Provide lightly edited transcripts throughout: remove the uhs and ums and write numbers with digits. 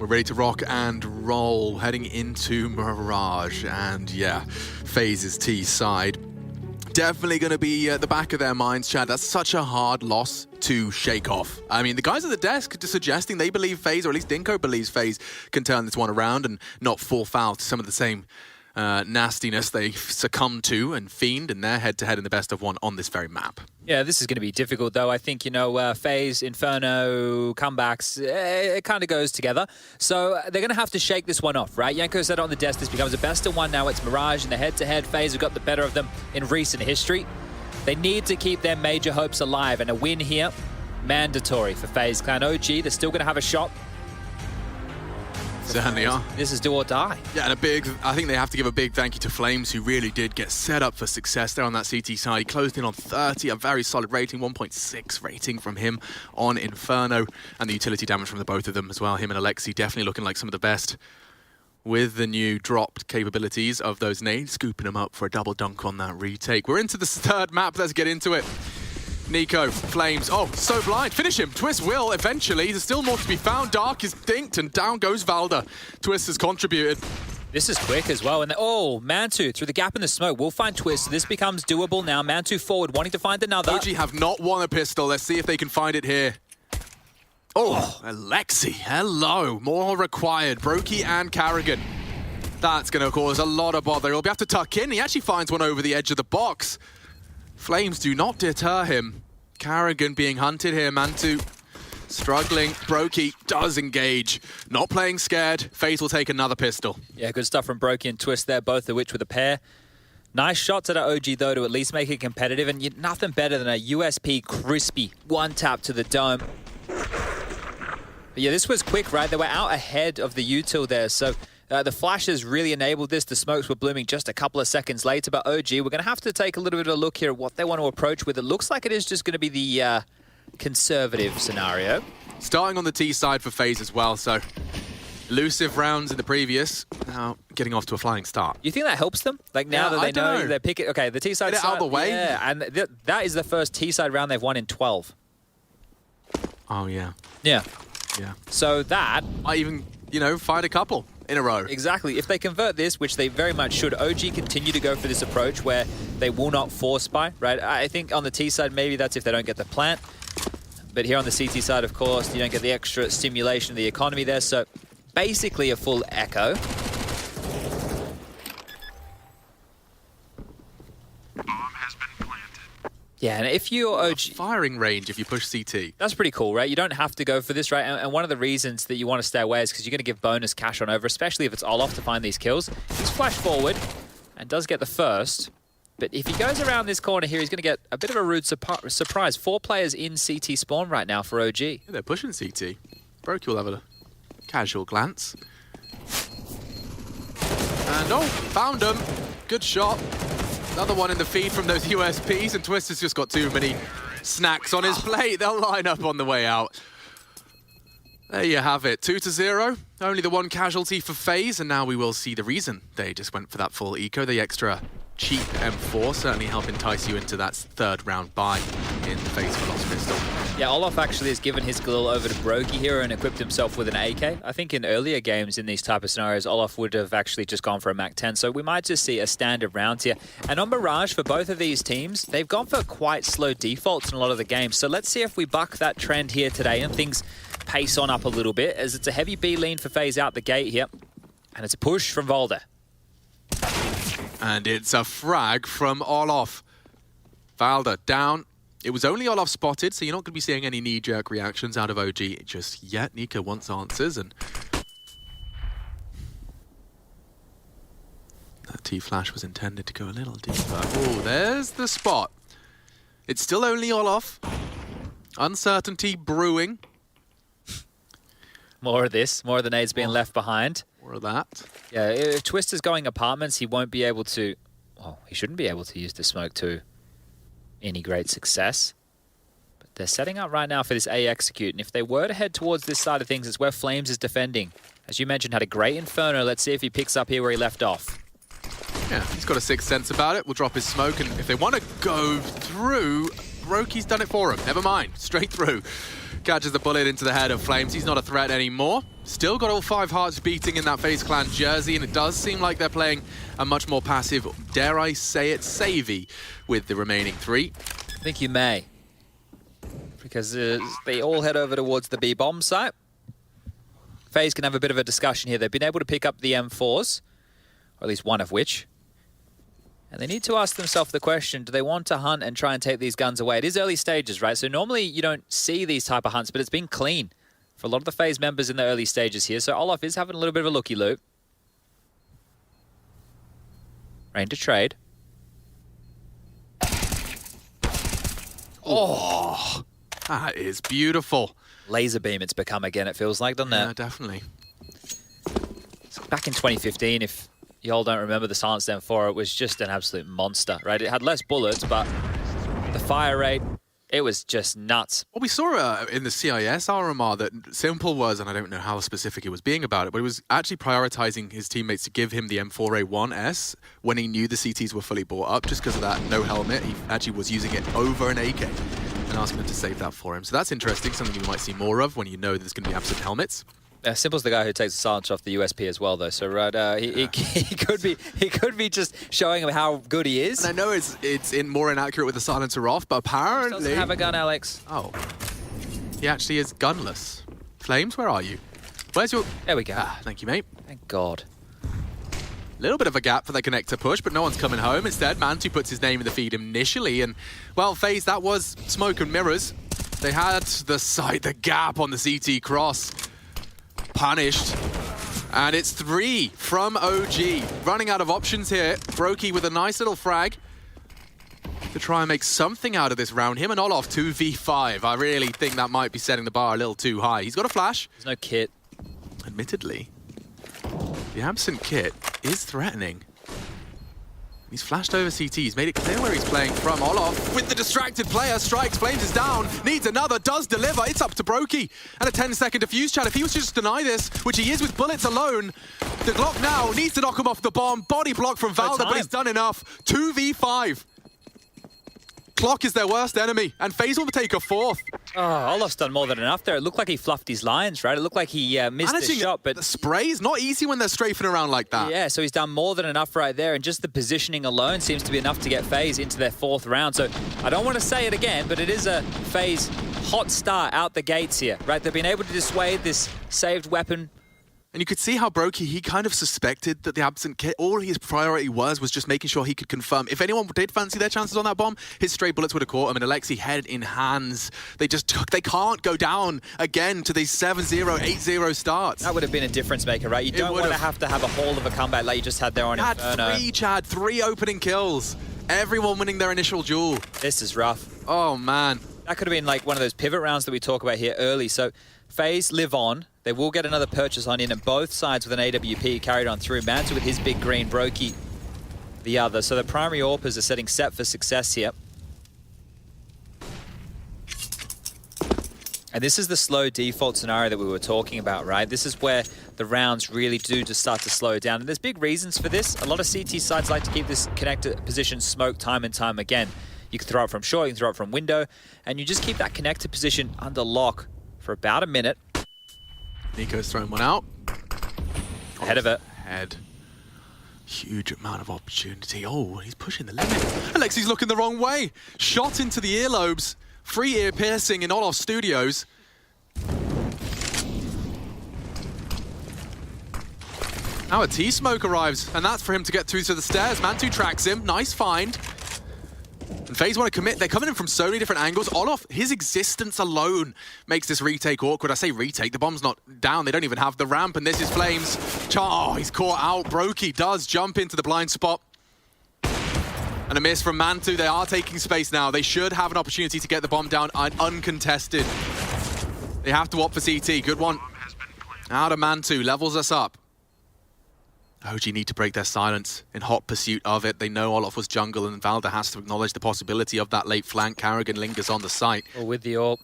We're ready to rock and roll, heading into Mirage. And yeah, FaZe's T side. Definitely going to be at the back of their minds, Chad. That's such a hard loss to shake off. I mean, the guys at the desk are suggesting they believe FaZe, or at least Dinko believes FaZe, can turn this one around and not fall foul to some of the same nastiness they succumb to and fiend in their head-to-head in the best of one on this very map. Yeah, this is going to be difficult, though. I think, FaZe, Inferno, comebacks, it kind of goes together. So they're going to have to shake this one off, right? Yanko said on the desk, this becomes a best of one now. It's Mirage, and the head-to-head FaZe have got the better of them in recent history. They need to keep their major hopes alive, and a win here, mandatory for FaZe Clan. OG, they're still going to have a shot. Certainly are. This is do or die. Yeah, and I think they have to give a big thank you to Flames, who really did get set up for success there on that CT side. He closed in on 30, a very solid rating, 1.6 rating from him on Inferno, and the utility damage from the both of them as well. Him and Alexi definitely looking like some of the best with the new dropped capabilities of those nades, scooping them up for a double dunk on that retake. We're into the third map. Let's get into it. Nico, Flames, oh, so blind. Finish him. Twist will eventually. There's still more to be found. Dark is dinked, and down goes Valda. Twist has contributed. This is quick as well. And Mantu through the gap in the smoke will find Twist. So this becomes doable now. Mantu forward, wanting to find another. OG have not won a pistol. Let's see if they can find it here. Oh, Alexi, hello. More required. Brokey and Carrigan. That's going to cause a lot of bother. He'll have to tuck in. He actually finds one over the edge of the box. Flames do not deter him. Carrigan being hunted here. Mantu struggling. Brokey does engage. Not playing scared. FaZe will take another pistol. Yeah, good stuff from Brokey and Twist there, both of which with a pair. Nice shots at OG, though, to at least make it competitive. And nothing better than a USP crispy one-tap to the dome. But yeah, this was quick, right? They were out ahead of the util there, so the flashes really enabled this. The smokes were blooming just a couple of seconds later, but OG, we're going to have to take a little bit of a look here at what they want to approach with. It looks like it is just going to be the conservative scenario. Starting on the T side for FaZe as well, so elusive rounds in the previous, now getting off to a flying start. You think that helps them? Like now that they know they're picking, okay, the T side get it out of the way. Yeah, and that is the first T side round they've won in 12. Oh, yeah. Yeah. Yeah. So that might even, find a couple in a row. Exactly. If they convert this, which they very much should, OG continue to go for this approach where they will not force buy, right? I think on the T side, maybe that's if they don't get the plant. But here on the CT side, of course, you don't get the extra stimulation of the economy there. So basically a full echo. Yeah, and if you're OG... Firing range if you push CT. That's pretty cool, right? You don't have to go for this, right? And one of the reasons that you want to stay away is because you're going to give bonus cash on over, especially if it's Olaf to find these kills. He's flashed forward and does get the first. But if he goes around this corner here, he's going to get a bit of a rude surprise. 4 players in CT spawn right now for OG. Yeah, they're pushing CT. Brokey will have a casual glance. And found him. Good shot. Another one in the feed from those USPs, and Twist has just got too many snacks on his plate. They'll line up on the way out. There you have it, 2-0. Only the one casualty for FaZe, and now we will see the reason they just went for that full eco. The extra cheap M4 certainly help entice you into that third round buy in the FaZe for Lost Pistol. Yeah, Olaf actually has given his Galil over to Brokey here and equipped himself with an AK. I think in earlier games in these type of scenarios, Olaf would have actually just gone for a MAC-10, so we might just see a standard round here. And on Mirage, for both of these teams, they've gone for quite slow defaults in a lot of the games. So let's see if we buck that trend here today and things pace on up a little bit, as it's a heavy B lean for FaZe out the gate here. And it's a push from Volder. And it's a frag from Olaf. Valda down. It was only Olaf spotted, so you're not going to be seeing any knee-jerk reactions out of OG just yet. Nico wants answers, and that T-flash was intended to go a little deeper. Oh, there's the spot. It's still only Olaf. Uncertainty brewing. More of this, more of the nades being left behind. More of that. Yeah, if Twist is going apartments, he won't be able to... Well, he shouldn't be able to use the smoke to any great success. But they're setting up right now for this A execute, and if they were to head towards this side of things, it's where Flames is defending. As you mentioned, had a great Inferno. Let's see if he picks up here where he left off. Yeah, he's got a sixth sense about it. We'll drop his smoke, and if they want to go through, Roki's done it for him. Never mind. Straight through. Catches the bullet into the head of Flames. He's not a threat anymore. Still got all 5 hearts beating in that FaZe Clan jersey, and it does seem like they're playing a much more passive, dare I say it, savvy with the remaining 3. I think you may. Because they all head over towards the B-bomb site. FaZe can have a bit of a discussion here. They've been able to pick up the M4s, or at least one of which. And they need to ask themselves the question, do they want to hunt and try and take these guns away? It is early stages, right? So normally you don't see these type of hunts, but it's been clean for a lot of the FaZe members in the early stages here. So Olaf is having a little bit of a looky-loo. Rain to trade. Oh, that is beautiful. Laser beam it's become again, it feels like, doesn't it? Yeah, definitely. So back in 2015, if you all don't remember the Silence M4, it was just an absolute monster, right? It had less bullets, but the fire rate, it was just nuts. Well, we saw in the CIS RMR that Simple was, and I don't know how specific he was being about it, but he was actually prioritizing his teammates to give him the M4A1S when he knew the CTs were fully bought up, just because of that no helmet. He actually was using it over an AK and asking them to save that for him. So that's interesting, something you might see more of when you know there's going to be absent helmets. Simple's the guy who takes the silencer off the USP as well, though. So he could be just showing him how good he is. And I know it's more inaccurate with the silencer off, but apparently He doesn't have a gun, Alex. Oh, he actually is gunless. Flames, where are you? Where's your? There we go. Ah, thank you, mate. Thank God. Little bit of a gap for the connector push, but no one's coming home. Instead, Mantu puts his name in the feed initially, and well, FaZe, that was smoke and mirrors. They had the gap on the CT cross. Punished. And it's 3 from OG. Running out of options here. Brokey with a nice little frag to try and make something out of this round. Him and Olaf 2v5. I really think that might be setting the bar a little too high. He's got a flash. There's no kit. Admittedly, the absent kit is threatening. He's flashed over CT. He's made it clear where he's playing from. Olaf with the distracted player. Strikes, Flames is down. Needs another. Does deliver. It's up to Brokey. And a 10-second defuse chat. If he was to just deny this, which he is with bullets alone, the Glock now needs to knock him off the bomb. Body block from Valda, but he's done enough. 2v5. Clock is their worst enemy, and FaZe will take a 4th. Oh, Olaf's done more than enough there. It looked like he fluffed his lines, right? It looked like he missed the shot, but the spray is not easy when they're strafing around like that. Yeah, so he's done more than enough right there, and just the positioning alone seems to be enough to get FaZe into their 4th round. So I don't want to say it again, but it is a FaZe hot start out the gates here, right? They've been able to dissuade this saved weapon. And you could see how Brokey, he kind of suspected that the absent kit, all his priority was just making sure he could confirm. If anyone did fancy their chances on that bomb, his stray bullets would have caught him, and Alexi head in hands. They can't go down again to these 7-0, 8-0 starts. That would have been a difference maker, right? You don't want to have a hole of a comeback like you just had there on Inferno. Had 3, Chad, 3 opening kills. Everyone winning their initial duel. This is rough. Oh, man. That could have been like one of those pivot rounds that we talk about here early. So FaZe live on. They will get another purchase on in, and both sides with an AWP carried on through. Mantu with his big green, Brokey the other. So the primary AWPers are setting set for success here. And this is the slow default scenario that we were talking about, right? This is where the rounds really do just start to slow down. And there's big reasons for this. A lot of CT sides like to keep this connector position smoked time and time again. You can throw it from short, you can throw it from window, and you just keep that connector position under lock for about a minute. Nico's throwing one out. Ahead of it. Head. Huge amount of opportunity. Oh, he's pushing the limit. Alexi's looking the wrong way. Shot into the earlobes. Free ear piercing in Olaf Studios. Now a T-Smoke arrives, and that's for him to get through to the stairs. Mantu tracks him. Nice find. And FaZe want to commit. They're coming in from so many different angles. Olaf, his existence alone makes this retake awkward. I say retake, the bomb's not down. They don't even have the ramp, and this is Flames. Oh, he's caught out. Brokey does jump into the blind spot. And a miss from Mantu. They are taking space now. They should have an opportunity to get the bomb down uncontested. They have to opt for CT. Good one. Out of Mantu. Levels us up. OG need to break their silence in hot pursuit of it. They know Olaf was jungle, and Valda has to acknowledge the possibility of that late flank. Carrigan lingers on the site. Or with the AWP.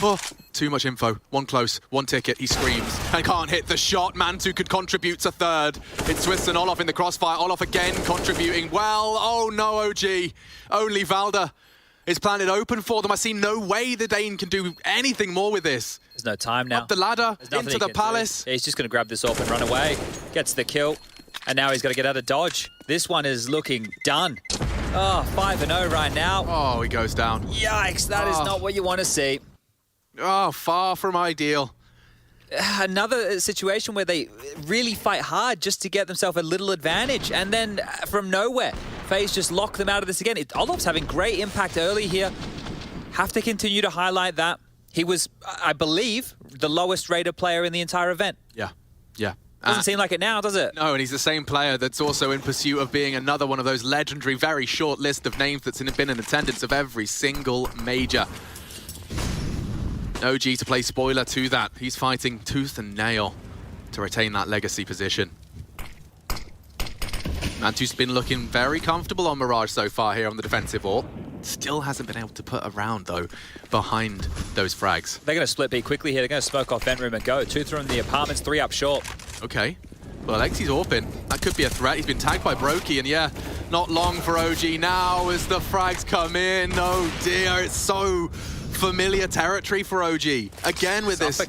Oh, too much info. One close, one ticket, he screams and can't hit the shot. Mantu could contribute to third. It's Twist and Olof in the crossfire. Olof again contributing well. Oh no, OG. Only Valda is planted open for them. I see no way the Dane can do anything more with this. There's no time now. Up the ladder, into the palace. Yeah, he's just going to grab this off and run away. Gets the kill. And now he's got to get out of dodge. This one is looking done. Oh, 5-0 right now. Oh, he goes down. Yikes, that is not what you want to see. Oh, far from ideal. Another situation where they really fight hard just to get themselves a little advantage. And then from nowhere, FaZe just lock them out of this again. Olof's having great impact early here. Have to continue to highlight that. He was, I believe, the lowest rated player in the entire event. Yeah. Doesn't seem like it now, does it? No, and he's the same player that's also in pursuit of being another one of those legendary, very short list of names that's been in attendance of every single major. OG to play spoiler to that. He's fighting tooth and nail to retain that legacy position. Mantu's been looking very comfortable on Mirage so far here on the defensive AWP. Still hasn't been able to put a round, though, behind those frags. They're going to split B quickly here. They're going to smoke off vent room and go. 2 through in the apartments, 3 up short. Okay. Well, Alexi's AWPing. That could be a threat. He's been tagged by Brokey, and yeah, not long for OG now as the frags come in. Oh dear, it's so familiar territory for OG. Again with this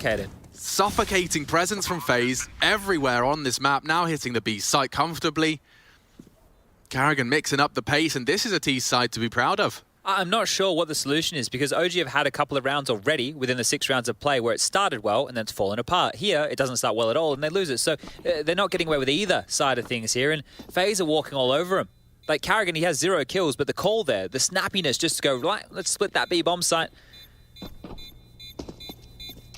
suffocating presence from FaZe everywhere on this map. Now hitting the B site comfortably. Karrigan mixing up the pace, and this is a T side to be proud of. I'm not sure what the solution is because OG have had a couple of rounds already within the 6 rounds of play where it started well and then it's fallen apart. Here, it doesn't start well at all and they lose it. So they're not getting away with either side of things here, and FaZe are walking all over him. Like Karrigan, he has 0 kills, but the call there, the snappiness just to go, right, let's split that B bomb site.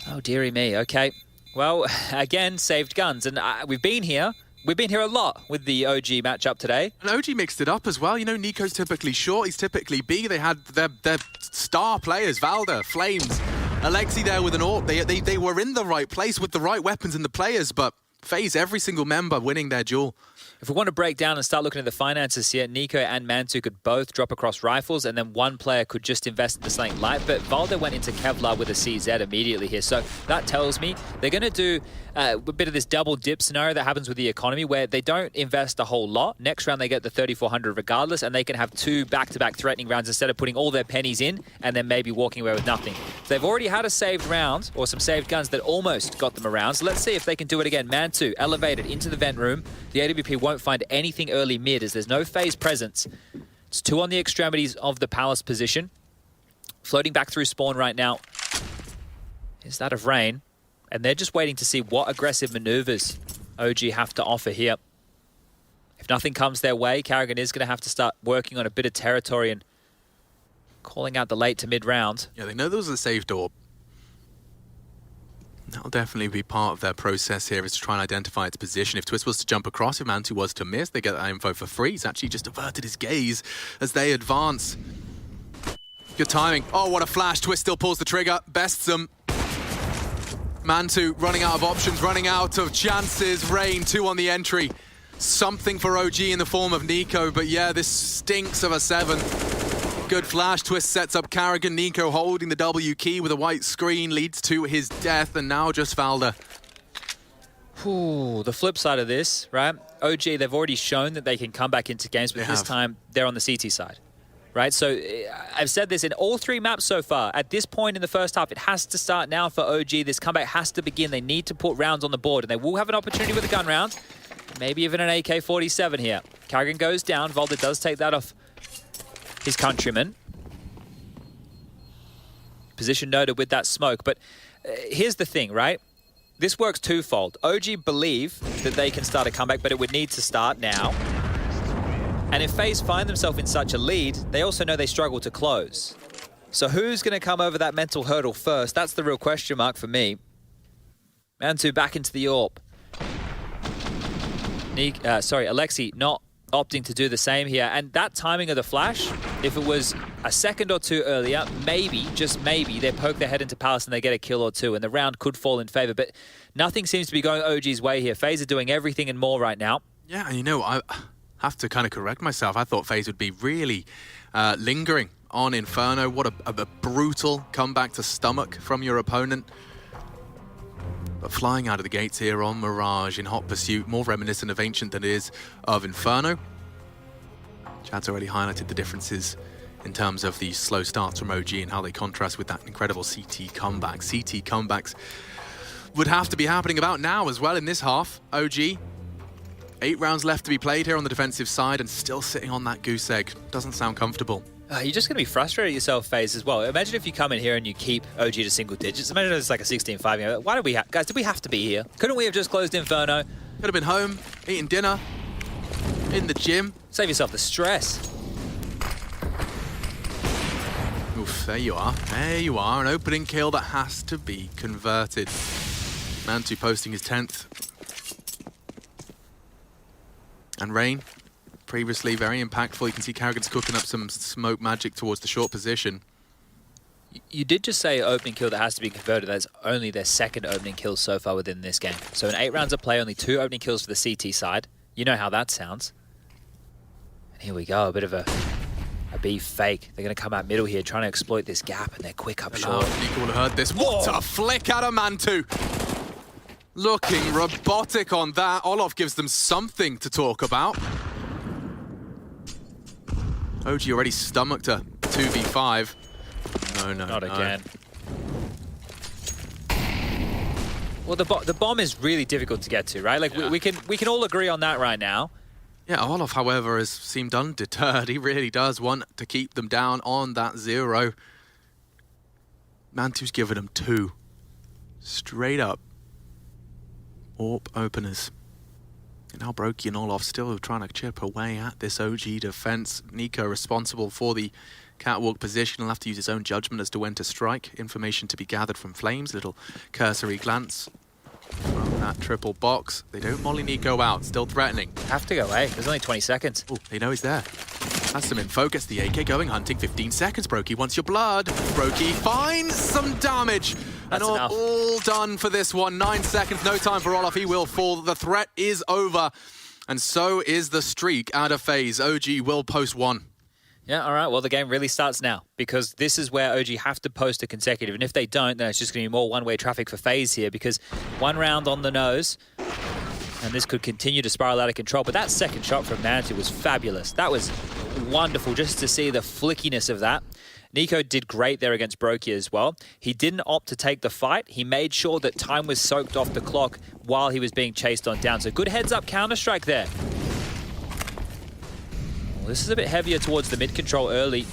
Oh, dearie me. Okay. Well, again, saved guns. And we've been here a lot with the OG matchup today. And OG mixed it up as well. You know, Nico's typically short, he's typically B. They had their star players, Valda, Flames, Alexi there with an AWP. They were in the right place with the right weapons and the players, but FaZe, every single member winning their duel. If we want to break down and start looking at the finances here, Nico and Mantu could both drop across rifles, and then one player could just invest in the Slank Light. But Valda went into Kevlar with a CZ immediately here. So that tells me they're going to do a bit of this double dip scenario that happens with the economy where they don't invest a whole lot. Next round, they get the 3,400 regardless, and they can have 2 back-to-back threatening rounds instead of putting all their pennies in and then maybe walking away with nothing. So they've already had a saved round or some saved guns that almost got them around. So let's see if they can do it again. Mantu elevated into the vent room. The AWP won't find anything early mid as there's no FaZe presence. It's 2 on the extremities of the palace position. Floating back through spawn right now is that of Rain. And they're just waiting to see what aggressive maneuvers OG have to offer here. If nothing comes their way, Karrigan is going to have to start working on a bit of territory and calling out the late to mid round. Yeah, they know there was a saved AWP. That'll definitely be part of their process here, is to try and identify its position. If Twist was to jump across, if Mantu was to miss, they get that info for free. He's actually just averted his gaze as they advance. Good timing. Oh, what a flash. Twist still pulls the trigger, bests them. Mantu running out of options, running out of chances. Rain, 2 on the entry. Something for OG in the form of Nico, but yeah, this stinks of a 7. Good flash. Twist sets up Karrigan. Nico holding the W key with a white screen leads to his death, and now just Valda. Ooh, the flip side of this, right? OG, they've already shown that they can come back into games, but this time they're on the CT side. Right, so I've said this in all 3 maps so far. At this point in the first half, it has to start now for OG. This comeback has to begin. They need to put rounds on the board, and they will have an opportunity with a gun round. Maybe even an AK-47 here. Karrigan goes down. Valda does take that off his countryman. Position noted with that smoke, but here's the thing, right? This works twofold. OG believe that they can start a comeback, but it would need to start now. And if FaZe find themselves in such a lead, they also know they struggle to close. So who's going to come over that mental hurdle first? That's the real question mark for me. Mantu back into the AWP. Alexi not opting to do the same here. And that timing of the flash, if it was a second or 2 earlier, maybe, just maybe, they poke their head into Palace and they get a kill or 2 and the round could fall in favor. But nothing seems to be going OG's way here. FaZe are doing everything and more right now. Yeah, and you know, I have to kind of correct myself. I thought FaZe would be really lingering on Inferno. What a brutal comeback to stomach from your opponent. But flying out of the gates here on Mirage in hot pursuit, more reminiscent of Ancient than it is of Inferno. Chad's already highlighted the differences in terms of the slow starts from OG and how they contrast with that incredible CT comeback. CT comebacks would have to be happening about now as well in this half. OG, 8 rounds left to be played here on the defensive side and still sitting on that goose egg. Doesn't sound comfortable. You're just going to be frustrated at yourself, FaZe, as well. Imagine if you come in here and you keep OG to single digits. Imagine if it's like a 16-5 game. Why did we guys, did we have to be here? Couldn't we have just closed Inferno? Could have been home, eating dinner, in the gym. Save yourself the stress. Oof, there you are. There you are. An opening kill that has to be converted. Mantu posting his 10th. And Rain, previously very impactful. You can see Karrigan's cooking up some smoke magic towards the short position. You did just say opening kill that has to be converted. That's only their second opening kill so far within this game. So in 8 rounds of play, only 2 opening kills for the CT side. You know how that sounds. And here we go, a bit of a B fake. They're going to come out middle here, trying to exploit this gap, and they're quick up short. Nico will have heard this. What a flick out of Mantu! Looking robotic on that. Olof gives them something to talk about. OG already stomached a 2v5. No. Not again. Well, the bomb is really difficult to get to, right? Like we can all agree on that right now. Yeah, Olof, however, has seemed undeterred. He really does want to keep them down on that 0. Mantu's given them 2. Straight up. AWP openers. And now Brokey and Olof still trying to chip away at this OG defense. Nico responsible for the catwalk position. He'll have to use his own judgment as to when to strike. Information to be gathered from Flames. Little cursory glance from that triple box. They don't molly Nico out. Still threatening. Have to go away. There's only 20 seconds. Oh, they know he's there. That's some info. Gets the AK going. Hunting. 15 seconds. Brokey wants your blood. Brokey finds some damage. That's and enough. All done for this one. 9 seconds. No time for Olof. He will fall. The threat is over. And so is the streak out of FaZe. OG will post 1. Yeah, all right. Well, the game really starts now because this is where OG have to post a consecutive. And if they don't, then it's just going to be more one-way traffic for FaZe here because 1 round on the nose and this could continue to spiral out of control. But that second shot from Mantu was fabulous. That was wonderful just to see the flickiness of that. Nico did great there against Brokey as well. He didn't opt to take the fight. He made sure that time was soaked off the clock while he was being chased on down. So good heads-up counter-strike there. Well, this is a bit heavier towards the mid-control early.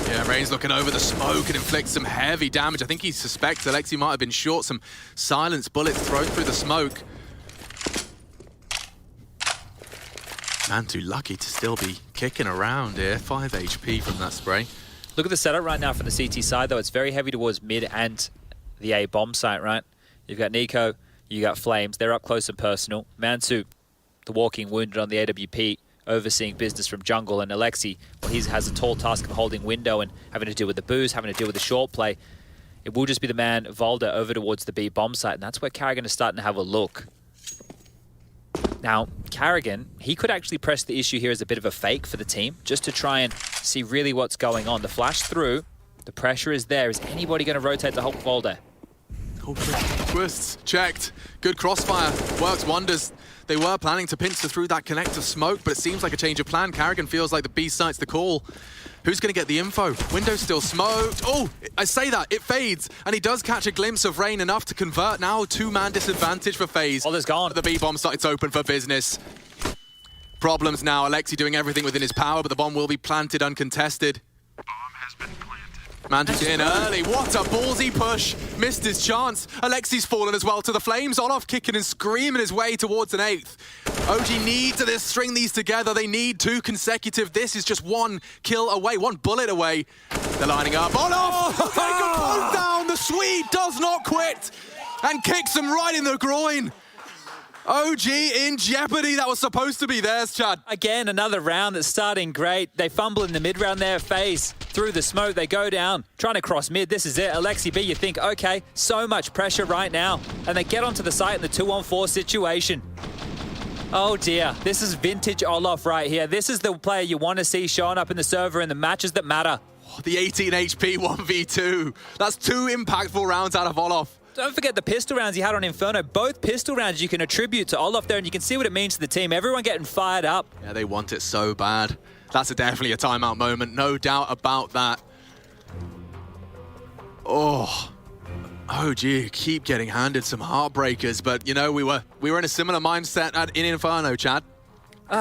Yeah, Rain's looking over the smoke and inflicts some heavy damage. I think he suspects Alexi might have been short. Some silence bullets thrown through the smoke. Mantu lucky to still be kicking around here. 5 HP from that spray. Look at the setup right now from the CT side, though. It's very heavy towards mid and the A bomb site, right? You've got Nico, you got Flames. They're up close and personal. Mantu, the walking wounded on the AWP, overseeing business from jungle. And Alexi, well, he has a tall task of holding window and having to deal with the boost, having to deal with the short play. It will just be the man, Volda, over towards the B bomb site. And that's where Karrigan is starting to have a look. Now, Karrigan, he could actually press the issue here as a bit of a fake for the team, just to try and see really what's going on. The flash through, the pressure is there. Is anybody going to rotate the Hulk Volda? Oh, twists, checked. Good crossfire, works wonders. They were planning to pincer through that connector smoke, but it seems like a change of plan. Karrigan feels like the B site's the call. Who's going to get the info? Window's still smoked. Oh, I say that, it fades. And he does catch a glimpse of Rain enough to convert. Now 2-man disadvantage for FaZe. Oh, there's gone. The B bomb site's open for business. Problems now. Alexi doing everything within his power, but the bomb will be planted uncontested. Bomb has been planted. Mantu's in early. What a ballsy push. Missed his chance. Alexi's fallen as well to the flames. Olof kicking and screaming his way towards an 8th. OG need to string these together. They need 2 consecutive. This is just 1 kill away, 1 bullet away. They're lining up. Olof! They can both down. The Swede does not quit and kicks him right in the groin. OG in jeopardy. That was supposed to be theirs, Chad. Again, another round that's starting great. They fumble in the mid-round there. FaZe through the smoke. They go down, trying to cross mid. This is it. Alexi B, you think, okay, so much pressure right now. And they get onto the site in the 2-on-4 situation. Oh dear, this is vintage Olof right here. This is the player you want to see showing up in the server in the matches that matter. The 18 HP 1v2. That's 2 impactful rounds out of Olof. Don't forget the pistol rounds he had on Inferno. Both pistol rounds you can attribute to Olof there, and you can see what it means to the team. Everyone getting fired up. Yeah, they want it so bad. That's definitely a timeout moment, no doubt about that. Oh, OG keep getting handed some heartbreakers, but you know, we were in a similar mindset in Inferno, Chad.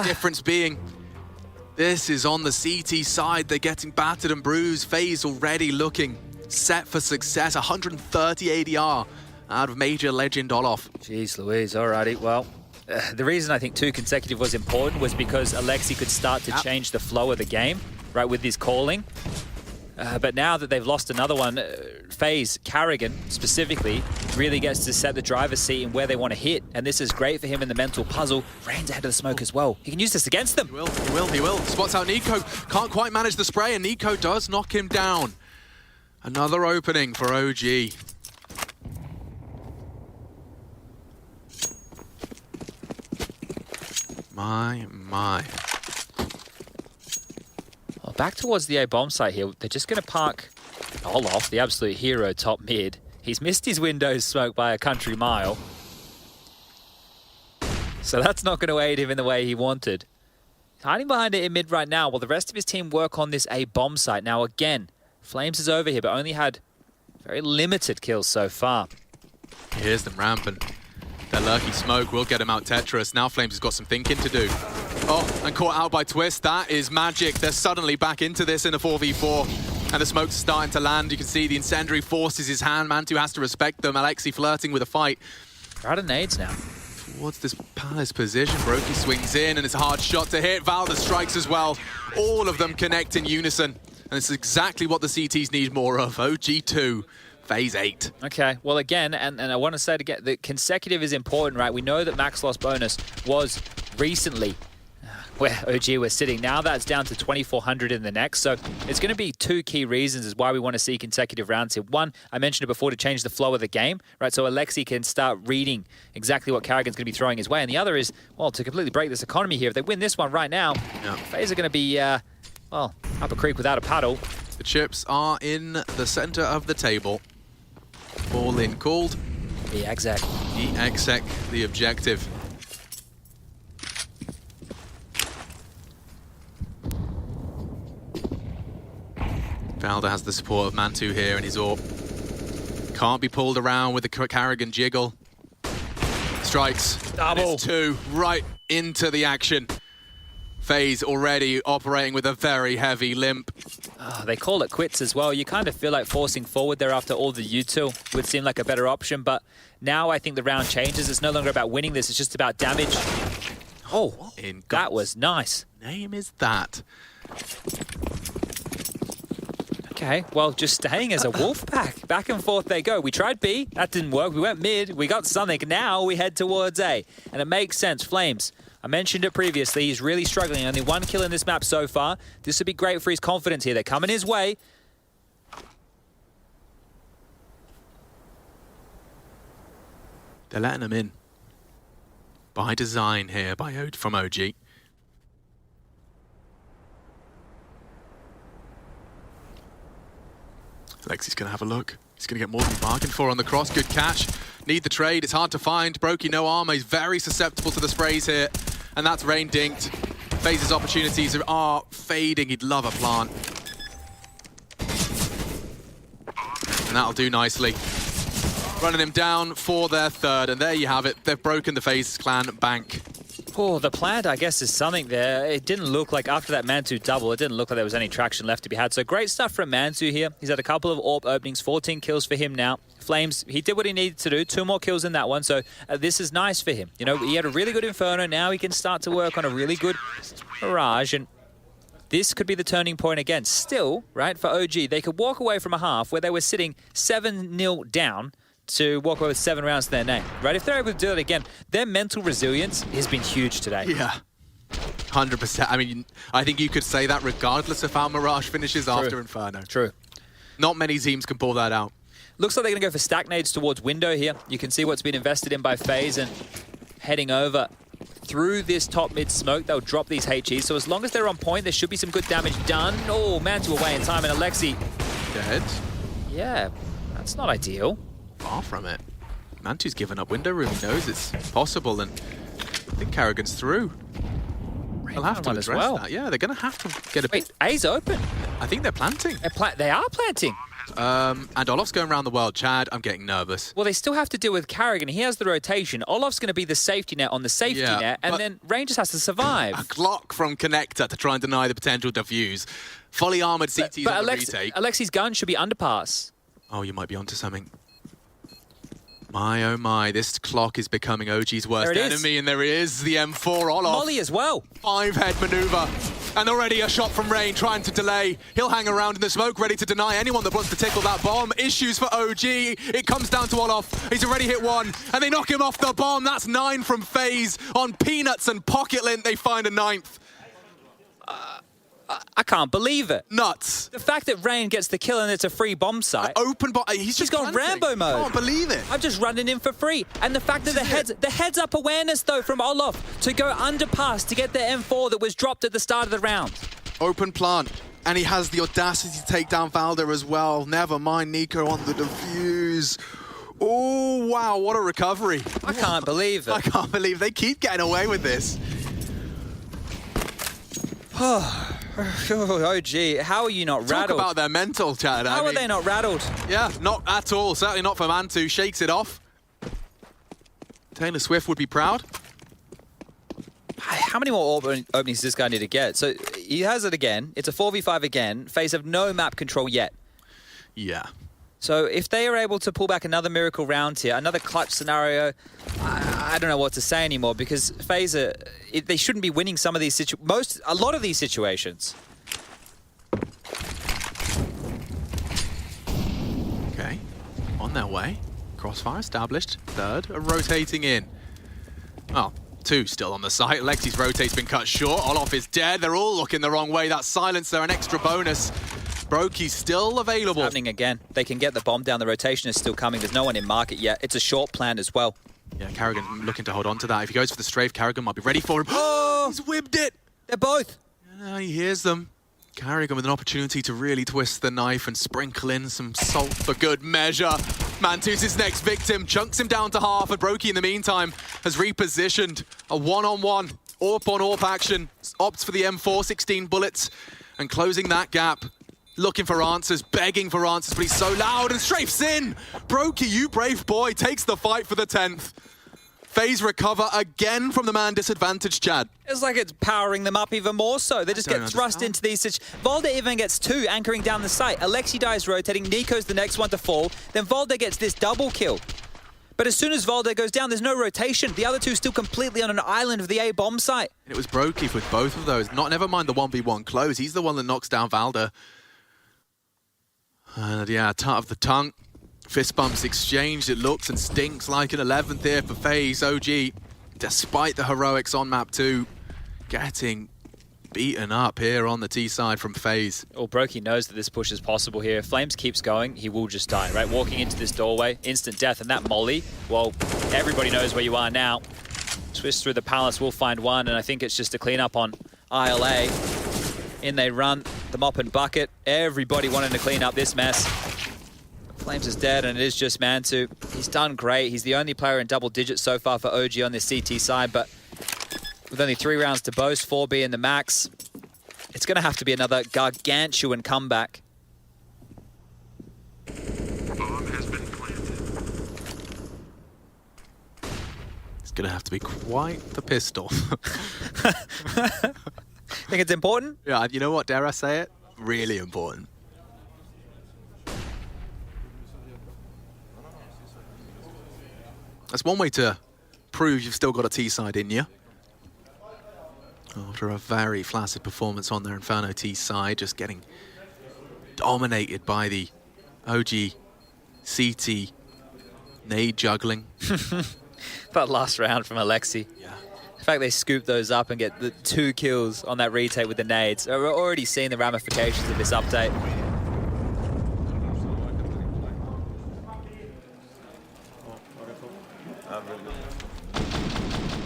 Difference being, this is on the CT side. They're getting battered and bruised. FaZe already looking set for success. 130 ADR out of Major Legend Olof. Jeez Louise, alrighty, well. The reason I think 2 consecutive was important was because Alexi could start to change the flow of the game, right, with his calling. But now that they've lost another one, FaZe, Carrigan specifically, really gets to set the driver's seat in where they want to hit. And this is great for him in the mental puzzle. Rain's ahead of the smoke as well. He can use this against them. He will. Spots out Nico. Can't quite manage the spray, and Nico does knock him down. Another opening for OG. My. Well, back towards the A bomb site here. They're just going to park Olof, the absolute hero, top mid. He's missed his windows smoke by a country mile. So that's not going to aid him in the way he wanted. Hiding behind it in mid right now while the rest of his team work on this A bomb site. Now again, Flames is over here, but only had very limited kills so far. Here's them rampant. Their lurky smoke will get him out Tetris. Now Flames has got some thinking to do. Oh, and caught out by Twist. That is magic. They're suddenly back into this in a 4v4. And the smoke's starting to land. You can see the incendiary forces his hand. Mantu has to respect them. Alexi flirting with a fight. They're out of nades now. Towards this Palace position. Brokey swings in, and it's a hard shot to hit. Valda strikes as well. All of them connect in unison. And it's exactly what the CTs need more of. OG2. FaZe 8. Okay, well again, and I want to say it again, the consecutive is important, right? We know that max loss bonus was recently where OG was sitting. Now that's down to 2,400 in the next. So it's going to be 2 key reasons as why we want to see consecutive rounds here. One, I mentioned it before, to change the flow of the game, right? So Alexi can start reading exactly what Carrigan's going to be throwing his way. And the other is, well, to completely break this economy here. If they win this one right now, FaZe are going to be, well, up a creek without a paddle. The chips are in the center of the table. All in called. EXEC. EXEC, the objective. Valda has the support of Mantu here in his AWP. Can't be pulled around with the Carrigan jiggle. Strikes. Double. It's 2 right into the action. FaZe already operating with a very heavy limp. Oh, they call it quits as well. You kind of feel like forcing forward there after all the util would seem like a better option, but now I think the round changes. It's no longer about winning this, it's just about damage. Oh, that was nice. Name is that? Okay, well, just staying as a wolf pack. Back and forth they go. We tried B, that didn't work. We went mid, we got something. Now we head towards A, and it makes sense. Flames, I mentioned it previously, he's really struggling. Only 1 kill in this map so far. This would be great for his confidence here. They're coming his way. They're letting him in. By design here from OG. Alexi's going to have a look. He's going to get more than he bargained for on the cross. Good catch. Need the trade. It's hard to find. Brokey, no armor. He's very susceptible to the sprays here. And that's Rain dinked. FaZe's opportunities are fading. He'd love a plant. And that'll do nicely. Running him down for their 3rd. And there you have it. They've broken the FaZe Clan bank. Oh, the plant, I guess, is something there. It didn't look like, after that Mantu double, it didn't look like there was any traction left to be had. So great stuff from Mantu here. He's had a couple of AWP openings, 14 kills for him now. Flames, he did what he needed to do, 2 more kills in that one. So this is nice for him. You know, he had a really good Inferno. Now he can start to work on a really good Mirage. And this could be the turning point again. Still, right, for OG, they could walk away from a half where they were sitting 7-0 down to walk away with 7 rounds to their name, right? If they're able to do that again, their mental resilience has been huge today. Yeah, 100%. I mean, I think you could say that regardless of how Mirage finishes after Inferno. True. Not many teams can pull that out. Looks like they're going to go for stack nades towards window here. You can see what's been invested in by FaZe and heading over through this top mid smoke, they'll drop these HEs. So as long as they're on point, there should be some good damage done. Oh, Mantu away in time, and Alexi Dead. Yeah, that's not ideal. Far from it. Mantu's given up window room. He knows it's possible, and I think Karrigan's through. They'll have to address that. Yeah, they're going to have to get a bit. Wait, A's open. I think they're planting. They are planting. And Olof's going around the world. Chad, I'm getting nervous. Well, they still have to deal with Karrigan. He has the rotation. Olof's going to be the safety net on the safety net, and then Rangers has to survive. A clock from Connector to try and deny the potential defuse. Fully armored CTs on the retake. Alexi's gun should be underpass. Oh, you might be onto something. My, oh my, this clock is becoming OG's worst enemy, and there is the M4 Olof. Molly as well. 5-head maneuver, and already a shot from Rain trying to delay. He'll hang around in the smoke, ready to deny anyone that wants to tickle that bomb. Issues for OG. It comes down to Olof. He's already hit one, and they knock him off the bomb. That's 9 from FaZe. On Peanuts and Pocket Lint, they find a 9th. I can't believe it. Nuts. The fact that Rain gets the kill and it's a free bomb site. Open bomb. He's just gone Rambo mode. I can't believe it. I'm just running in for free. And the fact that the heads up awareness though from Olof to go underpass to get the M4 that was dropped at the start of the round. Open plant. And he has the audacity to take down Valder as well. Never mind Nico on the defuse. Oh, wow, what a recovery. I can't believe it. I can't believe they keep getting away with this. Oh, gee, how are you not rattled? Talk about their mental, Chad. How are they not rattled? Yeah, not at all. Certainly not for Mantu. Shakes it off. Taylor Swift would be proud. How many more openings does this guy need to get? So he has it again. It's a 4v5 again. FaZe have no map control yet. Yeah. So if they are able to pull back another miracle round here, another clutch scenario, I don't know what to say anymore because FaZe, they shouldn't be winning some of these a lot of these situations. Okay, on their way. Crossfire established. Third, rotating in. Oh, 2 still on the site. Lexi's rotate's been cut short. Olof is dead. They're all looking the wrong way. That silencer, an extra bonus. Brokey's still available. It's happening again. They can get the bomb down. The rotation is still coming. There's no one in market yet. It's a short plan as well. Yeah, Karrigan looking to hold on to that. If he goes for the strafe, Karrigan might be ready for him. Oh! He's whipped it! They're both. Yeah, he hears them. Karrigan with an opportunity to really twist the knife and sprinkle in some salt for good measure. Mantu's his next victim, chunks him down to half, and Brokey in the meantime has repositioned a one-on-one, AWP-on-AWP action, opts for the M4, 16 bullets, and closing that gap. Looking for answers, begging for answers, but he's so loud and strafes in. Brokey, you brave boy, takes the fight for the 10th. FaZe recover again from the man disadvantage, Chad. It's like it's powering them up even more so. They just get thrust into these situations. Volde even gets 2 anchoring down the site. Alexi dies rotating. Nico's the next one to fall. Then Volde gets this double kill. But as soon as Volde goes down, there's no rotation. The other 2 still completely on an island of the A bomb site. It was Brokey with both of those. Never mind the 1v1 close. He's the one that knocks down Valder. And yeah, tut of the tongue. Fist bumps exchanged. It looks and stinks like an 11th here for FaZe. OG, despite the heroics on map 2, getting beaten up here on the T side from FaZe. Well, Brokey knows that this push is possible here. If Flames keeps going, he will just die, right? Walking into this doorway, instant death, and that molly, well, everybody knows where you are now. Twist through the palace, will find one, and I think it's just a cleanup on ILA. In they run, the mop and bucket. Everybody wanting to clean up this mess. Flames is dead, and it is just Mantu. He's done great. He's the only player in double digits so far for OG on this CT side, but with only 3 rounds to boast, 4 being the max, it's going to have to be another gargantuan comeback. Bomb has been planted. It's going to have to be quite the pistol. Think it's important? Yeah, you know what, dare I say it? Really important. That's one way to prove you've still got a T-side in you. After a very flaccid performance on their Inferno T-side, just getting dominated by the OG CT nade juggling. That last round from Alexi. Yeah. The fact they scoop those up and get the 2 kills on that retake with the nades. We're already seeing the ramifications of this update.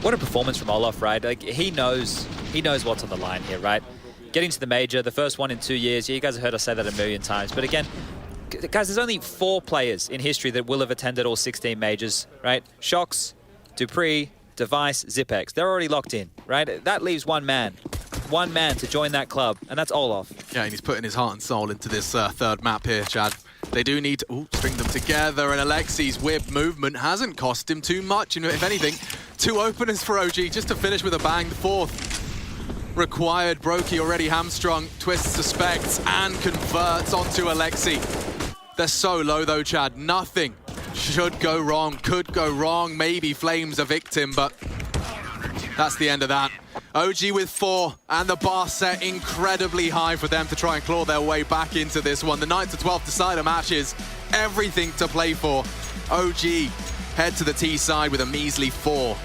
What a performance from Olaf, right? Like, he knows what's on the line here, right? Getting to the major, the first one in 2 years. Yeah, you guys have heard us say that a million times. But again, guys, there's only 4 players in history that will have attended all 16 majors, right? Shox, Dupree, Device, Zipex. They're already locked in, right? That leaves one man to join that club, and that's Olaf. Yeah, and he's putting his heart and soul into this third map here, Chad. They do need to string them together, and Alexi's whip movement hasn't cost him too much. And if anything, 2 openers for OG just to finish with a bang. The 4th required. Brokey already hamstrung. Twist suspects and converts onto Alexi. They're so low though, Chad. Nothing should go wrong, could go wrong. Maybe Flame's a victim, but that's the end of that. OG with 4, and the bar set incredibly high for them to try and claw their way back into this one. The 9th to 12th decider matches, everything to play for. OG head to the T side with a measly 4.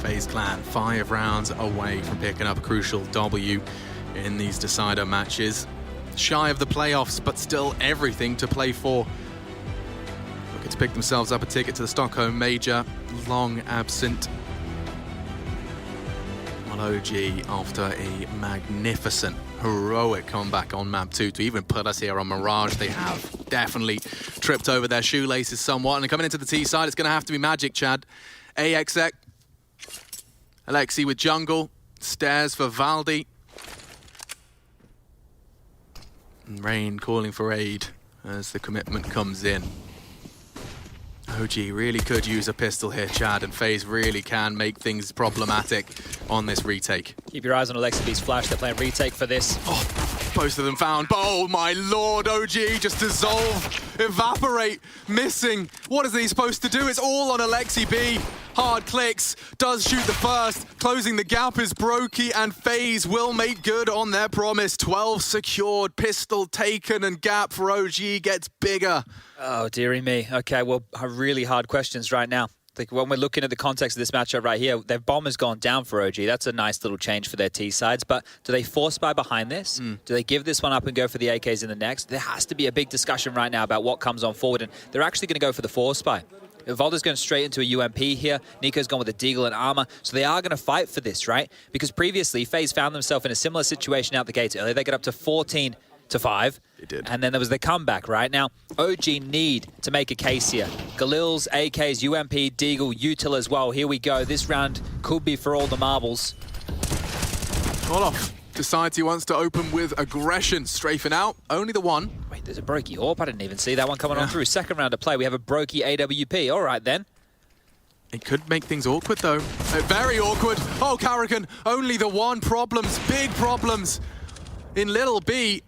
FaZe Clan 5 rounds away from picking up a crucial W in these decider matches. Shy of the playoffs, but still everything to play for. Looking to pick themselves up a ticket to the Stockholm Major, long absent. Well, OG, after a magnificent, heroic comeback on map 2 to even put us here on Mirage, they have definitely tripped over their shoelaces somewhat. And coming into the T side, it's going to have to be Magic, Chad. AXX, Alexi with jungle, stairs for Valdi. And Rain calling for aid as the commitment comes in. OG really could use a pistol here, Chad, and FaZe really can make things problematic on this retake. Keep your eyes on Alexa B's flash. They're playing retake for this. Oh, both of them found. Oh my lord, OG just dissolve, evaporate, missing. What is he supposed to do? It's all on Alexi B. Hard clicks, does shoot the first. Closing the gap is Brokey, and FaZe will make good on their promise. 12 secured, pistol taken, and gap for OG gets bigger. Oh, dearie me. Okay, well, really hard questions right now. Like when we're looking at the context of this matchup right here, their bomb has gone down for OG. That's a nice little change for their T sides. But do they force buy behind this? Do they give this one up and go for the AKs in the next? There has to be a big discussion right now about what comes on forward. And they're actually going to go for the force buy. Valda's going straight into a UMP here. Nico's gone with a Deagle and Armor. So they are going to fight for this, right? Because previously, FaZe found themselves in a similar situation out the gate earlier. They got up to 14-5. They did. And then there was the comeback, right? Now, OG need to make a case here. Galil's, AKs, UMP, Deagle, Util as well. Here we go. This round could be for all the marbles. Olof decides he wants to open with aggression. Strafing out. Only the one. Wait, there's a Brokey AWP. I didn't even see that one coming on through. Second round of play. We have a Brokey AWP. All right, then. It could make things awkward, though. Very awkward. Oh, Carrigan, only the one. Problems, big problems. In Little B,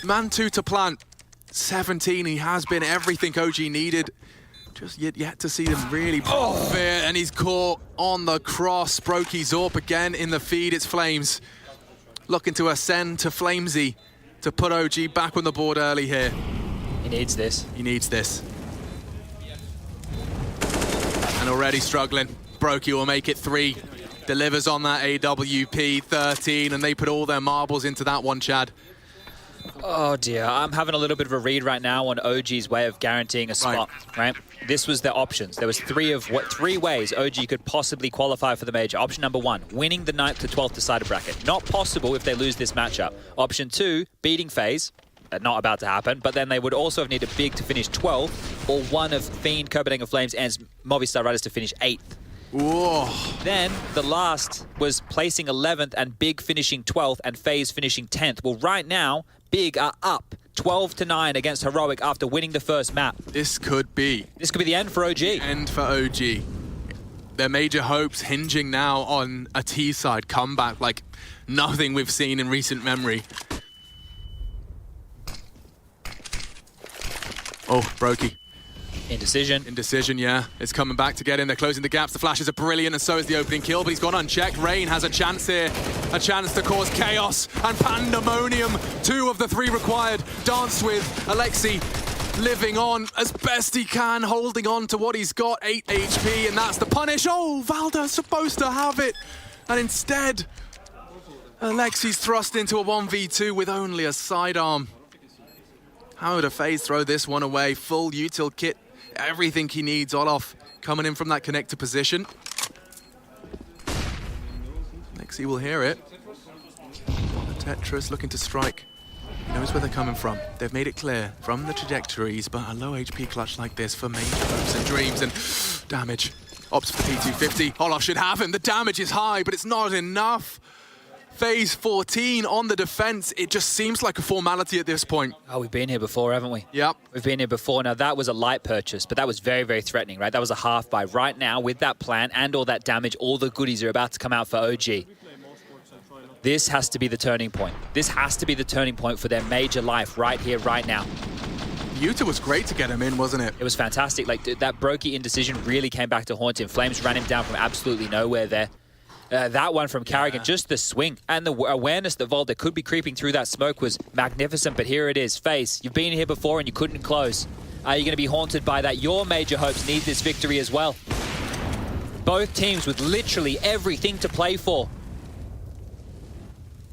Mantu to plant. 17, he has been everything OG needed. Just yet to see them really profit, and he's caught on the cross. Brokey Zorp again in the feed. It's Flames. Looking to ascend to Flamesy to put OG back on the board early here. He needs this. He needs this. And already struggling. Brokey will make it 3. Delivers on that AWP, 13, and they put all their marbles into that one, Chad. Oh dear, I'm having a little bit of a read right now on OG's way of guaranteeing a spot, right? This was their options. There was three ways OG could possibly qualify for the major. Option number 1, winning the 9th to 12th decider bracket. Not possible if they lose this matchup. Option 2, beating FaZe. Not about to happen, but then they would also have needed Big to finish 12th, or one of Fiend, Copenhagen Flames, and Movistar Riders to finish 8th. Whoa. Then the last was placing 11th and Big finishing 12th and FaZe finishing 10th. Well, right now, Big are up 12-9 against Heroic after winning the first map. This could be the end for OG. End for OG. Their major hopes hinging now on a T-side comeback like nothing we've seen in recent memory. Oh, Brokey. Indecision. Indecision, yeah. It's coming back to get in. They're closing the gaps. The flashes are brilliant, and so is the opening kill, but he's gone unchecked. Rain has a chance here. A chance to cause chaos and pandemonium. 2 of the 3 required. Danced with Alexi, living on as best he can, holding on to what he's got. 8 HP, and that's the punish. Oh, Valda's supposed to have it. And instead, Alexi's thrust into a 1v2 with only a sidearm. How would a FaZe throw this one away? Full util kit. Everything he needs. Olof coming in from that connector position. Lexi will hear it. Tetris looking to strike. Knows where they're coming from. They've made it clear from the trajectories, but a low HP clutch like this for major hopes and dreams, and damage. Opts for the P250. Olof should have him. The damage is high, but it's not enough. FaZe 14 on the defense. It just seems like a formality at this point. Oh, we've been here before, haven't we? Yep. We've been here before. Now, that was a light purchase, but that was very, very threatening, right? That was a half buy. Right now, with that plan and all that damage, all the goodies are about to come out for OG. This has to be the turning point. This has to be the turning point for their major life right here, right now. Utah was great to get him in, wasn't it? It was fantastic. Like, that Brokey indecision really came back to haunt him. Flames ran him down from absolutely nowhere there. That one from Carrigan, just the swing and the awareness that Valda could be creeping through that smoke was magnificent, but here it is. FaZe, you've been here before and you couldn't close. Are you going to be haunted by that? Your major hopes need this victory as well. Both teams with literally everything to play for.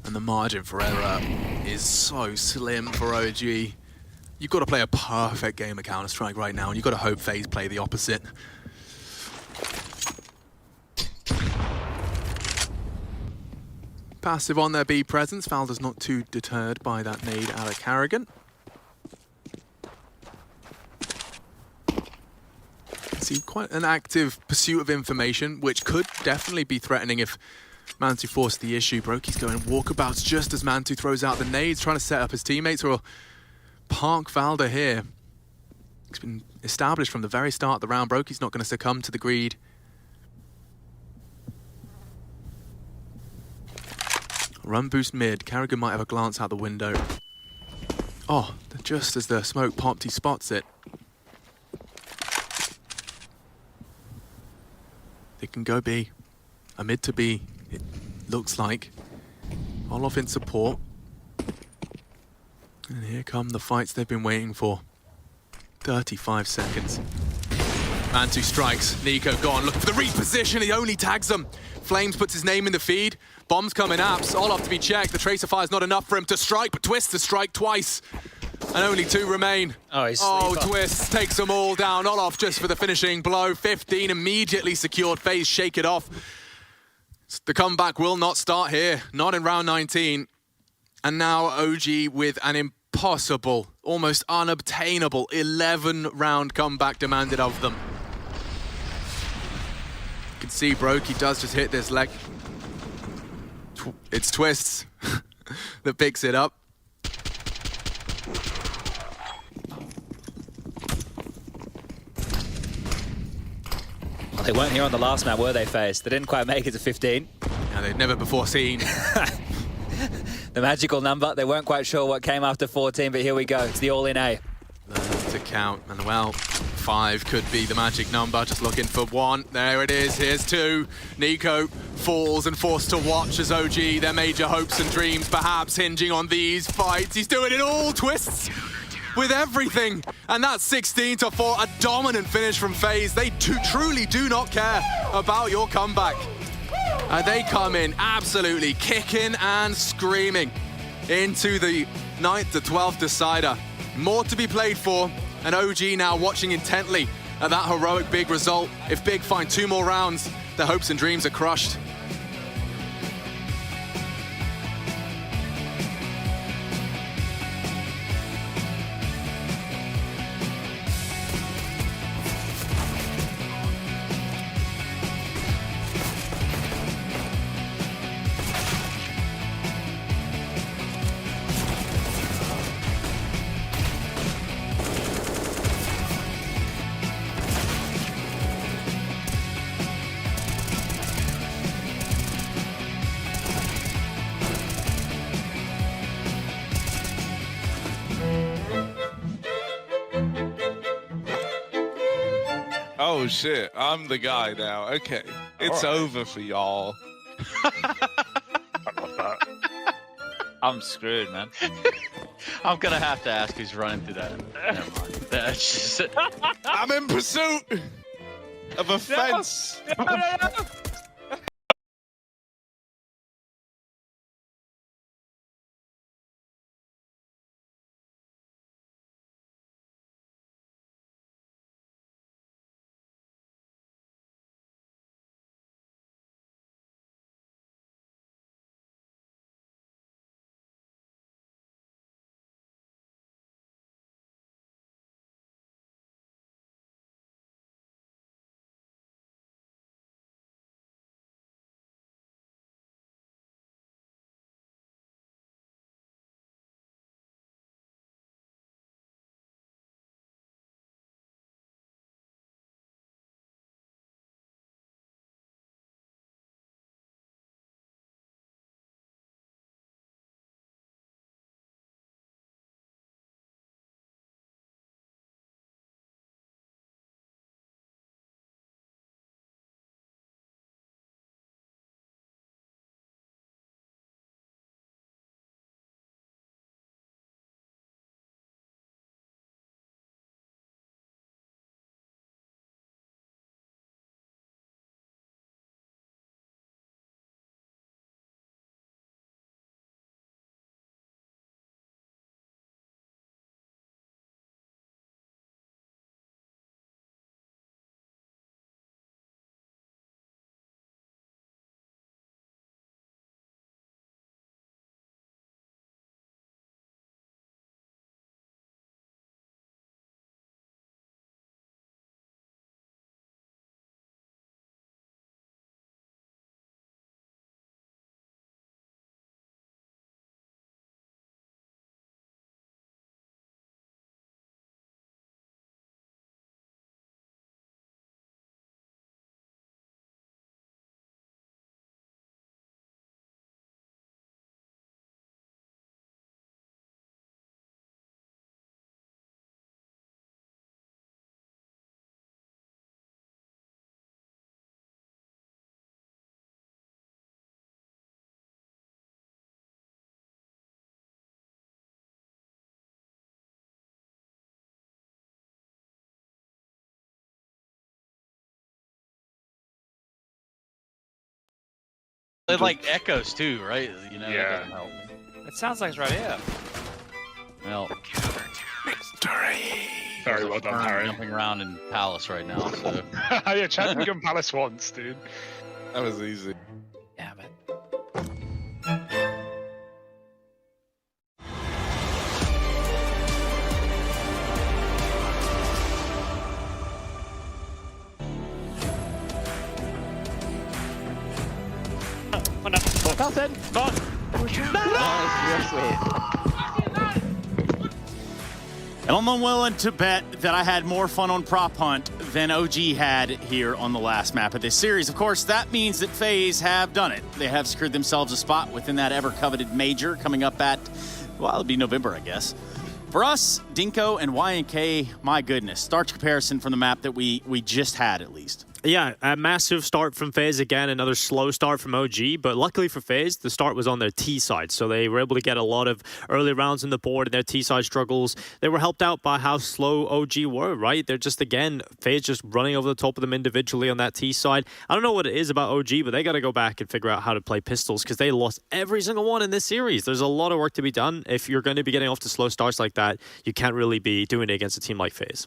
And the margin for error is so slim for OG. You've got to play a perfect game of Counter-Strike right now, and you've got to hope FaZe play the opposite. Passive on their B presence. Valda's not too deterred by that nade out of Carrigan. See quite an active pursuit of information, which could definitely be threatening if Mantu forced the issue. Brokey's going walkabouts just as Mantu throws out the nades, trying to set up his teammates or park Valda here. It's been established from the very start of the round. Broky's not going to succumb to the greed. Run boost mid. Carrigan might have a glance out the window. Oh, just as the smoke popped, he spots it. They can go B. A mid to B, it looks like. Olof in support. And here come the fights they've been waiting for. 35 seconds. Mantu strikes. Nico gone. Look for the reposition. He only tags them. Flames puts his name in the feed. Bombs coming apps. Olof to be checked. The tracer fire's not enough for him to strike, but Twist to strike twice. And only 2 remain. Oh, Twist takes them all down. Olof just for the finishing blow. 15 immediately secured. FaZe shake it off. The comeback will not start here. Not in round 19. And now OG with an impossible, almost unobtainable 11-round comeback demanded of them. You can see Brokey does just hit this leg. It's Twists that picks it up. Well, they weren't here on the last map, were they, FaZe? They didn't quite make it to 15. Yeah, they'd never before seen. The magical number. They weren't quite sure what came after 14, but here we go. It's the all-in A. Learn to count, and well, 5 could be the magic number. Just looking for 1. There it is. Here's 2. Nico falls and forced to watch as OG, their major hopes and dreams, perhaps hinging on these fights. He's doing it all. Twists with everything. And that's 16-4. A dominant finish from FaZe. They truly do not care about your comeback. They come in absolutely kicking and screaming into the 9th to 12th decider. More to be played for, and OG now watching intently at that heroic big result. If Big find 2 more rounds, their hopes and dreams are crushed. Oh shit, I'm the guy now. Okay, it's over for y'all. I'm screwed, man. I'm gonna have to ask who's running through that. Never mind. That's just... I'm in pursuit of a fence. No. It like echoes too, right? You know, Yeah. that doesn't help. It sounds like it's right here. Well, Very well done, Harry. jumping around in Palace right now, so Yeah, Chattingham Palace once, dude. That was easy. Damn it. And I'm unwilling to bet that I had more fun on Prop Hunt than OG had here on the last map of this series. Of course, that means that FaZe have done it. They have secured themselves a spot within that ever-coveted major coming up at, well, it'll be November, I guess. For us, Dinko and YNK, my goodness, starch comparison from the map that we just had, at least. Yeah, a massive start from FaZe again, another slow start from OG, but luckily for FaZe, the start was on their T side, so they were able to get a lot of early rounds on the board in their T side struggles. They were helped out by how slow OG were, right? They're just, again, FaZe just running over the top of them individually on that T side. I don't know what it is about OG, but they got to go back and figure out how to play pistols because they lost every single one in this series. There's a lot of work to be done. If you're going to be getting off to slow starts like that, you can't really be doing it against a team like FaZe.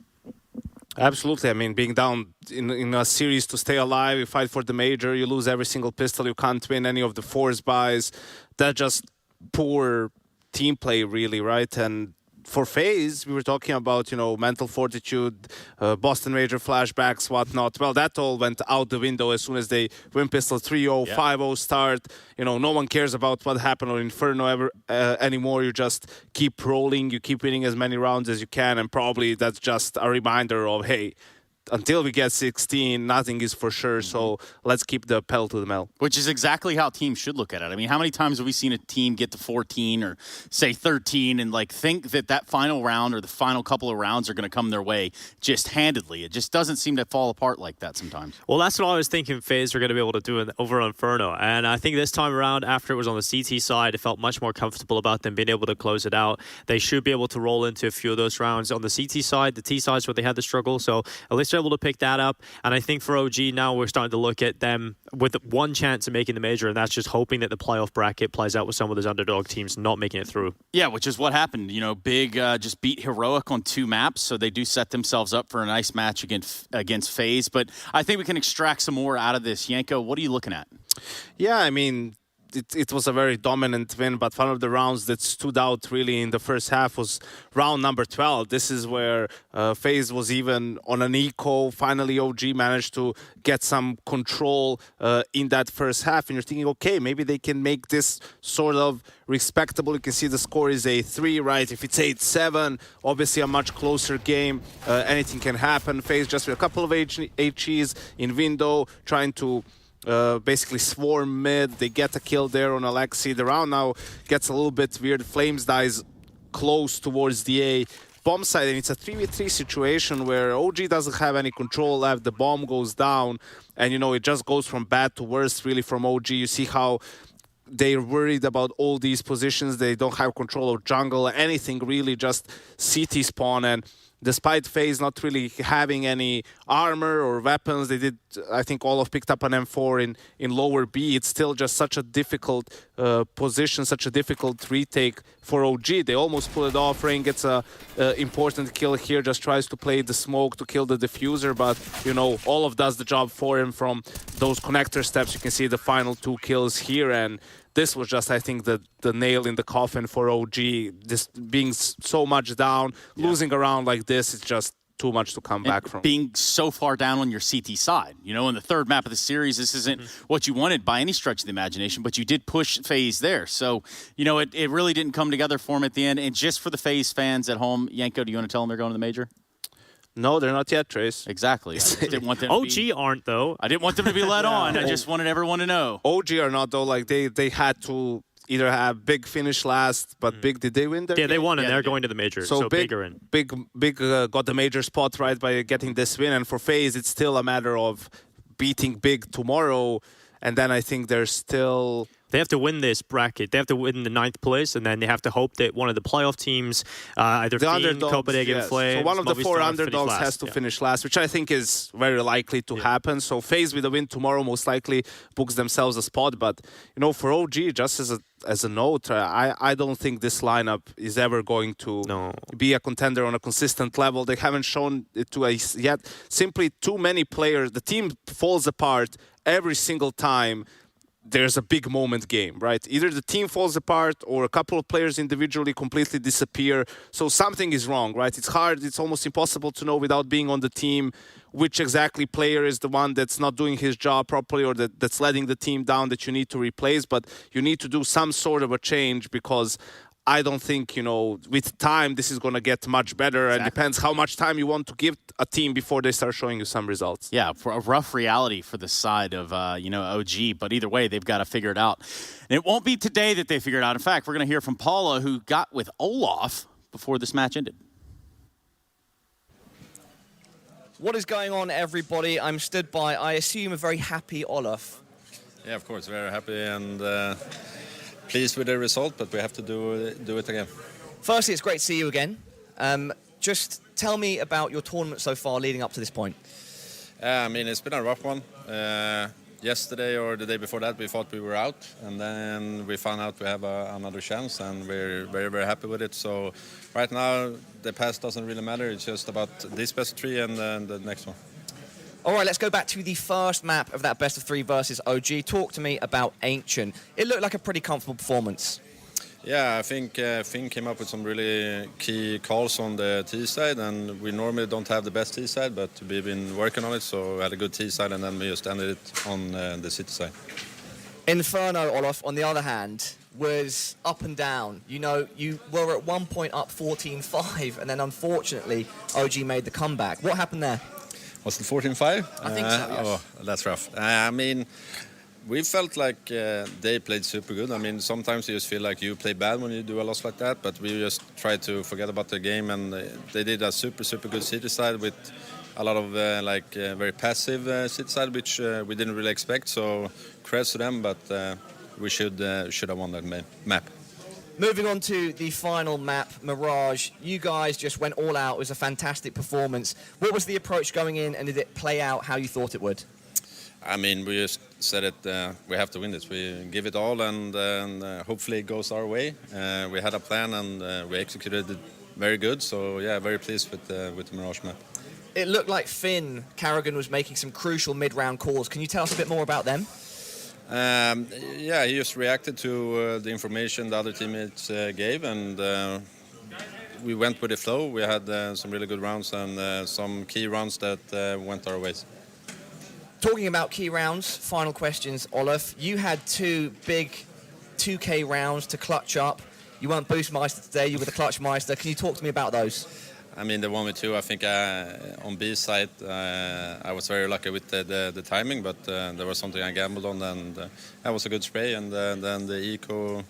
Absolutely. I mean, being down in a series to stay alive, you fight for the major, you lose every single pistol, you can't win any of the force buys. That's just poor team play, really, right? And for FaZe, we were talking about, you know, mental fortitude, Boston Major flashbacks, whatnot. Well, that all went out the window as soon as they win pistol 3-0, 5-0 start. You know, no one cares about what happened on Inferno anymore. You just keep rolling, you keep winning as many rounds as you can, and probably that's just a reminder of, hey, until we get 16, nothing is for sure, so let's keep the pedal to the metal. Which is exactly how teams should look at it. I mean, how many times have we seen a team get to 14 or, say, 13 and, like, think that that final round or the final couple of rounds are going to come their way just handedly? It just doesn't seem to fall apart like that sometimes. Well, that's what I was thinking FaZe were going to be able to do over on Inferno. And I think this time around, after it was on the CT side, it felt much more comfortable about them being able to close it out. They should be able to roll into a few of those rounds. On the CT side, the T side is where they had the struggle, so at least they're able to pick that up. And I think for OG now, we're starting to look at them with one chance of making the major, and that's just hoping that the playoff bracket plays out with some of those underdog teams not making it through. Yeah, which is what happened. You know, Big just beat Heroic on 2 maps, so they do set themselves up for a nice match against FaZe. But I think we can extract some more out of this. Yanko, what are you looking at? Yeah, I mean, it was a very dominant win, but one of the rounds that stood out really in the first half was round number 12. This is where FaZe was even on an eco. Finally, OG managed to get some control in that first half, and you're thinking, okay, maybe they can make this sort of respectable. You can see the score is 8-3, right? If it's 8-7, obviously a much closer game. Anything can happen. FaZe just with a couple of HEs in window, trying to basically swarm mid. They get a kill there on Alexi. The round now gets a little bit weird. Flames dies close towards the A bomb side, and it's a 3v3 situation where OG doesn't have any control left. The bomb goes down, and you know, it just goes from bad to worse really from OG. You see how they're worried about all these positions. They don't have control of jungle, anything really, just CT spawn. And despite FaZe not really having any armor or weapons, they did, I think all of picked up an M4 in lower B. It's still just such a difficult position, such a difficult retake for OG. They almost pull it off. Rain gets a important kill here, just tries to play the smoke to kill the diffuser, but you know, all of does the job for him from those connector steps. You can see the final 2 kills here, and this was just, I think, the nail in the coffin for OG. Just being so much down, losing a round like this, it's just too much to come back from. Being so far down on your CT side. You know, in the third map of the series, this isn't what you wanted by any stretch of the imagination, but you did push FaZe there. So, you know, it really didn't come together for him at the end. And just for the FaZe fans at home, Yanko, do you want to tell them they're going to the major? No, they're not yet, Trace. Exactly. I just didn't want them OG aren't, though. I didn't want them to be led on. I just wanted everyone to know. OG are not, though. Like, they had to either have Big finish last, but Big, did they win their game? They won, and Yeah, they're they going to the major. So Big are in. Big got the major spot right by getting this win, and for FaZe, it's still a matter of beating Big tomorrow, and then I think there's still They have to win this bracket. They have to win the 9th place, and then they have to hope that one of the playoff teams, either The FaZe, underdogs, Copenhagen yes. Flames, So one of the 4 Movistar underdogs finish has last. to Yeah. finish last, which I think is very likely to happen. So FaZe with a win tomorrow most likely books themselves a spot. But, for OG, just as a note, I don't think this lineup is ever going to be a contender on a consistent level. They haven't shown it to us yet. Simply too many players. The team falls apart every single time there's a big moment game, right? Either the team falls apart or a couple of players individually completely disappear. So something is wrong, right? It's hard. It's almost impossible to know without being on the team which exactly player is the one that's not doing his job properly or that's letting the team down that you need to replace. But you need to do some sort of a change because I don't think, with time, this is going to get much better. And depends how much time you want to give a team before they start showing you some results. Yeah, for a rough reality for the side of, OG. But either way, they've got to figure it out. And it won't be today that they figure it out. In fact, we're going to hear from Paula, who got with Olaf before this match ended. What is going on, everybody? I'm stood by, I assume, a very happy Olaf. Yeah, of course, very happy and pleased with the result, but we have to do it again. Firstly, it's great to see you again. Just tell me about your tournament so far leading up to this point. It's been a rough one. Yesterday or the day before that, we thought we were out, and then we found out we have another chance, and we're very, very happy with it. So right now, the past doesn't really matter. It's just about this best of 3 and then the next one. All right, let's go back to the first map of that best of 3 versus OG. Talk to me about Ancient. It looked like a pretty comfortable performance. Yeah, I think Finn came up with some really key calls on the T side, and we normally don't have the best T side, but we've been working on it, so we had a good T side, and then we just ended it on the city side. Inferno, Olaf, on the other hand, was up and down. You were at one point up 14-5, and then unfortunately, OG made the comeback. What happened there? Was it 14-5? I think so, yes. Oh, that's rough. We felt like they played super good. Sometimes you just feel like you play bad when you do a loss like that, but we just try to forget about the game, and they did a super, super good city side with a lot of very passive city side, which we didn't really expect, so credits to them, but we should have won that map. Moving on to the final map, Mirage. You guys just went all out. It was a fantastic performance. What was the approach going in, and did it play out how you thought it would? We just said it. We have to win this. We give it all, and hopefully it goes our way. We had a plan, and we executed it very good. So yeah, very pleased with the Mirage map. It looked like Finn Carrigan was making some crucial mid-round calls. Can you tell us a bit more about them? He just reacted to the information the other teammates gave, and we went with the flow. We had some really good rounds and some key rounds that went our ways. Talking about key rounds, final questions, Olaf. You had 2 big 2K rounds to clutch up. You weren't Boost Meister today, you were the Clutch Meister. Can you talk to me about those? The 1v2, I think on B side, I was very lucky with the timing, but there was something I gambled on, and that was a good spray. And then the eco,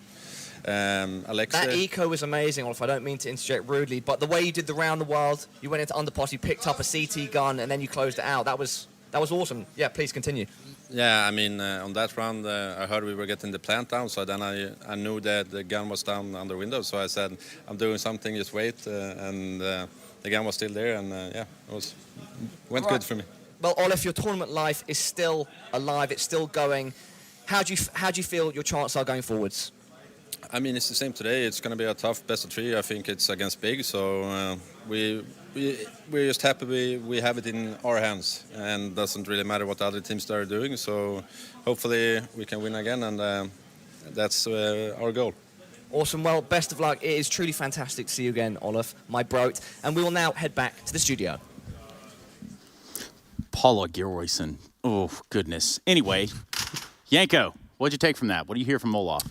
Alexa. That eco was amazing, Olaf. I don't mean to interject rudely, but the way you did the round the world, you went into underpass, you picked up a CT gun, and then you closed it out. That was awesome. Yeah, please continue. Yeah, on that round, I heard we were getting the plant down, so then I knew that the gun was down under window, so I said, I'm doing something, just wait, and the gun was still there, and went good for me. Well, Olaf, your tournament life is still alive, it's still going. How do you feel your chances are going forwards? It's the same today. It's going to be a tough best of 3. I think it's against Big, so we're just happy we have it in our hands, and it doesn't really matter what the other teams are doing. So hopefully we can win again, and that's our goal. Awesome. Well, best of luck. It is truly fantastic to see you again, Olaf, my bro. And we will now head back to the studio. Paula Geroyson. Oh, goodness. Anyway, Yanko, what'd you take from that? What do you hear from Olaf?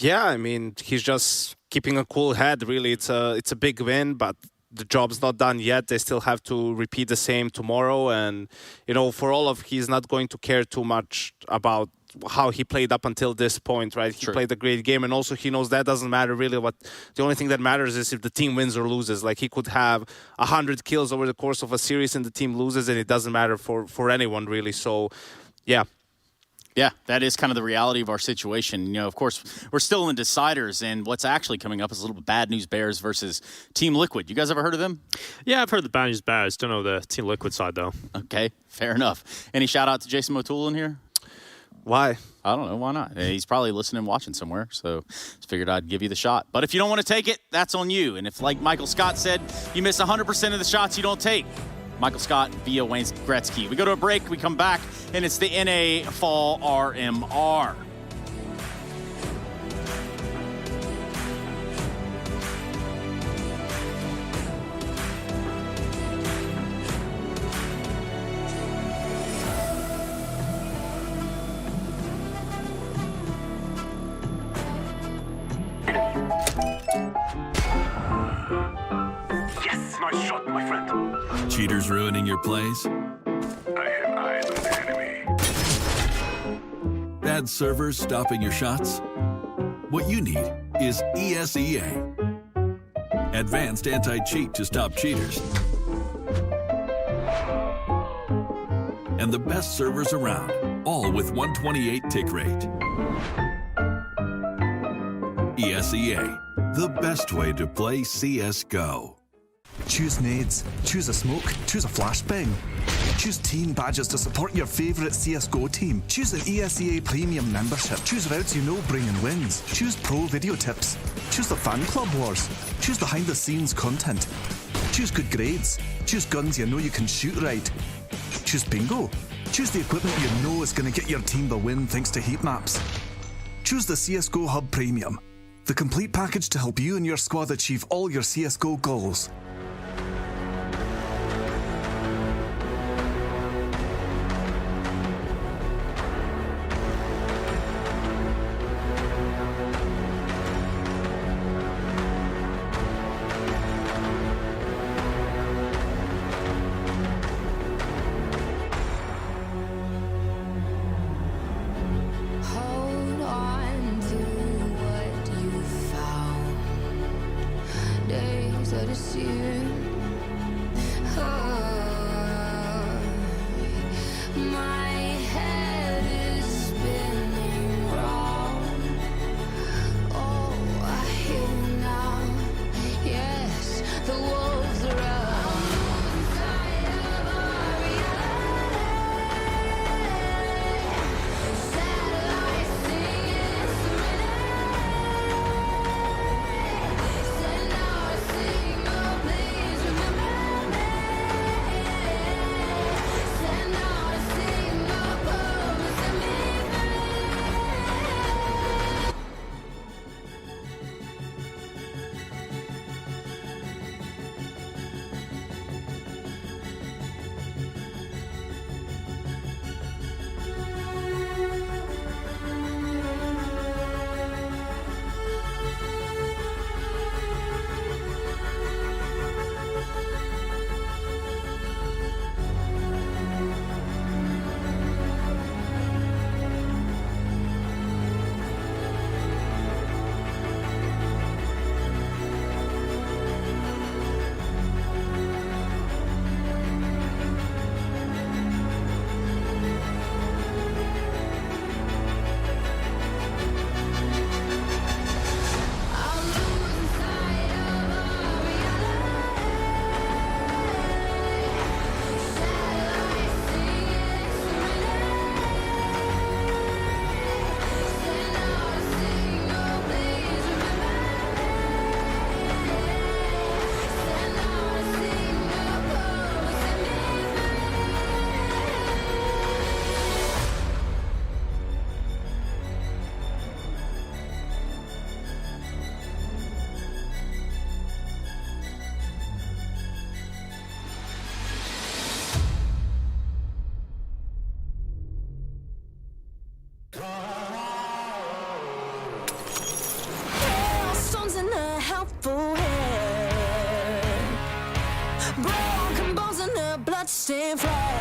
Yeah, he's just keeping a cool head, really. It's a big win, but the job's not done yet. They still have to repeat the same tomorrow. And, for Olaf, he's not going to care too much about how he played up until this point, right? He played a great game, and also he knows that doesn't matter really. The only thing that matters is if the team wins or loses. Like, he could have 100 kills over the course of a series and the team loses, and it doesn't matter for anyone, really. So, yeah. Yeah, that is kind of the reality of our situation. You know, of course, we're still in deciders, and what's actually coming up is a little bit Bad News Bears versus Team Liquid. You guys ever heard of them? Yeah, I've heard the Bad News Bears. Don't know the Team Liquid side, though. Okay, fair enough. Any shout out to Jason Motul in here? Why? I don't know. Why not? He's probably listening and watching somewhere, so just figured I'd give you the shot. But if you don't want to take it, that's on you. And if, like Michael Scott said, you miss 100% of the shots you don't take, Michael Scott via Wayne Gretzky. We go to a break, we come back, and it's the NA Fall RMR. Yes, nice shot, my friend. Cheaters ruining your plays? I have eyes on the enemy. Bad servers stopping your shots? What you need is ESEA. Advanced anti-cheat to stop cheaters. And the best servers around, all with 128 tick rate. ESEA, the best way to play CSGO. Choose nades, choose a smoke, choose a flashbang. Choose team badges to support your favourite CSGO team. Choose an ESEA Premium membership. Choose routes you know bring in wins. Choose pro video tips. Choose the fan club wars. Choose behind the scenes content. Choose good grades. Choose guns you know you can shoot right. Choose bingo. Choose the equipment you know is going to get your team the win thanks to heat maps. Choose the CSGO Hub Premium, the complete package to help you and your squad achieve all your CSGO goals. Hold on to what you found. Days that are searing. My head is spinning round. Oh, I hear now. Yes, the wolves are out. Stones in a helpful hand, broken bones in a bloodstained flag.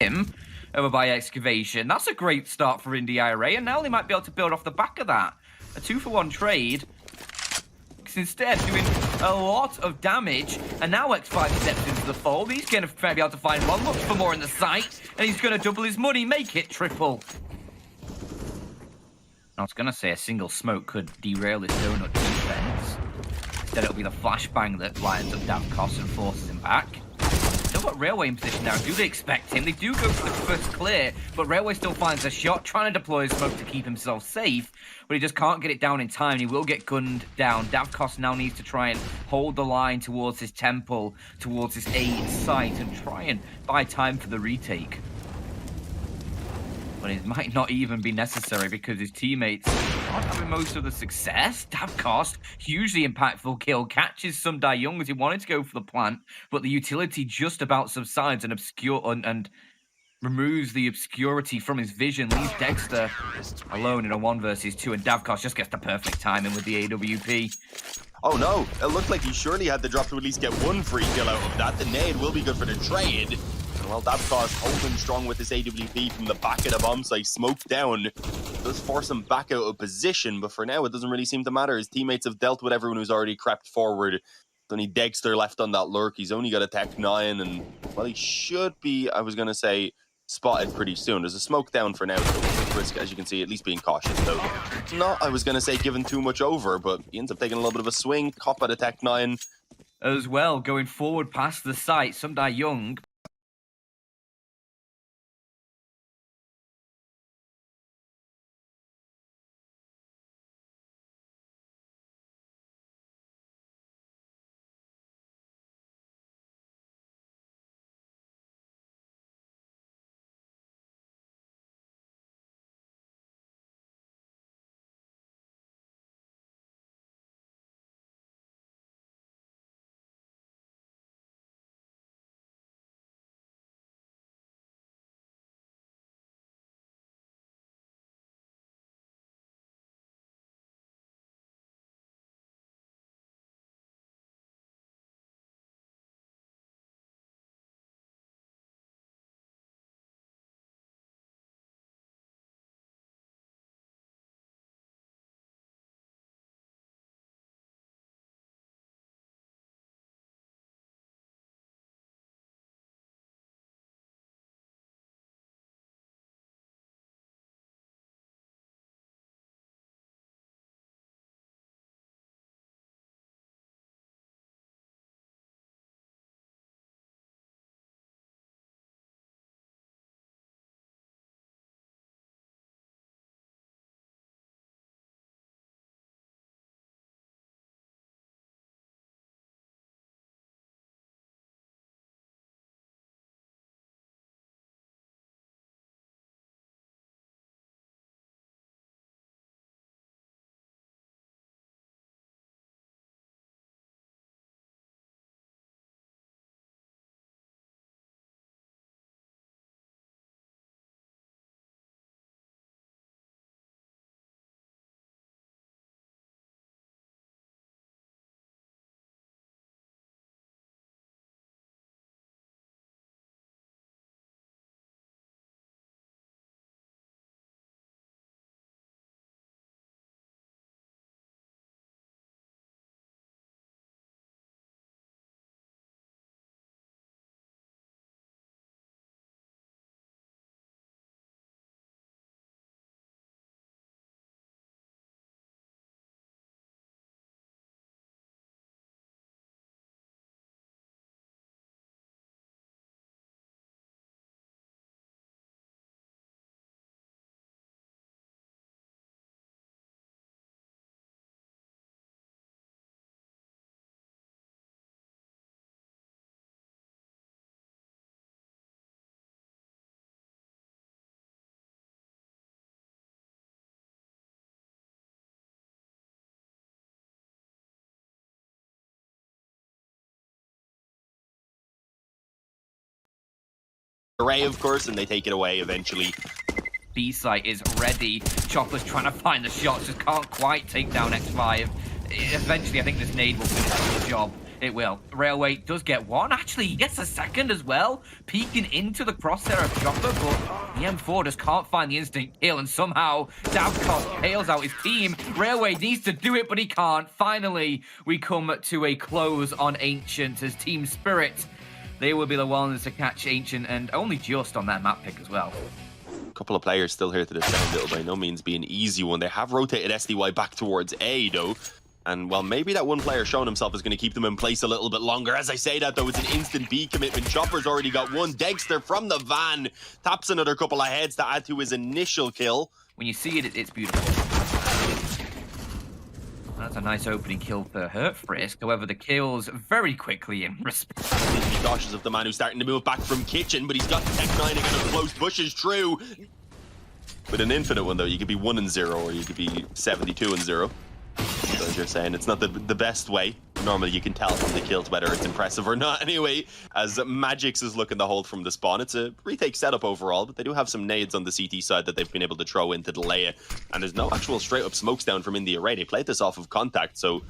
him over by Excavation. That's a great start for Indy IRA, and now they might be able to build off the back of that. A 2-for-1 trade. Instead, doing a lot of damage, and now X5 steps into the fold. He's going to be able to find one, look for more in the site, and he's going to double his money, make it triple. I was going to say a single smoke could derail this donut defense. Instead, it'll be the flashbang that lines up Davkos and forces him back. Still got Railway in position now. Do they expect him? They do go for the first clear, but Railway still finds a shot, trying to deploy his smoke to keep himself safe, but he just can't get it down in time. He will get gunned down. Davkos now needs to try and hold the line towards his temple, towards his A site, and try and buy time for the retake. But it might not even be necessary because his teammates aren't having most of the success. Davkos, hugely impactful kill, catches some Die Young as he wanted to go for the plant, but the utility just about subsides and removes the obscurity from his vision, leaves Dexter alone in a 1 versus 2, and Davkos just gets the perfect timing with the AWP. Oh no, it looked like he surely had the drop to at least get one free kill out of that. The nade will be good for the trade. And well, Davkos holding strong with this AWP from the back of the bomb site, smoked down. Does force him back out of position, but for now it doesn't really seem to matter. His teammates have dealt with everyone who's already crept forward. There's only Dexter left on that lurk. He's only got a Tech 9, and well, he should be, I was going to say, spotted pretty soon. There's a smoke down for now, so quick risk, as you can see, at least being cautious, though. Not, I was going to say, giving too much over, but he ends up taking a little bit of a swing, cop at a Tech 9. As well, going forward past the site, some Die Young. Array, of course, and they take it away eventually. B-site is ready. Chopper's trying to find the shots, just can't quite take down X5. Eventually, I think this nade will finish the job. It will. Railway does get one. Actually, he gets a second as well. Peeking into the crosshair of Chopper, but EM Fall just can't find the instant kill, and somehow Davkos bails out his team. Railway needs to do it, but he can't. Finally, we come to a close on Ancient as Team Spirit. They will be the ones to catch Ancient, and only just on that map pick as well. A couple of players still here to defend. It'll by no means be an easy one. They have rotated SDY back towards A, though. And, well, maybe that one player showing himself is going to keep them in place a little bit longer. As I say that, though, it's an instant B commitment. Chopper's already got one. Dexter from the van taps another couple of heads to add to his initial kill. When you see it, it's beautiful. That's a nice opening kill for Hurtfrisk. However, the kills very quickly in response. He's cautious of the man who's starting to move back from kitchen, but he's got Tech 9 again and close pushes through. With an infinite one, though, you could be 1-0 or you could be 72-0. So as you're saying, it's not the best way. Normally you can tell from the kills whether it's impressive or not. Anyway, as Magix is looking to hold from the spawn, it's a retake setup overall, but they do have some nades on the CT side that they've been able to throw in to delay it. And there's no actual straight up smokes down from in the array. They played this off of contact, so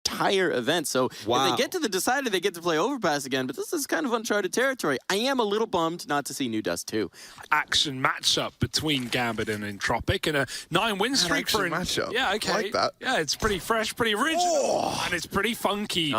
entire event. So if they get to the decider, they get to play Overpass again, but this is kind of uncharted territory. I am a little bummed not to see New Dust too. Action matchup between Gambit and Entropic, and a 9-win streak for matchup. Yeah, okay. I like that. Yeah, it's pretty fresh, pretty original, and it's pretty funky.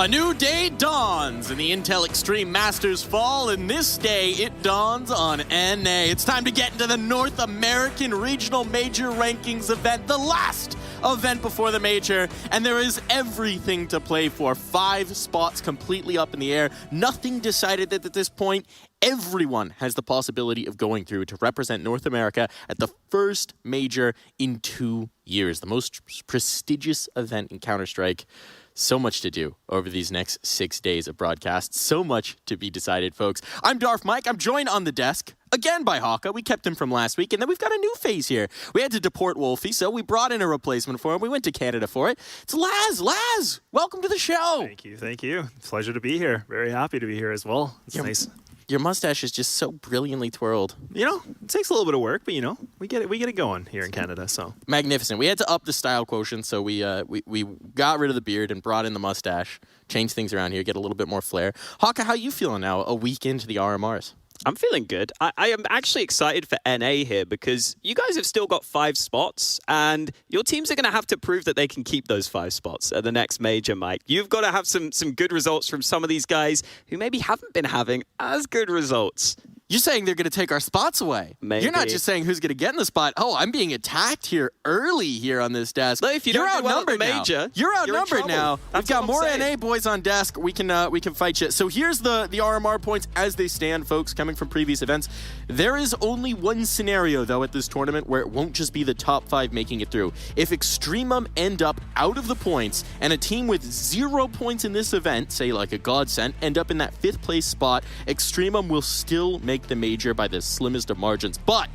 A new day dawns in the Intel Extreme Masters Fall, and this day it dawns on NA. It's time to get into the North American Regional Major Rankings event, the last event before the major, and there is everything to play for. 5 spots completely up in the air. Nothing decided at this point. Everyone has the possibility of going through to represent North America at the first major in 2 years. The most prestigious event in Counter-Strike. So much to do over these next 6 days of broadcast. So much to be decided, folks. I'm Darth Mike. I'm joined on the desk again by Hawka. We kept him from last week, and then we've got a new FaZe here. We had to deport Wolfie, so we brought in a replacement for him. We went to Canada for it. It's Laz. Laz, welcome to the show. Thank you. Pleasure to be here. Very happy to be here as well. It's nice. Your mustache is just so brilliantly twirled. You know, it takes a little bit of work, but you know, we get it going here in Canada. So magnificent. We had to up the style quotient, so we got rid of the beard and brought in the mustache, changed things around here, get a little bit more flair. Hawka, how you feeling now? A week into the RMRs. I'm feeling good. I am actually excited for NA here because you guys have still got 5 spots and your teams are going to have to prove that they can keep those 5 spots at the next major, Mike. You've got to have some good results from some of these guys who maybe haven't been having as good results. You're saying they're going to take our spots away. Maybe. You're not just saying who's going to get in the spot. Oh, I'm being attacked here early here on this desk. No, if you're outnumbered major, You're outnumbered now. We've got more saying. NA boys on desk. We can fight you. So here's the RMR points as they stand, folks, coming from previous events. There is only one scenario, though, at this tournament where it won't just be the top 5 making it through. If EXTREMUM end up out of the points and a team with 0 points in this event, say like a Godsent, end up in that 5th place spot, EXTREMUM will still make the major by the slimmest of margins. But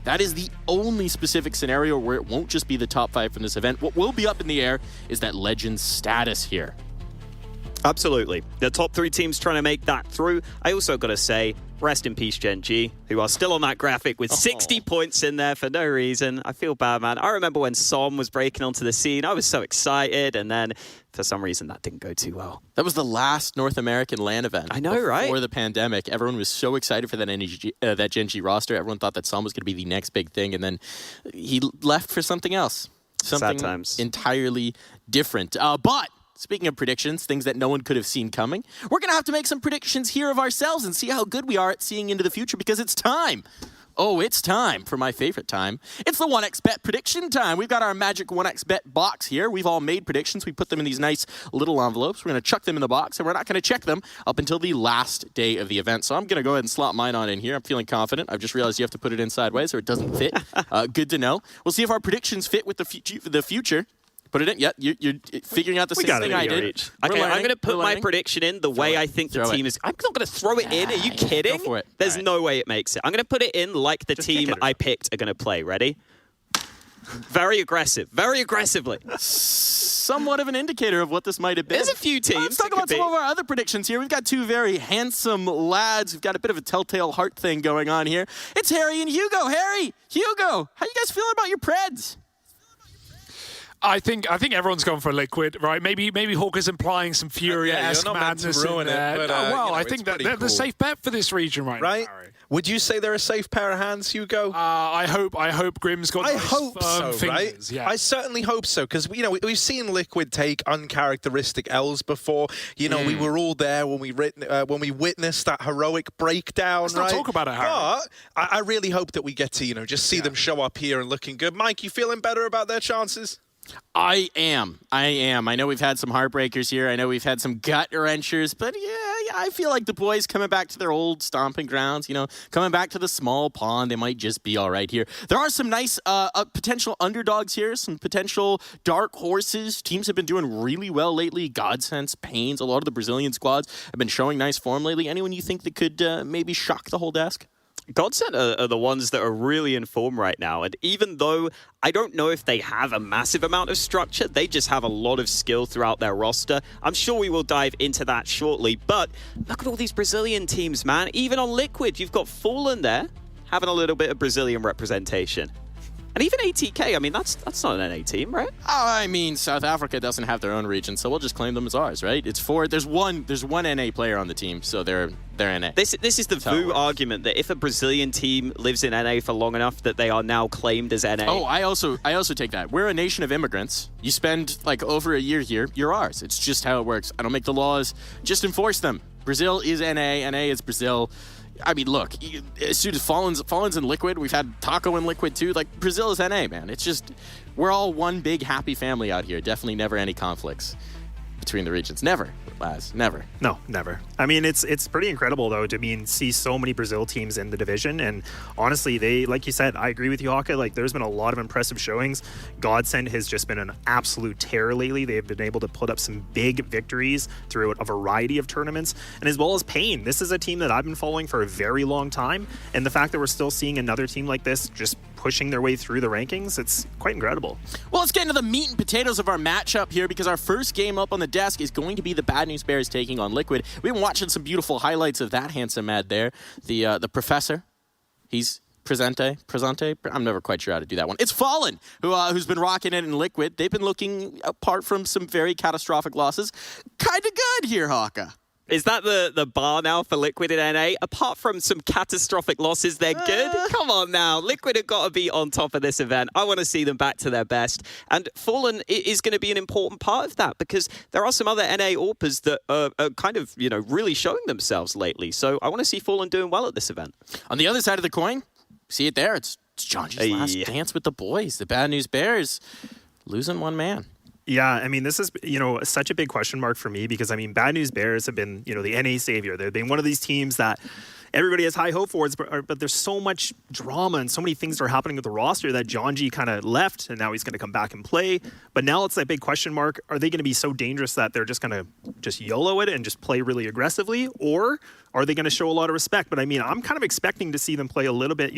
that is the only specific scenario where it won't just be the top 5 from this event. What will be up in the air is that legend status here. Absolutely. The top 3 teams trying to make that through. I also got to say, rest in peace, Gen G, who are still on that graphic with 60 points in there for no reason. I feel bad, man. I remember when Som was breaking onto the scene. I was so excited, and then for some reason that didn't go too well. That was the last North American LAN event. I know, right? Before the pandemic. Everyone was so excited for that Gen G roster. Everyone thought that Som was going to be the next big thing, and then he left for something else. Something entirely different. But speaking of predictions, things that no one could have seen coming, we're going to have to make some predictions here of ourselves and see how good we are at seeing into the future, because it's time. Oh, it's time for my favorite time. It's the 1xBet prediction time. We've got our magic 1xBet box here. We've all made predictions. We put them in these nice little envelopes. We're going to chuck them in the box, and we're not going to check them up until the last day of the event. So I'm going to go ahead and slot mine on in here. I'm feeling confident. I've just realized you have to put it in sideways or it doesn't fit. Good to know. We'll see if our predictions fit with the future. Put it in. Yeah, you're figuring out the same thing I did. Okay, I'm going to put my prediction in the way I think the team is. I'm not going to throw it in. Are you kidding? Go for it. There's no way it makes it. I'm going to put it in like the team I picked are going to play. Ready? Very aggressive. Very aggressively. Somewhat of an indicator of what this might have been. There's a few teams. Let's talk about some of our other predictions here. We've got 2 very handsome lads. We've got a bit of a telltale heart thing going on here. It's Harry and Hugo. Harry, Hugo, how you guys feeling about your Preds? I think everyone's gone for Liquid, right? Maybe Hawker's implying some Fury-esque madness in there. But, I think that they're the safe bet for this region right now. Would you say they're a safe pair of hands, Hugo? I hope Grim's got nice firm fingers. Right? Yeah. I certainly hope so, because we've seen Liquid take uncharacteristic L's before. We were all there when we witnessed that heroic breakdown. Let's not talk about it, Harry. But I really hope that we get to just see them show up here and looking good. Mike, you feeling better about their chances? I am. I know we've had some heartbreakers here. I know we've had some gut wrenchers, but yeah, I feel like the boys coming back to their old stomping grounds, coming back to the small pond, they might just be all right here. There are some nice potential underdogs here, some potential dark horses. Teams have been doing really well lately. Godsents, paiNs, a lot of the Brazilian squads have been showing nice form lately. Anyone you think that could maybe shock the whole desk? Godsent are the ones that are really in form right now. And even though I don't know if they have a massive amount of structure, they just have a lot of skill throughout their roster. I'm sure we will dive into that shortly. But look at all these Brazilian teams, man. Even on Liquid, you've got Fallen there, having a little bit of Brazilian representation. And even ATK, I mean, that's not an NA team, right? I mean, South Africa doesn't have their own region, so we'll just claim them as ours, right? There's one NA player on the team, so they're NA. This is the VOO argument that if a Brazilian team lives in NA for long enough that they are now claimed as NA. Oh, I also take that. We're a nation of immigrants. You spend over a year here, you're ours. It's just how it works. I don't make the laws, just enforce them. Brazil is NA, NA is Brazil. I mean, look, as soon as Fallen's in Liquid, we've had Taco in Liquid too. Like, Brazil is NA, man. It's just, we're all one big happy family out here. Definitely never any conflicts between the regions. Never, Laz. Never. No, never. I mean, it's pretty incredible, though, to see so many Brazil teams in the division. And honestly, they, like you said, I agree with you, Haka. Like, there's been a lot of impressive showings. Godsend has just been an absolute terror lately. They've been able to put up some big victories through a variety of tournaments. And as well as paiN. This is a team that I've been following for a very long time. And the fact that we're still seeing another team like this just pushing their way through the rankings, it's quite incredible. Well, let's get into the meat and potatoes of our matchup here, because our first game up on the desk is going to be the Bad News Bears taking on Liquid. We've been watching some beautiful highlights of that handsome ad there. The professor, he's Presente. I'm never quite sure how to do that one. It's Fallen, who's been rocking it in Liquid. They've been looking, apart from some very catastrophic losses, kind of good here, Haka. Is that the bar now for Liquid in NA? Apart from some catastrophic losses, they're good? Come on now. Liquid have got to be on top of this event. I want to see them back to their best. And Fallen is going to be an important part of that, because there are some other NA AWPers that are kind of, really showing themselves lately. So I want to see Fallen doing well at this event. On the other side of the coin, see it there. It's Jonji's last dance with the boys. The Bad News Bears losing one man. Yeah, I mean, this is, such a big question mark for me, because, I mean, Bad News Bears have been, the NA savior. They've been one of these teams that everybody has high hope for, but there's so much drama and so many things that are happening with the roster that Jonji kind of left, and now he's going to come back and play. But now it's that big question mark. Are they going to be so dangerous that they're just going to just YOLO it and just play really aggressively? Or are they going to show a lot of respect? But, I mean, I'm kind of expecting to see them play a little bit,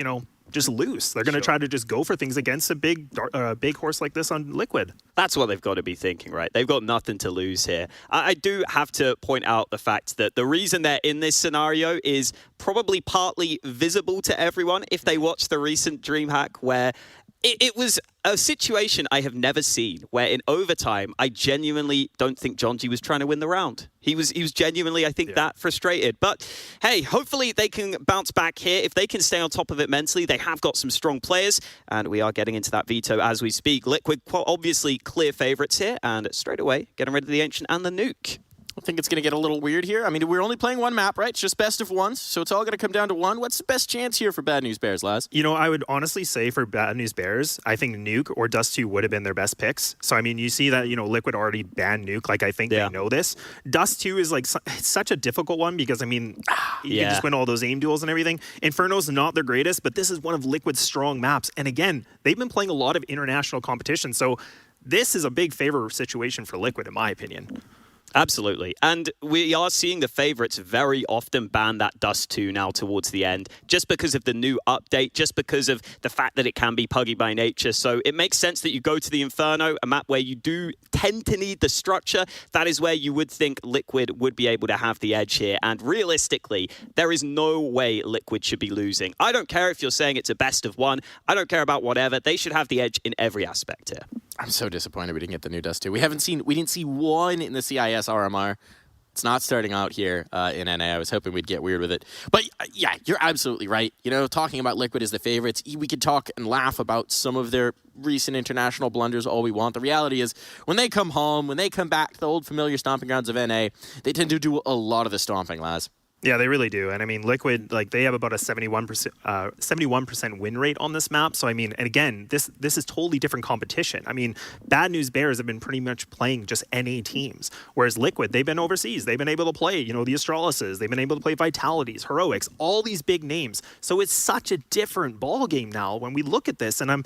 just loose. They're going to try to just go for things against a big horse like this on Liquid. That's what they've got to be thinking, right? They've got nothing to lose here. I do have to point out the fact that the reason they're in this scenario is probably partly visible to everyone if they watch the recent DreamHack, where it was a situation I have never seen, where in overtime, I genuinely don't think Jonji was trying to win the round. He was genuinely, I think, that frustrated. But hey, hopefully they can bounce back here. If they can stay on top of it mentally, they have got some strong players, and we are getting into that veto as we speak. Liquid, obviously clear favorites here, and straight away, getting rid of the Ancient and the Nuke. I think it's going to get a little weird here. I mean, we're only playing one map, right? It's just best of ones, so it's all going to come down to one. What's the best chance here for Bad News Bears, Laz? I would honestly say for Bad News Bears, I think Nuke or Dust 2 would have been their best picks. So, I mean, you see that, Liquid already banned Nuke. Like, I think they know this. Dust 2 is, like, it's such a difficult one because, I mean, you can just win all those aim duels and everything. Inferno's not their greatest, but this is one of Liquid's strong maps. And again, they've been playing a lot of international competition. So this is a big favor situation for Liquid, in my opinion. Absolutely. And we are seeing the favorites very often ban that Dust 2 now towards the end, just because of the new update, just because of the fact that it can be puggy by nature. So it makes sense that you go to the Inferno, a map where you do tend to need the structure. That is where you would think Liquid would be able to have the edge here. And realistically, there is no way Liquid should be losing. I don't care if you're saying it's a best of one. I don't care about whatever. They should have the edge in every aspect here. I'm so disappointed we didn't get the new Dust 2. We didn't see one in the CIS RMR. It's not starting out here in NA. I was hoping we'd get weird with it. But yeah, you're absolutely right. Talking about Liquid as the favorites, we could talk and laugh about some of their recent international blunders all we want. The reality is, when they come home, when they come back to the old familiar stomping grounds of NA, they tend to do a lot of the stomping, Laz. Yeah, they really do. And I mean, Liquid, like, they have about a 71% win rate on this map. So I mean, and again, this is totally different competition. I mean, Bad News Bears have been pretty much playing just NA teams, whereas Liquid, they've been overseas. They've been able to play, the Astraluses. They've been able to play Vitalities, Heroics, all these big names. So it's such a different ball game now when we look at this. And I'm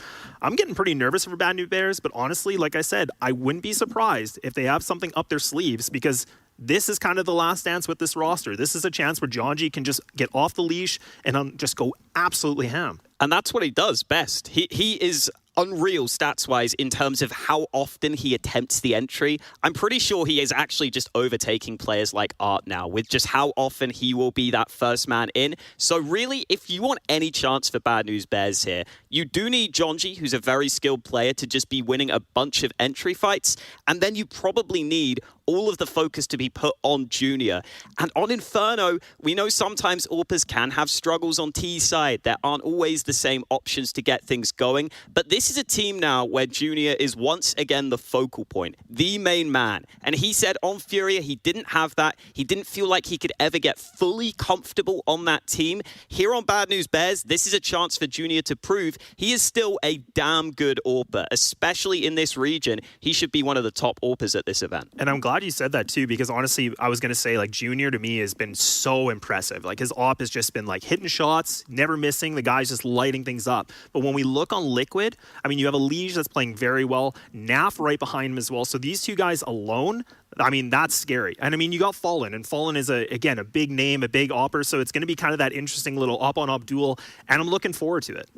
getting pretty nervous for Bad News Bears. But honestly, like I said, I wouldn't be surprised if they have something up their sleeves, because this is kind of the last dance with this roster. This is a chance where Jonji can just get off the leash and just go absolutely ham. And that's what he does best. He is unreal stats-wise in terms of how often he attempts the entry. I'm pretty sure he is actually just overtaking players like Art now with just how often he will be that first man in. So really, if you want any chance for Bad News Bears here, you do need Jonji, who's a very skilled player, to just be winning a bunch of entry fights. And then you probably need all of the focus to be put on Junior. And on Inferno, we know sometimes AWPers can have struggles on T side. There aren't always the same options to get things going. But this is a team now where Junior is once again the focal point, the main man. And he said on Furia he didn't have that. He didn't feel like he could ever get fully comfortable on that team. Here on Bad News Bears, this is a chance for Junior to prove he is still a damn good AWPer, especially in this region. He should be one of the top AWPers at this event. And I'm glad you said that too, because honestly, I was going to say, like, Junior to me has been so impressive. Like, his AWP has just been like hitting shots, never missing. The guy's just lighting things up. But when we look on Liquid, I mean, you have a Liege that's playing very well, Naf right behind him as well. So these two guys alone, I mean, that's scary. And I mean, you got Fallen, and Fallen is, again, a big name, a big AWPer, so it's going to be kind of that interesting little up-on-up duel, and I'm looking forward to it.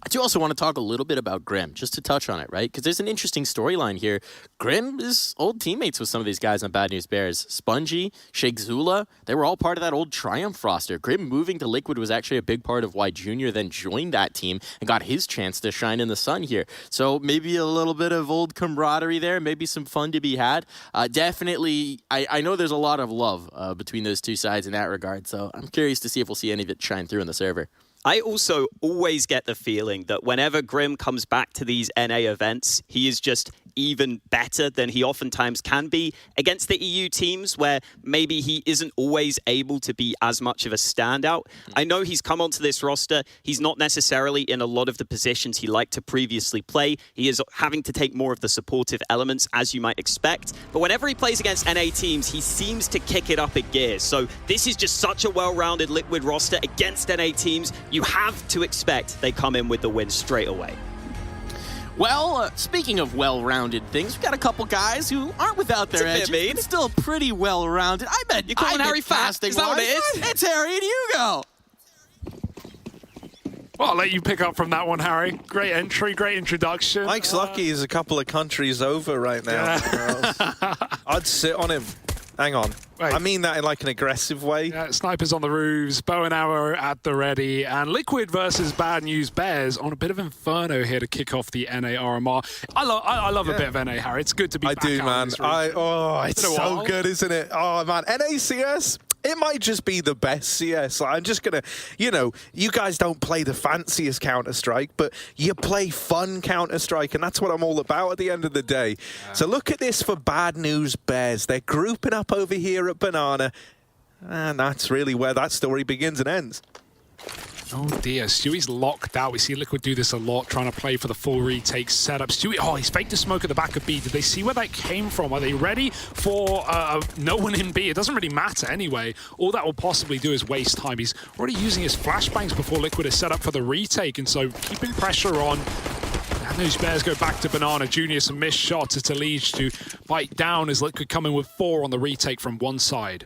I do also want to talk a little bit about Grim, just to touch on it, right? Because there's an interesting storyline here. Grim is old teammates with some of these guys on Bad News Bears. Spongy, Sheikh Zula, they were all part of that old Triumph roster. Grim moving to Liquid was actually a big part of why Junior then joined that team and got his chance to shine in the sun here. So maybe a little bit of old camaraderie there, maybe some fun to be had. Definitely, I know there's a lot of love between those two sides in that regard, so I'm curious to see if we'll see any of it shine through in the server. I also always get the feeling that whenever Grim comes back to these NA events, he is just even better than he oftentimes can be against the EU teams where maybe he isn't always able to be as much of a standout. I know he's come onto this roster. He's not necessarily in a lot of the positions he liked to previously play. He is having to take more of the supportive elements, as you might expect. But whenever he plays against NA teams, he seems to kick it up a gear. So this is just such a well-rounded Liquid roster against NA teams. You have to expect they come in with the win straight away. Well, speaking of well-rounded things, we've got a couple guys who aren't without their edges, but still pretty well-rounded. I bet you calling Harry fat? Is that what it is? It's Harry and Hugo. Well, I'll let you pick up from that one, Harry. Great entry, great introduction. Mike's lucky he's a couple of countries over right now. Yeah. I'd sit on him. Hang on. Wait. I mean that in like an aggressive way. Yeah, snipers on the roofs, bow and arrow at the ready, and Liquid versus Bad News Bears on a bit of Inferno here to kick off the NA RMR. I love a bit of NA, Harry. It's good to be back. I do, man. It's so good, isn't it? Oh, man. NACS, it might just be the best CS. Like, I'm just going to, you guys don't play the fanciest Counter-Strike, but you play fun Counter-Strike, and that's what I'm all about at the end of the day. Yeah. So look at this for Bad News Bears. They're grouping up over here at Banana, and that's really where that story begins and ends. Oh dear, Stewie's locked out. We see Liquid do this a lot, trying to play for the full retake setup. Stewie, he's faked a smoke at the back of B. Did they see where that came from? Are they ready for no one in B? It doesn't really matter anyway. All that will possibly do is waste time. He's already using his flashbangs before Liquid is set up for the retake, and so keeping pressure on. And those Bears go back to Banana. Junior, some missed shots. It's a Liege to bite down as Liquid come in with 4 on the retake from one side.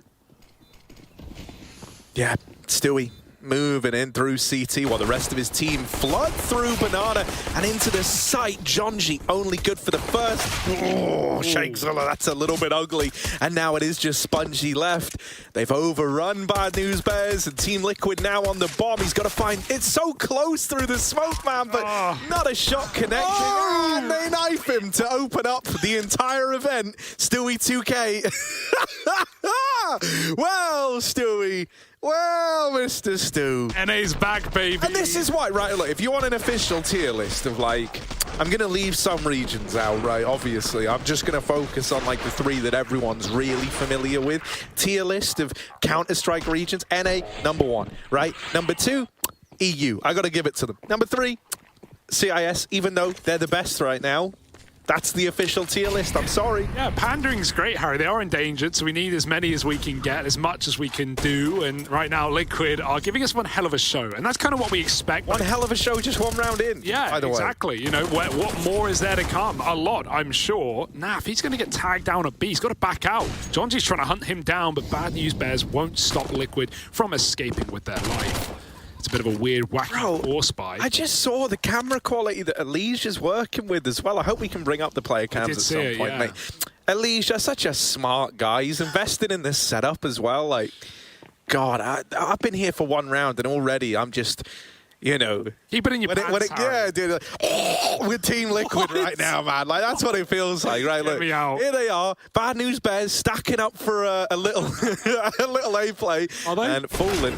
Yeah, Stewie moving in through CT while the rest of his team flood through Banana and into the site. Jonji only good for the first. Oh, Sheikh Zula, that's a little bit ugly. And now it is just Spongy left. They've overrun Bad News Bears and Team Liquid now on the bomb. He's got to find... It's so close through the smoke, man, but not a shot connecting. And they knife him to open up the entire event. Stewie 2K. Well, Stewie... Well, Mr. Stu. NA's back, baby. And this is why, right, look, if you want an official tier list of, like, I'm going to leave some regions out, right, obviously. I'm just going to focus on, like, the 3 that everyone's really familiar with. Tier list of Counter-Strike regions. NA, number 1, right? Number 2, EU. I got to give it to them. Number 3, CIS, even though they're the best right now. That's the official tier list. I'm sorry. Yeah, pandering's great, Harry. They are endangered, so we need as many as we can get, as much as we can do. And right now, Liquid are giving us one hell of a show. And that's kind of what we expect. One hell of a show, just 1 round in. Yeah, exactly. You know, what more is there to come? A lot, I'm sure. Naf, he's going to get tagged down at B. He's got to back out. Jonji's trying to hunt him down, but Bad News Bears won't stop Liquid from escaping with their life. It's a bit of a weird, wacky force buy. I just saw the camera quality that Elige is working with as well. I hope we can bring up the player cams at some point, mate. Elige, such a smart guy. He's invested in this setup as well. Like, God, I've been here for 1 round and already I'm just... You know, keep it in your pants, yeah, dude. Like, we're Team Liquid right now, man. Like that's what it feels like, right? Look, here they are, Bad News Bears stacking up for a little, a little A play, and Fallen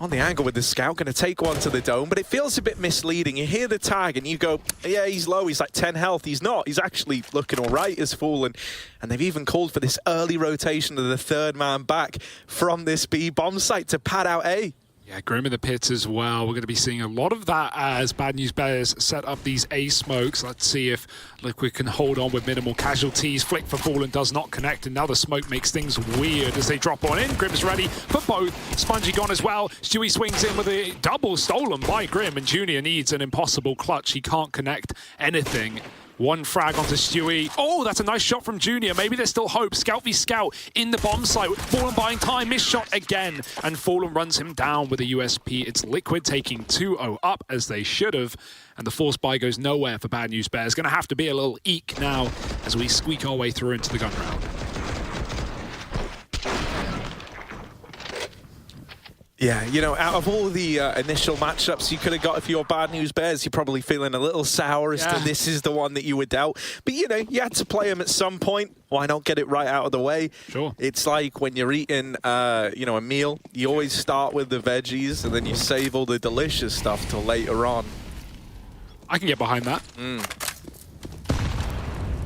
on the angle with the scout, going to take one to the dome, but it feels a bit misleading. You hear the tag and you go, yeah, he's low. He's like 10 health. He's not. He's actually looking all right as Fallen, and they've even called for this early rotation of the third man back from this B bomb site to pad out A. Yeah, Grim in the pits as well. We're going to be seeing a lot of that as Bad News Bears set up these A smokes. Let's see if Liquid can hold on with minimal casualties. Flick for Fallen does not connect, and now the smoke makes things weird as they drop on in. Grim's ready for both. Spongy gone as well. Stewie swings in with a double stolen by Grim, and Junior needs an impossible clutch. He can't connect anything. One frag onto Stewie. Oh, that's a nice shot from Junior. Maybe there's still hope. Scout v Scout in the bomb site. Fallen buying time. Missed shot again. And Fallen runs him down with a USP. It's Liquid taking 2-0 up as they should have. And the force buy goes nowhere for Bad News Bears. Going to have to be a little eke now as we squeak our way through into the gun round. Yeah, you know, out of all the initial matchups you could have got if you're Bad News Bears, you're probably feeling a little sour as to this is the one that you would doubt. But, you know, you had to play them at some point. Why not get it right out of the way? Sure. It's like when you're eating, you know, a meal, you always start with the veggies and then you save all the delicious stuff till later on. I can get behind that.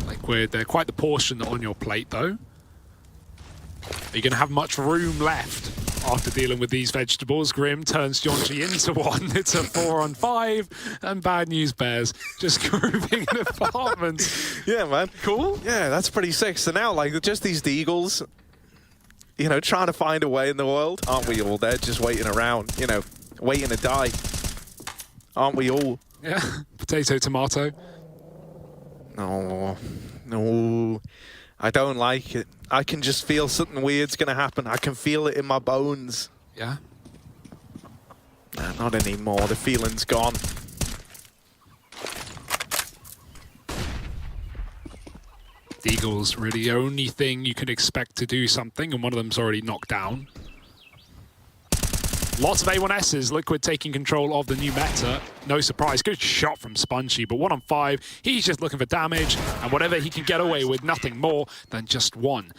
Liquid, they're quite the portion on your plate, though. Are you going to have much room left after dealing with these vegetables? Grim turns Jonji into one. It's a 4-on-5, and Bad News Bears just grooving in apartments. Yeah, man. Cool. Yeah, that's pretty sick. So now, like, just these Deagles, you know, trying to find a way in the world. Aren't we all? They're just waiting around, you know, waiting to die. Aren't we all? Yeah. Potato, tomato. No, I don't like it. I can just feel something weird's going to happen. I can feel it in my bones. Yeah? Nah, not anymore. The feeling's gone. The Eagles really the only thing you can expect to do something, and one of them's already knocked down. Lots of A1Ss, Liquid taking control of the new meta. No surprise, good shot from Spongy, but 1-on-5, he's just looking for damage, and whatever he can get away with, nothing more than just one.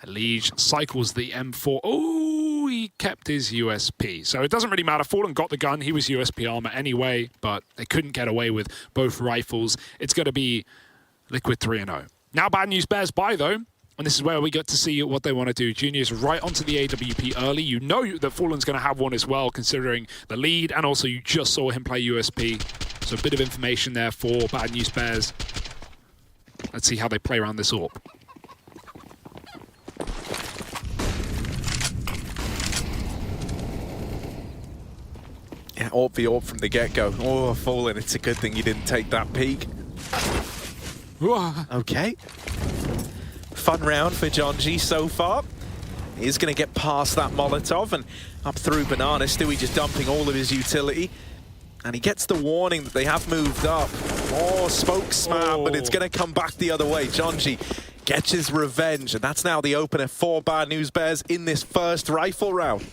Liege cycles the M4. Oh, he kept his USP. So it doesn't really matter. Fallen got the gun, he was USP armor anyway, but they couldn't get away with both rifles. It's going to be Liquid 3-0. Now Bad News Bears buy, though. And this is where we get to see what they want to do. Junior's right onto the AWP early. You know that Fallen's going to have one as well, considering the lead, and also you just saw him play USP. So a bit of information there for Bad News Bears. Let's see how they play around this AWP. Yeah, AWP v AWP from the get-go. Oh, Fallen, it's a good thing you didn't take that peek. Okay. Fun round for Jonji so far. He's going to get past that Molotov and up through Banana. Stewie just dumping all of his utility. And he gets the warning that they have moved up. Oh, smoke slam, but it's going to come back the other way. Jonji gets his revenge, and that's now the opener for Bad News Bears in this first rifle round.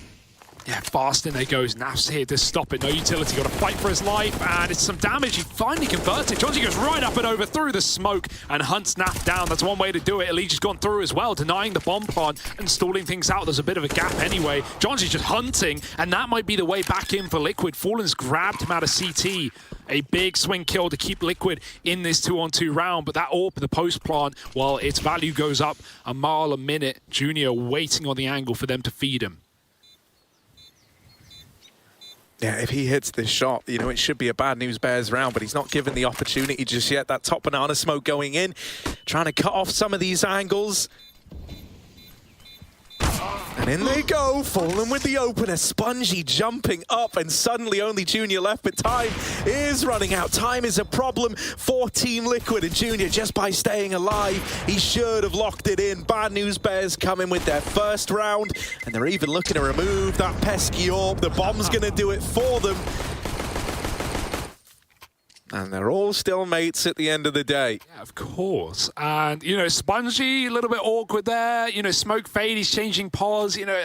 Yeah, fast in there goes. Naf's here to stop it. No utility. Got to fight for his life. And it's some damage. He finally converts it. Jonji goes right up and over through the smoke and hunts Naf down. That's one way to do it. Elite has gone through as well, denying the bomb plant and stalling things out. There's a bit of a gap anyway. Jonji's just hunting, and that might be the way back in for Liquid. Fallen's grabbed him out of CT. A big swing kill to keep Liquid in this 2-on-2 round. But that AWP, the post plant, well, its value goes up a mile a minute. Junior waiting on the angle for them to feed him. Yeah, if he hits this shot, you know, it should be a Bad News Bears round, but he's not given the opportunity just yet. That top banana smoke going in, trying to cut off some of these angles. And in they go, Fallen with the opener. Spongy jumping up, and suddenly only Junior left, but time is running out. Time is a problem for Team Liquid, and Junior, just by staying alive, he should have locked it in. Bad News Bears coming with their first round, and they're even looking to remove that pesky AWP. The bomb's going to do it for them. And they're all still mates at the end of the day. Yeah, of course. And, you know, Spongy, a little bit awkward there. You know, Smoke Fade, he's changing pause. You know,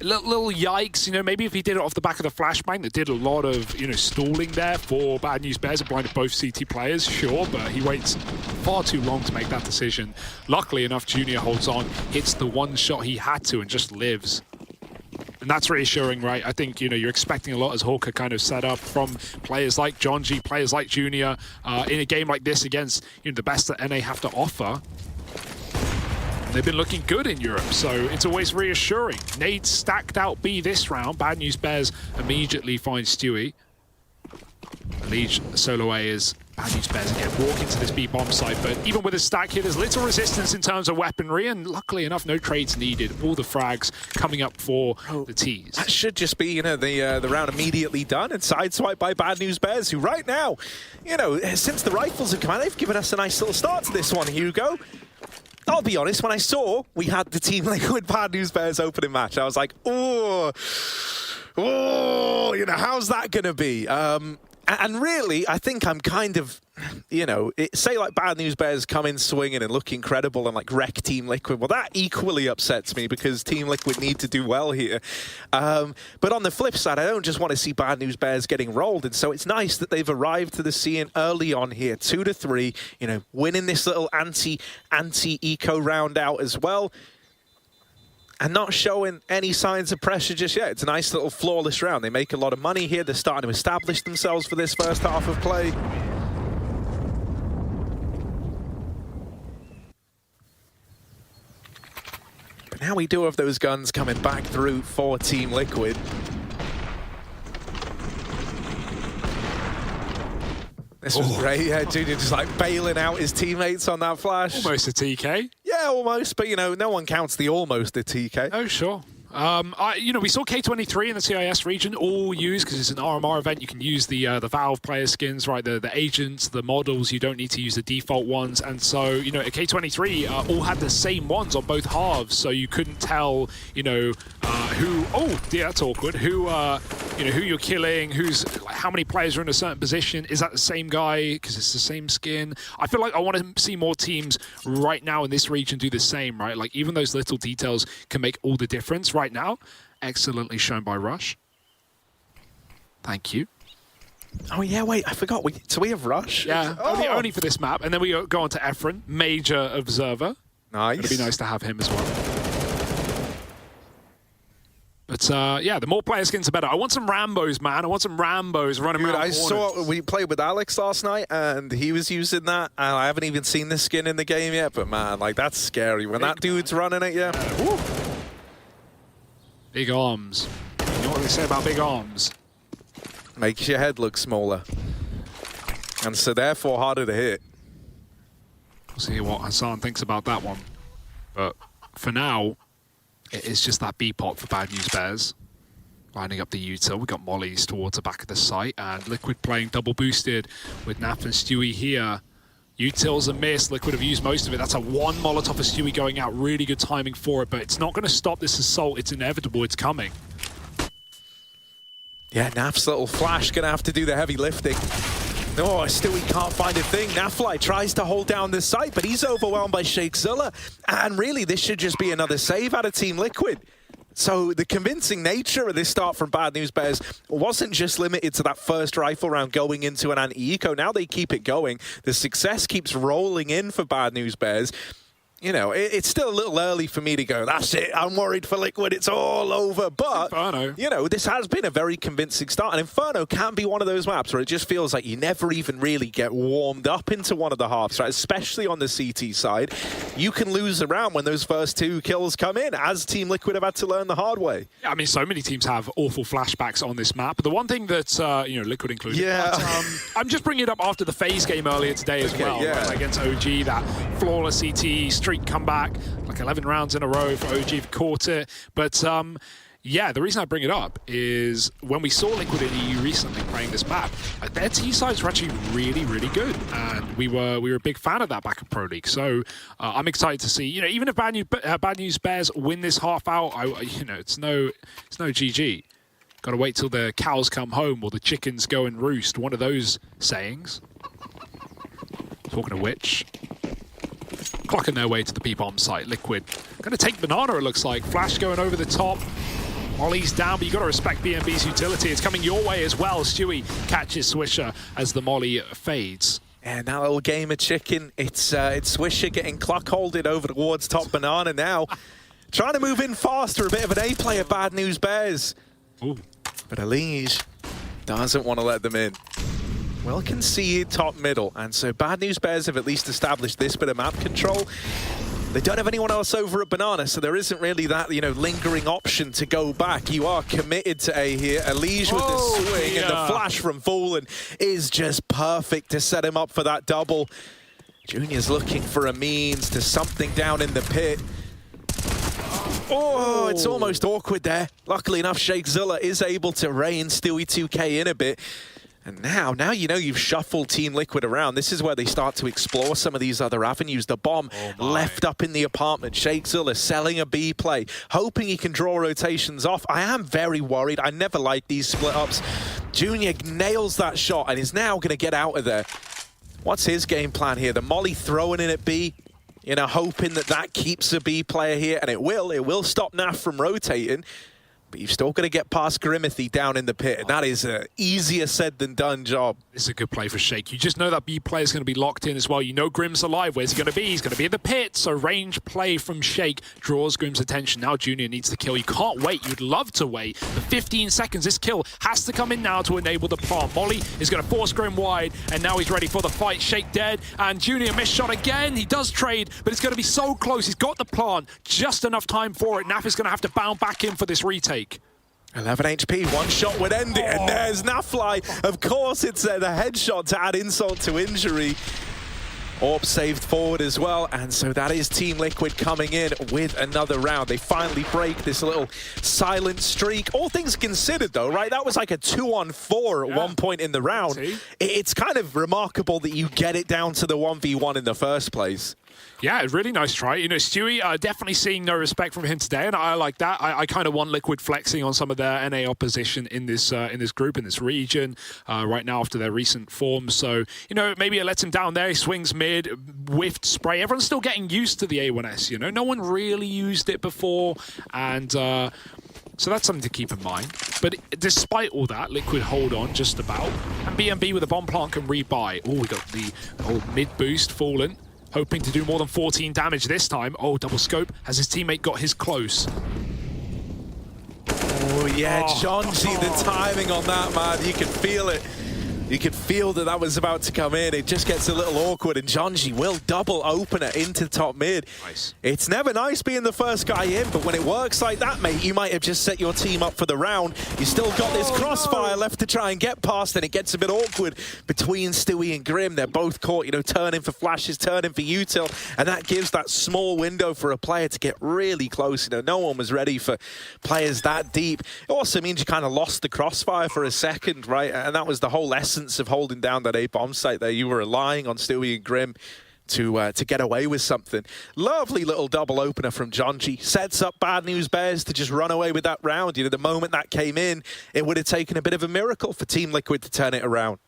little yikes. You know, maybe if he did it off the back of the flashbang, that did a lot of, you know, stalling there for Bad News Bears and blinded both CT players, sure, but he waits far too long to make that decision. Luckily enough, Junior holds on, hits the one shot he had to, and just lives. And that's reassuring, right? I think, you know, you're expecting a lot as Hawker kind of set up from players like John G, players like Junior, in a game like this against, you know, the best that NA have to offer. They've been looking good in Europe, so it's always reassuring. Nade stacked out B this round. Bad News Bears immediately find Stewie. Liege solo A is Bad News Bears again walk into this B bomb site, but even with a stack here, there's little resistance in terms of weaponry, and luckily enough, no trades needed. All the frags coming up for the T's. That should just be, you know, the round immediately done and sideswiped by Bad News Bears, who right now, you know, since the rifles have come out, they've given us a nice little start to this one, Hugo. I'll be honest, when I saw we had the Team Liquid Bad News Bears opening match, I was like, oh, you know, how's that going to be? And really, I think I'm kind of, you know, say like Bad News Bears come in swinging and look incredible and like wreck Team Liquid. Well, that equally upsets me because Team Liquid need to do well here. But on the flip side, I don't just want to see Bad News Bears getting rolled. And so it's nice that they've arrived to the scene early on here, 2-3, you know, winning this little anti-eco round out as well. And not showing any signs of pressure just yet. It's a nice little flawless round. They make a lot of money here. They're starting to establish themselves for this first half of play. But now we do have those guns coming back through for Team Liquid. This was great, yeah, Junior just like bailing out his teammates on that flash. Almost a TK. Yeah, almost, but you know, no one counts the almost a TK. Oh, sure. You know, we saw K23 in the CIS region all use, because it's an RMR event, you can use the Valve player skins, right, the agents, the models, you don't need to use the default ones, and so, you know, at K23 all had the same ones on both halves, so you couldn't tell, you know, who, oh, yeah, that's awkward, who, you know, who you're killing, who's, like, how many players are in a certain position, is that the same guy, because it's the same skin? I feel like I want to see more teams right now in this region do the same, right, like, even those little details can make all the difference, right now. Excellently shown by Rush. Thank you. Oh yeah, wait, I forgot. So we have Rush? Yeah, only for this map. And then we go on to Efren, major observer. Nice. It'd be nice to have him as well. But yeah, the more player skins, the better. I want some Rambos, man. I want some Rambos running around corners. I saw, we played with Alex last night, and he was using that, and I haven't even seen the skin in the game yet, but man, like, that's scary. When that dude's running it, yeah. Woo. Big arms. You know what they say about big arms? Makes your head look smaller. And so therefore harder to hit. We'll see what Hassan thinks about that one. But for now, it is just that B-pot for Bad News Bears. Lining up the util. We got mollies towards the back of the site, and Liquid playing double boosted with Nap and Stewie here. Util's a miss. Liquid have used most of it. That's a one Molotov for Stewie going out. Really good timing for it, but it's not going to stop this assault. It's inevitable. It's coming. Yeah, Naf's little flash going to have to do the heavy lifting. Oh, Stewie can't find a thing. Nafly tries to hold down this site, but he's overwhelmed by Sheikh Zilla. And really, this should just be another save out of Team Liquid. So the convincing nature of this start from Bad News Bears wasn't just limited to that first rifle round going into an anti-eco. Now they keep it going. The success keeps rolling in for Bad News Bears. You know, it's still a little early for me to go, that's it, I'm worried for Liquid, it's all over. But, Inferno. You know, this has been a very convincing start. And Inferno can be one of those maps where it just feels like you never even really get warmed up into one of the halves, right? Especially on the CT side. You can lose a round when those first two kills come in, as Team Liquid have had to learn the hard way. Yeah, I mean, so many teams have awful flashbacks on this map. But the one thing that, you know, Liquid included, yeah. But, I'm just bringing it up after the FaZe game earlier today as well. Yeah. Right? Against OG, that flawless CT streak comeback, like 11 rounds in a row for OG, have caught it. But yeah, the reason I bring it up is when we saw Liquid in EU recently playing this map, their T-sides were actually really, really good, and we were a big fan of that back in Pro League. So I'm excited to see, you know, even if Bad News Bears win this half out, you know, it's no GG. Got to wait till the cows come home or the chickens go and roost. One of those sayings. Talking of which, clocking their way to the B-bomb site. Liquid going to take Banana, it looks like. Flash going over the top. Molly's down, but you got to respect BNB's utility. It's coming your way as well. Stewie catches Swisher as the Molly fades. And that little game of chicken, it's Swisher getting clock-holded over towards top Banana now. Trying to move in faster, a bit of an A player, Bad News Bears. Ooh. But Elige doesn't want to let them in. Well conceded top middle, and so Bad News Bears have at least established this bit of map control. They don't have anyone else over at Banana, so there isn't really that, you know, lingering option to go back. You are committed to A here. Elige with the swing and the flash from Fallen is just perfect to set him up for that double. Junior's looking for a means to something down in the pit. Oh, it's almost awkward there. Luckily enough, Shakezilla is able to rein Stewie 2K in a bit. And now you know you've shuffled Team Liquid around. This is where they start to explore some of these other avenues. The bomb left up in the apartment. Shakezilla selling a B play, hoping he can draw rotations off. I am very worried. I never like these split-ups. Junior nails that shot and is now going to get out of there. What's his game plan here? The Molly throwing in at B, you know, hoping that keeps a B player here, and it will stop Naf from rotating. But you've still got to get past Grimithy down in the pit, and that is an easier said than done job. This is a good play for Shake. You just know that B player is going to be locked in as well. You know Grim's alive. Where's he going to be? He's going to be in the pit. So range play from Shake draws Grim's attention. Now Junior needs the kill. You can't wait. You'd love to wait. But 15 seconds. This kill has to come in now to enable the plant. Molly is going to force Grim wide, and now he's ready for the fight. Shake dead, and Junior missed shot again. He does trade, but it's going to be so close. He's got the plant. Just enough time for it. Naf is going to have to bound back in for this retake. 11 HP, one shot would end it, and there's Nafly. Of course, it's the headshot to add insult to injury. Orb saved forward as well, and so that is Team Liquid coming in with another round. They finally break this little silent streak. All things considered, though, right? That was like a 2-on-4 at one point in the round. It's kind of remarkable that you get it down to the 1v1 in the first place. Yeah, really nice try. You know, Stewie, definitely seeing no respect from him today, and I like that. I kind of want Liquid flexing on some of their NA opposition in this group, in this region, right now after their recent form. So, you know, maybe it lets him down there. He swings mid, whiffed spray. Everyone's still getting used to the A1S, you know? No one really used it before, and so that's something to keep in mind. But despite all that, Liquid hold on just about, and BNB with a bomb plant can rebuy. Oh, we got the old mid boost Fallen. Hoping to do more than 14 damage this time. Oh, double scope. Has his teammate got his close? Oh, yeah, Jonji, the timing on that, man. You can feel it. You could feel that was about to come in. It just gets a little awkward, and Jonji will double opener into top mid. Nice. It's never nice being the first guy in, but when it works like that, mate, you might have just set your team up for the round. You still got this crossfire left to try and get past, and it gets a bit awkward between Stewie and Grim. They're both caught, you know, turning for flashes, turning for util, and that gives that small window for a player to get really close. You know, no one was ready for players that deep. It also means you kind of lost the crossfire for a second, right? And that was the whole essence of holding down that A-bomb site there. You were relying on Stewie and Grim to get away with something. Lovely little double opener from Jonji. Sets up Bad News Bears to just run away with that round. You know, the moment that came in, it would have taken a bit of a miracle for Team Liquid to turn it around.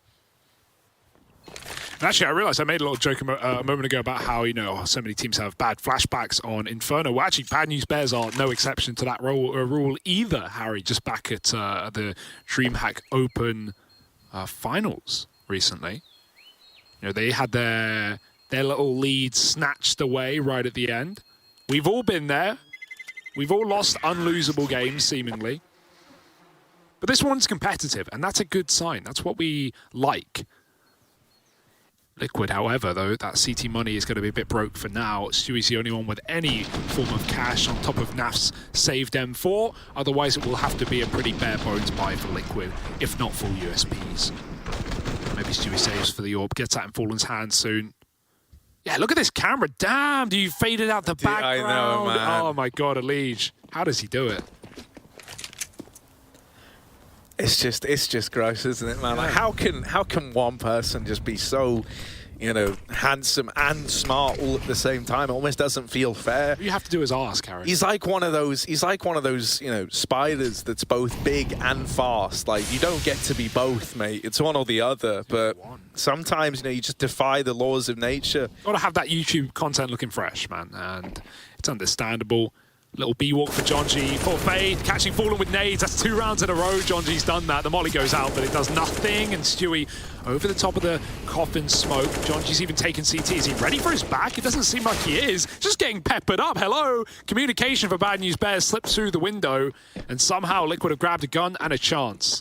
And actually, I realized I made a little joke a moment ago about how, you know, so many teams have bad flashbacks on Inferno. Well, actually, Bad News Bears are no exception to that rule either, Harry, just back at the DreamHack Open finals recently. You know, they had their little lead snatched away right at the end. We've all been there. We've all lost unlosable games, seemingly. But this one's competitive, and that's a good sign. That's what we like. Liquid, however, though, that CT money is going to be a bit broke for now. Stewie's the only one with any form of cash on top of Naf's saved M4. Otherwise, it will have to be a pretty bare bones buy for Liquid, if not full USPs. Maybe Stewie saves for the orb, gets that in Fallen's hands soon. Yeah, look at this camera. Damn, you faded out the background. I know, man. Oh my God, Elige. How does he do it? It's just gross, isn't it, man? Like, how can one person just be so, you know, handsome and smart all at the same time. It almost doesn't feel fair. All you have to do is ask, Harry. He's like one of those, you know, spiders that's both big and fast. Like, you don't get to be both, mate. It's one or the other. But sometimes, you know, you just defy the laws of nature. Got to have that YouTube content looking fresh, man. And it's understandable. Little B-walk for Jonji, for FaZe, catching Fallen with nades. That's 2 rounds in a row. Jonji's done that. The molly goes out, but it does nothing. And Stewie over the top of the coffin smoke. Jonji's even taking CT. Is he ready for his back? It doesn't seem like he is. Just getting peppered up. Hello. Communication for Bad News Bears slips through the window, and somehow Liquid have grabbed a gun and a chance.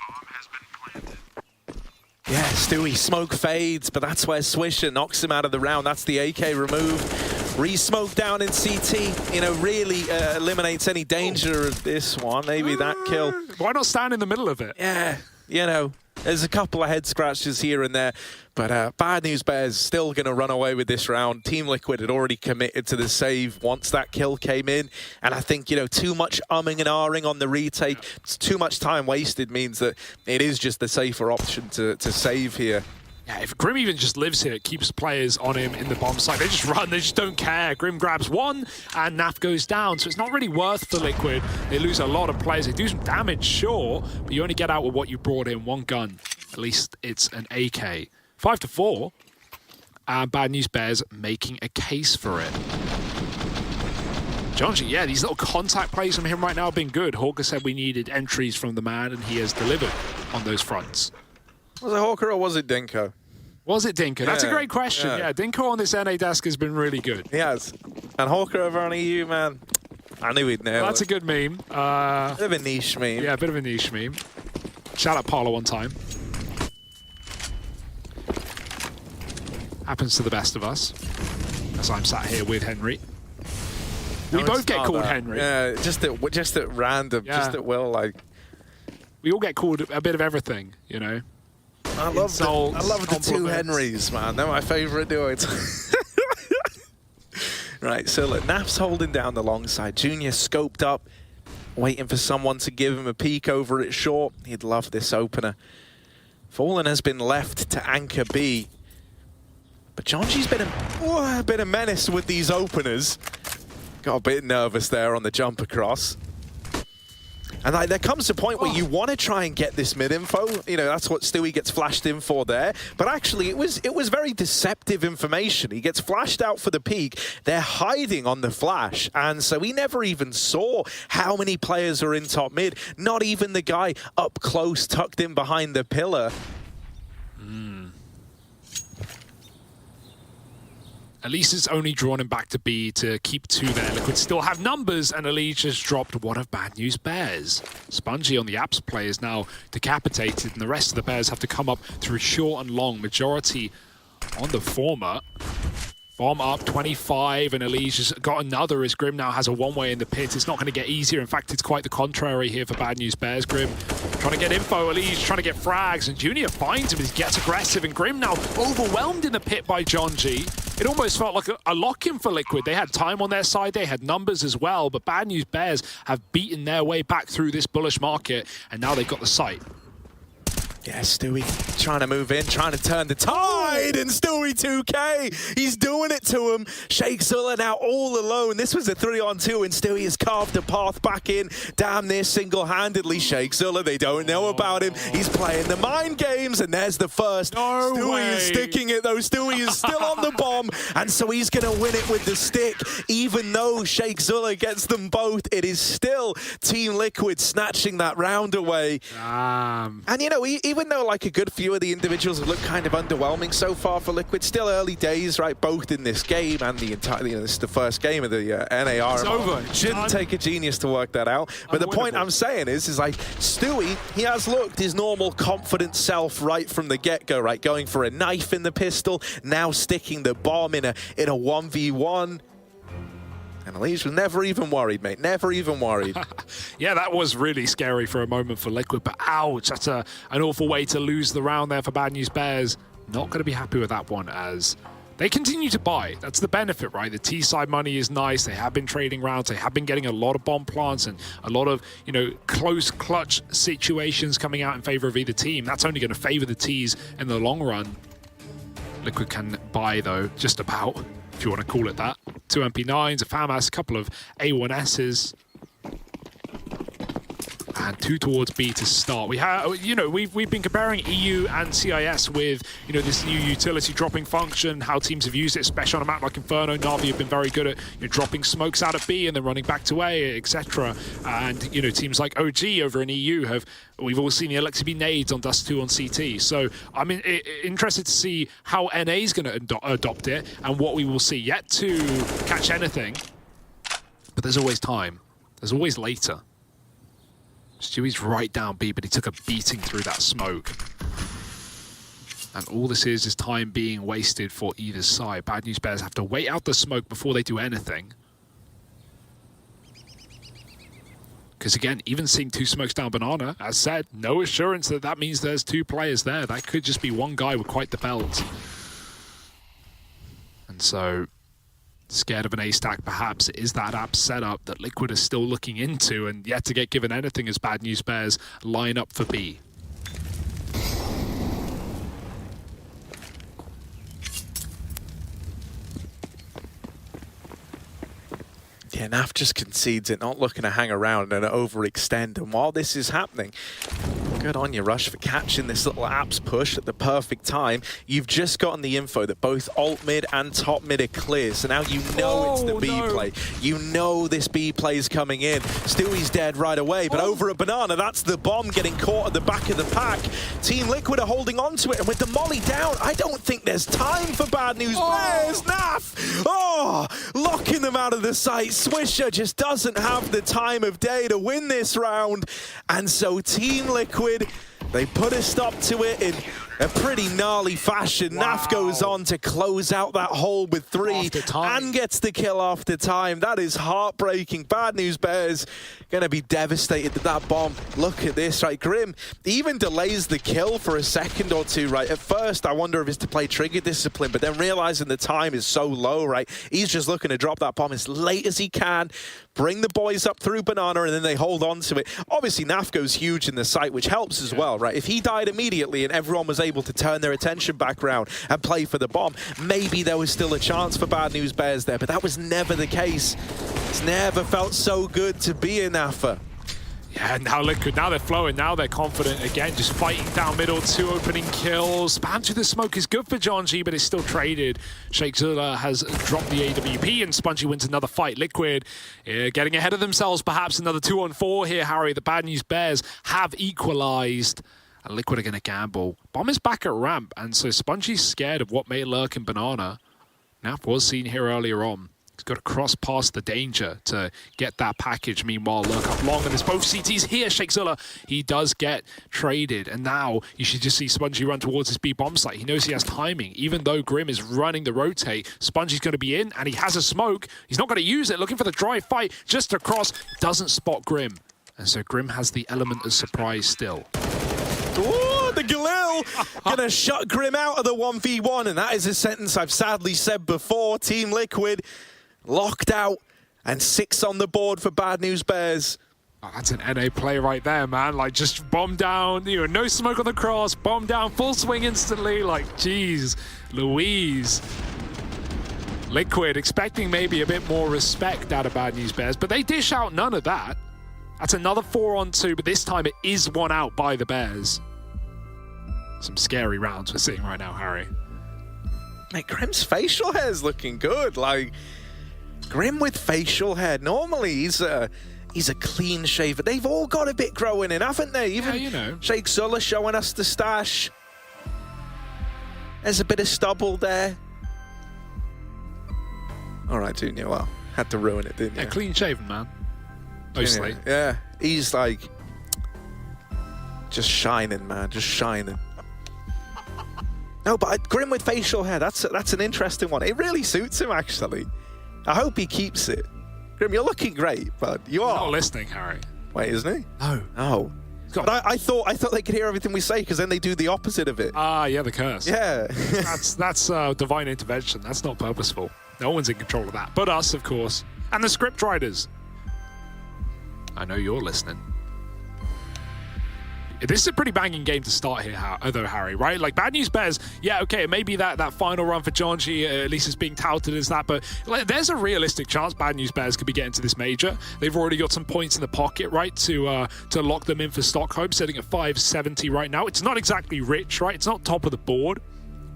Yeah, Stewie, smoke fades, but that's where Swisher knocks him out of the round. That's the AK removed. Re-smoke down in CT, you know, really eliminates any danger of this one. Maybe that kill. Why not stand in the middle of it? Yeah, you know, there's a couple of head scratches here and there, but Bad News Bears still going to run away with this round. Team Liquid had already committed to the save once that kill came in, and I think, you know, too much umming and ahhing on the retake, too much time wasted means that it is just the safer option to save here. Yeah, if Grim even just lives here, it keeps players on him in the bomb site. They just run, they just don't care. Grim grabs one, and Naf goes down, so it's not really worth for Liquid. They lose a lot of players. They do some damage, sure, but you only get out with what you brought in, one gun. At least it's an AK. 5-4, and Bad News Bears making a case for it. Jonji, yeah, these little contact plays from him right now have been good. Hawker said we needed entries from the man, and he has delivered on those fronts. Was it Hawker or was it Dinko? Was it Dinko? That's a great question. Yeah, Dinko on this NA desk has been really good. He has. And Hawker over on EU, man. I knew he'd nail it. That's a good meme. Bit of a niche meme. Yeah, a bit of a niche meme. Shout out Parlo one time. Happens to the best of us. As I'm sat here with Henry. We both get called Henry. Yeah, just at random, just at will, like. We all get called a bit of everything, you know. I love the two Henrys, man. They're my favourite duos. Right, so look, Naf's holding down the long side. Junior scoped up, waiting for someone to give him a peek over at short. He'd love this opener. Fallen has been left to anchor B. But Jonji's been a menace with these openers. Got a bit nervous there on the jump across. And like, there comes a point where you want to try and get this mid info. You know, that's what Stewie gets flashed in for there. But actually, it was very deceptive information. He gets flashed out for the peak. They're hiding on the flash. And so he never even saw how many players are in top mid. Not even the guy up close, tucked in behind the pillar. At least it's only drawn him back to B to keep 2 there. Liquid still have numbers, and Elite just dropped one of Bad News Bears. Spongy on the Apps play is now decapitated, and the rest of the Bears have to come up through short and long. Majority on the former. Bomb up, 25, and Elise has got another as Grim now has a one-way in the pit. It's not going to get easier. In fact, it's quite the contrary here for Bad News Bears. Grim trying to get info, Elise trying to get frags, and Junior finds him as he gets aggressive, and Grim now overwhelmed in the pit by Jonji. It almost felt like a lock-in for Liquid. They had time on their side, they had numbers as well, but Bad News Bears have beaten their way back through this bullish market, and now they've got the site. Yeah, Stewie trying to move in, trying to turn the tide, and Stewie 2K, he's doing it to him. Sheikh Zula now all alone. This was a 3-on-2, and Stewie has carved a path back in, damn near single-handedly. Sheikh Zula, they don't know about him. He's playing the mind games, and there's the first. Stewie is sticking it, though. Stewie is still on the bomb, and so he's going to win it with the stick. Even though Sheikh Zula gets them both, it is still Team Liquid snatching that round away. And, you know, even though like a good few of the individuals have looked kind of underwhelming so far for Liquid, still early days, right? Both in this game and the entire, you know, this is the first game of the NAR. It's over. Shouldn't take a genius to work that out. But the point I'm saying is like Stewie, he has looked his normal confident self right from the get-go, right? Going for a knife in the pistol, now sticking the bomb in a 1v1. And Elise was never even worried, mate. Never even worried. Yeah, that was really scary for a moment for Liquid, but ouch, that's an awful way to lose the round there for Bad News Bears. Not going to be happy with that one as they continue to buy. That's the benefit, right? The T-side money is nice. They have been trading rounds. They have been getting a lot of bomb plants and a lot of, you know, close clutch situations coming out in favor of either team. That's only going to favor the Ts in the long run. Liquid can buy, though, just about, if you want to call it that. 2 MP9s, a FAMAS, a couple of A1Ss. And 2 towards B to start. We have, you know, we've been comparing EU and CIS with, you know, this new utility dropping function, how teams have used it, especially on a map like Inferno. Na'Vi have been very good at, you know, dropping smokes out of B and then running back to A, etc. And, you know, teams like OG over in EU we've all seen the LXB nades on Dust 2 on CT. So I'm interested to see how NA is going to adopt it and what we will see. Yet to catch anything, but there's always time. There's always later. Stewie's right down B, but he took a beating through that smoke. And all this is time being wasted for either side. Bad News Bears have to wait out the smoke before they do anything. Because again, even seeing 2 smokes down Banana, as said, no assurance that that means there's 2 players there. That could just be one guy with quite the belt. And so, scared of an A stack, perhaps it is that app setup that Liquid is still looking into and yet to get given anything as Bad News Bears line up for B. Yeah, Naf just concedes it, not looking to hang around and overextend. And while this is happening, good on you, Rush, for catching this little apps push at the perfect time. You've just gotten the info that both alt mid and top mid are clear, so now you know it's the B play. You know this B play is coming in. Stewie's dead right away, but over at Banana, that's the bomb getting caught at the back of the pack. Team Liquid are holding on to it, and with the molly down, I don't think there's time for Bad News Bears. Naf! Oh, locking them out of the sight. Swisher just doesn't have the time of day to win this round, and so Team Liquid, they put a stop to it in a pretty gnarly fashion. Wow. Naf goes on to close out that hole with 3 and gets the kill after time. That is heartbreaking. Bad News Bears going to be devastated at that bomb. Look at this, right? Grim even delays the kill for a second or 2, right? At first, I wonder if it's to play trigger discipline, but then realizing the time is so low, right? He's just looking to drop that bomb as late as he can, bring the boys up through Banana, and then they hold on to it. Obviously, Naf goes huge in the site, which helps as well, right? If he died immediately and everyone was able to turn their attention back round and play for the bomb, maybe there was still a chance for Bad News Bears there, but that was never the case. It's never felt so good to be in Alpha. Yeah, now Liquid, now they're flowing, now they're confident again, just fighting down middle, 2 opening kills. Spam to the smoke is good for John G, but it's still traded. Sheikh Zula has dropped the AWP, and Spongy wins another fight. Liquid getting ahead of themselves, perhaps another 2-on-4 here, Harry. The Bad News Bears have equalized, and Liquid are going to gamble. Bomb is back at ramp, and so Spongy's scared of what may lurk in Banana. Naf was seen here earlier on. He's got to cross past the danger to get that package. Meanwhile, lurk up long, and there's both CTs here. Sheikh Zilla, he does get traded, and now you should just see Spongy run towards his B bomb site. He knows he has timing. Even though Grim is running the rotate, Spongy's going to be in, and he has a smoke. He's not going to use it, looking for the dry fight just across. Doesn't spot Grim, and so Grim has the element of surprise still. Oh, the Galil gonna shut Grim out of the 1v1, and that is a sentence I've sadly said before. Team Liquid locked out, and 6 on the board for Bad News Bears. Oh, that's an NA play right there, man. Like, just bomb down, you know, no smoke on the cross, bomb down, full swing instantly. Like, geez, Louise. Liquid expecting maybe a bit more respect out of Bad News Bears, but they dish out none of that. That's another 4-on-2, but this time it is 1 out by the Bears. Some scary rounds we're seeing right now, Harry. Mate, Grim's facial hair is looking good. Like, Grim with facial hair. Normally, he's a clean shaver. They've all got a bit growing in, haven't they? Even yeah, you know. Sheikh Zula showing us the stash. There's a bit of stubble there. All right, Junior. Well, had to ruin it, didn't you? Yeah, clean shaven, man. Mostly. Yeah, he's like just shining, man, just shining. No, but Grim with facial hair, that's an interesting one. It really suits him, actually. I hope he keeps it. Grim, you're looking great, but you are. Not listening, Harry. Wait, isn't he? No. Oh. But I thought they could hear everything we say, because then they do the opposite of it. Ah, yeah, the curse. Yeah. that's divine intervention. That's not purposeful. No one's in control of that. But us, of course. And the script writers. I know you're listening. This is a pretty banging game to start here, though, Harry, right? Like, Bad News Bears, yeah, okay, it may be that final run for Jonji, at least it's being touted as that, but like, there's a realistic chance Bad News Bears could be getting to this major. They've already got some points in the pocket, right, to lock them in for Stockholm, sitting at 570 right now. It's not exactly rich, right? It's not top of the board,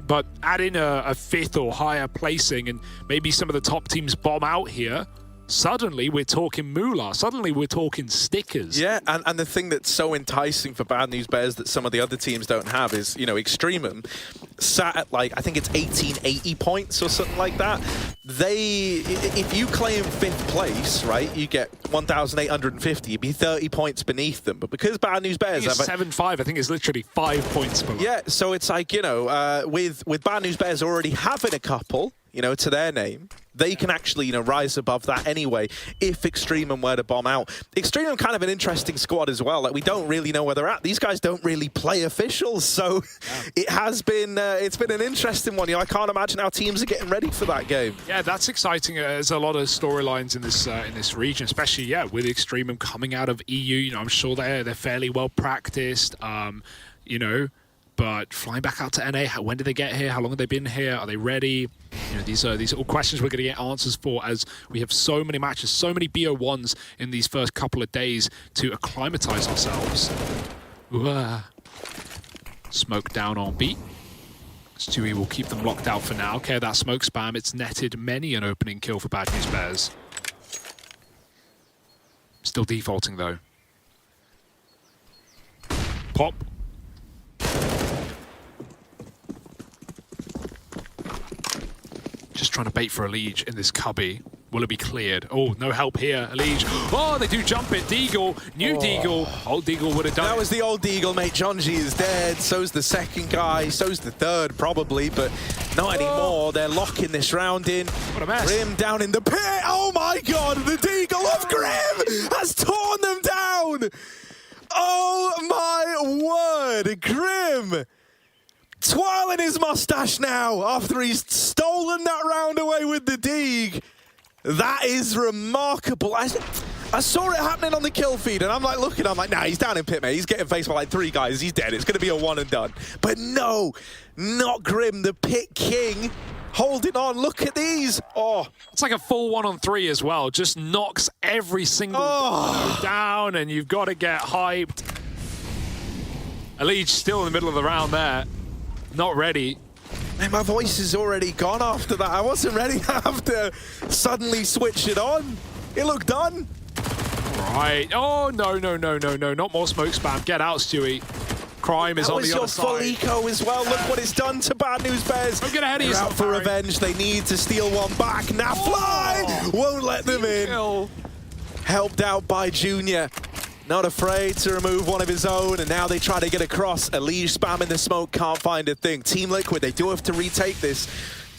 but add in a 5th or higher placing, and maybe some of the top teams bomb out here. Suddenly, we're talking moolah. Suddenly, we're talking stickers. Yeah, and the thing that's so enticing for Bad News Bears that some of the other teams don't have is, you know, EXTREMUM sat at, like, I think it's 1880 points or something like that. If you claim 5th place, right, you get 1,850. You'd be 30 points beneath them. But because Bad News Bears have 7-5, I think it's literally 5 points below. Yeah, so it's like, you know, with Bad News Bears already having a couple, you know, to their name, they can actually, you know, rise above that anyway if EXTREMUM were to bomb out. EXTREMUM kind of an interesting squad as well. Like, we don't really know where they're at. These guys don't really play officials, so it has been it's been an interesting one. You know, I can't imagine how teams are getting ready for that game. Yeah, that's exciting. There's a lot of storylines in this region, especially with EXTREMUM coming out of EU. You know, I'm sure they're fairly well practiced. You know. But flying back out to NA, when did they get here? How long have they been here? Are they ready? You know, these are all questions we're going to get answers for, as we have so many matches, so many BO1s in these first couple of days to acclimatize ourselves. Smoke down on B. Stewie will keep them locked out for now. Okay, that smoke spam, it's netted many an opening kill for Bad News Bears. Still defaulting though. Pop. Just trying to bait for a Liege in this cubby. Will it be cleared? Oh, no help here. Liege. Oh, they do jump it. Deagle. New Deagle. Old Deagle would have done it. That was the old Deagle, mate. Jonji is dead. So's the second guy. So's the third, probably, but not anymore. They're locking this round in. What a mess. Grim down in the pit. Oh, my God. The Deagle of Grim has torn them down. Oh, my word. Grim twirling his mustache now after he's stolen that round away with the Deag. That is remarkable. I saw it happening on the kill feed, and I'm like looking, I'm like, nah, he's down in pit, mate. He's getting faced by like 3 guys. He's dead. It's going to be a one and done. But no, not Grim, the pit king, holding on. Look at these. Oh, it's like a full 1-on-3 as well. Just knocks every single down, and you've got to get hyped. Liege still in the middle of the round there. Not ready. Man, my voice is already gone after that. I wasn't ready to have to suddenly switch it on. It looked done. Right. Oh, no. Not more smoke spam. Get out, Stewie. Crime is on the other side. That was your full eco as well. Look what it's done to Bad News Bears. Don't get ahead of They're yourself, out for Harry. revenge. They need to steal one back. Now Fly won't let them in. Kill. Helped out by Junior. Not afraid to remove one of his own, and now they try to get across. Liege spamming the smoke, can't find a thing. Team Liquid, they do have to retake this.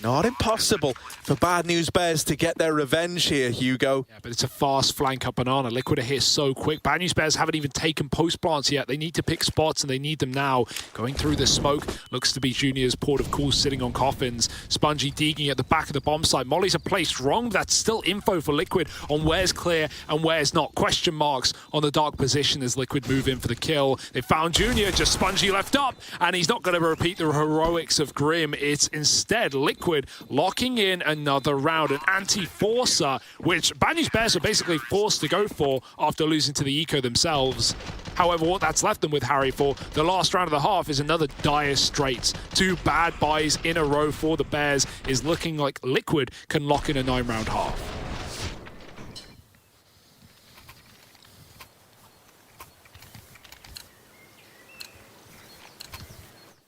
Not impossible for Bad News Bears to get their revenge here, Hugo. Yeah, but it's a fast flank up Banana. Liquid are here so quick. Bad News Bears haven't even taken post plants yet. They need to pick spots, and they need them now. Going through the smoke. Looks to be Junior's port of call sitting on coffins. Spongy digging at the back of the bomb site. Mollies are placed wrong. That's still info for Liquid on where's clear and where's not. Question marks on the dark position as Liquid move in for the kill. They found Junior, just Spongy left up, and he's not going to repeat the heroics of Grim. It's instead Liquid locking in another round, an anti-forcer, which Bad News Bears are basically forced to go for after losing to the eco themselves. However, what that's left them with, Harry, for the last round of the half is another dire straits. 2 bad buys in a row for the Bears is looking like Liquid can lock in a 9-round half.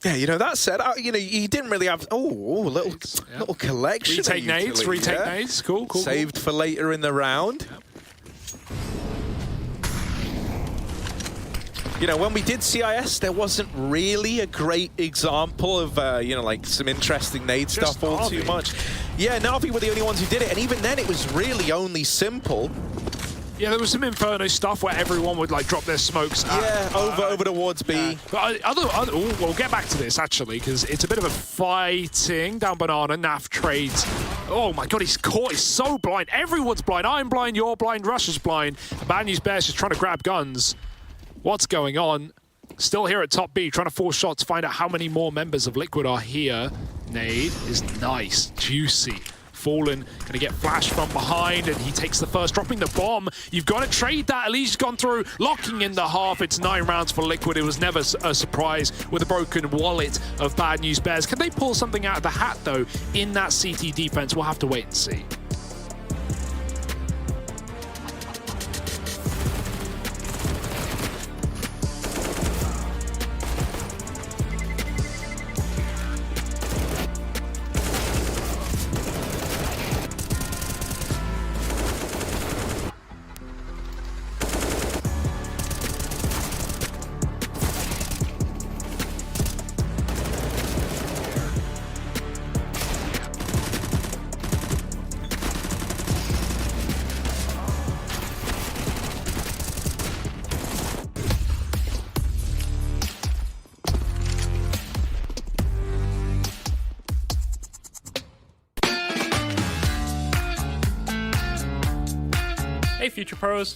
Yeah, you know, that said, you know, he didn't really have... little collection. Retake nades, nades. Cool. Saved for later in the round. Yep. You know, when we did CIS, there wasn't really a great example of, you know, like some interesting nade Just stuff all too much. Yeah, Na'Vi were the only ones who did it, and even then it was really only simple. Yeah, there was some Inferno stuff where everyone would like drop their smokes. Over towards B. Yeah. But we'll get back to this actually, because it's a bit of a fighting down Banana. Naf trades. Oh my God, he's caught. He's so blind. Everyone's blind. I'm blind. You're blind. Russia's blind. Bad News Bears just trying to grab guns. What's going on? Still here at top B, trying to force shots, find out how many more members of Liquid are here. Nade is nice, juicy. Fallen, gonna get flashed from behind, and he takes the first, dropping the bomb. You've got to trade that. Elise gone through, locking in the half. It's 9 rounds for Liquid. It was never a surprise with a broken wallet of Bad News Bears. Can they pull something out of the hat, though, in that CT defense? We'll have to wait and see. Hey Future Pros!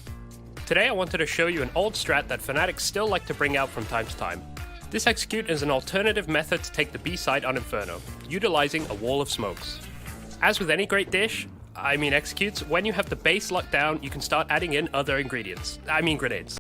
Today I wanted to show you an old strat that Fnatic still like to bring out from time to time. This execute is an alternative method to take the B side on Inferno, utilizing a wall of smokes. As with any great dish, executes, when you have the base locked down, you can start adding in other ingredients. Grenades.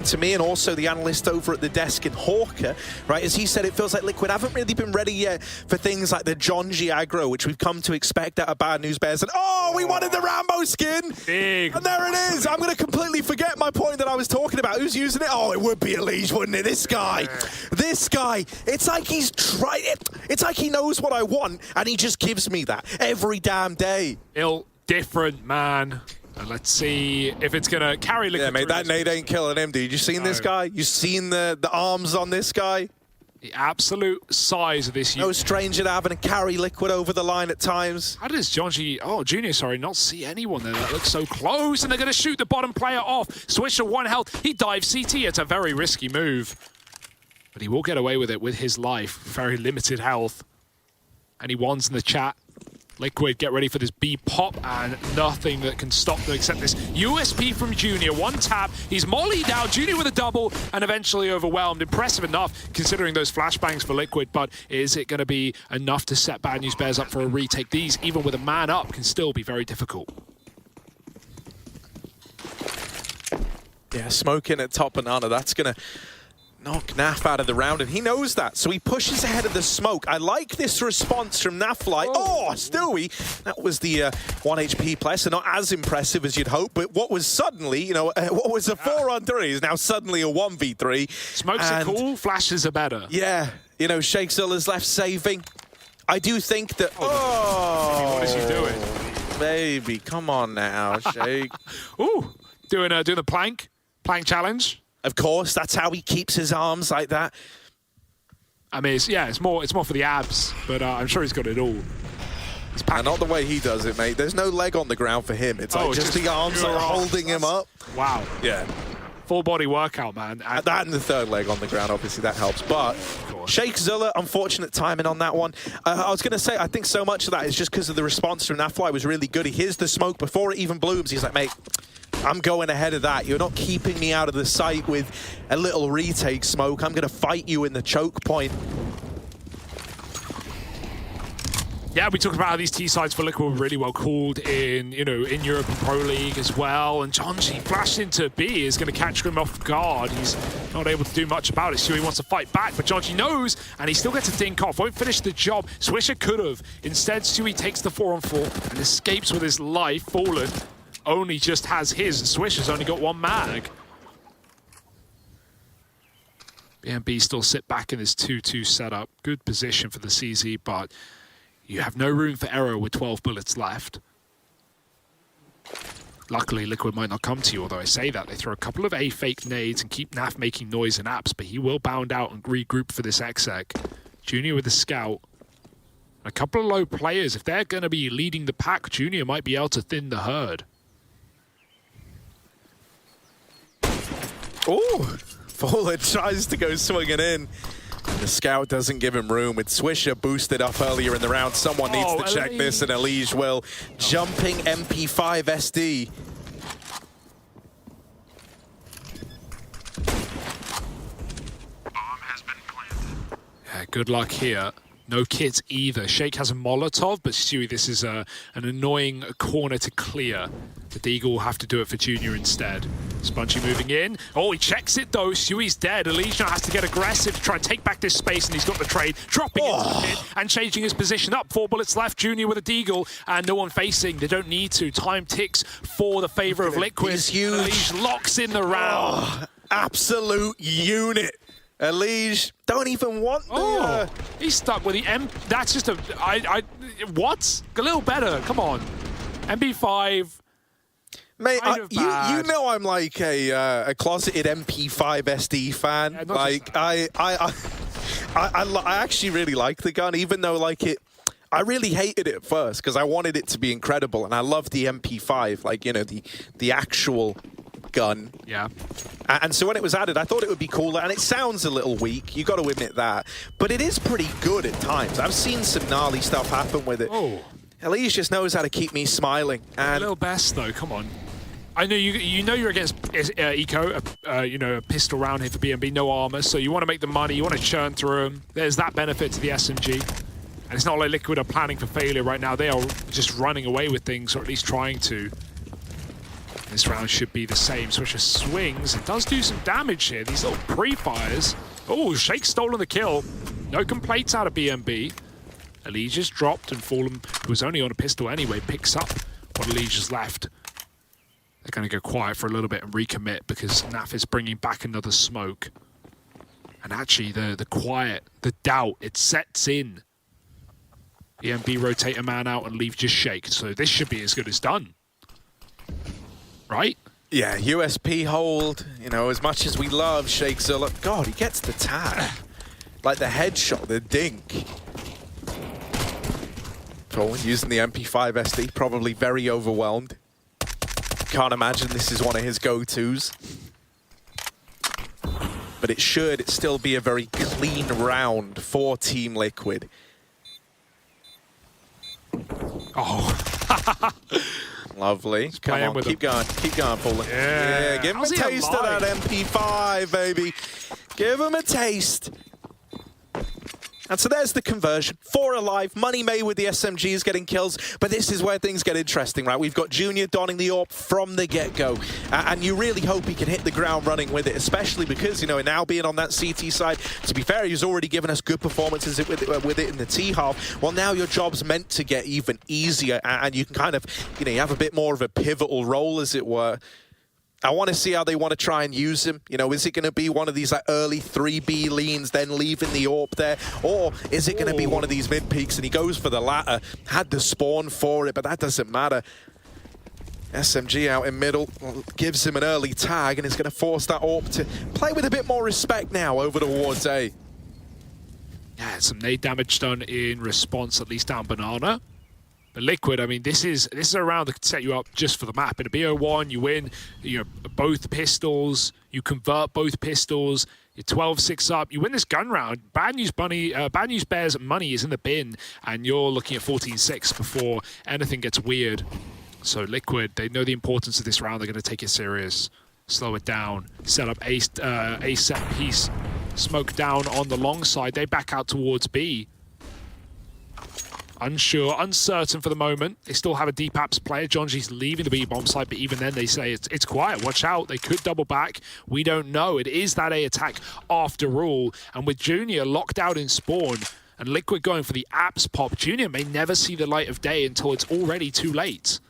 To me, and also the analyst over at the desk in Hawker, right, as he said, it feels like Liquid haven't really been ready yet for things like the Jonji aggro, which we've come to expect out of Bad News Bears. And oh, we wanted the Rambo skin! Big. And there it is! I'm going to completely forget my point that I was talking about. Who's using it? Oh, it would be Elise, wouldn't it? This guy! This guy! It's like he's tried it. It's like he knows what I want, and he just gives me that every damn day. Different, man. Let's see if it's going to carry Liquid. Yeah, mate, that nade ain't killing him, dude. You seen this guy? You seen the arms on this guy? The absolute size of this. No stranger to having to carry Liquid over the line at times. How does Junior, not see anyone there? That looks so close, and they're going to shoot the bottom player off. Switch to 1 health. He dives CT. It's a very risky move. But he will get away with it with his life. Very limited health. And he wants in the chat. Liquid, get ready for this B pop, and nothing that can stop them except this USP from Junior. One tap, he's mollied out, Junior with a double, and eventually overwhelmed. Impressive enough, considering those flashbangs for Liquid, but is it going to be enough to set Bad News Bears up for a retake? These, even with a man up, can still be very difficult. Yeah, smoking at top Banana, that's going to knock Naf out of the round, and he knows that, so he pushes ahead of the smoke. I like this response from Naflight. Oh, Stewie! That was the 1 HP play, so not as impressive as you'd hope, but what was suddenly, you know, what was a 4-on-3 is now suddenly a 1v3. Smokes are cool, flashes are better. Yeah, you know, ShakeZilla's left saving. I do think that... Oh! What is he doing? Baby, come on now, Shake. Ooh, doing the plank challenge. Of course, that's how he keeps his arms like that. I mean, it's more for the abs, but I'm sure he's got it all. And not the way he does it, mate. There's no leg on the ground for him. It's like just the arms that are holding him up. Wow. Yeah. Full body workout, man. That and the third leg on the ground, obviously, that helps. But ShakeZilla, unfortunate timing on that one. I was going to say, I think so much of that is just because of the response from Nafly was really good. He hears the smoke before it even blooms. He's like, mate, I'm going ahead of that. You're not keeping me out of the sight with a little retake smoke. I'm going to fight you in the choke point. Yeah, we talked about how these T-sides for Liquid were really well called in, you know, in Europe and Pro League as well. And Jonji flashed into B is going to catch him off guard. He's not able to do much about it. Stewie wants to fight back, but Jonji knows, and he still gets a dink off. Won't finish the job. Swisher could have. Instead, Stewie takes the 4-on-4 and escapes with his life. Fallen only just has his, and Swisher's only got one mag. BNB still sit back in this 2-2 setup. Good position for the CZ, but you have no room for error with 12 bullets left. Luckily, Liquid might not come to you, although I say that. They throw a couple of A-fake nades and keep Naf making noise and apps, but he will bound out and regroup for this exec. Junior with the scout. A couple of low players. If they're going to be leading the pack, Junior might be able to thin the herd. Oh, Fallen tries to go swinging in. The scout doesn't give him room. With Swisher boosted up earlier in the round, someone needs to check this, and Elige will. Jumping MP5 SD. Yeah, good luck here. No kits either. Shake has a Molotov, but Stewie, this is an annoying corner to clear. The Deagle will have to do it for Junior instead. Spunchy moving in. Oh, he checks it though. Stewie's dead. Elige now has to get aggressive to try and take back this space, and he's got the trade. Dropping into the pit and changing his position up. 4 bullets left. Junior with a Deagle and no one facing. They don't need to. Time ticks for the favor of Liquid. Elige locks in the round. Oh, absolute unit. Elige don't even want the... he's stuck with the M... That's just a... what? A little better. Come on. MB5... Mate, you know I'm like a closeted MP5 SD fan. Yeah, like I actually really like the gun, even though like I really hated it at first because I wanted it to be incredible, and I love the MP5, like, you know, the actual gun. Yeah. And so when it was added, I thought it would be cooler, and it sounds a little weak. You got to admit that, but it is pretty good at times. I've seen some gnarly stuff happen with it. Oh. Elige just knows how to keep me smiling. And a little best though. Come on. I know you know you're against Eco, you know, a pistol round here for BNB, no armor, so you want to make the money, you want to churn through them. There's that benefit to the SMG. And it's not like Liquid are planning for failure right now. They are just running away with things, or at least trying to. This round should be the same. Swisher swings and does do some damage here. These little pre-fires. Oh, Shake's stolen the kill. No complaints out of BNB. Elige just dropped, and Fallen, who was only on a pistol anyway, picks up what Elige has left. They're going to go quiet for a little bit and recommit because Naf is bringing back another smoke. And actually, the quiet, the doubt, it sets in. BNB rotate a man out and leave just Shake. So this should be as good as done. Right? Yeah, USP hold. You know, as much as we love ShakeZilla, God, he gets the tag. Like the headshot, the dink. Fallen using the MP5 SD, probably very overwhelmed. Can't imagine this is one of his go-tos. But it should still be a very clean round for Team Liquid. Oh. Lovely. Come on, keep going, Paul. Yeah, give him a taste of that MP5, baby. Give him a taste. And so there's the conversion. 4 alive, money made with the SMGs getting kills, but this is where things get interesting, right? We've got Junior donning the AWP from the get-go, and you really hope he can hit the ground running with it, especially because, you know, now being on that CT side, to be fair, he's already given us good performances with it in the T half. Well, now your job's meant to get even easier, and you can kind of, you know, you have a bit more of a pivotal role, as it were. I want to see how they want to try and use him. You know, is it going to be one of these like early 3B leans, then leaving the AWP there? Or is it going to be one of these mid peaks and he goes for the latter? Had the spawn for it, but that doesn't matter. SMG out in middle gives him an early tag and is going to force that AWP to play with a bit more respect now over towards A. Yeah, some nade damage done in response, at least down Banana. But Liquid, I mean, this is a round that could set you up just for the map. In a BO1, you win, you know, both pistols, you convert both pistols, you're 12-6 up, you win this gun round. Bad News Bears money is in the bin, and you're looking at 14-6 before anything gets weird. So Liquid, they know the importance of this round. They're going to take it serious, slow it down, set up a set piece, smoke down on the long side. They back out towards B. Unsure, uncertain for the moment. They still have a deep apps player. Jonji's leaving the B bomb site, but even then they say it's quiet. Watch out. They could double back. We don't know. It is that A attack after all. And with Junior locked out in spawn and Liquid going for the apps pop, Junior may never see the light of day until it's already too late.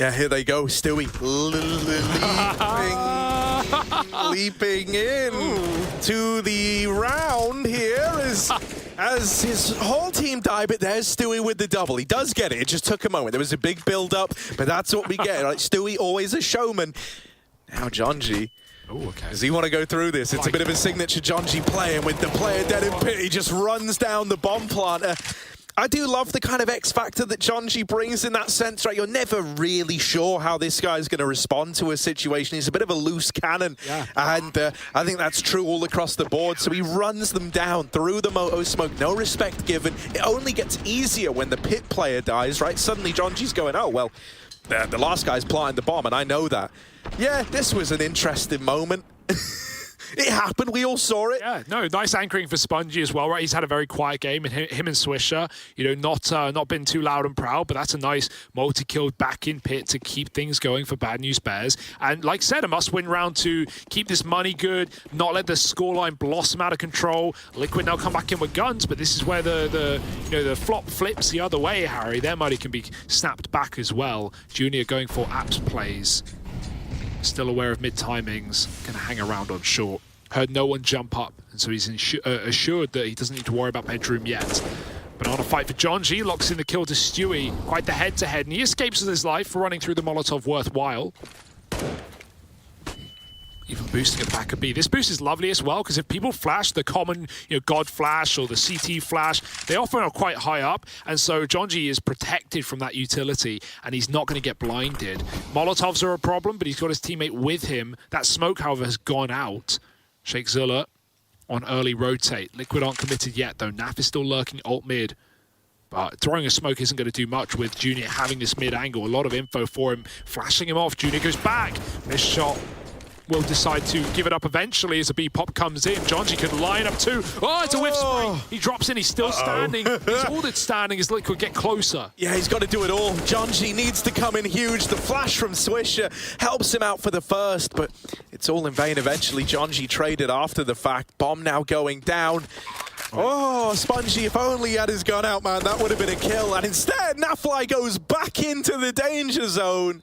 Yeah, here they go. Stewie leaping in to the round here as his whole team died, but there's Stewie with the double. He does get it. It just took a moment. There was a big build-up, but that's what we get. Right? Stewie, always a showman. Now Jonji. Oh, okay. Does he want to go through this? It's a bit of a signature Jonji play, and with the player dead in pit, he just runs down the bomb planter. I do love the kind of X factor that Jonji brings in that sense, right? You're never really sure how this guy's going to respond to a situation. He's a bit of a loose cannon, and I think that's true all across the board. So he runs them down through the moto smoke, no respect given. It only gets easier when the pit player dies, right? Suddenly Jonji's going, oh, well, the last guy's planting the bomb, and I know that. Yeah, this was an interesting moment. It happened. We all saw it. Yeah, no, nice anchoring for Spongy as well, right? He's had a very quiet game, and him and Swisher, you know, not been too loud and proud, but that's a nice multi-kill back in pit to keep things going for Bad News Bears. And like I said, a must-win round to keep this money good, not let the scoreline blossom out of control. Liquid now come back in with guns, but this is where the flop flips the other way, Harry. Their money can be snapped back as well. Junior going for apps plays. Still aware of mid-timings, gonna hang around on short. Heard no one jump up, and so he's assured that he doesn't need to worry about bedroom yet. But on a fight for Jonji, locks in the kill to Stewie, quite the head-to-head, and he escapes with his life for running through the Molotov worthwhile. Even boosting it back a B. This boost is lovely as well, because if people flash the common, you know, God flash or the CT flash, they often are quite high up, and so Jonji is protected from that utility, and he's not going to get blinded. Molotovs are a problem, but he's got his teammate with him. That smoke, however, has gone out. Sheikh Zilla on early rotate. Liquid aren't committed yet, though. Naf is still lurking alt mid. But throwing a smoke isn't going to do much with Junior having this mid angle. A lot of info for him, flashing him off. Junior goes back. Missed shot. Will decide to give it up eventually as a B-pop comes in. Jonji could line up too. Oh, it's a whiff spray. He drops in. He's still standing. He's all that's standing as Liquid get closer. Yeah, he's got to do it all. Jonji needs to come in huge. The flash from Swisher helps him out for the first, but it's all in vain eventually. Jonji traded after the fact. Bomb now going down. Oh, Spongy, if only he had his gun out, man, that would have been a kill. And instead, Nafly goes back into the danger zone.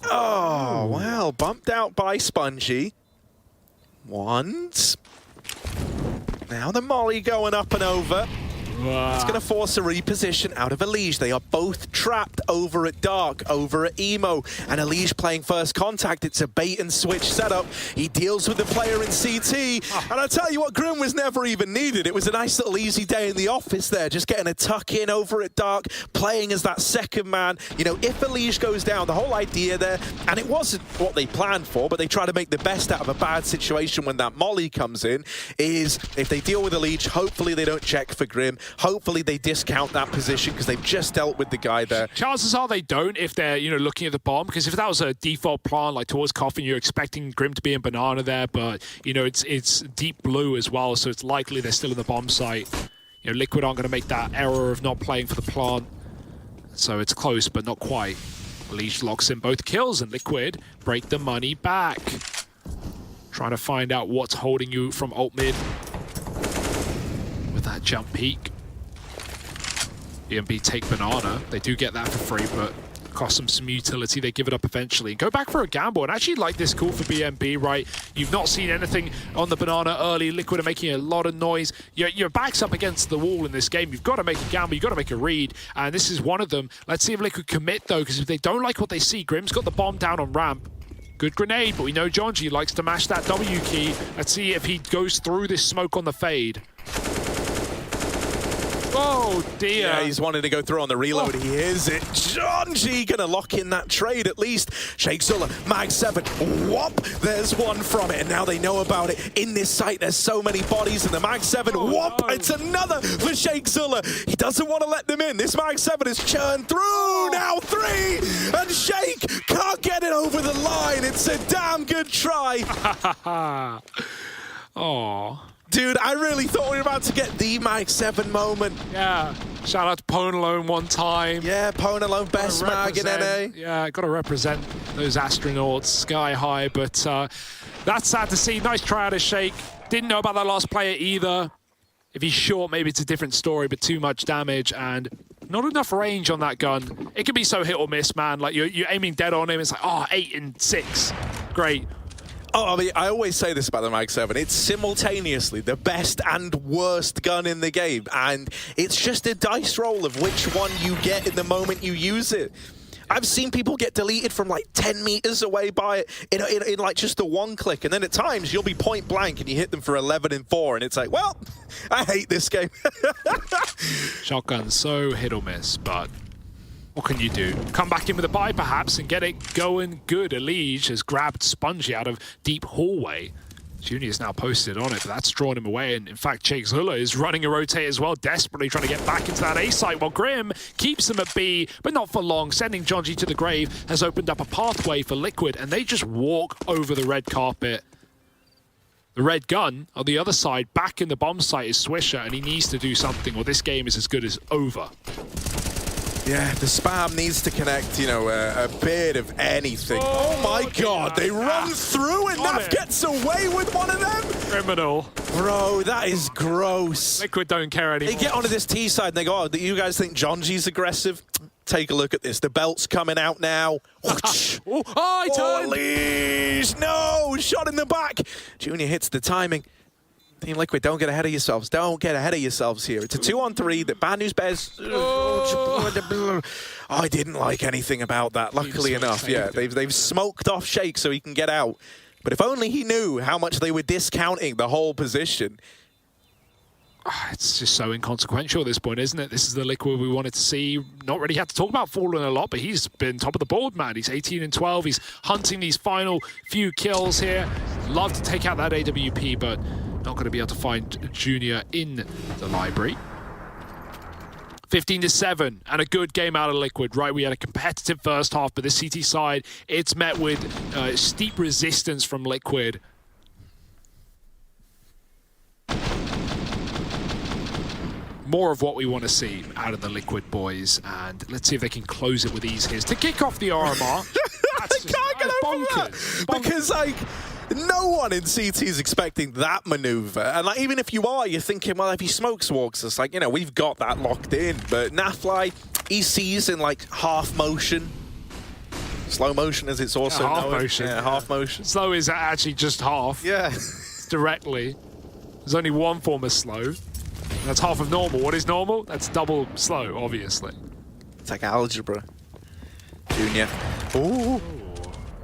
Oh, wow. Bumped out by Spongy. Once. Now the molly going up and over. It's going to force a reposition out of Elige. They are both trapped over at Dark, over at Emo. And Elige playing first contact. It's a bait and switch setup. He deals with the player in CT. And I tell you what, Grim was never even needed. It was a nice little easy day in the office there, just getting a tuck in over at Dark, playing as that second man. You know, if Elige goes down, the whole idea there, and it wasn't what they planned for, but they try to make the best out of a bad situation when that molly comes in, is if they deal with Elige, hopefully they don't check for Grim. Hopefully they discount that position because they've just dealt with the guy there. Chances are they don't if they're, you know, looking at the bomb, because if that was a default plant like towards Coffin, you're expecting Grim to be in Banana there, but, you know, it's deep blue as well, so it's likely they're still in the bomb site. You know, Liquid aren't going to make that error of not playing for the plant, so it's close, but not quite. Leash locks in both kills, and Liquid break the money back. Trying to find out what's holding you from ult mid with that jump peek. EMB take Banana. They do get that for free, but cost them some utility. They give it up eventually. Go back for a gamble, and actually like this call for BNB, right? You've not seen anything on the Banana early. Liquid are making a lot of noise. Your back's up against the wall in this game. You've got to make a gamble. You've got to make a read, and this is one of them. Let's see if Liquid commit, though, because if they don't like what they see, Grim's got the bomb down on ramp. Good grenade, but we know Jonji likes to mash that W key. Let's see if he goes through this smoke on the fade. Oh dear. Yeah, he's wanting to go through on the reload. He hears it. Jonji gonna lock in that trade at least. Shake Zilla, Mag 7. Whoop! There's one from it, and now they know about it. In this site, there's so many bodies, and the Mag 7, whoop! No. It's another for Shake Zilla. He doesn't want to let them in. This Mag 7 is churned through. Now 3! And Shake can't get it over the line. It's a damn good try. Oh. Dude, I really thought we were about to get the Mag 7 moment. Yeah. Shout out to paiN alone one time. Yeah, paiN alone, best mag in NA. Yeah, got to represent those astronauts sky high, but that's sad to see. Nice try out of Shake. Didn't know about that last player either. If he's short, maybe it's a different story, but too much damage and not enough range on that gun. It can be so hit or miss, man. Like, you're aiming dead on him. It's like, oh, 8 and 6. Great. Oh, I mean, I always say this about the Mag 7. It's simultaneously the best and worst gun in the game, and it's just a dice roll of which one you get in the moment you use it. I've seen people get deleted from like 10 meters away by it in like just a one click, and then at times you'll be point blank and you hit them for 11 and 4, and it's like, well, I hate this game. Shotgun, so hit or miss, but what can you do? Come back in with a buy, perhaps, and get it going good. Elige has grabbed Spongy out of deep hallway. Junior's now posted on it, but that's drawn him away. And in fact, Jake Zula is running a rotate as well, desperately trying to get back into that A site, while Grim keeps him at B, but not for long. Sending Jonji to the grave has opened up a pathway for Liquid, and they just walk over the red carpet. The red gun on the other side, back in the bomb site, is Swisher, and he needs to do something, or this game is as good as over. Yeah, the spam needs to connect, you know, a bit of anything. Oh my god, they run through and Nav gets away with one of them? Criminal. Bro, that is gross. Liquid don't care anymore. They get onto this T side and they go, oh, do you guys think Jonji's aggressive? Take a look at this. The belt's coming out now. I turned. Please, no! Shot in the back. Junior hits the timing. Team Liquid, don't get ahead of yourselves. Don't get ahead of yourselves here. It's a 2-on-3 that Bad News Bears... Oh, I didn't like anything about that, luckily enough. Yeah, they've smoked off Shake so he can get out. But if only he knew how much they were discounting the whole position. It's just so inconsequential at this point, isn't it? This is the Liquid we wanted to see. Not really had to talk about Fallen a lot, but he's been top of the board, man. He's 18 and 12. He's hunting these final few kills here. Love to take out that AWP, but not going to be able to find Junior in the library. 15-7, and a good game out of Liquid, right? We had a competitive first half, but the CT side, it's met with steep resistance from Liquid. More of what we want to see out of the Liquid boys, and let's see if they can close it with ease here. To kick off the RMR, I can't get over that. Because, like, no one in CT is expecting that maneuver. And, like, even if you are, you're thinking, well, if he smokes walks, it's like, you know, we've got that locked in. But Nafly, he sees in, like, half motion. Slow motion, as it's also known. Half motion. Yeah, half motion. Slow is actually just half. Yeah. Directly. There's only one form of slow. That's half of normal. What is normal? That's double slow, obviously. It's like algebra. Junior. Ooh.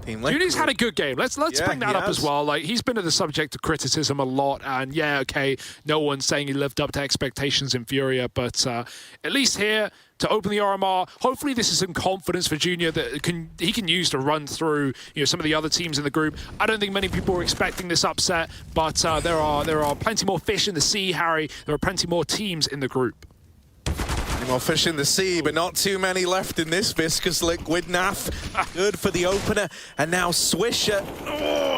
Junior's had a good game. Let's bring that up as well. Like, he's been the subject of criticism a lot, and yeah, okay, no one's saying he lived up to expectations in Furia, but at least here to open the RMR, hopefully this is some confidence for Junior that he can use to run through, you know, some of the other teams in the group. I don't think many people were expecting this upset, but there are plenty more fish in the sea, Harry. There are plenty more teams in the group. More fish in the sea, but not too many left in this viscous liquid. Naf, good for the opener. And now Swisher,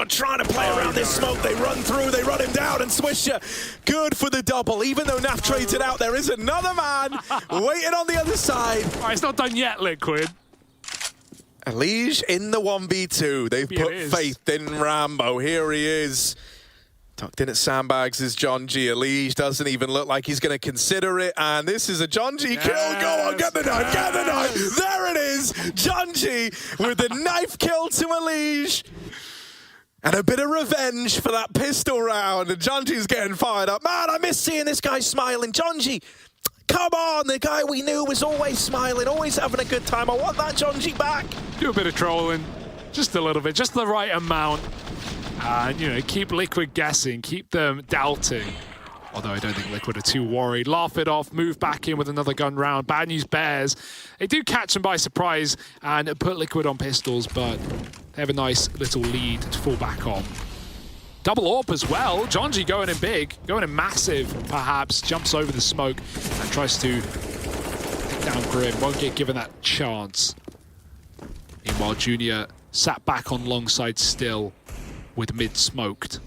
trying to play around this smoke. They run through, they run him down, and Swisher, good for the double. Even though Naf trades it out, there is another man waiting on the other side. All right, it's not done yet, Liquid. Elige in the 1v2. They've put faith in Rambo. Here he is. Tucked in at sandbags is John G. Elige doesn't even look like he's going to consider it. And this is a John G kill. Go on, get the knife, get the knife. There it is. John G with the knife kill to Elige. And a bit of revenge for that pistol round. And John G's getting fired up. Man, I miss seeing this guy smiling. John G, come on. The guy we knew was always smiling, always having a good time. I want that John G back. Do a bit of trolling. Just a little bit. Just the right amount. And, you know, keep Liquid guessing, keep them doubting. Although I don't think Liquid are too worried. Laugh it off, move back in with another gun round. Bad news Bears. They do catch them by surprise and put Liquid on pistols, but they have a nice little lead to fall back on. Double AWP as well. John G going in big, going in massive, perhaps. Jumps over the smoke and tries to take down Grim. Won't get given that chance. Meanwhile, Junior sat back on long side still, with mid smoked.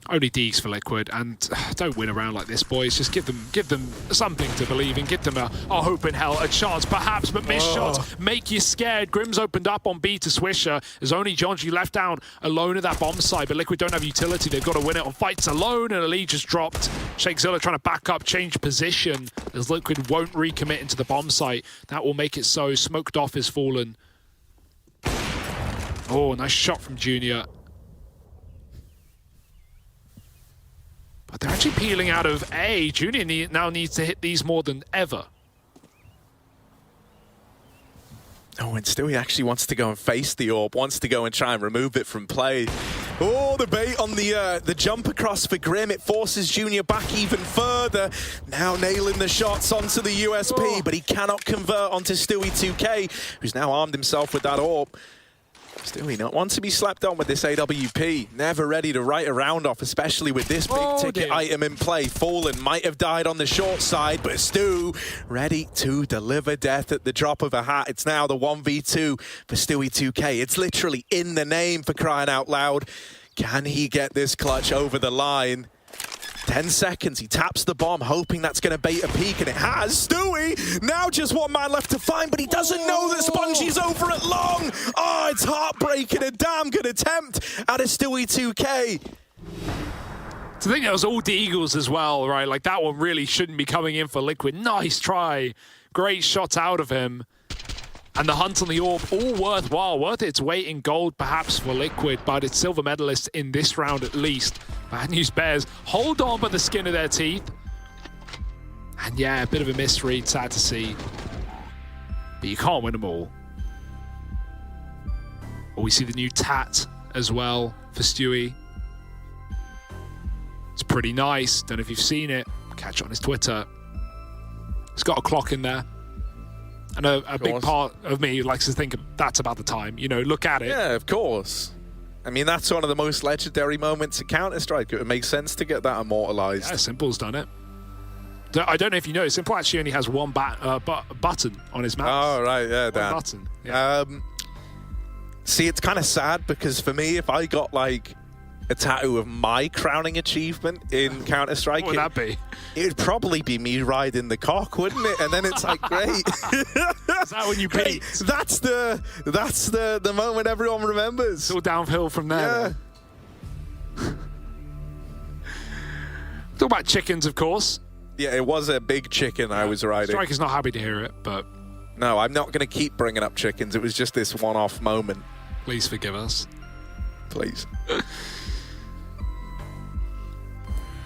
Only D's for Liquid, and don't win around like this, boys. Just give them something to believe in. Give them a hope in hell, a chance perhaps, but missed shots make you scared. Grim's opened up on B to Swisher. There's only John G left down alone at that bomb site, but Liquid don't have utility. They've got to win it on fights alone, and Elige just dropped. Shakezilla trying to back up, change position, as Liquid won't recommit into the bomb site. That will make it so. Smoked off is fallen. Oh, nice shot from Junior. But they're actually peeling out of A. Junior now needs to hit these more than ever. Oh, and Stewie actually wants to go and face the AWP, wants to go and try and remove it from play. Oh, the bait on the jump across for Grim. It forces Junior back even further. Now nailing the shots onto the USP, but he cannot convert onto Stewie 2K, who's now armed himself with that AWP. Stewie not want to be slapped on with this AWP. Never ready to write a round off, especially with this big ticket item in play. Fallen might have died on the short side, but Stu ready to deliver death at the drop of a hat. It's now the 1v2 for Stewie 2K. It's literally in the name, for crying out loud. Can he get this clutch over the line? 10 seconds, he taps the bomb, hoping that's going to bait a peek, and it has. Stewie, now just one man left to find, but he doesn't know that Spongy's over at long. Oh, it's heartbreaking. A damn good attempt at a Stewie 2K. So I think that was all the Eagles as well, right? Like, that one really shouldn't be coming in for Liquid. Nice try. Great shot out of him. And the hunt on the AWP, all worthwhile, worth its weight in gold perhaps for Liquid, but it's silver medalists in this round at least. Bad news Bears hold on by the skin of their teeth. And yeah, a bit of a misread, sad to see. But you can't win them all. Oh, we see the new tat as well for Stewie. It's pretty nice, don't know if you've seen it. Catch it on his Twitter. It's got a clock in there. And a big part of me likes to think that's about the time. You know, look at it. Yeah, of course. I mean, that's one of the most legendary moments of Counter-Strike. It makes sense to get that immortalized. Yeah, Simple's done it. I don't know if you know, Simple actually only has one button on his mouse. Oh, right, yeah, Dan. One button. Yeah. See, it's kind of sad because for me, if I got like a tattoo of my crowning achievement in Counter-Strike, what would that be? It would probably be me riding the cock, wouldn't it? And then it's like, great. Is that when you peaked? That's the moment everyone remembers. It's all downhill from there. Yeah. Talk about chickens, of course. Yeah, it was a big chicken I was riding. Striker's not happy to hear it, but... No, I'm not going to keep bringing up chickens. It was just this one-off moment. Please forgive us. Please.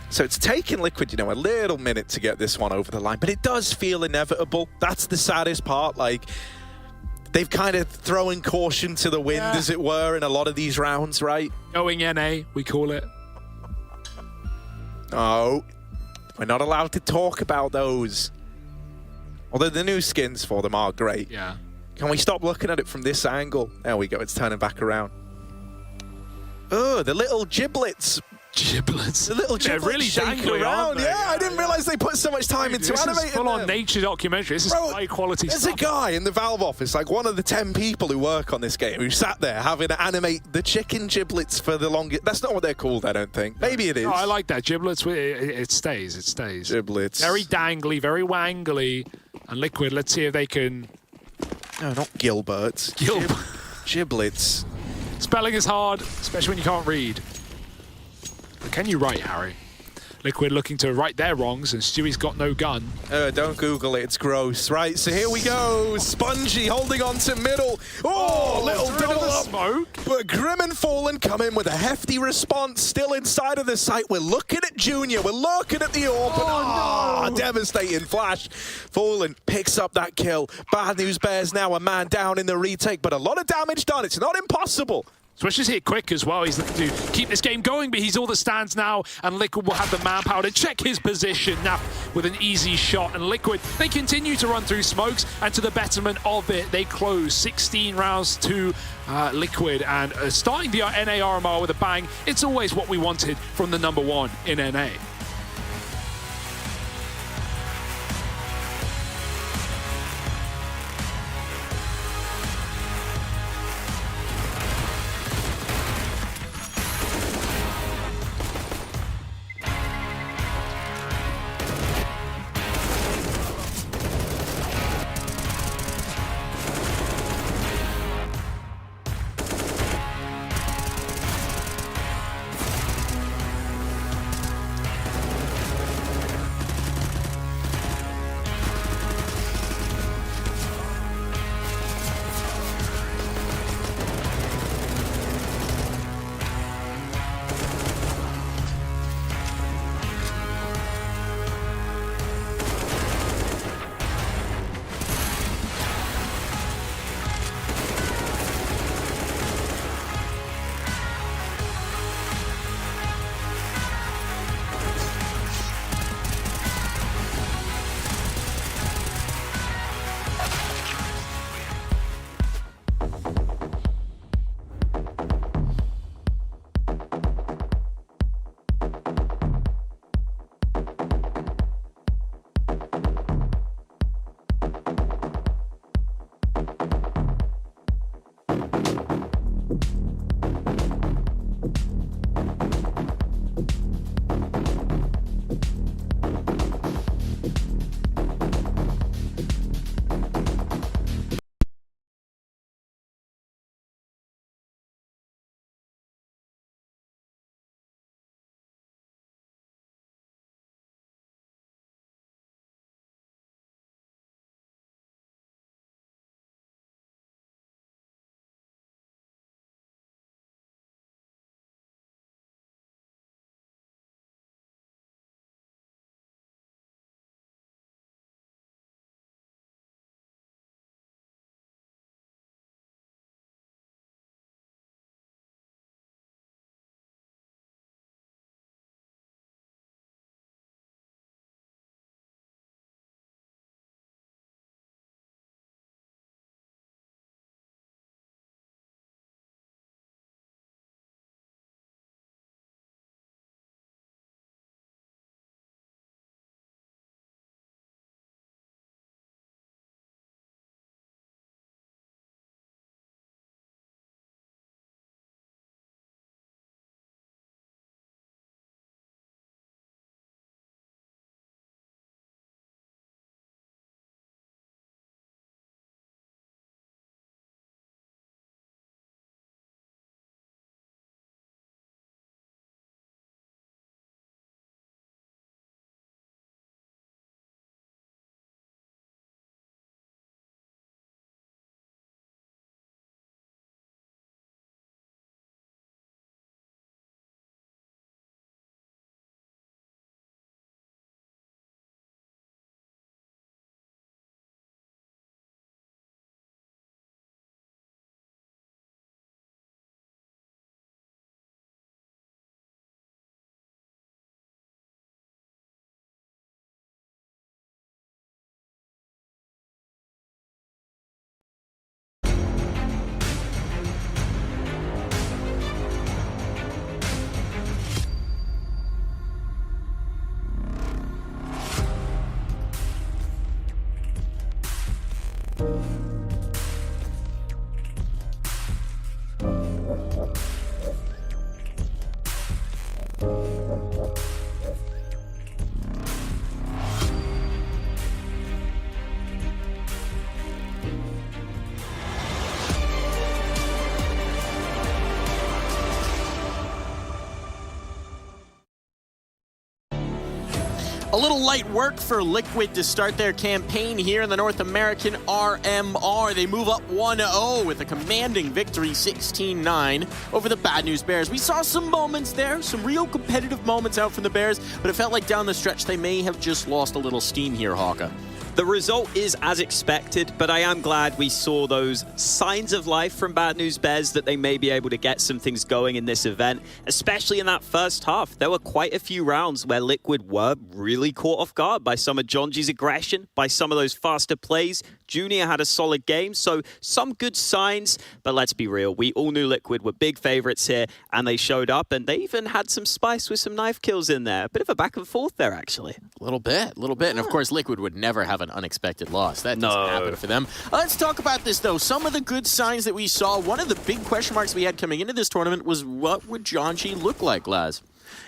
So it's taken Liquid, you know, a little minute to get this one over the line, but it does feel inevitable. That's the saddest part. Like, they've kind of thrown caution to the wind, as it were, in a lot of these rounds, right? Going NA, we call it. No, we're not allowed to talk about those. Although the new skins for them are great. Yeah. Can we stop looking at it from this angle? There we go, it's turning back around. Oh, the little giblets Giblets. The little They're giblets really shake dangly, around. aren't they? Yeah, I didn't realize they put so much time into This is animating full-on them. nature documentary. This is high quality There's stuff. a guy in the Valve office, like one of the 10 people who work on this game, who sat there having to animate the chicken giblets for the longest. That's not what they're called, I don't think. Maybe it is. No, I like that. Giblets, it stays. It stays. Giblets. Very dangly, very wangly. And Liquid, let's see if they can... No, not Gilberts. Giblets. Spelling is hard, especially when you can't read. But can you write, Harry? Liquid looking to right their wrongs, and Stewie's got no gun. Don't Google it, it's gross. Right, so here we go. Spongy holding on to middle. Oh, little double up. Smoke. But Grim and Fallen come in with a hefty response. Still inside of the site. We're looking at Junior. We're looking at the AWP. Oh, no. Devastating flash. Fallen picks up that kill. Bad News Bears now a man down in the retake, but a lot of damage done. It's not impossible. Swish is hit quick as well. He's looking to keep this game going, but he's all that stands now, and Liquid will have the manpower to check his position now with an easy shot. And Liquid, they continue to run through smokes, and to the betterment of it, they close 16 rounds to Liquid, and starting the NA RMR with a bang. It's always what we wanted from the #1 in NA. A little light work for Liquid to start their campaign here in the North American RMR. They move up 1-0 with a commanding victory 16-9 over the Bad News Bears. We saw some moments there, some real competitive moments out from the Bears, but it felt like down the stretch they may have just lost a little steam here, Hawka. The result is as expected, but I am glad we saw those signs of life from Bad News Bears that they may be able to get some things going in this event, especially in that first half. There were quite a few rounds where Liquid were really caught off guard by some of Jonji's aggression, by some of those faster plays. Junior had a solid game, so some good signs, but let's be real. We all knew Liquid were big favorites here, and they showed up, and they even had some spice with some knife kills in there. A bit of a back and forth there, actually. A little bit. And of course, Liquid would never have an unexpected loss. That doesn't happen for them. Let's talk about this, though. Some of the good signs that we saw, one of the big question marks we had coming into this tournament was what would Jonji look like, Laz?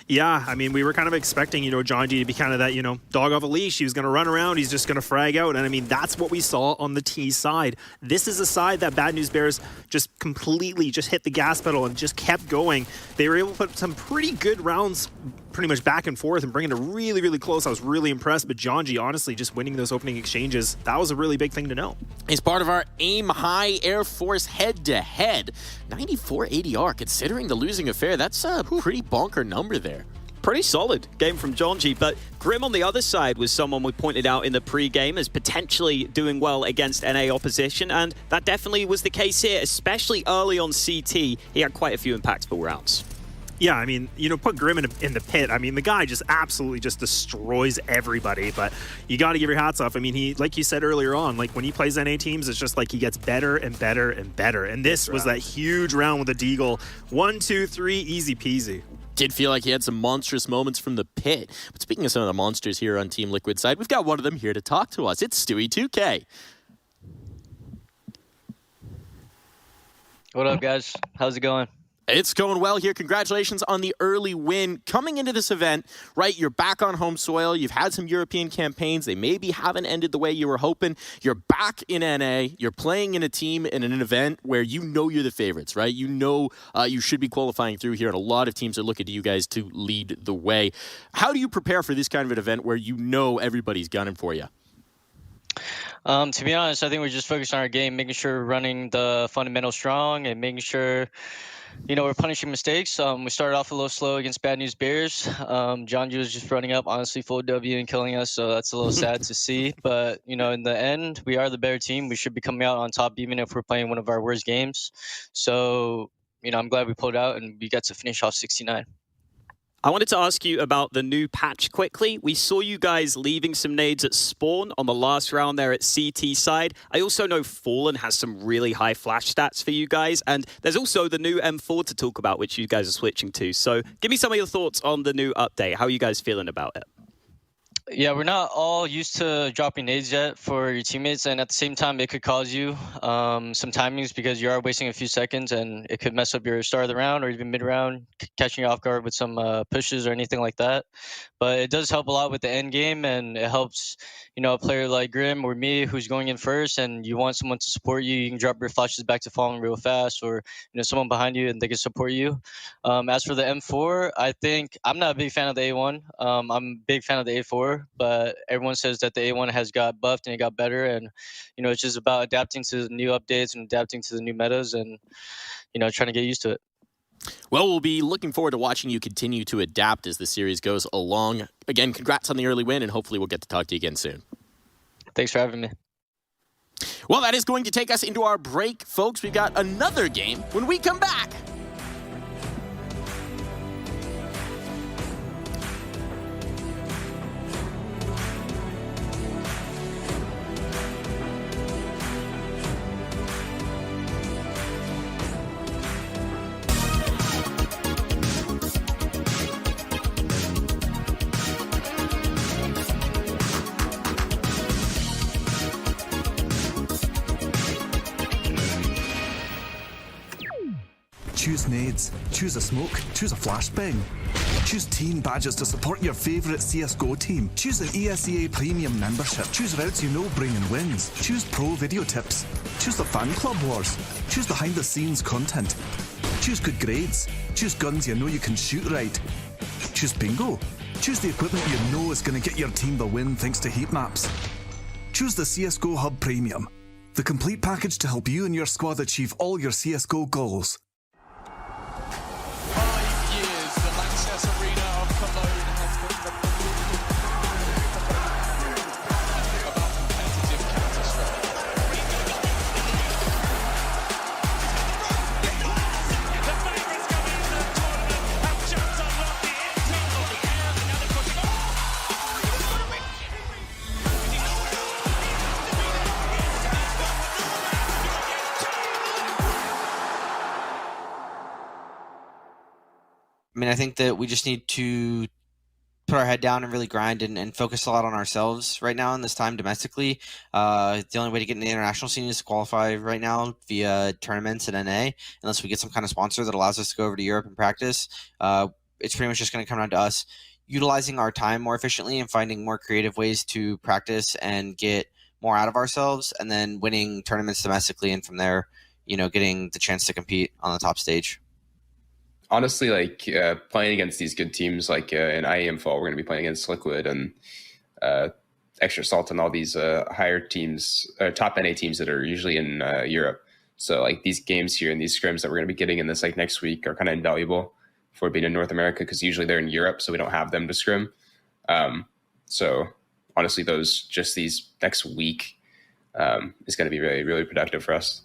Yeah, I mean, we were kind of expecting, Jonji to be kind of that, dog off a leash. He was going to run around. He's just going to frag out. And I mean, that's what we saw on the T side. This is a side that Bad News Bears just completely just hit the gas pedal and just kept going. They were able to put some pretty good rounds pretty much back and forth and bring it really, really close. I was really impressed. But Jonji, honestly, just winning those opening exchanges, that was a really big thing to know. He's part of our Aim High Air Force head-to-head. 94 ADR, considering the losing affair. That's a pretty bonker number there. Pretty solid game from Jonji, but Grim on the other side was someone we pointed out in the pre-game as potentially doing well against NA opposition, and that definitely was the case here, especially early on CT. He had quite a few impactful rounds. Yeah, I mean, put Grim in the pit. I mean, the guy just absolutely just destroys everybody, but you got to give your hats off. I mean, he, like you said earlier on, like when he plays NA teams, it's just like he gets better and better and better. And this was that huge round with the Deagle. 1, 2, 3, easy peasy. Did feel like he had some monstrous moments from the pit. But speaking of some of the monsters here on Team Liquid side, we've got one of them here to talk to us. It's Stewie2K. What up, guys? How's it going? It's going well here. Congratulations on the early win. Coming into this event, right, you're back on home soil. You've had some European campaigns. They maybe haven't ended the way you were hoping. You're back in NA. You're playing in a team in an event where you know you're the favorites, right? You know you should be qualifying through here, and a lot of teams are looking to you guys to lead the way. How do you prepare for this kind of an event where you know everybody's gunning for you? To be honest, I think we're just focused on our game, making sure we're running the fundamentals strong and making sure we're punishing mistakes. We started off a little slow against Bad News Bears. Jonji was just running up, honestly, full W and killing us, so that's a little sad to see. But, in the end, we are the better team. We should be coming out on top even if we're playing one of our worst games. So, I'm glad we pulled out and we got to finish off 69. I wanted to ask you about the new patch quickly. We saw you guys leaving some nades at spawn on the last round there at CT side. I also know Fallen has some really high flash stats for you guys, and there's also the new M4 to talk about, which you guys are switching to. So give me some of your thoughts on the new update. How are you guys feeling about it? Yeah, we're not all used to dropping nades yet for your teammates, and at the same time, it could cause you some timings because you are wasting a few seconds, and it could mess up your start of the round or even mid-round, catching you off guard with some pushes or anything like that. But it does help a lot with the end game, and it helps, a player like Grim or me who's going in first, and you want someone to support you. You can drop your flashes back to Fallen real fast, or someone behind you and they can support you. As for the M4, I think I'm not a big fan of the A1. I'm a big fan of the A4. But everyone says that the A1 has got buffed and it got better, and it's just about adapting to the new updates and adapting to the new metas and trying to get used to it. Well, we'll be looking forward to watching you continue to adapt as the series goes along. Again, congrats on the early win, and hopefully we'll get to talk to you again soon. Thanks for having me. Well, that is going to take us into our break, folks. We've got another game when we come back. Choose nades, choose a smoke, choose a flashbang. Choose team badges to support your favourite CSGO team. Choose an ESEA Premium membership. Choose routes you know bring in wins. Choose pro video tips. Choose the fan club wars. Choose behind the scenes content. Choose good grades. Choose guns you know you can shoot right. Choose bingo. Choose the equipment you know is going to get your team the win thanks to heat maps. Choose the CSGO Hub Premium, the complete package to help you and your squad achieve all your CSGO goals. 5 years, the Lanxess Arena of Cologne has been the about competitive Counter-Strike. The favourites coming into the tournament have just unlocked the internal and another pushing on. I mean, I think that we just need to put our head down and really grind and focus a lot on ourselves right now in this time domestically. The only way to get in the international scene is to qualify right now via tournaments and NA, unless we get some kind of sponsor that allows us to go over to Europe and practice. It's pretty much just going to come down to us utilizing our time more efficiently and finding more creative ways to practice and get more out of ourselves, and then winning tournaments domestically, and from there, getting the chance to compete on the top stage. Honestly, playing against these good teams like in IEM Fall, we're going to be playing against Liquid and Extra Salt and all these higher teams, top NA teams that are usually in Europe. So these games here and these scrims that we're going to be getting in this next week are kind of invaluable for being in North America, because usually they're in Europe, so we don't have them to scrim. So honestly, these next week is going to be really, really productive for us.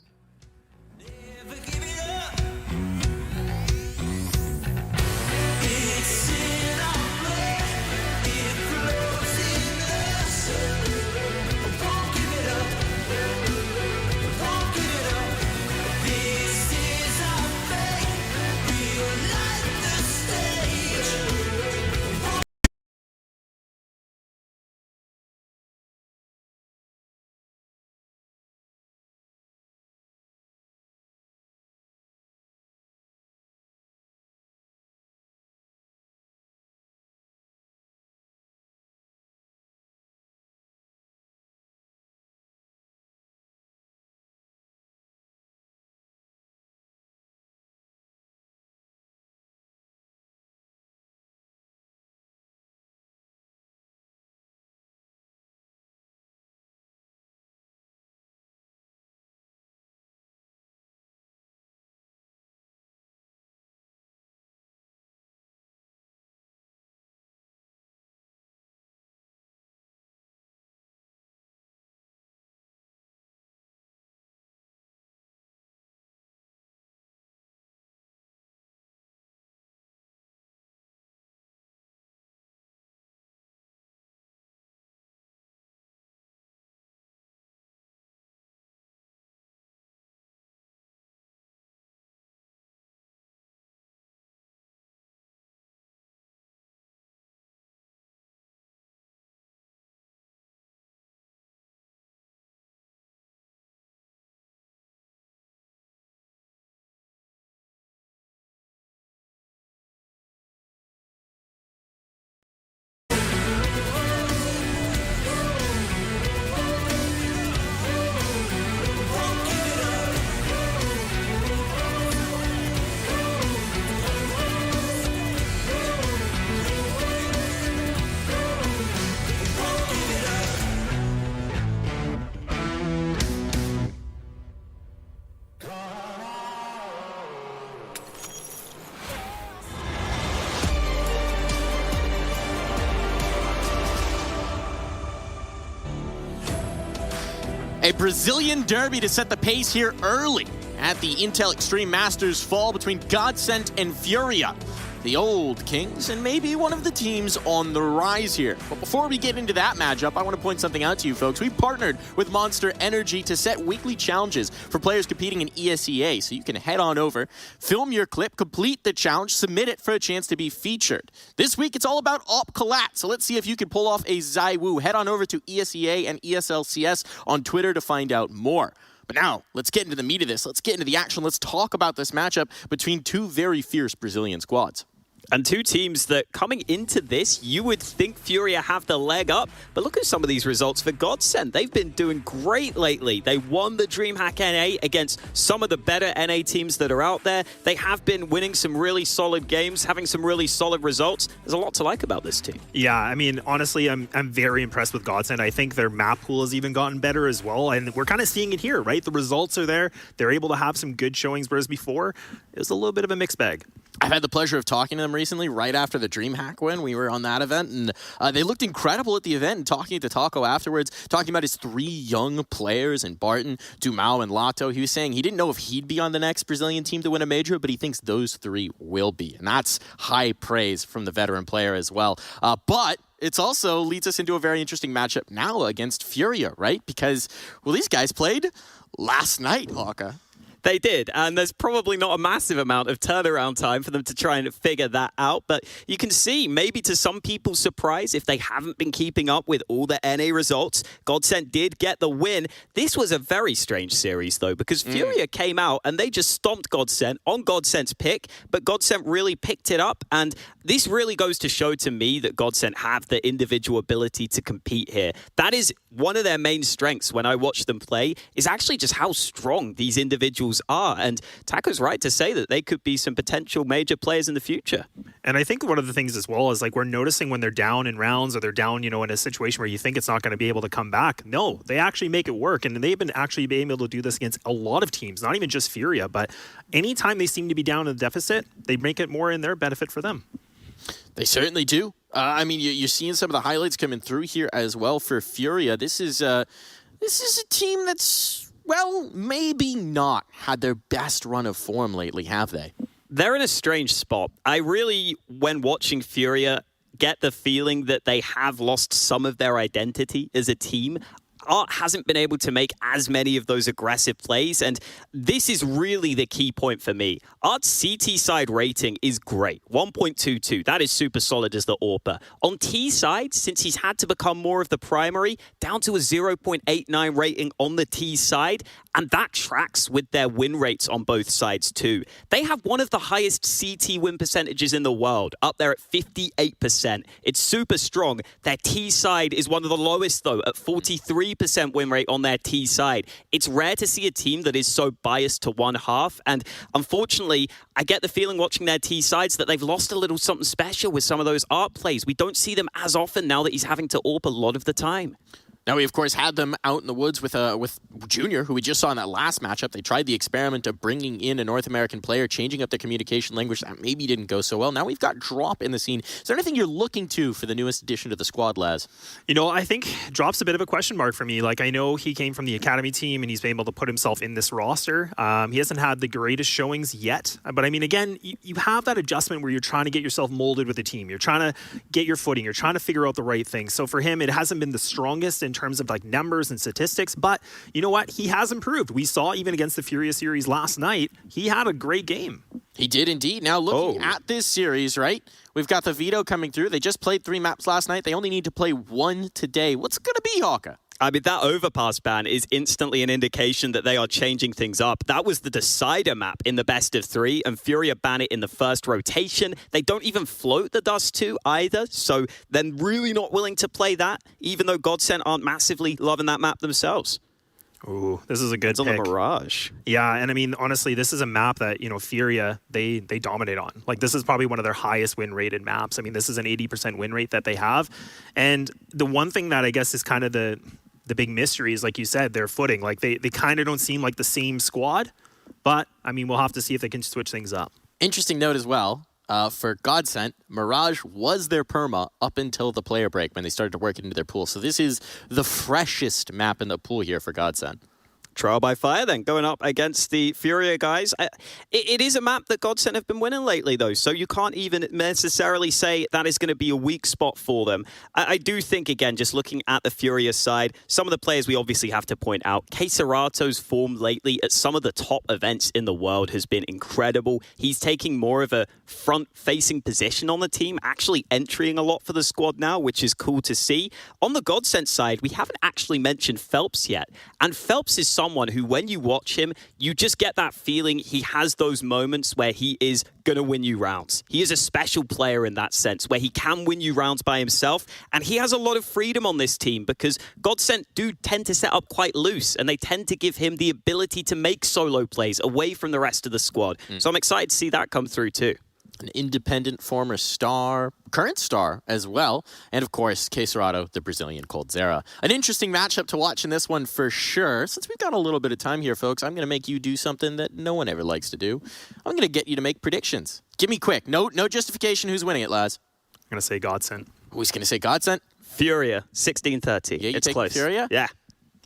A Brazilian derby to set the pace here early at the Intel Extreme Masters Fall between Godsent and Furia. The old kings and maybe one of the teams on the rise here. But before we get into that matchup, I want to point something out to you folks. We've partnered with Monster Energy to set weekly challenges for players competing in ESEA. So you can head on over, film your clip, complete the challenge, submit it for a chance to be featured. This week, it's all about Op Collat. So let's see if you can pull off a Zywoo. Head on over to ESEA and ESLCS on Twitter to find out more. But now, let's get into the meat of this. Let's get into the action. Let's talk about this matchup between two very fierce Brazilian squads. And two teams that coming into this, you would think Furia have the leg up, but look at some of these results for Godsent. They've been doing great lately. They won the DreamHack NA against some of the better NA teams that are out there. They have been winning some really solid games, having some really solid results. There's a lot to like about this team. Yeah, I mean, honestly, I'm very impressed with Godsent. I think their map pool has even gotten better as well, and we're kind of seeing it here, right? The results are there. They're able to have some good showings, whereas before, it was a little bit of a mixed bag. I've had the pleasure of talking to them recently, right after the DreamHack win. We were on that event, and they looked incredible at the event, and talking to Taco afterwards, talking about his 3 young players, and Barton, Dumao, and Lato. He was saying he didn't know if he'd be on the next Brazilian team to win a major, but he thinks those 3 will be, and that's high praise from the veteran player as well. But it also leads us into a very interesting matchup now against Furia, right? Because, well, these guys played last night, Hawka. They did, and there's probably not a massive amount of turnaround time for them to try and figure that out, but you can see, maybe to some people's surprise, if they haven't been keeping up with all the NA results, Godsent did get the win. This was a very strange series, though, because Furia came out and they just stomped Godsent on Godsent's pick, but Godsent really picked it up, and this really goes to show to me that Godsent have the individual ability to compete here. That is one of their main strengths when I watch them play, is actually just how strong these individuals are. And Taco's right to say that they could be some potential major players in the future. And I think one of the things as well is like we're noticing when they're down in rounds or they're down, in a situation where you think it's not going to be able to come back. No, they actually make it work. And they've been actually being able to do this against a lot of teams, not even just Furia, but anytime they seem to be down in the deficit, they make it more in their benefit for them. They certainly do. I mean, you're seeing some of the highlights coming through here as well for Furia. This is a team that's, well, maybe not had their best run of form lately, have they? They're in a strange spot. I really, when watching Furia, get the feeling that they have lost some of their identity as a team. Art hasn't been able to make as many of those aggressive plays, and this is really the key point for me. Art's CT side rating is great, 1.22. That is super solid as the AWPer. On T side, since he's had to become more of the primary, down to a 0.89 rating on the T side, and that tracks with their win rates on both sides too. They have one of the highest CT win percentages in the world, up there at 58%. It's super strong. Their T side is one of the lowest though, at 43% win rate on their T side. It's rare to see a team that is so biased to one half, and unfortunately, I get the feeling watching their T sides that they've lost a little something special with some of those art plays. We don't see them as often now that he's having to AWP a lot of the time. Now, we, of course, had them out in the woods with Junior, who we just saw in that last matchup. They tried the experiment of bringing in a North American player, changing up their communication language. That maybe didn't go so well. Now we've got Drop in the scene. Is there anything you're looking to for the newest addition to the squad, Laz? I think Drop's a bit of a question mark for me. Like, I know he came from the academy team and he's been able to put himself in this roster. He hasn't had the greatest showings yet. But, I mean, again, you have that adjustment where you're trying to get yourself molded with the team. You're trying to get your footing. You're trying to figure out the right thing. So for him, it hasn't been the strongest in terms of, like, numbers and statistics, but you know what? He has improved. We saw even against the Furia series last night, he had a great game. He did indeed. Now looking at this series, right? We've got the veto coming through. They just played 3 maps last night. They only need to play 1 today. What's it going to be, Hawka? I mean, that overpass ban is instantly an indication that they are changing things up. That was the decider map in the best of 3, and Furia ban it in the first rotation. They don't even float the Dust 2 either, so they're really not willing to play that, even though Godsent aren't massively loving that map themselves. Ooh, this is a good pick. It's on the Mirage. Yeah, and I mean, honestly, this is a map that, Furia, they dominate on. Like, this is probably one of their highest win-rated maps. I mean, this is an 80% win rate that they have. And the one thing that I guess is kind of the big mystery is, like you said, their footing. Like, they kind of don't seem like the same squad. But, I mean, we'll have to see if they can switch things up. Interesting note as well. For Godsent, Mirage was their perma up until the player break when they started to work it into their pool. So this is the freshest map in the pool here for Godsent. Trial by fire then, going up against the Furia guys. It is a map that Godsent have been winning lately, though, so you can't even necessarily say that is going to be a weak spot for them. I do think, again, just looking at the Furia side, some of the players we obviously have to point out. Keisarato's form lately at some of the top events in the world has been incredible. He's taking more of a front-facing position on the team, actually entering a lot for the squad now, which is cool to see. On the Godsent side, we haven't actually mentioned Phelps yet, and Phelps is someone who, when you watch him, you just get that feeling he has those moments where he is going to win you rounds. He is a special player in that sense, where he can win you rounds by himself, and he has a lot of freedom on this team because Godsent do tend to set up quite loose, and they tend to give him the ability to make solo plays away from the rest of the squad. So I'm excited to see that come through too. An independent former star, current star as well, and of course, Queserado, the Brazilian Coldzera. An interesting matchup to watch in this one for sure. Since we've got a little bit of time here, folks, I'm going to make you do something that no one ever likes to do. I'm going to get you to make predictions. Give me quick. No justification who's winning it, Laz. I'm going to say Godsent. Who's going to say Godsent? Furia, 16-30. Yeah, it's close. Furia? Yeah.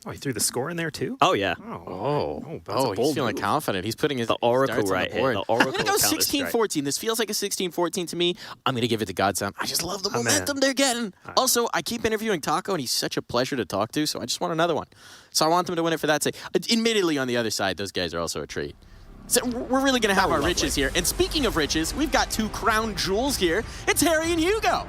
Oh, he threw the score in there too? Oh, yeah. He's feeling confident. He's putting his Oracle darts right on the board. here. The Oracle I'm going to go 16-14. This feels like a 16-14 to me. I'm going to give it to Godsent. I just love the momentum they're getting. Also, I keep interviewing Taco, and he's such a pleasure to talk to, so I just want another one. So I want them to win it for that sake. Admittedly, on the other side, those guys are also a treat. So we're really going to have our riches here. And speaking of riches, we've got two crown jewels here. It's Harry and Hugo.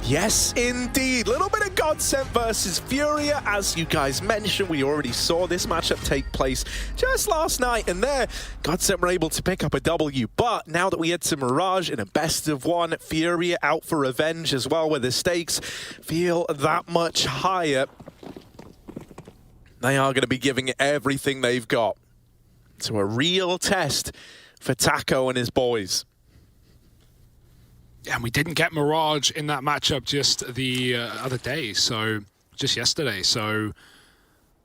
Yes, indeed. Little bit of Godsent versus Furia. As you guys mentioned, we already saw this matchup take place just last night, and there, Godsent were able to pick up a W. But now that we head to Mirage in a best of one, Furia out for revenge as well, where the stakes feel that much higher. They are going to be giving it everything they've got. So a real test for Taco and his boys. Yeah, and we didn't get Mirage in that matchup just the other day, just yesterday. So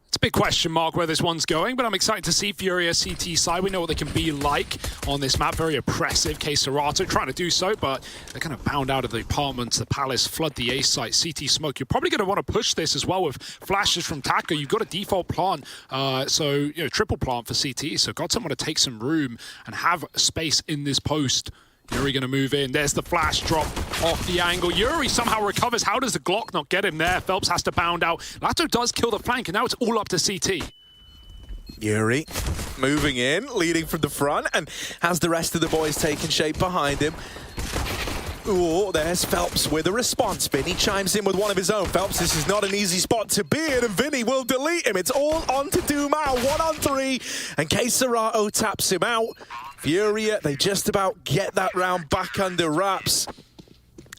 it's a big question mark where this one's going, but I'm excited to see Furia CT side. We know what they can be like on this map. Very oppressive. Queserado trying to do so, but they're going to bound out of the apartments, the palace, flood the A site, CT smoke. You're probably going to want to push this as well with flashes from Taco. You've got a default plant, triple plant for CT. So Godsent want to take some room and have space in this post. Yuri going to move in. There's the flash drop off the angle. Yuri somehow recovers. How does the Glock not get him there? Phelps has to bound out. Lato does kill the flank, and now it's all up to CT. Yuri moving in, leading from the front, and has the rest of the boys taken shape behind him. Oh, there's Phelps with a response. Vinny chimes in with one of his own. Phelps, this is not an easy spot to be in, and Vinny will delete him. It's all on to Dumao, 1-on-3, and Queserado taps him out. Furia, they just about get that round back under wraps.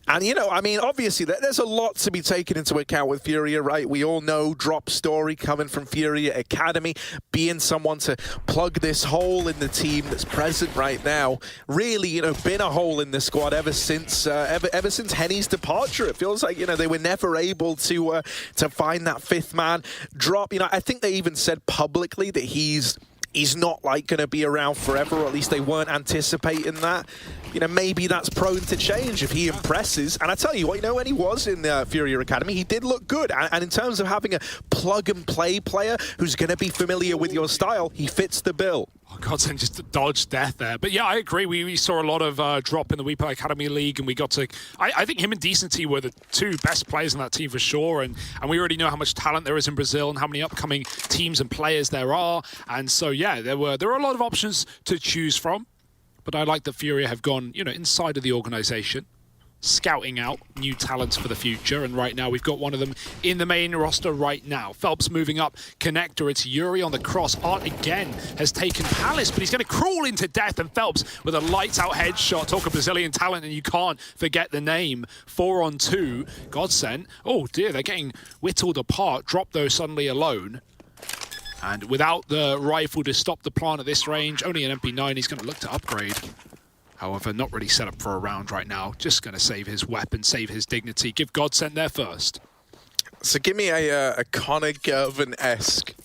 And, obviously, there's a lot to be taken into account with Furia, right? We all know drop story coming from Furia Academy, being someone to plug this hole in the team that's present right now. Really, been a hole in the squad ever since Henny's departure. It feels like, they were never able to find that fifth man drop. I think they even said publicly that he's not going to be around forever, or at least they weren't anticipating that. Maybe that's prone to change if he impresses. And I tell you what, when he was in the Furia Academy, he did look good. And in terms of having a plug-and-play player who's going to be familiar with your style, he fits the bill. Oh, Godsent just dodged death there. But yeah, I agree. We saw a lot of drop in the WePlay Academy League, and we got to... I think him and Decency were the two best players in that team for sure, and we already know how much talent there is in Brazil and how many upcoming teams and players there are. And so, yeah, there were a lot of options to choose from. But I like that Furia have gone, inside of the organization, scouting out new talents for the future. And right now, we've got one of them in the main roster right now. Phelps moving up connector. It's Yuri on the cross. Art again has taken Palace, but he's going to crawl into death. And Phelps with a lights-out headshot. Talk of Brazilian talent, and you can't forget the name. 4-on-2. Godsent. Oh, dear, they're getting whittled apart. Drop, though, suddenly alone. And without the rifle to stop the plant at this range, only an MP9, he's going to look to upgrade. However, not really set up for a round right now. Just going to save his weapon, save his dignity. Give Godsent there first. So give me a Connor Gervin-esque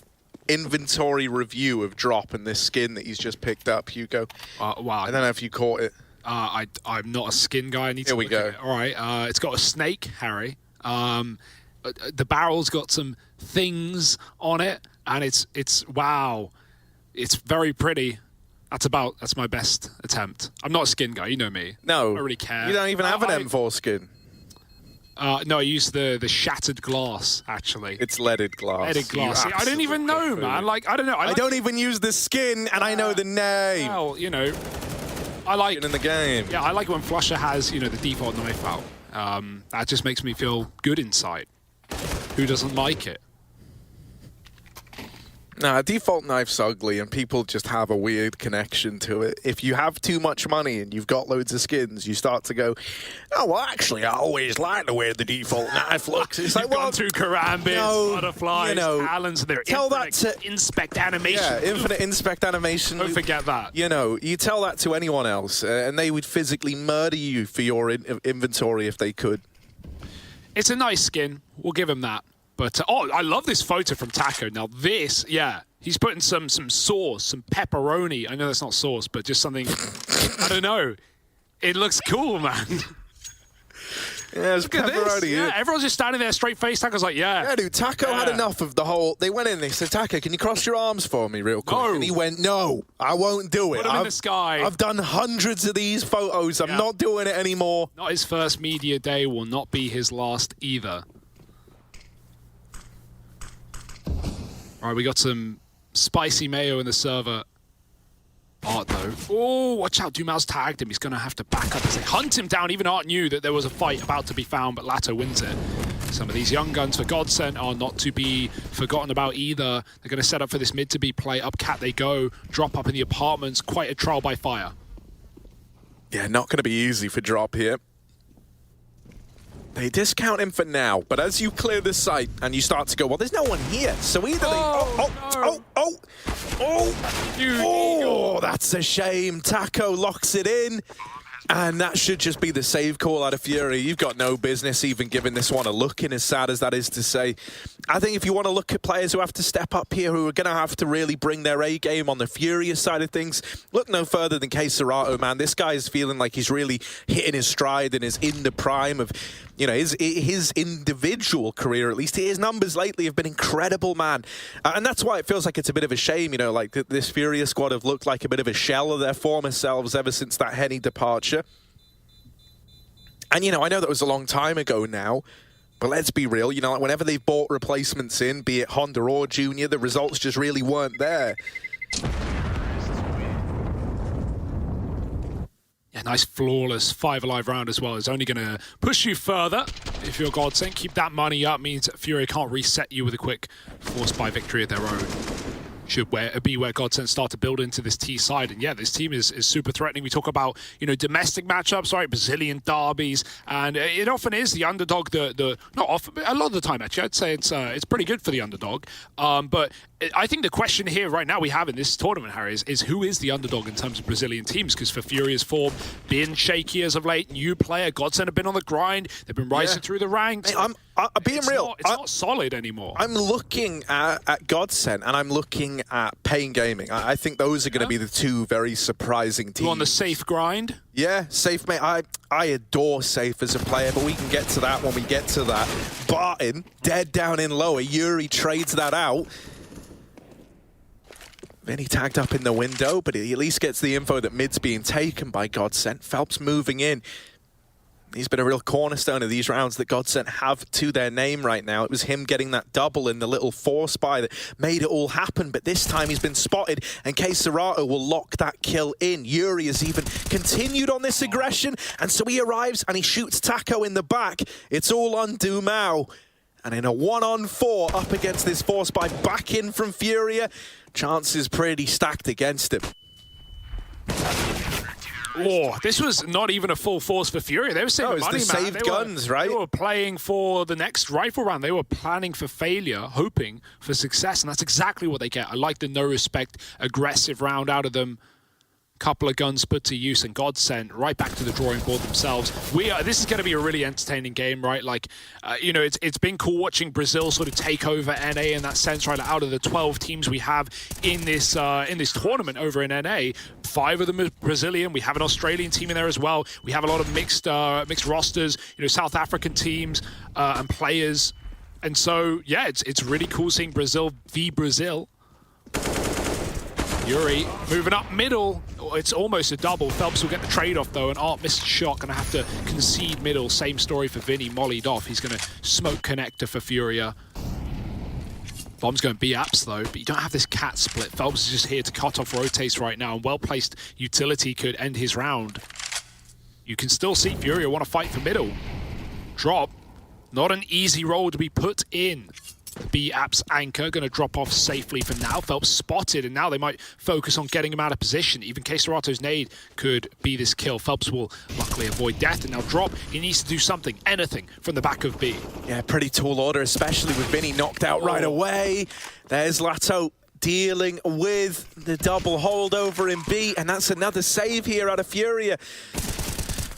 inventory review of Drop and this skin that he's just picked up, Hugo. Wow. I don't know if you caught it. I'm not a skin guy. I need Here to we go. All right. It's got a snake, Harry. The barrel's got some things on it. And it's wow, it's very pretty. That's my best attempt. I'm not a skin guy, you know me. No, I don't really care. You don't even have an M4 skin. No, I use the shattered glass actually. It's leaded glass. Leaded glass. See, I don't even know, man. I don't know. I don't even use the skin, and I know the name. Well, I like in the game. Yeah, I like it when Flusher has the default knife out. That just makes me feel good inside. Who doesn't like it? Nah, default knife's ugly and people just have a weird connection to it. If you have too much money and you've got loads of skins, you start to go, oh, well, actually, I always like the way the default knife looks. It's like, You've gone through karambits, butterflies, talons, their tell that infinite to inspect animation. Yeah, infinite inspect animation. Don't forget that. You know, you tell that to anyone else and they would physically murder you for your inventory if they could. It's a nice skin. We'll give him that. But, oh, I love this photo from Taco. Now this, yeah, he's putting some sauce, some pepperoni. I know that's not sauce, but just something, I don't know. It looks cool, man. Yeah, it's pepperoni. Yeah, everyone's just standing there straight face. Taco's like, yeah. Yeah, dude, Taco had enough of the whole... They went in, they said, Taco, can you cross your arms for me real quick? No. And he went, no, I won't do it. Put him in the sky. I've done hundreds of these photos. I'm not doing it anymore. Not his first media day, will not be his last either. All right, we got some spicy mayo in the server. Art, though. Oh, watch out. Dumal's tagged him. He's going to have to back up as they hunt him down. Even Art knew that there was a fight about to be found, but Lato wins it. Some of these young guns for Godsent are not to be forgotten about either. They're going to set up for this mid-to-B play. Up cat they go. Drop up in the apartments. Quite a trial by fire. Yeah, not going to be easy for Drop here. They discount him for now, but as you clear the site and you start to go, well, there's no one here. So either oh, that's a shame. Taco locks it in. And that should just be the save call out of Fury. You've got no business even giving this one a look in, as sad as that is to say. I think if you want to look at players who have to step up here, who are going to have to really bring their A game on the Furious side of things, look no further than paiN, man. This guy is feeling like he's really hitting his stride and is in the prime of, you know, his individual career, at least. His numbers lately have been incredible, man. And that's why it feels like it's a bit of a shame, you know, like this Furious squad have looked like a bit of a shell of their former selves ever since that Henny departure. And, you know, I know that was a long time ago now, but let's be real, you know, like whenever they've bought replacements in, be it Honda or Junior, the results just really weren't there. Yeah, nice flawless 5 alive round as well. It's only going to push you further if you're Godsent. Keep that money up, means Fury can't reset you with a quick force by victory of their own. Should be where Godsent start to build into this T side. And yeah, this team is super threatening. We talk about, you know, domestic matchups, right? Brazilian derbies, and it often is the underdog. Not often, but a lot of the time actually, I'd say it's pretty good for the underdog. But I think the question here right now we have in this tournament, Harry, is who is the underdog in terms of Brazilian teams? Because for Furious form been shaky as of late. New player, Godsent have been on the grind. They've been rising through the ranks. Hey, I'm being real. It's not solid anymore. I'm looking at Godsent and I'm looking at paiN Gaming. I think those are going to be the two very surprising teams. You on the safe grind? Yeah, Safe, mate. I adore Safe as a player, but we can get to that when we get to that. Barton, dead down in lower. Yuri trades that out. Then he tagged up in the window, but he at least gets the info that mid's being taken by Godsent. Phelps moving in. He's been a real cornerstone of these rounds that Godsent have to their name right now. It was him getting that double in the little force buy that made it all happen, but this time he's been spotted, and paiN will lock that kill in. Yuri has even continued on this aggression, and so he arrives and he shoots Taco in the back. It's all on Dumao. And in a 1-on-4 up against this force buy back in from Furia, chances pretty stacked against him. Oh, this was not even a full force for Fury. They were saving money, man. Saved guns, right? They were playing for the next rifle round. They were planning for failure, hoping for success, and that's exactly what they get. I like the no-respect, aggressive round out of them. Couple of guns put to use, and Godsent right back to the drawing board themselves. This is going to be a really entertaining game, right? Like, you know, it's been cool watching Brazil sort of take over NA in that sense, right? Out of the 12 teams we have in this tournament over in NA, 5 of them are Brazilian. We have an Australian team in there as well. We have a lot of mixed rosters, you know, South African teams and players, and so yeah, it's really cool seeing Brazil v Brazil. Yuri moving up middle. It's almost a double. Phelps will get the trade-off, though, and Art missed a shot. Going to have to concede middle. Same story for Vinny, mollied off. He's going to smoke connector for Furia. Bomb's going B-apps, though, but you don't have this cat split. Phelps is just here to cut off rotates right now, and well-placed utility could end his round. You can still see Furia want to fight for middle. Drop. Not an easy role to be put in. The B-Apps anchor going to drop off safely for now. Phelps spotted, and now they might focus on getting him out of position. Even K-Serato's nade could be this kill. Phelps will luckily avoid death and now drop. He needs to do something, anything, from the back of B. Yeah, pretty tall order, especially with Vinny knocked out right away. There's Lato dealing with the double holdover in B, and that's another save here out of Furia.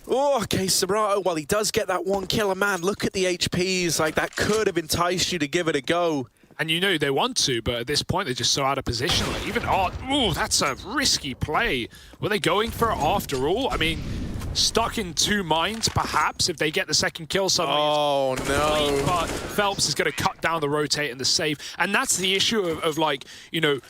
Oh, K-Serato, well, he does get that one killer, man. Look at the HPs. Like, that could have enticed you to give it a go. And you know they want to, but at this point, they're just so out of position. Like, even Art, ooh, that's a risky play. Were they going for it after all? I mean, stuck in two minds, perhaps, if they get the second kill suddenly. Oh, no. But Phelps is going to cut down the rotate and the save. And that's the issue of like, you know,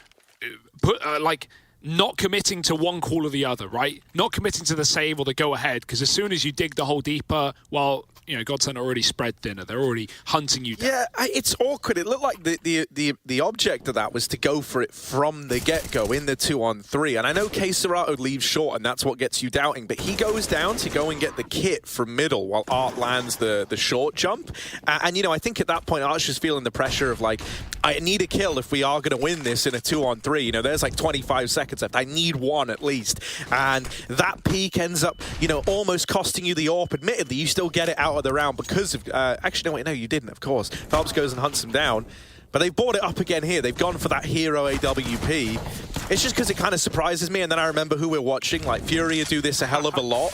not committing to one call or the other, right? Not committing to the save or the go-ahead, because as soon as you dig the hole deeper, well, you know, Godsend already spread thinner. They're already hunting you down. Yeah, it's awkward. It looked like the object of that was to go for it from the get-go in the 2-on-3. And I know K-Serato leaves short, and that's what gets you doubting. But he goes down to go and get the kit from middle while Art lands the short jump. And, you know, I think at that point, Art's just feeling the pressure of, like, I need a kill if we are going to win this in a 2-on-3. You know, there's like 25 seconds left. I need one at least. And that peak ends up, you know, almost costing you the AWP. Admittedly, you still get it out of the round because of... actually, no, wait, no, you didn't, of course. Phelps goes and hunts him down. But they've brought it up again here. They've gone for that hero AWP. It's just because it kind of surprises me, and then I remember who we're watching. Like, Furia do this a hell of a lot.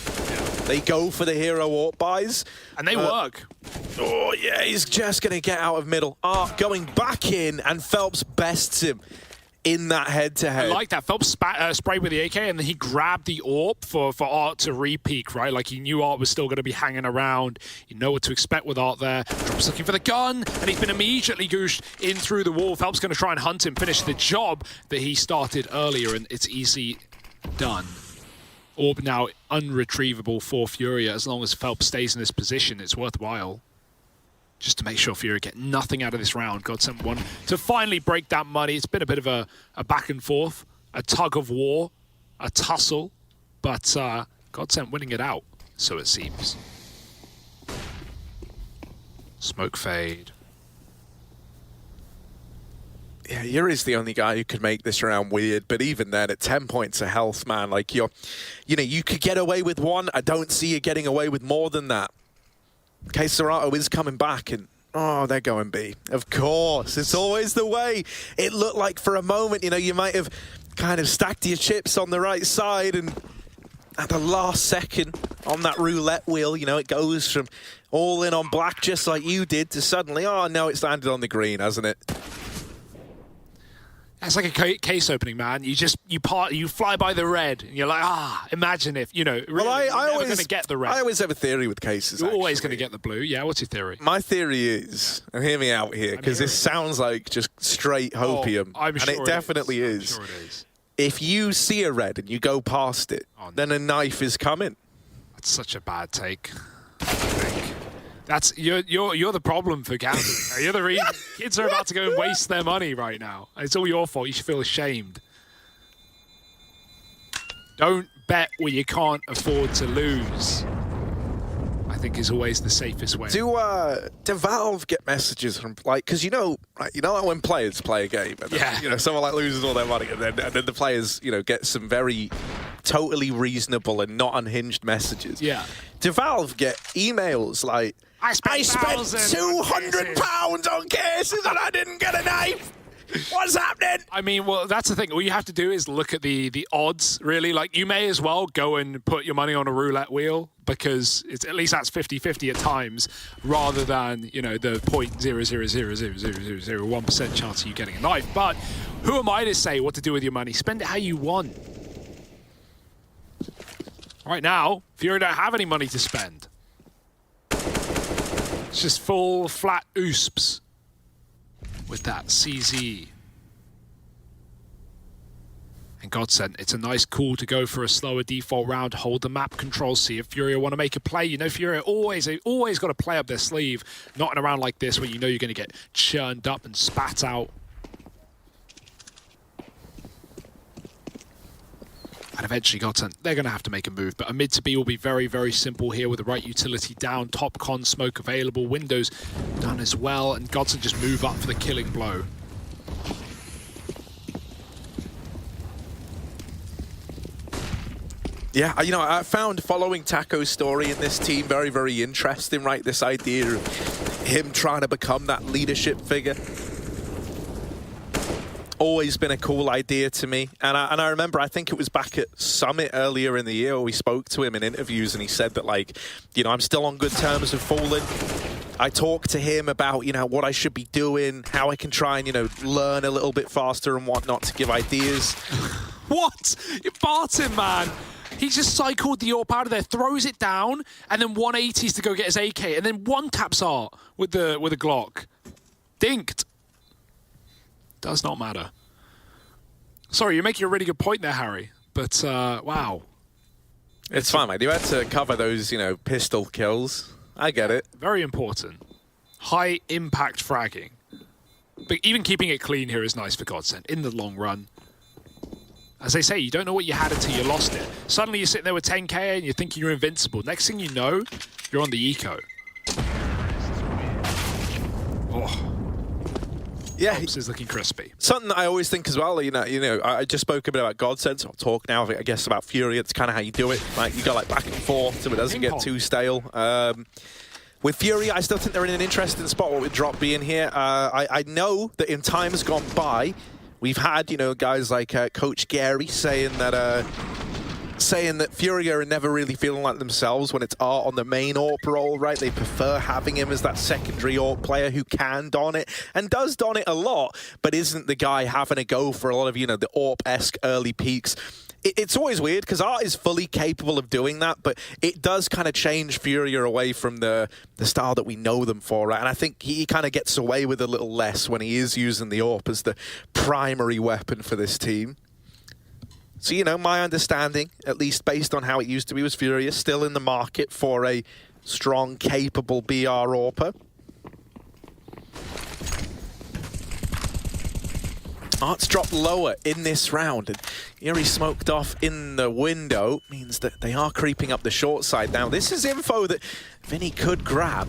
They go for the hero AWP buys. And they work. Oh, yeah, he's just going to get out of middle. Art going back in, and Phelps bests him in that head-to-head. I like that. Phelps sprayed with the AK, and then he grabbed the AWP for Art to re-peek, right? Like, he knew Art was still going to be hanging around. You know what to expect with Art there. Drops looking for the gun, and he's been immediately gooshed in through the wall. Phelps going to try and hunt him, finish the job that he started earlier, and it's easy done. AWP now unretrievable for Furia. As long as Phelps stays in this position, it's worthwhile. Just to make sure Furia get nothing out of this round. Godsend one to finally break that money. It's been a bit of a back and forth, a tug of war, a tussle, but Godsend winning it out, so it seems. Smoke fade. Yeah, Yuri's the only guy who could make this round weird, but even then, at 10 points of health, man, like you know, you could get away with one. I don't see you getting away with more than that. K-Serato is coming back, and oh, they're going B. Of course, it's always the way. It looked like for a moment, you know, you might have kind of stacked your chips on the right side, and at the last second on that roulette wheel, you know, it goes from all in on black just like you did to suddenly, oh no, it's landed on the green, hasn't it? That's like a case opening, man. You fly by the red, and you're like, imagine if, you know, really, well, you're never going to get the red. I always have a theory with cases. You're always going to get the blue. Yeah, what's your theory? My theory is, and hear me out here, because this sounds like just straight hopium, I'm sure and it definitely is. I'm sure it is. If you see a red and you go past it, then a knife is coming. That's such a bad take. I think. That's you're the problem for gambling. You're the reason kids are about to go and waste their money right now. It's all your fault. You should feel ashamed. Don't bet where you can't afford to lose. I think is always the safest way. Do Valve get messages from, like, because you know like when players play a game and you know someone like loses all their money and then the players, you know, get some very totally reasonable and not unhinged messages. Yeah. Do Valve get emails like, I spent £200 on cases and I didn't get a knife? What's happening? I mean, well, that's the thing. All you have to do is look at the odds, really. Like, you may as well go and put your money on a roulette wheel because it's at least that's 50-50 at times rather than, you know, the 0.0000001% chance of you getting a knife. But who am I to say what to do with your money? Spend it how you want. Right now, Fury don't have any money to spend. It's just full flat oosps with that CZ. And Godsend, it's a nice call to go for a slower default round, hold the map control, see if Furia want to make a play. You know, Furia always got to play up their sleeve, not in a round like this where you know you're going to get churned up and spat out. And eventually, Godsent, they're going to have to make a move. But a mid to B will be very, very simple here with the right utility down, top con smoke available, windows done as well, and Godsent just move up for the killing blow. Yeah, you know, I found following Taco's story in this team very, very interesting, right? This idea of him trying to become that leadership figure. Always been a cool idea to me. And I remember, I think it was back at Summit earlier in the year where we spoke to him in interviews and he said that, like, you know, I'm still on good terms with Fallen. I talked to him about, you know, what I should be doing, how I can try and, you know, learn a little bit faster and whatnot to give ideas. What? You're Barton, man. He just cycled the AWP out of there, throws it down, and then 180s to go get his AK, and then one taps art with the Glock. Dinked. Does not matter. Sorry, you're making a really good point there, Harry. But, wow. It's fine, mate. You had to cover those, you know, pistol kills. I get it. Very important. High impact fragging. But even keeping it clean here is nice for Godsent in the long run. As they say, you don't know what you had until you lost it. Suddenly you're sitting there with 10k and you're thinking you're invincible. Next thing you know, you're on the eco. Oh. Yeah, Phelps is looking crispy. Something that I always think as well, you know, I just spoke a bit about Godsent, so I'll talk now, I guess, about Fury. It's kind of how you do it. Like, you go like back and forth so it doesn't get too stale. With Fury, I still think they're in an interesting spot, what with Drop being here. I know that in times gone by, we've had, you know, guys like Coach Gary saying that Fury are never really feeling like themselves when it's Art on the main AWP role, right? They prefer having him as that secondary AWP player who can don it, and does don it a lot, but isn't the guy having a go for a lot of, you know, the AWP-esque early peaks. It's always weird because Art is fully capable of doing that, but it does kind of change Fury away from the style that we know them for, right? And I think he kind of gets away with a little less when he is using the AWP as the primary weapon for this team. So, you know, my understanding, at least based on how it used to be, was Fury is still in the market for a strong, capable BR AWPer. Art's dropped lower in this round, and Yuri smoked off in the window, means that they are creeping up the short side now. This is info that Vinny could grab.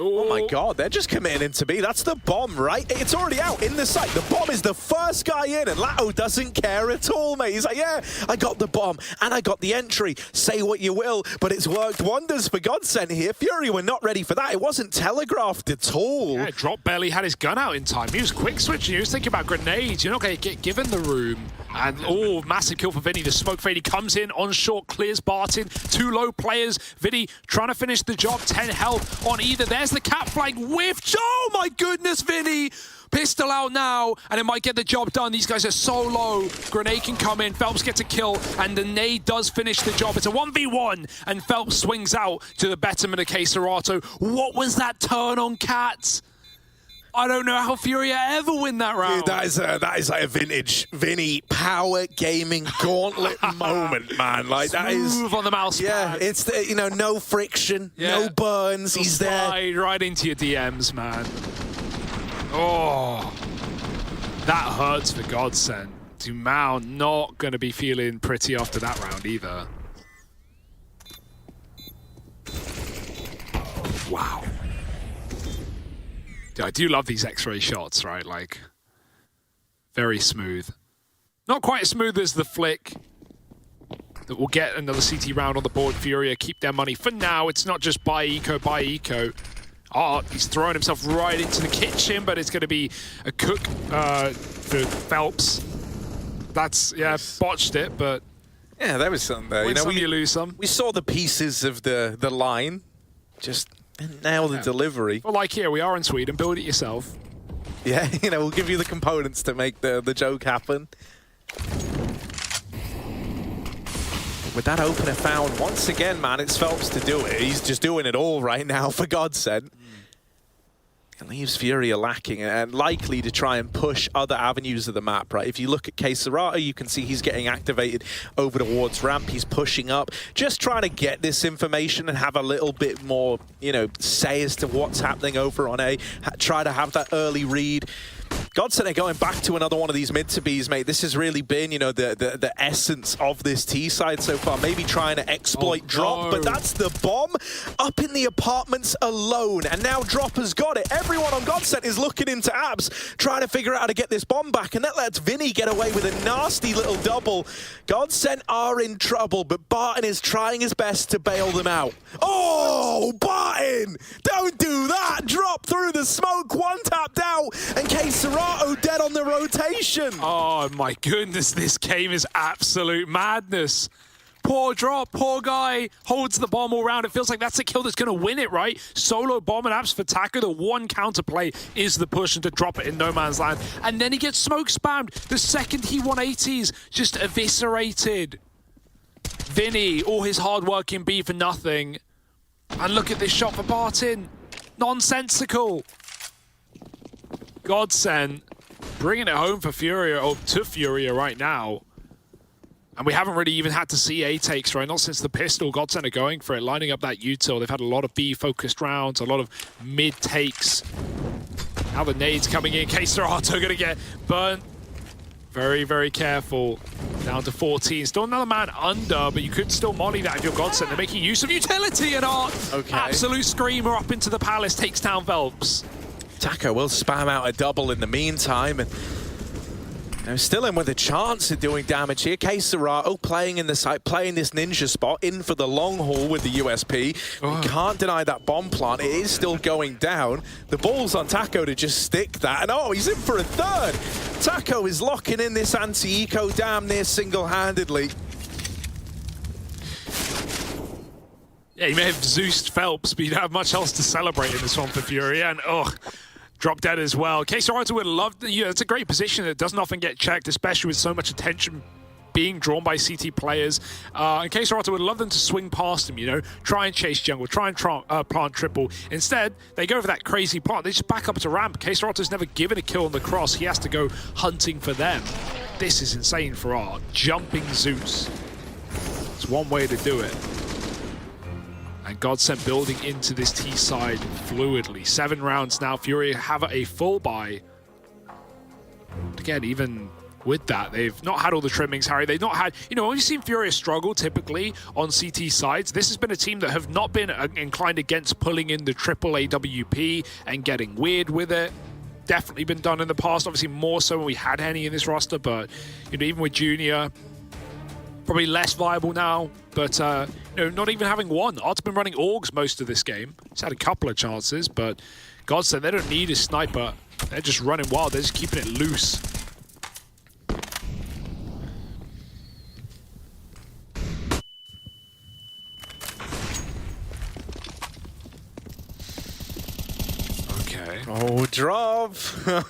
Oh my god, they're just committing into B. That's the bomb, right? It's already out in the site. The bomb is the first guy in, and Lato doesn't care at all, mate. He's like, yeah, I got the bomb, and I got the entry. Say what you will, but it's worked wonders for Godsent here. Fury were not ready for that. It wasn't telegraphed at all. Yeah, Drop barely had his gun out in time. He was quick switching. He was thinking about grenades. You're not going to get given the room. And, oh, massive kill for Vinny. The smoke fade. He comes in on short, clears Barton. Two low players. Vinny trying to finish the job. 10 health on either. There's the cap flag whiffed. Oh, my goodness, Vinny. Pistol out now, and it might get the job done. These guys are so low. Grenade can come in. Phelps gets a kill, and the nade does finish the job. It's a 1v1, and Phelps swings out to the betterment of K-Serato. What was that turn on Cats? I don't know how Fury ever win that round. Dude, that is like a vintage Vinny power gaming gauntlet moment, man. Like that is smooth on the mouse pad. It's the, you know, no friction, no burns. He's there right into your DMs, man. Oh, that hurts for Godsent. Dumao not going to be feeling pretty after that round either. Wow. I do love these X-ray shots, right? Like, very smooth. Not quite as smooth as the flick. That will get another CT round on the board. Furia keep their money for now. It's not just buy eco, buy eco. Oh, he's throwing himself right into the kitchen, but it's going to be a cook for Phelps. That's, yeah, botched it, but... Yeah, there was some there. Win you know, some, you lose some. We saw the pieces of the line. Just... And now the delivery. Well, like here, we are in Sweden. Build it yourself. Yeah, you know, we'll give you the components to make the joke happen. With that opener found, once again, man, it's Phelps to do it. He's just doing it all right now, for Godsent. It leaves Fury lacking and likely to try and push other avenues of the map, right? If you look at K-Serato, you can see he's getting activated over towards ramp. He's pushing up, just trying to get this information and have a little bit more, you know, say as to what's happening over on A. Try to have that early read. Godsend are going back to another one of these mid to Bs, mate. This has really been, you know, the essence of this T side so far. Maybe trying to exploit Drop, but that's the bomb up in the apartments alone. And now Drop has got it. Everyone on Godsend is looking into Abs, trying to figure out how to get this bomb back, and that lets Vinny get away with a nasty little double. Godsend are in trouble, but Barton is trying his best to bail them out. Oh, Barton! Don't do that! Drop through the smoke, one tapped out, and K Serato dead on the rotation. Oh my goodness, this game is absolute madness. Poor Drop, poor guy, holds the bomb all round. It feels like that's the kill that's going to win it, right? Solo bomb and Abs for Taco. The one counterplay is the push and to drop it in no man's land. And then he gets smoke spammed. The second he 180s, just eviscerated. Vinny, all his hard work in B for nothing. And look at this shot for Barton. Nonsensical. Godsend bringing it home for Furia, or to Furia right now. And we haven't really even had to see A takes, right? Not since the pistol. Godsend are going for it, lining up that util. They've had a lot of B-focused rounds, a lot of mid-takes. Now the nades coming in. K Serato going to get burnt. Very, very careful. Down to 14. Still another man under, but you could still molly that if you're Godsend. They're making use of utility and art. Okay. Absolute screamer up into the palace. Takes down Phelps. Taco will spam out a double in the meantime, and still in with a chance of doing damage here. K Serato playing in the site, playing this ninja spot, in for the long haul with the USP. You can't deny that bomb plant. It is still going down. The ball's on Taco to just stick that, and oh, he's in for a third. Taco is locking in this anti-eco damn near single-handedly. Yeah, he may have Zeused Phelps, but you don't have much else to celebrate in this one for Fury. And drop dead as well. K Serato would love, it's a great position that doesn't often get checked, especially with so much attention being drawn by CT players. And K Serato would love them to swing past him, you know, try and chase jungle, try and plant triple. Instead, they go for that crazy plant. They just back up to ramp. K Serato's never given a kill on the cross. He has to go hunting for them. This is insane for Art. Jumping Zeus. It's one way to do it. And Godsend building into this T side fluidly. 7 rounds now. Fury have a full buy. Again, even with that, they've not had all the trimmings, Harry. They've not had, you know, when we've seen Fury struggle typically on CT sides, this has been a team that have not been inclined against pulling in the triple AWP and getting weird with it. Definitely been done in the past. Obviously more so when we had Henny in this roster, but you know, even with Junior, probably less viable now, but you know, not even having one. Art's been running Augs most of this game. He's had a couple of chances, but Godsend, they don't need a sniper. They're just running wild. They're just keeping it loose. Okay. Oh, drop.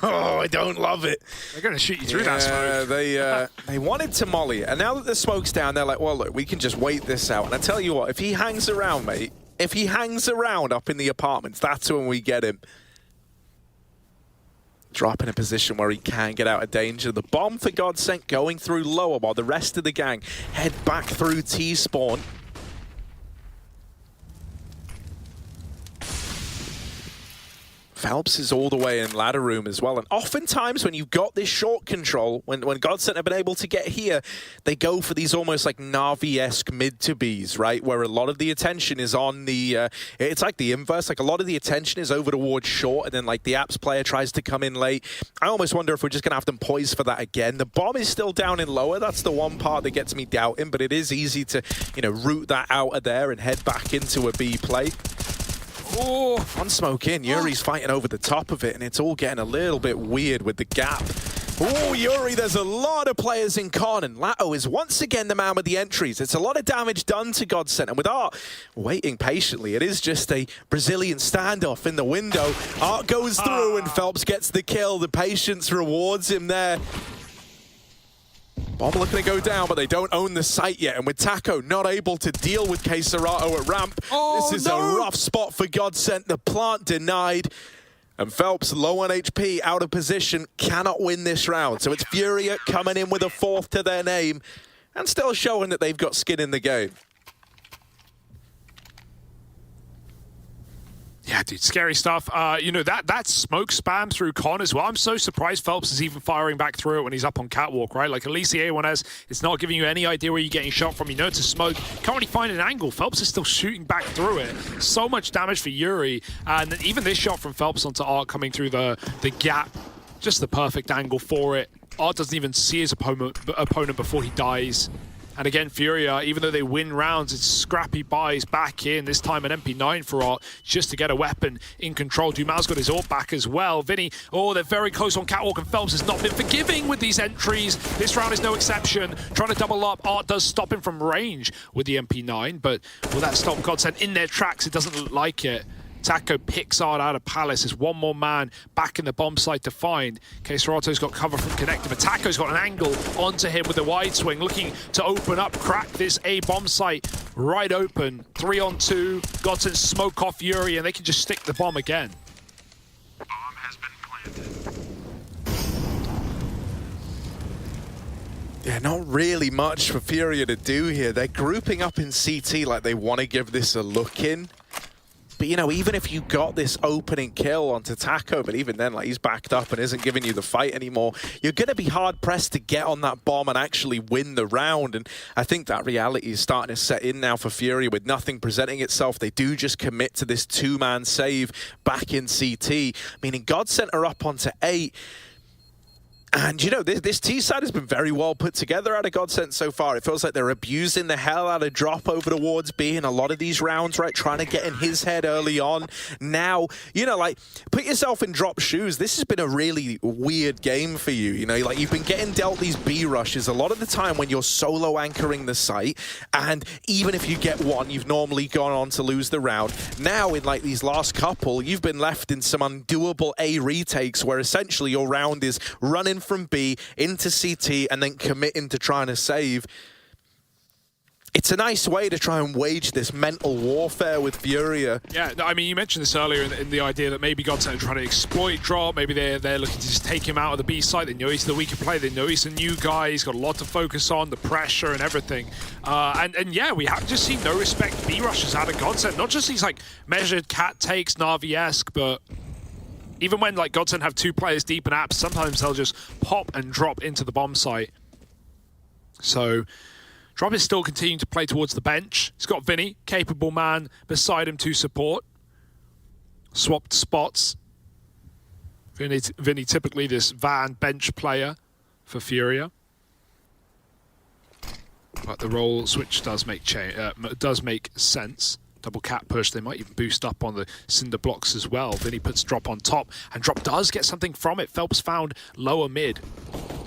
Oh, I don't love it. They're going to shoot you through that smoke. They wanted to molly it, and now that the smoke's down, they're like, well, look, we can just wait this out. And I tell you what, if he hangs around, mate, if he hangs around up in the apartments, that's when we get him. Drop in a position where he can get out of danger. The bomb for Godsend going through lower while the rest of the gang head back through T-spawn. Phelps is all the way in ladder room as well. And oftentimes when you've got this short control, when Godsend have been able to get here, they go for these almost like Na'Vi-esque mid-to-Bs, right? Where a lot of the attention is on the... it's like the inverse. Like a lot of the attention is over towards short, and then like the Apps player tries to come in late. I almost wonder if we're just going to have them poised for that again. The bomb is still down in lower. That's the one part that gets me doubting, but it is easy to, you know, root that out of there and head back into a B play. Oh, one smoke in. Yuri's fighting over the top of it, and it's all getting a little bit weird with the gap. Oh, Yuri, there's a lot of players in con, and Lato is once again the man with the entries. It's a lot of damage done to Godsend, and with Art waiting patiently, it is just a Brazilian standoff in the window. Art goes through, and Phelps gets the kill. The patience rewards him there. Bomb looking to go down, but they don't own the site yet. And with Taco not able to deal with K Serato at ramp, this is a rough spot for Godsend. The plant denied. And Phelps, low on HP, out of position, cannot win this round. So it's Furia coming in with a 4th to their name and still showing that they've got skin in the game. Yeah, dude, scary stuff. You know, that smoke spam through Con as well. I'm so surprised Phelps is even firing back through it when he's up on catwalk, right? Like, at least the A1S, it's not giving you any idea where you're getting shot from. You know it's a smoke. Can't really find an angle. Phelps is still shooting back through it. So much damage for Yuri. And then even this shot from Phelps onto Art coming through the gap, just the perfect angle for it. Art doesn't even see his opponent before he dies. And again, Furia, even though they win rounds, it's scrappy buys back in, this time an MP9 for Art, just to get a weapon in control. Dumal's got his ult back as well. Vinny, oh, they're very close on catwalk, and Phelps has not been forgiving with these entries. This round is no exception. Trying to double up. Art does stop him from range with the MP9, but will that stop Godsend in their tracks? It doesn't look like it. Taco picks Art out of Palace. There's one more man back in the bomb site to find. K-Serato's got cover from Connector, but Taco's got an angle onto him with a wide swing, looking to open up, crack this A bomb site right open. 3-on-2. Godsend smoke off Yuri, and they can just stick the bomb again. Bomb has been planted. Yeah, not really much for Furia to do here. They're grouping up in CT like they want to give this a look in. But, you know, even if you got this opening kill onto Taco, but even then, like, he's backed up and isn't giving you the fight anymore, you're going to be hard-pressed to get on that bomb and actually win the round. And I think that reality is starting to set in now for Furia with nothing presenting itself. They do just commit to this two-man save back in CT, meaning Godsend are up onto 8. And, you know, this T-side has been very well put together out of Godsend so far. It feels like they're abusing the hell out of drop over towards B in a lot of these rounds, right? Trying to get in his head early on. Now, you know, like, put yourself in drop shoes. This has been a really weird game for you. You know, like, you've been getting dealt these B rushes a lot of the time when you're solo anchoring the site. And even if you get one, you've normally gone on to lose the round. Now, in, like, these last couple, you've been left in some undoable A retakes where essentially your round is running from B into CT and then committing to trying to save. It's a nice way to try and wage this mental warfare with Furia. Yeah, no, I mean, you mentioned this earlier in the idea that maybe Godsend are trying to exploit drop. Maybe they're looking to just take him out of the B side. They know he's the weaker player. They know he's a new guy. He's got a lot to focus on, the pressure and everything. And yeah, we have just seen no respect B rushes out of Godsend. Not just these like measured cat takes, Na'Vi-esque, but even when like Godsend have two players deep in apps, sometimes they'll just pop and drop into the bomb site. So Drop is still continuing to play towards the bench. He's got Vinny, capable man, beside him to support. Swapped spots. Vinny typically this van bench player for Furia. But the role switch does make sense. Double cat push, they might even boost up on the cinder blocks as well. Vinny puts Drop on top, and Drop does get something from it. Phelps found lower mid.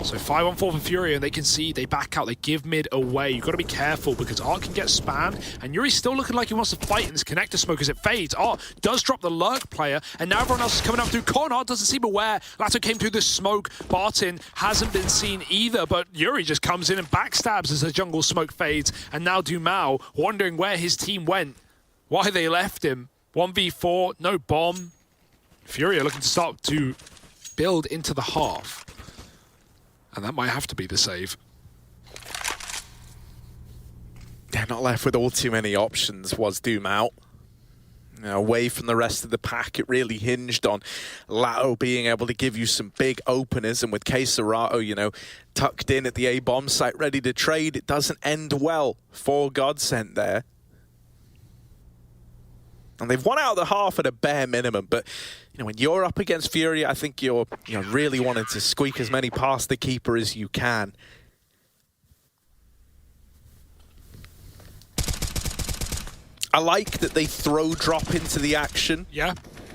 So 5-on-4 for Furia, and they can see, they back out, they give mid away. You've got to be careful because Art can get spammed, and Yuri's still looking like he wants to fight in this connector smoke as it fades. Art does drop the lurk player, and now everyone else is coming up through Con. Art doesn't seem aware. Lato came through the smoke. Barton hasn't been seen either, but Yuri just comes in and backstabs as the jungle smoke fades, and now Dumal wondering where his team went, why they left him. 1v4, no bomb. Furia looking to start to build into the half. And that might have to be the save. They're not left with all too many options, was Doom out. You know, away from the rest of the pack, it really hinged on Lato being able to give you some big openers, and with K-Serato, you know, tucked in at the A-bomb site, ready to trade, it doesn't end well for Godsend there. And they've won out of the half at a bare minimum, but you know, when you're up against Furia, I think you're really wanting to squeak as many past the keeper as you can. I like that they throw Drop into the action. Yeah.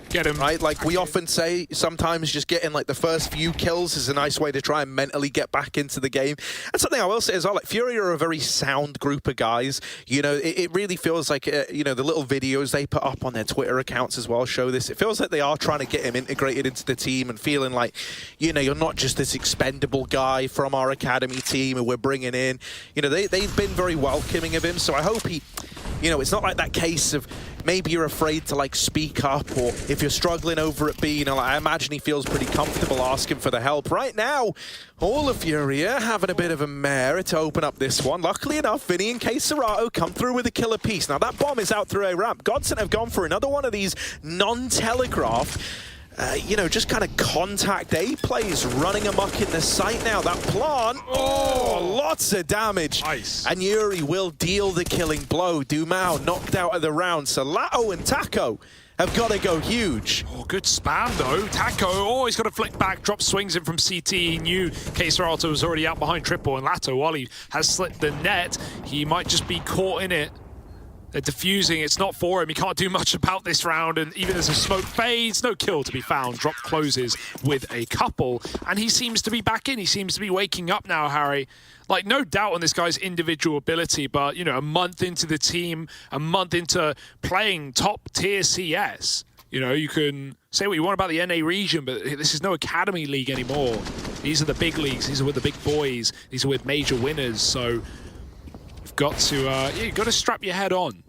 Get him. Right, like we often say, sometimes just getting like the first few kills is a nice way to try and mentally get back into the game. And something I will say as well, like Furia are a very sound group of guys. You know, it really feels like, you know, the little videos they put up on their Twitter accounts as well show this. It feels like they are trying to get him integrated into the team and feeling like, you know, you're not just this expendable guy from our academy team who we're bringing in. You know, they've been very welcoming of him, so I hope he You know, it's not like that case of maybe you're afraid to like speak up, or if you're struggling over at B, you know, like, I imagine he feels pretty comfortable asking for the help. Right now, all of Furia having a bit of a mare to open up this one. Luckily enough, Vinny and K-Serato come through with a killer piece. Now that bomb is out through a ramp. Godson have gone for another one of these non-telegraphed, you know, just kind of contact A plays running amok in the site now. That plant, lots of damage. Nice. And Yuri will deal the killing blow. Dumao knocked out of the round. So Lato and Taco have got to go huge. Oh, good spam though. Taco, he's got to flick back, drop swings in from CT. He knew K-Serato was already out behind triple, and Lato, while he has slipped the net, he might just be caught in it. They're diffusing, it's not for him, he can't do much about this round, and even as the smoke fades, no kill to be found. Drop closes with a couple, and he seems to be back in, he seems to be waking up now, Harry. Like, no doubt on this guy's individual ability, but, you know, a month into the team, a month into playing top-tier CS, you know, you can say what you want about the NA region, but this is no academy league anymore. These are the big leagues, these are with the big boys, these are with major winners, so you've got to strap your head on.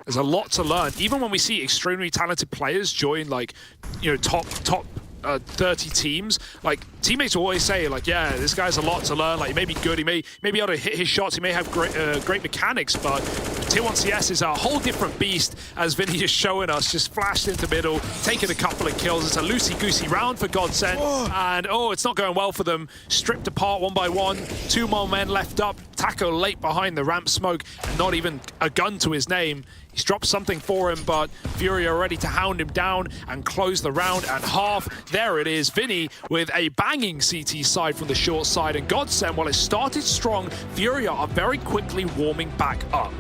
There's a lot to learn. Even when we see extremely talented players join, like, you know, top 30 teams, like, teammates will always say, like, yeah, this guy's a lot to learn. Like, he may be good, he may be able to hit his shots, he may have great mechanics, but Tier 1 CS is a whole different beast, as Vinny is showing us. Just flashed into middle, taking a couple of kills. It's a loosey-goosey round for Godsend, and it's not going well for them. Stripped apart one by one, 2 more men left up. Taco late behind the ramp smoke, and not even a gun to his name. He's dropped something for him, but Fury are ready to hound him down and close the round at half. There it is, Vinny with a banging CT side from the short side, and Godsend, while it started strong, Fury are very quickly warming back up.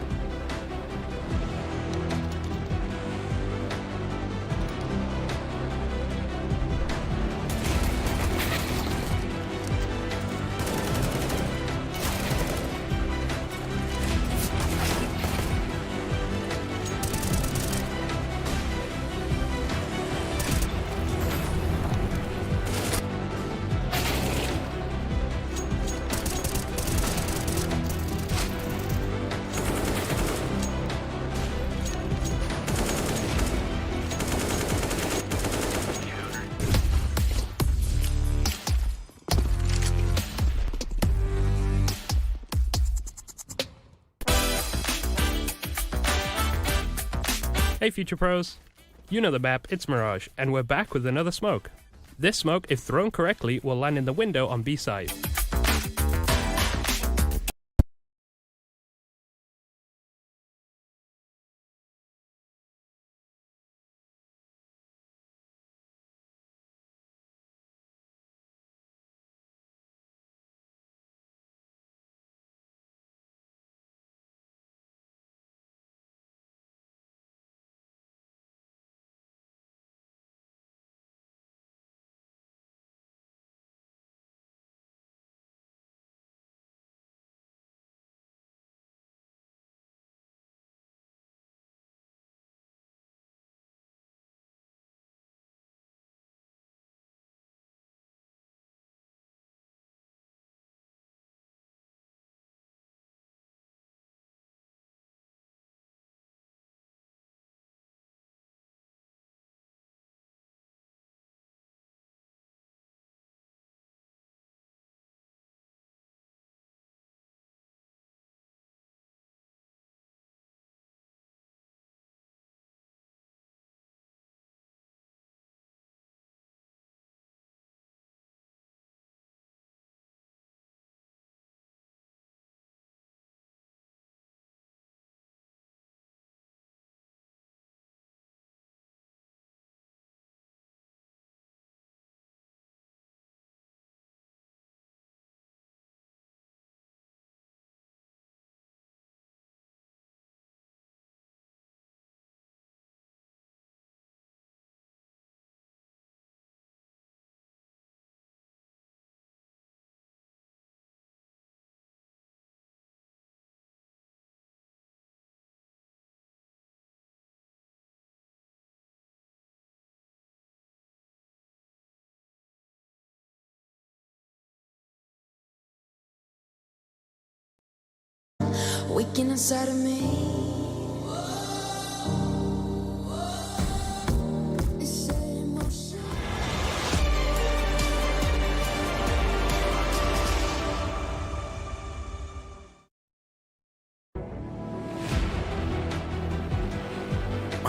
Hey Future Pros, you know the map, it's Mirage, and we're back with another smoke. This smoke, if thrown correctly, will land in the window on B side. Waking inside of me,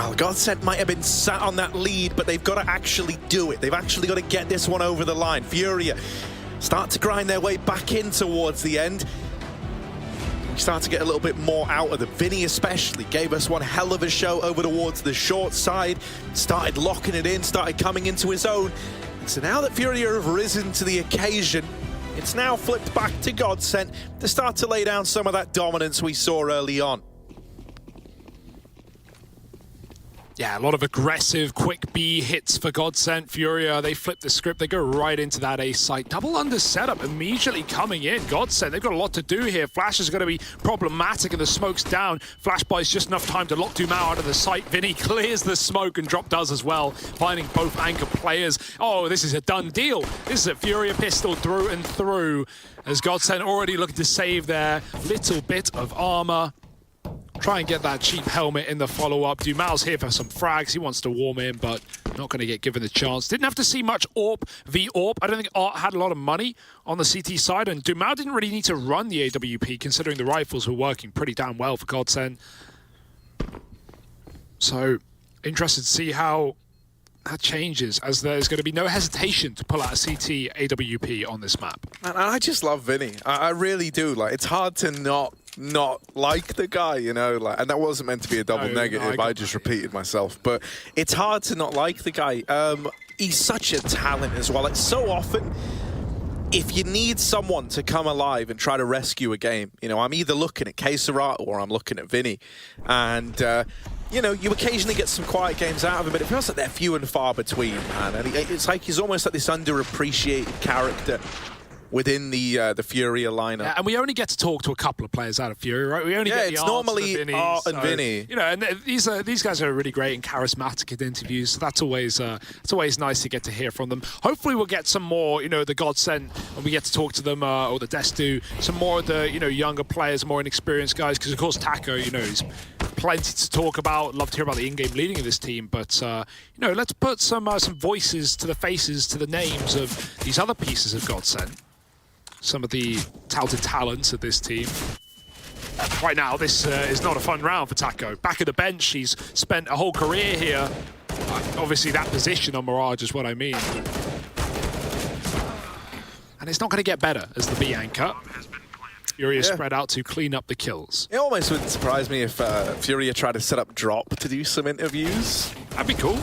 Well, Godsent might have been sat on that lead, but they've got to actually do it. They've actually got to get this one over the line. Furia start to grind their way back in towards the end. We start to get a little bit more out of them. Vinny especially gave us one hell of a show over towards the short side. Started locking it in, started coming into his own. And so now that Furia have risen to the occasion, it's now flipped back to Godsent to start to lay down some of that dominance we saw early on. Yeah, a lot of aggressive, quick B hits for Godsent. Furia, they flip the script. They go right into that A site. Double under setup immediately coming in. Godsent, they've got a lot to do here. Flash is going to be problematic and the smoke's down. Flash buys just enough time to lock Dumao out of the site. Vinny clears the smoke and Drop does as well, finding both anchor players. Oh, this is a done deal. This is a Furia pistol through and through, as Godsent already looking to save their little bit of armor. Try and get that cheap helmet in the follow-up. Dumao's here for some frags. He wants to warm in, but not going to get given the chance. Didn't have to see much AWP v AWP. I don't think Art had a lot of money on the CT side, and Dumao didn't really need to run the AWP, considering the rifles were working pretty damn well for Godsent. So, interested to see how that changes, as there's going to be no hesitation to pull out a CT AWP on this map. And I just love Vinny. I really do. Like, it's hard to not like the guy, you know, like, and that wasn't meant to be a double negative. I just repeated myself, but it's hard to not like the guy. He's such a talent as well. It's so often, if you need someone to come alive and try to rescue a game, you know, I'm either looking at Kesara or I'm looking at Vinny, and you know, you occasionally get some quiet games out of him, but it feels like they're few and far between, man. And it's like he's almost like this underappreciated character within the Furia lineup. Yeah, and we only get to talk to a couple of players out of Furia, right? We only get the it's Arts normally and the Art and so, Vinny. You know, and these guys are really great and charismatic in interviews, so that's always nice to get to hear from them. Hopefully we'll get some more, you know, the Godsent, and we get to talk to them, or the Destu, some more of the, you know, younger players, more inexperienced guys, because of course Taco, you know, he's plenty to talk about. Love to hear about the in-game leading of this team, but you know, let's put some voices to the faces, to the names of these other pieces of Godsent. Some of the touted talents of this team. Right now, this is not a fun round for Taco. Back at the bench, he's spent a whole career here. Obviously, that position on Mirage is what I mean. And it's not going to get better as the B anchor. Furia spread out to clean up the kills. It almost wouldn't surprise me if Furia tried to set up Drop to do some interviews. That'd be cool.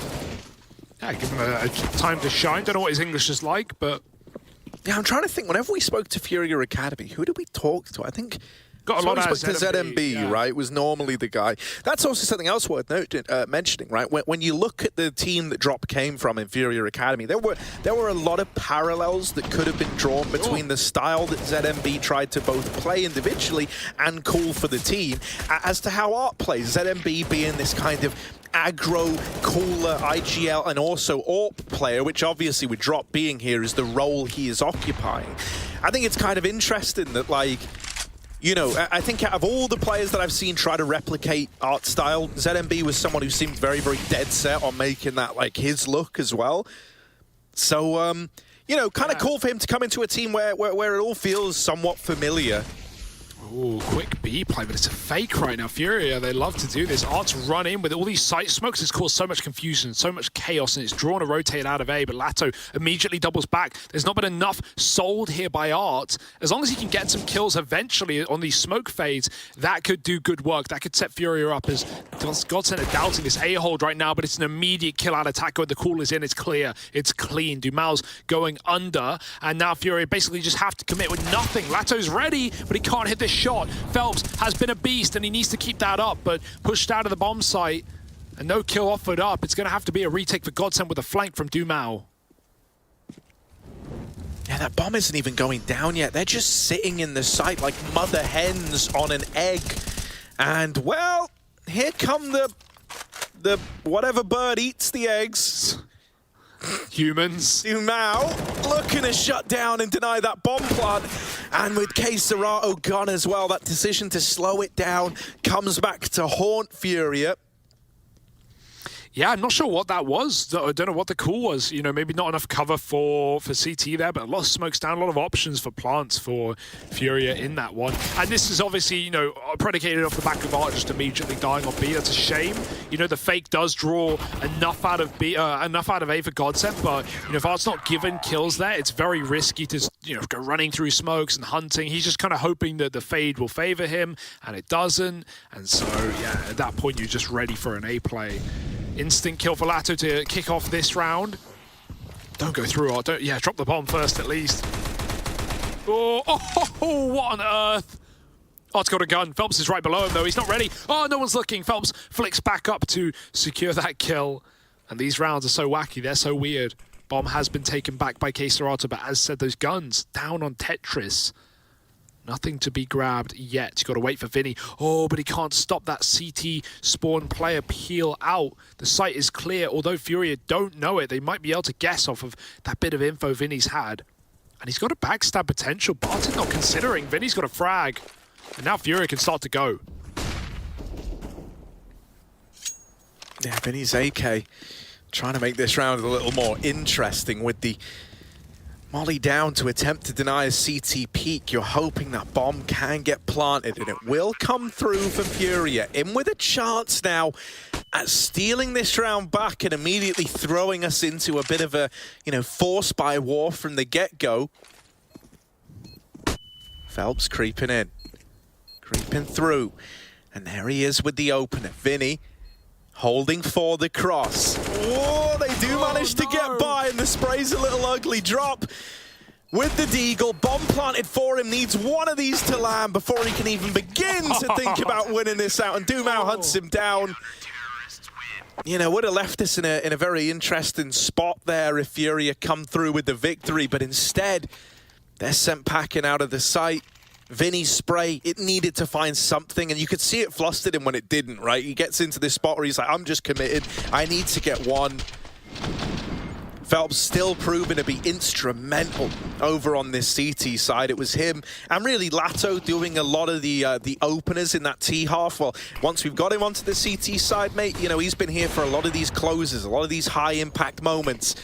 Yeah, give him a time to shine. Don't know what his English is like, but... Yeah, I'm trying to think. Whenever we spoke to Furia Academy, who did we talk to? I think got a lot of ZMB, yeah. right? Was normally the guy. That's also something else worth mentioning, right? When you look at the team that Drop came from in Furia Academy, there were a lot of parallels that could have been drawn between the style that ZMB tried to both play individually and call for the team, as to how Art plays. ZMB being this kind of aggro, cooler IGL and also AWP player, which obviously with Drop being here is the role he is occupying. I think it's kind of interesting that, like, you know, I think out of all the players that I've seen try to replicate Art style, ZMB was someone who seemed very, very dead set on making that, like, his look as well. So, you know, kind of cool for him to come into a team where it all feels somewhat familiar. Ooh, quick B play, but it's a fake right now. Furia, they love to do this. Art's run in with all these site smokes. It's caused so much confusion, so much chaos, and it's drawn a rotate out of A, but Lato immediately doubles back. There's not been enough sold here by Art. As long as he can get some kills eventually on these smoke fades, that could do good work. That could set Furia up, as Godsent are doubting this A-hold right now, but it's an immediate kill out of Taco. The call is in, it's clear, it's clean. Dumao's going under, and now Furia basically just have to commit with nothing. Lato's ready, but he can't hit this shot. Phelps has been a beast and he needs to keep that up, but pushed out of the bomb site and no kill offered up. It's going to have to be a retake for Godsent with a flank from Dumao. Yeah, that bomb isn't even going down yet. They're just sitting in the site like mother hens on an egg. And, well, here come the whatever bird eats the eggs. Humans. Dumao looking to shut down and deny that bomb plant. And with Kesarato gone as well, that decision to slow it down comes back to haunt Furia. Yeah, I'm not sure what that was. I don't know what the call was. You know, maybe not enough cover for CT there, but a lot of smokes down, a lot of options for plants for Furia in that one. And this is obviously, you know, predicated off the back of Art just immediately dying on B. That's a shame. You know, the fake does draw enough out of B, enough out of A for Godsend, but you know, if Art's not given kills there, it's very risky to, you know, go running through smokes and hunting. He's just kind of hoping that the fade will favor him, and it doesn't. And so, yeah, at that point, you're just ready for an A play. Instant kill for Lato to kick off this round. Don't go through Art. Don't, yeah, drop the bomb first at least. Oh, what on earth? Art's got a gun. Phelps is right below him though. He's not ready. Oh, no one's looking. Phelps flicks back up to secure that kill. And these rounds are so wacky. They're so weird. Bomb has been taken back by kSerrato, but as said, those guns down on Tetris. Nothing to be grabbed yet. You've got to wait for Vinny. Oh, but he can't stop that CT spawn player peel out. The site is clear. Although Furia don't know it, they might be able to guess off of that bit of info Vinny's had. And he's got a backstab potential. Barton not considering. Vinny's got a frag. And now Furia can start to go. Yeah, Vinny's AK trying to make this round a little more interesting with the molly down to attempt to deny a CT peek. You're hoping that bomb can get planted, and it will come through for Furia. In with a chance now at stealing this round back and immediately throwing us into a bit of a, you know, force by war from the get-go. Phelps creeping in, creeping through, and there he is with the opener. Vinny holding for the cross. Oh, they do manage to get by, and the spray's a little ugly. Drop with the deagle. Bomb planted for him. Needs one of these to land before he can even begin to think about winning this out. And Dumao hunts him down. You know, would have left us in a very interesting spot there if Furia come through with the victory, but instead they're sent packing out of the site. Vinny's spray, it needed to find something, and you could see it flustered him when it didn't, right? He gets into this spot where he's like, I'm just committed. I need to get one. Phelps still proven to be instrumental over on this CT side. It was him and really Lato doing a lot of the openers in that T half. Well, once we've got him onto the CT side, mate, you know, he's been here for a lot of these closes, a lot of these high impact moments.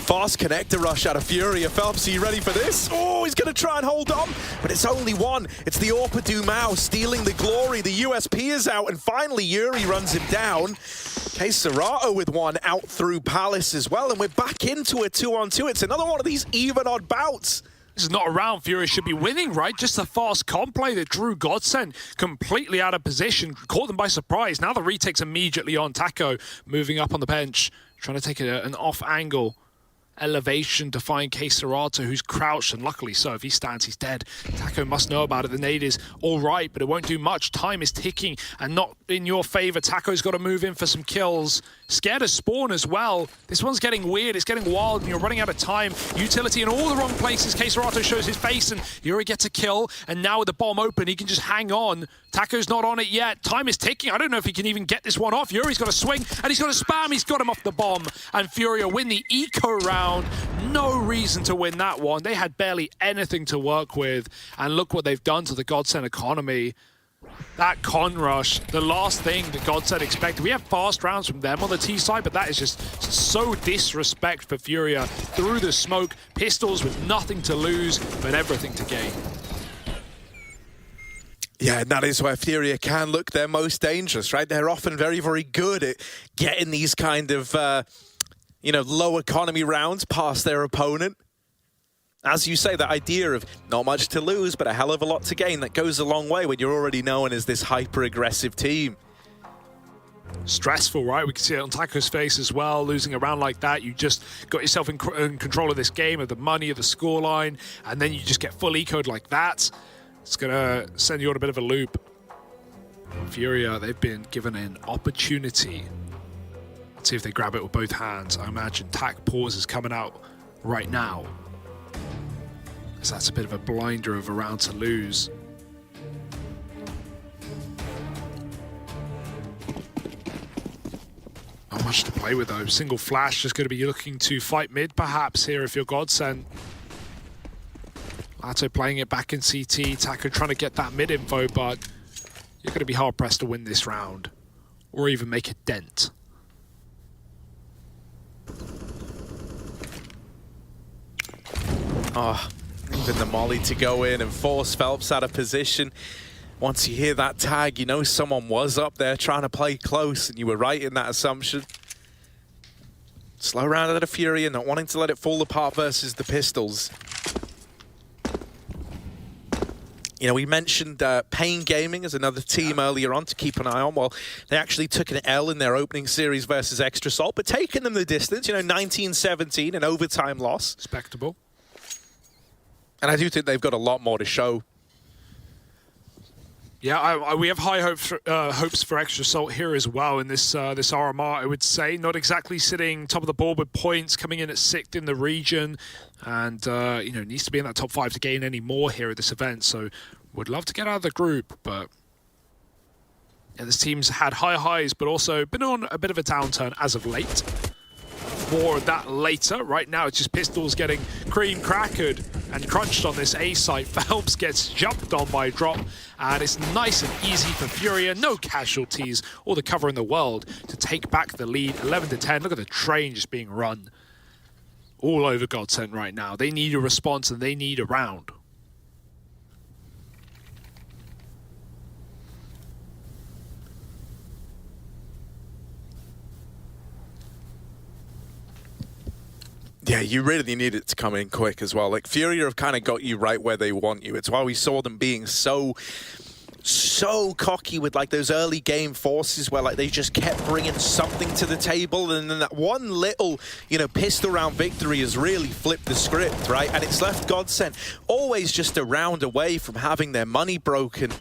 Fast connector rush out of Furia. Phelps, are you ready for this? Oh, he's going to try and hold on, but it's only one. It's the Orpa Dumao stealing the glory. The USP is out, and finally Yuri runs him down. kSerrato with one out through Palace as well, and we're back into a 2-on-2. It's another one of these even odd bouts. This is not a round Furia should be winning, right? Just a fast comp play that drew Godsend completely out of position, caught them by surprise. Now the retake's immediately on. Taco moving up on the bench, trying to take an off angle elevation to find kSerrato, who's crouched, and luckily so. If he stands, he's dead. Taco must know about it. The nade is all right, but it won't do much. Time is ticking and not in your favor. Taco's got to move in for some kills. Scared of spawn as well. This one's getting weird. It's getting wild, and you're running out of time. Utility in all the wrong places. kSerrato shows his face, and Yuri gets a kill, and now with the bomb open, he can just hang on. Taco's not on it yet. Time is ticking. I don't know if he can even get this one off. Yuri's got a swing, and he's got a spam. He's got him off the bomb, and Furia win the eco round. No reason to win that one. They had barely anything to work with, and look what they've done to the Godsend economy. That con rush, the last thing that Godsend expected. We have fast rounds from them on the T side, but that is just so disrespect for Furia. Through the smoke, pistols with nothing to lose, but everything to gain. Yeah, and that is where Furia can look their most dangerous, right? They're often very, very good at getting these kind of you know, low economy rounds past their opponent. As you say, that idea of not much to lose, but a hell of a lot to gain, that goes a long way when you're already known as this hyper-aggressive team. Stressful, right? We can see it on Taco's face as well. Losing a round like that, you just got yourself in control of this game, of the money, of the scoreline, and then you just get full eco'd like that. It's going to send you on a bit of a loop. Furia, they've been given an opportunity. Let's see if they grab it with both hands. I imagine Tac pause is coming out right now, because that's a bit of a blinder of a round to lose. Not much to play with though. Single flash, just going to be looking to fight mid perhaps here if you're Godsend. Lato playing it back in CT. Taco trying to get that mid info, but you're going to be hard pressed to win this round or even make a dent. Oh, even the molly to go in and force Phelps out of position. Once you hear that tag, you know someone was up there trying to play close, and you were right in that assumption. Slow round at a Fury and not wanting to let it fall apart versus the Pistols. You know, we mentioned paiN Gaming as another team earlier on to keep an eye on. Well, they actually took an L in their opening series versus EXTREMUM, but taking them the distance, you know, 19-17, an overtime loss. Respectable. And I do think they've got a lot more to show. Yeah, we have high hopes for EXTREMUM here as well in this this RMR, I would say. Not exactly sitting top of the board with points, coming in at 6th in the region. And, you know, needs to be in that top 5 to gain any more here at this event. So would love to get out of the group, but yeah, this team's had high highs, but also been on a bit of a downturn as of late. More of that later. Right now, it's just Pistols getting cream crackered and crunched on this A site. Phelps gets jumped on by a drop, and it's nice and easy for Furia. No casualties, all the cover in the world to take back the lead. 11-10. Look at the train just being run all over Godsend right now. They need a response and they need a round. Yeah, you really need it to come in quick as well. Like, Furia have kind of got you right where they want you. It's why we saw them being so cocky with, like, those early game forces where, like, they just kept bringing something to the table, and then that one little, you know, pistol round victory has really flipped the script, right? And it's left Godsend always just a round away from having their money broken.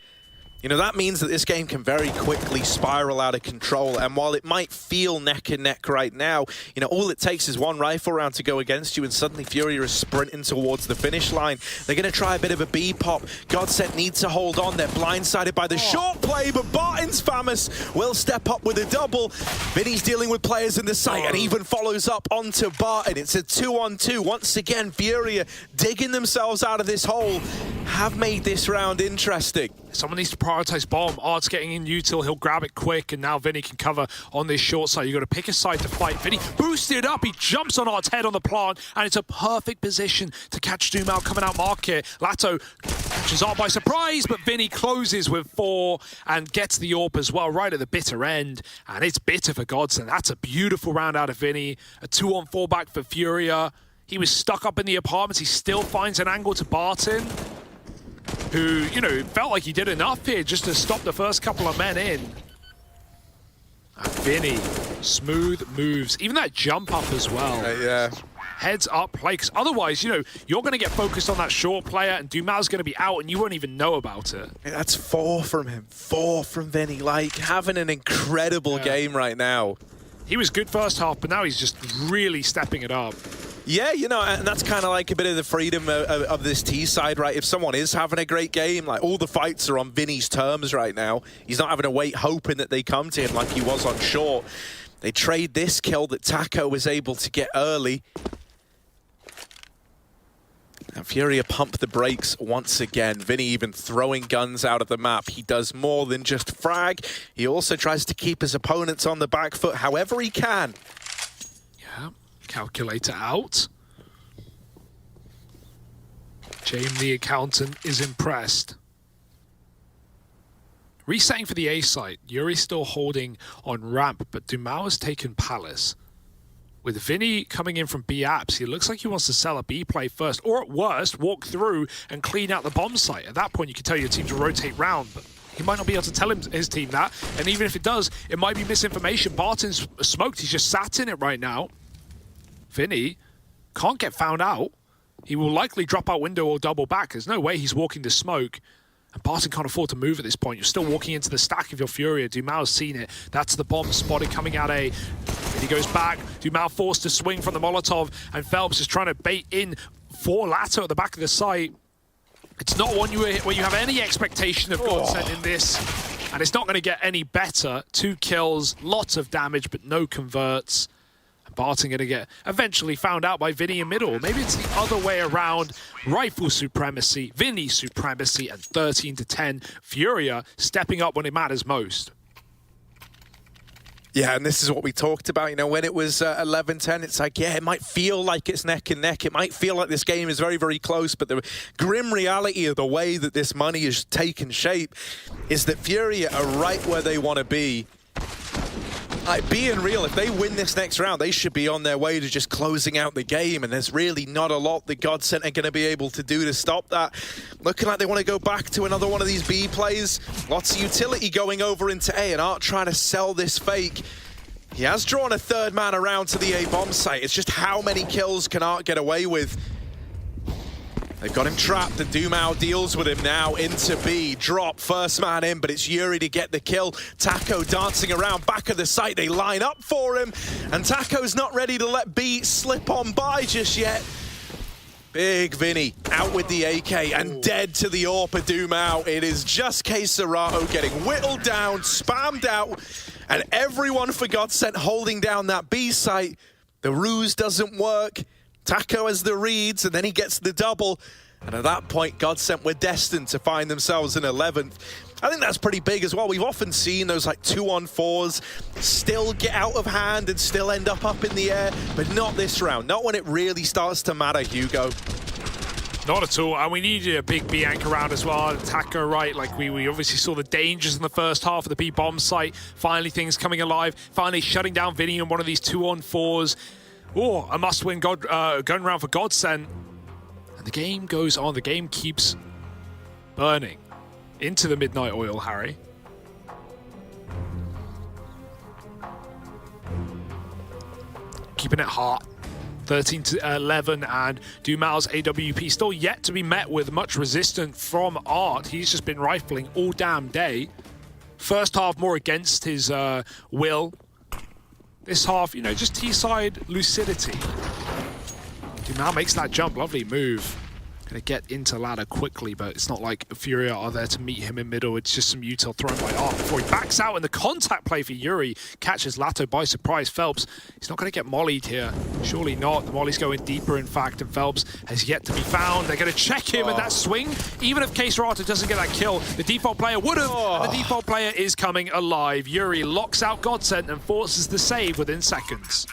You know, that means that this game can very quickly spiral out of control, and while it might feel neck and neck right now, you know, all it takes is one rifle round to go against you, and suddenly Furia is sprinting towards the finish line. They're going to try a bit of a B pop. Godsend needs to hold on. They're blindsided by the short play, but paiN's Famous will step up with a double. Vinny's dealing with players in the site and even follows up onto paiN. It's a 2-on-2. Once again, Furia digging themselves out of this hole have made this round interesting. Someone needs to prioritize bomb. Art's getting in util. He'll grab it quick, and now Vinny can cover on this short side. You've got to pick a side to fight. Vinny boosted up. He jumps on Art's head on the plant, and it's a perfect position to catch Dumao coming out market. Lato catches Art by surprise, but Vinny closes with 4 and gets the AWP as well, right at the bitter end. And it's bitter for Godsend. That's a beautiful round out of Vinny. A 2-on-4 back for Furia. He was stuck up in the apartments. He still finds an angle to paiN, who, you know, felt like he did enough here just to stop the first couple of men in. And Vinny, smooth moves. Even that jump up as well. Yeah. Heads up play, because otherwise, you know, you're going to get focused on that short player, and Dumao's going to be out, and you won't even know about it. Yeah, that's 4 from him. 4 from Vinny. Like, having an incredible game right now. He was good first half, but now he's just really stepping it up. Yeah, you know, and that's kind of like a bit of the freedom of this T side, right? If someone is having a great game, like, all the fights are on Vinny's terms right now. He's not having to wait hoping that they come to him like he was on short. They trade this kill that Taco was able to get early. And Furia pump the brakes once again. Vinny even throwing guns out of the map. He does more than just frag. He also tries to keep his opponents on the back foot however he can. Yeah. Calculator out. James the accountant is impressed. Resetting for the A site. Yuri's still holding on ramp, but Dumao has taken Palace. With Vinny coming in from B apps, he looks like he wants to sell a B play first, or at worst, walk through and clean out the bomb site. At that point, you can tell your team to rotate round, but he might not be able to tell his team that, and even if it does, it might be misinformation. Barton's smoked. He's just sat in it right now. Vinny can't get found out. He will likely drop out window or double back. There's no way he's walking the smoke. And Barton can't afford to move at this point. You're still walking into the stack of your Furia. Dumao's seen it. That's the bomb spotted coming out A. Vinny goes back. Dumao forced to swing from the Molotov. And Phelps is trying to bait in for Lato at the back of the site. It's not one where you have any expectation of Godsend in this. And it's not going to get any better. 2 kills, lots of damage, but no converts. Barton going to get eventually found out by Vinny in middle. Maybe it's the other way around. Rifle supremacy, Vinny supremacy, and 13-10. Furia stepping up when it matters most. Yeah, and this is what we talked about, you know, when it was 11-10, it's like, yeah, it might feel like it's neck and neck. It might feel like this game is very, very close, but the grim reality of the way that this money has taken shape is that Furia are right where they want to be. Like, being real, if they win this next round, they should be on their way to just closing out the game, and there's really not a lot that Godsent are going to be able to do to stop that. Looking like they want to go back to another one of these B plays. Lots of utility going over into A, and Art trying to sell this fake. He has drawn a third man around to the A bomb site. It's just how many kills can Art get away with? They've got him trapped, and Dumao deals with him now into B. Drop, first man in, but it's Yuri to get the kill. Taco dancing around back of the site. They line up for him, and Taco's not ready to let B slip on by just yet. Big Vinny out with the AK and dead to the AWP of Dumao. It is just KScerato getting whittled down, spammed out, and everyone for Godsent holding down that B site. The ruse doesn't work. Taco has the reads, and then he gets the double. And at that point, Godsent were destined to find themselves in 11th. I think that's pretty big as well. We've often seen those like 2-on-4s still get out of hand and still end up in the air, but not this round. Not when it really starts to matter, Hugo. Not at all, and we needed a big B anchor round as well. Taco, right, like we obviously saw the dangers in the first half of the B bomb site. Finally, things coming alive. Finally, shutting down Vinny on one of these 2-on-4s. Oh, a must-win gun round for Godsent. And the game goes on. The game keeps burning into the midnight oil, Harry. Keeping it hot. 13-11, and Dumao's AWP still yet to be met with much resistance from Art. He's just been rifling all damn day. First half more against his will. This half, you know, just T-side lucidity. Dumao makes that jump, lovely move. Gonna get into ladder quickly, but it's not like Furia are there to meet him in middle. It's just some util thrown by Art before he backs out, and the contact play for Yuri catches Lato by surprise. Phelps, he's not gonna get mollied here. Surely not. The molly's going deeper, in fact, and Phelps has yet to be found. They're gonna check him, and that swing, even if KScerato doesn't get that kill, the default player would have, and the default player is coming alive. Yuri locks out Godsent and forces the save within seconds.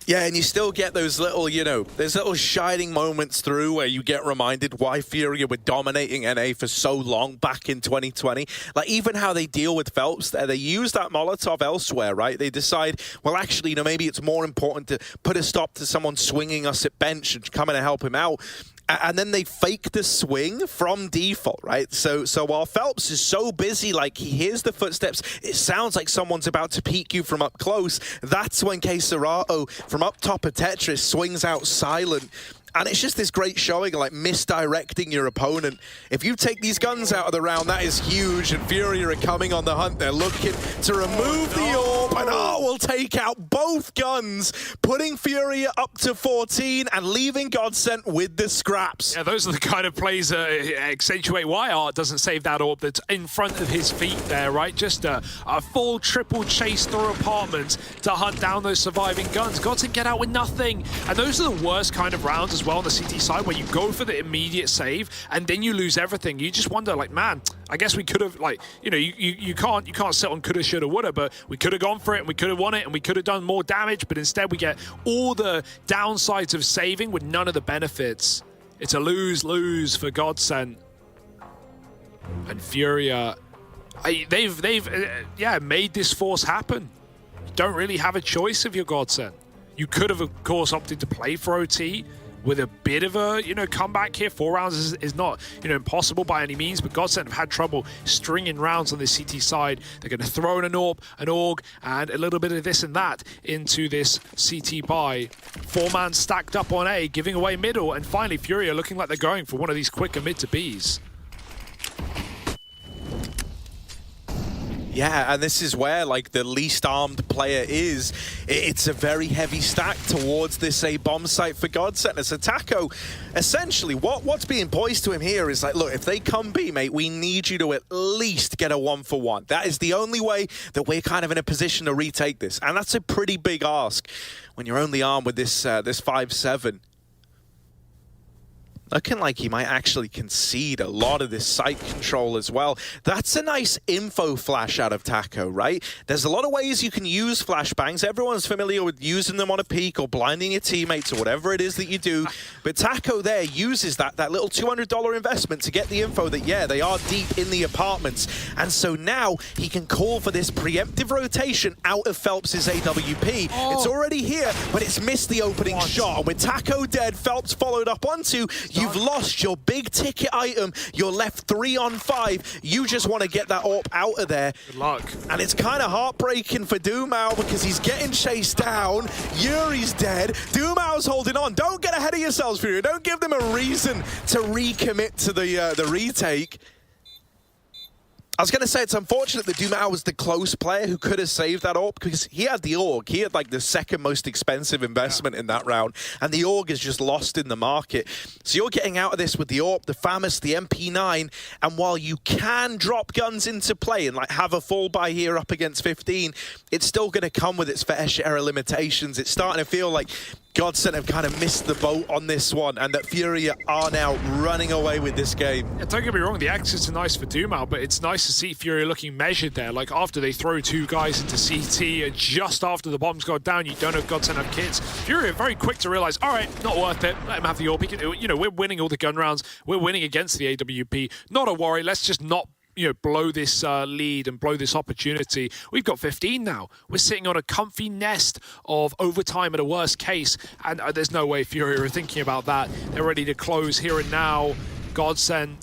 Yeah, and you still get those little, you know, there's little shining moments through where you get reminded why Furia were dominating NA for so long back in 2020. Like, even how they deal with Phelps there, they use that Molotov elsewhere, right? They decide, well, actually, you know, maybe it's more important to put a stop to someone swinging us at bench and coming to help him out. And then they fake the swing from default, right? So while Phelps is so busy, like he hears the footsteps, it sounds like someone's about to peek you from up close. That's when KScerato from up top of Tetris swings out silent. And it's just this great showing, like misdirecting your opponent. If you take these guns out of the round, that is huge. And Furia are coming on the hunt. They're looking to remove the AWP, and Art will take out both guns, putting Furia up to 14 and leaving Godsent with the scraps. Yeah, those are the kind of plays that accentuate why Art doesn't save that AWP that's in front of his feet there, right? Just a full triple chase through apartments to hunt down those surviving guns. Godsent get out with nothing. And those are the worst kind of rounds as well on the CT side, where you go for the immediate save and then you lose everything. You just wonder, like, man, I guess we could have, like, you know, you can't sit on coulda, shoulda, woulda, but we could have gone for it and we could have won it and we could have done more damage, but instead we get all the downsides of saving with none of the benefits. It's a lose-lose for Godsent. And Furia, they've made this force happen. You don't really have a choice if you're Godsent. You could have, of course, opted to play for OT with a bit of a, you know, comeback here. 4 rounds is not, you know, impossible by any means, but Godsent have had trouble stringing rounds on this CT side. They're going to throw in an AWP, an AUG, and a little bit of this and that into this CT buy. 4-man stacked up on A, giving away middle, and finally Furia looking like they're going for one of these quicker mid to Bs. Yeah, and this is where, like, the least armed player is. It's a very heavy stack towards this A bomb site for Godsent. So Taco, essentially, what's being poised to him here is like, look, if they come B, mate, we need you to at least get a 1-for-1. That is the only way that we're kind of in a position to retake this. And that's a pretty big ask when you're only armed with this 5-7. looking like he might actually concede a lot of this site control as well. That's a nice info flash out of Taco, right? There's a lot of ways you can use flashbangs. Everyone's familiar with using them on a peak or blinding your teammates or whatever it is that you do. But Taco there uses that little $200 investment to get the info that, yeah, they are deep in the apartments. And so now he can call for this preemptive rotation out of Phelps' AWP. It's already here, but it's missed the opening shot. And with Taco dead, Phelps followed up onto, you've lost your big ticket item. You're left 3 on 5. You just want to get that AWP out of there. Good luck. And it's kind of heartbreaking for Dumao because he's getting chased down. Yuri's dead. Dumau's holding on. Don't get ahead of yourselves, Fury. Don't give them a reason to recommit to the retake. I was going to say it's unfortunate that Dumao was the close player who could have saved that AWP because he had the AUG. He had like the second most expensive investment in that round, and the AUG is just lost in the market. So you're getting out of this with the AWP, the FAMAS, the MP9, and while you can drop guns into play and like have a full buy here up against 15, it's still going to come with its fair share of limitations. It's starting to feel like Godsent have kind of missed the boat on this one, and that Fury are now running away with this game. Yeah, don't get me wrong, the exits are nice for Dumao, but it's nice to see Fury looking measured there. Like after they throw 2 guys into CT, and just after the bombs go down, you don't know if Godsent have kids. Fury are very quick to realize, all right, not worth it. Let him have the AWP. You know, we're winning all the gun rounds. We're winning against the AWP. Not a worry. Let's just not blow this lead and blow this opportunity. We've got 15 now. We're sitting on a comfy nest of overtime at a worst case, and there's no way Fury are thinking about that. They're ready to close here and now. Godsent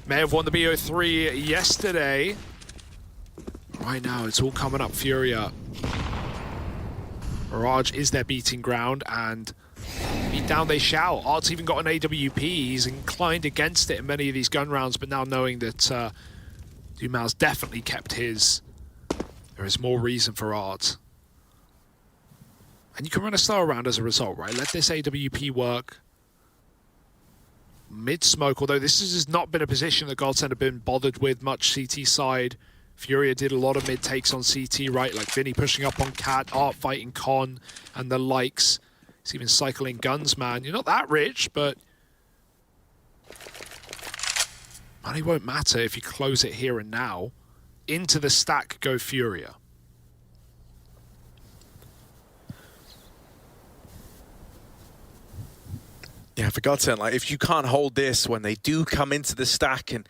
may have won the BO3 yesterday. Right now, it's all coming up Furia. Mirage is their beating ground, and beat down they shall. Art's even got an AWP. He's inclined against it in many of these gun rounds, but now knowing that Dumao's definitely kept his, there is more reason for Art. And you can run a slower round as a result, right? Let this AWP work. Mid-smoke, although this has not been a position that Godsent have been bothered with much CT side. Furia did a lot of mid-takes on CT, right? Like Vinny pushing up on Cat, Art fighting Con, and the likes. He's even cycling guns, man. You're not that rich, but money won't matter if you close it here and now. Into the stack go Furia. Yeah, for God's sake, like if you can't hold this when they do come into the stack and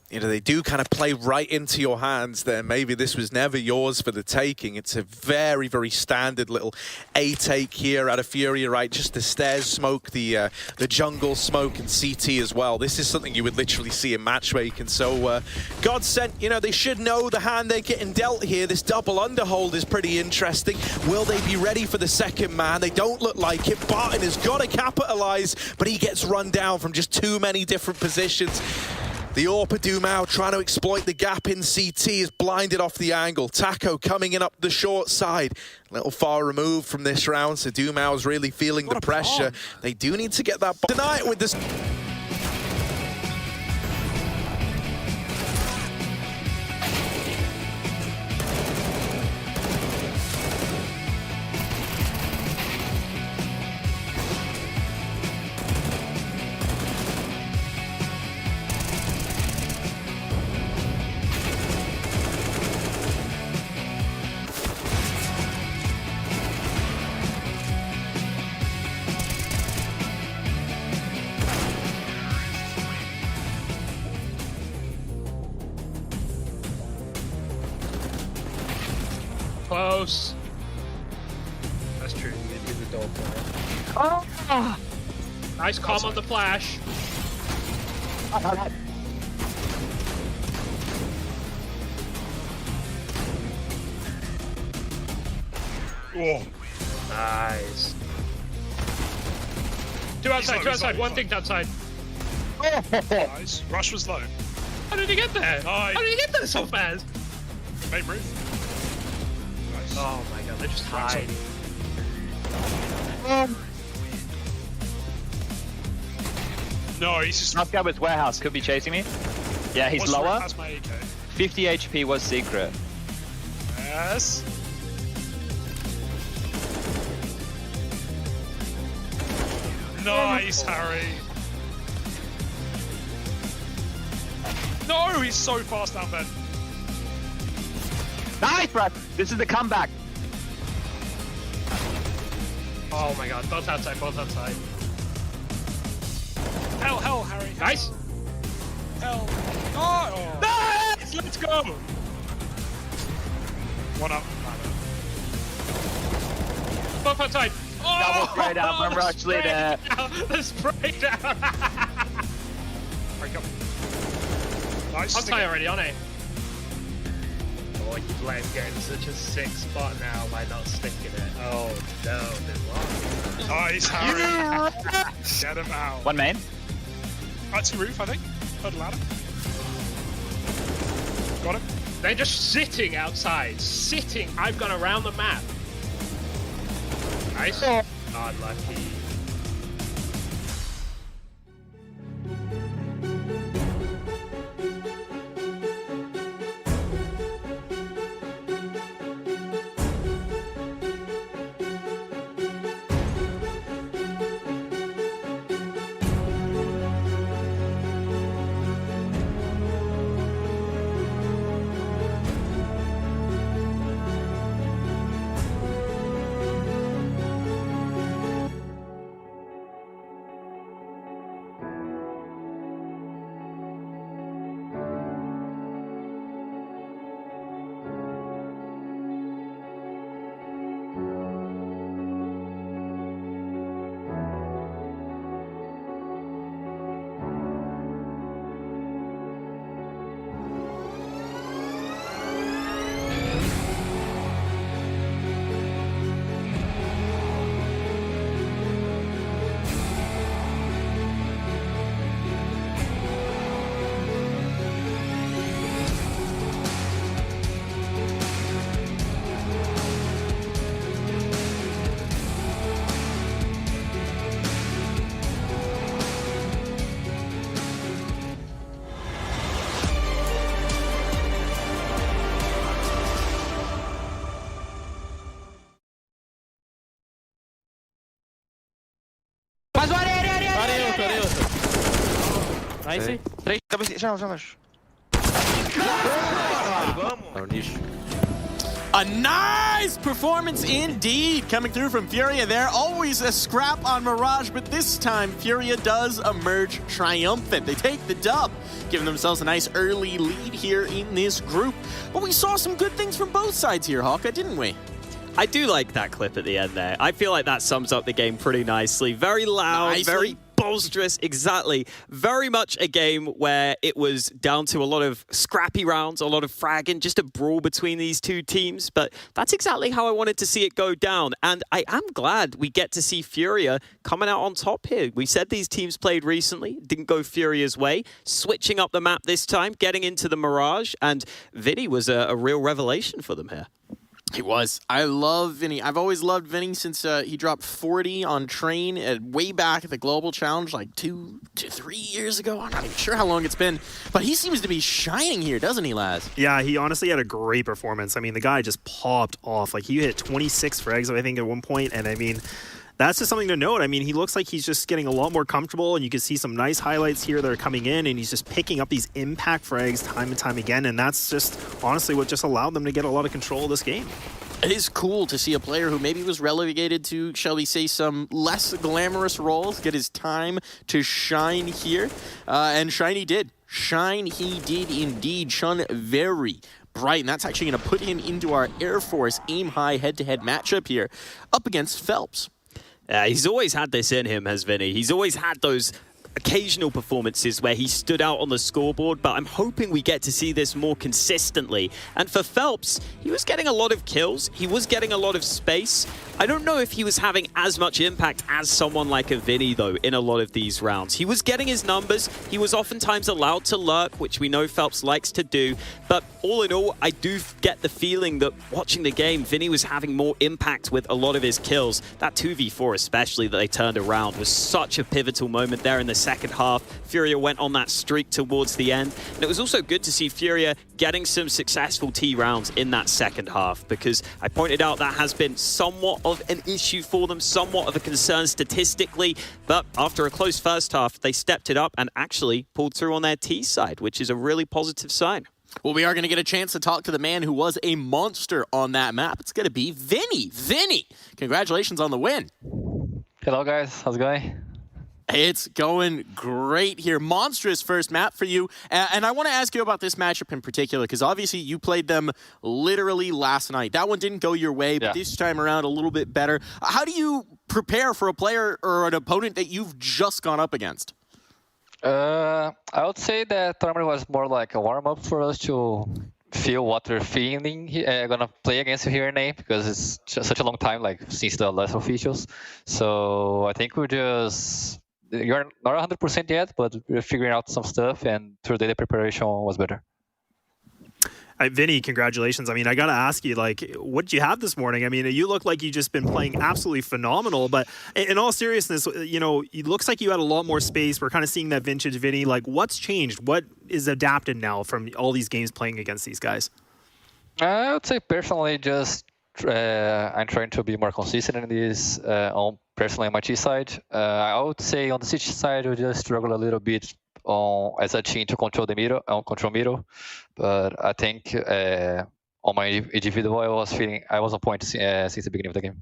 they do kind of play right into your hands, then maybe this was never yours for the taking. It's a very, very standard little A take here out of Furia, right? Just the stairs smoke, the jungle smoke, and CT as well. This is something you would literally see in matchmaking. So Godsent, they should know the hand they're getting dealt here. This double underhold is pretty interesting. Will they be ready for the second man? They don't look like it. Barton has got to capitalize, but he gets run down from just too many different positions. The AWP Dumao trying to exploit the gap in CT is blinded off the angle. Taco coming in up the short side. A little far removed from this round, so Dumao's really feeling the pressure. They do need to get that tonight with this. Close. That's true. You did the dog player. Oh! Nice calm on the flash. Oh. Nice. Two outside, one thing outside. Oh. Nice. Rush was low. How did he get there? Nice. How did he get there so fast? Mate, move. Nice. Oh my god, they're just hiding. No, he's just... Knocked out with Warehouse, could be chasing me. Yeah, he's lower. 50 HP was secret. Yes. Nice, Harry. No, he's so fast down there. Nice, Brad. This is the comeback. Oh my god, both outside, both outside. Hell, Harry. Nice. Hell. Oh. Nice! Let's go! One up. Both outside. Double spray down from Rush leader. The spray down. Right, come. Nice. I'll tie already, on it. Oh, you've let him get in such a sick spot now by not sticking it. Oh no, Nice, Harry. Get him out. One main. Actually, roof, I think. Heard a ladder. Got him. They're just sitting outside. Sitting. I've gone around the map. Nice. Unlucky. Nice. A nice performance indeed coming through from Furia there. Always a scrap on Mirage, but this time Furia does emerge triumphant. They take the dub, giving themselves a nice early lead here in this group. But we saw some good things from both sides here, Hawka, didn't we? I do like that clip at the end there. I feel like that sums up the game pretty nicely. Very loud, very boisterous, exactly. Very much a game where it was down to a lot of scrappy rounds, a lot of fragging, just a brawl between these two teams. But that's exactly how I wanted to see it go down. And I am glad we get to see Furia coming out on top here. We said these teams played recently, didn't go Furia's way. Switching up the map this time, getting into the Mirage, and Vinny was a real revelation for them here. He was. I love Vinny. I've always loved Vinny since he dropped 40 on Train way back at the Global Challenge like 2 to 3 years ago. I'm not even sure how long it's been, but he seems to be shining here, doesn't he, Laz? Yeah, he honestly had a great performance. I mean, the guy just popped off. Like, he hit 26 frags, I think, at one point, and I mean, that's just something to note. I mean, he looks like he's just getting a lot more comfortable, and you can see some nice highlights here that are coming in, and he's just picking up these impact frags time and time again, and that's just honestly what just allowed them to get a lot of control of this game. It is cool to see a player who maybe was relegated to, shall we say, some less glamorous roles get his time to shine here. And shine he did. Shine he did indeed. Shone very bright, and that's actually going to put him into our Air Force aim high head-to-head matchup here up against Phelps. He's always had this in him, has Vinny. He's always had those occasional performances where he stood out on the scoreboard, but I'm hoping we get to see this more consistently. And for Phelps, he was getting a lot of kills. He was getting a lot of space. I don't know if he was having as much impact as someone like a Vinny, though, in a lot of these rounds. He was getting his numbers. He was oftentimes allowed to lurk, which we know Phelps likes to do. But all in all, I do get the feeling that watching the game, Vinny was having more impact with a lot of his kills. That 2v4 especially that they turned around was such a pivotal moment there in the second half. Furia went on that streak towards the end. And it was also good to see Furia getting some successful T rounds in that second half, because I pointed out that has been somewhat of an issue for them, somewhat of a concern statistically. But after a close first half, they stepped it up and actually pulled through on their T side, which is a really positive sign. Well, we are going to get a chance to talk to the man who was a monster on that map. It's going to be Vinny. Vinny, congratulations on the win. Hello, guys. How's it going? It's going great here. Monstrous first map for you. And I want to ask you about this matchup in particular, because obviously you played them literally last night. That one didn't go your way, but this time around a little bit better. How do you prepare for a player or an opponent that you've just gone up against? I would say that tournament was more like a warm-up for us to feel what we're feeling gonna play against here in A, because it's just such a long time, like since the last officials. So I think you're not 100% yet, but we're figuring out some stuff, and today the preparation was better. Vinny, congratulations. I mean, I got to ask you, like, what did you have this morning? I mean, you look like you've just been playing absolutely phenomenal, but in all seriousness, you know, it looks like you had a lot more space. We're kind of seeing that vintage Vinny. Like, what's changed? What is adapted now from all these games playing against these guys? I would say personally, just I'm trying to be more consistent in this, personally on my T side. I would say on the CT side, we just struggle a little bit as a team to control the middle, but I think on my individual, I was on point since the beginning of the game.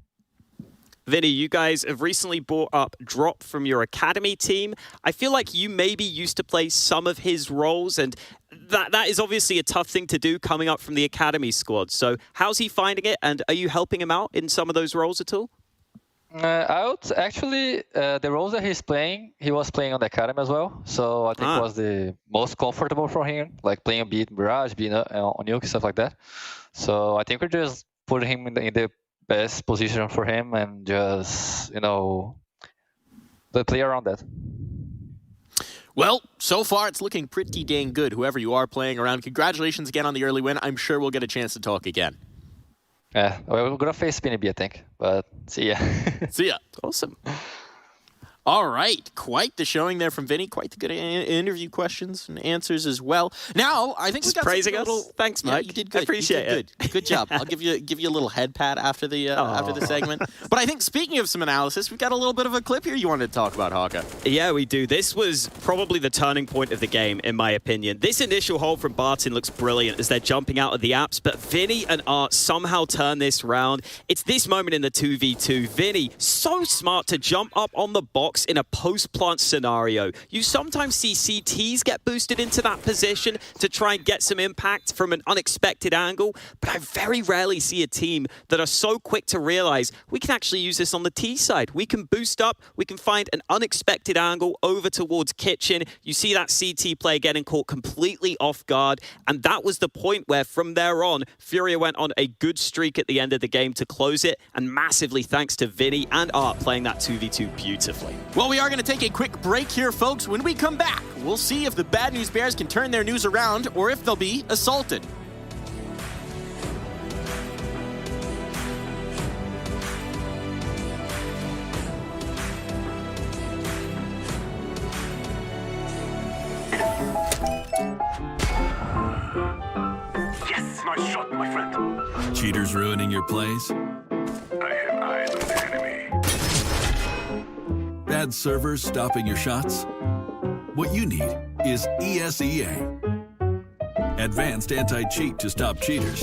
Vinny, you guys have recently brought up Drop from your academy team. I feel like you maybe used to play some of his roles, and that is obviously a tough thing to do coming up from the academy squad. So how's he finding it, and are you helping him out in some of those roles at all? I would actually, the roles that he's playing, he was playing on the academy as well. So I think it was the most comfortable for him, like playing beat Mirage, being on Nuke, stuff like that. So I think we're just putting him in the best position for him and just, you know, play around that. Well, so far it's looking pretty dang good, whoever you are playing around. Congratulations again on the early win. I'm sure we'll get a chance to talk again. Yeah, we're going to face PNB, I think, but see ya. See ya. Awesome. All right, quite the showing there from Vinny. Quite the good interview questions and answers as well. Now, I think we got praising us. Thanks, Mike. Yeah, you did good. I appreciate it. Good job. I'll give you a little head pat after the segment. But I think speaking of some analysis, we've got a little bit of a clip here you wanted to talk about, Haka. Yeah, we do. This was probably the turning point of the game, in my opinion. This initial hold from Barton looks brilliant as they're jumping out of the apps, but Vinny and Art somehow turn this round. It's this moment in the 2v2. Vinny, so smart to jump up on the box in a post-plant scenario. You sometimes see CTs get boosted into that position to try and get some impact from an unexpected angle, but I very rarely see a team that are so quick to realize we can actually use this on the T side. We can boost up, we can find an unexpected angle over towards Kitchen. You see that CT player getting caught completely off guard, and that was the point where from there on, Furia went on a good streak at the end of the game to close it, and massively thanks to Vinny and Art playing that 2v2 beautifully. Well, we are going to take a quick break here, folks. When we come back, we'll see if the Bad News Bears can turn their news around or if they'll be assaulted. Yes, nice shot, my friend. Cheaters ruining your plays? I have eyes on the enemy. Bad servers stopping your shots? What you need is ESEA. Advanced anti-cheat to stop cheaters.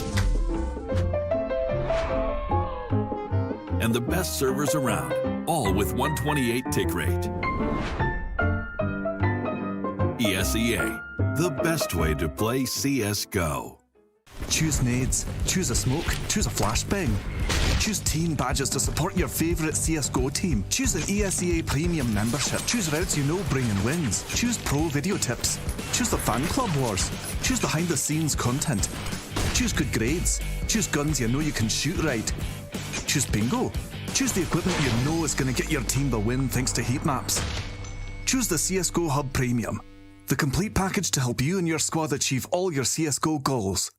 And the best servers around, all with 128 tick rate. ESEA, the best way to play CSGO. Choose nades, choose a smoke, choose a flashbang. Choose team badges to support your favourite CSGO team. Choose an ESEA Premium membership. Choose routes you know bring in wins. Choose pro video tips. Choose the fan club wars. Choose behind the scenes content. Choose good grades. Choose guns you know you can shoot right. Choose bingo. Choose the equipment you know is going to get your team the win thanks to heat maps. Choose the CSGO Hub Premium, the complete package to help you and your squad achieve all your CSGO goals.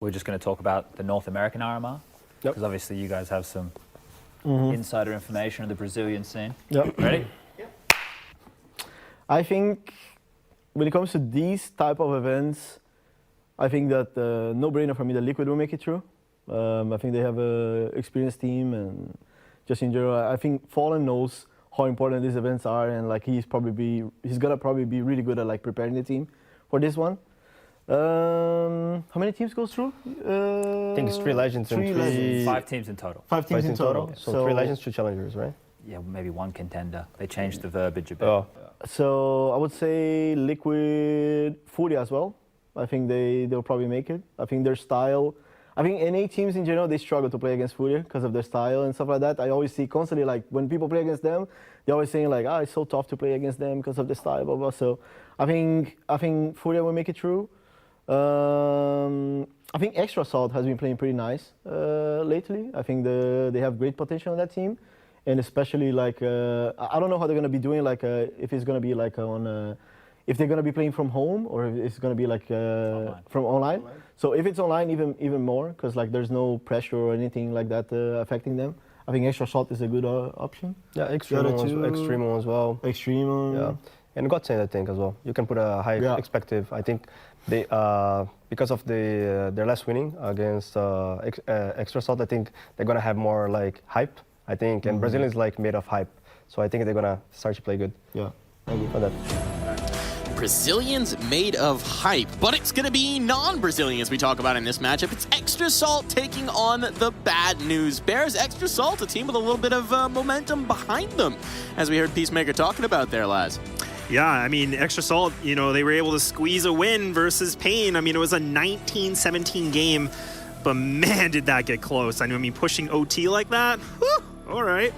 we're just going to talk about the North American RMR. Because obviously you guys have some insider information of the Brazilian scene. Yep. Ready? I think when it comes to these type of events, I think that no-brainer for me that Liquid will make it through. I think they have an experienced team, and just in general, I think Fallen knows how important these events are, and like he's gonna probably be really good at like preparing the team for this one. How many teams goes through? I think it's 3 Legends and 5 teams in total. 5 teams in total. So 3 Legends, 2 Challengers, right? Yeah, maybe 1 contender. They changed the verbiage a bit. Oh. So I would say Liquid, Furia as well. I think they'll probably make it. I think their style. I think NA teams in general, they struggle to play against Furia because of their style and stuff like that. I always see constantly, like, when people play against them, they're always saying, like, it's so tough to play against them because of the style, blah, blah. So I think Furia will make it through. I think Extra Salt has been playing pretty nice lately. I think they have great potential on that team. And especially, like, I don't know how they're going to be doing, like, if it's going to be, like, if they're going to be playing from home or if it's going to be, like, from online. So if it's online, even more, because, like, there's no pressure or anything like that affecting them. I think Extra Salt is a good option. Yeah, Extremum as well. Extremum. Yeah. And Godsend, I think, as well. You can put a high expectative. I think they, because of their last winning against Extra Salt, I think they're going to have more, like, hype, I think. And Brazil is, like, made of hype. So I think they're going to start to play good. Yeah, I agree for that. Brazilians made of hype, but it's going to be non-Brazilians we talk about in this matchup. It's Extra Salt taking on the Bad News Bears. Extra Salt, a team with a little bit of momentum behind them, as we heard Peacemaker talking about there, Laz. Yeah, I mean, Extra Salt, you know, they were able to squeeze a win versus paiN. I mean, it was a 19-17 game, but man, did that get close. I mean, pushing OT like that, whew, all right.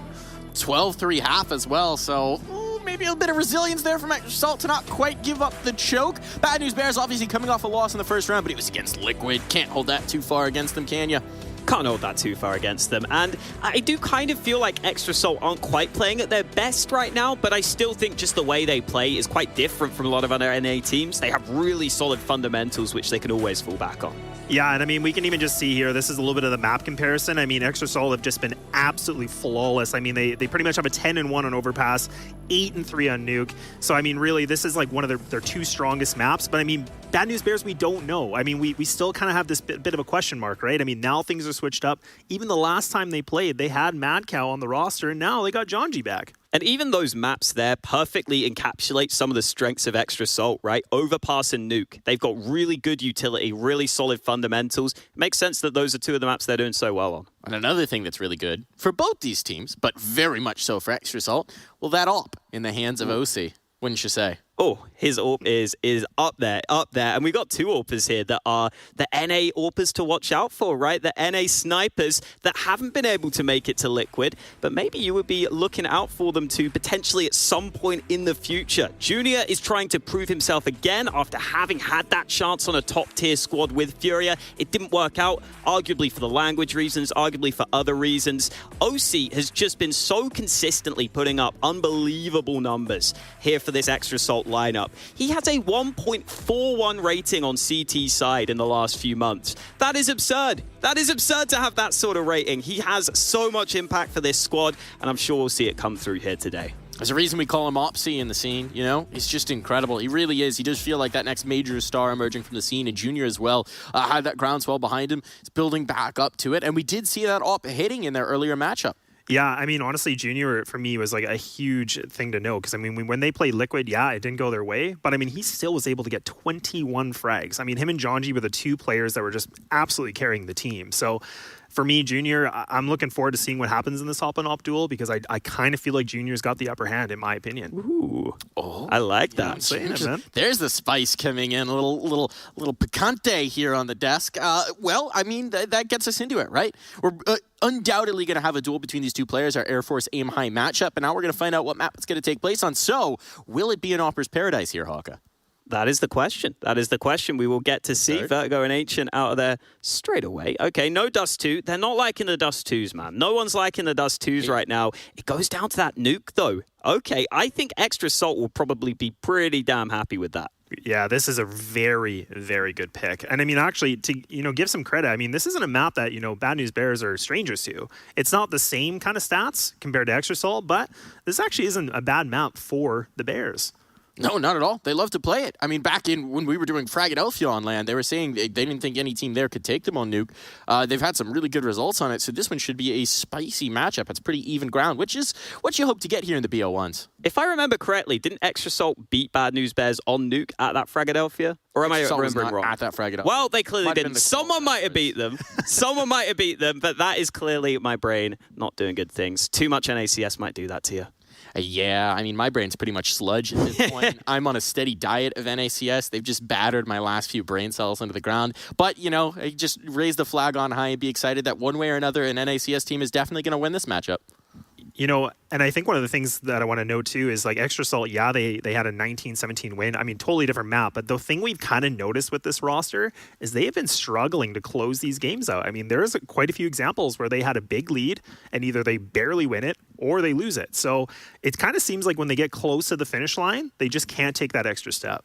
12-3 half as well, so maybe a bit of resilience there from Extra Salt to not quite give up the choke. Bad News Bears obviously coming off a loss in the first round, but it was against Liquid. Can't hold that too far against them, can you? Can't hold that too far against them. And I do kind of feel like Extra Salt aren't quite playing at their best right now, but I still think just the way they play is quite different from a lot of other NA teams. They have really solid fundamentals, which they can always fall back on. Yeah, and I mean, we can even just see here, this is a little bit of the map comparison. I mean, Extra Salt have just been absolutely flawless. I mean, they pretty much have a 10-1 on Overpass, 8-3 on Nuke. So, I mean, really, this is like one of their 2 strongest maps. But, I mean, Bad News Bears, we don't know. I mean, we still kind of have this bit of a question mark, right? I mean, now things are switched up. Even the last time they played, they had Mad Cow on the roster, and now they got Jonji back. And even those maps there perfectly encapsulate some of the strengths of Extra Salt, right? Overpass and Nuke. They've got really good utility, really solid fundamentals. It makes sense that those are 2 of the maps they're doing so well on. And another thing that's really good for both these teams, but very much so for Extra Salt, well, that AWP in the hands of OC, wouldn't you say? Oh, his AWP is up there. And we got 2 AWPers here that are the NA AWPers to watch out for, right? The NA snipers that haven't been able to make it to Liquid, but maybe you would be looking out for them to potentially at some point in the future. Junior is trying to prove himself again after having had that chance on a top-tier squad with Furia. It didn't work out, arguably for the language reasons, arguably for other reasons. OC has just been so consistently putting up unbelievable numbers here for this Extra Salt lineup. He has a 1.41 rating on CT side in the last few months. That is absurd. That is absurd to have that sort of rating. He has so much impact for this squad, and I'm sure we'll see it come through here today. There's a reason we call him Opsy in the scene, you know? He's just incredible. He really is. He does feel like that next major star emerging from the scene, and Junior as well had that groundswell behind him. It's building back up to it, and we did see that AWP hitting in their earlier matchup. Yeah, I mean, honestly, Junior, for me, was like a huge thing to know. Because, I mean, when they played Liquid, yeah, it didn't go their way. But, I mean, he still was able to get 21 frags. I mean, him and Jonji were the 2 players that were just absolutely carrying the team. So, for me, Junior, I'm looking forward to seeing what happens in this op and op duel. Because I kind of feel like Junior's got the upper hand, in my opinion. Ooh. Oh, I like that. I'm saying it, man. There's the spice coming in. A little picante here on the desk. Well, I mean, that gets us into it, right? We're undoubtedly going to have a duel between these 2 players, our Air Force Aim High matchup, and now we're going to find out what map it's going to take place on. So, will it be an Opper's Paradise here, Hawka? That is the question. That is the question. We will get to see Vertigo and Ancient out of there straight away. Okay, no Dust 2. They're not liking the Dust 2s, man. No one's liking the Dust 2s right now. It goes down to that Nuke, though. Okay, I think Extra Salt will probably be pretty damn happy with that. Yeah, this is a very, very good pick. And I mean, actually, to give some credit, I mean, this isn't a map that Bad News Bears are strangers to. It's not the same kind of stats compared to Extra Salt, but this actually isn't a bad map for the Bears. No, not at all. They love to play it. I mean, back in when we were doing Fragadelphia on land, they were saying they didn't think any team there could take them on Nuke. They've had some really good results on it, so this one should be a spicy matchup. It's pretty even ground, which is what you hope to get here in the BO1s. If I remember correctly, didn't Extra Salt beat Bad News Bears on Nuke at that Fragadelphia? Or am I remembering wrong? At that Fragadelphia. Well, they clearly didn't. Someone might have beat them. Someone might have beat them, but that is clearly my brain not doing good things. Too much NACS might do that to you. Yeah, I mean, my brain's pretty much sludge at this point. I'm on a steady diet of NACS. They've just battered my last few brain cells into the ground. But, I just raise the flag on high and be excited that one way or another, an NACS team is definitely going to win this matchup. And I think one of the things that I want to know too is like Extra Salt, yeah, they had a 19-17 win. I mean, totally different map. But the thing we've kind of noticed with this roster is they have been struggling to close these games out. I mean, there's quite a few examples where they had a big lead and either they barely win it or they lose it. So it kind of seems like when they get close to the finish line, they just can't take that extra step.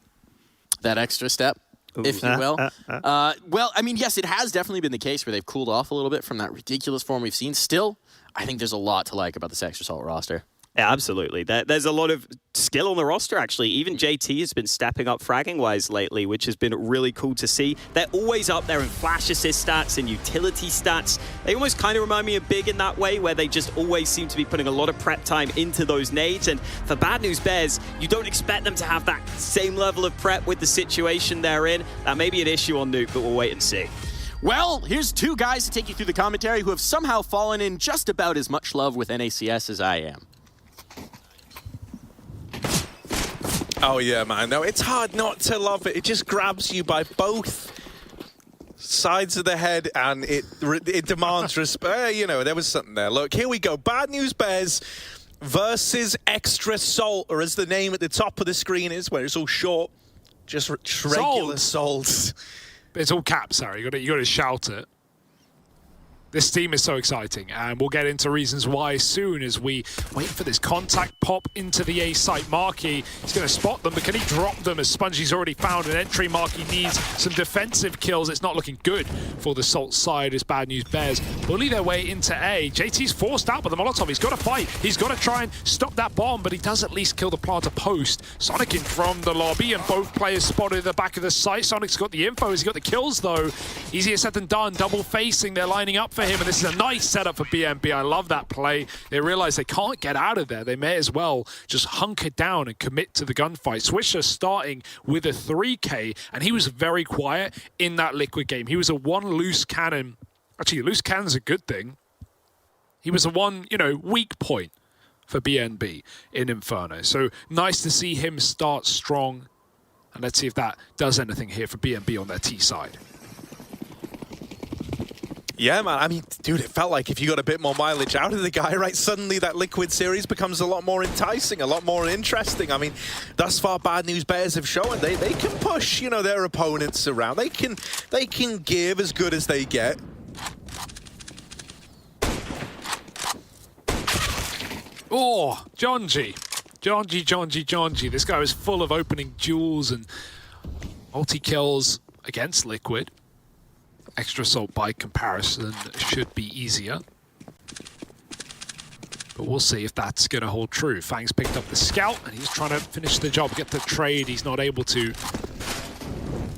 That extra step? If you will. Well, I mean, yes, it has definitely been the case where they've cooled off a little bit from that ridiculous form we've seen. Still, I think there's a lot to like about this Extra Salt roster. Yeah, absolutely. There's a lot of skill on the roster, actually. Even JT has been stepping up fragging-wise lately, which has been really cool to see. They're always up there in flash assist stats and utility stats. They almost kind of remind me of Big in that way, where they just always seem to be putting a lot of prep time into those nades. And for Bad News Bears, you don't expect them to have that same level of prep with the situation they're in. That may be an issue on Nuke, but we'll wait and see. Well, here's two guys to take you through the commentary who have somehow fallen in just about as much love with NACS as I am. Oh, yeah, man. No, it's hard not to love it. It just grabs you by both sides of the head, and it demands respect. There was something there. Look, here we go. Bad News Bears versus Extra Salt, or as the name at the top of the screen is, where it's all short, just regular Salt. It's all caps, Harry. You got to shout it. This team is so exciting, and we'll get into reasons why soon as we wait for this contact pop into the A site. Marky is going to spot them, but can he drop them as Spongy's already found an entry? Marky needs some defensive kills. It's not looking good for the Salt side as Bad News Bears bully their way into A. JT's forced out by the Molotov. He's got to fight. He's got to try and stop that bomb, but he does at least kill the planter post. Sonic in from the lobby, and both players spotted at the back of the site. Sonic's got the info. Has he got the kills, though? Easier said than done. Double facing. They're lining up for him, and this is a nice setup for BNB. I love that play. They realize they can't get out of there. They may as well just hunker down and commit to the gunfight. Swisher starting with a 3K, and he was very quiet in that Liquid game. He was a one loose cannon. Actually, loose cannon's a good thing. He was a one, weak point for BNB in Inferno. So nice to see him start strong. And let's see if that does anything here for BNB on their T side. Yeah, man. I mean, dude, it felt like if you got a bit more mileage out of the guy, right, suddenly that Liquid series becomes a lot more enticing, a lot more interesting. I mean, thus far, Bad News Bears have shown they can push, their opponents around. They can give as good as they get. Oh, Jonji. This guy was full of opening duels and multi-kills against Liquid. Extra Salt by comparison should be easier. But we'll see if that's going to hold true. Fang's picked up the scout, and he's trying to finish the job, get the trade. He's not able to.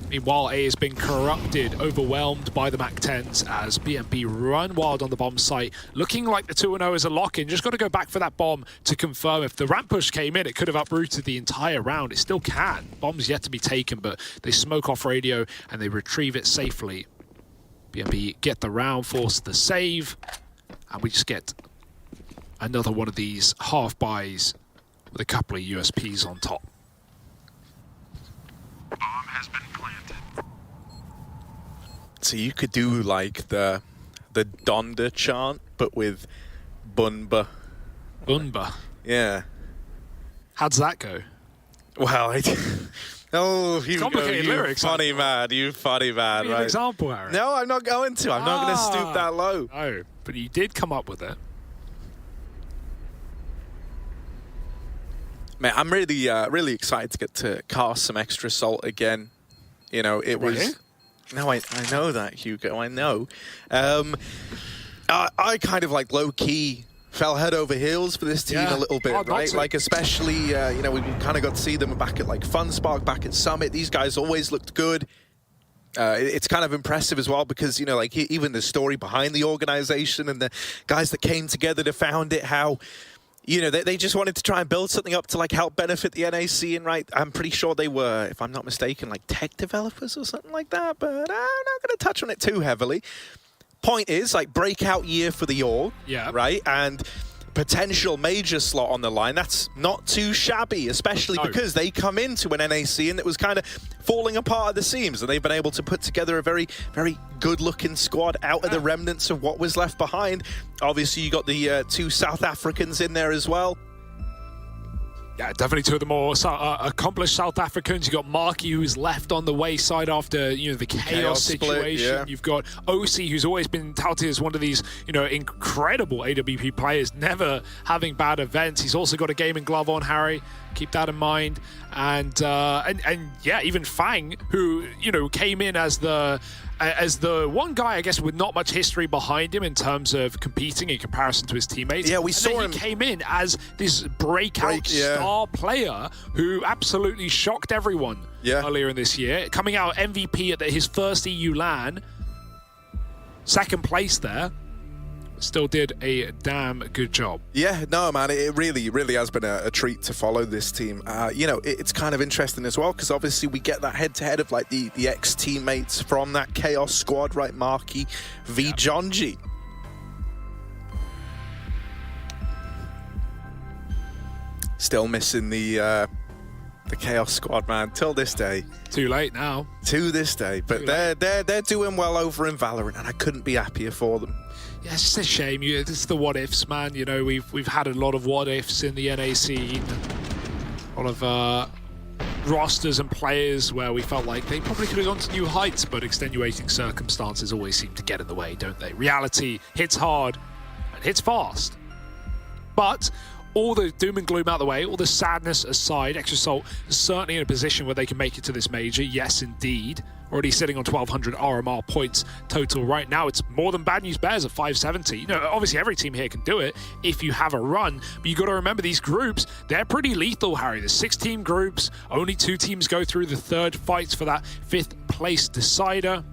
Meanwhile, A has been corrupted, overwhelmed by the MAC-10s as BNB run wild on the bomb site. Looking like the 2-0 is a lock-in. Just got to go back for that bomb to confirm. If the ramp push came in, it could have uprooted the entire round. It still can. Bomb's yet to be taken, but they smoke off radio, and they retrieve it safely. BNB get the round, force the save, and we just get another one of these half buys with a couple of USPs on top. Bomb has been planted. So you could do like the Donda chant, but with Bunba. Bunba? Yeah. How'd that go? Well, oh, you complicated lyrics. Funny man, you funny man. Give me an example, Aaron. No, I'm not going to. I'm not going to stoop that low. No, but you did come up with it. Man, I'm really, really excited to get to cast some extra salt again. You know, it was... No, I know that, Hugo, I know. I kind of like low-key fell head over heels for this team a little bit, right? Like, especially, you know, we kind of got to see them back at like FunSpark, back at Summit. These guys always looked good. It's kind of impressive as well because, you know, like even the story behind the organization and the guys that came together to found it, how, you know, they just wanted to try and build something up to like help benefit the NAC. And right, I'm pretty sure they were, if I'm not mistaken, like tech developers or something like that. But I'm not going to touch on it too heavily. Point is, like, breakout year for the org, right? And potential major slot on the line. That's not too shabby, especially because they come into an NAC and it was kind of falling apart at the seams, and they've been able to put together a very, very good-looking squad out of the remnants of what was left behind. Obviously, you got the 2 South Africans in there as well. Yeah, definitely 2 of the more accomplished South Africans. You've got Marky, who's left on the wayside after, you know, the chaos situation. Split, You've got OC, who's always been touted as one of these, you know, incredible AWP players, never having bad events. He's also got a gaming glove on, Harry. Keep that in mind. And yeah, even Fang, who, you know, came in as the one guy, I guess, with not much history behind him in terms of competing in comparison to his teammates. Yeah, we saw him. He came in as this breakout star player who absolutely shocked everyone earlier in this year. Coming out MVP at his first EU LAN, 2nd place there. Still did a damn good job. Yeah, no, man, it really, really has been a treat to follow this team. You know, it's kind of interesting as well, because obviously we get that head-to-head of, like, the ex-teammates from that Chaos squad, right? Marky v. Jonji. Still missing the Chaos squad, man, till this day. Too late now. To this day. But they're doing well over in Valorant, and I couldn't be happier for them. Yeah, it's just a shame. It's the what ifs, man. You know, we've had a lot of what ifs in the NAC. A lot of rosters and players where we felt like they probably could have gone to new heights, but extenuating circumstances always seem to get in the way, don't they? Reality hits hard and hits fast. But all the doom and gloom out of the way, all the sadness aside, Extra Salt is certainly in a position where they can make it to this major. Yes, indeed. Already sitting on 1,200 RMR points total right now. It's more than Bad News Bears at 570. You know, obviously every team here can do it if you have a run, but you got to remember these groups, they're pretty lethal, Harry. There's 6-team groups. Only 2 teams go through the 3rd fights for that 5th place decider.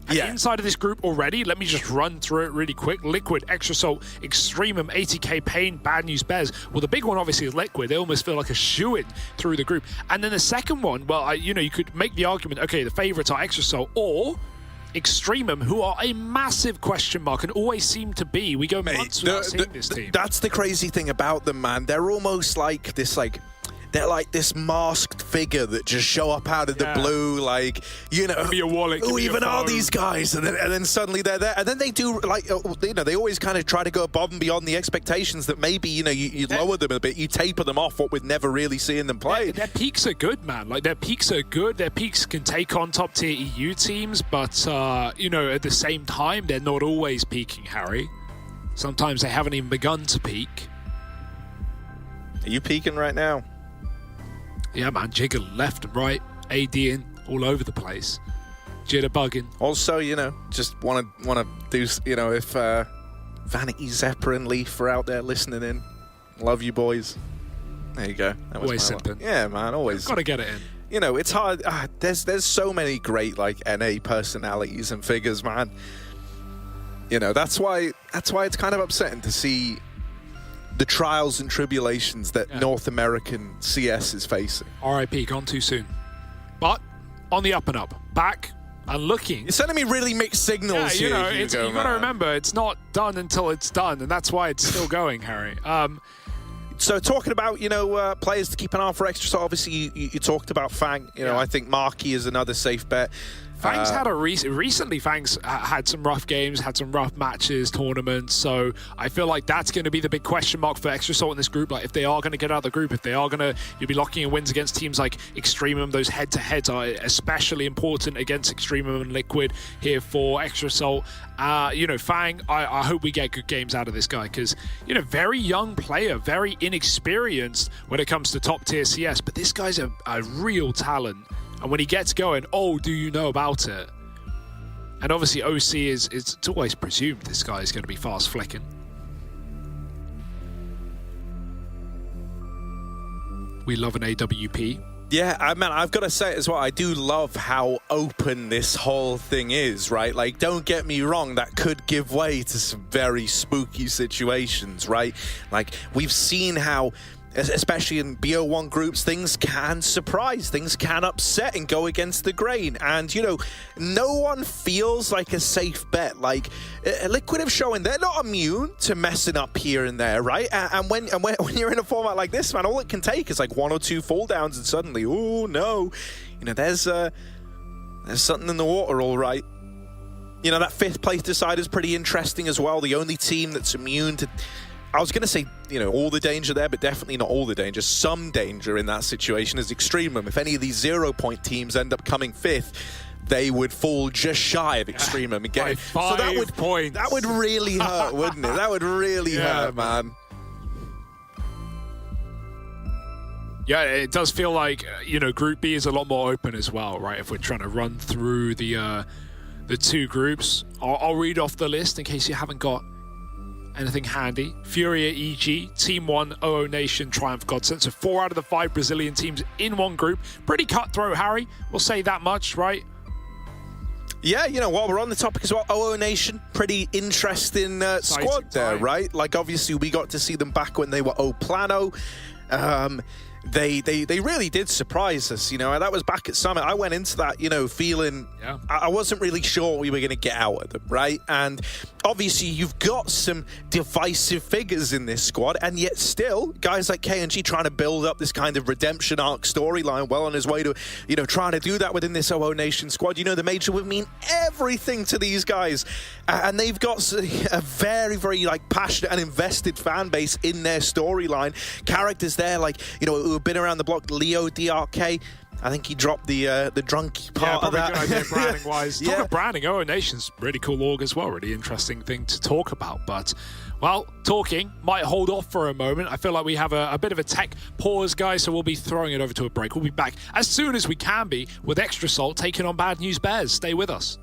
And inside of this group already, let me just run through it really quick. Liquid, Extra Salt, EXTREMUM, 80k paiN, Bad News Bears. Well, the big one obviously is Liquid. They almost feel like a shoo-in through the group. And then the second one, well, you know, you could make the argument, okay, the favorites are Extra Salt or EXTREMUM, who are a massive question mark and always seem to be. We go months without seeing this team. That's the crazy thing about them, man. They're almost like this, they're like this masked figure that just show up out of the blue, like, you know, give me a wallet, who even are these guys? And then suddenly they're there. And then they do, like, you know, they always kind of try to go above and beyond the expectations that maybe, you know, you lower them a bit, you taper them off what we're never really seeing them play. Their peaks are good, man. Like, their peaks are good. Their peaks can take on top-tier EU teams, but, you know, at the same time, they're not always peaking, Harry. Sometimes they haven't even begun to peak. Are you peaking right now? Yeah, man, Jigger left and right, ADing all over the place. Jitterbugging. Also, you know, just want to do, you know, if Vanity, Zephyr and Leaf are out there listening in, love you boys. There you go. That was always simping. Yeah, man, always. Got to get it in. You know, it's hard. There's so many great, like, NA personalities and figures, man. You know, that's why it's kind of upsetting to see the trials and tribulations that North American CS is facing. RIP, gone too soon. But on the up and up, back and looking. You're sending me really mixed signals here, you know, you've got to remember, it's not done until it's done, and that's why it's still going, Harry. So talking about, you know, players to keep an eye on for Extra, so obviously you talked about Fang. You know, I think Marky is another safe bet. FaZe had a recently. FaZe had some rough games, had some rough matches, tournaments. So I feel like that's going to be the big question mark for Extrasalt in this group. Like, if they are going to get out of the group, if they are going to, you'll be locking in wins against teams like EXTREMUM. Those head-to-heads are especially important against EXTREMUM and Liquid here for Extrasalt. You know, Fang, I hope we get good games out of this guy because, you know, very young player, very inexperienced when it comes to top-tier CS, but this guy's a real talent. And when he gets going, oh, do you know about it? And obviously OC it's always presumed this guy is going to be fast flicking. We love an AWP. Yeah, I've got to say as well, I do love how open this whole thing is, right? Like, don't get me wrong, that could give way to some very spooky situations, right? Like, we've seen how, especially in BO1 groups, things can surprise, things can upset and go against the grain. And, you know, no one feels like a safe bet. Like, Liquid have shown they're not immune to messing up here and there, right? And when you're in a format like this, man, all it can take is like 1 or 2 fall downs and suddenly, oh no, you know, there's something in the water, all right. You know, that 5th place decider is pretty interesting as well. The only team that's immune to, I was going to say, you know, all the danger there, but definitely not all the danger. Some danger in that situation is EXTREMUM. If any of these 0-point teams end up coming 5th, they would fall just shy of EXTREMUM and get it. So that would really hurt, wouldn't it? That would really hurt, man. Yeah, it does feel like, you know, Group B is a lot more open as well, right? If we're trying to run through the 2 groups. I'll read off the list in case you haven't got anything handy. Furia EG, Team 1, OO Nation, Triumph Godsent. So 4 out of the 5 Brazilian teams in one group. Pretty cutthroat, Harry. We'll say that much, right? Yeah, you know what, we're on the topic as well. OO Nation, pretty interesting squad there, right? Like, obviously, we got to see them back when they were O Plano. They really did surprise us, you know, and that was back at Summit. I went into that, you know, feeling I wasn't really sure we were going to get out of them, right? And obviously you've got some divisive figures in this squad, and yet still guys like KNG trying to build up this kind of redemption arc storyline, well on his way to, you know, trying to do that within this OO Nation squad. You know, the major would mean everything to these guys, and they've got a very, very like passionate and invested fan base in their storyline. Characters there like, you know, who have been around the block. Leo DRK, I think he dropped the drunky part of that. Good idea branding wise. Talk of branding, OO Nation's really cool org as well. Really interesting thing to talk about. But, well, talking might hold off for a moment. I feel like we have a bit of a tech pause, guys, so we'll be throwing it over to a break. We'll be back as soon as we can be with Extrasalt taking on Bad News Bears. Stay with us.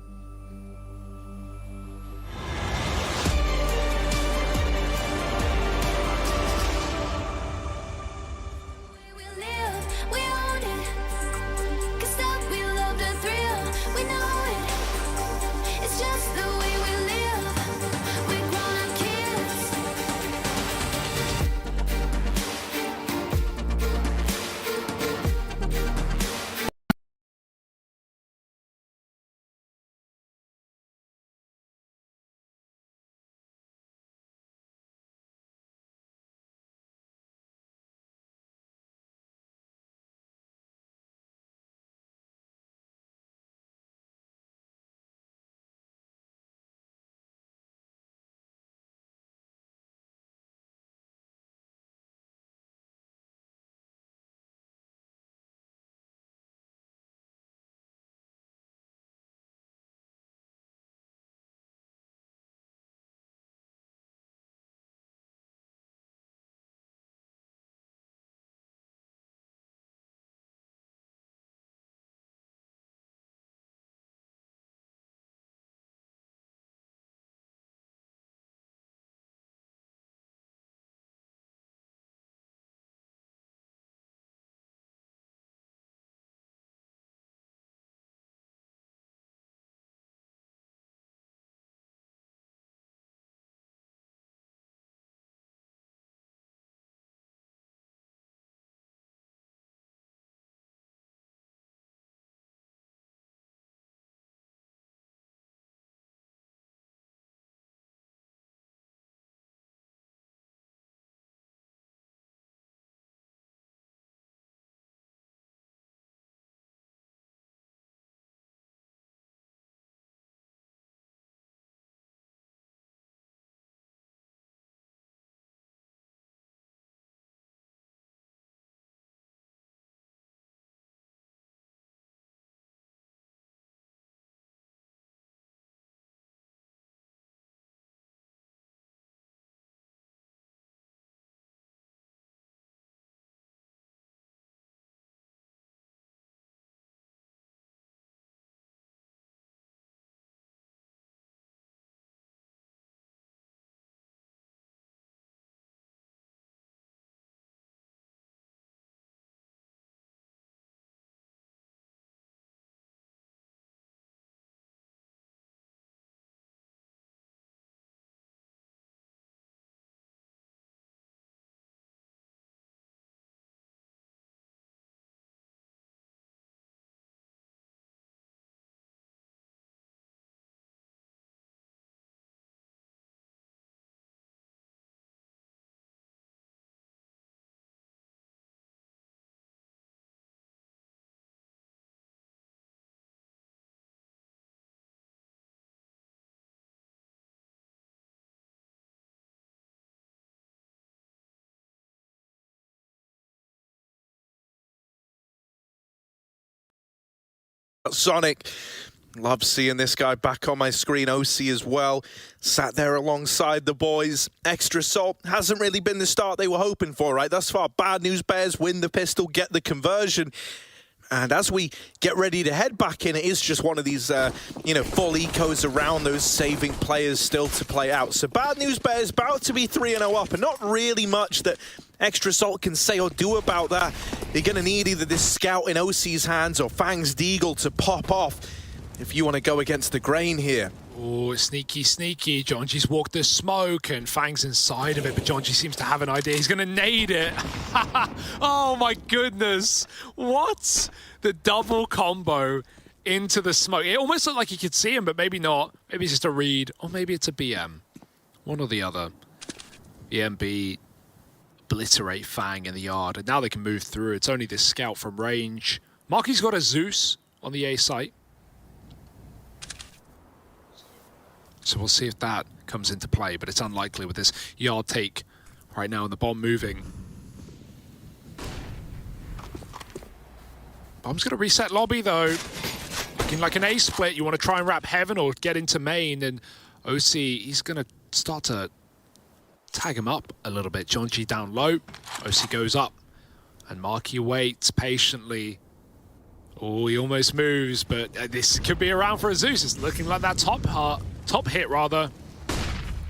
Sonic. Love seeing this guy back on my screen. OC as well. Sat there alongside the boys. Extra Salt hasn't really been the start they were hoping for, right? Thus far, Bad News Bears win the pistol, get the conversion. And as we get ready to head back in, it is just one of these, full ecos around those saving players still to play out. So Bad News Bears about to be 3-0 up, and not really much that Extra Salt can say or do about that. You're going to need either this scout in OC's hands or Fang's Deagle to pop off if you want to go against the grain here. Oh, sneaky, sneaky. Jonji's walked the smoke and Fang's inside of it, but Jonji seems to have an idea. He's going to nade it. Oh my goodness. What? The double combo into the smoke. It almost looked like you could see him, but maybe not. Maybe it's just a read, or maybe it's a BM. One or the other. EMB obliterate Fang in the yard, and now they can move through. It's only this scout from range. Marky's got a Zeus on the A site. So we'll see if that comes into play, but it's unlikely with this yard take right now and the bomb moving. Bomb's going to reset lobby, though. Looking like an A split. You want to try and wrap Heaven or get into main, and OC, he's going to start to tag him up a little bit. Jonji down low. OC goes up, and Marky waits patiently. Oh, he almost moves, but this could be around for a Zeus. It's looking like that top hit, rather.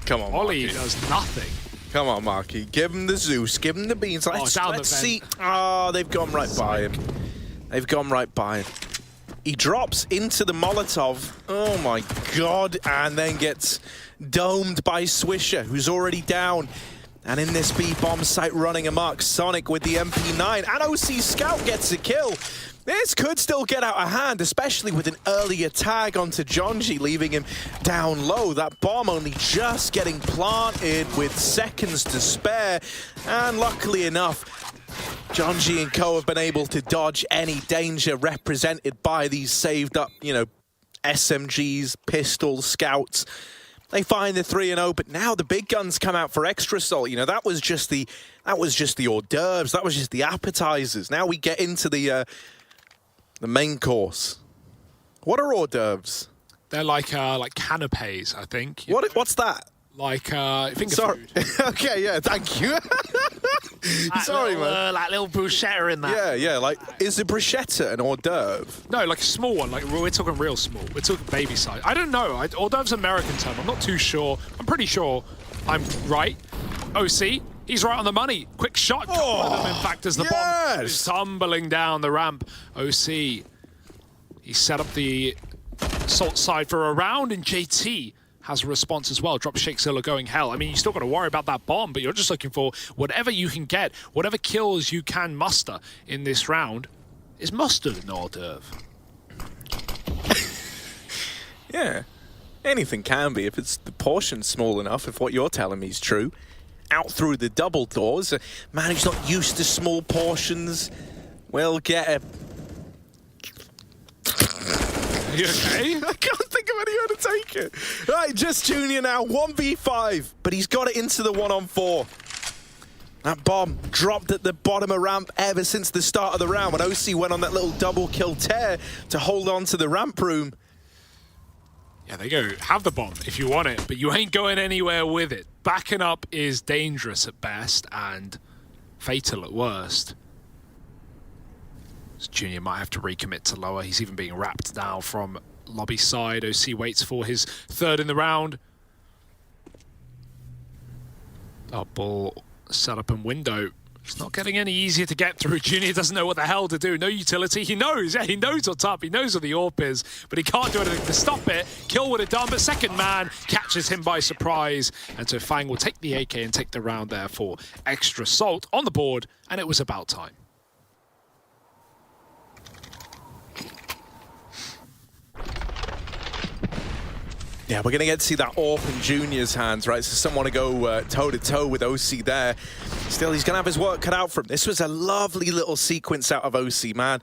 Come on, Ollie Marky. does nothing. Come on, Marky. Give him the Zeus. Give him the beans. Let's see. Oh, they've gone right by him. They've gone right by him. He drops into the Molotov. Oh, my God. And then gets domed by Swisher, who's already down. And in this B-bomb site running amok, Sonic with the MP9. And OC Scout gets a kill. This could still get out of hand, especially with an earlier tag onto Jonji, leaving him down low. That bomb only just getting planted with seconds to spare. And luckily enough, Jonji and co have been able to dodge any danger represented by these saved up, SMGs, pistols, scouts. They find the 3-0, but now the big guns come out for Extra Salt. That was just the hors d'oeuvres. That was just the appetizers. Now we get into the main course. What are hors d'oeuvres? They're like canapes, I think. What's that? Like finger food. Okay, yeah, thank you. Sorry, man. Like little bruschetta in that. Yeah, like, is the bruschetta an hors d'oeuvre? No, like a small one. Like, we're talking real small. We're talking baby size. I don't know. Hors d'oeuvre's an American term. I'm not too sure. I'm pretty sure I'm right. OC, he's right on the money. Quick shot. In fact, as the bomb is tumbling down the ramp. OC, he set up the Salt side for a round, and JT has a response as well. Drop Shakezilla going hell. I mean, you still got to worry about that bomb, but you're just looking for whatever you can get, whatever kills you can muster in this round. Is mustard an hors d'oeuvre? Yeah, anything can be if it's the portion small enough, if what you're telling me is true. Out through the double doors. Man who's not used to small portions will get a... Are you okay? I can't think of any way to take it. Right, Just Junior now, 1v5, but he's got it into the 1-on-4. That bomb dropped at the bottom of ramp ever since the start of the round when OC went on that little double kill tear to hold on to the ramp room. Yeah, there you go. Have the bomb if you want it, but you ain't going anywhere with it. Backing up is dangerous at best and fatal at worst. Junior might have to recommit to lower. He's even being wrapped now from lobby side. OC waits for his third in the round. Ball set up in window. It's not getting any easier to get through. Junior doesn't know what the hell to do. No utility. He knows. Yeah, he knows what's up. He knows what the AWP is, but he can't do anything to stop it. Kill would have done, but second man catches him by surprise. And so Fang will take the AK and take the round there for Extra Salt on the board, and it was about time. Yeah, we're going to get to see that AWP in Junior's hands, right? So someone to go toe-to-toe with OC there. Still, he's going to have his work cut out for him. This was a lovely little sequence out of OC, man.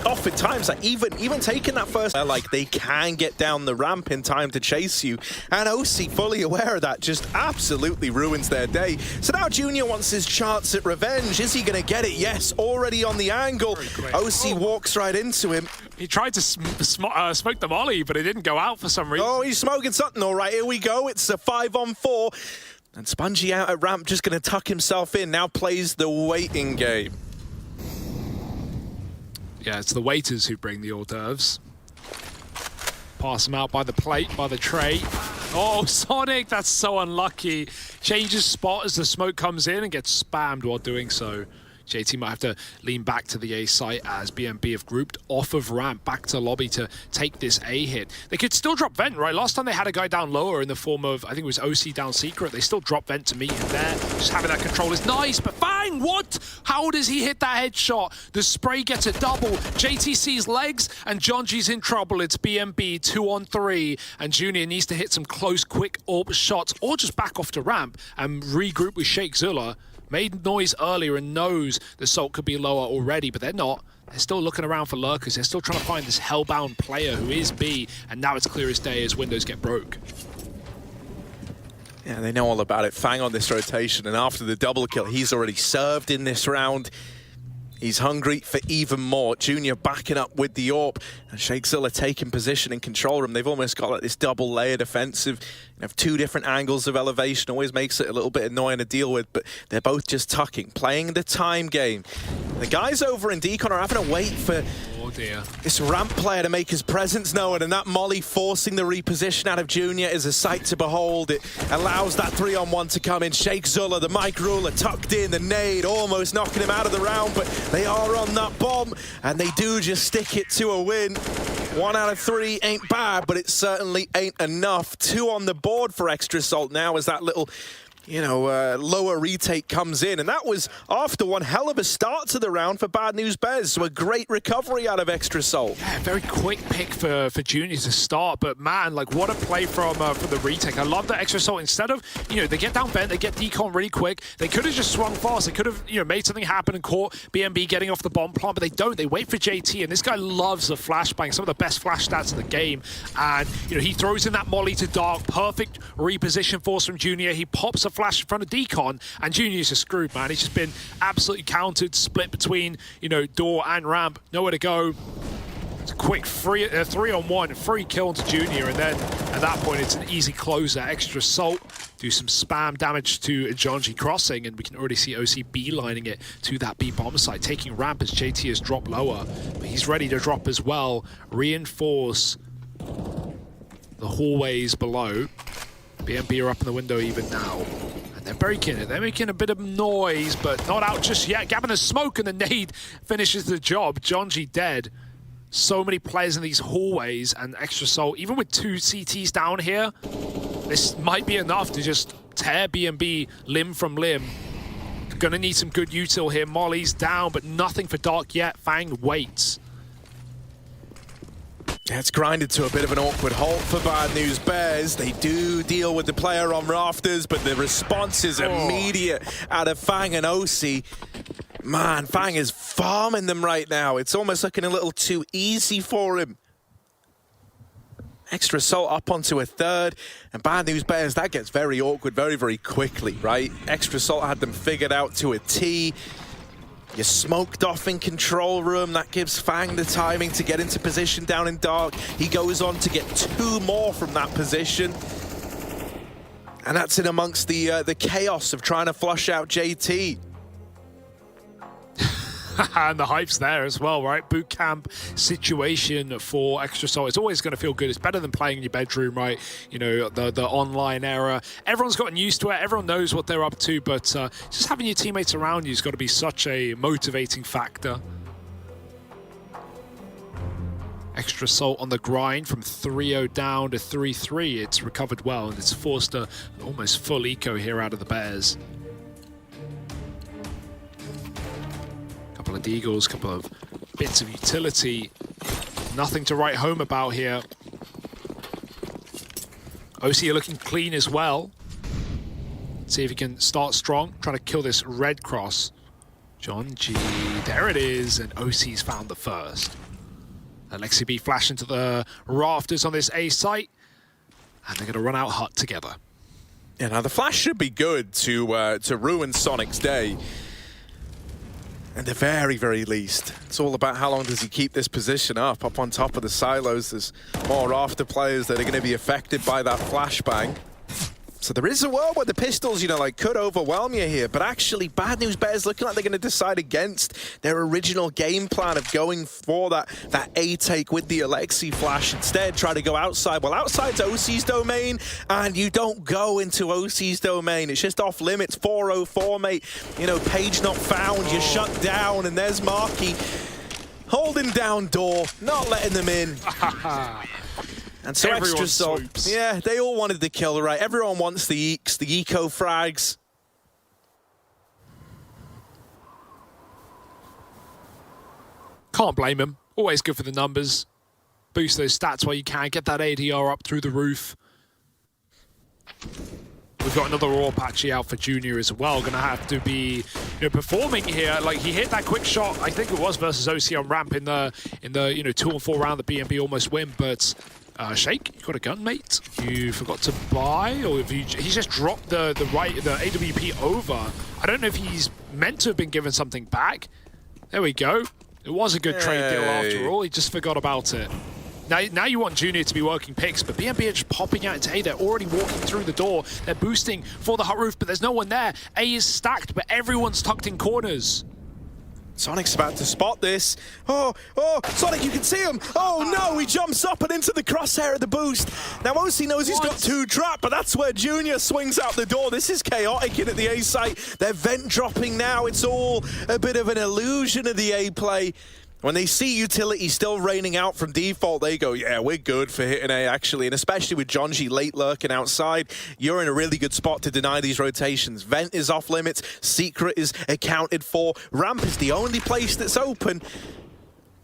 Oftentimes, like, even taking that first, like, they can get down the ramp in time to chase you. And OC, fully aware of that, just absolutely ruins their day. So now Junior wants his chance at revenge. Is he going to get it? Yes, already on the angle. OC walks right into him. He tried to smoke the molly, but it didn't go out for some reason. Oh, he's smoking something. All right, here we go. It's a 5-on-4. And Spongy out at ramp, just going to tuck himself in. Now plays the waiting game. Yeah, it's the waiters who bring the hors d'oeuvres. Pass them out by the plate, by the tray. Oh, Sonic, that's so unlucky. Changes spot as the smoke comes in and gets spammed while doing so. JT might have to lean back to the A site as BNB have grouped off of ramp back to lobby to take this A hit. They could still drop vent, right? Last time they had a guy down lower in the form of, I think it was OC down secret. They still drop vent to meet him there. Just having that control is nice, but FaZe, what? How does he hit that headshot? The spray gets a double. JT sees legs and Jonji's in trouble. It's BNB 2-on-3 and Junior needs to hit some close, quick AWP shots or just back off to ramp and regroup with Sheikh Zula. Made noise earlier and knows the Salt could be lower already, but they're not. They're still looking around for lurkers. They're still trying to find this hellbound player who is B, and now it's clear as day as windows get broke. Yeah, they know all about it. FaZe on this rotation, and after the double kill, he's already served in this round. He's hungry for even more. Junior backing up with the AWP, and Sheikh Zilla taking position in control room. They've almost got like this double layered offensive. You have two different angles of elevation, always makes it a little bit annoying to deal with, but they're both just tucking, playing the time game. The guys over in Decon are having to wait for this ramp player to make his presence known, and that molly forcing the reposition out of Junior is a sight to behold. It allows that 3-on-1 to come in. Sheikh Zilla, the mic ruler, tucked in, the nade almost knocking him out of the round, but they are on that bomb, and they do just stick it to a win. 1 out of 3 ain't bad, but it certainly ain't enough. 2 on the board for Extra Salt now as that little, lower retake comes in. And that was after one hell of a start to the round for Bad News Bears. So a great recovery out of Extra Salt. Yeah, very quick pick for Junior to start. But man, like what a play from the retake. I love that Extra Salt. Instead of, they get down vent, they get decon really quick. They could have just swung fast. They could have, made something happen and caught BNB getting off the bomb plant, but they don't. They wait for JT, and this guy loves the flashbang, some of the best flash stats in the game. And, he throws in that molly to Dark. Perfect reposition force from Junior. He pops a flash in front of Decon, and Junior's just screwed, man. He's just been absolutely countered, split between, door and ramp, nowhere to go. It's a quick 3-on-1, free kill to Junior, and then at that point it's an easy closer. Extra Salt do some spam damage to Jonji crossing, and we can already see OC beelining it to that B bomb site, taking ramp as JT has dropped lower, but he's ready to drop as well, reinforce the hallways below. BNB are up in the window even now. And they're breaking it. They're making a bit of noise, but not out just yet. Gabbing the smoke, and the nade finishes the job. Jonji dead. So many players in these hallways, and Extra Salt, even with 2 CTs down here, this might be enough to just tear BNB limb from limb. Gonna need some good util here. Molly's down, but nothing for Dark yet. FaZe waits. It's grinded to a bit of an awkward halt for Bad News Bears. They do deal with the player on rafters, but the response is immediate out of FaZe and OC. Man, FaZe is farming them right now. It's almost looking a little too easy for him. Extra Salt up onto a third, and Bad News Bears, that gets very awkward very, very quickly, right? Extra Salt had them figured out to a T. You're smoked off in control room. That gives FaZe the timing to get into position down in Dark. He goes on to get 2 more from that position. And that's in amongst the chaos of trying to flush out JT. And the hype's there as well, right? Boot camp situation for Extra Salt. It's always going to feel good. It's better than playing in your bedroom, right? The online era. Everyone's gotten used to it. Everyone knows what they're up to, but just having your teammates around you has got to be such a motivating factor. Extra Salt on the grind from 3-0 down to 3-3. It's recovered well, and it's forced an almost full eco here out of the Bears. Couple of deagles, couple of bits of utility. Nothing to write home about here. OC are looking clean as well. Let's see if he can start strong. Trying to kill this red cross. Jonji, there it is, and OC's found the first. Alexi B flash into the rafters on this A site, and they're going to run out hut together. Yeah, now the flash should be good to ruin Sonic's day. At the very, very least, it's all about how long does he keep this position up on top of the silos. There's more after players that are going to be affected by that flashbang. So there is a world where the pistols, you know, like could overwhelm you here, but actually Bad News Bears looking like they're going to decide against their original game plan of going for that A take with the Alexi flash. Instead, try to go outside. Well, outside's OC's domain, and you don't go into OC's domain. It's just off limits. 404, mate. You know, page not found. You're shut down, and there's Marky holding down door, not letting them in. And so Everyone Extrasalt, yeah, they all wanted the kill, right? Everyone wants the EEKs, the eco frags. Can't blame him. Always good for the numbers. Boost those stats while you can. Get that ADR up through the roof. We've got another raw patchy out for Junior as well. Gonna have to be, you know, performing here. Like he hit that quick shot. I think it was versus OC on ramp in the you know 2 and 4 round. The BNB almost win, but. Shake, you got a gun, mate? You forgot to buy, or have you? He's just dropped the AWP over. I don't know if he's meant to have been given something back. There we go. It was a good trade deal after all. He just forgot about it. Now you want Junior to be working picks, but BNB are just popping out into A. They're already walking through the door. They're boosting for the hut roof, but there's no one there. A is stacked, but everyone's tucked in corners. Sonic's about to spot this. Oh, Sonic, you can see him. Oh no, he jumps up and into the crosshair of the boost. Now OC knows he's got 2 trapped, but that's where Junior swings out the door. This is chaotic in at the A site. They're vent dropping now. It's all a bit of an illusion of the A play. When they see utility still raining out from default, they go, yeah, we're good for hitting A, actually. And especially with Jonji late lurking outside, you're in a really good spot to deny these rotations. Vent is off limits. Secret is accounted for. Ramp is the only place that's open.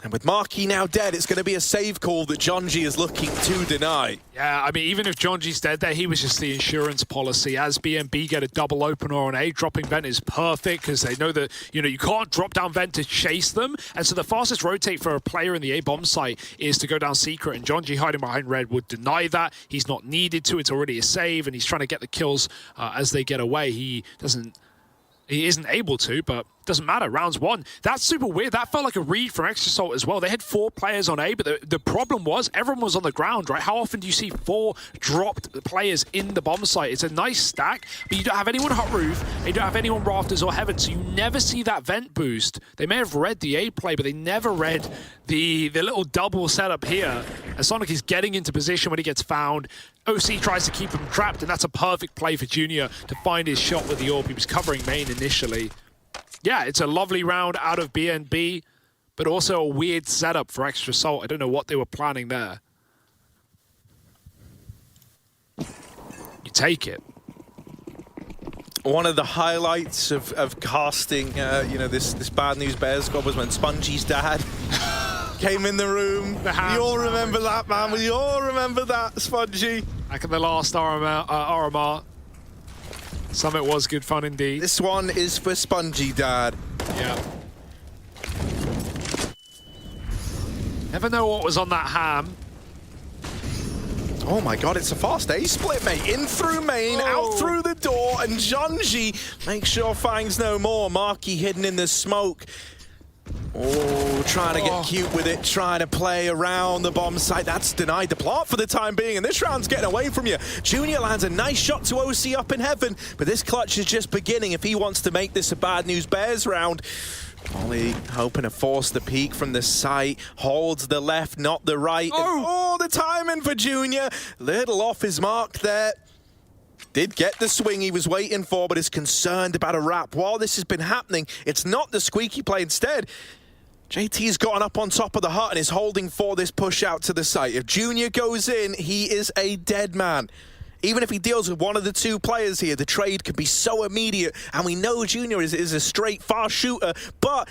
And with Marky now dead, it's going to be a save call that Jonji is looking to deny. Yeah, I mean, even if Jonji's dead there, he was just the insurance policy. As BNB get a double opener on A, dropping Vent is perfect because they know that, you know, you can't drop down Vent to chase them. And so the fastest rotate for a player in the A bomb site is to go down Secret. And Jonji hiding behind Red would deny that. He's not needed to. It's already a save, and he's trying to get the kills as they get away. He isn't able to, but doesn't matter. Rounds 1. That's super weird. That felt like a read from Extrasalt as well. They had 4 players on A, but the problem was everyone was on the ground, right? How often do you see 4 dropped players in the bomb site? It's a nice stack, but you don't have anyone hot roof, you don't have anyone rafters or heaven, so you never see that vent boost. They may have read the A play, but they never read the little double setup here. As Sonic is getting into position when he gets found. OC tries to keep him trapped, and that's a perfect play for Junior to find his shot with the AWP. He was covering main initially. Yeah, it's a lovely round out of BNB, but also a weird setup for Extrasalt. I don't know what they were planning there. You take it. One of the highlights of casting, you know, this Bad News Bears squad was when Spongy's dad came in the room. We all remember that, man. We all remember that, Spongy. Back in the last RMR. Summit was good fun indeed. This one is for Spongy Dad. Yeah. Never know what was on that ham. Oh my god, it's a fast A split, mate. In through main, out through the door, and Jonji makes sure finds no more. Marky hidden in the smoke. Oh, trying to get cute with it, trying to play around the bomb site. That's denied the plant for the time being, and this round's getting away from you. Junior lands a nice shot to OC up in heaven, but this clutch is just beginning if he wants to make this a Bad News Bears round. Ollie hoping to force the peak from the site, holds the left, not the right. Oh, the timing for Junior. Little off his mark there. Did get the swing he was waiting for, but is concerned about a wrap. While this has been happening, it's not the squeaky play. Instead, JT's gotten up on top of the hut and is holding for this push out to the site. If Junior goes in, he is a dead man. Even if he deals with one of the 2 players here, the trade could be so immediate. And we know Junior is a straight fast shooter, but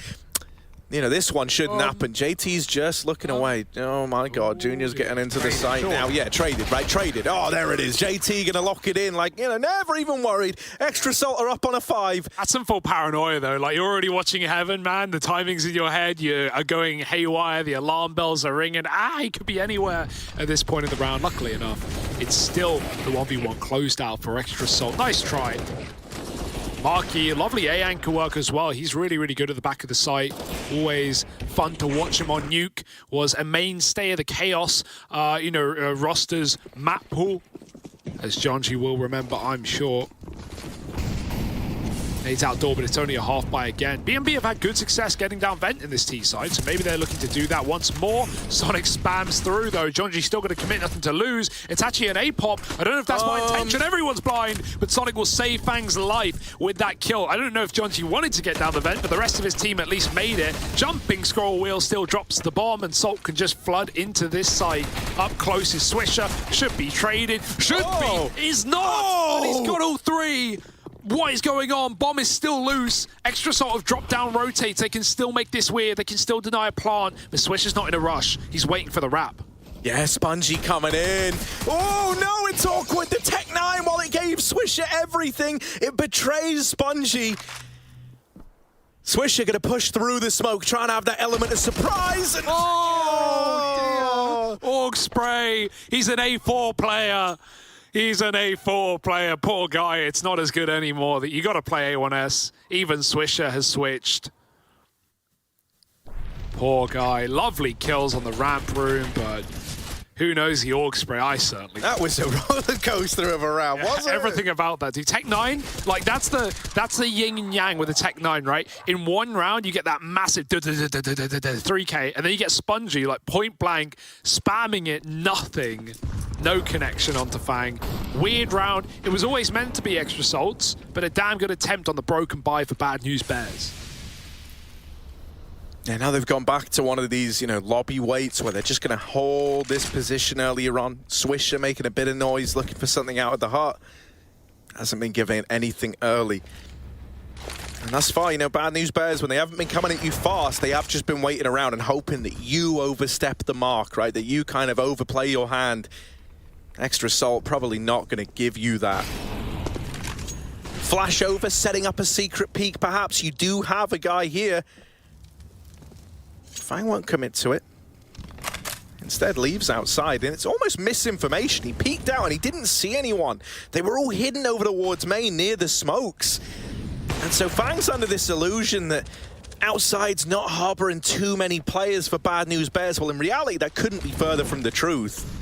you know, this one shouldn't happen. JT's just looking away. Oh my god, Junior's getting into the site now. Yeah, traded, right? Traded. Oh, there it is. JT gonna lock it in, like, you know, never even worried. Extrasalt are up on a 5. That's some full paranoia though. Like, you're already watching heaven, man. The timing's in your head. You are going haywire. The alarm bells are ringing. He could be anywhere at this point in the round. Luckily enough, it's still the 1v1 closed out for Extrasalt. Nice try. Marky, lovely A anchor work as well. He's really, really good at the back of the site. Always fun to watch him on Nuke. Was a mainstay of the Chaos, roster's map pool, as Jonji will remember, I'm sure. Nades outdoor, but it's only a half buy again. BNB have had good success getting down vent in this T side, so maybe they're looking to do that once more. Sonic spams through, though. Jonji's still going to commit, nothing to lose. It's actually an A-pop. I don't know if that's my intention. Everyone's blind, but Sonic will save Fang's life with that kill. I don't know if Jonji wanted to get down the vent, but the rest of his team at least made it. Jumping scroll wheel still drops the bomb, and Salt can just flood into this site. Up close is Swisher. Should be traded. Should be. Is not. And he's got all three. What is going on? Bomb is still loose. Extra sort of drop down rotates. They can still make this weird. They can still deny a plant. But Swisher's not in a rush. He's waiting for the wrap. Yeah, Spongy coming in. Oh, no, it's awkward. The Tech 9, while it gave Swisher everything, it betrays Spongy. Swisher going to push through the smoke, trying to have that element of surprise. And dear. Org spray. He's an A4 player. He's an A4 player. Poor guy. It's not as good anymore. You got to play A1S. Even Swisher has switched. Poor guy. Lovely kills on the ramp room, but who knows the org spray? I certainly. That was a roller coaster of a round, wasn't it? Everything about that, dude. Tech 9, like that's the yin and yang with the Tech 9, right? In one round, you get that massive 3K, and then you get Spongy, like point blank, spamming it, nothing. No connection onto Fang. Weird round. It was always meant to be extra salts, but a damn good attempt on the broken buy for Bad News Bears. Yeah, now they've gone back to one of these, lobby waits where they're just going to hold this position earlier on. Swisher making a bit of noise, looking for something out of the heart. Hasn't been given anything early. And that's fine, Bad News Bears, when they haven't been coming at you fast, they have just been waiting around and hoping that you overstep the mark, right? That you kind of overplay your hand. Extra Salt probably not going to give you that. Flash over, setting up a secret peek, perhaps. You do have a guy here. Fang won't commit to it. Instead leaves outside, and it's almost misinformation. He peeked out and he didn't see anyone. They were all hidden over towards main near the smokes. And so Fang's under this illusion that outside's not harboring too many players for Bad News Bears. Well, in reality, that couldn't be further from the truth.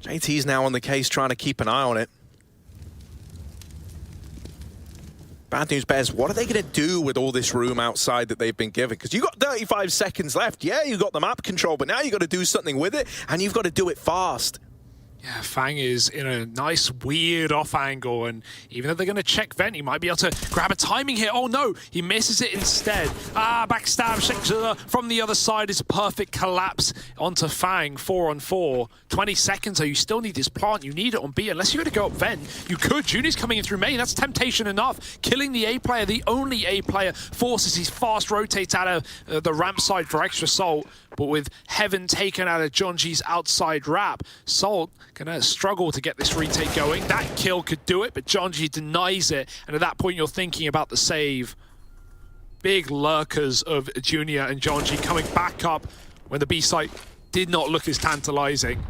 JT's now on the case trying to keep an eye on it. Bad News Bears, what are they going to do with all this room outside that they've been given? Because you've got 35 seconds left. Yeah, you got the map control, but now you've got to do something with it, and you've got to do it fast. Yeah, Fang is in a nice, weird off angle, and even though they're going to check vent, he might be able to grab a timing hit. Oh no, he misses it instead. Backstab Shakespeare from the other side is a perfect collapse onto Fang, 4-on-4. 20 seconds, so you still need this plant. You need it on B, unless you're going to go up vent. You could. Junior's coming in through main. That's temptation enough. Killing the A player, the only A player, forces his fast rotates out of the ramp side for extra Salt. But with Heaven taken out of Jonji's outside wrap, Salt gonna struggle to get this retake going. That kill could do it, but Jonji denies it. And at that point, you're thinking about the save. Big lurkers of Junior and Jonji coming back up when the B site did not look as tantalizing.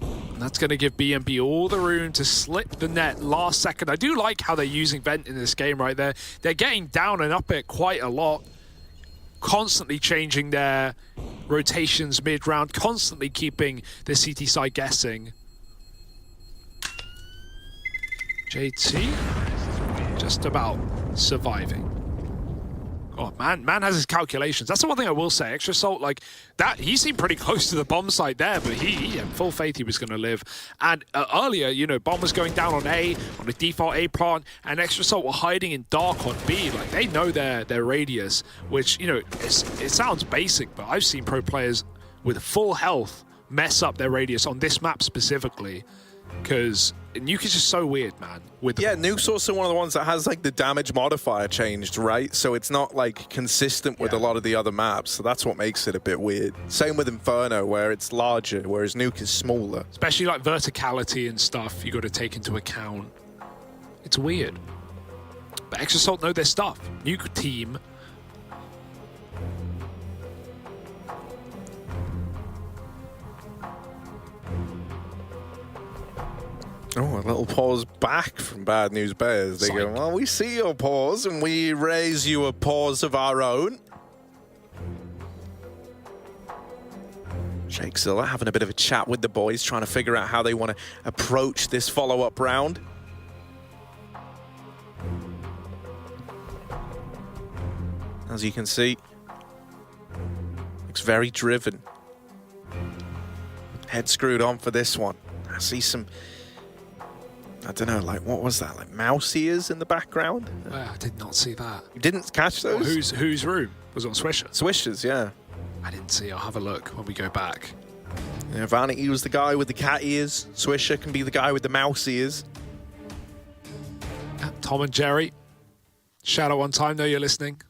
And that's going to give BNB all the room to slip the net last second. I do like how they're using Vent in this game right there. They're getting down and up it quite a lot. Constantly changing their rotations mid-round, constantly keeping the CT side guessing. JT just about surviving. Oh, man has his calculations. That's the one thing I will say. Extra Salt, like that, he seemed pretty close to the bomb site there, but he had full faith he was going to live. And earlier, Bomb was going down on A, on a default A plant, and Extra Salt were hiding in dark on B. Like, they know their radius, which, it sounds basic, but I've seen pro players with full health mess up their radius on this map specifically. Because Nuke is just so weird, man. Nuke's also one of the ones that has like the damage modifier changed, right? So it's not like consistent with a lot of the other maps. So that's what makes it a bit weird. Same with Inferno, where it's larger, whereas Nuke is smaller. Especially like verticality and stuff you got to take into account. It's weird. But Extra Salt know their stuff. Nuke team. Oh, a little pause back from Bad News Bears. They go, well, we see your pause and we raise you a pause of our own. Shakezilla having a bit of a chat with the boys, trying to figure out how they want to approach this follow-up round. As you can see, looks very driven. Head screwed on for this one. I see some, I don't know, like, what was that? Like mouse ears in the background? I did not see that. You didn't catch those? Well, whose room? Was it on Swisher? Swisher's, yeah. I didn't see. I'll have a look when we go back. Yeah, Vanity was the guy with the cat ears. Swisher can be the guy with the mouse ears. Tom and Jerry. Shout out one time, know you're listening.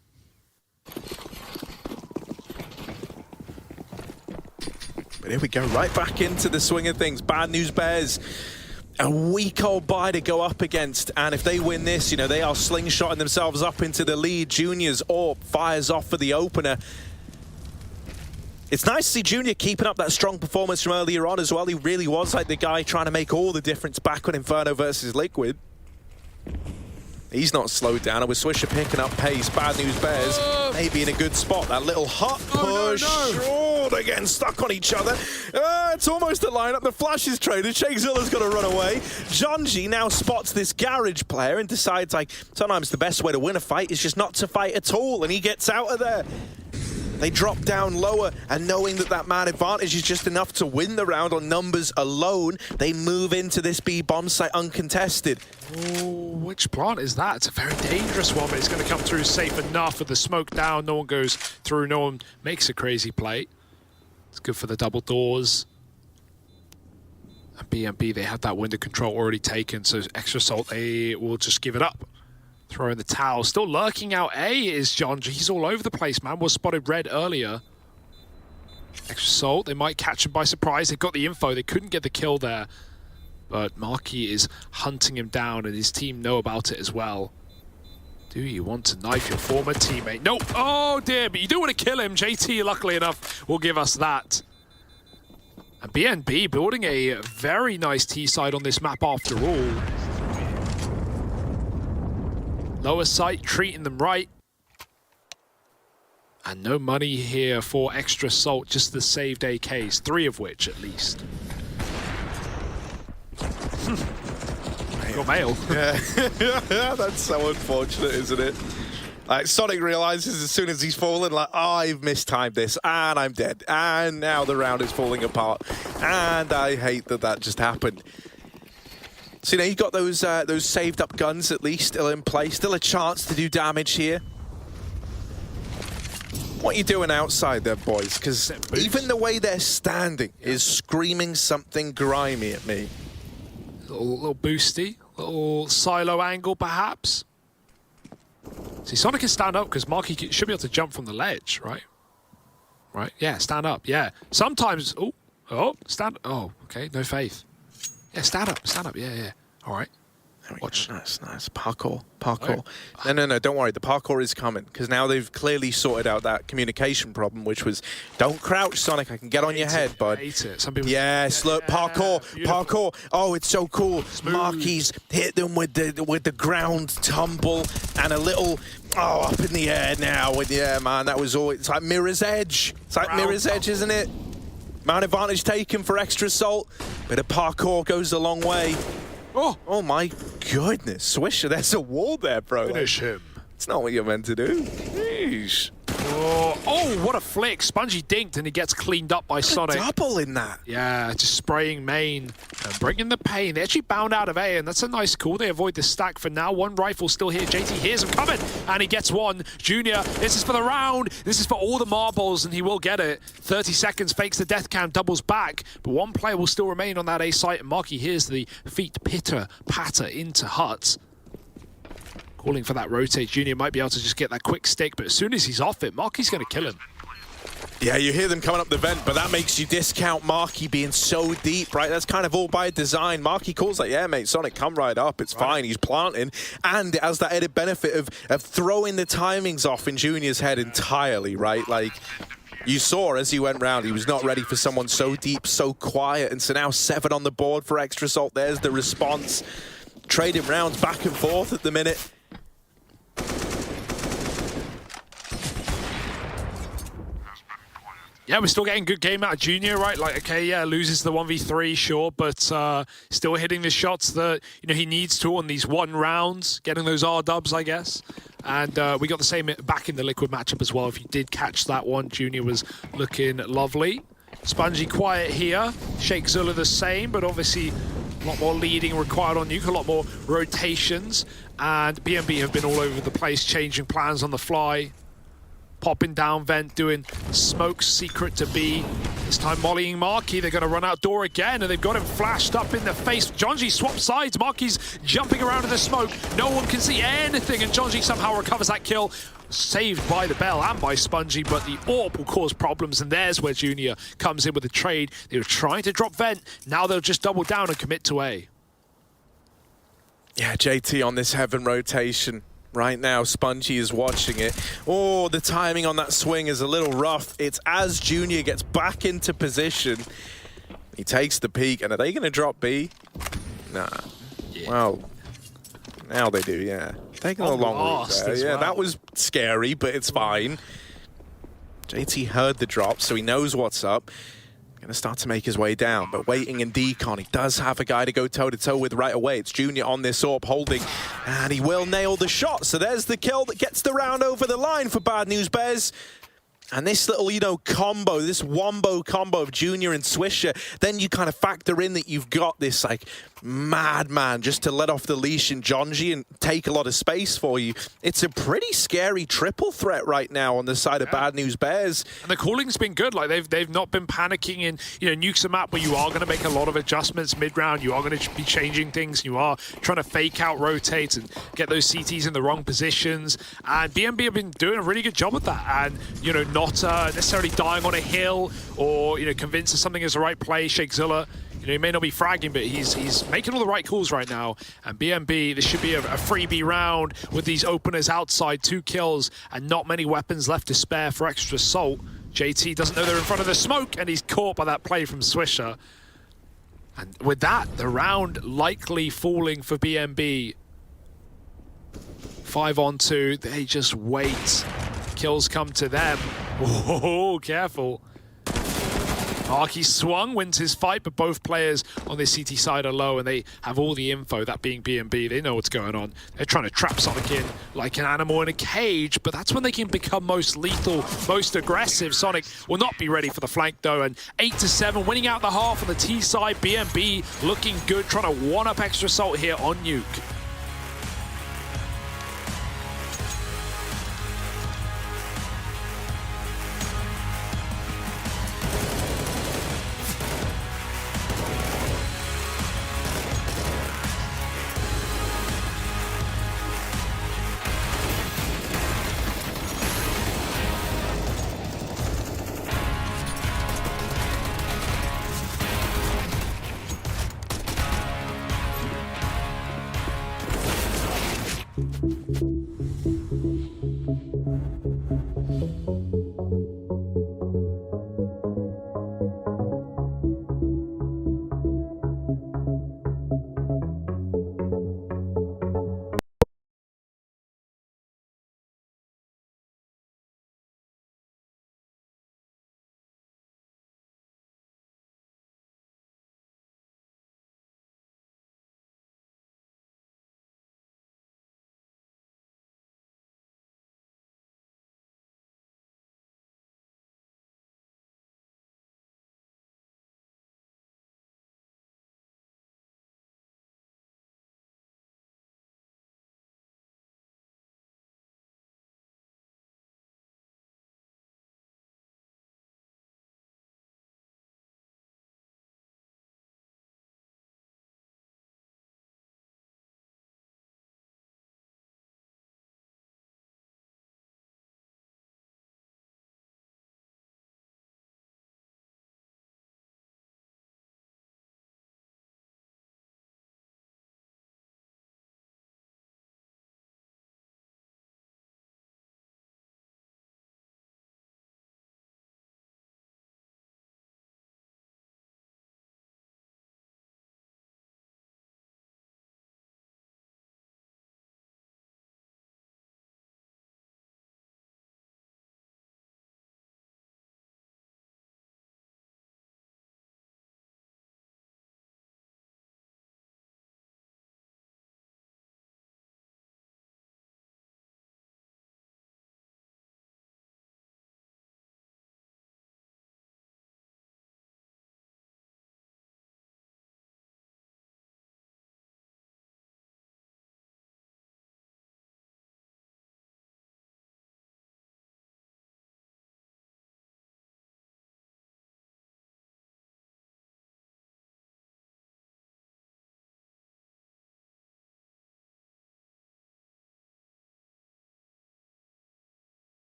But here we go, right back into the swing of things. Bad News Bears, a week-old bye to go up against, and if they win this, you know, they are slingshotting themselves up into the lead. Junior's AWP fires off for the opener. It's nice to see Junior keeping up that strong performance from earlier on as well. He really was like the guy trying to make all the difference back on Inferno versus Liquid. He's not slowed down, and with Swisher picking up pace, Bad News Bears maybe in a good spot. That little hot push. Oh, they're getting stuck on each other. It's almost a lineup. The flash is traded. Shakezilla's got to run away. Jonji now spots this garage player and decides, like, sometimes the best way to win a fight is just not to fight at all, and he gets out of there. They drop down lower, and knowing that that man advantage is just enough to win the round on numbers alone, they move into this B bomb site uncontested. Oh, which plant is that? It's a very dangerous one, but it's going to come through safe enough with the smoke down. No one goes through, no one makes a crazy play. It's good for the double doors. And BNB, they have that window control already taken, so Extra Salt, they will just give it up. Throwing the towel. Still lurking out A is John. He's all over the place, man. Was spotted red earlier. Extra Salt, they might catch him by surprise. They got the info. They couldn't get the kill there. But Marky is hunting him down, and his team know about it as well. Do you want to knife your former teammate? Nope. Oh, dear. But you do want to kill him. JT, luckily enough, will give us that. And BNB building a very nice T-side on this map after all. Lower site, treating them right. And no money here for Extra Salt, just the saved AKs, 3 of which at least. Got mail. Yeah, that's so unfortunate, isn't it? Like, Sonic realizes as soon as he's fallen, like, oh, I've mistimed this, and I'm dead. And now the round is falling apart. And I hate that that just happened. So, you know, you got those saved up guns at least still in play. Still a chance to do damage here. What are you doing outside there, boys? Because even the way they're standing is screaming something grimy at me. Little boosty, little silo angle perhaps. See, Sonic can stand up because Marky should be able to jump from the ledge, right? Right, yeah, stand up, yeah. Sometimes, stand, okay, no faith. Yeah, stand up, yeah. All right. Watch. Nice. Parkour. Right. No, don't worry. The parkour is coming because now they've clearly sorted out that communication problem, which was, don't crouch, Sonic. I can get on your head, bud. Hate it. Some people. Yes, look, parkour. Oh, it's so cool. Smooth. Marky's hit them with the ground tumble and a little up in the air now. Yeah, man, that was all. It's like Mirror's Edge. It's like Mirror's Edge, isn't it? Man advantage taken for Extra Salt. Bit of parkour goes a long way. Oh my goodness. Swisher, there's a wall there, bro. Finish him. It's not what you're meant to do. Jeez. Oh, what a flick. Spongy dinked and he gets cleaned up by Sonic. Double in that. Yeah, just spraying main and bringing the pain. They actually bound out of A, and that's a nice call. They avoid the stack for now. One rifle still here. JT hears him coming, and he gets one. Junior, this is for the round. This is for all the marbles, and he will get it. 30 seconds, fakes the death count, doubles back, but one player will still remain on that A site, and Marky hears the feet patter into Hut. Calling for that rotate. Junior might be able to just get that quick stick, but as soon as he's off it, Marky's going to kill him. Yeah, you hear them coming up the vent, but that makes you discount Marky being so deep, right? That's kind of all by design. Marky calls like, yeah, mate, Sonic, come right up. It's fine. He's planting. And it has that added benefit of throwing the timings off in Junior's head entirely, right? Like, You saw as he went round, he was not ready for someone so deep, so quiet, and so now 7 on the board for Extra Salt. There's the response. Trading rounds back and forth at the minute. Yeah, we're still getting good game out of Junior, right? Like, okay, yeah, loses the 1v3, sure, but still hitting the shots that, you know, he needs to on these 1 rounds, getting those R-dubs, I guess. And we got the same back in the Liquid matchup as well. If you did catch that one, Junior was looking lovely. Spongy quiet here. Shake Zilla the same, but obviously a lot more leading required on Nuke, a lot more rotations. And BNB have been all over the place, changing plans on the fly. Popping down vent, doing smoke secret to B. This time mollying Marky. They're going to run out door again, and they've got him flashed up in the face. Jonji swaps sides. Marky's jumping around in the smoke. No one can see anything, and Jonji somehow recovers that kill. Saved by the Bell and by Spongy, but the AWP will cause problems, and there's where Junior comes in with a trade. They were trying to drop vent. Now they'll just double down and commit to A. Yeah, JT on this Heaven rotation. Right now, Spongy is watching it. Oh, the timing on that swing is a little rough. It's as Junior gets back into position. He takes the peek, and are they going to drop B? Nah. Yeah. Well, now they do, yeah. Taking a long route there. Yeah, that was scary, but it's fine. JT heard the drop, so he knows what's up. Going to start to make his way down, but waiting in decon. He does have a guy to go toe-to-toe with right away. It's Junior on this AWP holding, and he will nail the shot. So there's the kill that gets the round over the line for Bad News Bears. And this little, you know, combo, this wombo combo of Junior and Swisher, then you kind of factor in that you've got this, like, madman just to let off the leash in Jonji and take a lot of space for you. It's a pretty scary triple threat right now on the side of Bad News Bears. And the calling's been good. Like, they've not been panicking in, you know, Nuke's a map where you are going to make a lot of adjustments mid-round. You are going to be changing things. You are trying to fake out rotates and get those CTs in the wrong positions. And BNB have been doing a really good job of that. And, you know, not necessarily dying on a hill or, you know, convinced that something is the right play. Shake Zilla, you know, he may not be fragging, but he's making all the right calls right now. And BNB, this should be a freebie round with these openers outside, 2 kills, and not many weapons left to spare for Extra Salt. JT doesn't know they're in front of the smoke, and he's caught by that play from Swisher. And with that, the round likely falling for BNB. 5 on 2, they just wait. Kills come to them. Oh, careful. Marky swung, wins his fight, but both players on the CT side are low, and they have all the info, that being BNB. They know what's going on. They're trying to trap Sonic in like an animal in a cage, but that's when they can become most lethal, most aggressive. Sonic will not be ready for the flank, though, and 8-7, winning out the half on the T side. BNB looking good, trying to one-up Extra Salt here on Nuke.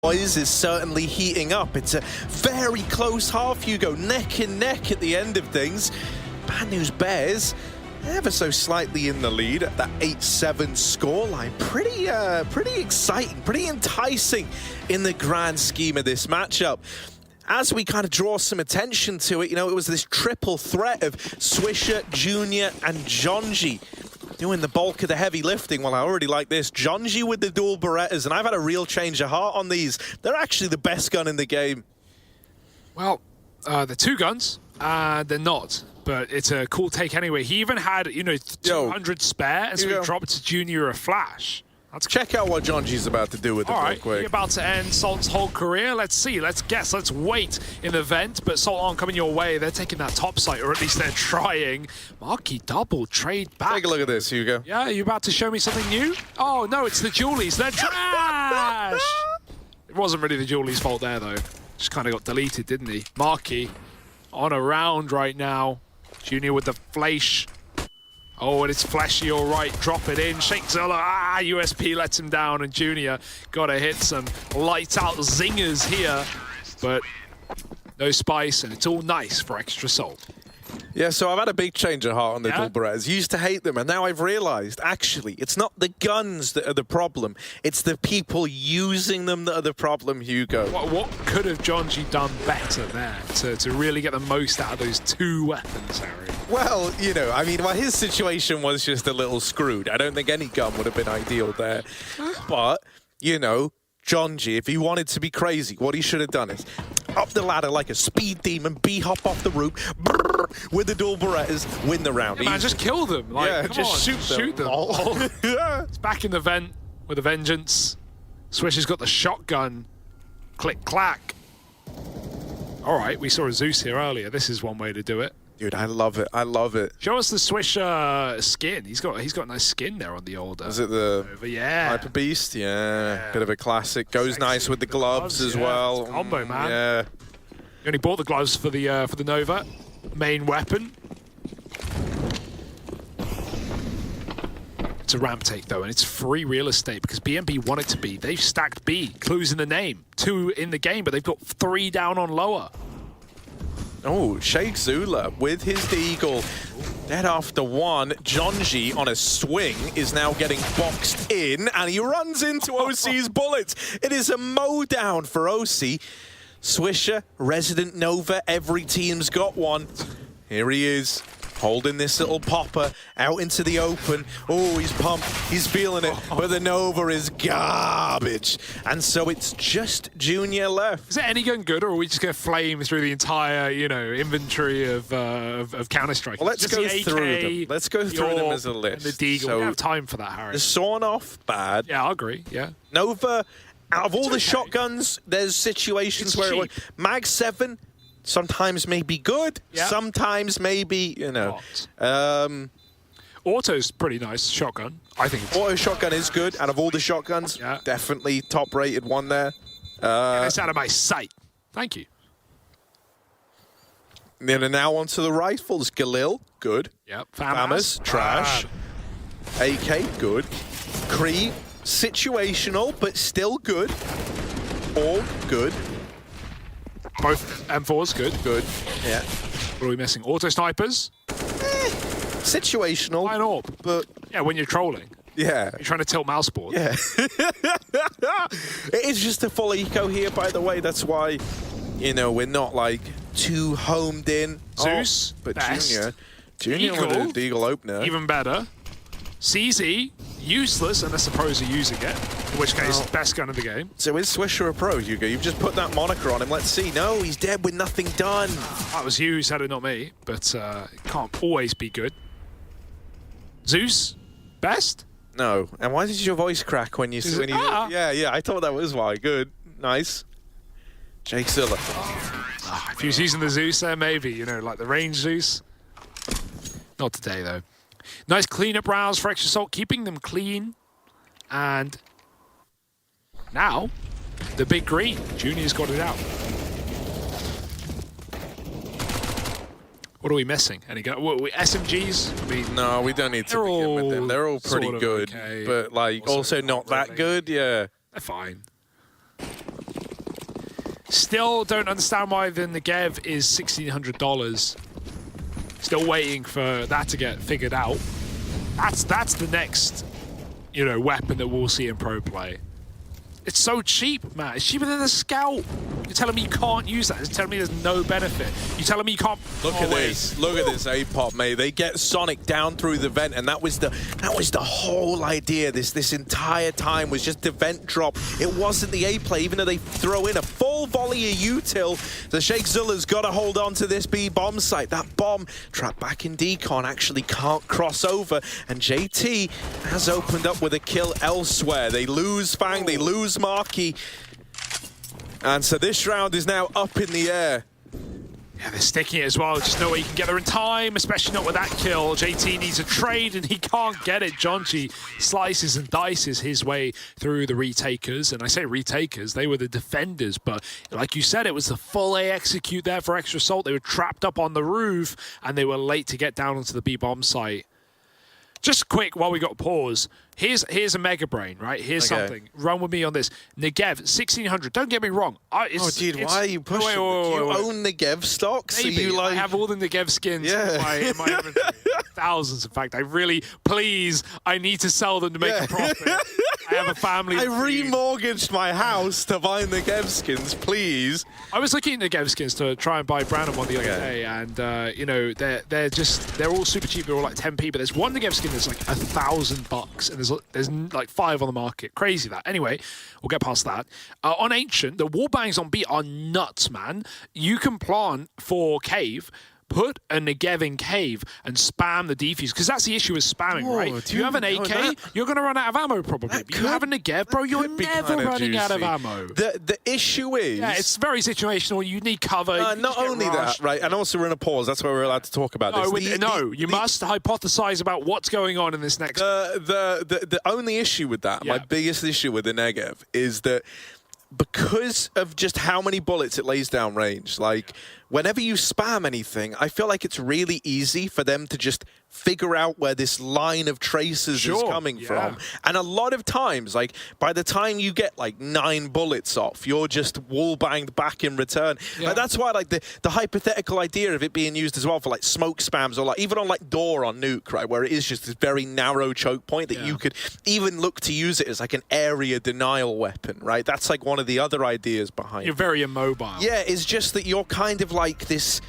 boys is certainly heating up. It's a very close half, Hugo, neck and neck at the end of things. Bad News Bears ever so slightly in the lead at that 8-7 scoreline. Pretty exciting, pretty enticing in the grand scheme of this matchup. As we kind of draw some attention to it, you know, it was this triple threat of Swisher, Junior, and Jonji doing the bulk of the heavy lifting. Well, I already like this. Jonji with the dual Berettas, and I've had a real change of heart on these. They're actually the best gun in the game. Well, they're two guns, they're not. But it's a cool take anyway. He even had, you know, 200 spare, and so he dropped to Junior a flash. Let's check out what Jonji's about to do with it real quick. He's about to end Salt's whole career. Let's see, let's guess, let's wait in the vent. But Salt aren't coming your way. They're taking that top site, or at least they're trying. Marky double trade back. Take a look at this, Hugo. Yeah, you about to show me something new? Oh, no, it's the Julies. They're trash! It wasn't really the Julies' fault there, though. Just kind of got deleted, didn't he? Marky on a round right now. Junior with the flash. Oh, and it's flashy, all right. Drop it in. Shake Zilla. USP lets him down, and Junior got to hit some lights out zingers here. But no spice, and it's all nice for Extra Salt. Yeah, so I've had a big change of heart on the dual Berettas. Used to hate them, and now I've realized, actually, it's not the guns that are the problem. It's the people using them that are the problem, Hugo. What could have Jonji done better there to really get the most out of those two weapons, Harry? Well, you know, I mean, well, his situation was just a little screwed. I don't think any gun would have been ideal there. But, you know, Jonji, if he wanted to be crazy, what he should have done is up the ladder like a speed demon, B-hop off the roof, with the dual Berettas, win the round. Yeah, man, just kill them. Like, yeah, come just on, shoot them. It's back in the vent with a vengeance. Swish has got the shotgun. Click, clack. All right, we saw a Zeus here earlier. This is one way to do it. Dude, I love it. I love it. Show us the Swish skin. He's got a nice skin there on the old. Is it the Hyper Beast? Yeah. Bit of a classic. Goes nice with the gloves as well. It's a combo, man. Yeah. You only bought the gloves for the Nova main weapon. It's a ramp take though, and it's free real estate because BNB want it to be. They've stacked B, clues in the name, 2 in the game, but they've got 3 down on lower. Oh, Sheikh Zula with his Deagle. Dead after 1. Jonji on a swing is now getting boxed in, and he runs into OC's bullets. It is a mow down for OC. Swisher, Resident Nova, every team's got one. Here he is, holding this little popper out into the open. Oh, he's pumped, he's feeling it, but the Nova is garbage. And so it's just Junior left. Is it any gun good, or are we just going to flame through the entire, you know, inventory of Counter-Strike? Well, let's go through them. Let's go through them as a list. And the Deagle. We don't have time for that, Harry. The Sawn Off, bad. Yeah, I agree, yeah. Nova, out of all the shotguns, there's situations where Mag 7 sometimes may be good, sometimes maybe, you know. Auto's pretty nice shotgun, I think. Auto shotgun is good. Out of all the shotguns, definitely top-rated one there. It's out of my sight. Thank you. And now onto the rifles. Galil, good. Yep. FAMAS, trash. AK, good. Kree, situational, but still good. Org, good. Both M4s, good. Good, yeah. What are we missing? Auto snipers? Situational. Why not? But yeah, when you're trolling. Yeah. You're trying to tilt mouse board. Yeah. It is just a full eco here, by the way. That's why, you know, we're not, like, too homed in. Zeus, but best. Junior with a Deagle opener. Even better. CZ, useless unless the pros are using it, in which case, best gun in the game. So is Swisher a pro, Hugo? You've just put that moniker on him. Let's see. No, he's dead with nothing done. That was you who said it, not me, but it can't always be good. Zeus, best? No. And why did your voice crack when you... Yeah, I thought that was why. Good. Nice. Jake Zilla. If he was using the Zeus there, maybe, you know, like the range Zeus. Not today, though. Nice cleanup rounds for Extra Salt, keeping them clean. And now, the big green. Junior's got it out. What are we missing? Any SMGs? I mean, no, we don't need to begin with them. They're all pretty good, but like also not that good. Yeah, they're fine. Still don't understand why the Negev is $1,600. Still waiting for that to get figured out. That's the next, weapon that we'll see in pro play. It's so cheap, man. It's cheaper than the Scout. You're telling me you can't use that. You're telling me there's no benefit. You're telling me you can't... Look at this. Look at this A-pop, mate. They get Sonic down through the vent, and that was the whole idea. This entire time was just the vent drop. It wasn't the A-play, even though they throw in a full volley of util. The Sheikh Zula's got to hold on to this B-bomb site. That bomb trapped back in Decon actually can't cross over, and JT has opened up with a kill elsewhere. They lose Fang, they lose Marky, and so this round is now up in the air. Yeah, they're sticking it as well. Just no way you can get there in time, especially not with that kill. JT needs a trade and he can't get it. Jonji slices and dices his way through the retakers. And I say retakers, they were the defenders. But like you said, it was the full A execute there for Extra Salt. They were trapped up on the roof and they were late to get down onto the B-bomb site. Just quick, while we got pause, here's a Mega Brain, right? Here's something. Run with me on this. Negev, 1,600. Don't get me wrong. Why are you pushing? Do you own Negev stocks? Maybe. I have all the Negev skins in my inventory. Thousands, in fact. I need to sell them to make a profit. I have a family. I remortgaged my house to buy Negev skins, please. I was looking at Negev skins to try and buy Brandon one the other day, and they're all super cheap. They're all like 10p, but there's one Negev skin that's like $1,000, and there's like 5 on the market. Crazy that. Anyway, we'll get past that. On Ancient, the wallbangs on B are nuts, man. You can plant for Cave. Put a Negev in Cave and spam the defuse, because that's the issue with spamming, right? You have an AK, you're going to run out of ammo probably. But you have a Negev, bro, you're never running out of ammo. The issue is... Yeah, it's very situational. You need cover. Not only that, right, and also we're in a pause. That's why we're allowed to talk about this. You must hypothesize about what's going on in this next... The only issue with that, my biggest issue with the Negev, is that because of just how many bullets it lays down range, like, whenever you spam anything, I feel like it's really easy for them to just figure out where this line of tracers is coming from. And a lot of times, like, by the time you get, like, 9 bullets off, you're just wall-banged back in return. And that's why, like, the hypothetical idea of it being used as well for, like, smoke spams or, like, even on, like, Door on Nuke, right, where it is just this very narrow choke point that you could even look to use it as, like, an area denial weapon, right? That's, like, one of the other ideas behind it. You're very immobile. Yeah, it's just that you're kind of like this,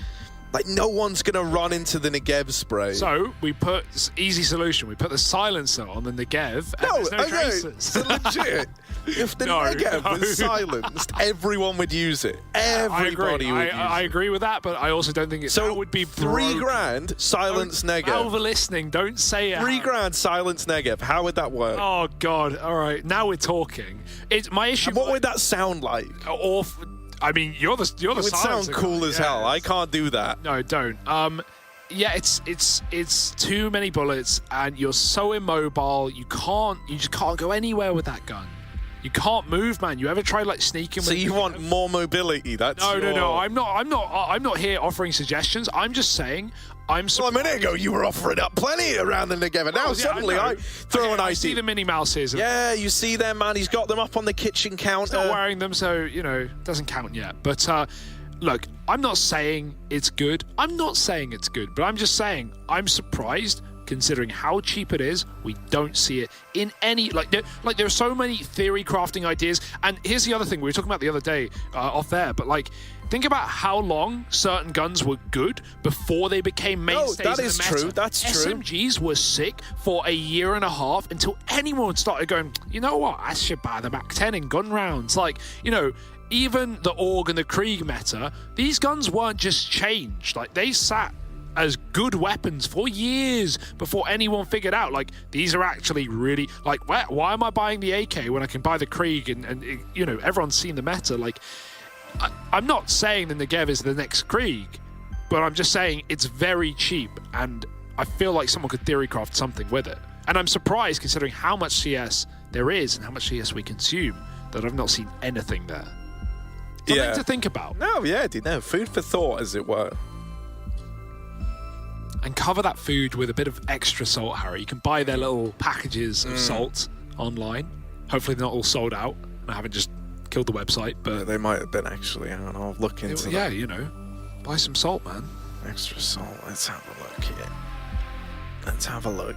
like, no one's going to run into the Negev spray. So we put easy solution. We put the silencer on the Negev, and there's no tracers. So legit. If the Negev was silenced, everyone would use it. Everybody would use it. I agree with that, but I also don't think that would be broken. $3,000 silence Negev. Over listening, don't say it. $3,000 silence Negev. How would that work? Oh God! All right, now we're talking. It's my issue. And what would that sound like? I mean, you're the It would sound cool as hell. I can't do that. No, don't. Yeah, it's too many bullets, and you're so immobile. You just can't go anywhere with that gun. You can't move, man. You ever try like sneaking? So you want more mobility? That's no. I'm not here offering suggestions. I'm just saying. I'm surprised. Well, a minute ago you were offering up plenty around the Negev. Now suddenly I throw an I see the mini mouses. Yeah, you see them, man. He's got them up on the kitchen counter. He's not wearing them, so doesn't count yet. But look, I'm not saying it's good. But I'm just saying I'm surprised. Considering how cheap it is, we don't see it in any... there are so many theory crafting ideas. And here's the other thing we were talking about the other day off there. But, like, think about how long certain guns were good before they became mainstays in the meta. That is true. That's true. SMGs were sick for a year and a half until anyone started going, you know what? I should buy the Mac 10 in gun rounds. Like, even the AUG and the Krieg meta, these guns weren't just changed. Like, they sat as good weapons for years before anyone figured out, like, these are actually really, like, why am I buying the AK when I can buy the Krieg and everyone's seen the meta? Like, I'm not saying the Negev is the next Krieg, but I'm just saying it's very cheap, and I feel like someone could theory craft something with it. And I'm surprised, considering how much CS there is and how much CS we consume, that I've not seen anything there. Something to think about. Food for thought, as it were. And cover that food with a bit of extra salt, Harry. You can buy their little packages of salt online. Hopefully they're not all sold out. I haven't just killed the website, but they might have been actually. I don't know. I'll look into yeah, you know, buy some salt, man. Extra salt. Let's have a look here. Let's have a look.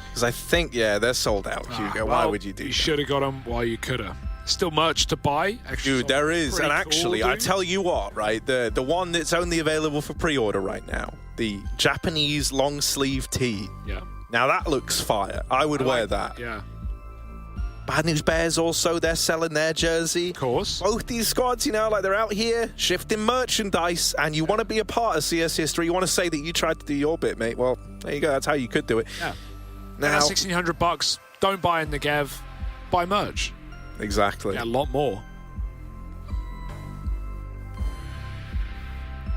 Because I think, yeah, they're sold out, Hugo. Why would you do that? You should have got them while you could have. Still merch to buy. Dude, there is. And actually, I tell you what, right? The one that's only available for pre-order right now, the Japanese long sleeve tee. Yeah. Now that looks fire. I would wear that. Yeah. Bad News Bears also, they're selling their jersey. Of course. Both these squads, you know, like they're out here shifting merchandise, and you want to be a part of CS history. You want to say that you tried to do your bit, mate. Well, there you go. That's how you could do it. Yeah. Now, $1,600. Don't buy in the Gev. Buy merch. Exactly. Yeah, a lot more.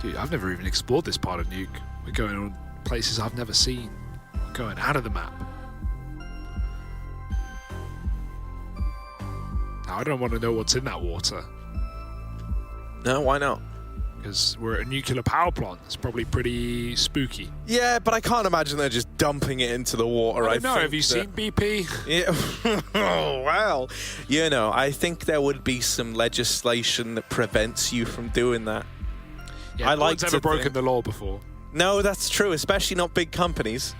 Dude, I've never even explored this part of Nuke. We're going on places I've never seen. We're going out of the map. Now, I don't want to know what's in that water. No, why not? Because we're at a nuclear power plant. It's probably pretty spooky. Yeah, but I can't imagine they're just dumping it into the water. I don't know. Have you seen BP? Yeah. Oh, well, you know, I think there would be some legislation that prevents you from doing that. Yeah, I no like one's ever broken the law before. No, that's true, especially not big companies.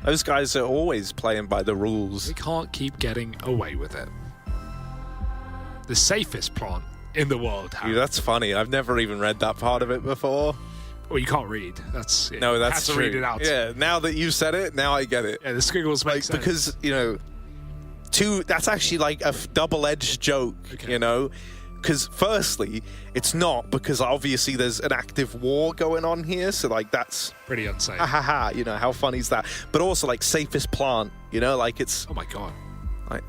Those guys are always playing by the rules. They can't keep getting away with it. The safest plant in the world. Dude, that's funny. I've never even read that part of it before. Well, you can't read. That's no, that's true. true. Read it out. Yeah, now that you've said it, now I get it. Yeah, the squiggles make sense. Because, you know, that's actually like a double-edged joke, you know? Because firstly, it's not, because obviously there's an active war going on here, so like that's pretty unsafe. Ha ha ha, you know, how funny is that? But also like safest plant, you know, like it's... Oh my god. Like,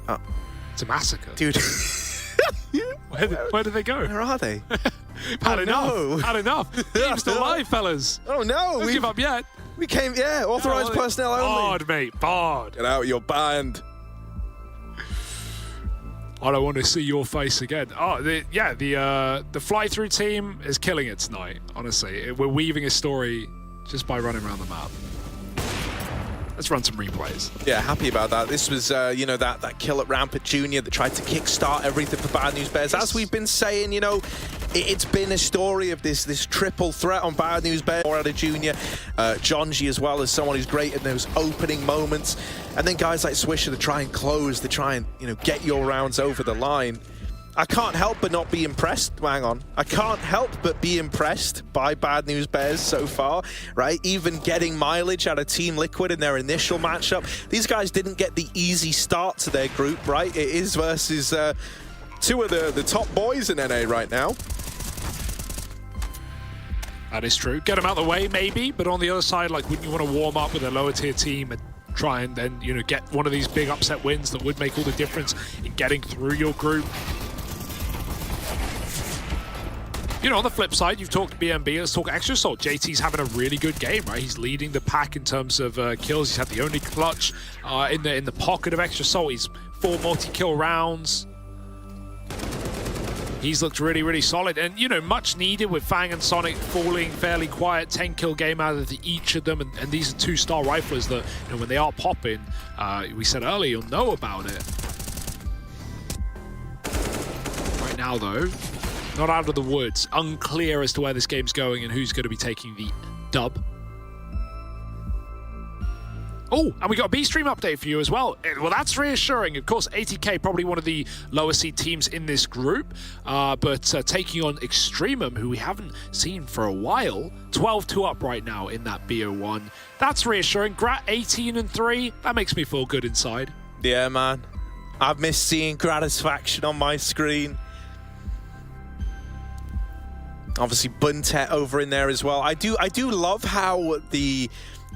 it's a massacre. Dude. Where did they go? Where are they? Had enough. Had enough. Game's still alive, fellas. Oh no. Don't give up yet. We came, yeah, authorized personnel only. Barred, mate, barred. Get out, you're banned. I don't want to see your face again. Oh, the fly-through team is killing it tonight, honestly. We're weaving a story just by running around the map. Let's run some replays. Yeah, happy about that. This was, you know, that kill at Rampart Junior that tried to kickstart everything for Bad News Bears. As we've been saying, you know, it's been a story of this triple threat on Bad News Bears. Or at a Junior, Jonji as well as someone who's great in those opening moments. And then guys like Swisher that try and close, to try and, you know, get your rounds over the line. I can't help but not be impressed. Hang on. I can't help but be impressed by Bad News Bears so far, right? Even getting mileage out of Team Liquid in their initial matchup. These guys didn't get the easy start to their group, right? It is versus two of the top boys in NA right now. That is true. Get them out of the way, maybe, but on the other side, like, wouldn't you want to warm up with a lower tier team and try and then, you know, get one of these big upset wins that would make all the difference in getting through your group? You know, on the flip side, you've talked BNB, let's talk Extra Assault. JT's having a really good game, right? He's leading the pack in terms of kills. He's had the only clutch in the pocket of Extra Assault. He's 4 multi-kill rounds. He's looked really, really solid. And, you know, much needed with Fang and Sonic falling fairly quiet. 10-kill game out of each of them. And these are 2-star riflers that, you know, when they are popping, we said earlier, you'll know about it. Right now, though, not out of the woods. Unclear as to where this game's going and who's going to be taking the dub. Oh, and we got a B-Stream update for you as well. Well, that's reassuring. Of course, ATK, probably one of the lower seed teams in this group, but taking on EXTREMUM, who we haven't seen for a while. 12-2 up right now in that BO1. That's reassuring. Grat 18-3. That makes me feel good inside. Yeah, man. I've missed seeing Gratisfaction on my screen. Obviously, Buntet over in there as well. I do love how the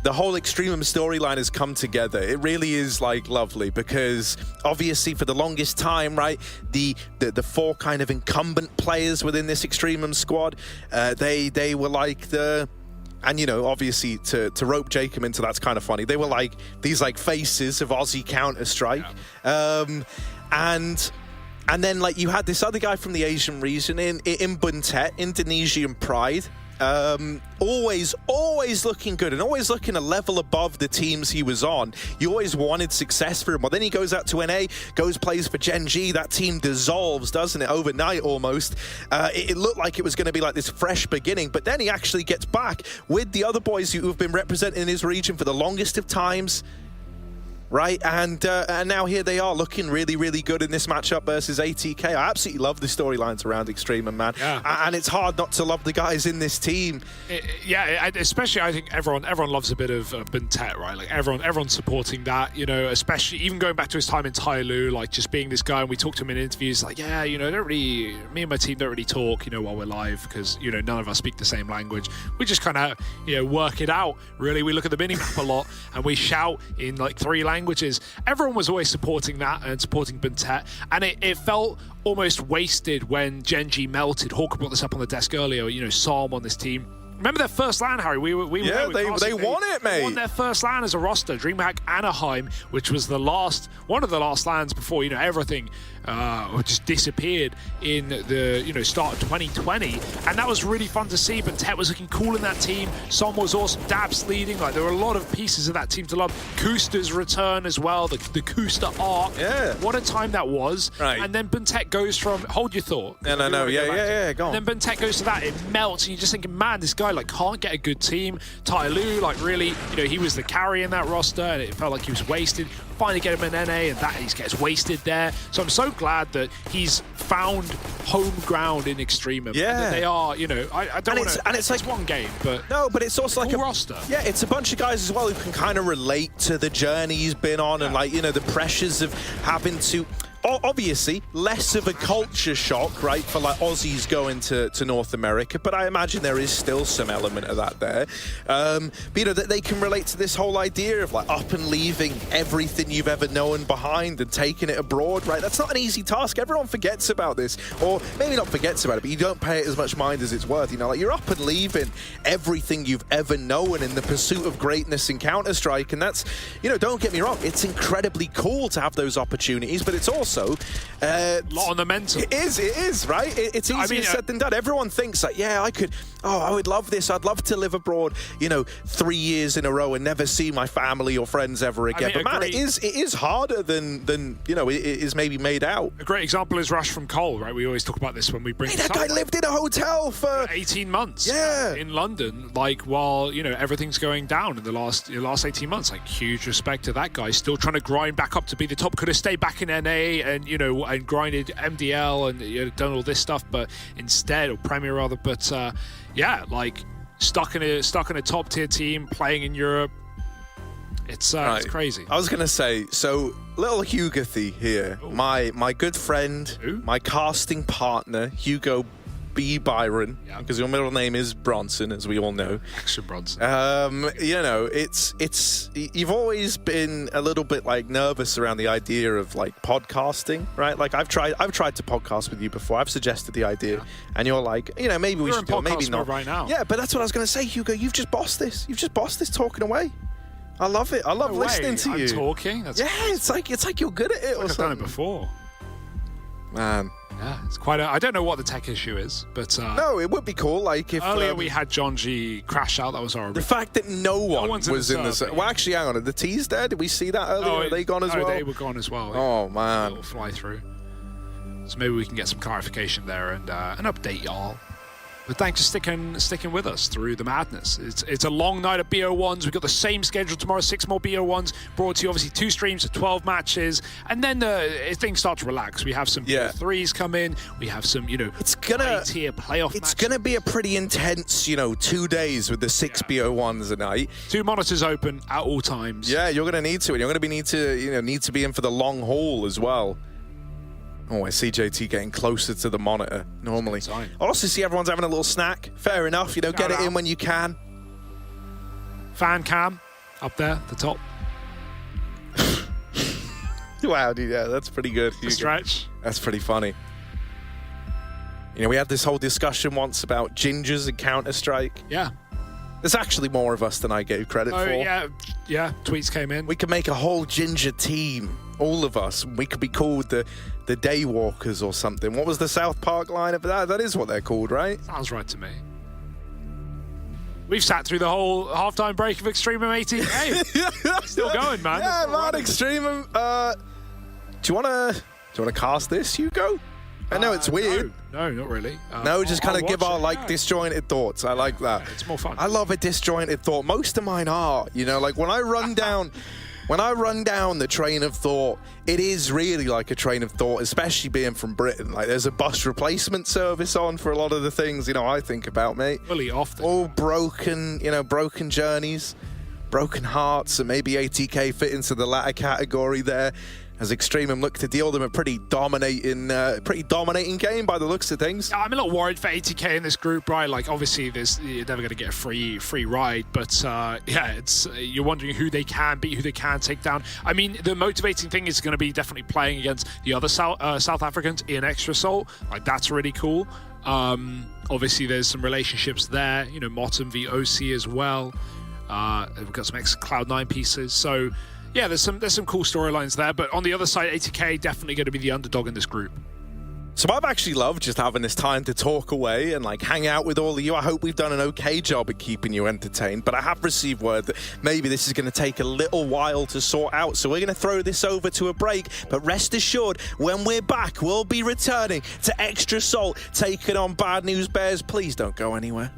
whole EXTREMUM storyline has come together. It really is like lovely because obviously for the longest time, right, the 4 kind of incumbent players within this EXTREMUM squad, they were like and you know, obviously to rope Jacob into that's kind of funny. They were like these like faces of Aussie Counter-Strike. Yeah. And then, like, you had this other guy from the Asian region in Buntet, Indonesian Pride, Always looking good and always looking a level above the teams he was on. You always wanted success for him. Well, then he goes out to NA, plays for Gen G. That team dissolves, doesn't it, overnight almost. It looked like it was going to be like this fresh beginning, but then he actually gets back with the other boys who have been representing his region for the longest of times. Right, and now here they are looking really, really good in this matchup versus ATK. I absolutely love the storylines around EXTREMUM, man. Yeah. And it's hard not to love the guys in this team. Especially I think everyone loves a bit of paiN, right? Like everyone's supporting that, you know, especially even going back to his time in Tyloo, like just being this guy, and we talked to him in interviews, like, yeah, you know, me and my team don't really talk, you know, while we're live, because, you know, none of us speak the same language. We just kind of, you know, work it out, really. We look at the minimap a lot, and we shout in like 3 languages. Everyone was always supporting that and supporting paiN, and it felt almost wasted when Gen G melted. Hawker brought this up on the desk earlier, you know, Psalm on this team. Remember their first LAN, Harry? We were they won it, mate. They won their first LAN as a roster, DreamHack Anaheim, which was one of the last LANs before, you know, everything just disappeared in the, you know, start of 2020, and that was really fun to see. But paiN was looking cool in that team. Som was awesome. Dabs leading. Like, there were a lot of pieces of that team to love. Kusta's return as well. The Kusta arc. Yeah. What a time that was. Right. And then paiN goes from hold your thought. No. Yeah. Go on. And then paiN goes to that. It melts, and you're just thinking, man, this guy like can't get a good team. Tyloo, like, really, you know, he was the carry in that roster, and it felt like he was wasted. Finally get him in NA, and that he gets wasted there. So I'm so glad that he's found home ground in EXTREMUM. Yeah, they are. You know, I don't want to. And it's like one game, but no, but it's also like a roster. Yeah, it's a bunch of guys as well who can kind of relate to the journey he's been on, and like, you know, the pressures of having to. Obviously, less of a culture shock, right, for like Aussies going to North America, but I imagine there is still some element of that there. But, you know, that they can relate to this whole idea of like up and leaving everything you've ever known behind and taking it abroad, right? That's not an easy task. Everyone forgets about this, or maybe not forgets about it, but you don't pay it as much mind as it's worth. You know, like, you're up and leaving everything you've ever known in the pursuit of greatness in Counter-Strike, and that's, you know, don't get me wrong, it's incredibly cool to have those opportunities, but it's also a lot on the mental. It is, right? It's easier said than done. Everyone thinks like, yeah, I would love this. I'd love to live abroad, you know, 3 years in a row and never see my family or friends ever again. But man, it is harder than you know, it is maybe made out. A great example is Rush from Cole, right? We always talk about this when we bring that guy lived in a hotel for 18 months. Yeah, in London, like, while, you know, everything's going down in the last 18 months. Like, huge respect to that guy, still trying to grind back up to be the top. Could have stayed back in NA and, you know, and grinded MDL and, you know, done all this stuff, but instead, or Premier rather, but yeah, like, stuck in a top tier team playing in Europe. It's crazy. I was gonna say, so little Hugathy here, my good friend, my casting partner, Hugo B. Byron, because your middle name is Bronson, as we all know. Extra Bronson. You know, it's you've always been a little bit like nervous around the idea of like podcasting, right? Like, I've tried to podcast with you before. I've suggested the idea, and you're like, you know, maybe we should do it, maybe not right now. Yeah, but that's what I was going to say, Hugo. You've just bossed this. You've just bossed this talking away. I love it. I love listening to you. Talking. That's it's like you're good at it. I've done it before. Man. Yeah, it's quite I don't know what the tech issue is, but no, it would be cool. Like, if earlier we had John G crash out, that was horrible. The fact that no one was in the well, actually, hang on, the T's there. Did we see that earlier? Are they gone as well? They were gone as well. Oh man, it'll fly through. So maybe we can get some clarification there and update y'all. But thanks for sticking with us through the madness. It's a long night of BO1s. We've got the same schedule tomorrow, 6 more BO1s, brought to you, obviously 2 streams of 12 matches, and then things start to relax. We have some BO3s come in. We have some, you know, tier playoff matches. It's gonna be a pretty intense, you know, 2 days with the 6 BO1s a night. 2 monitors open at all times. Yeah, you're gonna need to, and you're gonna need to be in for the long haul as well. Oh, I see JT getting closer to the monitor normally. I also see everyone's having a little snack. Fair enough, you know, get it in when you can. Fan cam up there, the top. Wow, dude, yeah, that's pretty good. Stretch. That's pretty funny. You know, we had this whole discussion once about gingers and Counter-Strike. Yeah. There's actually more of us than I gave credit for. Yeah, tweets came in. We could make a whole ginger team, all of us. We could be called the Daywalkers or something. What was the South Park line of that? That is what they're called, right? Sounds right to me. We've sat through the whole halftime break of Extremum 18. Still going, man. Yeah, man, Extremum. Do you wanna cast this, Hugo? I know it's weird. No, not really. No, just kind of give our it, disjointed thoughts. I like that. Yeah, it's more fun. I love a disjointed thought. Most of mine are, you know, like when I run down the train of thought, it is really like a train of thought, especially being from Britain. Like there's a bus replacement service on for a lot of the things, you know, I think about, mate. Fully off. All broken, you know, broken journeys, broken hearts, and maybe ATK fit into the latter category there. As Extremum look to deal them a pretty dominating game by the looks of things. I'm a little worried for ATK in this group, right? Like, obviously, you're never going to get a free ride, but yeah, it's you're wondering who they can beat, who they can take down. I mean, the motivating thing is going to be definitely playing against the other South Africans in Extra Salt. Like, that's really cool. Obviously, there's some relationships there. You know, Motum v OC as well. We've got some Cloud9 pieces, so. Yeah, there's some cool storylines there, but on the other side, ATK definitely going to be the underdog in this group. So I've actually loved just having this time to talk away and like hang out with all of you. I hope we've done an okay job at keeping you entertained, but I have received word that maybe this is going to take a little while to sort out. So we're going to throw this over to a break, but rest assured, when we're back, we'll be returning to Extra Salt, taking on Bad News Bears. Please don't go anywhere.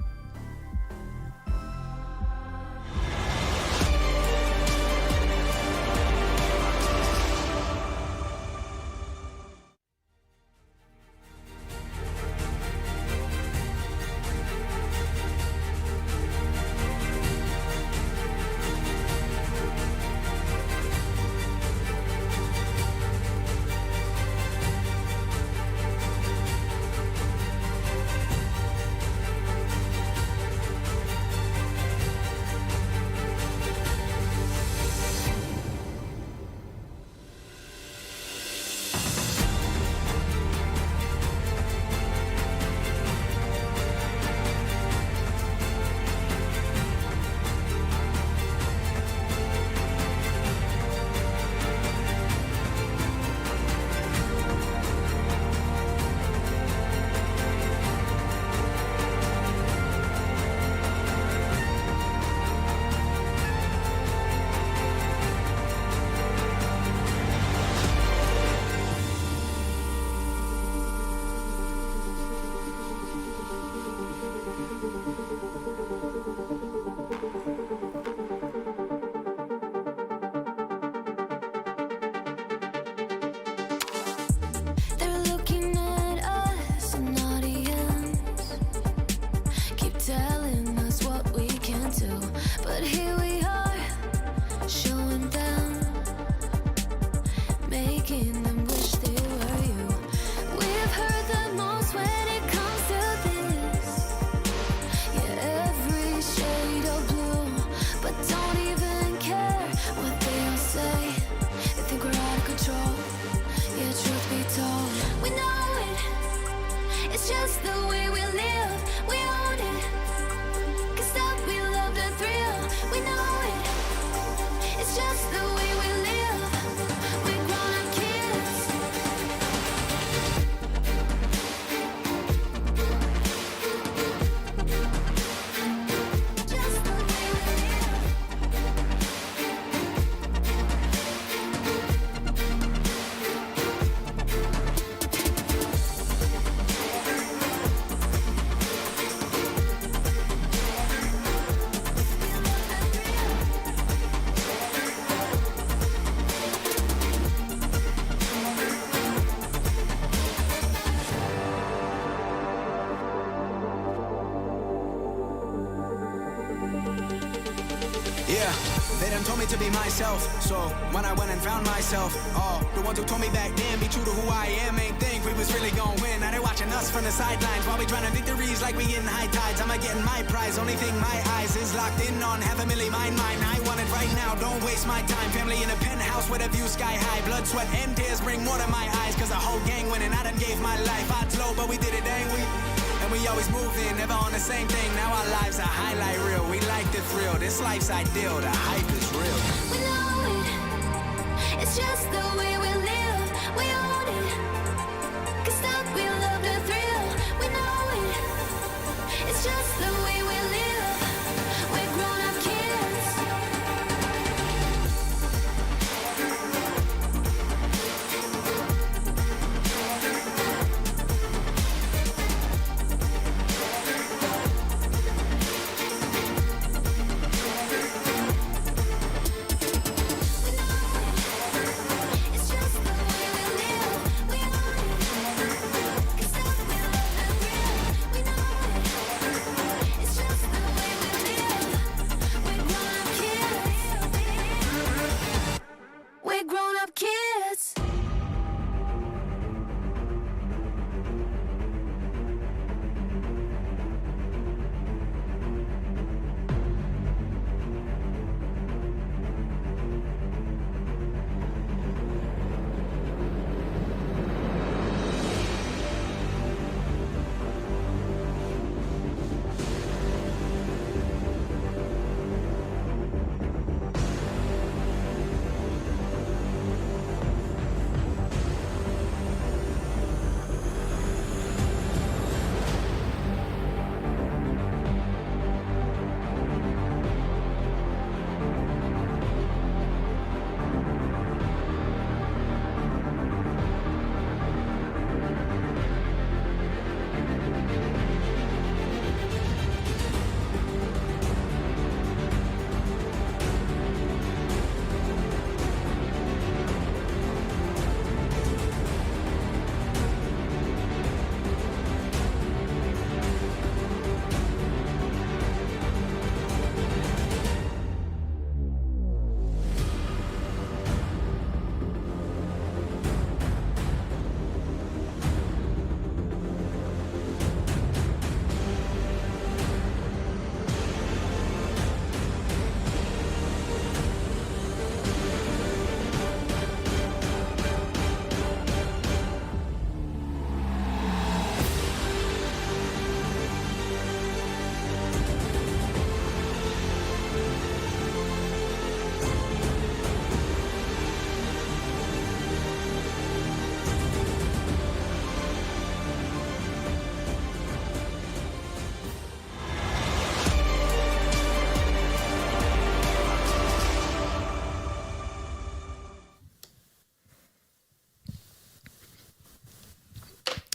Yeah, they done told me to be myself. So when I went and found myself, the ones who told me back then, be true to who I am, ain't think we was really gonna win. Now they watching us from the sidelines while we trying victories like we getting high tides. I'm getting my prize. Only thing my eyes is locked in on, $500,000 mine. I want it right now, don't waste my time. Family in a penthouse with a view sky high. Blood, sweat, and tears bring more to my eyes. Cause the whole gang winning, I done gave my life. Odds low, but we did it, ain't we? And we always moving, never on the same thing. Now our lives are highlight reel. We like the thrill. This life's ideal. The hype is real. We know it. It's just the way we live. We own it. Cause that we love the thrill. We know it. It's just the way we live.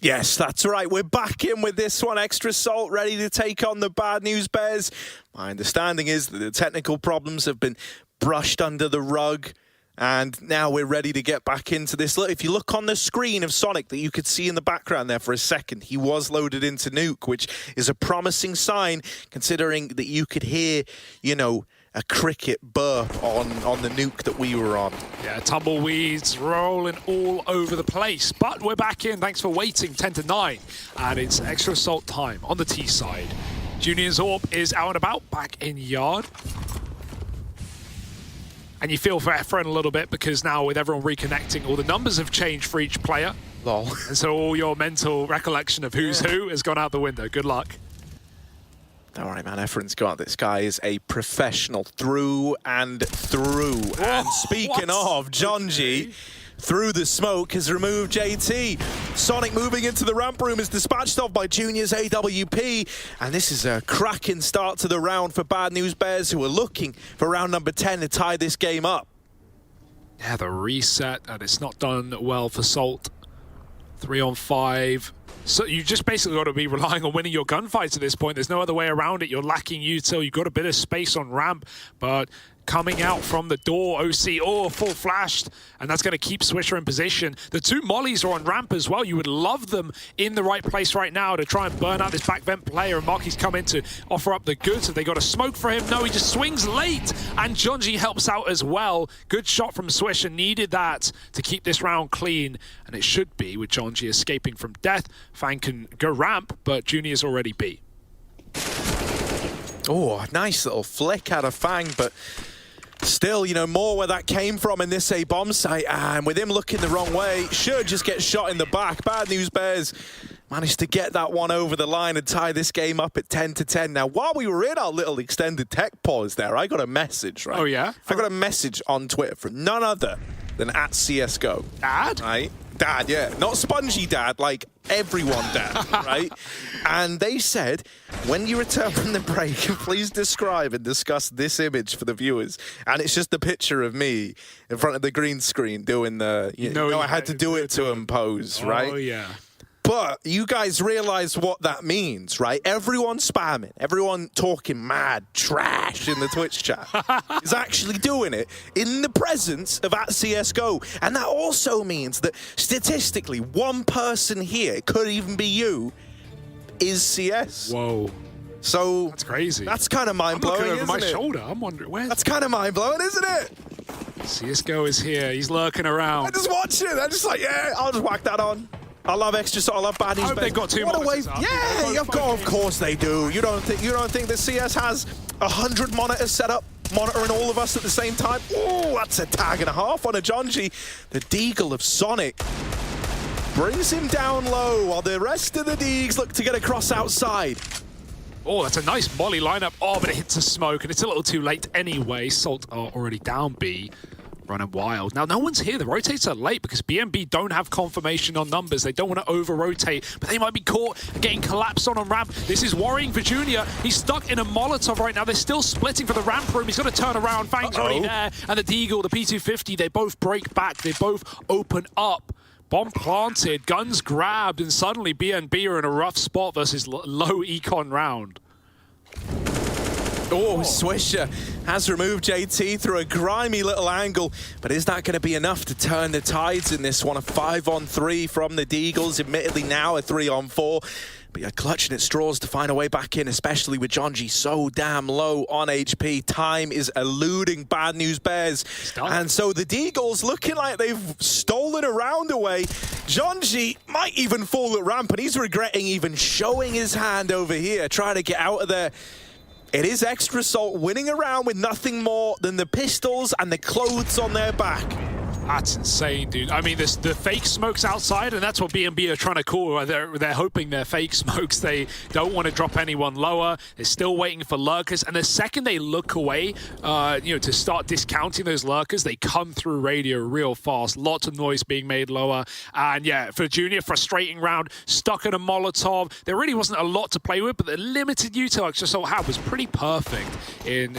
Yes, that's right. We're back in with this one. Extra Salt ready to take on the Bad News Bears. My understanding is that the technical problems have been brushed under the rug. And now we're ready to get back into this. Look, if you look on the screen of Sonic that you could see in the background there for a second, he was loaded into Nuke, which is a promising sign considering that you could hear, you know, a cricket burp on the Nuke that we were on. Yeah, tumbleweeds rolling all over the place. But we're back in. Thanks for waiting. 10-9. And it's Extra Assault time on the T side. Junior Zorb is out and about, back in yard. And you feel for Efren a little bit because now with everyone reconnecting, all the numbers have changed for each player. Lol. And so all your mental recollection of who's who has gone out the window. Good luck. Don't worry, man. Efren's got this. Guy is a professional through and through. Whoa, and speaking of, Jonji, through the smoke, has removed JT. Sonic moving into the ramp room is dispatched off by Junior's AWP. And this is a cracking start to the round for Bad News Bears, who are looking for round number 10 to tie this game up. Yeah, the reset, and it's not done well for Salt. 3-on-5. So you just basically got to be relying on winning your gunfights at this point. There's no other way around it. You're lacking util. You've got a bit of space on ramp, but coming out from the door, OC, full flashed, and that's going to keep Swisher in position. The two mollies are on ramp as well. You would love them in the right place right now to try and burn out this back vent player, and Marky's come in to offer up the goods. Have they got a smoke for him? No, he just swings late, and Jonji helps out as well. Good shot from Swisher, needed that to keep this round clean, and it should be with Jonji escaping from death. Fang can go ramp, but Junior's already B. Oh, nice little flick out of Fang, but still, you know, more where that came from in this A bomb site, and with him looking the wrong way, should just get shot in the back. Bad News Bears managed to get that one over the line and tie this game up at 10-10. Now, while we were in our little extended tech pause there, I got a message, right? Oh, yeah? I got a message on Twitter from none other than @CSGO. Dad? Right? Dad, yeah. Not Spongy Dad, like everyone Dad, right? And they said, when you return from the break, please describe and discuss this image for the viewers. And it's just a picture of me in front of the green screen doing the, you know I had to do it to him pose, right? Oh, yeah. But you guys realize what that means, right? Everyone spamming, everyone talking mad trash in the Twitch chat is actually doing it in the presence of @CSGO. And that also means that statistically, one person here, it could even be you, is CS. Whoa. So that's crazy. That's kind of mind-blowing, I'm looking over my isn't it? shoulder. I'm wondering where. That's kind of mind-blowing, isn't it? CSGO is here. He's lurking around. I just watch it. I'm just like, yeah, I'll just whack that on. I love Extra Salt. I love Bad News. I hope they've got two What a way! monitors up. Yeah, of course they do. You don't think the CS has 100 monitors set up, monitoring all of us at the same time? Oh, that's a tag and a half on a Jonji. The Deagle of Sonic brings him down low, while the rest of the Deags look to get across outside. Oh, that's a nice molly lineup. Oh, but it hits a smoke, and it's a little too late anyway. Salt are already down B. Running wild. Now, no one's here. The rotates are late because BNB don't have confirmation on numbers. They don't want to over-rotate, but they might be caught getting collapsed on ramp. This is worrying for Junior. He's stuck in a Molotov right now. They're still splitting for the ramp room. He's got to turn around. Fang's already there. And the Deagle, the P250, they both break back. They both open up. Bomb planted, guns grabbed, and suddenly BNB are in a rough spot versus low econ round. Oh, Swisher has removed JT through a grimy little angle, but is that going to be enough to turn the tides in this one? A 5-on-3 from the Deagles, admittedly now a 3-on-4. But you're clutching at straws to find a way back in, especially with Jonji so damn low on HP. Time is eluding Bad News Bears. And so the Deagles looking like they've stolen a round away. Jonji might even fall at ramp, and he's regretting even showing his hand over here, trying to get out of there. It is Extra Salt winning around with nothing more than the pistols and the clothes on their back. That's insane, dude. I mean, the fake smokes outside, and that's what BNB are trying to call. They're hoping they're fake smokes. They don't want to drop anyone lower. They're still waiting for lurkers, and the second they look away, to start discounting those lurkers, they come through radio real fast. Lots of noise being made lower, and yeah, for Junior, frustrating round, stuck in a Molotov. There really wasn't a lot to play with, but the limited util Extra Salt had was pretty perfect in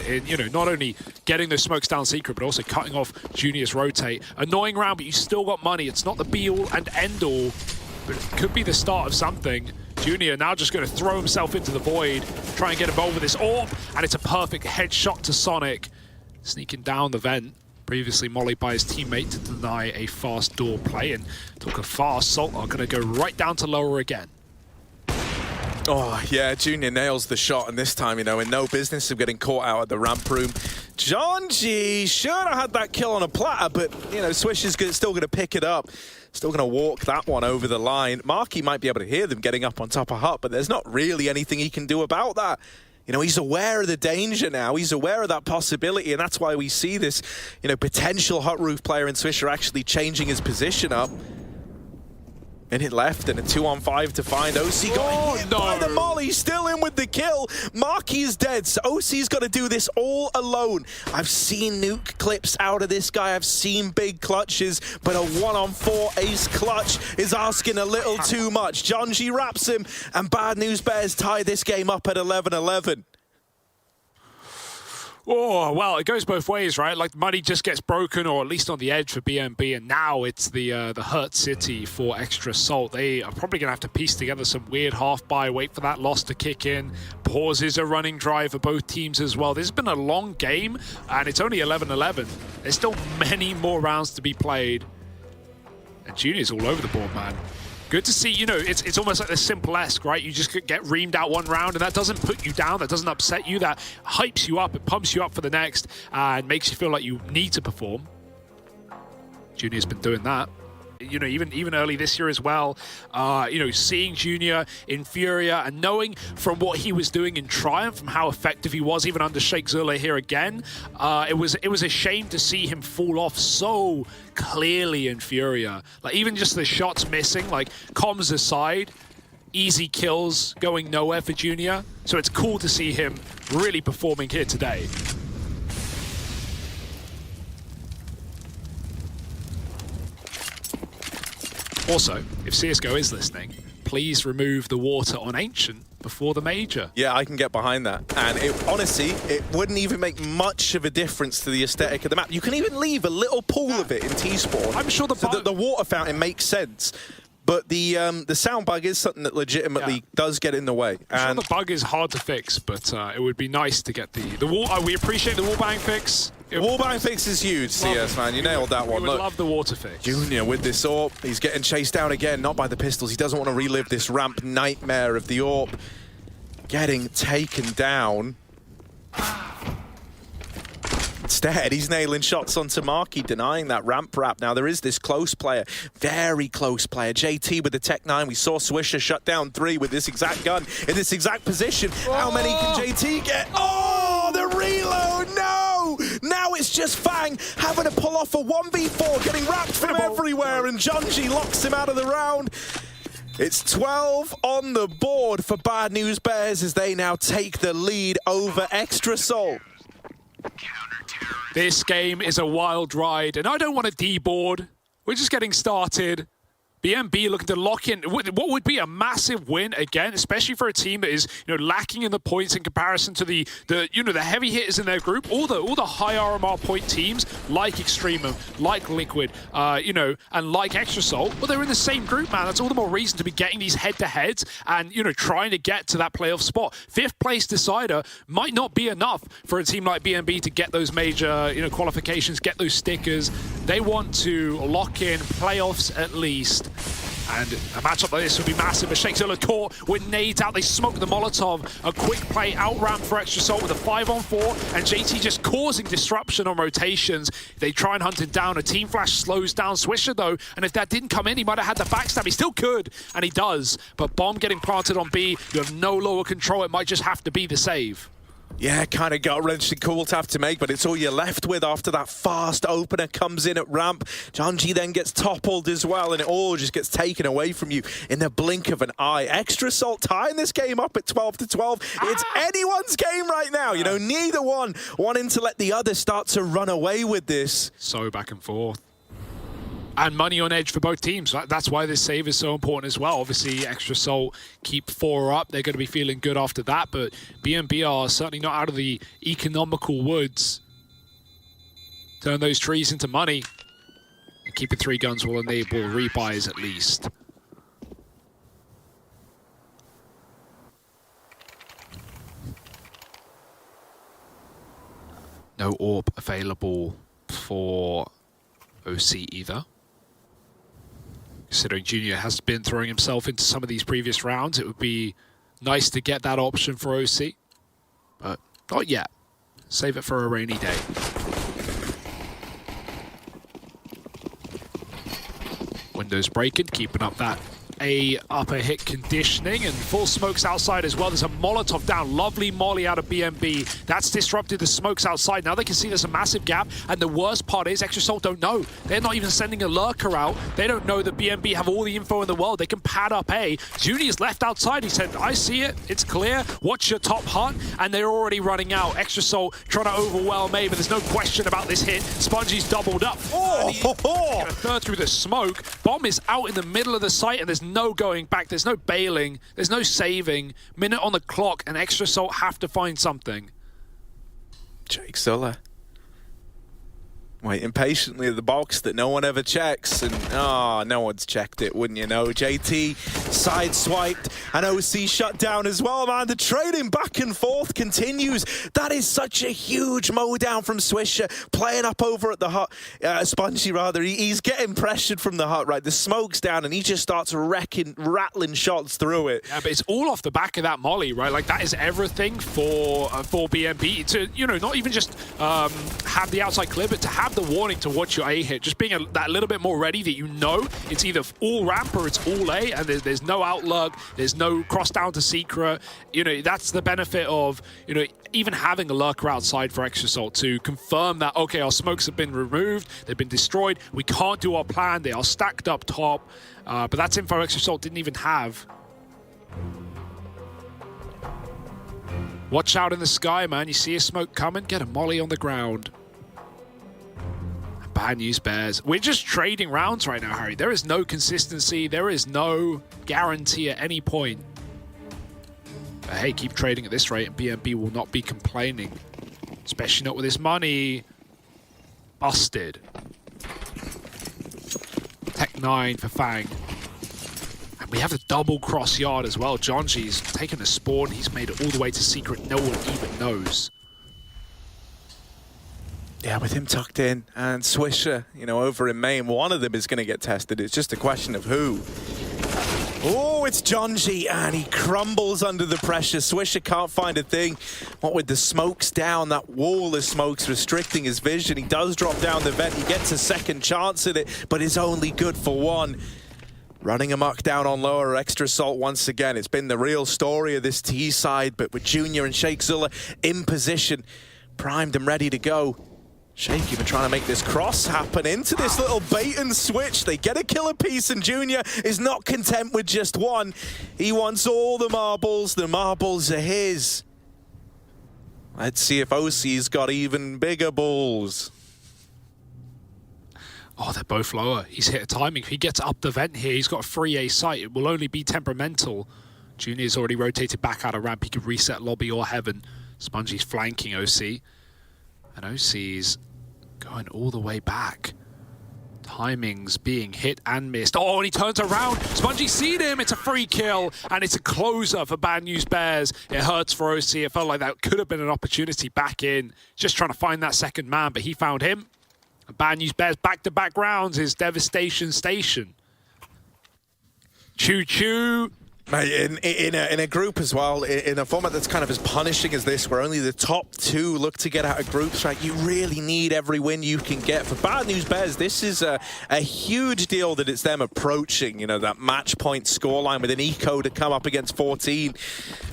not only getting those smokes down secret, but also cutting off Junior's rotate. Annoying round, but you still got money. It's not the be-all and end-all. but it could be the start of something. Junior now just going to throw himself into the void, try and get involved with this AWP, and it's a perfect headshot to Sonic. Sneaking down the vent, previously mollied by his teammate to deny a fast door play, and took a fast. Salt are going to go right down to lower again. Oh, yeah, Junior nails the shot, and this time, you know, in no business of getting caught out at the ramp room. Jonji should have had that kill on a platter, but, you know, Swish is still going to pick it up. Still going to walk that one over the line. Marky might be able to hear them getting up on top of Hut, but there's not really anything he can do about that. You know, he's aware of the danger now. He's aware of that possibility, and that's why we see this, you know, potential Hut Roof player in Swisher actually changing his position up. Minute left and a 2-on-5 to find. OC got hit by the molly, still in with the kill. Marky is dead, so OC's got to do this all alone. I've seen nuke clips out of this guy. I've seen big clutches, but a 1-on-4 ace clutch is asking a little too much. Jonji wraps him, and Bad News Bears tie this game up at 11-11. Oh, well, it goes both ways, right? Like, money just gets broken, or at least on the edge for BNB, and now it's the hurt city for Extra Salt. They are probably going to have to piece together some weird half-buy, wait for that loss to kick in. Pauses a running drive for both teams as well. This has been a long game, and it's only 11-11. There's still many more rounds to be played. And Junior's all over the board, man. Good to see, you know, it's almost like the simple-esque, right? You just get reamed out one round, and that doesn't put you down, that doesn't upset you, that hypes you up, it pumps you up for the next, and makes you feel like you need to perform. Junior's been doing that. You know, even early this year as well, you know, seeing Junior in Furia and knowing from what he was doing in Triumph, from how effective he was, even under Sheikh Zula here again, it was a shame to see him fall off so clearly in Furia. Like, even just the shots missing, like, comms aside, easy kills going nowhere for Junior. So it's cool to see him really performing here today. Also, if CSGO is listening, please remove the water on Ancient before the major. Yeah, I can get behind that. And honestly, it wouldn't even make much of a difference to the aesthetic of the map. You can even leave a little pool of it in T-Spawn. I'm sure the water fountain makes sense. But the sound bug is something that legitimately does get in the way. I'm sure the bug is hard to fix, but it would be nice to get the wall. We appreciate the wallbang fix. The wallbang fix is huge, CS, man. You nailed that one. We would love the water fix. Junior with this AWP. He's getting chased down again, not by the pistols. He doesn't want to relive this ramp nightmare of the AWP. Getting taken down. Instead, he's nailing shots onto Marky, denying that ramp wrap. Now, there is this close player, very close player, JT with the Tech 9. We saw Swisher shut down 3 with this exact gun in this exact position. How many can JT get? Oh, the reload, no! Now it's just Fang having to pull off a 1v4, getting wrapped from everywhere, and Jonji locks him out of the round. It's 12 on the board for Bad News Bears as they now take the lead over Extra Salt. This game is a wild ride, and I don't want to deboard. We're just getting started. BNB looking to lock in what would be a massive win again, especially for a team that is, you know, lacking in the points in comparison to the heavy hitters in their group, all the high RMR point teams like Extremum, like Liquid, you know, and like Extra Salt. Well, they're in the same group, man. That's all the more reason to be getting these head-to-heads and, you know, trying to get to that playoff spot. 5th place decider might not be enough for a team like BNB to get those major, you know, qualifications, get those stickers. They want to lock in playoffs at least. And a matchup like this would be massive. But Sheikh Zilla caught with nades out. They smoke the Molotov. A quick play out ramp for Extra Salt with a 5-on-4. And JT just causing disruption on rotations. They try and hunt him down. A team flash slows down Swisher though. And if that didn't come in, he might have had the backstab. He still could, and he does. But bomb getting planted on B. You have no lower control. It might just have to be the save. Yeah, kind of gut-wrenching call to have to make, but it's all you're left with after that fast opener comes in at ramp. Jonji then gets toppled as well, and it all just gets taken away from you in the blink of an eye. Extra Salt tying this game up at 12-12. It's anyone's game right now. You know, neither one wanting to let the other start to run away with this. So back and forth. And money on edge for both teams. That's why this save is so important as well. Obviously, Extra Salt keep 4 up. They're going to be feeling good after that. But BNB are certainly not out of the economical woods. Turn those trees into money. And keeping 3 guns will enable rebuys at least. No AWP available for OC either. Considering Junior has been throwing himself into some of these previous rounds, it would be nice to get that option for OC. But not yet. Save it for a rainy day. Windows breaking, keeping up that A upper hit conditioning, and full smokes outside as well. There's a Molotov down. Lovely molly out of BNB. That's disrupted the smokes outside. Now they can see there's a massive gap, and the worst part is EXTRESOLT don't know. They're not even sending a lurker out. They don't know that BNB have all the info in the world. They can pad up A. Junior's left outside. He said, I see it. It's clear. Watch your top hut. And they're already running out. EXTRESOLT trying to overwhelm A, but there's no question about this hit. Spongy's doubled up. A third through the smoke. Bomb is out in the middle of the site, and there's no going back. There's no bailing. There's no saving. Minute on the clock, and EXTRESOLT have to find something. Jake Zuller waiting patiently at the box that no one ever checks, and no one's checked it, wouldn't you know? JT sideswiped, and OC shut down as well, man. The trading back and forth continues. That is such a huge mow down from Swisher, playing up over at the hut, Spongy rather. He's getting pressured from the hut, right? The smoke's down, and he just starts rattling shots through it. Yeah, but it's all off the back of that molly, right? Like, that is everything for BNB to, you know, not even just have the outside clear, but to have the warning to watch your A hit, just being that little bit more ready that you know it's either all ramp or it's all A, and there's no outlug, there's no cross down to secret. You know, that's the benefit of, you know, even having a lurker outside for EXTRESOLT to confirm that, okay, our smokes have been removed, they've been destroyed, we can't do our plan, they are stacked up top, but that's info EXTRESOLT didn't even have. Watch out in the sky, man. You see a smoke coming, get a molly on the ground. Bad news bears. We're just trading rounds right now, Harry. There is no consistency. There is no guarantee at any point. But hey, keep trading at this rate and BNB will not be complaining. Especially not with this money. Busted. Tech 9 for Fang. And we have the double cross yard as well. Jonji's taken a spawn. He's made it all the way to secret. No one even knows. Yeah, with him tucked in and Swisher, you know, over in main, one of them is going to get tested. It's just a question of who. Oh, it's Jonji, and he crumbles under the pressure. Swisher can't find a thing. What with the smokes down, that wall of smokes restricting his vision. He does drop down the vent. He gets a second chance at it, but is only good for one. Running amok down on lower, EXTRESOLT once again. It's been the real story of this T side, but with Junior and Sheikh Zuller in position, primed and ready to go. Sheikh even trying to make this cross happen into this little bait and switch. They get a killer piece, and Junior is not content with just one. He wants all the marbles. The marbles are his. Let's see if OC's got even bigger balls. Oh, they're both lower. He's hit a timing. If he gets up the vent here, he's got a free A site. It will only be temperamental. Junior's already rotated back out of ramp. He could reset lobby or heaven. Spongy's flanking OC. And OC's going all the way back. Timings being hit and missed. Oh, and he turns around. Spongy seen him. It's a free kill, and it's a closer for Bad News Bears. It hurts for OC. It felt like that could have been an opportunity back in. Just trying to find that second man, but he found him. And Bad News Bears back-to-back rounds is Devastation Station. Choo-choo. Mate, in a group as well, in a format that's kind of as punishing as this, where only the top two look to get out of groups, right? You really need every win you can get. For Bad News Bears, this is a huge deal that it's them approaching, you know, that match point scoreline with an eco to come up against 14.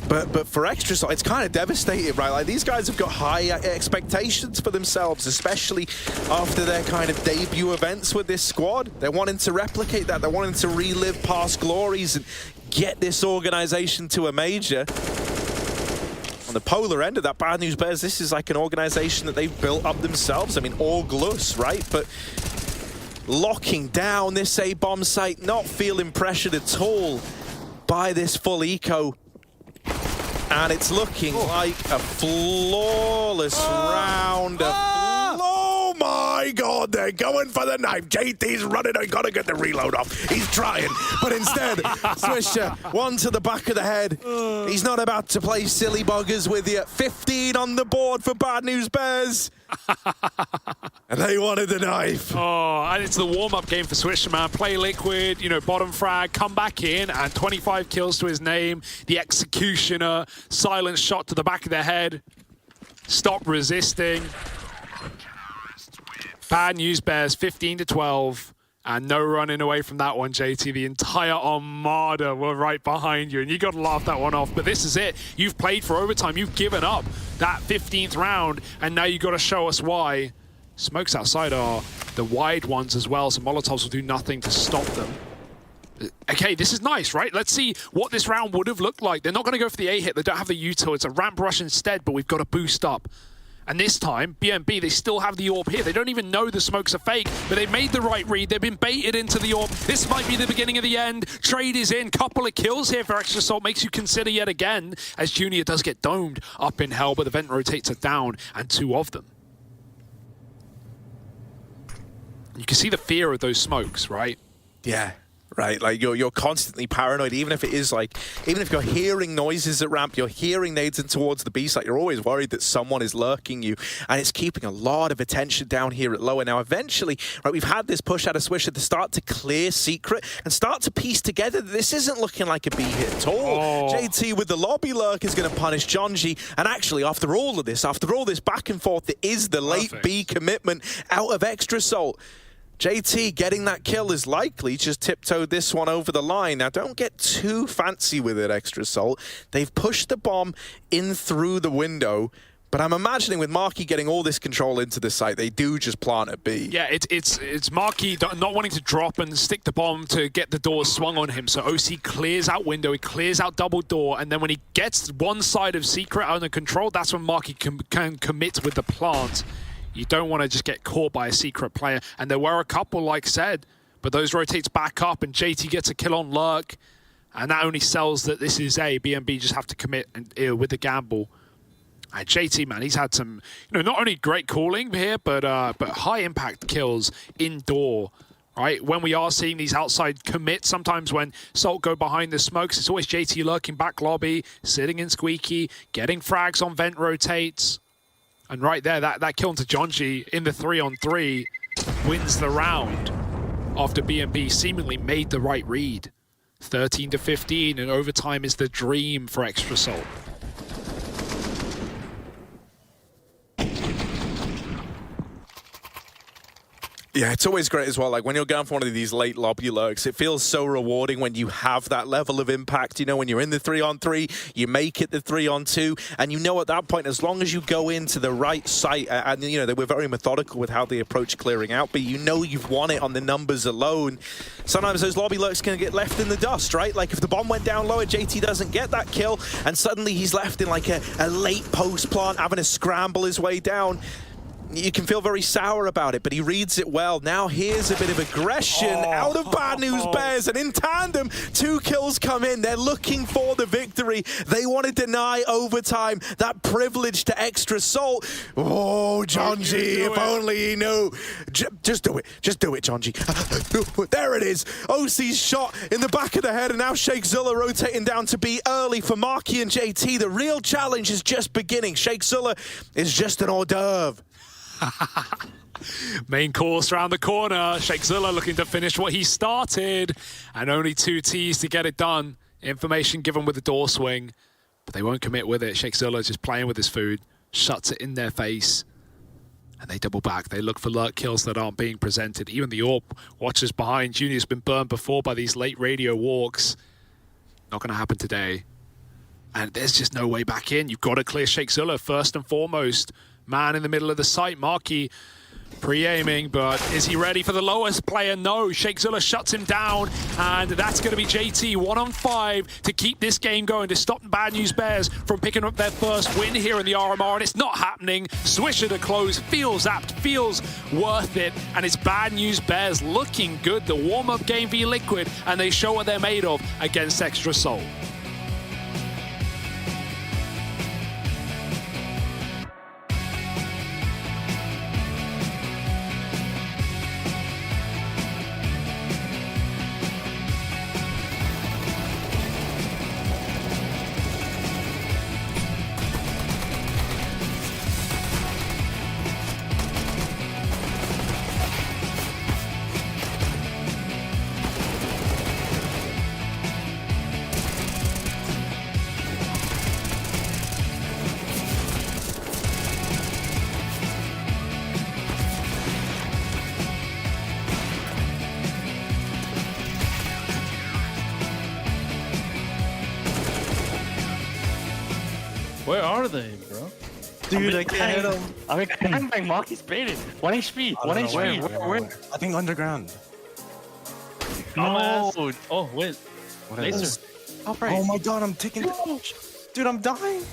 But for EXTRESOLT, it's kind of devastating, right? Like, these guys have got high expectations for themselves, especially after their kind of debut events with this squad. They're wanting to replicate that. They're wanting to relive past glories and get this organization to a major. On the polar end of that, Bad News Bears, this is like an organization that they've built up themselves. I mean, all glus, right? But locking down this A-bomb site, not feeling pressured at all by this full eco. And it's looking like a flawless round. Oh my my God, they're going for the knife. JT's running. I gotta get the reload off. He's trying, but instead, Swisher, one to the back of the head. He's not about to play silly buggers with you. 15 on the board for Bad News Bears. And they wanted the knife. Oh, and it's the warm-up game for Swisher, man. Play Liquid, you know, bottom frag, come back in, and 25 kills to his name. The Executioner, silent shot to the back of the head. Stop resisting. Bad News Bears, 15-12. And no running away from that one, JT. The entire Armada were right behind you, and you got to laugh that one off. But this is it. You've played for overtime. You've given up that 15th round, and now you got to show us why. Smokes outside are the wide ones as well, so Molotovs will do nothing to stop them. Okay, this is nice, right? Let's see what this round would have looked like. They're not going to go for the A hit. They don't have the util. It's a ramp rush instead, but we've got to boost up. And this time, BNB, they still have the AWP here. They don't even know the smokes are fake, but they made the right read. They've been baited into the AWP. This might be the beginning of the end. Trade is in. Couple of kills here for Extra Salt. Makes you consider yet again, as Junior does get domed up in hell, but the vent rotates it down, and 2 of them. You can see the fear of those smokes, right? Yeah. Right, like you're constantly paranoid, even if it is like, even if you're hearing noises at ramp, you're hearing nades in towards the B site, you're always worried that someone is lurking you, and it's keeping a lot of attention down here at lower. Now, eventually, right, we've had this push out of Swisher to start to clear Secret and start to piece together that this isn't looking like a B hit at all. JT with the lobby lurk is going to punish Jonji, and actually, after all this back and forth, it is the late B commitment out of Extra Salt. JT getting that kill is likely, just tiptoed this one over the line. Now, don't get too fancy with it, Extra Salt. They've pushed the bomb in through the window, but I'm imagining with Marky getting all this control into the site, they do just plant a B. Yeah, it's Marky not wanting to drop and stick the bomb to get the door swung on him. So OC clears out window, he clears out double door, and then when he gets one side of Secret under control, that's when Marky can commit with the plant. You don't want to just get caught by a Secret player. And there were a couple, like said, but those rotates back up and JT gets a kill on Lurk. And that only sells that this is a BNB just have to commit and, with the gamble. And JT, man, he's had some, you know, not only great calling here, but high impact kills indoor. Right, when we are seeing these outside commits, sometimes when Salt go behind the smokes, it's always JT lurking back lobby, sitting in Squeaky, getting frags on vent rotates. And right there, that kill into Jonji in the 3-on-3 wins the round after BNB seemingly made the right read. 13-15, and overtime is the dream for Extra Salt. Yeah, it's always great as well. Like when you're going for one of these late lobby lurks, it feels so rewarding when you have that level of impact. You know, when you're in the 3-on-3, you make it the 3-on-2, and you know at that point, as long as you go into the right site, and you know, they were very methodical with how they approach clearing out, but you know you've won it on the numbers alone. Sometimes those lobby lurks can get left in the dust, right? Like if the bomb went down lower, JT doesn't get that kill, and suddenly he's left in like a late post plant, having to scramble his way down. You can feel very sour about it, but he reads it well. Now here's a bit of aggression out of Bad News Bears, and in tandem, 2 kills come in. They're looking for the victory. They want to deny overtime, that privilege to Extra Salt. Oh, Jonji, if only he knew. Just do it. Just do it, Jonji. There it is. OC's shot in the back of the head, and now Sheikh Zilla rotating down to be early for Marky and JT. The real challenge is just beginning. Sheikh Zilla is just an hors d'oeuvre. Main course around the corner. Sheikh Zilla looking to finish what he started, and only 2 Ts to get it done. Information given with the door swing, but they won't commit with it. Sheikh Zilla just playing with his food, shuts it in their face, and they double back. They look for lurk kills that aren't being presented. Even the AWP watchers behind. Junior's been burned before by these late radio walks. Not going to happen today. And there's just no way back in. You've got to clear Sheikh Zilla first and foremost. Man in the middle of the site, Marky pre-aiming, but is he ready for the lowest player? No, Sheikh Zilla shuts him down, and that's going to be JT 1-on-5 to keep this game going, to stop Bad News Bears from picking up their first win here in the RMR, and it's not happening. Swisher to close, feels apt, feels worth it, and it's Bad News Bears looking good. The warm-up game v Liquid, and they show what they're made of against Extra Salt. Where are they, bro? Dude, I can't hit him. I mean, bang, Mark, he's baited. 1 HP, 1 HP. Where? I think underground. No. Oh, wait. Laser. Oh my god, I'm taking damage. Dude, I'm dying.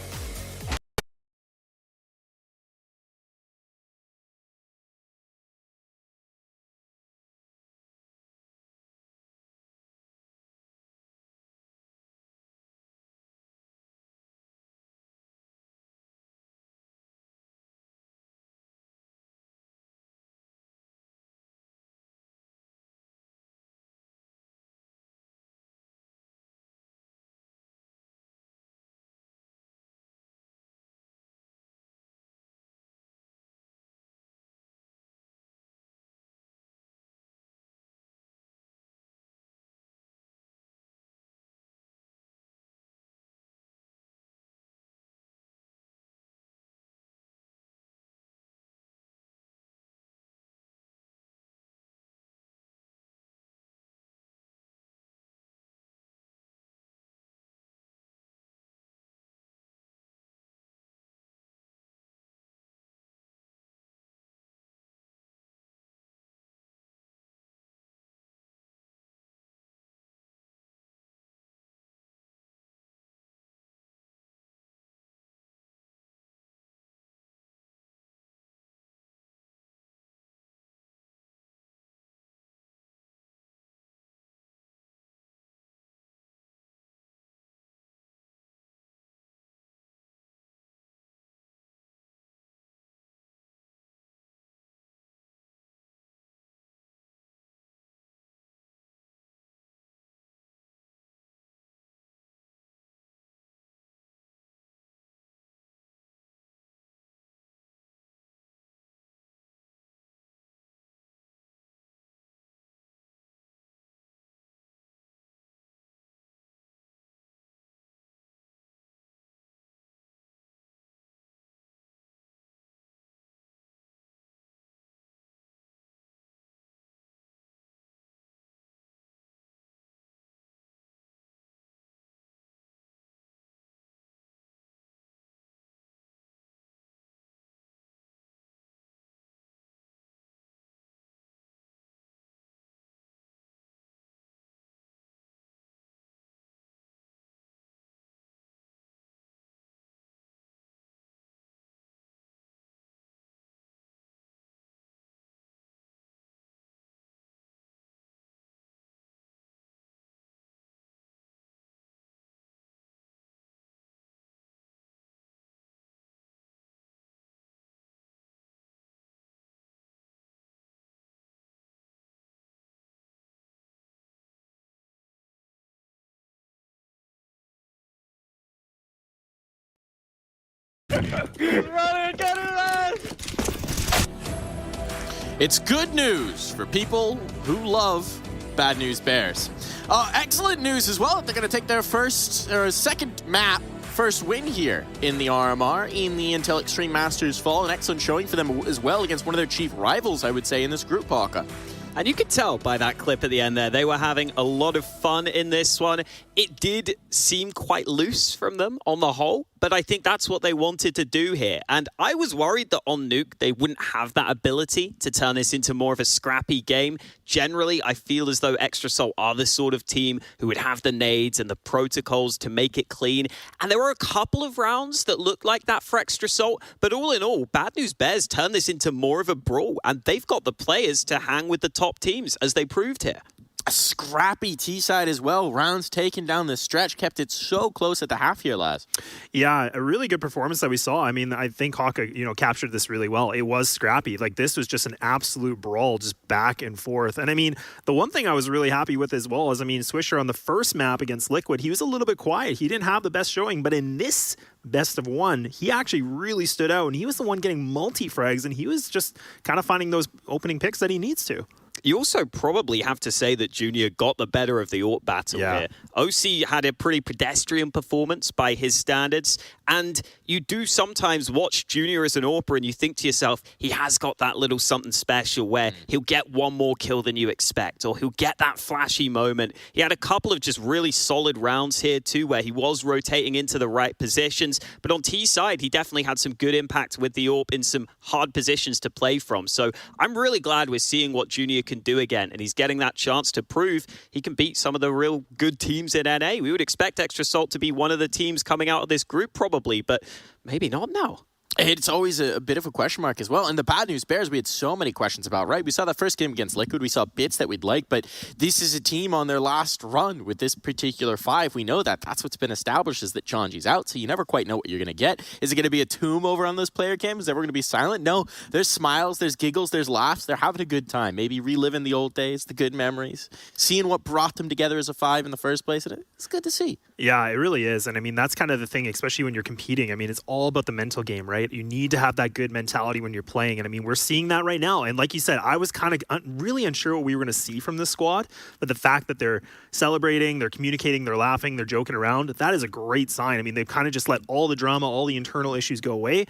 It's good news for people who love Bad News Bears. Excellent news as well. They're going to take their second map, first win here in the RMR in the Intel Extreme Masters Fall. An excellent showing for them as well against one of their chief rivals, I would say, in this group, Parker. And you could tell by that clip at the end there, they were having a lot of fun in this one. It did seem quite loose from them on the whole, but I think that's what they wanted to do here. And I was worried that on Nuke, they wouldn't have that ability to turn this into more of a scrappy game. Generally, I feel as though Extrasol are the sort of team who would have the nades and the protocols to make it clean. And there were a couple of rounds that looked like that for Extrasol, but all in all, Bad News Bears turned this into more of a brawl, and they've got the players to hang with the top teams, as they proved here. A scrappy T-side as well. Rounds taken down the stretch, kept it so close at the half here, Laz. Yeah, a really good performance that we saw. I mean, I think Haka, captured this really well. It was scrappy. Like, this was just an absolute brawl, just back and forth. And I mean, the one thing I was really happy with as well is, Swisher on the first map against Liquid, he was a little bit quiet. He didn't have the best showing, but in this best of one, he actually really stood out, and he was the one getting multi-frags, and he was just kind of finding those opening picks that he needs to. You also probably have to say that Junior got the better of the AWP battle here. OC had a pretty pedestrian performance by his standards, and you do sometimes watch Junior as an AWPer and you think to yourself, he has got that little something special where he'll get one more kill than you expect, or he'll get that flashy moment. He had a couple of just really solid rounds here too, where he was rotating into the right positions, but on T side, he definitely had some good impact with the AWP in some hard positions to play from. So I'm really glad we're seeing what Junior can do again, and he's getting that chance to prove he can beat some of the real good teams in NA. We would expect Extra Salt to be one of the teams coming out of this group probably, but maybe not now. It's always a bit of a question mark as well. And the bad news bears, we had so many questions about, right? We saw that first game against Liquid. We saw bits that we'd like, but this is a team on their last run with this particular 5. We know that. That's what's been established, is that Chonji's out, so you never quite know what you're going to get. Is it going to be a tomb over on those player cams? Is everyone going to be silent? No. There's smiles, there's giggles, there's laughs. They're having a good time. Maybe reliving the old days, the good memories, seeing what brought them together as a 5 in the first place. And it's good to see. Yeah, it really is. And I mean, that's kind of the thing, especially when you're competing. I mean, it's all about the mental game, right? You need to have that good mentality when you're playing. And I mean, we're seeing that right now. And like you said, I was kind of really unsure what we were going to see from this squad. But the fact that they're celebrating, they're communicating, they're laughing, they're joking around, that is a great sign. I mean, they've kind of just let all the drama, all the internal issues go away.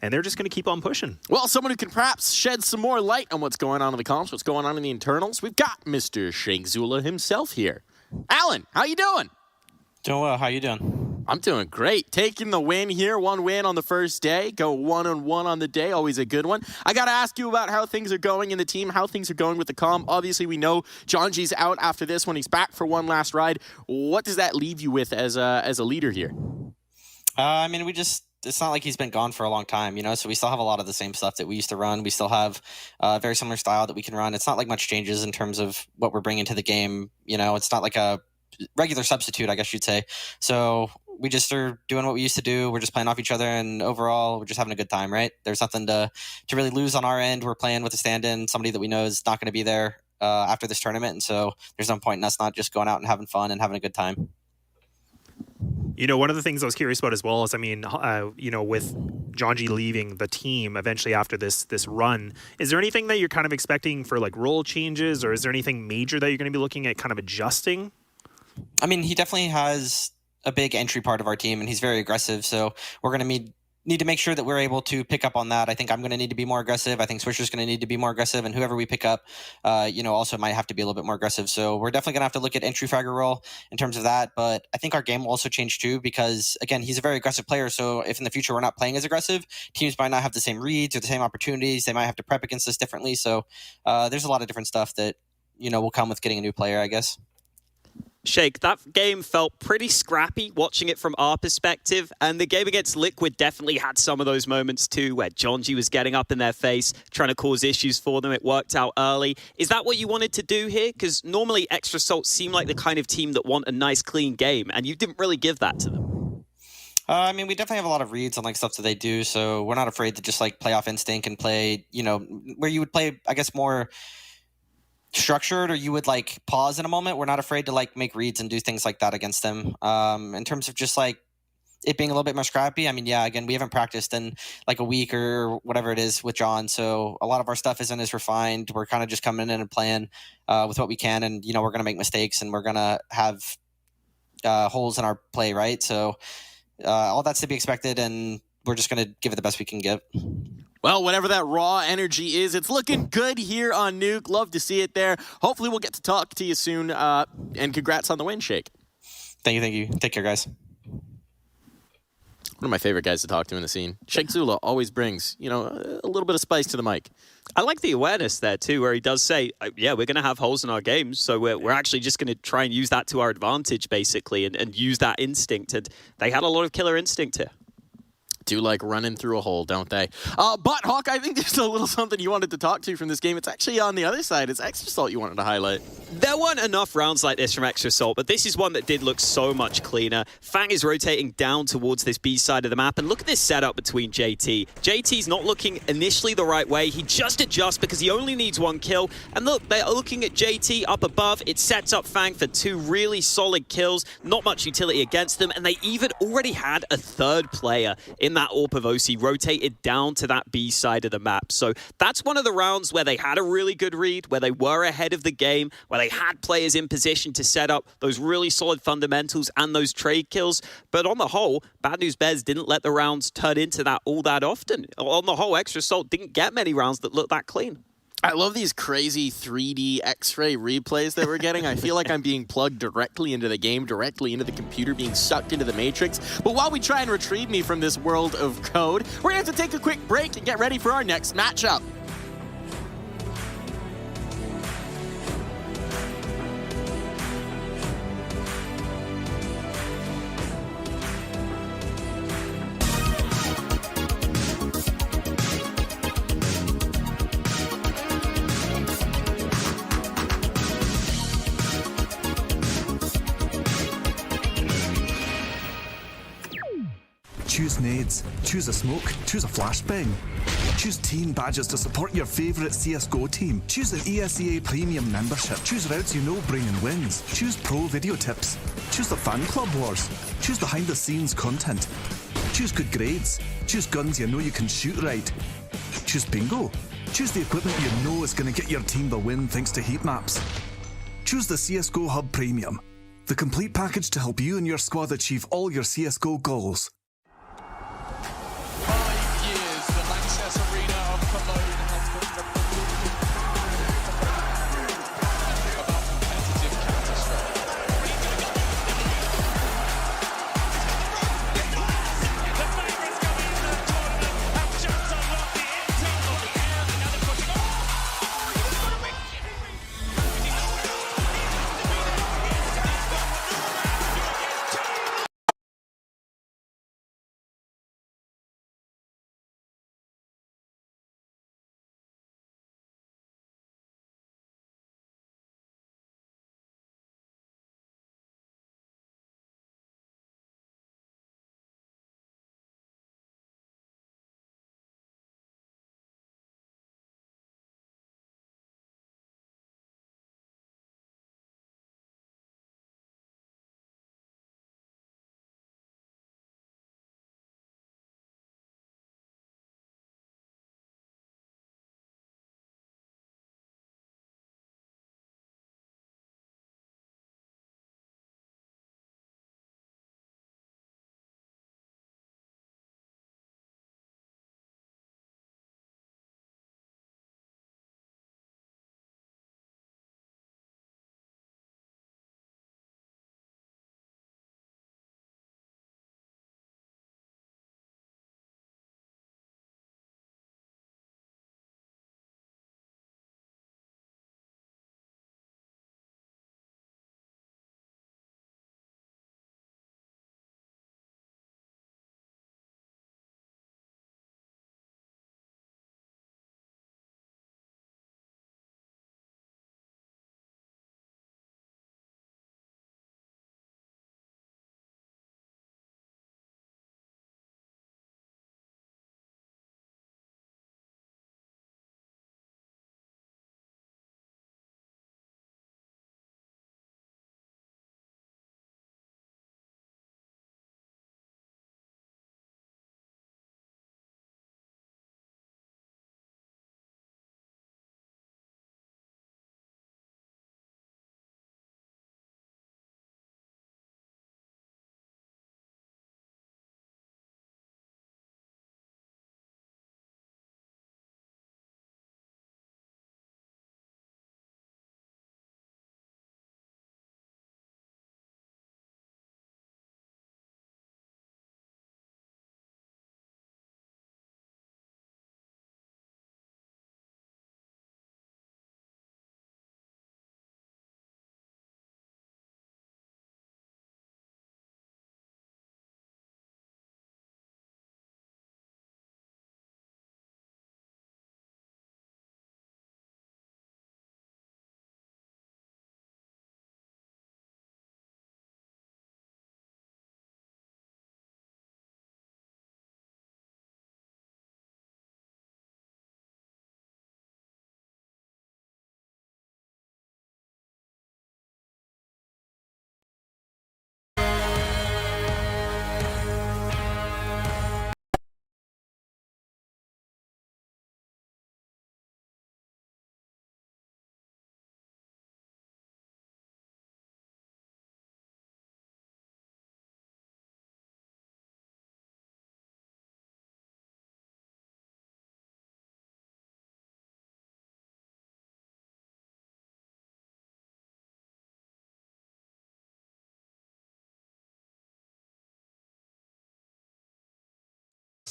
And they're just going to keep on pushing. Well, someone who can perhaps shed some more light on what's going on in the comps, what's going on in the internals, we've got Mr. Shangzula himself here. Alan, how you doing? Doing well. How you doing? I'm doing great. Taking the win here. 1 win on the first day. Go 1-1 on the day. Always a good one. I got to ask you about how things are going in the team, how things are going with the comm. Obviously, we know Chonji's out after this one. He's back for one last ride. What does that leave you with as a leader here? I mean, it's not like he's been gone for a long time, you know, so we still have a lot of the same stuff that we used to run. We still have a very similar style that we can run. It's not like much changes in terms of what we're bringing to the game. You know, it's not like a regular substitute, I guess you'd say. So we just are doing what we used to do. We're just playing off each other, and overall, we're just having a good time, right? There's nothing to really lose on our end. We're playing with a stand-in, somebody that we know is not going to be there after this tournament, and so there's no point in us not just going out and having fun and having a good time. You know, one of the things I was curious about as well is, I mean, you know, with Chonji leaving the team eventually after this run, is there anything that you're kind of expecting for like role changes, or is there anything major that you're going to be looking at kind of adjusting? I mean, he definitely has a big entry part of our team, and he's very aggressive. So we're going to need to make sure that we're able to pick up on that. I think I'm going to need to be more aggressive. I think Swisher's going to need to be more aggressive, and whoever we pick up, you know, also might have to be a little bit more aggressive. So we're definitely going to have to look at entry fragger role in terms of that. But I think our game will also change too, because again, he's a very aggressive player. So if in the future we're not playing as aggressive, teams might not have the same reads or the same opportunities. They might have to prep against us differently. So there's a lot of different stuff that, you know, will come with getting a new player, I guess. Shake, that game felt pretty scrappy watching it from our perspective, and the game against Liquid definitely had some of those moments too, where Chonji was getting up in their face, trying to cause issues for them. It worked out early. Is that what you wanted to do here? Because normally Extra Salt seem like the kind of team that want a nice, clean game, and you didn't really give that to them. I mean, we definitely have a lot of reads on like stuff that they do, so we're not afraid to just like play off instinct and play, you know, where you would play, I guess, more structured, or you would like pause in a moment. We're not afraid to like make reads and do things like that against them. In terms of just like it being a little bit more scrappy, I mean, yeah, again, we haven't practiced in like a week or whatever it is with John, so a lot of our stuff isn't as refined. We're kind of just coming in and playing with what we can, and you know, we're going to make mistakes and we're going to have holes in our play, right? So all that's to be expected, and we're just going to give it the best we can give. Well, whatever that raw energy is, it's looking good here on Nuke. Love to see it there. Hopefully we'll get to talk to you soon, and congrats on the win, Shake. Thank you. Take care, guys. One of my favorite guys to talk to in the scene. Shangzula always brings, you know, a little bit of spice to the mic. I like the awareness there too, where he does say, yeah, we're going to have holes in our games, so we're actually just going to try and use that to our advantage, basically, and use that instinct. And they had a lot of killer instinct here. Do like running through a hole, don't they? But, Hawk, I think there's a little something you wanted to talk to from this game. It's actually on the other side. It's Extra Salt you wanted to highlight. There weren't enough rounds like this from Extra Salt, but this is one that did look so much cleaner. Fang is rotating down towards this B side of the map, and look at this setup between JT. JT's not looking initially the right way. He just adjusts because he only needs one kill. And look, they're looking at JT up above. It sets up Fang for 2 really solid kills. Not much utility against them, and they even already had a third player in in that AWP of OC, rotated down to that B side of the map. So that's one of the rounds where they had a really good read, where they were ahead of the game, where they had players in position to set up those really solid fundamentals and those trade kills. But on the whole, Bad News Bears didn't let the rounds turn into that all that often. On the whole, Extra Salt didn't get many rounds that looked that clean. I love these crazy 3D X-ray replays that we're getting. I feel like I'm being plugged directly into the game, directly into the computer, being sucked into the Matrix. But while we try and retrieve me from this world of code, we're going to have to take a quick break and get ready for our next matchup. Choose nades, choose a smoke, choose a flashbang. Choose team badges to support your favourite CSGO team. Choose an ESEA Premium membership. Choose routes you know bring in wins. Choose pro video tips. Choose the fan club wars. Choose behind the scenes content. Choose good grades. Choose guns you know you can shoot right. Choose bingo. Choose the equipment you know is going to get your team the win thanks to heat maps. Choose the CSGO Hub Premium, the complete package to help you and your squad achieve all your CSGO goals.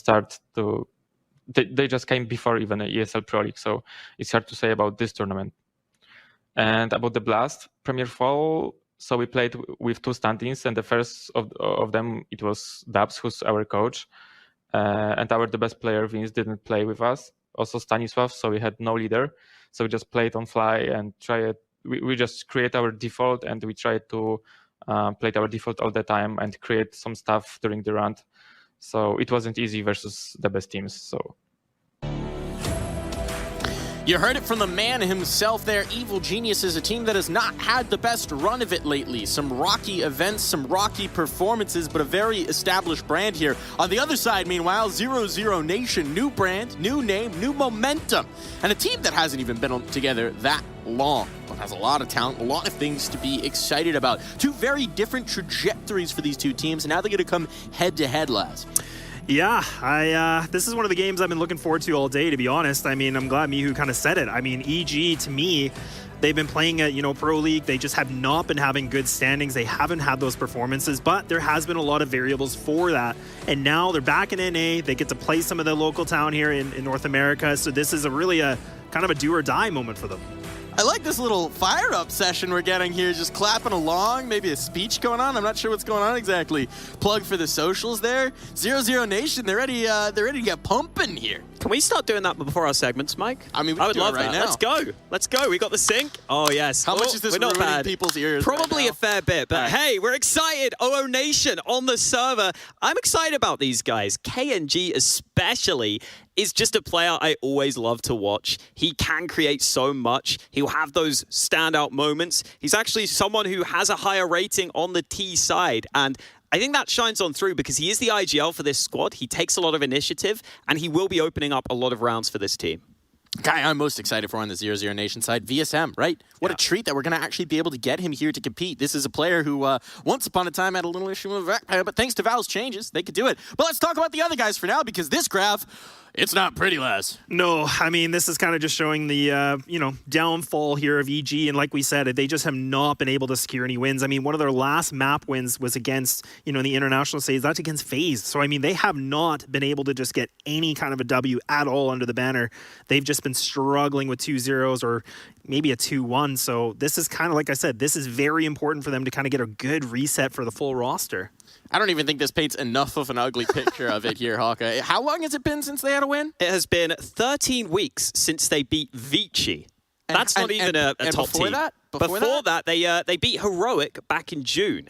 start to. They just came before even the ESL Pro League, so it's hard to say about this tournament. And about the Blast Premier Fall, so we played with 2 stand-ins, and the first of them, it was Dubs, who's our coach, and the best player, Vince, didn't play with us. Also Stanisław, so we had no leader, so we just played on fly and we just create our default, and we try to play our default all the time and create some stuff during the round. So it wasn't easy versus the best teams. So you heard it from the man himself there. Evil Genius is a team that has not had the best run of it lately. Some rocky events, some rocky performances, but a very established brand here. On the other side, meanwhile, 0-0 Nation, new brand, new name, new momentum, and a team that hasn't even been together that long, but has a lot of talent, a lot of things to be excited about. 2 very different trajectories for these 2 teams, and now they're going to come head-to-head, lads. Yeah, this is one of the games I've been looking forward to all day, to be honest. I mean, I'm glad Mihu kind of said it. I mean, EG, to me, they've been playing at, Pro League. They just have not been having good standings. They haven't had those performances, but there has been a lot of variables for that. And now they're back in NA. They get to play some of the local town here in North America. So this is really a kind of a do or die moment for them. I like this little fire-up session we're getting here, just clapping along, maybe a speech going on. I'm not sure what's going on exactly. Plug for the socials there. 0-0 Nation, they're ready to get pumping here. Can we start doing that before our segments, Mike? I mean, I would love that. Now. Let's go. We got the sync. Oh, yes. How much is this ruining people's ears? Probably right a fair bit, but hey, we're excited. OO Nation on the server. I'm excited about these guys. KNG especially is just a player I always love to watch. He can create so much. He'll have those standout moments. He's actually someone who has a higher rating on the T side, and I think that shines on through because he is the IGL for this squad. He takes a lot of initiative, and he will be opening up a lot of rounds for this team. Guy I'm most excited for on the 0-0 Nation side, VSM, right? What a treat that we're going to actually be able to get him here to compete. This is a player who once upon a time had a little issue with that, but thanks to Valve's changes, they could do it. But let's talk about the other guys for now, because this graph, it's not pretty, lads. No, I mean, this is kind of just showing the, downfall here of EG. And like we said, they just have not been able to secure any wins. I mean, one of their last map wins was against, the international stage. That's against FaZe. So, I mean, they have not been able to just get any kind of a W at all under the banner. They've just been struggling with 2-0s or maybe a 2-1. So this is kind of, like I said, this is very important for them to kind of get a good reset for the full roster. I don't even think this paints enough of an ugly picture of it here, Hawkeye. How long has it been since they had a win? It has been 13 weeks since they beat Vici. That's not even a top team. Before that, they beat Heroic back in June.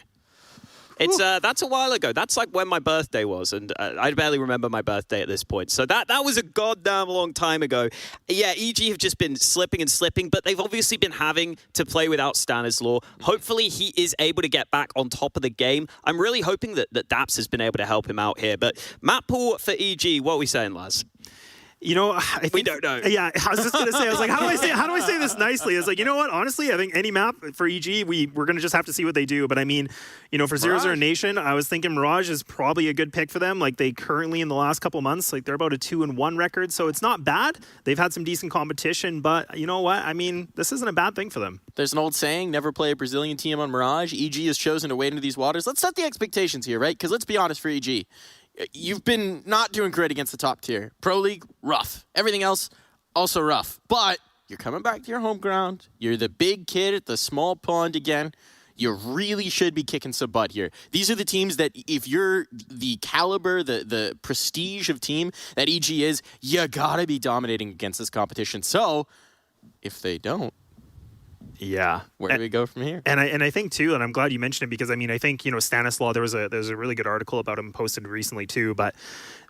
It's that's a while ago. That's like when my birthday was, and I barely remember my birthday at this point. So that was a goddamn long time ago. Yeah, EG have just been slipping and slipping, but they've obviously been having to play without Stanislaw. Hopefully he is able to get back on top of the game. I'm really hoping that Daps has been able to help him out here. But map pool for EG, what are we saying, Laz? I think, we don't know. Yeah, I was just going to say, I was like, how do I say this nicely? It's like, you know what? Honestly, I think any map for EG, we're going to just have to see what they do. But I mean, for 0-0 Nation, I was thinking Mirage is probably a good pick for them. Like, they currently, in the last couple months, like, they're about a 2-1 record. So it's not bad. They've had some decent competition. But you know what? I mean, this isn't a bad thing for them. There's an old saying, never play a Brazilian team on Mirage. EG has chosen to wade into these waters. Let's set the expectations here, right? Because let's be honest for EG. You've been not doing great against the top tier. Pro League, rough. Everything else, also rough. But you're coming back to your home ground. You're the big kid at the small pond again. You really should be kicking some butt here. These are the teams that if you're the caliber, the prestige of team that EG is, you gotta be dominating against this competition. So, if they don't, where do we go from here? And I think too, and I'm glad you mentioned it because I mean I think Stanislaw, there's a really good article about him posted recently too. But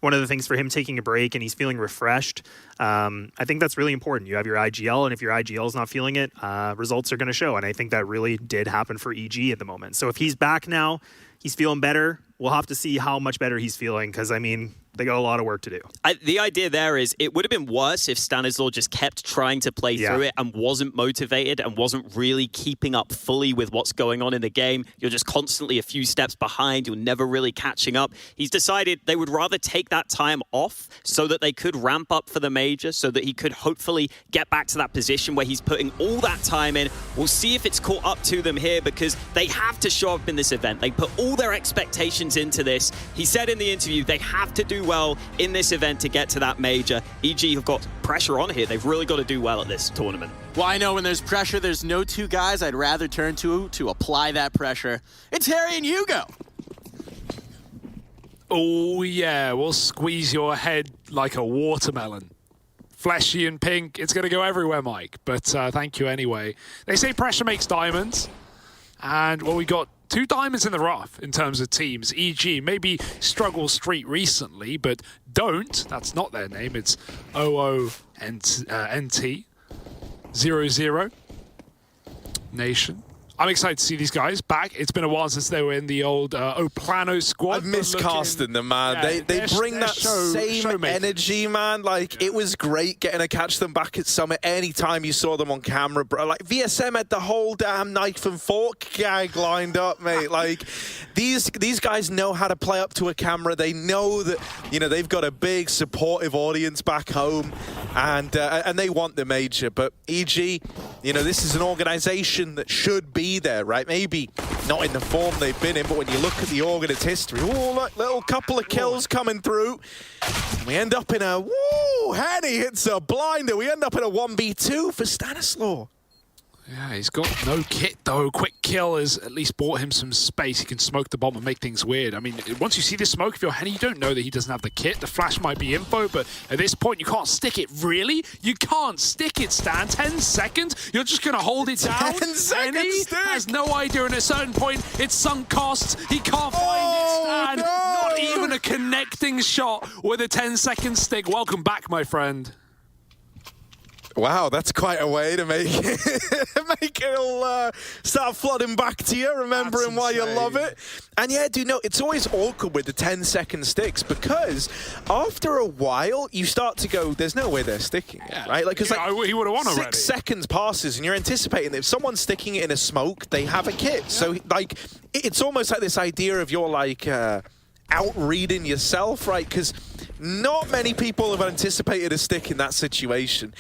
one of the things for him taking a break and he's feeling refreshed, I think that's really important. You have your IGL, and if your IGL is not feeling it, results are going to show. And I think that really did happen for EG at the moment. So if he's back now, he's feeling better. We'll have to see how much better he's feeling because I mean they got a lot of work to do. The idea there is it would have been worse if Stanislaw just kept trying to play through it and wasn't motivated and wasn't really keeping up fully with what's going on in the game. You're just constantly a few steps behind. You're never really catching up. He's decided they would rather take that time off so that they could ramp up for the major, so that he could hopefully get back to that position where he's putting all that time in. We'll see if it's caught up to them here because they have to show up in this event. They put all their expectations into this. He said in the interview they have to do do well in this event to get to that major. EG have got pressure on here. They've really got to do well at this tournament. Well, I know when there's pressure, there's no two guys I'd rather turn to apply that pressure. It's Harry and Hugo. Oh, yeah, we'll squeeze your head like a watermelon. Fleshy and pink, it's going to go everywhere, Mike. But thank you anyway. They say pressure makes diamonds. And, well, we got 2 diamonds in the rough in terms of teams. EG, maybe struggle street recently, but don't. That's not their name. It's OONT. 0-0. Nation. I'm excited to see these guys back. It's been a while since they were in the old Oplano squad. I've missed casting them, man. Yeah, they bring that same energy, man. Like, it was great getting to catch them back at Summit anytime you saw them on camera, bro. Like, VSM had the whole damn knife and fork gang lined up, mate. Like, these guys know how to play up to a camera. They know that, you know, they've got a big supportive audience back home, and they want the major. But EG, you know, this is an organization that should be there, right? Maybe not in the form they've been in, but when you look at the org and its history, oh, look, little couple of kills coming through. And we end up in a, woo, Henny hits a blinder. We end up in a 1v2 for Stanislaw. Yeah, he's got no kit, though. Quick kill has at least bought him some space. He can smoke the bomb and make things weird. I mean, once you see the smoke, if you're Henny, you don't know that he doesn't have the kit. The flash might be info, but at this point, you can't stick it. Really? You can't stick it, Stan. 10 seconds? You're just going to hold it down? 10 seconds, Henny has no idea. At a certain point, it's sunk costs. He can't find it, Stan. No! Not even a connecting shot with a 10-second stick. Welcome back, my friend. Wow, that's quite a way to make it all start flooding back to you, remembering why you love it. And yeah, dude, no, it's always awkward with the 10-second sticks because after a while you start to go, there's no way they're sticking it, right? Like, because he would have won already. 6 seconds passes and you're anticipating that if someone's sticking it in a smoke, they have a kit. Yeah. So like, it's almost like this idea of you're like out-reading yourself, right? Because not many people have anticipated a stick in that situation.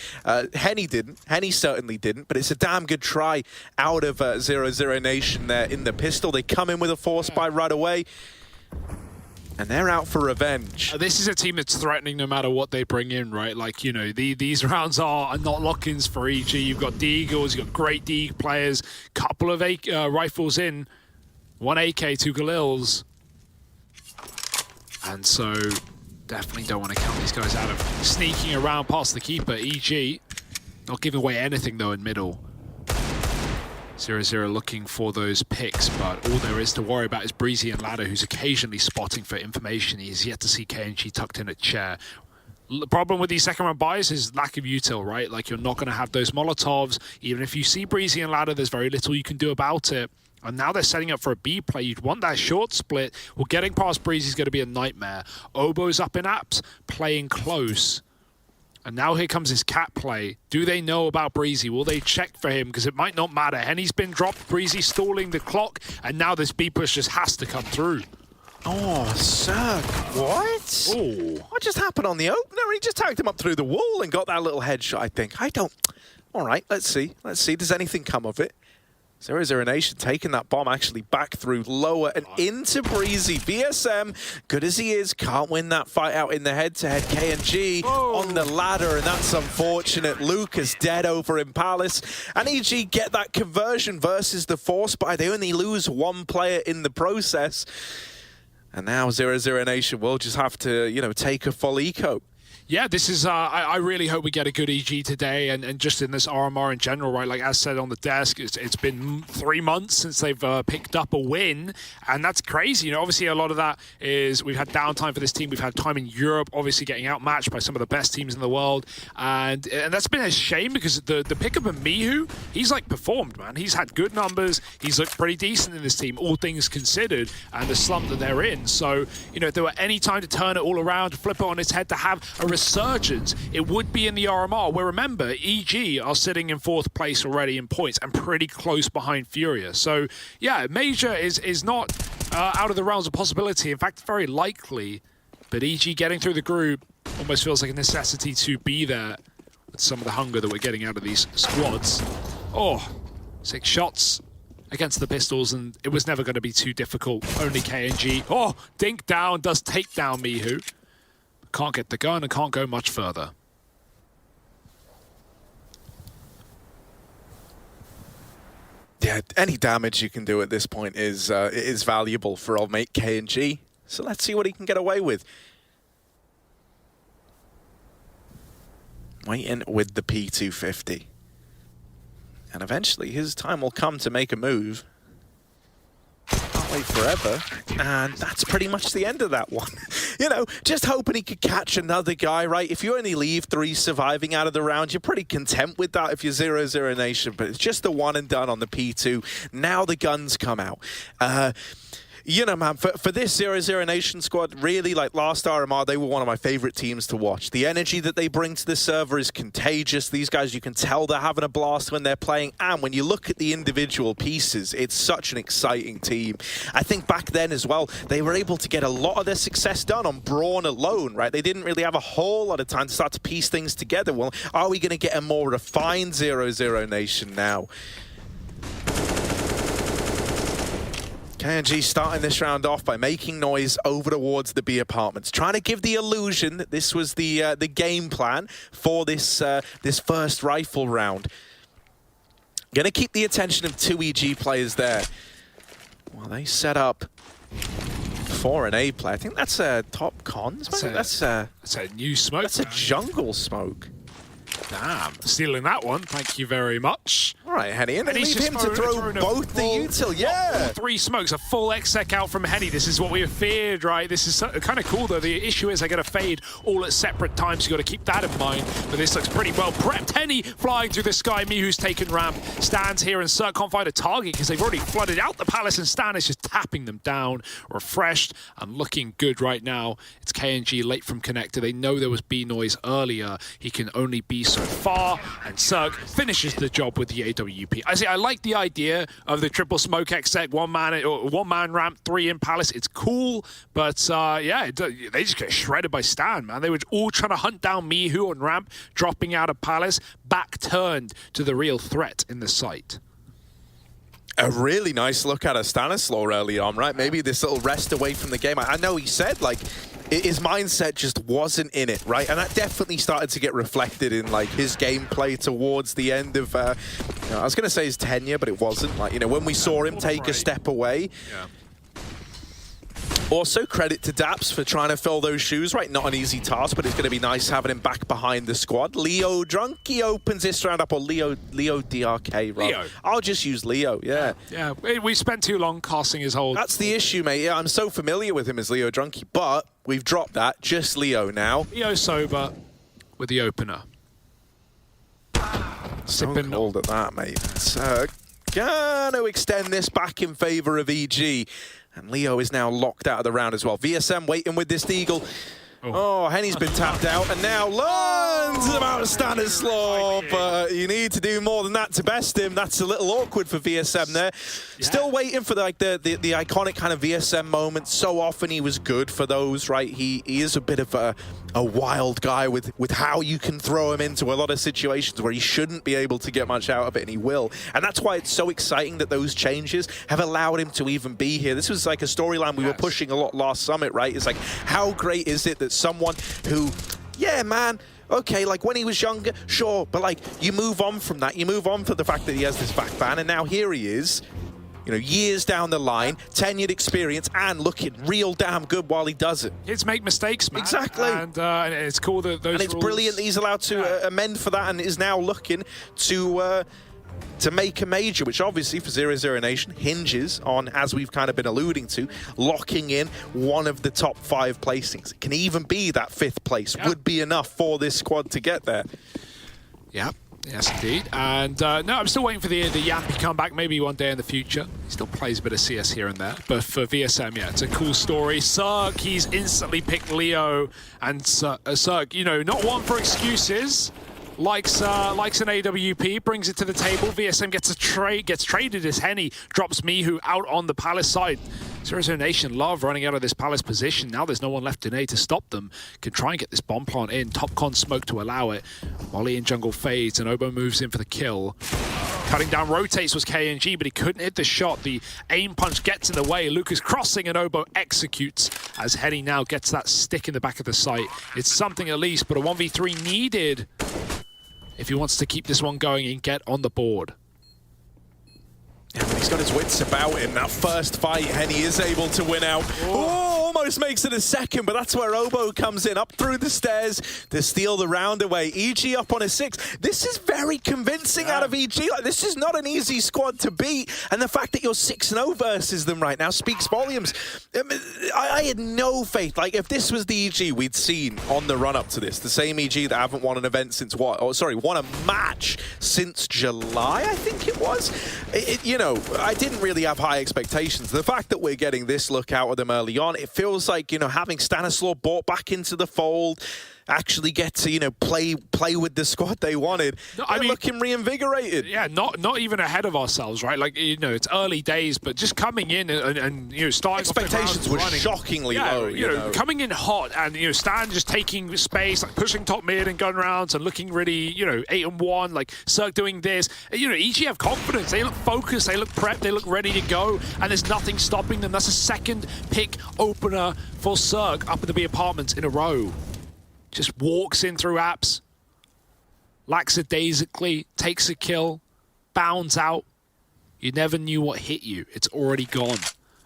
Henny didn't. Henny certainly didn't, but it's a damn good try out of 0-0 Nation there in the pistol. They come in with a force buy right away, and they're out for revenge. This is a team that's threatening no matter what they bring in, right? Like, you know, these rounds are not lock-ins for EG. You've got D-Eagles, you've got great D players, couple of rifles in, 1 AK, 2 Galils. And so, definitely don't want to count these guys out of sneaking around past the keeper. EG, not giving away anything though in middle. 0-0 looking for those picks, but all there is to worry about is Breezy and Ladder, who's occasionally spotting for information. He's yet to see KNG tucked in a chair. The problem with these second round buys is lack of util, right? Like, you're not going to have those Molotovs. Even if you see Breezy and Ladder, there's very little you can do about it. And now they're setting up for a B play. You'd want that short split. Well, getting past Breezy is going to be a nightmare. Obo's up in apps, playing close. And now here comes his cat play. Do they know about Breezy? Will they check for him? Because it might not matter. Henny's been dropped, Breezy stalling the clock, and now this B push just has to come through. Oh, Zerg. What? Oh. What just happened on the opener? He just tagged him up through the wall and got that little headshot, I think. All right, let's see. Let's see. Does anything come of it? 0-0 Nation taking that bomb actually back through lower and into Breezy. VSM, good as he is, can't win that fight out in the head-to-head. KNG on the ladder, and that's unfortunate. Lucas dead over in Palace. And EG get that conversion versus the Force buy. They only lose 1 player in the process. And now 0-0 Nation will just have to, you know, take a full eco. Yeah, this is, I really hope we get a good EG today and just in this RMR in general, right? Like, as said on the desk, it's been 3 months since they've picked up a win, and that's crazy. You know, obviously a lot of that is we've had downtime for this team. We've had time in Europe, obviously getting outmatched by some of the best teams in the world, and that's been a shame because the pickup of Mihu, he's like performed, man. He's had good numbers. He's looked pretty decent in this team, all things considered, and the slump that they're in. So, you know, if there were any time to turn it all around, to flip it on its head, to have a resurgence, it would be in the RMR, where remember, EG are sitting in 4th place already in points and pretty close behind Furia. So yeah, Major is not out of the realms of possibility. In fact, very likely. But EG getting through the group almost feels like a necessity to be there with some of the hunger that we're getting out of these squads. Oh, 6 shots against the pistols, and it was never going to be too difficult. Only KNG. Oh, Dink down, does take down Mihu. can't get the gun and can't go much further. Yeah, any damage you can do at this point is valuable for old mate KNG. So let's see what he can get away with. Waiting with the P250. And eventually his time will come to make a move. Can't wait forever. And that's pretty much the end of that one. You know, just hoping he could catch another guy, right? If you only leave 3 surviving out of the round, you're pretty content with that if you're 0-0 Nation. But it's just the one and done on the P2. Now the guns come out. You know, man, for this 0-0 Nation squad, really, like last RMR, they were one of my favorite teams to watch. The energy that they bring to the server is contagious. These guys, you can tell they're having a blast when they're playing. And when you look at the individual pieces, it's such an exciting team. I think back then as well, they were able to get a lot of their success done on Brawn alone, right? They didn't really have a whole lot of time to start to piece things together. Well, are we going to get a more refined 0-0 Nation now? KNG starting this round off by making noise over towards the B apartments, trying to give the illusion that this was the game plan for this this first rifle round. Going to keep the attention of 2 EG players there. Well, they set up for an A play. I think that's a top cons. That's a new smoke. That's a jungle smoke. Damn, stealing that one. Thank you very much. All right, Henny, and Henny's leave him to throw both the util. Yeah, 3 smokes, a full exec out from Henny. This is what we have feared, right? This is kind of cool, though. The issue is I get a fade all at separate times. You got to keep that in mind. But this looks pretty well prepped. Henny flying through the sky. Mihu's taken ramp, stands here, and Cirque can't find a target because they've already flooded out the palace, and Stan is just tapping them down. Refreshed and looking good right now. It's KNG late from connector. They know there was B noise earlier. He can only be so far, and Cirque finishes the job with the AWP. I like the idea of the triple smoke exec, one man ramp, 3 in palace. It's cool, but yeah, they just get shredded by Stan, man. They were all trying to hunt down Mihu on ramp, dropping out of palace, back turned to the real threat in the site. A really nice look at a Stanislaw early on, right? Maybe this little rest away from the game. I know he said, like, his mindset just wasn't in it, right? And that definitely started to get reflected in, like, his gameplay towards the end of, I was going to say his tenure, but it wasn't. Like, you know, when we saw him take a step away. Yeah. Also, credit to Daps for trying to fill those shoes, right? Not an easy task, but it's going to be nice having him back behind the squad. Leo Drunky opens this round up, or Leo DRK, right? Leo. I'll just use Leo, yeah. Yeah, we spent too long casting his whole... That's the issue, mate. Yeah, I'm so familiar with him as Leo Drunky, but we've dropped that. Just Leo now. Leo sober with the opener. Sipping. So cold at that, mate. So, gonna extend this back in favor of EG. And Leo is now locked out of the round as well. VSM waiting with this Deagle. Oh, Henny's been tapped out and now learns about Stanislaw, but you need to do more than that to best him. That's a little awkward for VSM there. Yeah. Still waiting for the iconic kind of VSM moment. So often he was good for those, right? He is a bit of a wild guy with how you can throw him into a lot of situations where he shouldn't be able to get much out of it, and he will. And that's why it's so exciting that those changes have allowed him to even be here. This was like a storyline we were pushing a lot last summit, right? It's like, how great is it that someone who, yeah, man, okay, like when he was younger, sure, but like you move on from that. You move on for the fact that he has this back ban, and now here he is, you know, years down the line, tenured experience, and looking real damn good while he does it. Kids make mistakes, man. Exactly. And it's cool that those And it's rules... brilliant that he's allowed to amend for that and is now looking to make a major, which obviously for 0-0 Nation hinges on, as we've kind of been alluding to, locking in one of the top 5 placings. It can even be that 5th place, would be enough for this squad to get there. Yeah. Yes, indeed. And no, I'm still waiting for the Yampy comeback, maybe one day in the future. He still plays a bit of CS here and there. But for VSM, yeah, it's a cool story. Cirque, he's instantly picked Leo. And Cirque, you know, not one for excuses. Likes an AWP, brings it to the table. VSM gets traded as Henny, drops Mihu out on the Palace side. 0-0 Nation love running out of this Palace position. Now there's no one left in A to stop them. Can try and get this bomb plant in. Top con smoke to allow it. Molly in jungle fades, and Obo moves in for the kill. Cutting down rotates was KNG, but he couldn't hit the shot. The aim punch gets in the way. Lucas crossing and Obo executes as Henny now gets that stick in the back of the site. It's something at least, but a 1v3 needed if he wants to keep this one going and get on the board. Yeah, but he's got his wits about him. That first fight, Henny is able to win out. Oh, almost makes it a second, but that's where Obo comes in, up through the stairs to steal the round away. EG up on a 6. This is very convincing out of EG. Like, this is not an easy squad to beat, and the fact that you're 6-0 versus them right now speaks volumes. I had no faith. Like, if this was the EG we'd seen on the run-up to this, the same EG that haven't won an event since what? Oh, sorry, won a match since July, I think it was. You know, I didn't really have high expectations. The fact that we're getting this look out of them early on, it feels like, you know, having Stanislaw brought back into the fold, actually get to, you know, play with the squad they wanted. No, I mean, looking reinvigorated. Yeah, not even ahead of ourselves, right? Like, you know, it's early days, but just coming in and you know, starting expectations were shockingly low. You know, coming in hot and, you know, Stan just taking space, like pushing top mid and gun rounds and looking really, you know, 8-1, like Cirque doing this. You know, EG have confidence. They look focused, they look prepped, they look ready to go, and there's nothing stopping them. That's a second pick opener for Cirque up at the B apartments in a row. Just walks in through apps, lackadaisically, takes a kill, bounds out. You never knew what hit you. It's already gone.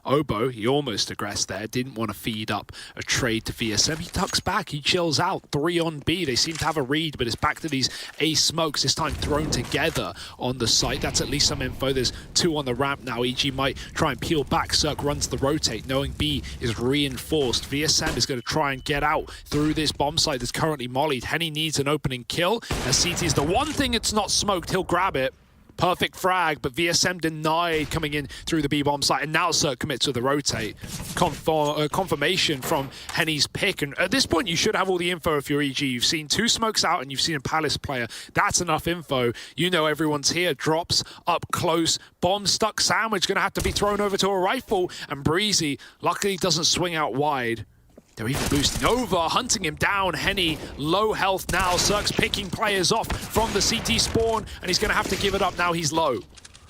Obo, he almost aggressed there, didn't want to feed up a trade to VSM. He tucks back, he chills out, 3 on B. They seem to have a read, but it's back to these A smokes, this time thrown together on the site. That's at least some info. There's 2 on the ramp now. EG might try and peel back. Cirque runs the rotate, knowing B is reinforced. VSM is going to try and get out through this bomb site that's currently mollied. Henny needs an opening kill, as CT is the one thing it's not smoked. He'll grab it. Perfect frag, but VSM denied coming in through the B-bomb site, and now Cirque commits to the rotate. Confirmation from Henny's pick, and at this point you should have all the info if you're EG. You've seen 2 smokes out and you've seen a Palace player. That's enough info. You know everyone's here. Drops up close. Bomb stuck sandwich going to have to be thrown over to a rifle, and Breezy luckily doesn't swing out wide. They're even boosting over, hunting him down. Henny, low health now. Cirque's picking players off from the CT spawn, and he's going to have to give it up now. He's low.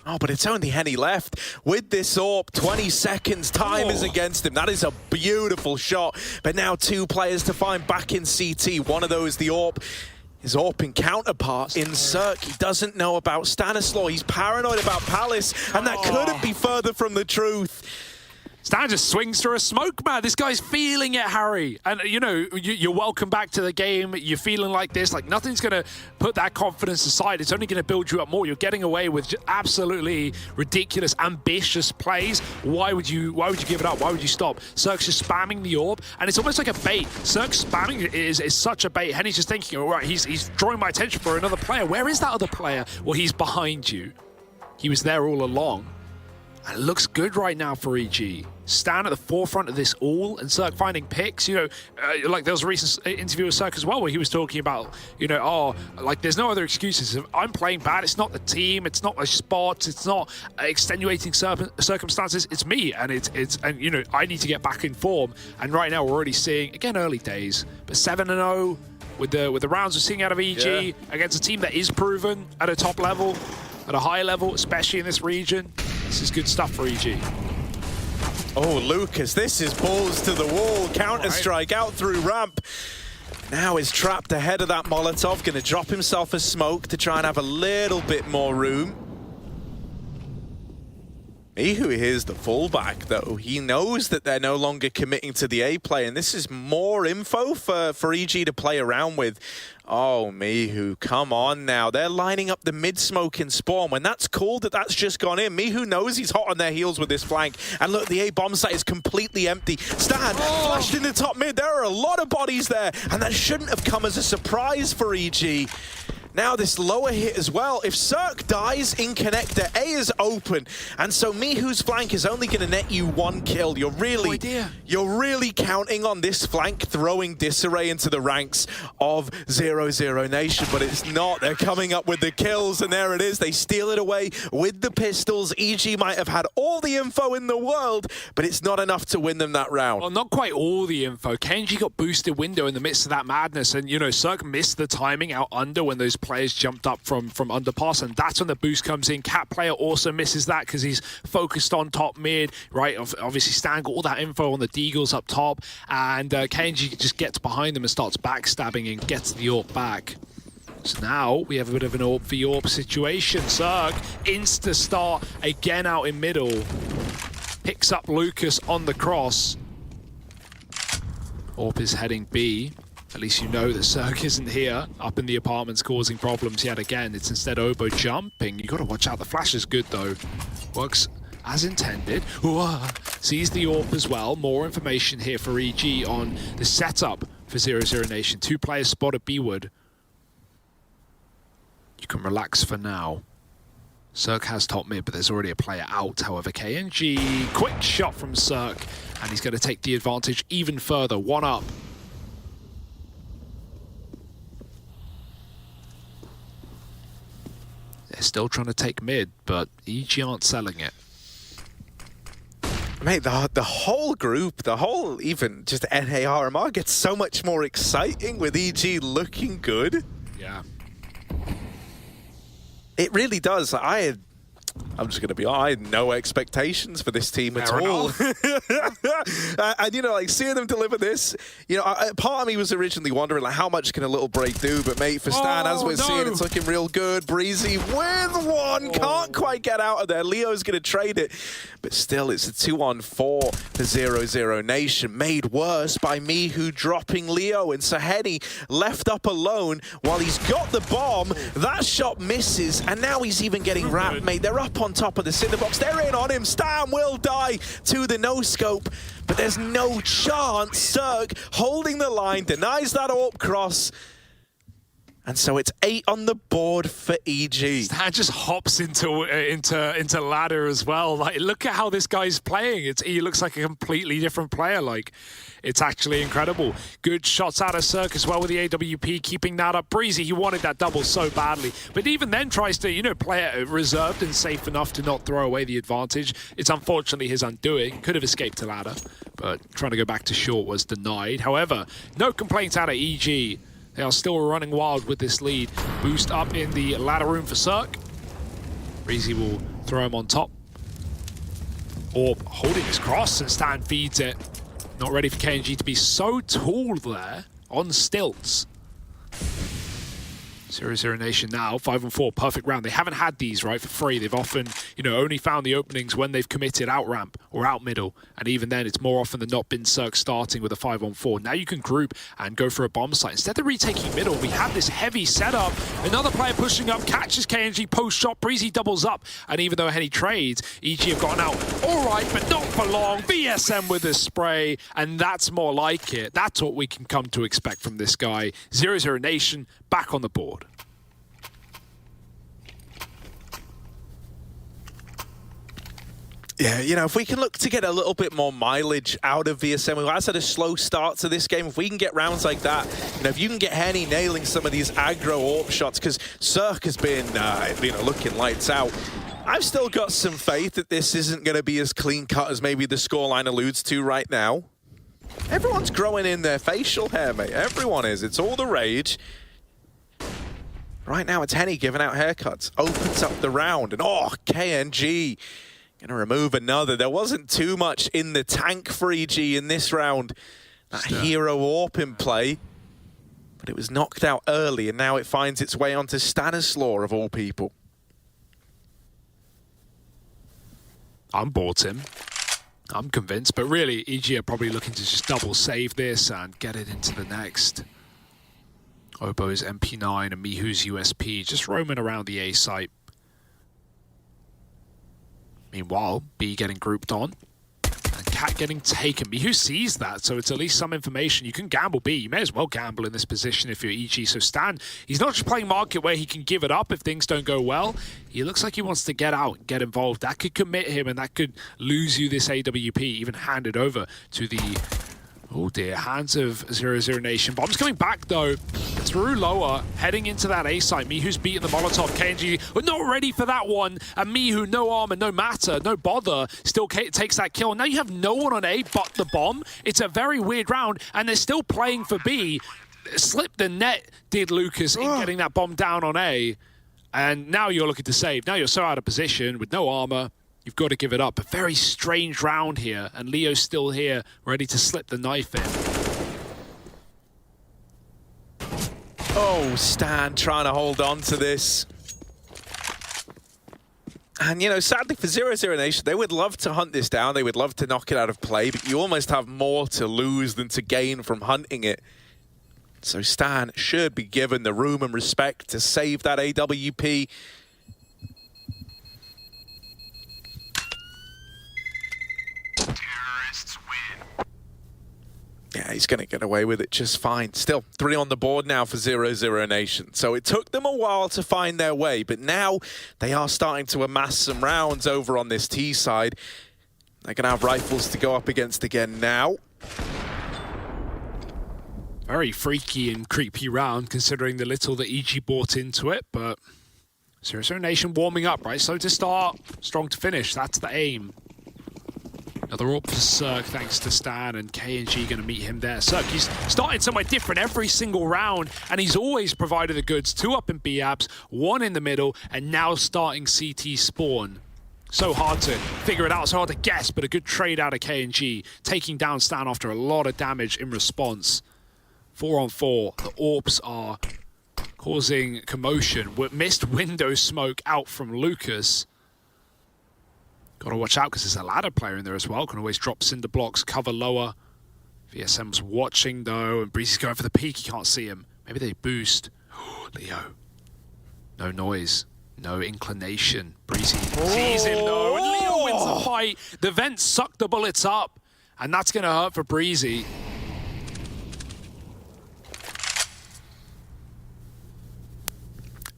Oh, but it's only Henny left. With this AWP, 20 seconds, time is against him. That is a beautiful shot. But now 2 players to find back in CT. One of those, the AWP. His AWPing counterpart in Cirque. He doesn't know about Stanislaw. He's paranoid about Palace, and that couldn't be further from the truth. Stan just swings through a smoke, man. This guy's feeling it, Harry. And, you know, you're welcome back to the game. You're feeling like this. Like, nothing's going to put that confidence aside. It's only going to build you up more. You're getting away with absolutely ridiculous, ambitious plays. Why would you give it up? Why would you stop? Cirque's just spamming the AWP, and it's almost like a bait. Cirque spamming is such a bait. Henny's just thinking, all right, he's drawing my attention for another player. Where is that other player? Well, he's behind you. He was there all along. And it looks good right now for EG. Stan at the forefront of this all, and Cirque finding picks. You know, like there was a recent interview with Cirque as well where he was talking about, you know, oh, like there's no other excuses. If I'm playing bad, it's not the team, it's not my spots, it's not extenuating circumstances, it's me, and and you know, I need to get back in form. And right now we're already seeing, again, early days, but 7-0 with the rounds we're seeing out of EG against a team that is proven at a top level, at a high level, especially in this region. This is good stuff for EG. Oh, Lucas, this is balls to the wall. Counter-strike out through ramp. Now is trapped ahead of that Molotov. Going to drop himself a smoke to try and have a little bit more room. Mihu here's the fullback, though. He knows that they're no longer committing to the A play, and this is more info for EG to play around with. Oh, Mihu, come on now. They're lining up the mid-smoke in spawn. When that's called, that's just gone in. Mihu knows he's hot on their heels with this flank. And look, the A bomb site is completely empty. Stan flashed in the top mid. There are a lot of bodies there, and that shouldn't have come as a surprise for EG. Now this lower hit as well. If Cirque dies in connector, A is open. And so Mihu's flank is only going to net you 1 kill. You're really counting on this flank throwing disarray into the ranks of 0-0 Nation, but it's not. They're coming up with the kills, and there it is. They steal it away with the pistols. EG might have had all the info in the world, but it's not enough to win them that round. Well, not quite all the info. KNG got boosted window in the midst of that madness, and, you know, Cirque missed the timing out under when those players jumped up from underpass, and that's when the boost comes in. Cat player also misses that because he's focused on top mid, right? Obviously, Stan got all that info on the Deagles up top, and KNG just gets behind them and starts backstabbing and gets the AWP back. So now we have a bit of an AWP v AWP situation. Zerg, insta-start again out in middle. Picks up Lucas on the cross. AWP is heading B. At least you know that Zerg isn't here, up in the apartments causing problems yet again. It's instead Obo jumping. You got to watch out. The flash is good though. Works as intended. Sees the AWP as well. More information here for EG on the setup for 00 Nation. 2 players spotted B-Wood. You can relax for now. Zerg has top mid, but there's already a player out. However, KNG, quick shot from Zerg, and he's going to take the advantage even further. 1 up. They're still trying to take mid, but EG aren't selling it. Mate, the whole group, the whole even just NARMR gets so much more exciting with EG looking good. Yeah. It really does. I'm just going to be honest, I had no expectations for this team at all. And, you know, like, seeing them deliver this, you know, part of me was originally wondering, like, how much can a little break do? But, mate, for Stan, as we're seeing, it's looking real good. Breezy with one. Can't quite get out of there. Leo's going to trade it. But still, it's a 2-on-4 for 00 Nation. Made worse by Mihu dropping Leo. And Saheni left up alone while he's got the bomb. That shot misses. And now he's even getting wrapped, mate. They're up on top of the cinder box. They're in on him. Stan will die to the no-scope, but there's no chance. Zerg holding the line, denies that AWP cross. And so it's 8 on the board for EG. Stan just hops into ladder as well. Like, look at how this guy's playing. He looks like a completely different player. Like, it's actually incredible. Good shots out of Zerg as well with the AWP, keeping that up. Breezy, he wanted that double so badly, but even then tries to, you know, play it reserved and safe enough to not throw away the advantage. It's unfortunately his undoing. Could have escaped to ladder, but trying to go back to short was denied. However, no complaints out of EG. They are still running wild with this lead. Boost up in the ladder room for Zerg. Breezy will throw him on top. Orb holding his cross, and Stan feeds it. Not ready for KNG to be so tall there on stilts. 00 Nation now, 5-on-4, perfect round. They haven't had these, right, for free. They've often, you know, only found the openings when they've committed out ramp or out middle. And even then, it's more often than not been Zerg starting with a 5-on-4. Now you can group and go for a bomb site. Instead of retaking middle, we have this heavy setup. Another player pushing up, catches KNG post-shot. Breezy doubles up. And even though Henny trades, EG have gotten out. All right, but not for long. BSM with the spray. And that's more like it. That's what we can come to expect from this guy. 00 Nation back on the board. Yeah, you know, if we can look to get a little bit more mileage out of VSM, who has had a slow start to this game, if we can get rounds like that, you know, if you can get Henny nailing some of these aggro AWP shots, because Zerg has been, you know, looking lights out. I've still got some faith that this isn't going to be as clean-cut as maybe the scoreline alludes to right now. Everyone's growing in their facial hair, mate. Everyone is. It's all the rage. Right now, it's Henny giving out haircuts. Opens up the round, and KNG going to remove another. There wasn't too much in the tank for EG in this round. That hero AWP in play. But it was knocked out early, and now it finds its way onto Stanislaw, of all people. I'm bought him. I'm convinced, but really, EG are probably looking to just double save this and get it into the next. Obo's MP9 and Mihu's USP just roaming around the A site. Meanwhile, B getting grouped on. And Cat getting taken. Mihu sees that, so it's at least some information. You can gamble B. You may as well gamble in this position if you're EG. So Stan, he's not just playing market where he can give it up if things don't go well. He looks like he wants to get out and get involved. That could commit him, and that could lose you this AWP, even hand it over to the... Oh dear, hands of 00 Nation. Bomb's coming back though, through lower, heading into that A site. Mihu's beating the Molotov. KNG were not ready for that one. And Mihu, no armor, no matter, no bother, still takes that kill. Now you have no one on A but the bomb. It's a very weird round, and they're still playing for B. slipped the net, did Lucas, in getting that bomb down on A. And now you're looking to save. Now you're so out of position with no armor. You've got to give it up. A very strange round here. And Leo's still here, ready to slip the knife in. Oh, Stan trying to hold on to this. And, you know, sadly for 0-0 Nation, they would love to hunt this down. They would love to knock it out of play. But you almost have more to lose than to gain from hunting it. So Stan should be given the room and respect to save that AWP. Terrorists win. Yeah, he's going to get away with it just fine. Still, 3 on the board now for 0-0 Nation. So it took them a while to find their way, but now they are starting to amass some rounds over on this T side. They're going to have rifles to go up against again now. Very freaky and creepy round, considering the little that EG bought into it, but 0-0 Nation warming up, right? Slow to start, strong to finish. That's the aim. Another AWP for Cirque, thanks to Stan, and KNG going to meet him there. Cirque, he's starting somewhere different every single round, and he's always provided the goods. 2 up in B-Apps, 1 in the middle, and now starting CT spawn. So hard to figure it out, so hard to guess, but a good trade out of KNG, taking down Stan after a lot of damage in response. 4 on 4, the AWPs are causing commotion. Missed window smoke out from Lucas. Got to watch out because there's a ladder player in there as well. Can always drop cinder blocks, cover lower. VSM's watching though, and Breezy's going for the peek. He can't see him. Maybe they boost. Leo. No noise. No inclination. Breezy sees him though, and Leo wins the fight. The vents suck the bullets up, and that's going to hurt for Breezy.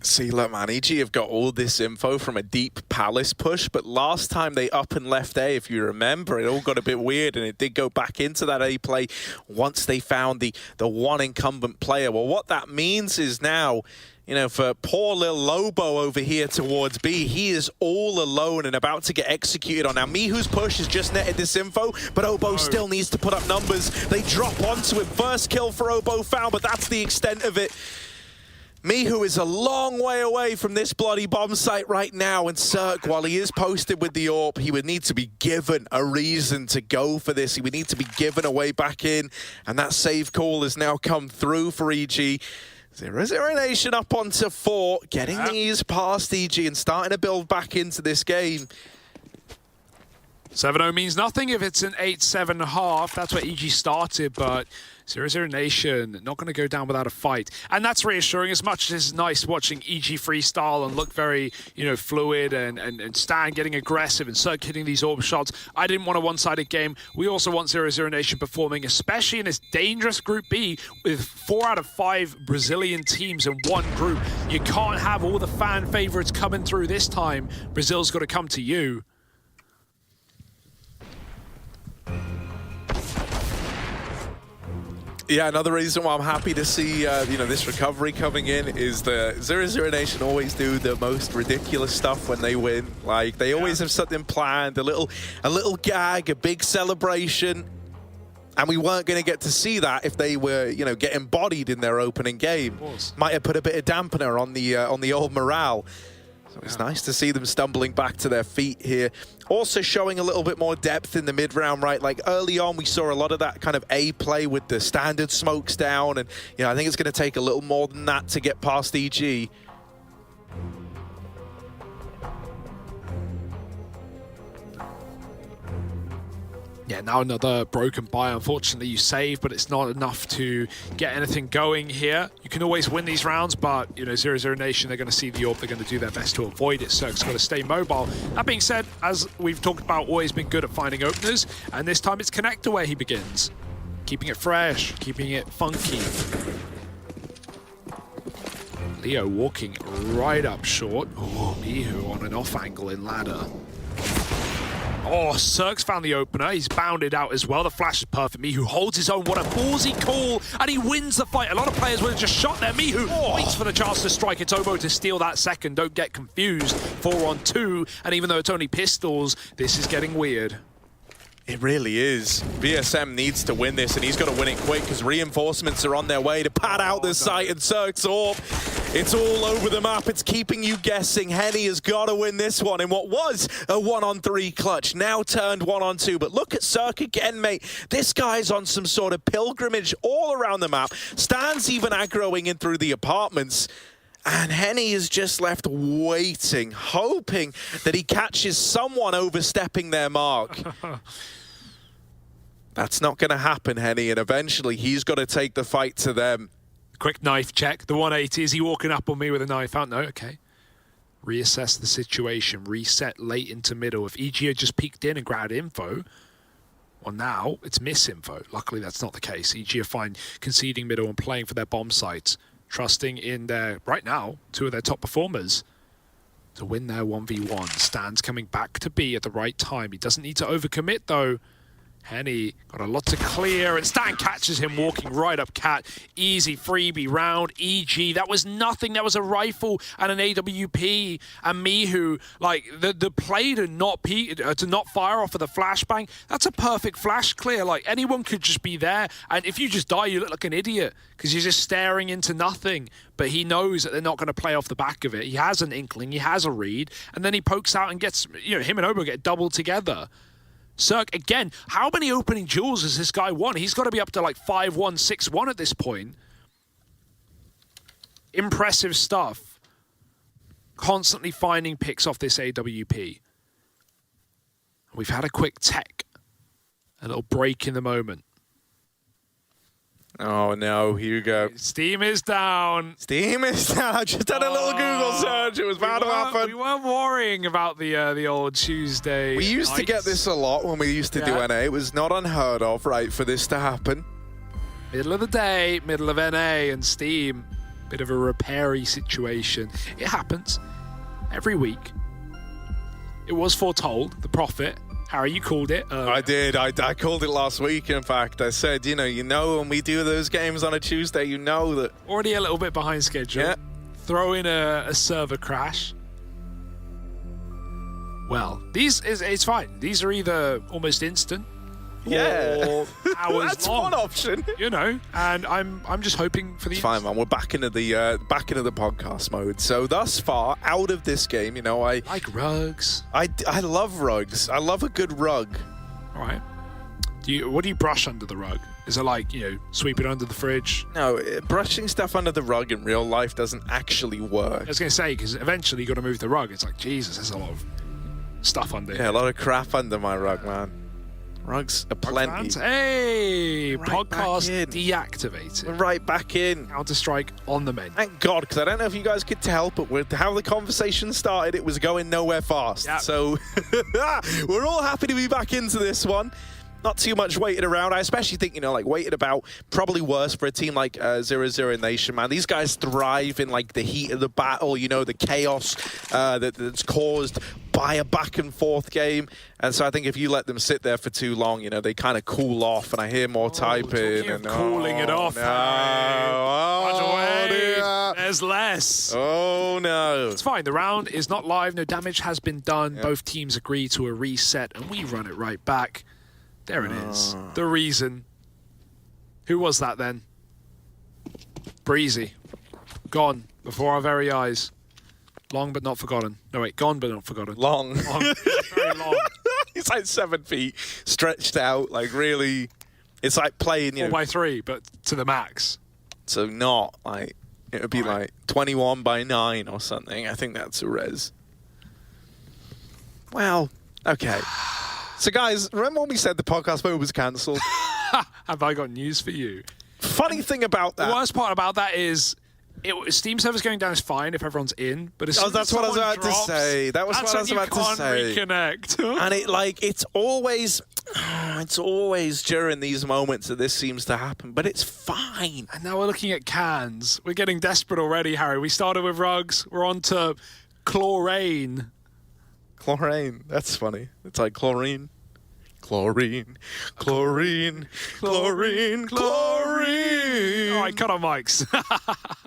See, look, man, EG have got all this info from a deep Palace push, but last time they up and left A, if you remember, it all got a bit weird, and it did go back into that A play once they found the one incumbent player. Well, what that means is now, you know, for poor little Lobo over here towards B, he is all alone and about to get executed on. Now, Mihu's push has just netted this info, but Obo still needs to put up numbers. They drop onto him. First kill for Obo found, but that's the extent of it. Mihu is a long way away from this bloody bomb site right now, and Cirque, while he is posted with the AWP, he would need to be given a reason to go for this. He would need to be given a way back in, and that save call has now come through for EG. 0-0 Nation up onto 4, getting these past EG and starting to build back into this game. 7-0 means nothing if it's an 8-7.5. That's where EG started, but 0-0 Nation not going to go down without a fight. And that's reassuring. As much as it's nice watching EG freestyle and look very, you know, fluid and Stan getting aggressive and Cirque hitting these AWP shots, I didn't want a one-sided game. We also want 0-0 Nation performing, especially in this dangerous Group B with 4 out of 5 Brazilian teams in one group. You can't have all the fan favorites coming through this time. Brazil's got to come to you. Yeah, another reason why I'm happy to see you know, this recovery coming in is the 0-0 Nation always do the most ridiculous stuff when they win. Like, they always have something planned, a little gag, a big celebration. And we weren't going to get to see that if they were, you know, getting bodied in their opening game. Might have put a bit of dampener on the old morale. So it's nice to see them stumbling back to their feet here. Also showing a little bit more depth in the mid-round, right? Like early on, we saw a lot of that kind of A play with the standard smokes down. And, you know, I think it's going to take a little more than that to get past EG. Yeah, now another broken buy. Unfortunately, you save, but it's not enough to get anything going here. You can always win these rounds, but, you know, 0-0 Nation, they're going to see the AWP. They're going to do their best to avoid it. Cirque's got to stay mobile. That being said, as we've talked about, always been good at finding openers, and this time it's Connector where he begins. Keeping it fresh, keeping it funky. Leo walking right up short. Oh, Mihu on an off angle in ladder. Oh, Cirque's found the opener. He's bounded out as well. The flash is perfect. Mihu holds his own. What a ballsy call. And he wins the fight. A lot of players would have just shot there. Mihu waits for the chance to strike. It's Obo to steal that second. Don't get confused. 4 on 2. And even though it's only pistols, this is getting weird. It really is. BSM needs to win this, and he's got to win it quick because reinforcements are on their way to pad out this site, and Cirque's Orb, it's all over the map. It's keeping you guessing. Henny has got to win this one in what was a 1-on-3 clutch, now turned 1-on-2. But look at Cirque again, mate. This guy's on some sort of pilgrimage all around the map. Stan's even aggroing in through the apartments. And Henny is just left waiting, hoping that he catches someone overstepping their mark. That's not going to happen, Henny, and eventually he's got to take the fight to them. Quick knife check. The 180, is he walking up on me with a knife out? No, okay. Reassess the situation. Reset late into middle. If EG had just peeked in and grabbed info, well, now it's misinfo. Luckily, that's not the case. EG are fine conceding middle and playing for their bomb sites. Trusting in their, right now, 2 of their top performers to win their 1v1. Stan's coming back to B at the right time. He doesn't need to overcommit, though. Henny got a lot to clear, and Stan catches him walking right up Cat. Easy freebie round. EG, that was nothing. That was a rifle and an AWP. And Mihu, like, the play to not fire off of the flashbang, that's a perfect flash clear. Like, anyone could just be there, and if you just die, you look like an idiot because you're just staring into nothing. But he knows that they're not going to play off the back of it. He has an inkling, he has a read, and then he pokes out and gets, him and Obo get doubled together. Cirque, again, how many opening duels has this guy won? He's got to be up to like 5-1, 6-1 at this point. Impressive stuff. Constantly finding picks off this AWP. We've had a quick tech. A little break in the moment. Oh no, here you go. Steam is down. Steam is down. I just had a little Google search. It was bound to happen. We weren't worrying about the old Tuesday. We used to get this a lot when we used to do NA. It was not unheard of, right, for this to happen. Middle of the day, middle of NA and Steam. Bit of a repair-y situation. It happens every week. It was foretold, the Prophet. Harry, you called it. I did. I called it last week, in fact. I said, you know, when we do those games on a Tuesday, you know that... Already a little bit behind schedule. Yeah. Throw in a server crash. Well, it's fine. These are either almost instant or hours That's long. one option. You know, and I'm just hoping for the... It's fine, man. We're back into the podcast mode. So thus far, out of this game, I like rugs. I love rugs. I love a good rug. All right. What do you brush under the rug? Is it like, sweep it under the fridge? No, brushing stuff under the rug in real life doesn't actually work. I was going to say, because eventually you got to move the rug. It's like, Jesus, there's a lot of stuff under here. Yeah, a lot of crap under my rug, man. Rugs are plenty. Hey, right, podcast deactivated. We're right back in. Counter-Strike on the menu. Thank God, because I don't know if you guys could tell, but with how the conversation started, it was going nowhere fast. Yep. So we're all happy to be back into this one. Not too much waiting around. I especially think, waiting about, probably worse for a team like 0-0 Nation, man. These guys thrive in, the heat of the battle, the chaos that's caused by a back-and-forth game. And so I think if you let them sit there for too long, they kind of cool off, and I hear more typing. And cooling it off. No. There's less. Oh, no. It's fine. The round is not live. No damage has been done. Yep. Both teams agree to a reset, and we run it right back. There it is. The reason. Who was that then? Breezy. Gone before our very eyes. Long but not forgotten. No, wait. Gone but not forgotten. Long. Very long. He's like 7 feet, stretched out, really. It's like playing, 4x3, but to the max. So not it would be 21x9 or something. I think that's a res. Well, okay. So, guys, remember when we said the podcast mode was cancelled? Have I got news for you? Funny thing about that. The worst part about that is Steam servers going down is fine if everyone's in, but as soon that's as what I was about drops, to say. That was what I was about to say. Reconnect. And it's always during these moments that this seems to happen, but it's fine. And now we're looking at cans. We're getting desperate already, Harry. We started with rugs. We're on to chlorine. Chlorine. That's funny. It's like chlorine. Chlorine. Chlorine. Chlorine. Chlorine. All right, cut our mics.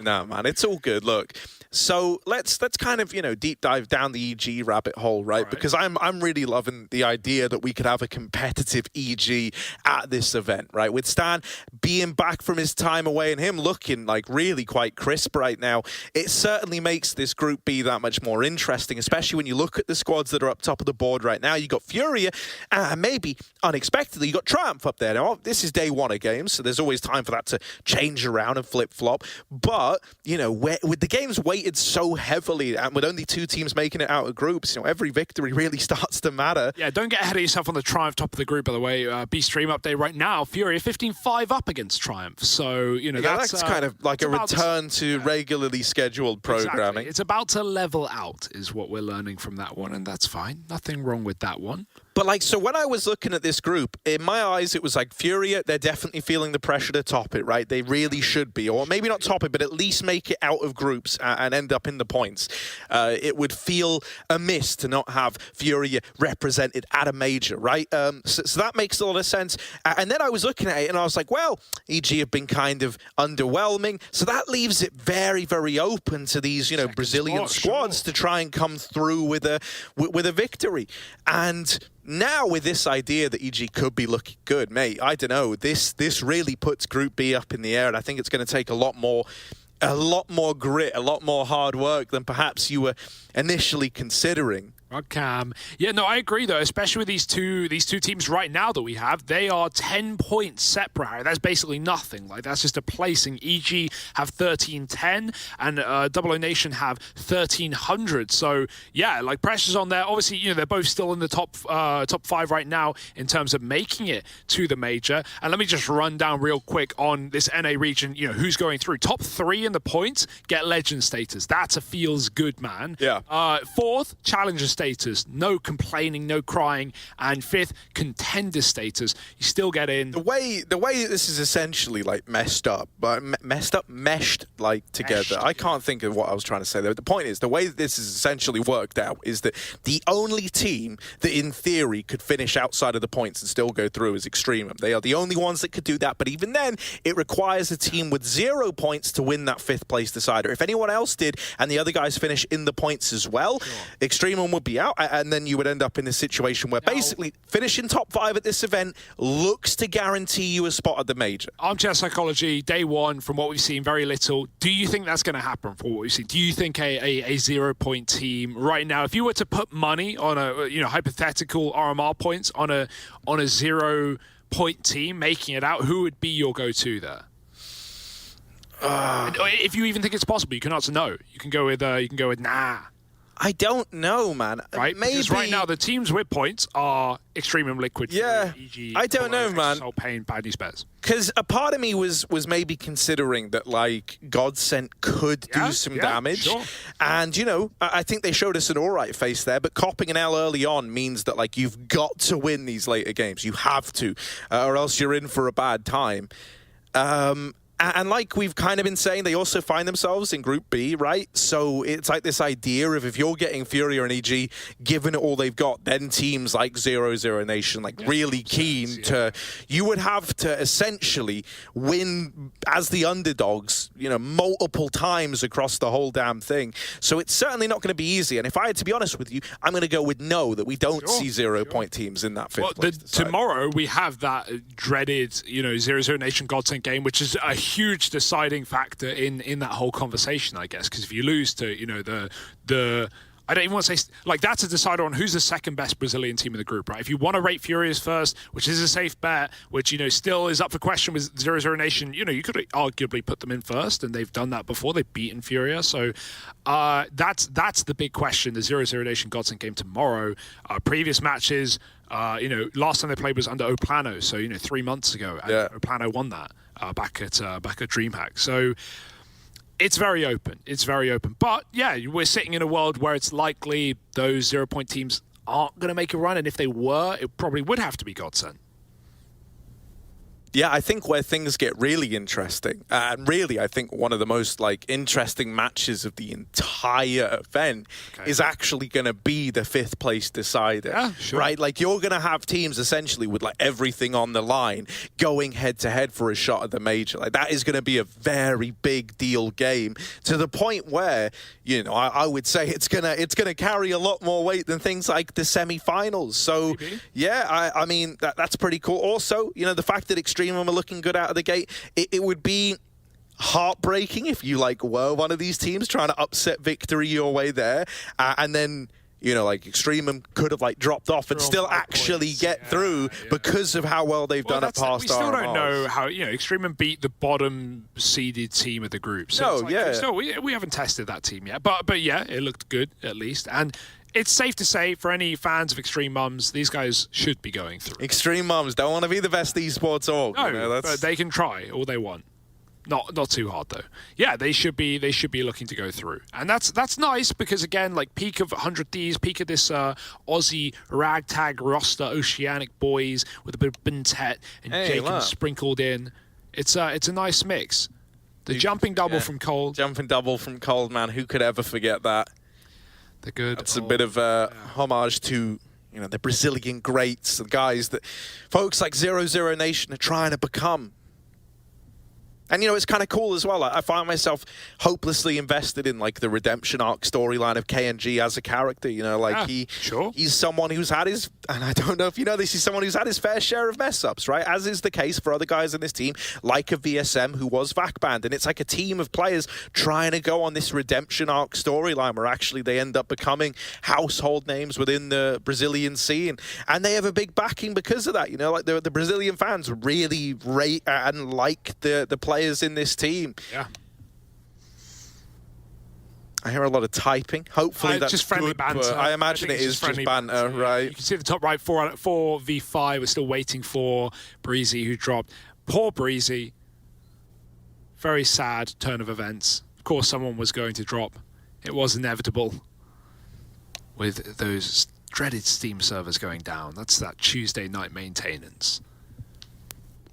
No, man, it's all good. Look, So let's kind of, deep dive down the EG rabbit hole, right? Because I'm really loving the idea that we could have a competitive EG at this event, right? With Stan being back from his time away and him looking like really quite crisp right now, it certainly makes this Group B that much more interesting, especially when you look at the squads that are up top of the board right now. You got Furia, and maybe unexpectedly, you got Triumph up there. Now, this is day one of games, so there's always time for that to change around and flip-flop. But, with the games weighted so heavily and with only 2 teams making it out of groups, every victory really starts to matter. Yeah, don't get ahead of yourself on the Triumph top of the group, by the way. B-Stream update right now. Furia 15-5 up against Triumph. So, that's kind of like a return to regularly scheduled programming. Exactly. It's about to level out, is what we're learning from that one, and that's fine. Nothing wrong with that one. But so when I was looking at this group, in my eyes, it was like Furia, they're definitely feeling the pressure to top it, right? They really should be, or maybe not top it, but at least make it out of groups and end up in the points. It would feel amiss to not have Furia represented at a major, right? So that makes a lot of sense. And then I was looking at it and I was like, well, EG have been kind of underwhelming. So that leaves it very, very open to these, Brazilian squads to try and come through with a victory. And now with this idea that EG could be looking good, mate, I don't know. This really puts Group B up in the air, and I think it's going to take a lot more grit, a lot more hard work than perhaps you were initially considering. Cam. Yeah, no, I agree though, especially with these two teams right now that we have. They are 10 points separate. That's basically nothing. That's just a placing. EG have 1310 and Double O Nation have 1300. So yeah, pressure's on there. Obviously, they're both still in the top 5 right now in terms of making it to the major. And let me just run down real quick on this NA region. Who's going through. Top 3 in the points get legend status. That's a feels good, man. Yeah. 4th, challenger status. No complaining, no crying. And 5th, contender status. You still get in. The way this is essentially meshed together. I can't think of what I was trying to say there. The point is, the way this is essentially worked out is that the only team that in theory could finish outside of the points and still go through is EXTREMUM. They are the only ones that could do that. But even then, it requires a team with 0 points to win that 5th place decider. If anyone else did and the other guys finish in the points as well, EXTREMUM would be out, and then you would end up in a situation where basically finishing top 5 at this event looks to guarantee you a spot at the major. Armchair psychology, day one, from what we've seen, very little. Do you think that's going to happen from what we've seen? Do you think a 0 point team right now, if you were to put money on a hypothetical RMR points on a 0 point team making it out, who would be your go-to there? If you even think it's possible, you can answer no. You can go with nah. I don't know, man. Right? Maybe. Because right now, the teams with points are EXTREMUM, Liquid, yeah. EG, I don't know, man. paiN, Bad News Bears. Because a part of me was maybe considering that, Godsent could do some damage. Sure. And, I think they showed us an all right face there, but copping an L early on means that, you've got to win these later games. You have to, or else you're in for a bad time. And like we've kind of been saying, they also find themselves in Group B, right? So it's like this idea of if you're getting Furia and EG, given all they've got, then teams like 0 Nation, really keen to... You would have to essentially win as the underdogs, multiple times across the whole damn thing. So it's certainly not going to be easy. And if I had to be honest with you, I'm going to go with no, that we don't see 0 point teams in that 5th place. Tomorrow we have that dreaded, 0 Nation Godsent game, which is a huge deciding factor in that whole conversation, I guess, because if you lose to the I don't even want to say that's a decider on who's the second best Brazilian team in the group, right? If you want to rate Furious first, which is a safe bet, which still is up for question with 0 Nation, you could arguably put them in first, and they've done that before. They've beaten Furia, so that's the big question. The 0 Nation Godsent game tomorrow. Previous matches, last time they played was under Oplano, so 3 months ago, and Oplano won that. Back at DreamHack. So it's very open. But yeah, we're sitting in a world where it's likely those 0 point teams aren't going to make a run, and if they were, it probably would have to be Godsent. Yeah, I think where things get really interesting, and really I think one of the most like interesting matches of the entire event is actually going to be the 5th place decider. Yeah, sure. Right? Like you're going to have teams essentially with like everything on the line going head to head for a shot at the major. Like that is going to be a very big deal game to the point where, you know, I would say it's gonna carry a lot more weight than things like the semi-finals. So yeah, I mean that's pretty cool. Also, you know, the fact that EXTREMUM are looking good out of the gate, it would be heartbreaking if you like were one of these teams trying to upset victory your way there, and then, you know, like EXTREMUM could have like dropped off and still actually get through because of how well they've done at past. We still don't know how, you know, EXTREMUM beat the bottom seeded team of the group. So No, yeah. Still, we haven't tested that team yet, but yeah, it looked good at least. And it's safe to say for any fans of EXTREMUMs, these guys should be going through. EXTREMUMs don't want to be the best esports org. No, you know, but they can try all they want. Not too hard though. Yeah, they should be looking to go through, and that's nice because again, like peak of 100 Thieves, peak of this Aussie ragtag roster, Oceanic boys with a bit of Bintet and Jacob sprinkled in. It's a nice mix. The jumping double from Cold. Jumping double from Cold, man. Who could ever forget that? They're good. That's a bit of homage to, you know, the Brazilian greats, the guys that folks like 00 Nation are trying to become. And, you know, it's kind of cool as well. I find myself hopelessly invested in, like, the redemption arc storyline of KNG as a character. You know, like, he's someone who's had his, and I don't know if you know this, he's someone who's had his fair share of mess-ups, right? As is the case for other guys in this team, like a VSM who was VAC banned. And it's like a team of players trying to go on this redemption arc storyline where actually they end up becoming household names within the Brazilian scene. And they have a big backing because of that. You know, like, the Brazilian fans really rate and like the players in this team. Yeah. I hear a lot of typing. Hopefully that's just friendly good, banter. I imagine it is just banter, right? You can see the top right 4v5. We're still waiting for Breezy, who dropped. Poor Breezy. Very sad turn of events. Of course, someone was going to drop. It was inevitable with those dreaded Steam servers going down. That's that Tuesday night maintenance.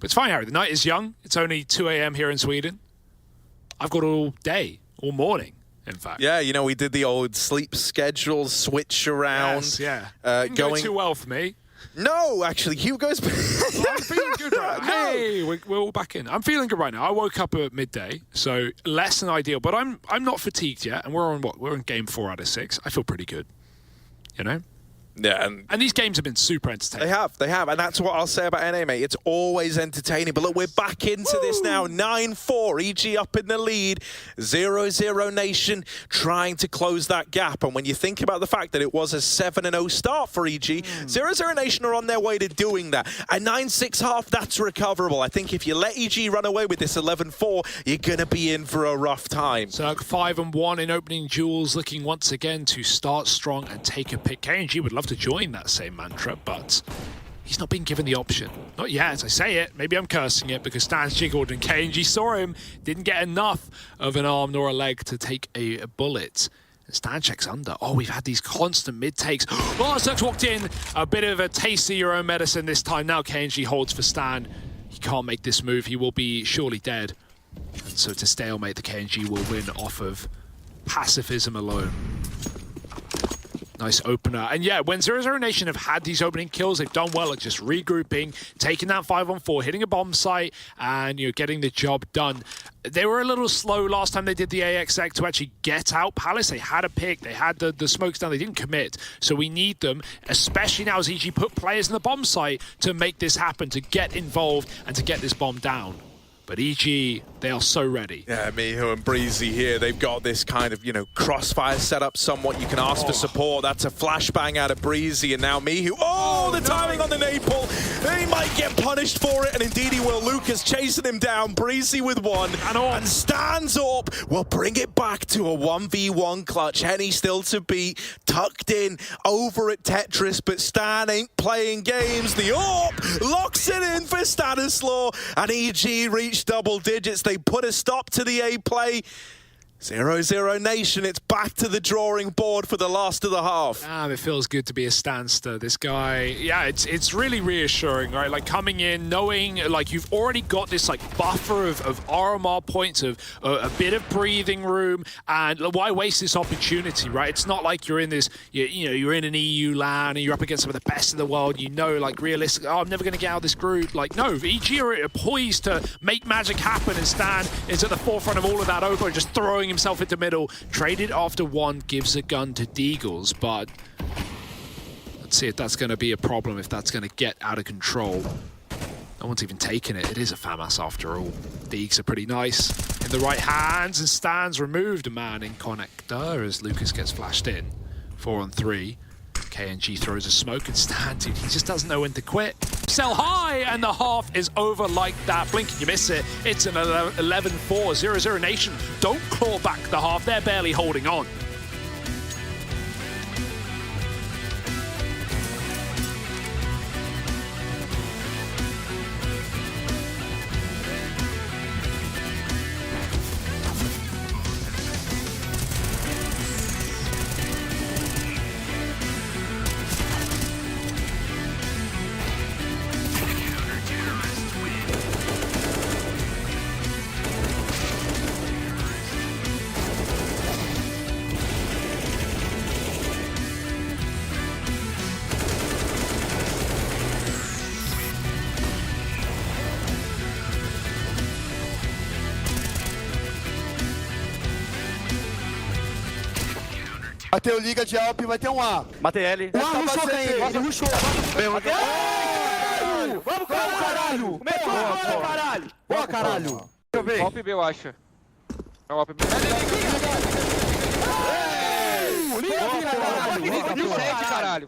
But it's fine, Harry. The night is young. It's only 2 a.m. here in Sweden. I've got all day, all morning, in fact. Yeah, you know, we did the old sleep schedule switch around. Yes, yeah. Didn't go too well for me. No, actually, Hugo's... I'm feeling good right now. Hey, we're all back in. I'm feeling good right now. I woke up at midday, so less than ideal. But I'm not fatigued yet, and we're on what? We're on game 4 out of 6. I feel pretty good. You know? Yeah, and these games have been super entertaining. They have, and that's what I'll say about NA, mate. It's always entertaining. But look, we're back into this now. 9-4, EG up in the lead. 0-0 Nation trying to close that gap. And when you think about the fact that it was a 7-0 start for EG, 0-0 Nation are on their way to doing that. A 9-6 half, that's recoverable. I think if you let EG run away with this 11-4, you're going to be in for a rough time. So 5-1 in opening duels, looking once again to start strong and take a pick. KNG would love to join that same mantra, but he's not been given the option. Not yet, as I say it. Maybe I'm cursing it because Stan's jiggled and KNG saw him, didn't get enough of an arm nor a leg to take a bullet. And Stan checks under. Oh, we've had these constant mid-takes. Oh, Zerx walked in. A bit of a taste of your own medicine this time. Now KNG holds for Stan. He can't make this move. He will be surely dead. And so to stalemate, the KNG will win off of pacifism alone. Nice opener. And yeah, when 0-0 Nation have had these opening kills, they've done well at just regrouping, taking that 5-on-4, hitting a bomb site, and, you know, getting the job done. They were a little slow last time they did the AXX to actually get out Palace. They had a pick, they had the smokes down, they didn't commit. So we need them, especially now as EG put players in the bomb site to make this happen, to get involved and to get this bomb down. But EG, they are so ready. Yeah, Miho and Breezy here, they've got this kind of, you know, crossfire set up somewhat. You can ask for support. That's a flashbang out of Breezy, and now Miho. Oh, the timing on the Naples. He might get punished for it, and indeed he will. Lucas chasing him down. Breezy with one, and stands up. We'll bring it back to a 1v1 clutch. Henny still to beat, tucked in over at Tetris, but Stan ain't playing games. The AWP locks it in for Stanislaw, and EG reached double digits. They put a stop to the A play. 0-0 Nation, it's back to the drawing board for the last of the half. It feels good to be a Stanster. This guy, yeah, it's really reassuring, right? Like coming in, knowing like you've already got this like buffer of RMR points, of a bit of breathing room, and why waste this opportunity, right? It's not like you're in this, you know, you're in an EU LAN and you're up against some of the best in the world. You know, like realistically, oh, I'm never going to get out of this group. Like, no, EG are poised to make magic happen, and Stan is at the forefront of all of that over, just throwing himself into middle. Traded after one, gives a gun to Deagles, but let's see if that's going to be a problem, if that's going to get out of control. No one's even taken it. It is a FAMAS after all. Deags are pretty nice in the right hands, and Stan's removed a man in connector as Lucas gets flashed in. 4 on 3. KNG throws a smoke, and Stan, dude, he just doesn't know when to quit. Sell high, and the half is over like that. Blink and you miss it. It's an 11-4, 0-0 Nation. Don't claw back the half. They're barely holding on. Vai ter o Liga de Alp, vai ter um A. Matei ele. Rushou quem? Ele rushou. Vamos, caralho! Começou agora, caralho! Boa, caralho! Deixa eu ver. Alp B, eu acho. É o Alp B. Liga, caralho!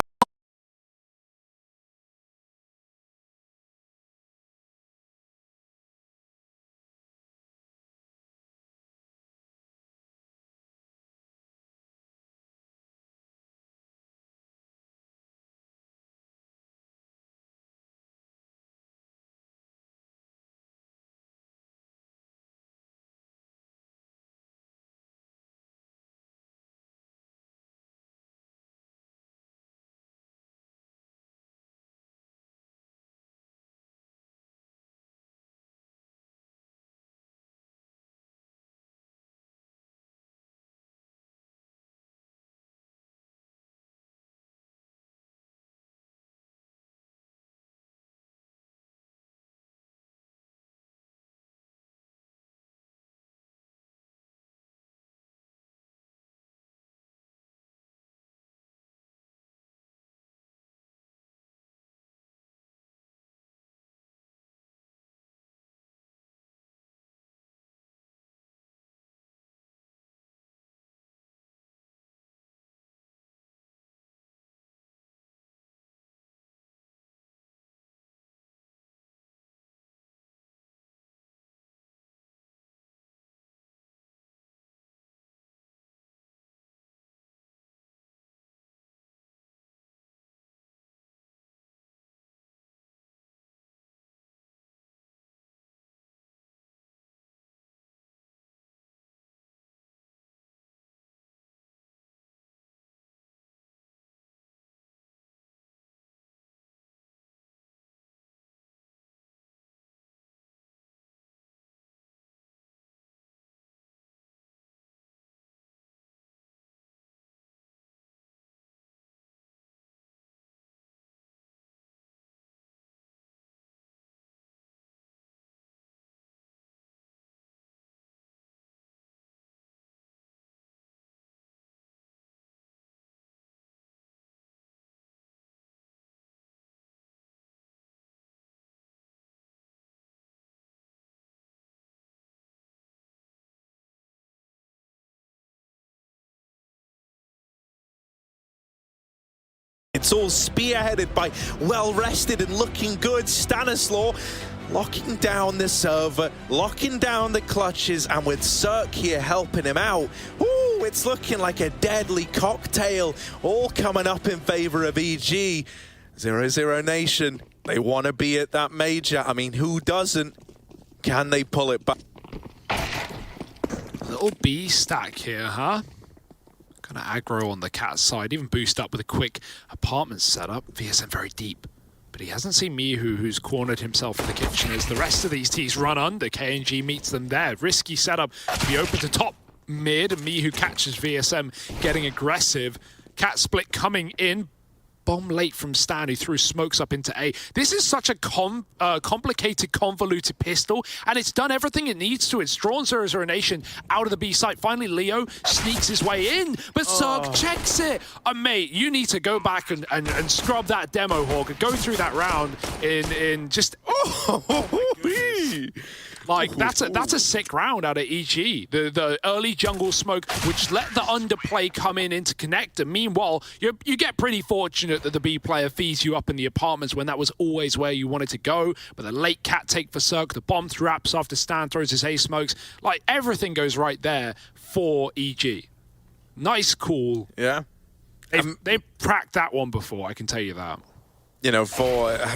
It's all spearheaded by well-rested and looking good Stanislaw, locking down the server, locking down the clutches, and with Cirque here helping him out. Ooh, it's looking like a deadly cocktail, all coming up in favor of EG. 0-0 Nation, they want to be at that major. I mean, who doesn't? Can they pull it back? little B stack here, huh? Gonna aggro on the cat side, even boost up with a quick apartment setup. VSM very deep, but he hasn't seen Mihu, who's cornered himself in the kitchen as the rest of these T's run under. KNG meets them there. Risky setup to be open to top mid, and Mihu catches VSM getting aggressive. Cat split coming in. Bomb late from Stan, who threw smokes up into A. This is such a complicated, convoluted pistol, and it's done everything it needs to. It's drawn 0-0 Nation out of the B site. Finally, Leo sneaks his way in, but Zerg checks it. Mate, you need to go back and scrub that demo, Hawk, and go through that round in just... Like, that's a sick round out of EG. The early jungle smoke, which let the underplay come in into connector. Meanwhile, you get pretty fortunate that the B player feeds you up in the apartments when that was always where you wanted to go. But the late cat take for Cirque, the bomb through apps after Stan throws his A smokes. Like, everything goes right there for EG. Nice call. Yeah. They've cracked that one before, I can tell you that. You know,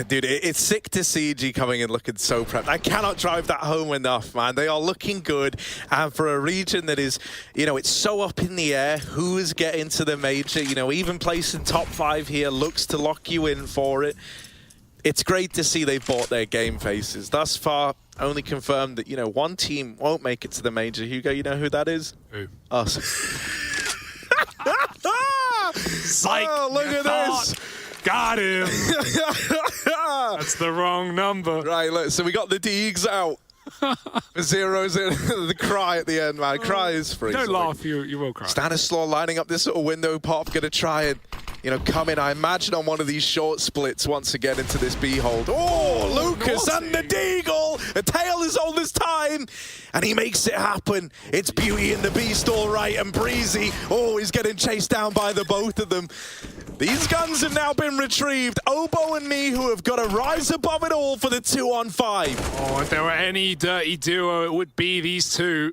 dude, it's sick to see EG coming in looking so prepped. I cannot drive that home enough, man. They are looking good. And for a region that is, you know, it's so up in the air, who is getting to the major, you know, even placing top 5 here looks to lock you in for it. It's great to see they've bought their game faces. Thus far, only confirmed that, you know, one team won't make it to the major. Hugo, you know who that is? Who? Us. Psych! Oh, look at this! Got him. That's the wrong number. Right, look, so we got the Deegs out. 0-0, the cry at the end, man. Cry is free. Don't laugh, you will cry. Stanislaw lining up this little window pop, gonna try and, you know, come in, I imagine, on one of these short splits once again into this B hold. Oh, Lucas naughty. and the Deagle! A tale as old as time! And he makes it happen. It's Beauty and the Beast, all right, and Breezy. Oh, he's getting chased down by the both of them. These guns have now been retrieved. Obo and me, who have got to rise above it all for the 2-on-5. Oh, if there were any dirty duo, it would be these two.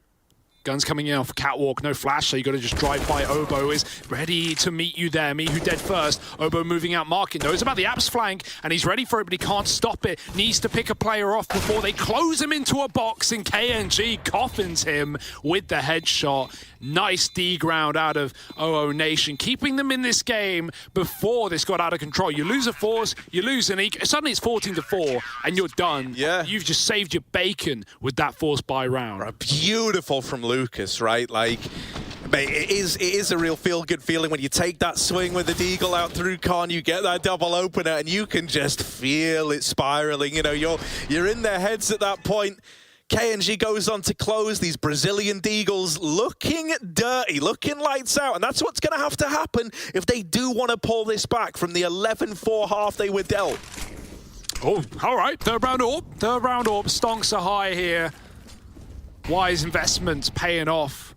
Guns coming in off catwalk, no flash, so you got to just drive by. Obo is ready to meet you there. Mihu dead first. Obo moving out, marking knows about the apps flank, and he's ready for it, but he can't stop it. Needs to pick a player off before they close him into a box, and KNG coffins him with the headshot. Nice D ground out of OO Nation, keeping them in this game before this got out of control. You lose a force, you lose an eco. Suddenly it's 14-4, and you're done. Yeah. You've just saved your bacon with that force buy round. Right, beautiful from Lucas, right? Like, mate, it is a real feel-good feeling when you take that swing with the Deagle out through Con, you get that double opener, and you can just feel it spiraling. You know, you're in their heads at that point. KNG goes on to close. These Brazilian Deagles looking dirty, looking lights out, and that's what's going to have to happen if they do want to pull this back from the 11-4 half they were dealt. Oh, all right. Third round orb. Stonks are high here. Wise investments paying off.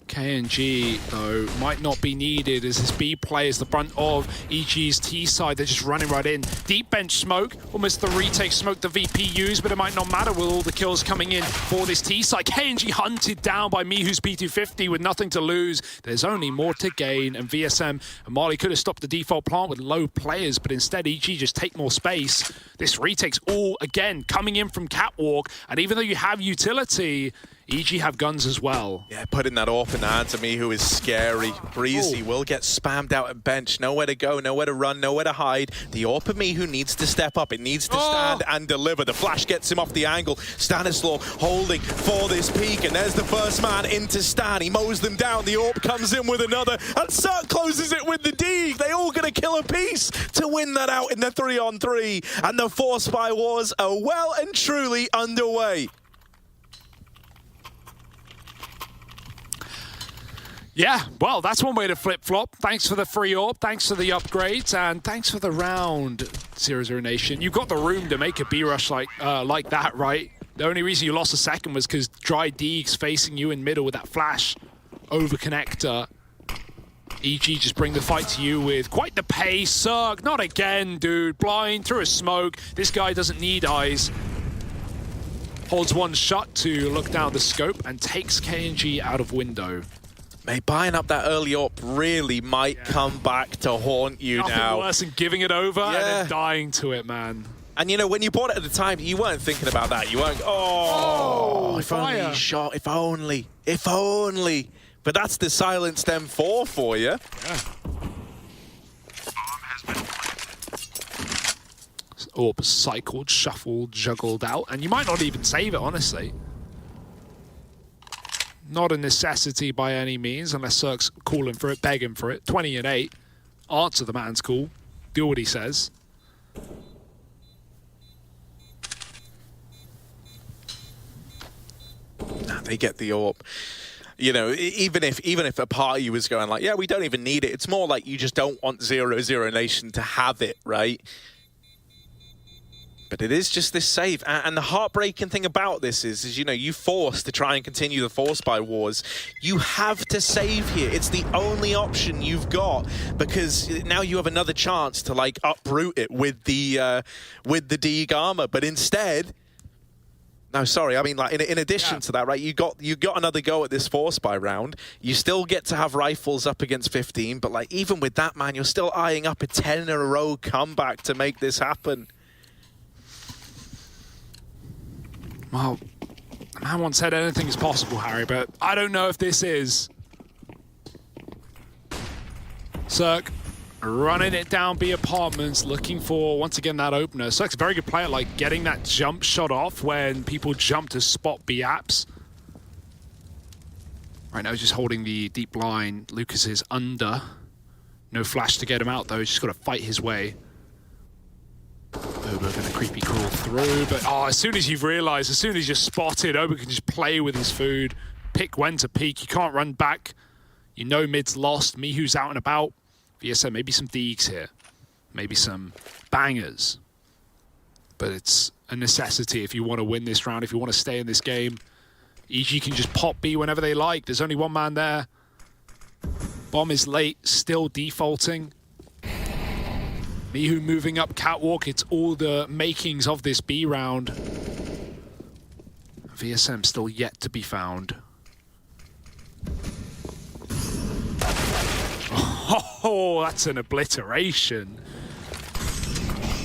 KNG, though, might not be needed as this B plays the front of EG's T side. They're just running right in. Deep bench smoke, almost the retake smoke the VP used, but it might not matter with all the kills coming in for this T side. KNG hunted down by Mihu's P250 with nothing to lose. There's only more to gain, and VSM and Marley could have stopped the default plant with low players, but instead EG just take more space. This retake's all, again, coming in from catwalk, and even though you have utility, EG have guns as well. Yeah, putting that off in the hands of Mihu is scary. Breezy will get spammed out at bench. Nowhere to go, nowhere to run, nowhere to hide. The AWP of Mihu needs to step up. It needs to stand and deliver. The flash gets him off the angle. Stanislaw holding for this peak, and there's the first man into Stan. He mows them down. The AWP comes in with another, and Cirque closes it with the Deeg. They all gonna kill a piece to win that out in the 3-on-3. And the Force Spy Wars are well and truly underway. Yeah, well, that's one way to flip-flop. Thanks for the free AWP, thanks for the upgrades, and thanks for the round, 0-0 Nation. You've got the room to make a B-rush like that, right? The only reason you lost a second was because Dry Deeg's facing you in middle with that flash over connector. EG just bring the fight to you with quite the pace. Cirque, not again, dude. Blind through a smoke. This guy doesn't need eyes. Holds one shot to look down the scope and takes KNG out of window. Mate, buying up that early AWP really might come back to haunt you Nothing now. worse than giving it over and then dying to it, man. And, you know, when you bought it at the time, you weren't thinking about that. You weren't, oh if only he shot, if only. But that's the silenced M4 for you. Yeah. Orb cycled, shuffled, juggled out, and you might not even save it, honestly. Not a necessity by any means, unless Cirque's calling for it, begging for it. 20 and 8. Answer the man's call. Do what he says. They get the AWP. You know, even if a party was going like, yeah, we don't even need it. It's more like you just don't want 0-0 Nation to have it, right? But it is just this save. And the heartbreaking thing about this is, you know, you forced to try and continue the force buy wars. You have to save here. It's the only option you've got, because now you have another chance to, like, uproot it with the Deeg armor. But instead, no, sorry, I mean, like, in addition to that, right, you got another go at this force buy round. You still get to have rifles up against 15, but, like, even with that, man, you're still eyeing up a 10 in a row comeback to make this happen. Well, the man once said anything is possible, Harry, but I don't know if this is. Cirque running it down B apartments, looking for, once again, that opener. Cirque's a very good player, like getting that jump shot off when people jump to spot B apps. Right now he's just holding the deep line. Lucas is under. No flash to get him out, though. He's just got to fight his way. Oba gonna creepy crawl through, but as soon as you've realised, as soon as you're spotted, Oba can just play with his food, pick when to peek. You can't run back. You know mid's lost. Mihu's out and about. VSM, maybe some Deegs here. Maybe some bangers. But it's a necessity if you want to win this round, if you want to stay in this game. EG can just pop B whenever they like. There's only one man there. Bomb is late, still defaulting. Mihu moving up catwalk. It's all the makings of this B round. VSM still yet to be found. Oh, that's an obliteration.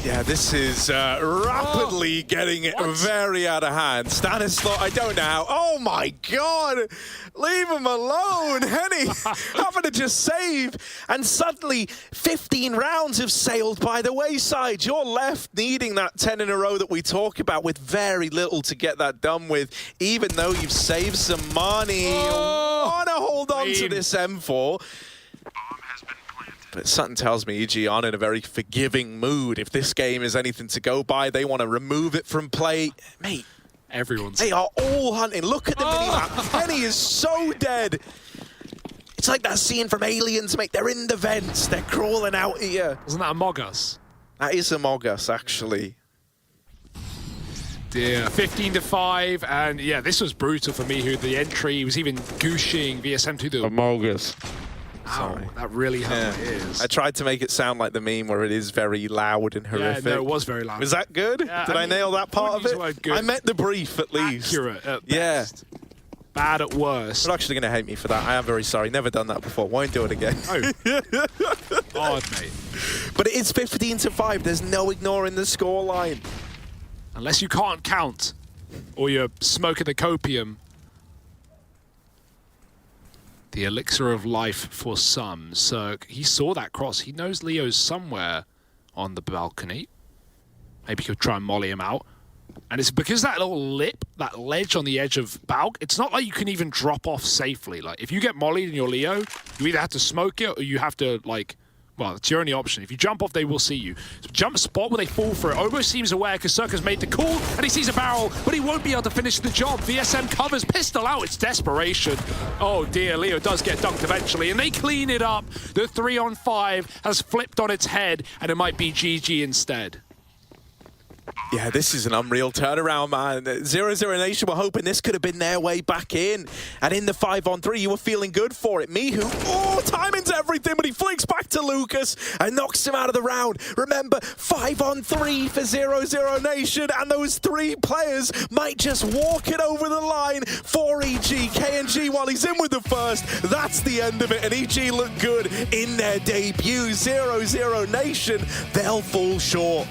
Yeah, this is rapidly getting it very out of hand. Stanislaw, I don't know how. Oh my God! Leave him alone, Henny! Having to just save. And suddenly, 15 rounds have sailed by the wayside. You're left needing that 10 in a row that we talk about with very little to get that done with, even though you've saved some money. Want to hold on to this M4. But something tells me EG aren't in a very forgiving mood. If this game is anything to go by, they want to remove it from play. Mate, they are all hunting. Look at the minimap. Henny is so dead. It's like that scene from Aliens, mate. They're in the vents. They're crawling out here. Isn't that Among Us? That is Among Us, actually. Dear. 15-5, and yeah, this was brutal for Mihu. The entry was even gooshing VSM to the Among Us. Sorry. That really hurt my ears. I tried to make it sound like the meme where it is very loud and horrific. Yeah, no, it was very loud. Was that good? Yeah, Did I nail that part of it? I meant the brief, at least. Accurate at best. Bad at worst. They're actually going to hate me for that. I am very sorry. Never done that before. Won't do it again. Oh. Odd, mate. But it is 15-5. There's no ignoring the scoreline. Unless you can't count, or you're smoking the copium. The elixir of life for some. So he saw that cross. He knows Leo's somewhere on the balcony. Maybe he'll try and molly him out. And it's because that little lip, that ledge on the edge of Balk, it's not like you can even drop off safely. Like, if you get mollied in your Leo, you either have to smoke it or you have to, like, well, it's your only option. If you jump off, they will see you. So jump spot where they fall for it. Obo seems aware because Cirque's made the call and he sees a barrel, but he won't be able to finish the job. VSM covers, pistol out, it's desperation. Oh dear, Leo does get dunked eventually and they clean it up. The 3-on-5 has flipped on its head and it might be GG instead. Yeah, this is an unreal turnaround, man. 0-0 Nation were hoping this could have been their way back in. And in the 5-on-3, you were feeling good for it. Mihu, timing's everything, but he flicks back to Lucas and knocks him out of the round. Remember, 5-on-3 for 0-0 Nation, and those 3 players might just walk it over the line for EG. KNG, while he's in with the first, that's the end of it, and EG look good in their debut. 0-0 Nation, they'll fall short.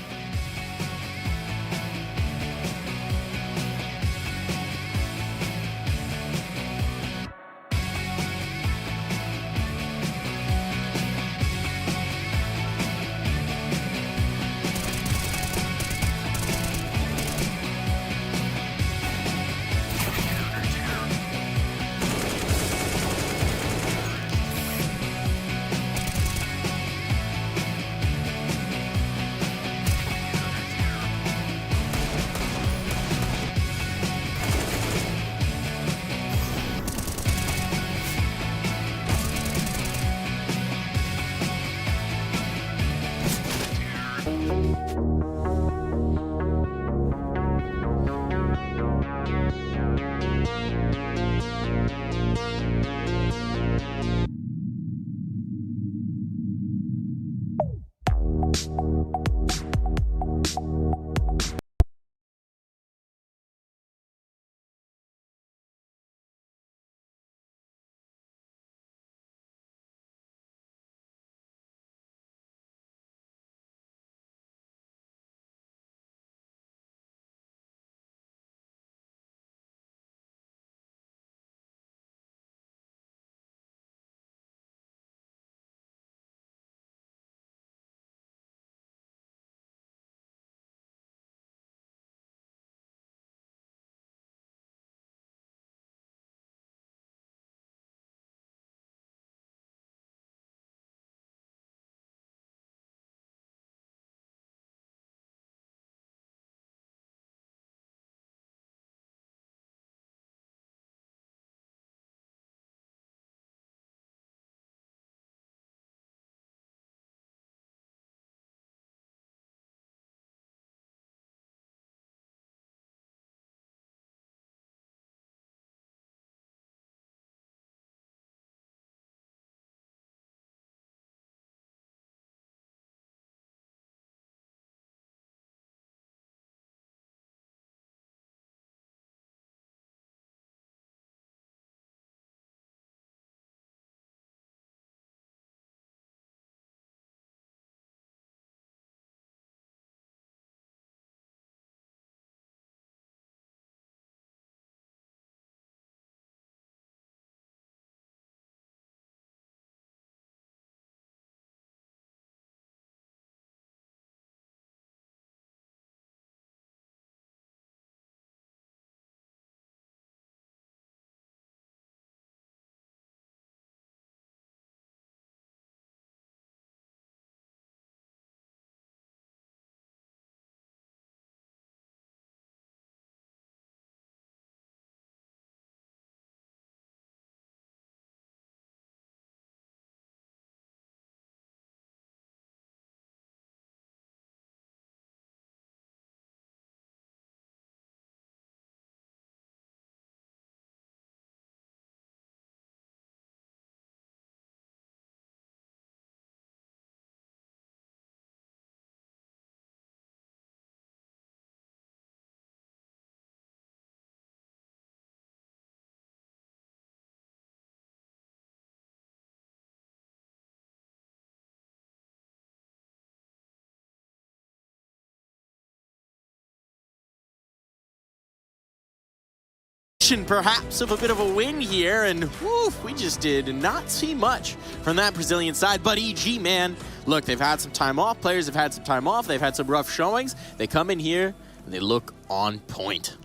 perhaps of a bit of a win here, and woof, we just did not see much from that Brazilian side. But EG, man, look, they've had some time off. Players have had some time off. They've had some rough showings. They come in here and they look on point.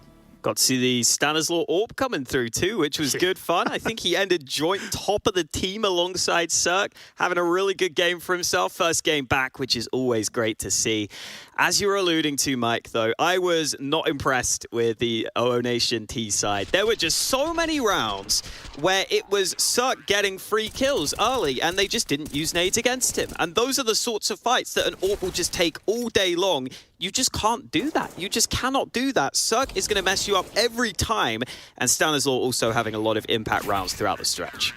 Got to see the Stanislaw AWP coming through too, which was good fun. I think he ended joint top of the team alongside Cirque, having a really good game for himself. First game back, which is always great to see. As you were alluding to, Mike, though, I was not impressed with the OO Nation T side. There were just so many rounds where it was Cirque getting free kills early, and they just didn't use nades against him. And those are the sorts of fights that an AWP will just take all day long. You just can't do that. You just cannot do that. Cirque is going to mess you up every time, and Stanislaw also having a lot of impact rounds throughout the stretch.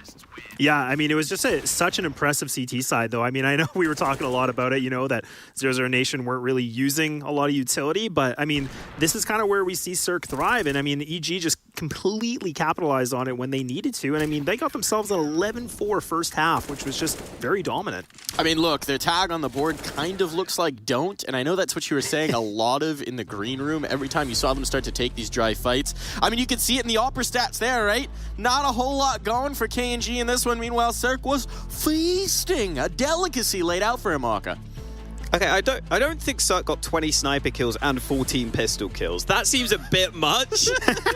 Yeah, I mean, it was just such an impressive CT side, though. I mean, I know we were talking a lot about it, you know, that 0-0 Nation weren't really using a lot of utility, but, I mean, this is kind of where we see Cirque thrive, and, I mean, EG just completely capitalized on it when they needed to, and, I mean, they got themselves an 11-4 first half, which was just very dominant. I mean, look, their tag on the board kind of looks like don't, and I know that's what you were saying a lot of in the green room every time you saw them start to take these dry fights. I mean, you could see it in the Opera stats there, right? Not a whole lot going for KNG in this one. Meanwhile, Cirque was feasting. A delicacy laid out for him, Aka. Okay, I don't think Cirque got 20 sniper kills and 14 pistol kills. That seems a bit much,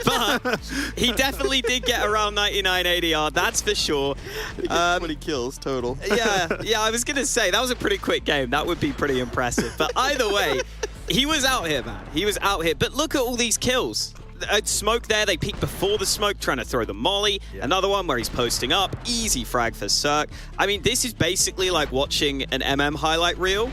but he definitely did get around 99 ADR, that's for sure. 20 kills total. yeah, I was going to say, that was a pretty quick game. That would be pretty impressive. But either way, he was out here, man. He was out here. But look at all these kills. Smoke there, they peeked before the smoke, trying to throw the molly. Yeah. Another one where he's posting up. Easy frag for Cirque. I mean, this is basically like watching an MM highlight reel.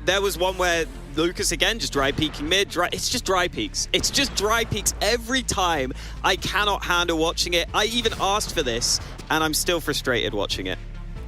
There was one where Lucas, again, just dry peeking mid. It's just dry peeks. It's just dry peeks every time. I cannot handle watching it. I even asked for this, and I'm still frustrated watching it.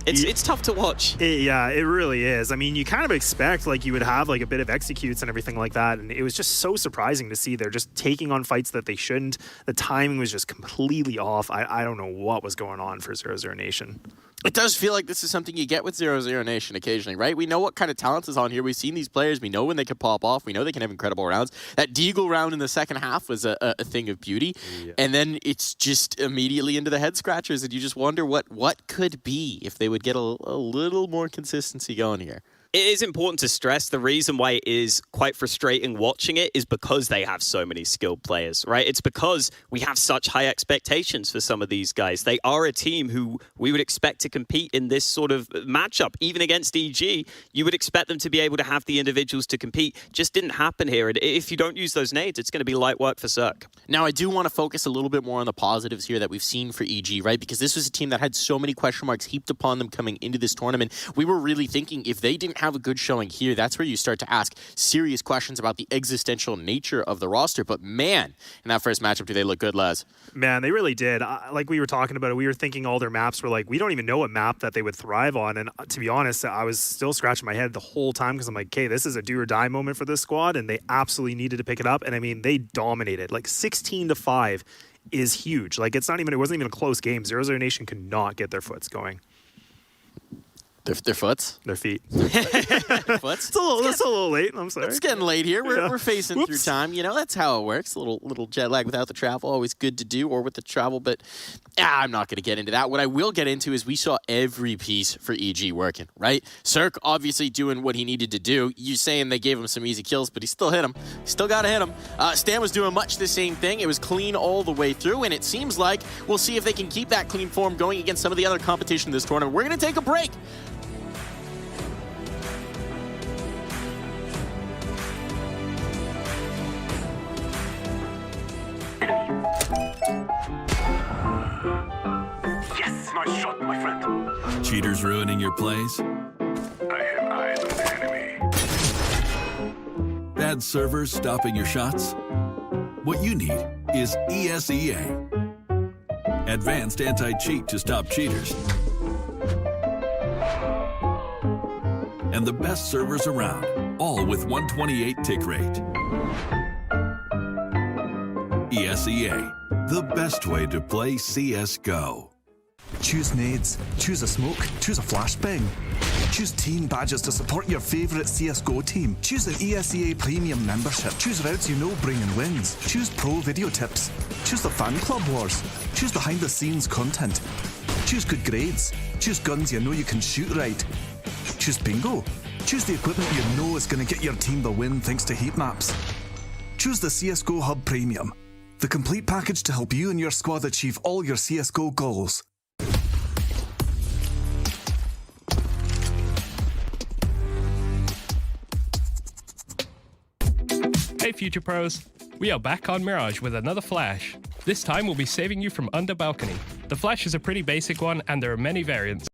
It's tough to watch. Yeah, it really is. I mean, you kind of expect like you would have like a bit of executes and everything like that, and it was just so surprising to see they're just taking on fights that they shouldn't. The timing was just completely off. I don't know what was going on for 0-0 Nation. It does feel like this is something you get with 0-0 Nation occasionally, right? We know what kind of talent is on here. We've seen these players. We know when they can pop off. We know they can have incredible rounds. That Deagle round in the second half was a thing of beauty. Yeah. And then it's just immediately into the head scratchers, and you just wonder what could be if they would get a little more consistency going here. It is important to stress the reason why it is quite frustrating watching it is because they have so many skilled players, right? It's because we have such high expectations for some of these guys. They are a team who we would expect to compete in this sort of matchup. Even against EG, you would expect them to be able to have the individuals to compete. Just didn't happen here. And if you don't use those nades, it's going to be light work for Cirque. Now, I do want to focus a little bit more on the positives here that we've seen for EG, right? Because this was a team that had so many question marks heaped upon them coming into this tournament. We were really thinking if they didn't have a good showing here, that's where you start to ask serious questions about the existential nature of the roster. But man, in that first matchup, do they look good, Les? Man, they really did. Like we were talking about it, we were thinking all their maps were like, we don't even know a map that they would thrive on. And to be honest, I was still scratching my head the whole time because I'm like, okay, this is a do or die moment for this squad, and they absolutely needed to pick it up. And I mean, they dominated. Like 16-5 is huge. Like it wasn't even a close game. 0-0 Nation could not get their foots going. Their foots? Their feet. Foots? It's a little late. I'm sorry. It's getting late here. We're facing through time. You know, that's how it works. A little jet lag without the travel. Always good to do, or with the travel. But I'm not going to get into that. What I will get into is we saw every piece for EG working, right? Cirque obviously doing what he needed to do. You saying they gave him some easy kills, but he still hit him. Still got to hit him. Stan was doing much the same thing. It was clean all the way through, and it seems like we'll see if they can keep that clean form going against some of the other competition in this tournament. We're going to take a break. Yes, nice shot, my friend. Cheaters ruining your plays? I have eyes on the enemy. Bad servers stopping your shots? What you need is ESEA. Advanced anti-cheat to stop cheaters. And the best servers around, all with 128 tick rate. ESEA, the best way to play CSGO. Choose nades, choose a smoke, choose a flashbang. Choose team badges to support your favourite CSGO team. Choose an ESEA Premium membership. Choose routes you know bring in wins. Choose pro video tips. Choose Choose the fan club wars. Choose behind the scenes content. Choose good grades. Choose guns you know you can shoot right. Choose bingo. Choose the equipment you know is going to get your team the win thanks to heat maps. Choose the CSGO Hub Premium, the complete package to help you and your squad achieve all your CSGO goals. Hey Future Pros, we are back on Mirage with another flash. This time we'll be saving you from under balcony. The flash is a pretty basic one and there are many variants.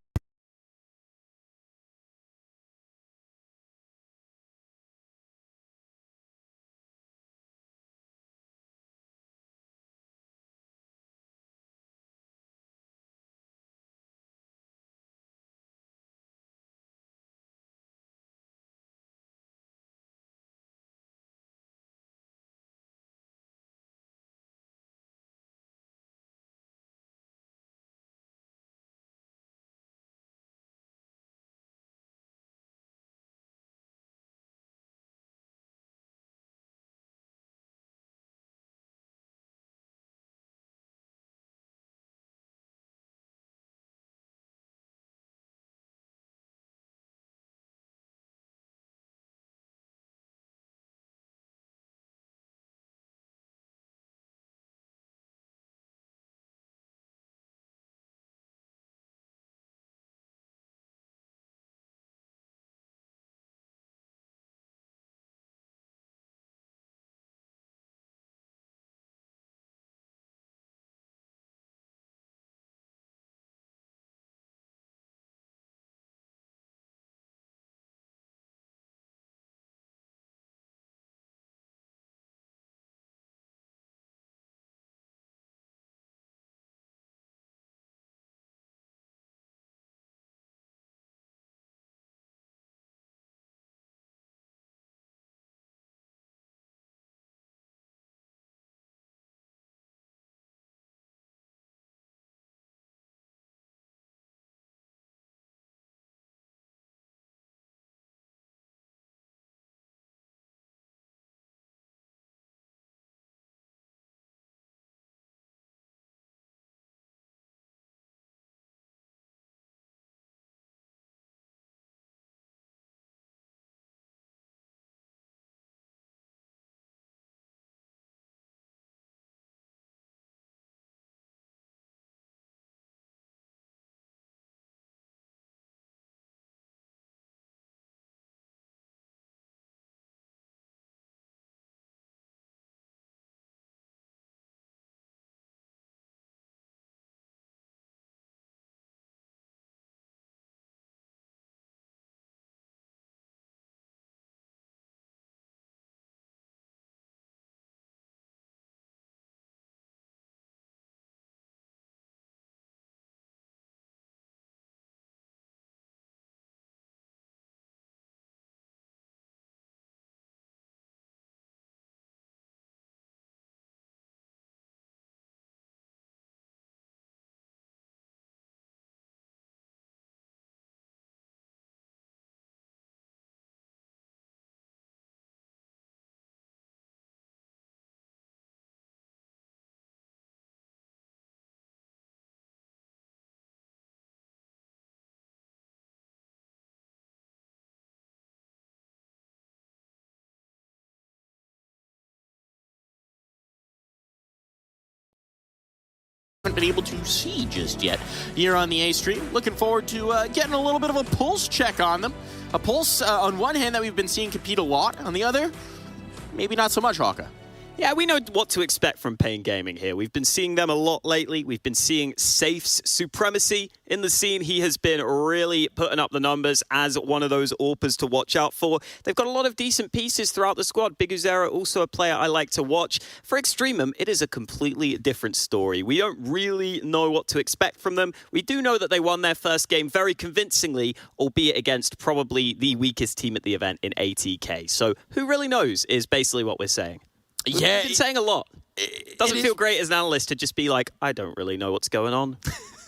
Haven't been able to see just yet here on the A stream. Looking forward to getting a little bit of a pulse check on them. A pulse on one hand that we've been seeing compete a lot, on the other, maybe not so much, Hawka. Yeah, we know what to expect from paiN Gaming here. We've been seeing them a lot lately. We've been seeing Safe's supremacy in the scene. He has been really putting up the numbers as one of those AWPers to watch out for. They've got a lot of decent pieces throughout the squad. Biguzero, also a player I like to watch. For EXTREMUM, it is a completely different story. We don't really know what to expect from them. We do know that they won their first game very convincingly, albeit against probably the weakest team at the event in ATK. So who really knows is basically what we're saying. Yeah, We've been saying a lot. Doesn't feel great as an analyst to just be like, I don't really know what's going on.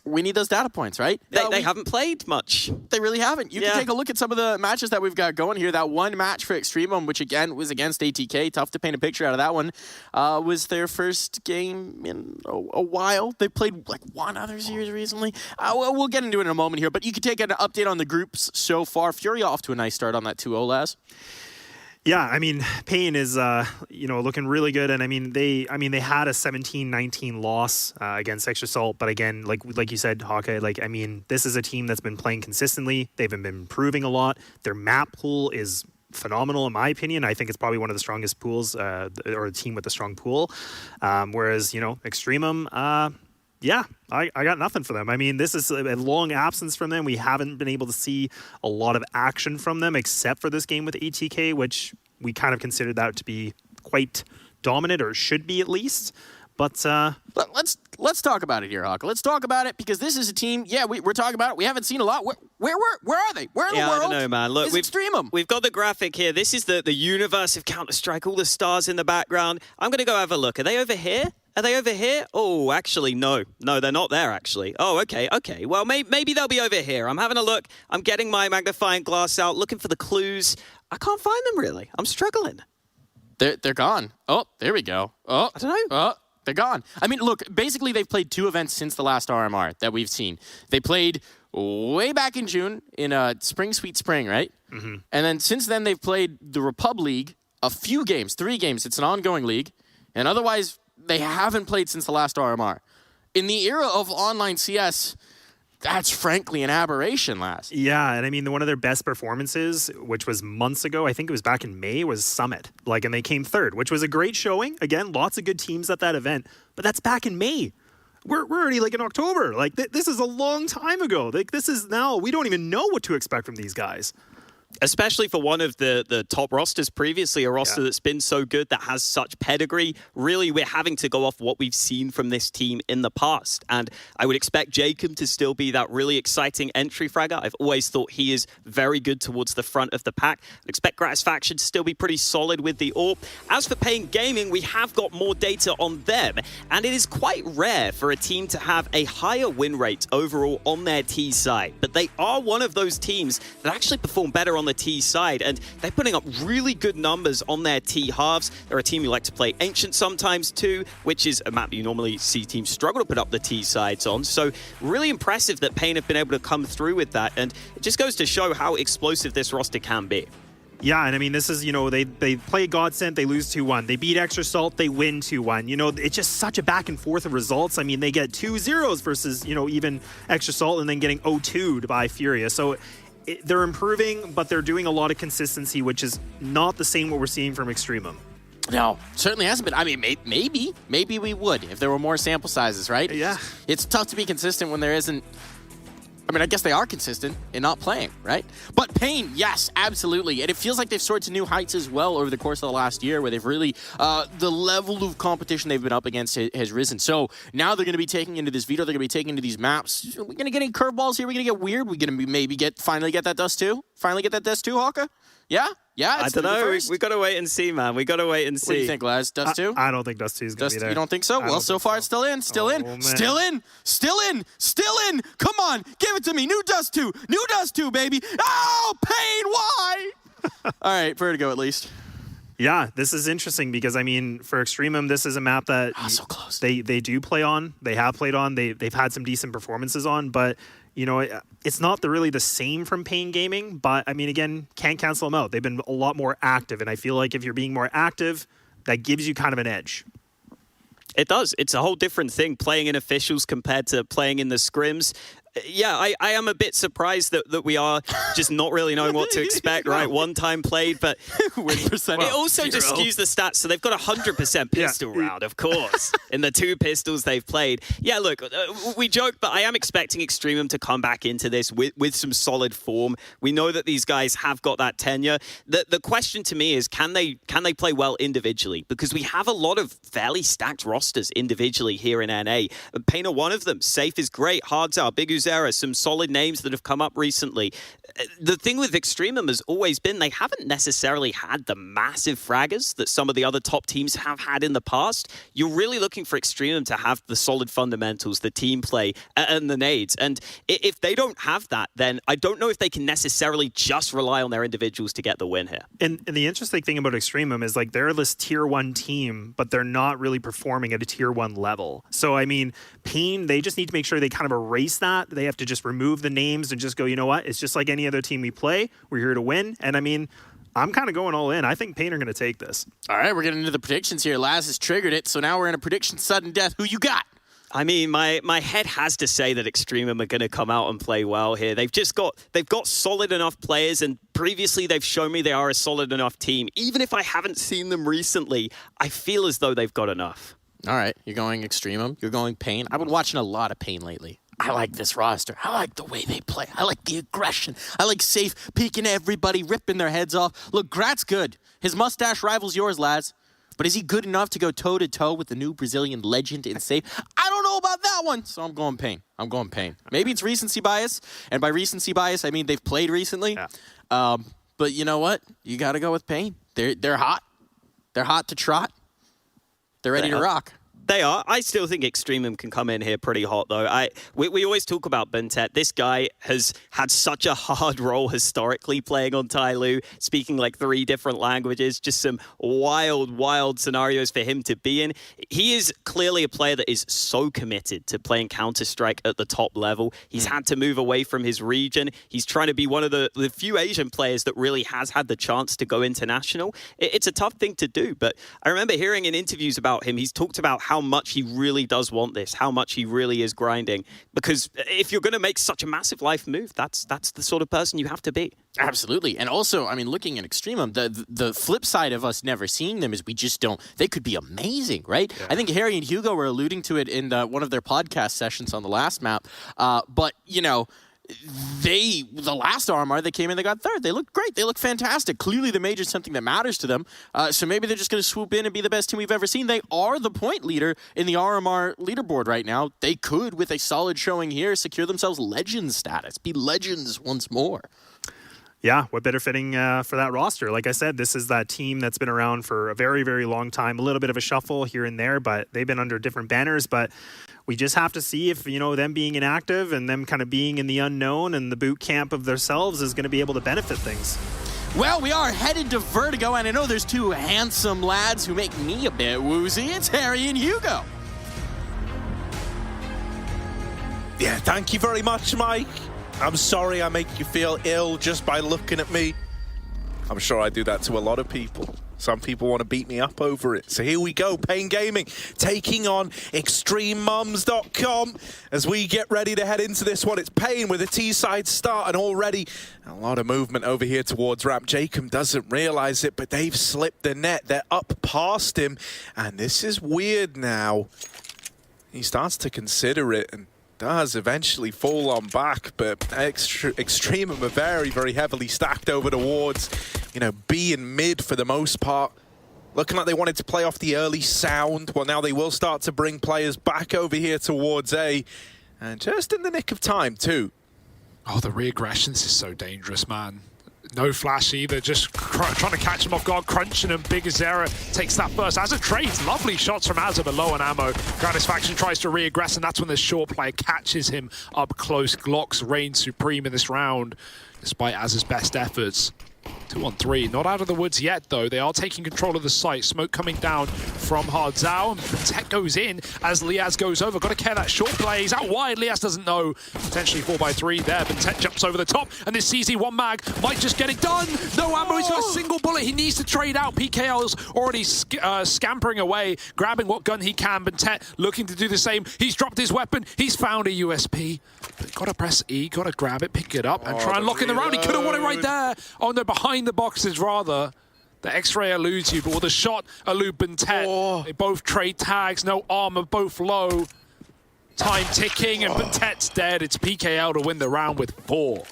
we need those data points, right? They haven't played much. They really haven't. You can take a look at some of the matches that we've got going here. That one match for EXTREMUM, which again was against ATK, tough to paint a picture out of that one, was their first game in a while. They played like one other series recently. We'll get into it in a moment here, but you can take an update on the groups so far. Fury off to a nice start on that 2-0, Laz. Yeah, I mean, paiN is looking really good, and I mean they had a 17-19 loss against EXTREMUM, but again, like you said, Hawkeye, like I mean, this is a team that's been playing consistently. They've been improving a lot. Their map pool is phenomenal in my opinion. I think it's probably one of the strongest pools, or a team with a strong pool. Whereas EXTREMUM, yeah, I got nothing for them. I mean, this is a long absence from them. We haven't been able to see a lot of action from them except for this game with ATK, which we kind of considered that to be quite dominant, or should be at least. But let's talk about it here, Hawk. Let's talk about it because this is a team. Yeah, we're talking about it. We haven't seen a lot. Where are they? Where in the world? I don't know, man. Look, we've got the graphic here. This is the universe of Counter-Strike. All the stars in the background. I'm going to go have a look. Are they over here? Are they over here? Oh, actually, no. No, they're not there, actually. Oh, okay. Well, maybe they'll be over here. I'm having a look. I'm getting my magnifying glass out, looking for the clues. I can't find them, really. I'm struggling. They're gone. Oh, there we go. Oh, I don't know. Oh, they're gone. I mean, look, basically they've played 2 events since the last RMR that we've seen. They played way back in June in Spring Sweet Spring, right? Mm-hmm. And then since then they've played the Repub League a few games, 3 games. It's an ongoing league. And otherwise, they haven't played since the last RMR. In the era of online CS, that's frankly an aberration, Laz. Yeah, and I mean, one of their best performances, which was months ago, I think it was back in May, was Summit. And they came 3rd, which was a great showing. Again, lots of good teams at that event, but that's back in May. We're already in October. This is a long time ago. This is now, we don't even know what to expect from these guys. Especially for one of the top rosters previously, a roster that's been so good, that has such pedigree. Really, we're having to go off what we've seen from this team in the past. And I would expect Jacob to still be that really exciting entry fragger. I've always thought he is very good towards the front of the pack. I'd expect Gratisfaction to still be pretty solid with the AWP. As for paiN Gaming, we have got more data on them. And it is quite rare for a team to have a higher win rate overall on their T side. But they are one of those teams that actually perform better on the T side, and they're putting up really good numbers on their T halves. They're a team who like to play Ancient sometimes too, which is a map you normally see teams struggle to put up the T sides on. So really impressive that paiN have been able to come through with that, and it just goes to show how explosive this roster can be. Yeah, and I mean, this is, they play Godsent, they lose 2-1. They beat EXTREMUM, they win 2-1. It's just such a back and forth of results. I mean, they get 2-0s versus, even EXTREMUM, and then getting 0-2'd by Furia. So they're improving, but they're doing a lot of consistency, which is not the same what we're seeing from EXTREMUM. No, certainly hasn't been. I mean, maybe we would if there were more sample sizes, right? Yeah. It's tough to be consistent when there isn't. I mean, I guess they are consistent in not playing, right? But paiN, yes, absolutely. And it feels like they've soared to new heights as well over the course of the last year, where they've really, the level of competition they've been up against has risen. So now they're going to be taking into this veto, they're going to be taking into these maps. We're going to get any curveballs here, we're going to get weird, we're going to maybe finally get that Dust 2? Finally get that Dust 2, Hawka? Yeah? Yeah, I don't know. We got to wait and see, man. We got to wait and see. What do you think, Laz? Dust 2? I don't think Dust 2 is going to be there. You don't think so? Well, so far it's still in. Still in. Still in. Still in. Still in. Come on. Give it to me. New Dust 2. New Dust 2, baby. Oh, paiN. Why? All right. Vertigo, at least. Yeah, this is interesting because, I mean, for EXTREMUM, this is a map that so close. They do play on. They have played on. They've had some decent performances on, but it's not really the same from paiN Gaming, but I mean, again, can't cancel them out. They've been a lot more active, and I feel like if you're being more active, that gives you kind of an edge. It does. It's a whole different thing playing in officials compared to playing in the scrims. Yeah, I am a bit surprised that we are just not really knowing what to expect, right? One time played, but it also just skews the stats. So they've got 100% pistol round, of course, in the 2 pistols they've played. Yeah, look, we joke, but I am expecting EXTREMUM to come back into this with some solid form. We know that these guys have got that tenure. The question to me is, can they play well individually? Because we have a lot of fairly stacked rosters individually here in NA. paiN are one of them. Safe is great. Hard's our Bigu's Zera, some solid names that have come up recently. The thing with Extremum has always been they haven't necessarily had the massive fraggers that some of the other top teams have had in the past. You're really looking for Extremum to have the solid fundamentals, the team play, and the nades. And if they don't have that, then I don't know if they can necessarily just rely on their individuals to get the win here. And the interesting thing about Extremum is like they're this tier 1 team, but they're not really performing at a tier 1 level. So I mean, paiN, they just need to make sure they kind of erase that. They have to just remove the names and just go, you know what? It's just like any other team we play. We're here to win. And I mean, I'm kind of going all in. I think paiN are going to take this. All right, we're getting into the predictions here. Laz has triggered it, so now we're in a prediction sudden death. Who you got? I mean, my head has to say that Extremum are going to come out and play well here. They've got solid enough players, and previously they've shown me they are a solid enough team. Even if I haven't seen them recently, I feel as though they've got enough. All right, you're going Extremum. You're going paiN. I've been watching a lot of paiN lately. I like this roster. I like the way they play. I like the aggression. I like Safe peeking everybody, ripping their heads off. Look, Grat's good. His mustache rivals yours, lads. But is he good enough to go toe-to-toe with the new Brazilian legend in Safe? I don't know about that one, so I'm going paiN. I'm going paiN. Maybe it's recency bias, and by recency bias, I mean they've played recently. Yeah. But you know what? You got to go with paiN. They're hot. They're hot to trot. They're ready to rock. They are. I still think Extremum can come in here pretty hot, though. We always talk about BeNTeT. This guy has had such a hard role historically playing on Tyloo, speaking like 3 different languages, just some wild scenarios for him to be in. He is clearly a player that is so committed to playing Counter-Strike at the top level. He's had to move away from his region. He's trying to be one of the few Asian players that really has had the chance to go international. It's a tough thing to do, but I remember hearing in interviews about him, he's talked about how much he really does want this, how much he really is grinding. Because if you're going to make such a massive life move, that's the sort of person you have to be. Absolutely. And also, I mean, looking at Extremum, the flip side of us never seeing them is we just don't, they could be amazing, right? Yeah. I think Harry and Hugo were alluding to it in one of their podcast sessions on the last map. But, you know, the last RMR, they came in, they got 3rd. They looked great. They look fantastic. Clearly the major is something that matters to them. So maybe they're just going to swoop in and be the best team we've ever seen. They are the point leader in the RMR leaderboard right now. They could, with a solid showing here, secure themselves legend status, be legends once more. Yeah, what better fitting for that roster? Like I said, this is that team that's been around for a very, very long time. A little bit of a shuffle here and there, but they've been under different banners. But we just have to see if, you know, them being inactive and them kind of being in the unknown and the boot camp of themselves is going to be able to benefit things. Well, we are headed to Vertigo, and I know there's 2 handsome lads who make me a bit woozy. It's Harry and Hugo. Yeah, thank you very much, Mike. I'm sorry I make you feel ill just by looking at me. I'm sure I do that to a lot of people. Some people want to beat me up over it. So here we go, paiN Gaming taking on EXTREMUMs.com as we get ready to head into this one. It's paiN with a T-side start and already a lot of movement over here towards ramp. Jacob doesn't realize it, but they've slipped the net. They're up past him, and this is weird now. He starts to consider it and does eventually fall on back, but Extremum are very, very heavily stacked over towards, you know, B and mid for the most part. Looking like they wanted to play off the early sound. Well, now they will start to bring players back over here towards A, and just in the nick of time, too. Oh, the re-aggressions is so dangerous, man. No flash either, just trying to catch him off guard, crunching him. Big Azera takes that first. As a trades, lovely shots from Azza, but low on ammo. Gratisfaction tries to re-aggress, and that's when the short player catches him up close. Glocks reign supreme in this round, despite Azza's best efforts. 2-on-3, not out of the woods yet, though. They are taking control of the site. Smoke coming down from Hardzao. Tech goes in as Liaz goes over. Got to care that short play. He's out wide. Liaz doesn't know. Potentially 4x3 there. Tech jumps over the top, and this CZ1 mag might just get it done. No ammo. He's got a single bullet. He needs to trade out. PKL's already scampering away, grabbing what gun he can. Tech looking to do the same. He's dropped his weapon. He's found a USP. But got to press E. Got to grab it, pick it up, and try and lock in the round. He could have won it right there. Oh no, behind the boxes rather. The X-ray eludes you, but with the shot elude BeNTeT. They both trade tags, no armor, both low. Time ticking, and BeNTeT's dead. It's PKL to win the round with 4.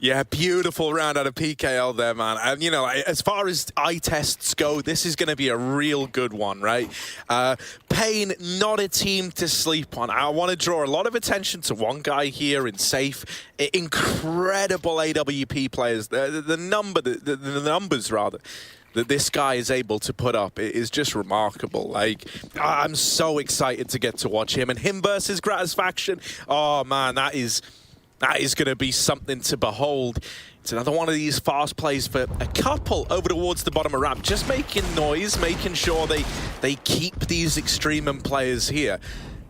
Yeah, beautiful round out of PKL there, man. And, you know, as far as eye tests go, this is going to be a real good one, right? paiN, not a team to sleep on. I want to draw a lot of attention to one guy here in Safe. Incredible AWP players. The numbers, rather, that this guy is able to put up is just remarkable. Like, I'm so excited to get to watch him. And him versus Gratisfaction, oh, man, that is going to be something to behold. It's another one of these fast plays for a couple over towards the bottom of ramp, just making noise, making sure they keep these Extremum players here.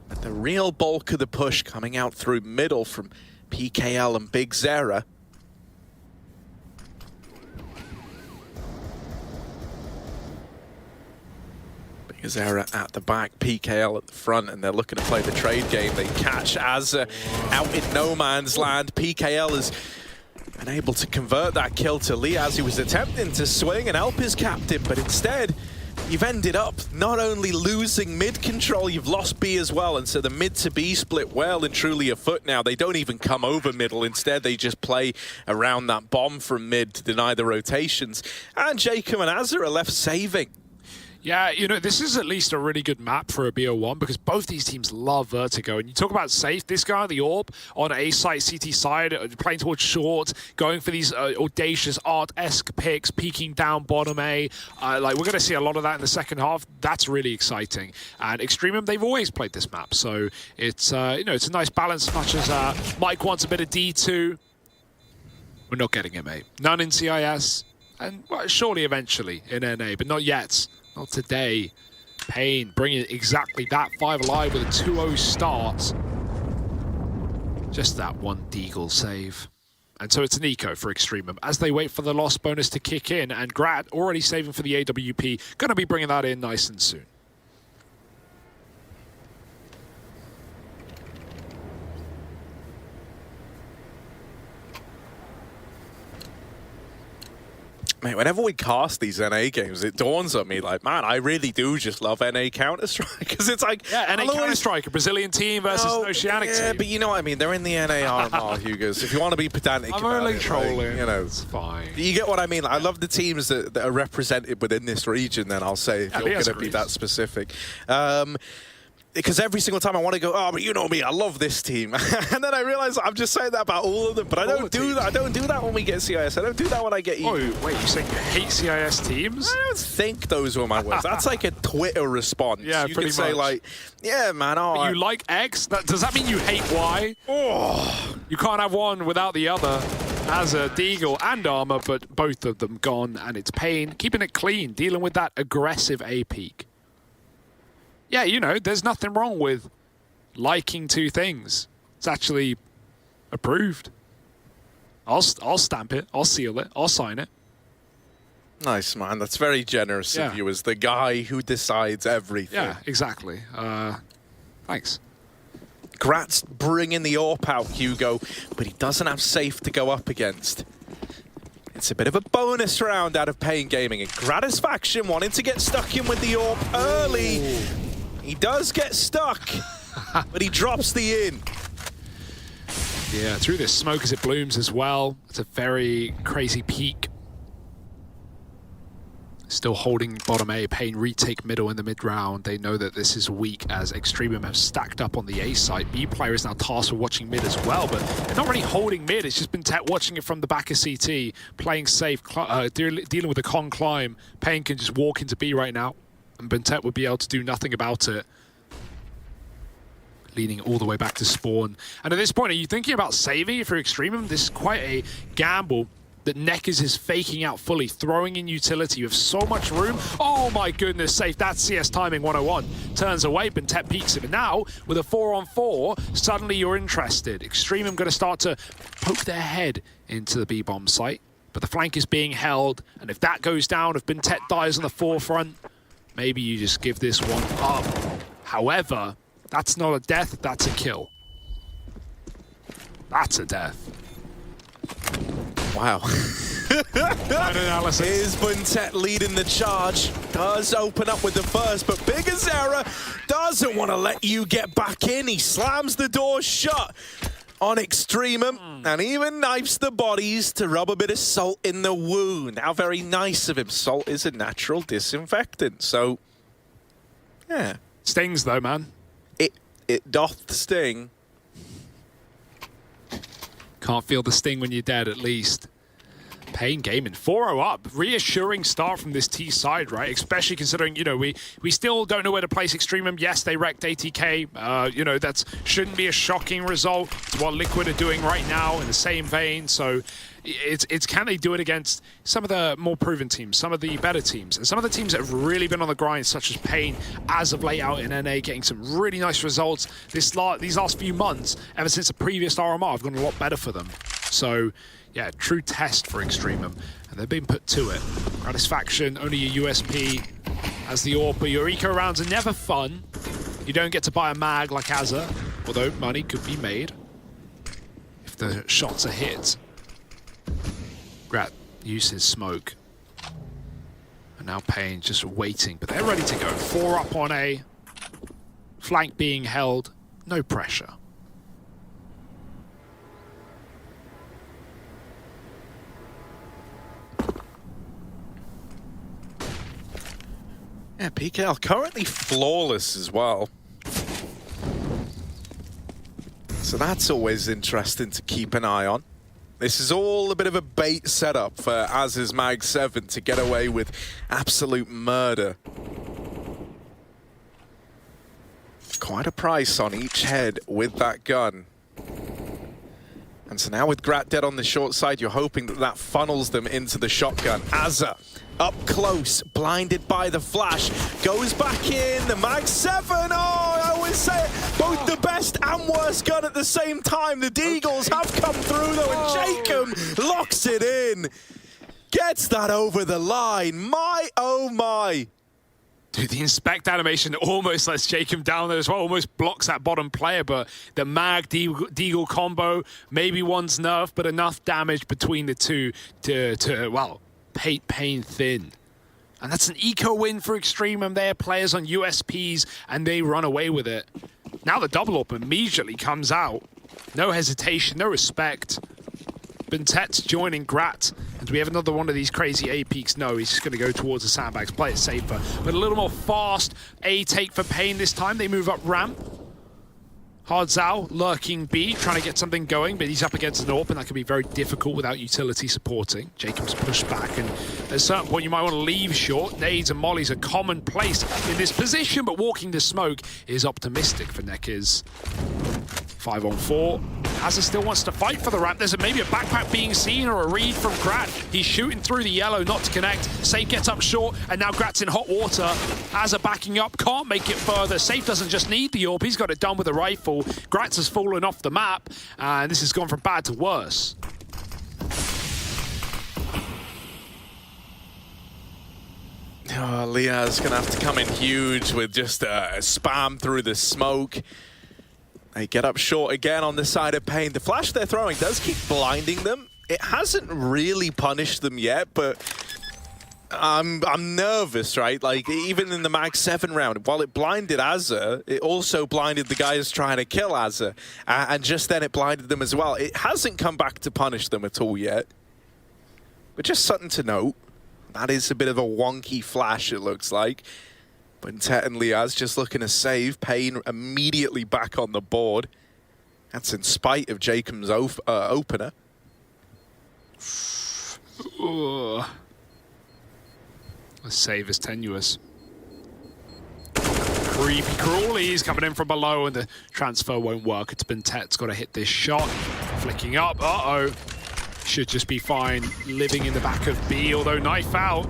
But the real bulk of the push coming out through middle from PKL and Big Zera. Zera at the back, PKL at the front, and they're looking to play the trade game. They catch Azza out in no man's land. PKL is unable to convert that kill to Lee as he was attempting to swing and help his captain, but instead you've ended up not only losing mid control, you've lost B as well, and so the mid to B split well and truly afoot now. They don't even come over middle, instead they just play around that bomb from mid to deny the rotations, and Jacob and Azza are left saving. Yeah, you know, this is at least a really good map for a BO1 because both these teams love Vertigo. And you talk about Safe, this guy on the AWP on A side, CT side, playing towards short, going for these audacious art-esque picks, peeking down bottom A. Like, we're going to see a lot of that in the second half. That's really exciting. And Extremum, they've always played this map. So it's, you know, it's a nice balance as much as Mike wants a bit of D2. We're not getting it, mate. None in CIS. And well, surely eventually in NA, but not yet. Not today. paiN bringing exactly that 5 alive with a 2-0 start. Just that one Deagle save. And so it's an eco for Extremum as they wait for the loss bonus to kick in. And Grat already saving for the AWP. Going to be bringing that in nice and soon. Mate, whenever we cast these NA games, it dawns on me like, man, I really do just love NA Counter-Strike. Because it's like... Yeah, NA Counter-Strike, a Brazilian team versus an Oceanic team. Yeah, but you know what I mean. They're in the NA RMR, Hugos. If you want to be pedantic I'm about only it, trolling. Like, you know, it's fine. You get what I mean? I love the teams that are represented within this region, then I'll say, if you're going to be that specific. Because every single time I want to go, oh, but you know me, I love this team. And then I realize I'm just saying that about all of them, but I don't do that. I don't do that when we get CIS. I don't do that when I get E. Oh, wait, you're saying you hate CIS teams? I don't think those were my words. That's like a Twitter response. Yeah, you pretty can say much. like, yeah, man. Oh, but you like X? Does that mean you hate Y? Oh, you can't have one without the other. As a Deagle and Armor, but both of them gone, and it's paiN. Keeping it clean, dealing with that aggressive A peak. Yeah, you know, there's nothing wrong with liking two things. It's actually approved. I'll stamp it. I'll seal it. I'll sign it. Nice, man. That's very generous of you as the guy who decides everything. Yeah, exactly. Thanks. Grat's bringing the AWP out, Hugo, but he doesn't have Safe to go up against. It's a bit of a bonus round out of paiN Gaming. And Gratisfaction wanting to get stuck in with the AWP early. He does get stuck, but he drops the in. Yeah, through this smoke as it blooms as well. It's a very crazy peak. Still holding bottom A. paiN retake middle in the mid round. They know that this is weak as Extremum have stacked up on the A side. B player is now tasked with watching mid as well, but they're not really holding mid. It's just been watching it from the back of CT, playing safe, dealing with the con climb. paiN can just walk into B right now, and Bentet would be able to do nothing about it. Leading all the way back to spawn. And at this point, are you thinking about saving it for Extremum? This is quite a gamble that Neckers is faking out fully, throwing in utility with so much room. Oh my goodness, Safe, that's CS timing 101. Turns away, Bentet peeks him. And now, with a 4-on-4, suddenly you're interested. Extremum going to start to poke their head into the B-bomb site. But the flank is being held, and if that goes down, if Bentet dies on the forefront, maybe you just give this one up. However, that's not a death, that's a kill. That's a death. Wow. Here's Bentet leading the charge. Does open up with the first, but Big Azera doesn't want to let you get back in. He slams the door shut. on EXTREMUM, and even knifes the bodies to rub a bit of salt in the wound. How very nice of him. Salt is a natural disinfectant, so yeah. Stings though, man. It doth sting. Can't feel the sting when you're dead, at least. paiN Gaming 4-0 up. Reassuring start from this T side, right? Especially considering, you know, we still don't know where to place EXTREMUM. Yes, they wrecked ATK. You know, that shouldn't be a shocking result. It's what Liquid are doing right now in the same vein. So it's can they do it against some of the more proven teams, some of the better teams, and some of the teams that have really been on the grind, such as paiN, as of late out in NA, getting some really nice results these last few months, ever since the previous RMR have gone a lot better for them. So yeah, true test for EXTREMUM, and they've been put to it. Gratisfaction, only a USP as the AWP, but your eco rounds are never fun. You don't get to buy a mag like Azza, although money could be made if the shots are hit. Grat uses smoke. And now paiN just waiting, but they're ready to go. 4 up on A. Flank being held, no pressure. Yeah, PKL currently flawless as well. So that's always interesting to keep an eye on. This is all a bit of a bait setup for Az's Mag 7 to get away with absolute murder. Quite a price on each head with that gun. And so now with Grat dead on the short side, you're hoping that that funnels them into the shotgun. Azza up close, blinded by the flash, goes back in, the Mag 7, oh, I always say it, both the best and worst gun at the same time. The Deagles have come through though, and Jacob locks it in. Gets that over the line, my oh my. Dude, the inspect animation almost lets Jacob down there as well, almost blocks that bottom player, but the Mag Deagle combo, maybe one's nerfed, but enough damage between the two to well, paint paiN thin. And that's an eco win for EXTREMUM. They have players on USPs and they run away with it. Now the double up immediately comes out. No hesitation, no respect. Bentet's joining Grat. And do we have another one of these crazy A peaks? No, he's just going to go towards the sandbags, play it safer. But a little more fast A take for paiN this time. They move up ramp. Hard Zhao lurking B, trying to get something going, but he's up against an AWP, and that can be very difficult without utility supporting. Jacob's pushed back, and at a certain point you might want to leave short. Nades and mollies are commonplace in this position, but walking the smoke is optimistic for Nekiz. 5 on 4. Azza still wants to fight for the ramp. There's maybe a backpack being seen or a read from Grat. He's shooting through the yellow, not to connect. Safe gets up short, and now Grat's in hot water. Azza backing up, can't make it further. Safe doesn't just need the AWP, he's got it done with a rifle. Gratz has fallen off the map, and this has gone from bad to worse. Oh, Leah's going to have to come in huge with just a spam through the smoke. They get up short again on the side of paiN. The flash they're throwing does keep blinding them. It hasn't really punished them yet, but I'm nervous, right? Like, even in the Mag 7 round, while it blinded Azza, it also blinded the guys trying to kill Azza. And just then it blinded them as well. It hasn't come back to punish them at all yet. But just something to note. That is a bit of a wonky flash, it looks like. Bentet and Liaz just looking to save. paiN immediately back on the board. That's in spite of Jacob's opener. The save is tenuous. Creepy crawlies coming in from below, and the transfer won't work. It's Bentet's got to hit this shot. Flicking up. Uh-oh. Should just be fine. Living in the back of B, although knife out.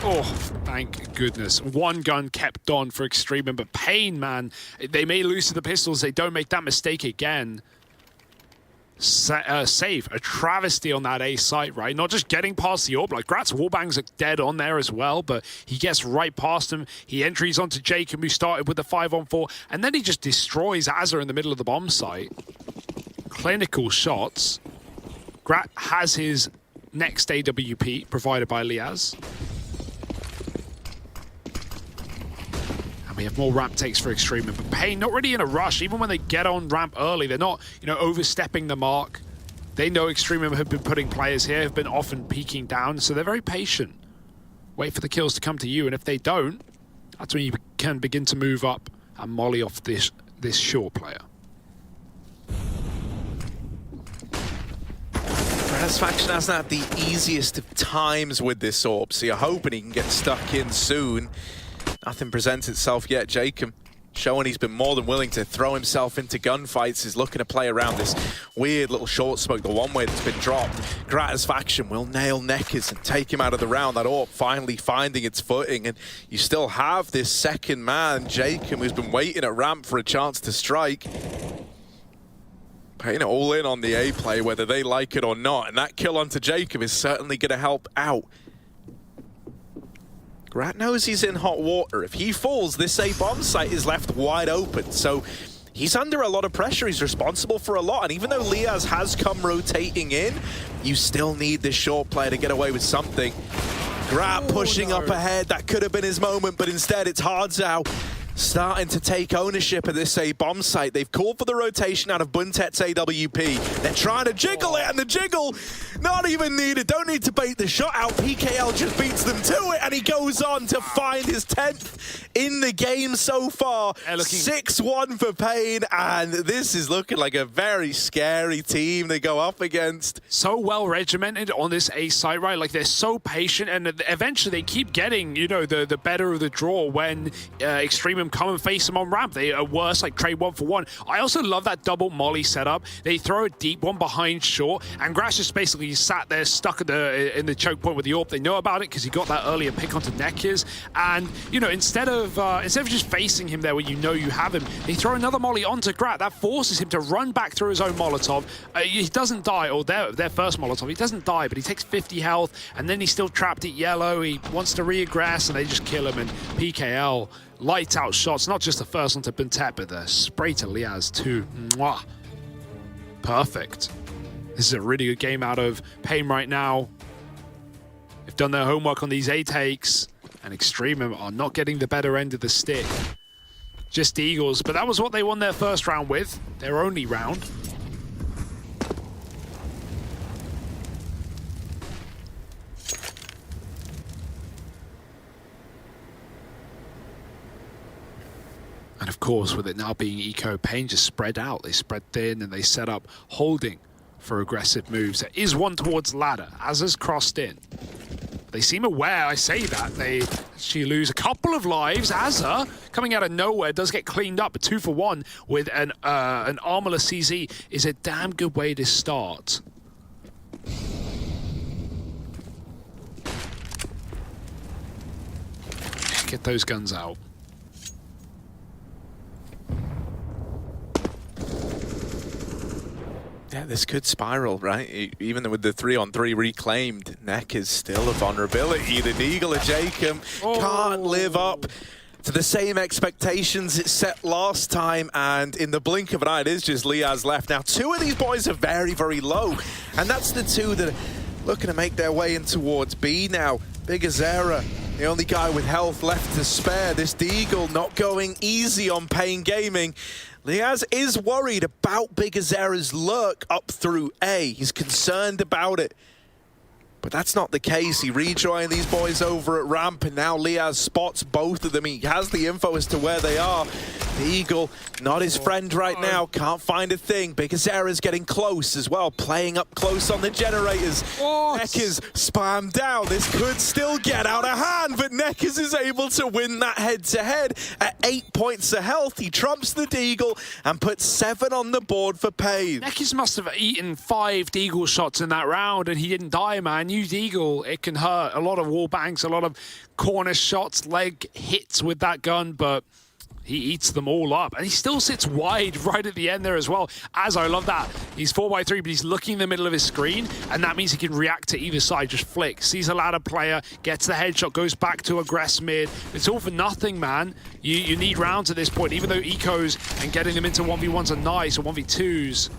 Oh, thank goodness. One gun kept on for EXTREMUM, but paiN, man, they may lose to the pistols. They don't make that mistake again. Save, a travesty on that A site, right? Not just getting past the AWP, like Grat's wallbangs are dead on there as well, but he gets right past him. He entries onto Jacob, who started with the 5 on 4, and then he just destroys Azza in the middle of the bomb site. Clinical shots. Grat has his next AWP provided by Liaz. We have more ramp takes for EXTREMUM, but paiN not really in a rush. Even when they get on ramp early, they're not, you know, overstepping the mark. They know EXTREMUM have been putting players here, have been often peeking down, so they're very patient. Wait for the kills to come to you, and if they don't, that's when you can begin to move up and molly off this short player. Satisfaction hasn't had the easiest of times with this AWP, so you're hoping he can get stuck in soon. Nothing presents itself yet. Jacob showing he's been more than willing to throw himself into gunfights. He's looking to play around this weird little short smoke, the one way that's been dropped. Gratisfaction will nail Nekkers and take him out of the round. That AWP finally finding its footing, and you still have this second man, Jacob, who's been waiting at ramp for a chance to strike. paiN all in on the A play, whether they like it or not, and that kill onto Jacob is certainly going to help out. Grat knows he's in hot water. If he falls, this A bomb site is left wide open, so he's under a lot of pressure. He's responsible for a lot, and even though Liaz has come rotating in, you still need this short player to get away with something. Grat pushing up ahead. That could have been his moment, but instead it's Hardzao starting to take ownership of this A bomb site. They've called for the rotation out of Buntet's AWP. They're trying to jiggle it, and the jiggle not even needed. Don't need to bait the shot out. PKL just beats them to it, and he goes on to find his 10th in the game so far. 6-1 for paiN, and this is looking like a very scary team to go up against. So well regimented on this A site, right? Like, they're so patient, and eventually they keep getting, you know, the better of the draw when EXTREMUM come and face them on ramp. They are worse, like trade 1-for-1. I also love that double molly setup. They throw a deep one behind short, and Gratz just basically sat there stuck in the choke point with the AWP. They know about it because he got that earlier pick onto Nekkers, and you know, instead of just facing him there where you know you have him, they throw another molly onto Grat. That forces him to run back through his own Molotov. He doesn't die, or their first Molotov. He doesn't die, but he takes 50 health, and then he's still trapped at yellow. He wants to reaggress, and they just kill him. And PKL lights out shots, not just the first one to Buntet, but the spray to Liaz too. Mwah. Perfect. This is a really good game out of paiN right now. They've done their homework on these A takes, and EXTREMUM are not getting the better end of the stick. Just the Eagles, but that was what they won their first round with, their only round. And of course, with it now being eco, paiN just spread out. They spread thin and they set up holding for aggressive moves. There is one towards ladder. Azza's crossed in. They seem aware, I say that. They actually lose a couple of lives. Azza, coming out of nowhere, does get cleaned up. But 2-for-1 with an armorless CZ is a damn good way to start. Get those guns out. Yeah, this could spiral, right? Even with the 3-on-3 reclaimed, Neck is still a vulnerability. The Deagle of Jacob can't live up to the same expectations it set last time, and in the blink of an eye, it is just Liaz left. Now, two of these boys are very, very low, and that's the two that are looking to make their way in towards B now. Big Azera, the only guy with health left to spare. This Deagle not going easy on paiN Gaming. Liaz is worried about Big Azera's lurk up through A. He's concerned about it. But that's not the case. He rejoined these boys over at ramp, and now Liaz spots both of them. He has the info as to where they are. The Eagle, not his friend right now, can't find a thing. Big Azera's getting close as well, playing up close on the generators. Nekkers spammed down. This could still get out of hand, but Nekkers is able to win that head-to-head at 8 points of health. He trumps the Deagle and puts 7 on the board for paiN. Nekkers must have eaten 5 Deagle shots in that round, and he didn't die, man. Use Deagle, it can hurt. A lot of wall bangs, a lot of corner shots, leg hits with that gun, but he eats them all up. And he still sits wide right at the end there as well. As I love that. He's 4x3, but he's looking in the middle of his screen, and that means he can react to either side, just flick. Sees a ladder player, gets the headshot, goes back to aggress mid. It's all for nothing, man. You need rounds at this point, even though ecos and getting them into 1v1s are nice, or 1v2s.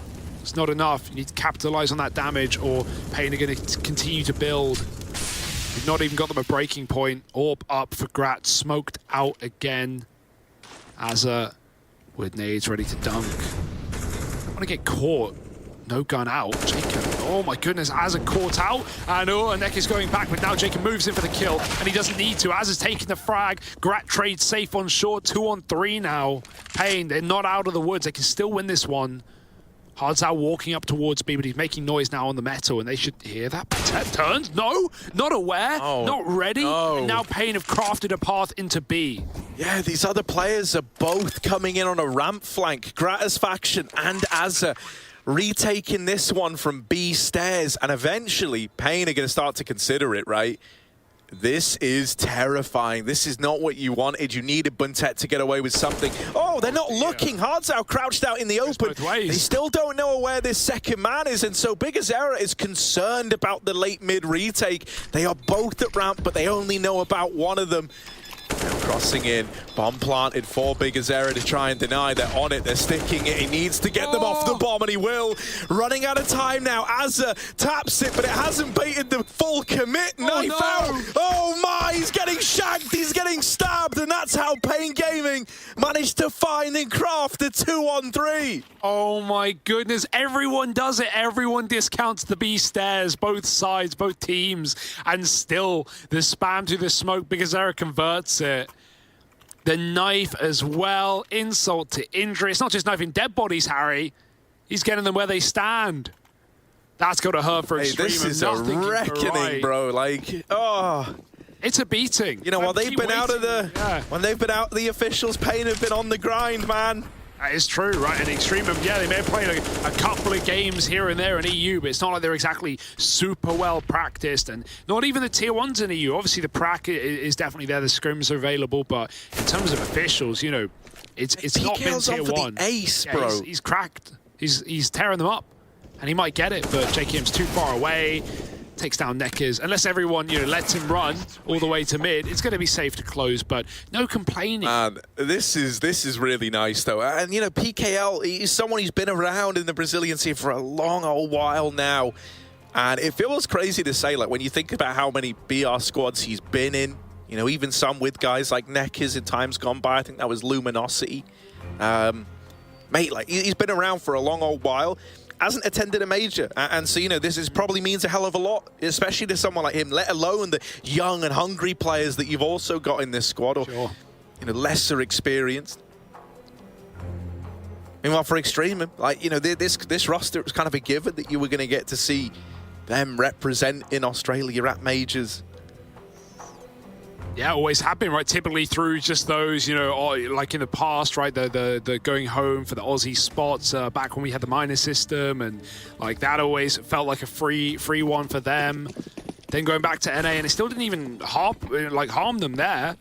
It's not enough. You need to capitalize on that damage, or paiN are going to continue to build. You've not even got them a breaking point. AWP up for Grat, smoked out again. Azza with nades ready to dunk. I want to get caught. No gun out. Jacob, oh my goodness, Azza caught out. And Neck is going back, but now Jacob moves in for the kill, and he doesn't need to. Azza's taking the frag. Grat trades safe on short. 2-on-3 now. paiN, they're not out of the woods. They can still win this one. Hardzao walking up towards B, but he's making noise now on the metal, and they should hear that. Turns? No, not aware, not ready. No. And now paiN have crafted a path into B. Yeah, these other players are both coming in on a ramp flank. Gratis faction and Azza retaking this one from B stairs, and eventually paiN are going to start to consider it, right? This is terrifying. This is not what you wanted. You needed buntet to get away with something. Oh, they're not looking. Hardzao crouched out in the open. They still don't know where this second man is, and so BigAzera is concerned about the late mid retake. They are both at ramp, but they only know about one of them. Now crossing in, bomb planted for BigAzera to try and deny. They're on it, they're sticking it. He needs to get them off the bomb, and he will. Running out of time now. Azza taps it, but it hasn't baited the full commit. Knife out. Oh my, he's getting shagged, he's getting stabbed, and that's how paiN Gaming managed to find and craft the 2-on-3. Oh my goodness, everyone does it. Everyone discounts the B stairs, both sides, both teams, and still the spam through the smoke. BigAzera converts it. The knife as well, insult to injury. It's not just knifing dead bodies, Harry. He's getting them where they stand. That's got to hurt for Extremum. This is a reckoning, bro. Like, oh. It's a beating. You know, while they've been out of the, when they've been out, the officials, paiN have been on the grind, man. That is true, right? And Extremum, yeah, they may have played a couple of games here and there in EU, but it's not like they're exactly super well practiced, and not even the tier 1s in EU. Obviously, the prac is definitely there, the scrims are available, but in terms of officials, you know, it's not been tier 1. Ace, bro. He's cracked. He's tearing them up, and he might get it, but JKM's too far away. Takes down Neckers. Unless everyone, you know, lets him run all the way to mid, it's going to be safe to close, but no complaining. This is really nice, though. And, you know, PKL, he's someone who's been around in the Brazilian scene for a long old while now. And it feels crazy to say, like, when you think about how many BR squads he's been in, you know, even some with guys like Neckers in times gone by. I think that was Luminosity. Mate, like, he's been around for a long old while. Hasn't attended a major, and so, you know, this probably means a hell of a lot, especially to someone like him, let alone the young and hungry players that you've also got in this squad, or you know, lesser experienced. Meanwhile, for Extremum, like, you know, this roster, it was kind of a given that you were going to get to see them represent in Australia at majors. Yeah, always have been, right? Typically through just those, you know, like in the past, right? The going home for the Aussie spots back when we had the minor system, and like that always felt like a free one for them. Then going back to NA, and it still didn't even harm them there.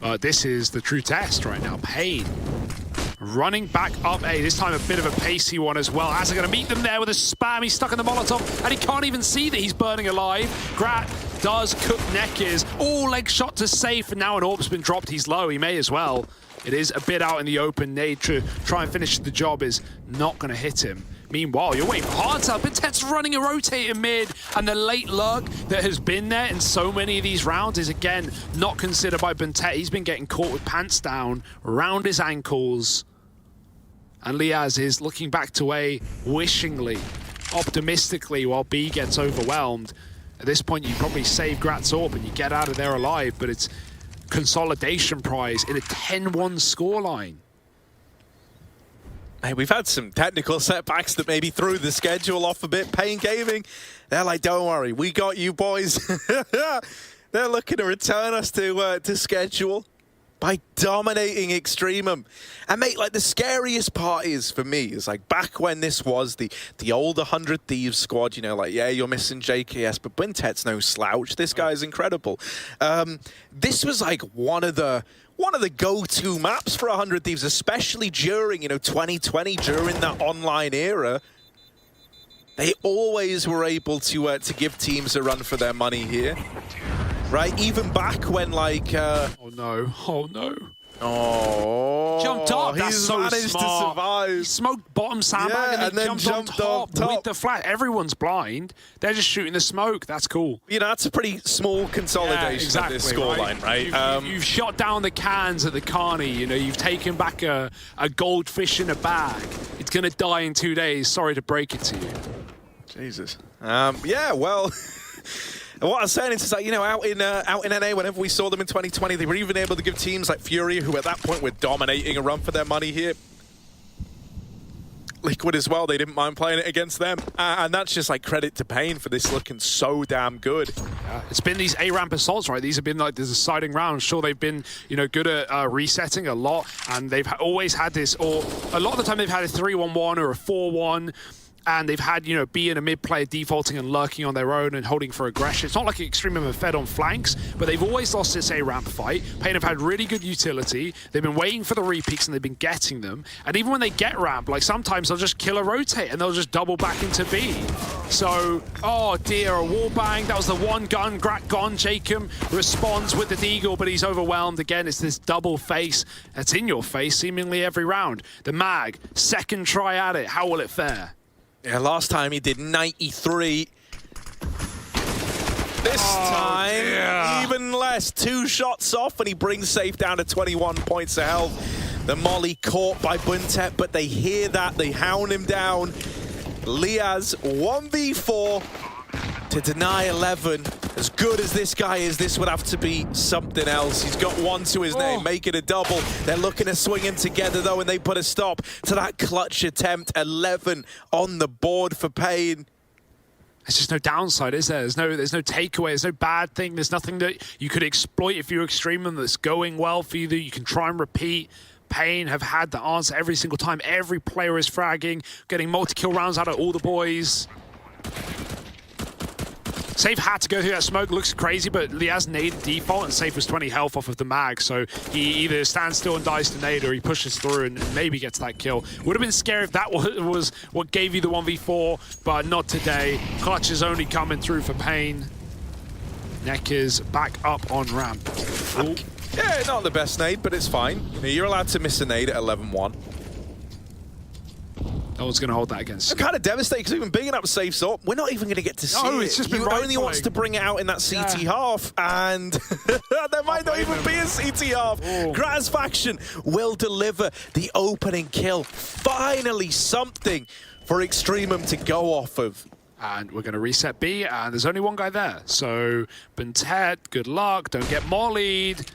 But this is the true test right now. paiN running back up A, this time a bit of a pacey one as well. Azza going to meet them there with a spam. He's stuck in the Molotov, and he can't even see that he's burning alive. Grat does cook Neckers. Leg shot to safe, and now an orb's been dropped. He's low, he may as well. It is a bit out in the open. Nade to try and finish the job is not going to hit him. Meanwhile, you're waiting for Hardzao. BunTet's running a rotator mid, and the late lurk that has been there in so many of these rounds is, again, not considered by buntet. He's been getting caught with pants down, around his ankles. And Liaz is looking back to A, wishingly, optimistically, while B gets overwhelmed. At this point, you probably save Grat's AWP and you get out of there alive, but it's consolidation prize in a 10-1 scoreline. Hey, we've had some technical setbacks that maybe threw the schedule off a bit. paiN Gaming, they're like, don't worry, we got you boys. They're looking to return us to schedule by dominating Extremum. And mate, like, the scariest part is, for me, is like back when this was the old 100 Thieves squad, you know, like, yeah, you're missing JKS, but buntet's no slouch. This guy's incredible. This was like one of the go-to maps for 100 Thieves, especially during, you know, 2020, during that online era. They always were able to give teams a run for their money here. Right, even back when, like... Oh no, Oh, Jumped up. That's he's so managed smart. to survive. He smoked bottom sandbag and then jumped on top with the flash. Everyone's blind. They're just shooting the smoke. That's cool. You know, that's a pretty small consolidation of this scoreline, right? You've shot down the cans at the Carney. You know, you've taken back a goldfish in a bag. It's going to die in 2 days. Sorry to break it to you. Jesus. Yeah, well... What I was saying is that, you know, out in NA, whenever we saw them in 2020, they were even able to give teams like Fury, who at that point were dominating, a run for their money here. Liquid as well, they didn't mind playing it against them. And that's just like credit to paiN for this looking so damn good. Yeah, it's been these A-ramp assaults, right? These have been like the deciding rounds. Sure, they've been, you know, good at resetting a lot, and they've always had this, or a lot of the time they've had a 3-1-1 or a 4-1. And they've had, you know, B and a mid player defaulting and lurking on their own and holding for aggression. It's not like Extremum have fed on flanks, but they've always lost this A-ramp fight. paiN have had really good utility. They've been waiting for the re-peaks and they've been getting them. And even when they get ramp, like sometimes they'll just kill a rotate and they'll just double back into B. So, oh dear, a wallbang. That was the one gun. Grat gone. Jacob responds with the deagle, but he's overwhelmed. Again, it's this double face that's in your face seemingly every round. The mag, second try at it. How will it fare? Yeah, last time he did 93. This time, even less. 2 shots off, and he brings Safe down to 21 points of health. The molly caught by buntet, but they hear that. They hound him down. Liaz, 1v4 to deny 11. As good as this guy is, this would have to be something else. He's got 1 to his name, make it a double. They're looking to swing him together, though, and they put a stop to that clutch attempt. 11 on the board for paiN. There's just no downside, is there? There's no takeaway. There's no bad thing. There's nothing that you could exploit if you're Extremum that's going well for you that you can try and repeat. paiN have had the answer every single time. Every player is fragging, getting multi-kill rounds out of all the boys. Safe had to go through that smoke. Looks crazy, but Liaz naded default, and Safe was 20 health off of the mag, so he either stands still and dies to nade, or he pushes through and maybe gets that kill. Would have been scary if that was what gave you the 1v4, but not today. Clutch is only coming through for paiN. Neck is back up on ramp. Ooh. Yeah, not the best nade, but it's fine. You know, you're allowed to miss a nade at 11-1. No one's going to hold that against I'm kind of devastated because even bigging up Safe's up, we're not even going to get to see it. It's just been only wants to bring it out in that CT half, and there might not even be a CT half. Gratisfaction will deliver the opening kill. Finally something for Extremum to go off of. And we're going to reset B, and there's only one guy there. So, buntet, good luck, don't get mollied.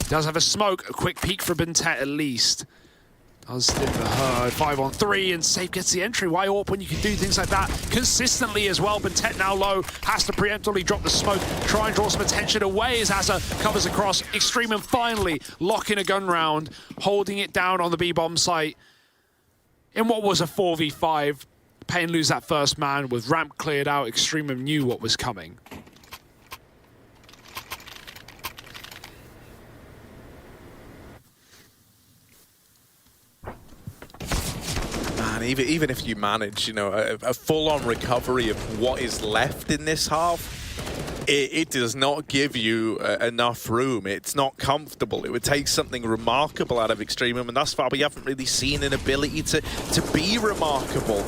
Does have a smoke, a quick peek for buntet at least. Does in the herd, 5-on-3, and Safe gets the entry. Why AWP when you can do things like that consistently as well? buntet now low, has to preemptively drop the smoke, try and draw some attention away as Asa covers across. Extremum finally locking a gun round, holding it down on the B-bomb site. In what was a 4v5, paiN lose that first man. With ramp cleared out, Extremum knew what was coming. Man, even if you manage, you know, a full-on recovery of what is left in this half, it does not give you enough room. It's not comfortable. It would take something remarkable out of Extremum, and thus far we haven't really seen an ability to be remarkable.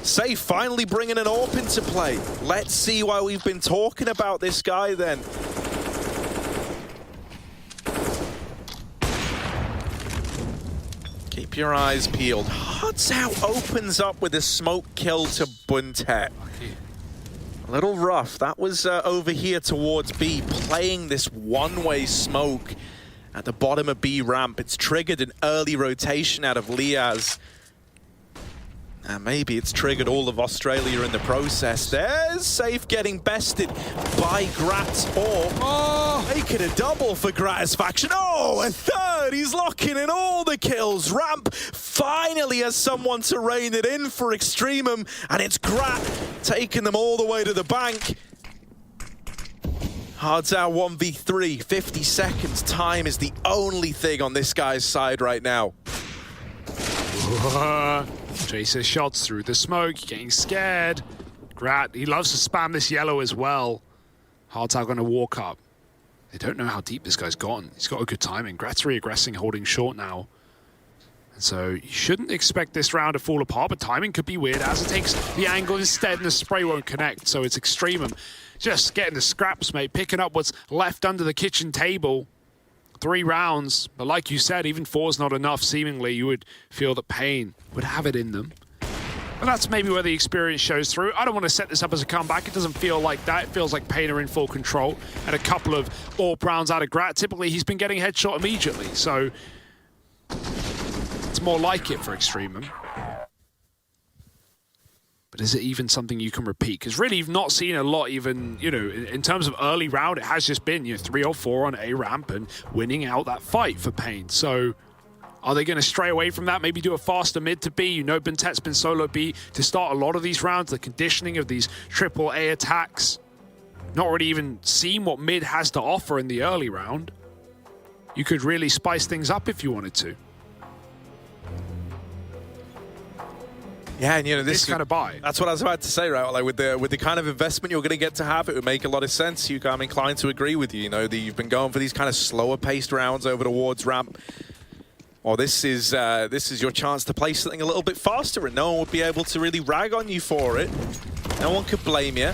Safe finally bringing an AWP into play. Let's see why we've been talking about this guy then. Keep your eyes peeled. Huts out opens up with a smoke kill to buntet. A little rough. That was over here towards B, playing this one-way smoke at the bottom of B ramp. It's triggered an early rotation out of Liaz. And maybe it's triggered all of Australia in the process. There's Safe getting bested by Grat, or make it a double for Gratisfaction. Oh, a third! He's locking in all the kills. Ramp finally has someone to rein it in for Extremum, and it's Grat taking them all the way to the bank. Hard's out 1v3, 50 seconds. Time is the only thing on this guy's side right now. Chaser shots through the smoke, getting scared. Grat, he loves to spam this yellow as well. Hard's out going to walk up. They don't know how deep this guy's gotten. He's got a good timing. Gratz reaggressing, holding short now. And so you shouldn't expect this round to fall apart, but timing could be weird as it takes the angle instead and the spray won't connect. So it's EXTREMUM just getting the scraps, mate, picking up what's left under the kitchen table. 3 rounds, but like you said, even 4's not enough. Seemingly, you would feel that paiN would have it in them. And that's maybe where the experience shows through. I don't want to set this up as a comeback. It doesn't feel like that. It feels like paiN are in full control. And a couple of AWP rounds out of Grat. Typically, he's been getting headshot immediately. So it's more like it for EXTREMUM. But is it even something you can repeat? Because really, you've not seen a lot even, you know, in terms of early round, it has just been, 3 or 4 on A ramp and winning out that fight for paiN. So are they going to stray away from that? Maybe do a faster mid to B? You know, BnTeT's been solo B to start a lot of these rounds. The conditioning of these triple A attacks. Not really even seen what mid has to offer in the early round. You could really spice things up if you wanted to. Yeah, and this kind of buy. That's what I was about to say, right? Like with the kind of investment you're going to get to have, it would make a lot of sense. I'm inclined to agree with you. You know, you've been going for these kind of slower paced rounds over towards ramp. Well, this is your chance to play something a little bit faster, and no one would be able to really rag on you for it. No one could blame you.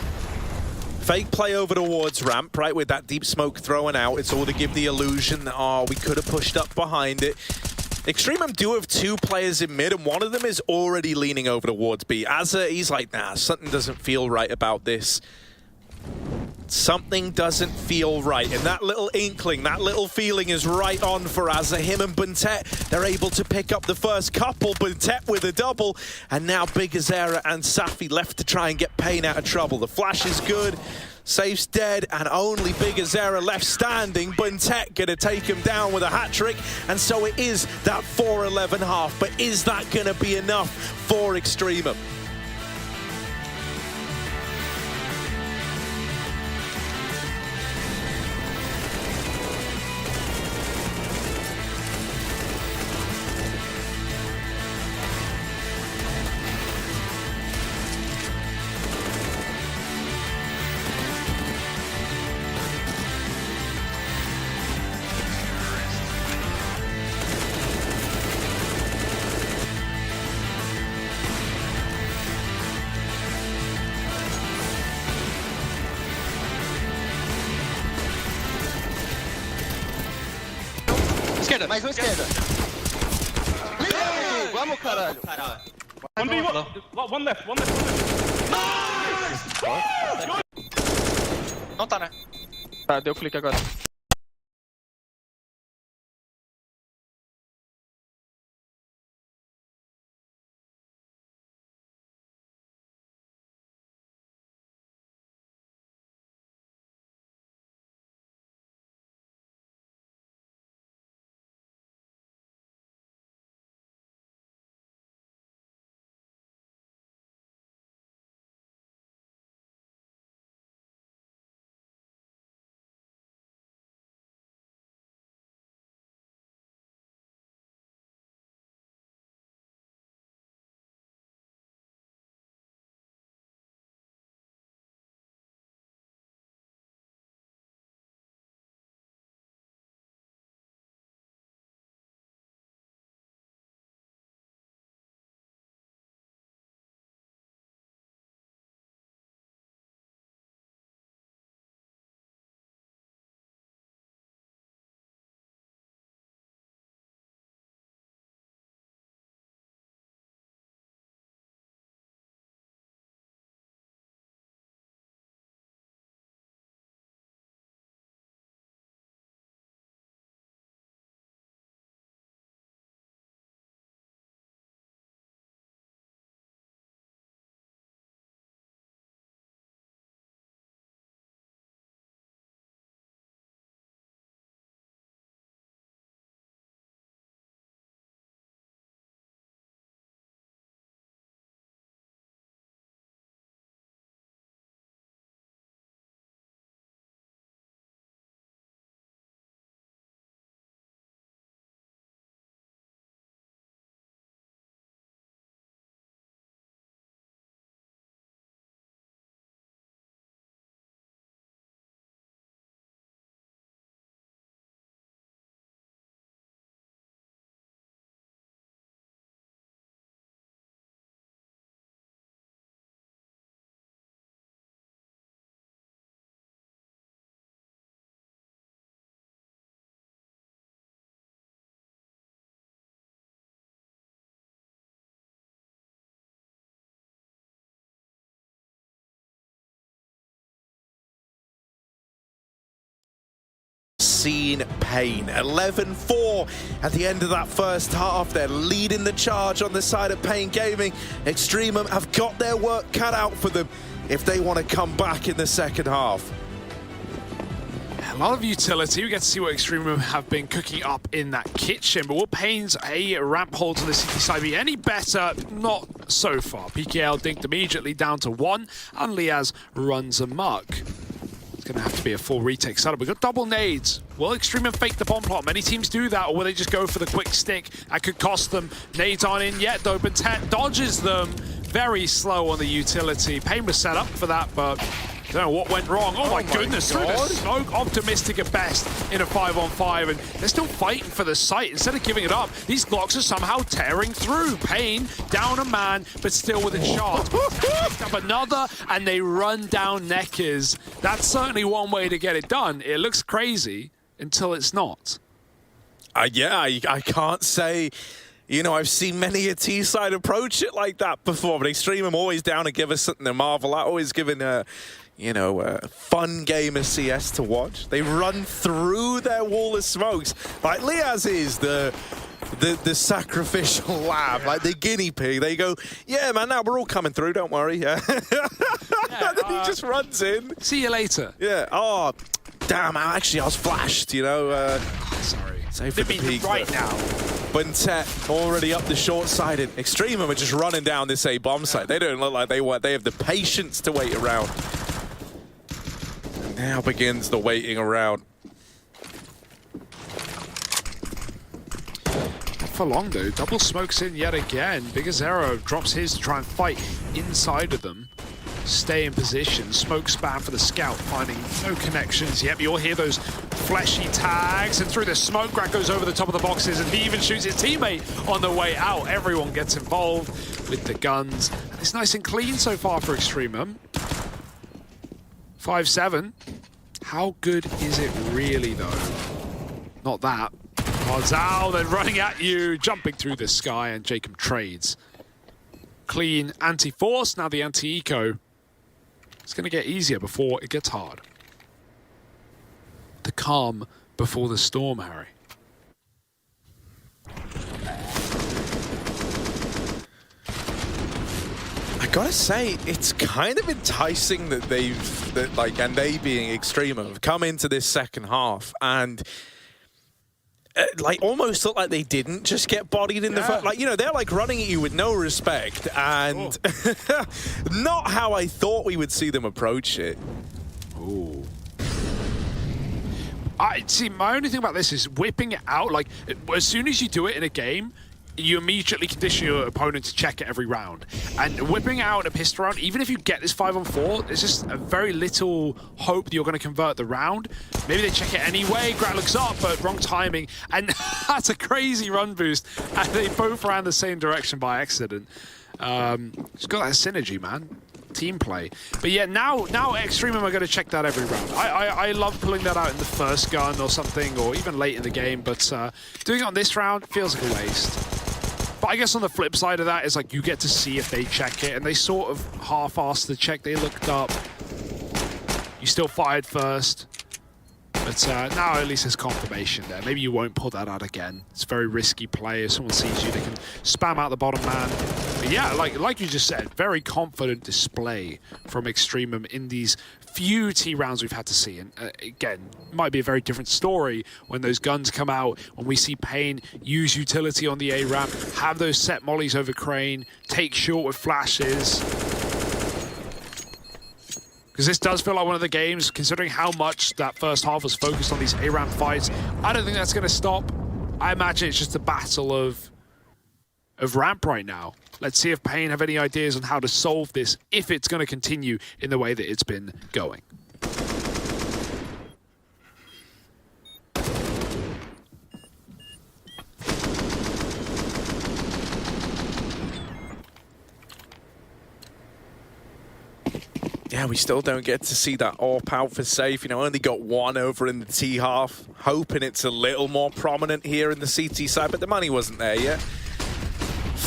Fake play over towards ramp, right, with that deep smoke throwing out. It's all to give the illusion that, oh, we could have pushed up behind it. EXTREMUM do have 2 players in mid, and one of them is already leaning over towards B. He's like, nah, something doesn't feel right about this. Something doesn't feel right, and that little inkling, that little feeling is right on for Azza. Him and BnTeT, they're able to pick up the first couple. BnTeT with a double, and now Big Azera and Safi left to try and get paiN out of trouble. The flash is good, Safe's dead, and only Big Azera left standing. BnTeT gonna take him down with a hat trick, and so it is that 4-11 half. But is that gonna be enough for EXTREMUM? Esquerda, mais um esquerda. Vamos, caralho. One left. Não tá, né? Tá, deu clique agora. seen pain. 11-4 at the end of that first half. They're leading the charge on the side of paiN Gaming. EXTREMUM have got their work cut out for them if they want to come back in the second half. A lot of utility. We get to see what EXTREMUM have been cooking up in that kitchen. But will paiN's A ramp hold to the city side be any better? Not so far. PKL dinked immediately down to 1, and Liaz runs amok. It's going to have to be a full retake setup. We've got double nades. Will EXTREMUM fake the bomb plot? Many teams do that, or will they just go for the quick stick? That could cost them. Nades aren't in yet, though. Bentet dodges them. Very slow on the utility. paiN was set up for that, but I don't know what went wrong. Oh my goodness, through the smoke. Optimistic at best in a 5-on-5, and they're still fighting for the site. Instead of giving it up, these Glocks are somehow tearing through. paiN down a man, but still with a shot. Picked up another, and they run down Neckers. That's certainly one way to get it done. It looks crazy until it's not. Yeah, I can't say. You know, I've seen many a T-side approach it like that before, but EXTREMUM always down to give us something to marvel at, always giving a fun game of CS to watch. They run through their wall of smokes. Like Liaz is the sacrificial lamb, like the guinea pig. They go, yeah, man, now we're all coming through, don't worry. And then he just runs in. See you later. Yeah. Oh, damn, actually, I was flashed, you know. Sorry. Save for the peak, right now. Bentet already up the short side. And EXTREMUM are just running down this A bomb site. They don't look like they have the patience to wait around. And now begins the waiting around. Not for long though. Double smokes in yet again. Bigazero drops his to try and fight inside of them. Stay in position. Smoke spam for the scout, finding no connections. Yep, you'll hear those fleshy tags, and through the smoke, Grak goes over the top of the boxes, and he even shoots his teammate on the way out. Everyone gets involved with the guns. And it's nice and clean so far for EXTREMUM. 5-7. How good is it really, though? Not that. Marzal then running at you, jumping through the sky, and Jacob trades. Clean anti-force, now the anti-eco. It's going to get easier before it gets hard. The calm before the storm, Harry. I gotta say, it's kind of enticing that they being EXTREMUM have come into this second half and almost look like they didn't just get bodied in the first. They're like running at you with no respect, and not how I thought we would see them approach it. Ooh. My only thing about this is whipping it out. Like, as soon as you do it in a game, you immediately condition your opponent to check it every round. And whipping out a pistol round, even if you get this 5-on-4, there's just a very little hope that you're going to convert the round. Maybe they check it anyway. Grat looks up, but wrong timing. And that's a crazy run boost. And they both ran the same direction by accident. It's got that synergy, man. Team play. But yeah, now EXTREMUM are going to check that every round. I love pulling that out in the first gun or something, or even late in the game, but doing it on this round feels like a waste. But I guess on the flip side of that is like you get to see if they check it, and they sort of half-assed the check. They looked up. You still fired first. But now at least there's confirmation there. Maybe you won't pull that out again. It's a very risky play. If someone sees you, they can spam out the bottom man. But yeah, like you just said, very confident display from EXTREMUM in these few T rounds we've had to see. And again, might be a very different story when those guns come out, when we see paiN use utility on the A ramp, have those set mollies over crane, take short with flashes. Because this does feel like one of the games, considering how much that first half was focused on these A-ramp fights. I don't think that's going to stop. I imagine it's just a battle of ramp right now. Let's see if paiN have any ideas on how to solve this, if it's going to continue in the way that it's been going. Yeah, we still don't get to see that AWP out for safe. Only got one over in the T half. Hoping it's a little more prominent here in the CT side, but the money wasn't there yet.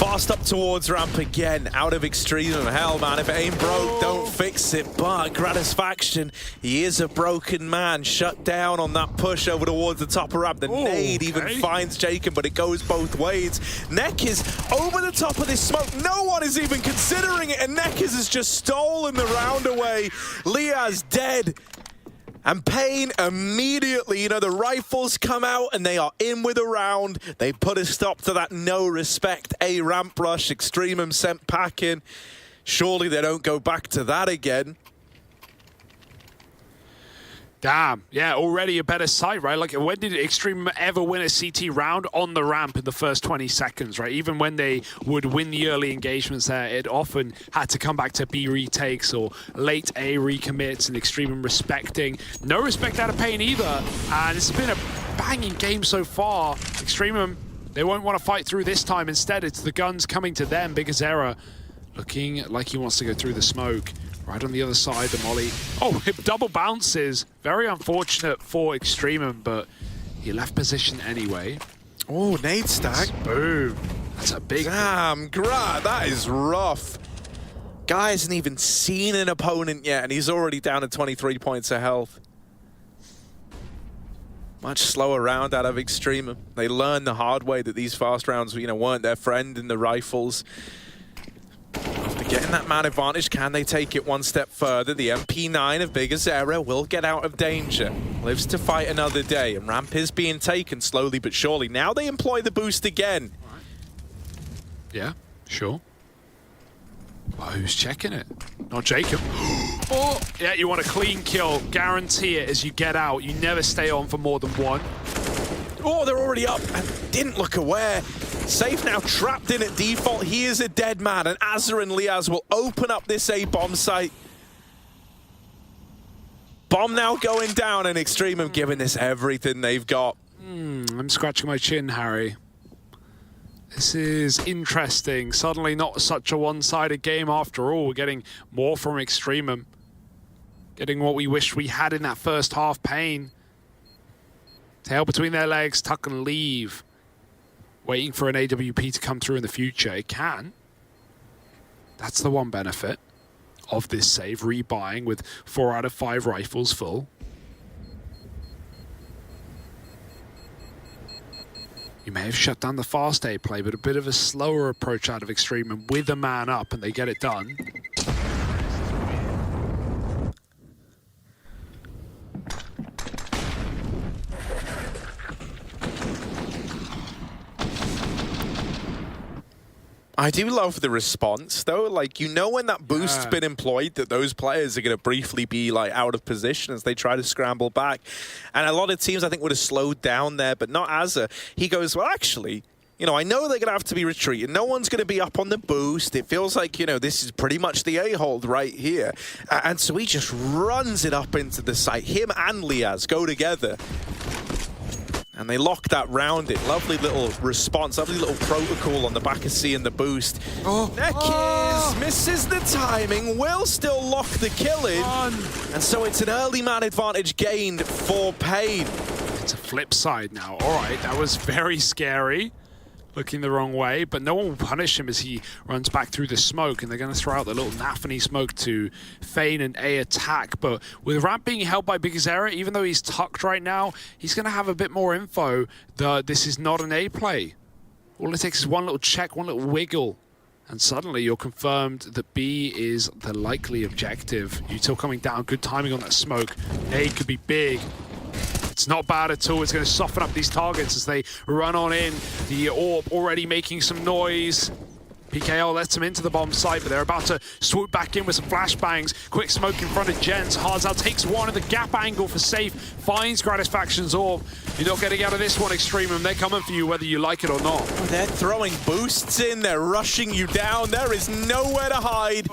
Fast up towards ramp again, out of Extremum. Hell, man, if it ain't broke, don't fix it. But Gratisfaction, he is a broken man. Shut down on that push over towards the top of ramp. The nade even finds Jacob, but it goes both ways. Nekiz over the top of this smoke. No one is even considering it, and Nekiz has just stolen the round away. Liaz dead. And paiN immediately, you know, the rifles come out and they are in with a round. They put a stop to that no respect A ramp rush. Extremum sent packing. Surely they don't go back to that again. Damn, yeah, already a better sight, right? Like, when did Extremum ever win a CT round on the ramp in the first 20 seconds, right? Even when they would win the early engagements there, it often had to come back to B retakes or late A recommits, and Extremum respecting. No respect out of paiN either, and it's been a banging game so far. Extremum, they won't want to fight through this time. Instead, it's the guns coming to them. Bigazera looking like he wants to go through the smoke. Right on the other side, the molly. Oh, it double bounces. Very unfortunate for Extremum, but he left position anyway. Oh, nade stack. Boom. That's a big... Damn, Grat, that is rough. Guy hasn't even seen an opponent yet, and he's already down to 23 points of health. Much slower round out of Extremum. They learned the hard way that these fast rounds, you know, weren't their friend in the rifles. After getting that man advantage, can they take it one step further? The MP9 of Bigazera will get out of danger. Lives to fight another day, and ramp is being taken slowly but surely. Now they employ the boost again. Yeah, sure. Well, who's checking it? Not Jacob. Oh, yeah, you want a clean kill. Guarantee it as you get out. You never stay on for more than one. Oh, they're already up and didn't look aware. Safe now, trapped in at default. He is a dead man, and Azza and Liaz will open up this A bomb site. Bomb now going down, and Extremum giving this everything they've got. I'm scratching my chin, Harry. This is interesting. Suddenly not such a one-sided game after all. We're getting more from Extremum. Getting what we wish we had in that first half. paiN. Tail between their legs, tuck and leave. Waiting for an AWP to come through in the future. It can. That's the one benefit of this save. Rebuying with 4 out of 5 rifles full. You may have shut down the fast A play, but a bit of a slower approach out of Extremum with a man up, and they get it done. I do love the response, though. Like, you know when that boost's been employed, that those players are going to briefly be, like, out of position as they try to scramble back. And a lot of teams, I think, would have slowed down there, but not Azza. He goes, well, actually, you know, I know they're going to have to be retreating. No one's going to be up on the boost. It feels like, you know, this is pretty much the A-hold right here. And so he just runs it up into the site. Him and Liaz go together. And they lock that round in. Lovely little response, lovely little protocol on the back of C and the boost. Nekiz misses the timing, will still lock the kill in. And so it's an early man advantage gained for paiN. It's a flip side now. All right, that was very scary. Looking the wrong way, but no one will punish him as he runs back through the smoke, and they're going to throw out the little Nafany smoke to feign an A attack. But with ramp being held by Bigazera, even though he's tucked right now, he's going to have a bit more info that this is not an A play. All it takes is one little check, one little wiggle, and suddenly you're confirmed that B is the likely objective. Util coming down, good timing on that smoke. A could be big. It's not bad at all. It's going to soften up these targets as they run on in. The AWP already making some noise. PKL lets them into the bomb site, but they're about to swoop back in with some flashbangs. Quick smoke in front of Jens. Harzal takes one at the gap angle for safe. Finds Gratisfaction's AWP. You're not getting out of this one, Extremum. They're coming for you whether you like it or not. They're throwing boosts in. They're rushing you down. There is nowhere to hide.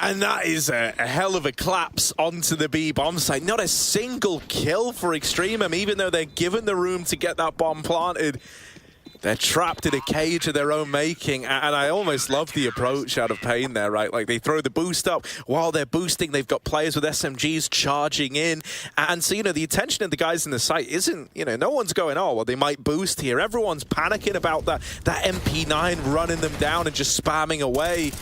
And that is a hell of a collapse onto the B bomb site. Not a single kill for Extremum, even though they're given the room to get that bomb planted. They're trapped in a cage of their own making, and I almost love the approach out of paiN there, right? Like, they throw the boost up. While they're boosting, they've got players with SMGs charging in. And so, you know, the attention of the guys in the site isn't, you know, no one's going, oh, well, they might boost here. Everyone's panicking about that MP9 running them down and just spamming away.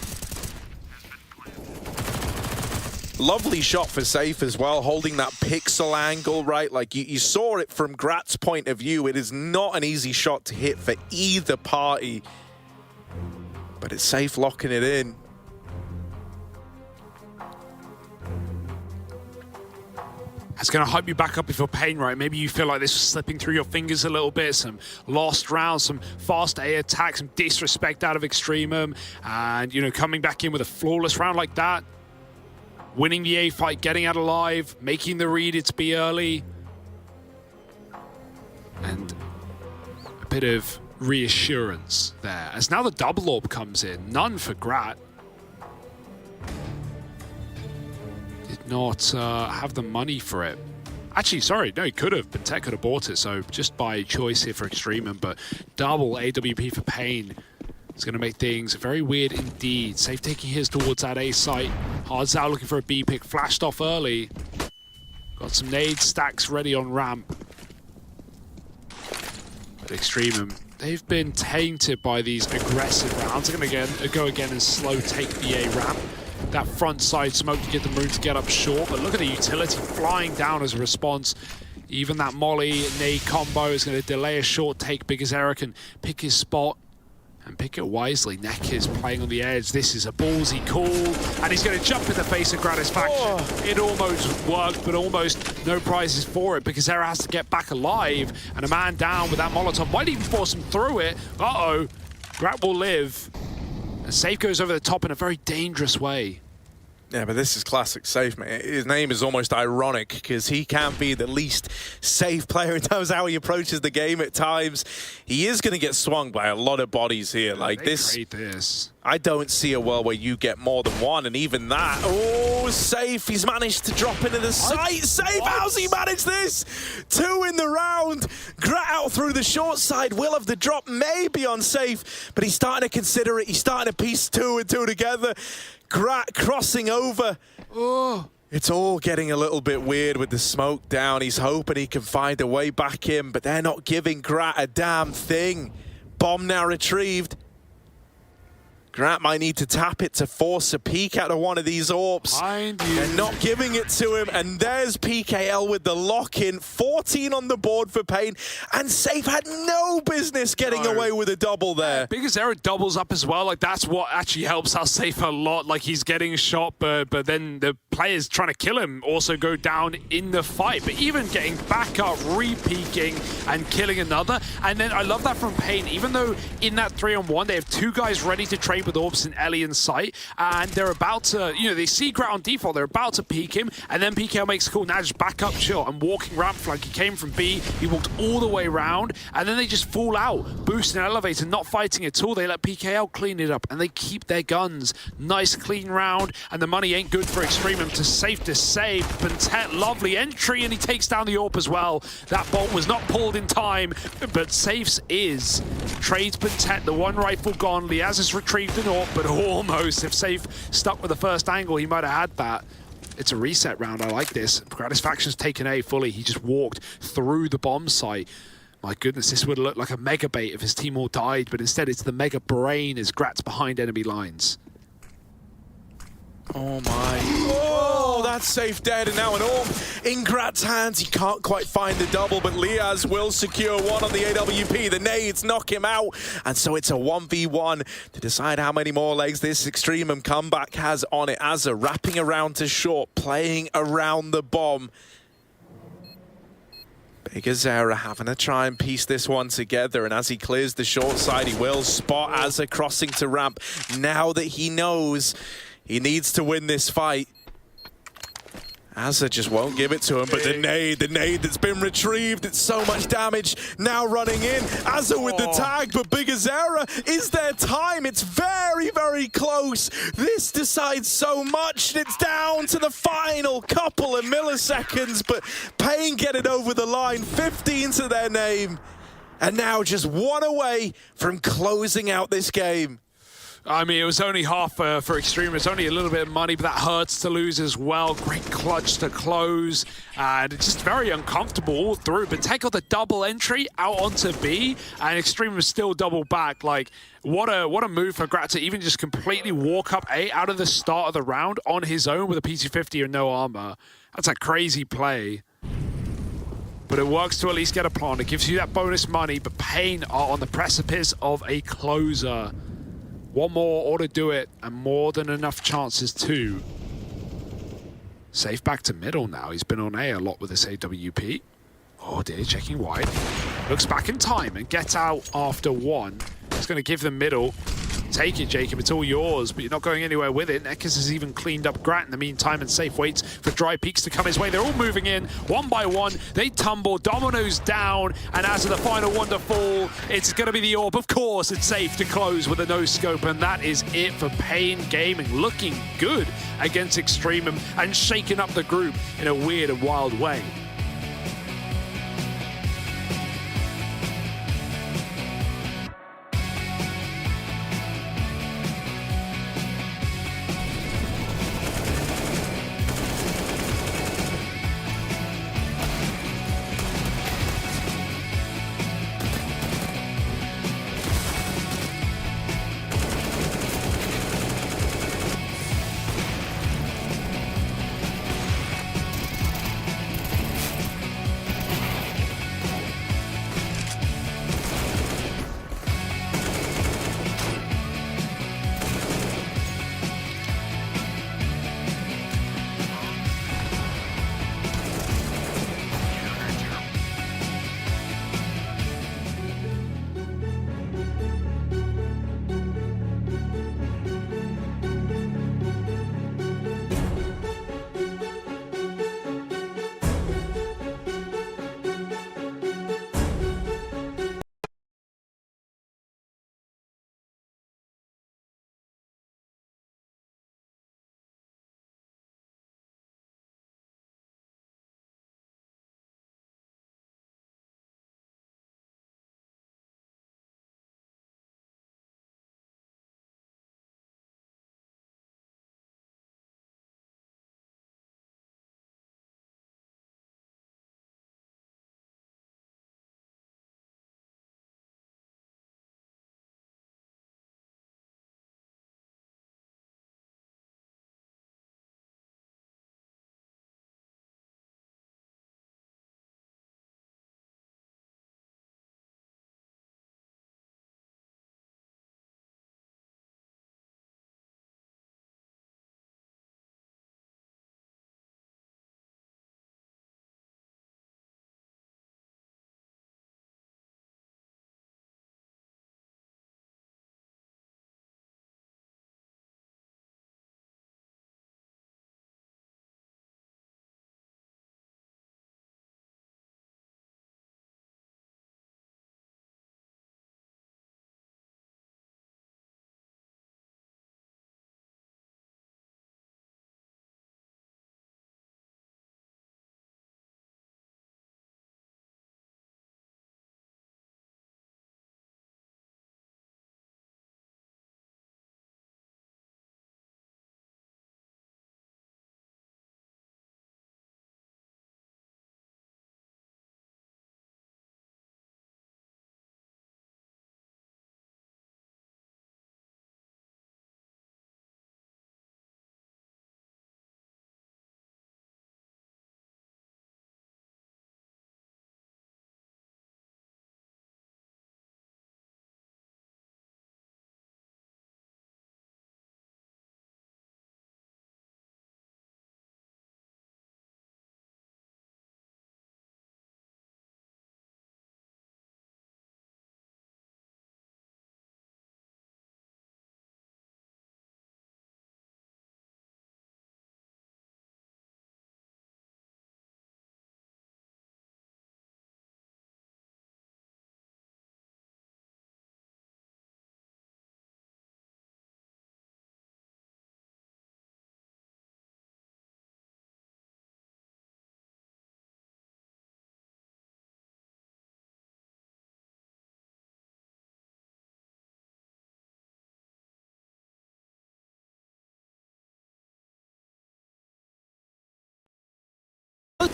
Lovely shot for Safe as well, holding that pixel angle, right? Like, you saw it from Grat's point of view. It is not an easy shot to hit for either party. But it's Safe locking it in. It's going to hype you back up if you're paiN, right? Maybe you feel like this was slipping through your fingers a little bit. Some lost rounds, some fast A attacks, some disrespect out of EXTREMUM. And, you know, coming back in with a flawless round like that. Winning the A fight, getting out alive, making the read, it's B early. And a bit of reassurance there. As now the double orb comes in, none for Grat. Did not have the money for it. Actually, sorry, no, he could have, but Tech could have bought it, so just by choice here for EXTREMUM, but double AWP for paiN. It's going to make things very weird indeed. Safe taking his towards that A site. Hard's out looking for a B pick. Flashed off early. Got some nade stacks ready on ramp. But EXTREMUM, they've been tainted by these aggressive rounds. They're going to go again and slow take the A ramp. That front side smoke to get the moon to get up short. But look at the utility flying down as a response. Even that Molly nade combo is going to delay a short take. biggazera can pick his spot and pick it wisely. Neck is playing on the edge. This is a ballsy call, and he's going to jump in the face of Gratisfaction. Oh. It almost worked, but almost no prizes for it, because biggazera has to get back alive, and a man down with that Molotov might even force him through it. Uh-oh, Grat will live. And Safe goes over the top in a very dangerous way. Yeah, but this is classic Safe, man. His name is almost ironic because he can be the least safe player in terms of how he approaches the game at times. He is going to get swung by a lot of bodies here. Like this, I don't see a world where you get more than one, and even that. Oh, Safe, he's managed to drop into the site. Safe, how's he managed this? 2 in the round. Grat out through the short side. Will have the drop maybe on Safe, but he's starting to consider it. He's starting to piece 2 and 2 together. Grat crossing over. Oh, it's all getting a little bit weird with the smoke down. He's hoping he can find a way back in, but they're not giving Grat a damn thing. Bomb now retrieved. Grat might need to tap it to force a peek out of one of these orbs. They're not giving it to him, and there's PKL with the lock-in. 14 on the board for paiN, and Safe had no business getting away with a double there. biggazera doubles up as well. Like, that's what actually helps out Safe a lot. Like, he's getting shot, but then the players trying to kill him also go down in the fight. But even getting back up, re-peeking, and killing another. And then I love that from paiN. Even though in that 3-on-1, they have 2 guys ready to trade with orbs in Ellie in sight, and they're about to, you know, they see Grat on default, they're about to peek him, and then PKL makes a call. Now just back up shot and walking ramp flank. He came from B, he walked all the way around, and then they just fall out, boosting elevator, not fighting at all. They let PKL clean it up, and they keep their guns. Nice clean round, and the money ain't good for EXTREMUM to save. paiN, lovely entry, and he takes down the AWP as well. That bolt was not pulled in time, but Safe's is. Trades paiN, the one rifle gone. Liaz has retrieved an AWP, but almost. If Safe stuck with the first angle, he might have had that. It's a reset round. I like this. Gratisfaction's taken A fully. He just walked through the bomb site. My goodness, this would look like a mega bait if his team all died, but instead it's the mega brain as Grat's behind enemy lines. Oh my. Oh, that's Safe dead, and now an AWP in Grat's hands. He can't quite find the double, but Liaz will secure one on the AWP. The nades knock him out, and so it's a 1v1 to decide how many more legs this EXTREMUM comeback has on it. Azza wrapping around to short, playing around the bomb. biggazera having to try and piece this one together, and as he clears the short side, he will spot Azza crossing to ramp. Now that he knows he needs to win this fight, Azza just won't give it to him, but the nade that's been retrieved, it's so much damage. Now running in, Azza with the tag, but biggazera, is there time? It's very, very close. This decides so much, and it's down to the final couple of milliseconds, but paiN get it over the line, 15 to their name. and now just one away from closing out this game. I mean, it was only half for EXTREMUM. It's only a little bit of money, but that hurts to lose as well. Great clutch to close, and it's just very uncomfortable all through. But take out the double entry out onto B, and EXTREMUM still double back. Like, what a move for Grat to even just completely walk up A out of the start of the round on his own with a PC-50 and no armor. That's a crazy play. But it works to at least get a plant. It gives you that bonus money, but paiN are on the precipice of a closer. One more ought to do it, and more than enough chances too. Safe back to middle now. He's been on A a lot with this AWP. Oh dear, checking wide. Looks back in time and gets out after one. He's going to give them middle. Take it, Jacob. It's all yours, but you're not going anywhere with it. Nekkers has even cleaned up Grat in the meantime, and Safe waits for Dry Peaks to come his way. They're all moving in one by one. They tumble. Dominoes down, and as of the final one to fall, it's going to be the Orb. Of course, it's Safe to close with a no-scope, and that is it for paiN Gaming. Looking good against EXTREMUM and shaking up the group in a weird and wild way.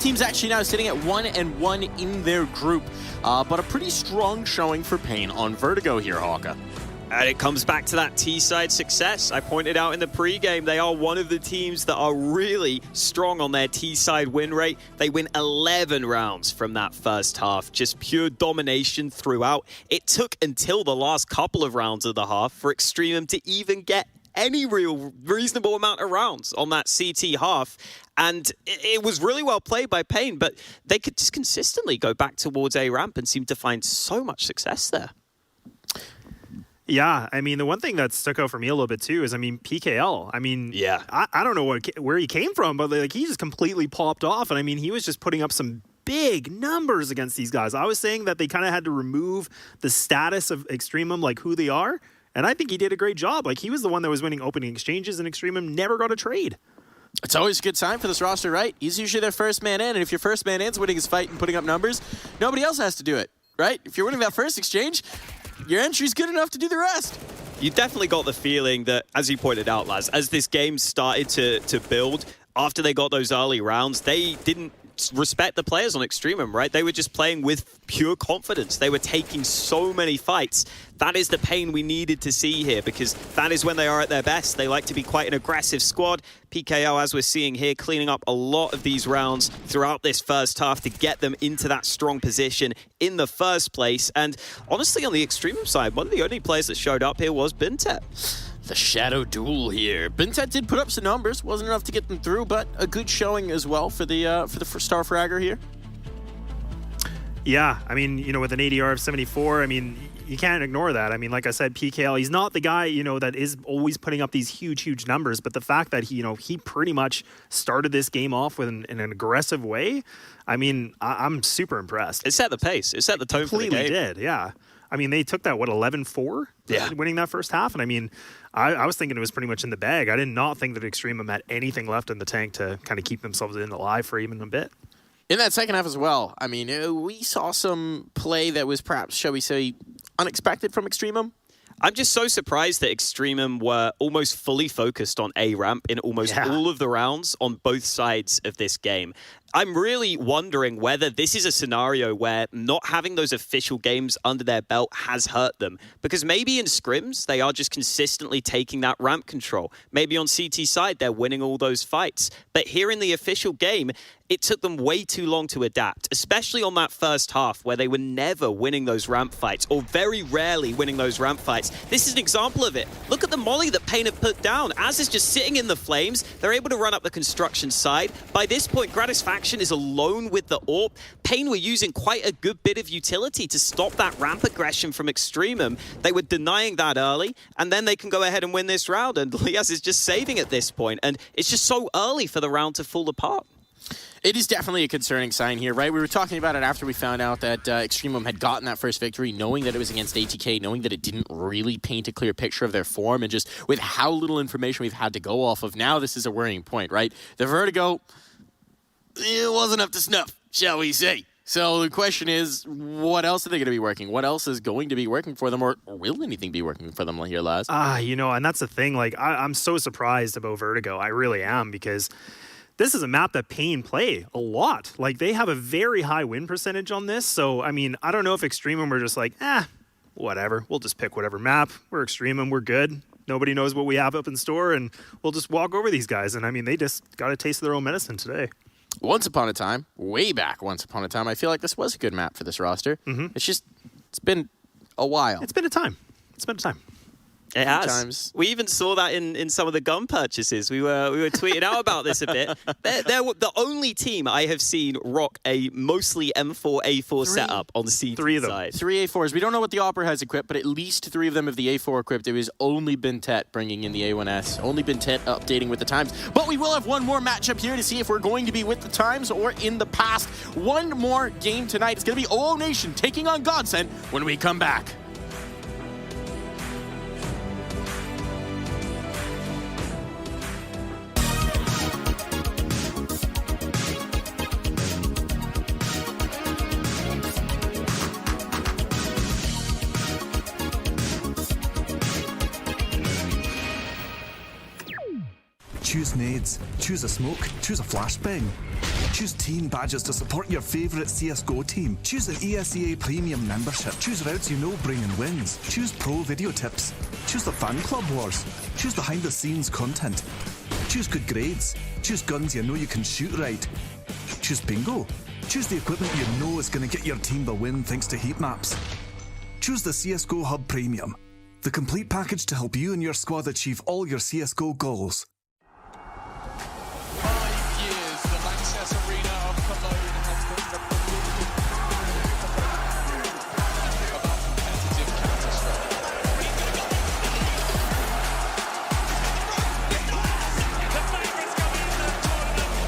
teams actually now sitting at 1-1 in their group, but a pretty strong showing for paiN on Vertigo here, Hawka. And it comes back to that T-side success. I pointed out in the pregame, they are one of the teams that are really strong on their T-side win rate. They win 11 rounds from that first half, just pure domination throughout. It took until the last couple of rounds of the half for EXTREMUM to even get any real reasonable amount of rounds on that CT half. And it was really well played by paiN, but they could just consistently go back towards A ramp and seem to find so much success there. Yeah, I mean, the one thing that stuck out for me a little bit too is, I mean, PKL. I mean, yeah, I don't know where he came from, but like he just completely popped off. And I mean, he was just putting up some big numbers against these guys. I was saying that they kind of had to remove the status of EXTREMUM, like who they are. And I think he did a great job. Like he was the one that was winning opening exchanges, and EXTREMUM never got a trade. It's always a good sign for this roster, right? He's usually their first man in, and if your first man in's winning his fight and putting up numbers, nobody else has to do it, right? If you're winning that first exchange, your entry's good enough to do the rest. You definitely got the feeling that, as you pointed out, Laz, as this game started to build, after they got those early rounds, they didn't respect the players on EXTREMUM, right? They were just playing with pure confidence. They were taking so many fights. That is the paiN we needed to see here, because that is when they are at their best. They like to be quite an aggressive squad. PKO, as we're seeing here, cleaning up a lot of these rounds throughout this first half to get them into that strong position in the first place. And honestly, on the EXTREMUM side, one of the only players that showed up here was bintT. The shadow duel here. bintT did put up some numbers, wasn't enough to get them through, but a good showing as well for the star fragger here. Yeah, I mean, you know, with an ADR of 74, I mean, you can't ignore that. I mean, like I said, PKL, he's not the guy, you know, that is always putting up these huge numbers, but the fact that he, you know, he pretty much started this game off with in an aggressive way, I mean, I'm super impressed. It set the pace. It set the tone for the game. Completely did, yeah. I mean, they took that, 11-4? Yeah. Winning that first half. And I mean, I was thinking it was pretty much in the bag. I did not think that EXTREMUM had anything left in the tank to kind of keep themselves in the live for even a bit. In that second half as well, I mean, we saw some play that was perhaps, shall we say, unexpected from EXTREMUM. I'm just so surprised that EXTREMUM were almost fully focused on A ramp in almost all of the rounds on both sides of this game. I'm really wondering whether this is a scenario where not having those official games under their belt has hurt them. Because maybe in scrims, they are just consistently taking that ramp control. Maybe on CT side, they're winning all those fights. But here in the official game, it took them way too long to adapt, especially on that first half where they were never winning those ramp fights, or very rarely winning those ramp fights. This is an example of it. Look at the molly that paiN have put down. Az is just sitting in the flames. They're able to run up the construction side. By this point, Gratisfaction is alone with the AWP. paiN were using quite a good bit of utility to stop that ramp aggression from EXTREMUM. They were denying that early, and then they can go ahead and win this round, and Liaz is just saving at this point, and it's just so early for the round to fall apart. It is definitely a concerning sign here, right? We were talking about it after we found out that EXTREMUM had gotten that first victory, knowing that it was against ATK, knowing that it didn't really paint a clear picture of their form, and just with how little information we've had to go off of, now this is a worrying point, right? The Vertigo, it wasn't up to snuff, shall we say. So the question is, what else are they going to be working? What else is going to be working for them, or will anything be working for them here, Laz? You know, and that's the thing. Like, I'm so surprised about Vertigo. I really am, because this is a map that paiN play a lot. Like, they have a very high win percentage on this. So, I mean, I don't know if EXTREMUM were just like, whatever. We'll just pick whatever map. We're EXTREMUM. We're good. Nobody knows what we have up in store, and we'll just walk over these guys. And, I mean, they just got a taste of their own medicine today. Once upon a time, way back once upon a time, I feel like this was a good map for this roster. It's been a while. It's been a time. It has. We even saw that in some of the gun purchases. We were tweeting out about this a bit. They're the only team I have seen rock a mostly M4 A4 setup on the C3 side. 3 A4s. We don't know what the Opera has equipped, but at least 3 of them have the A4 equipped. It was only bintT bringing in the A1S. Only bintT updating with the times. But we will have one more matchup here to see if we're going to be with the times or in the past. One more game tonight. It's going to be OO Nation taking on Godsend when we come back. Choose nades, choose a smoke, choose a flashbang. Choose team badges to support your favourite CSGO team. Choose an ESEA Premium membership. Choose routes you know bring in wins. Choose pro video tips. Choose the fan club wars. Choose behind the scenes content. Choose good grades. Choose guns you know you can shoot right. Choose bingo. Choose the equipment you know is going to get your team the win thanks to heat maps. Choose the CSGO Hub Premium, the complete package to help you and your squad achieve all your CSGO goals. 5 years, the Lanxess Arena of Cologne has been the about competitive Counter-Strike. The favourites coming in the tournament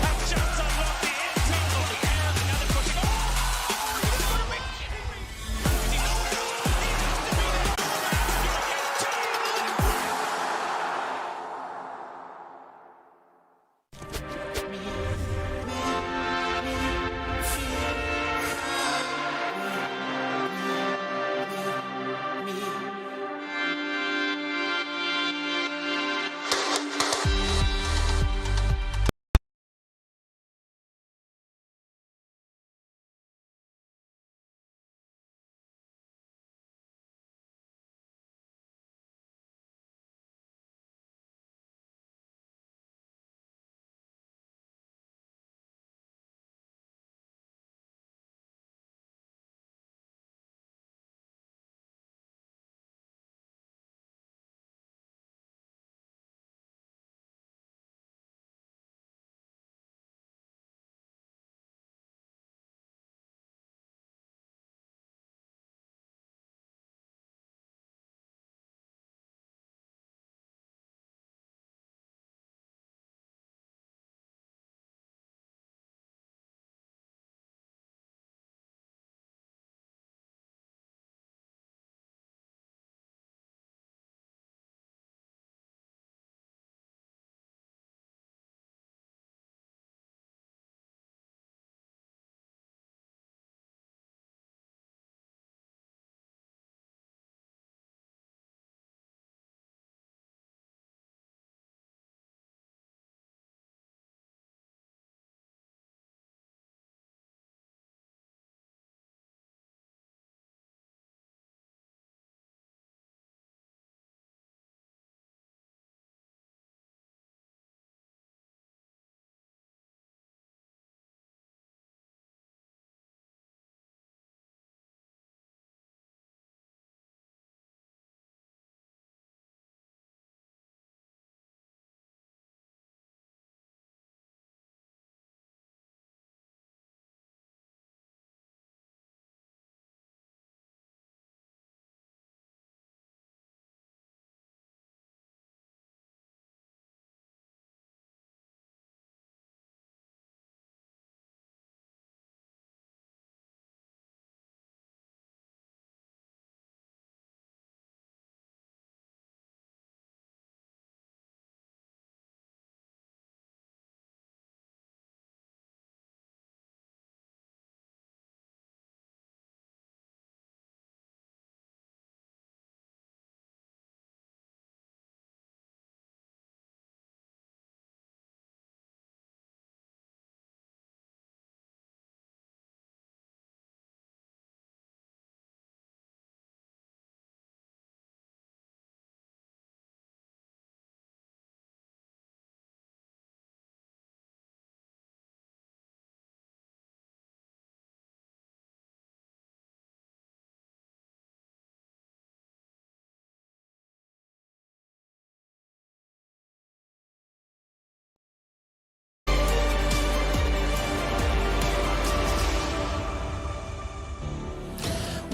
have just unlocked the intel of the air, and now they're pushing on.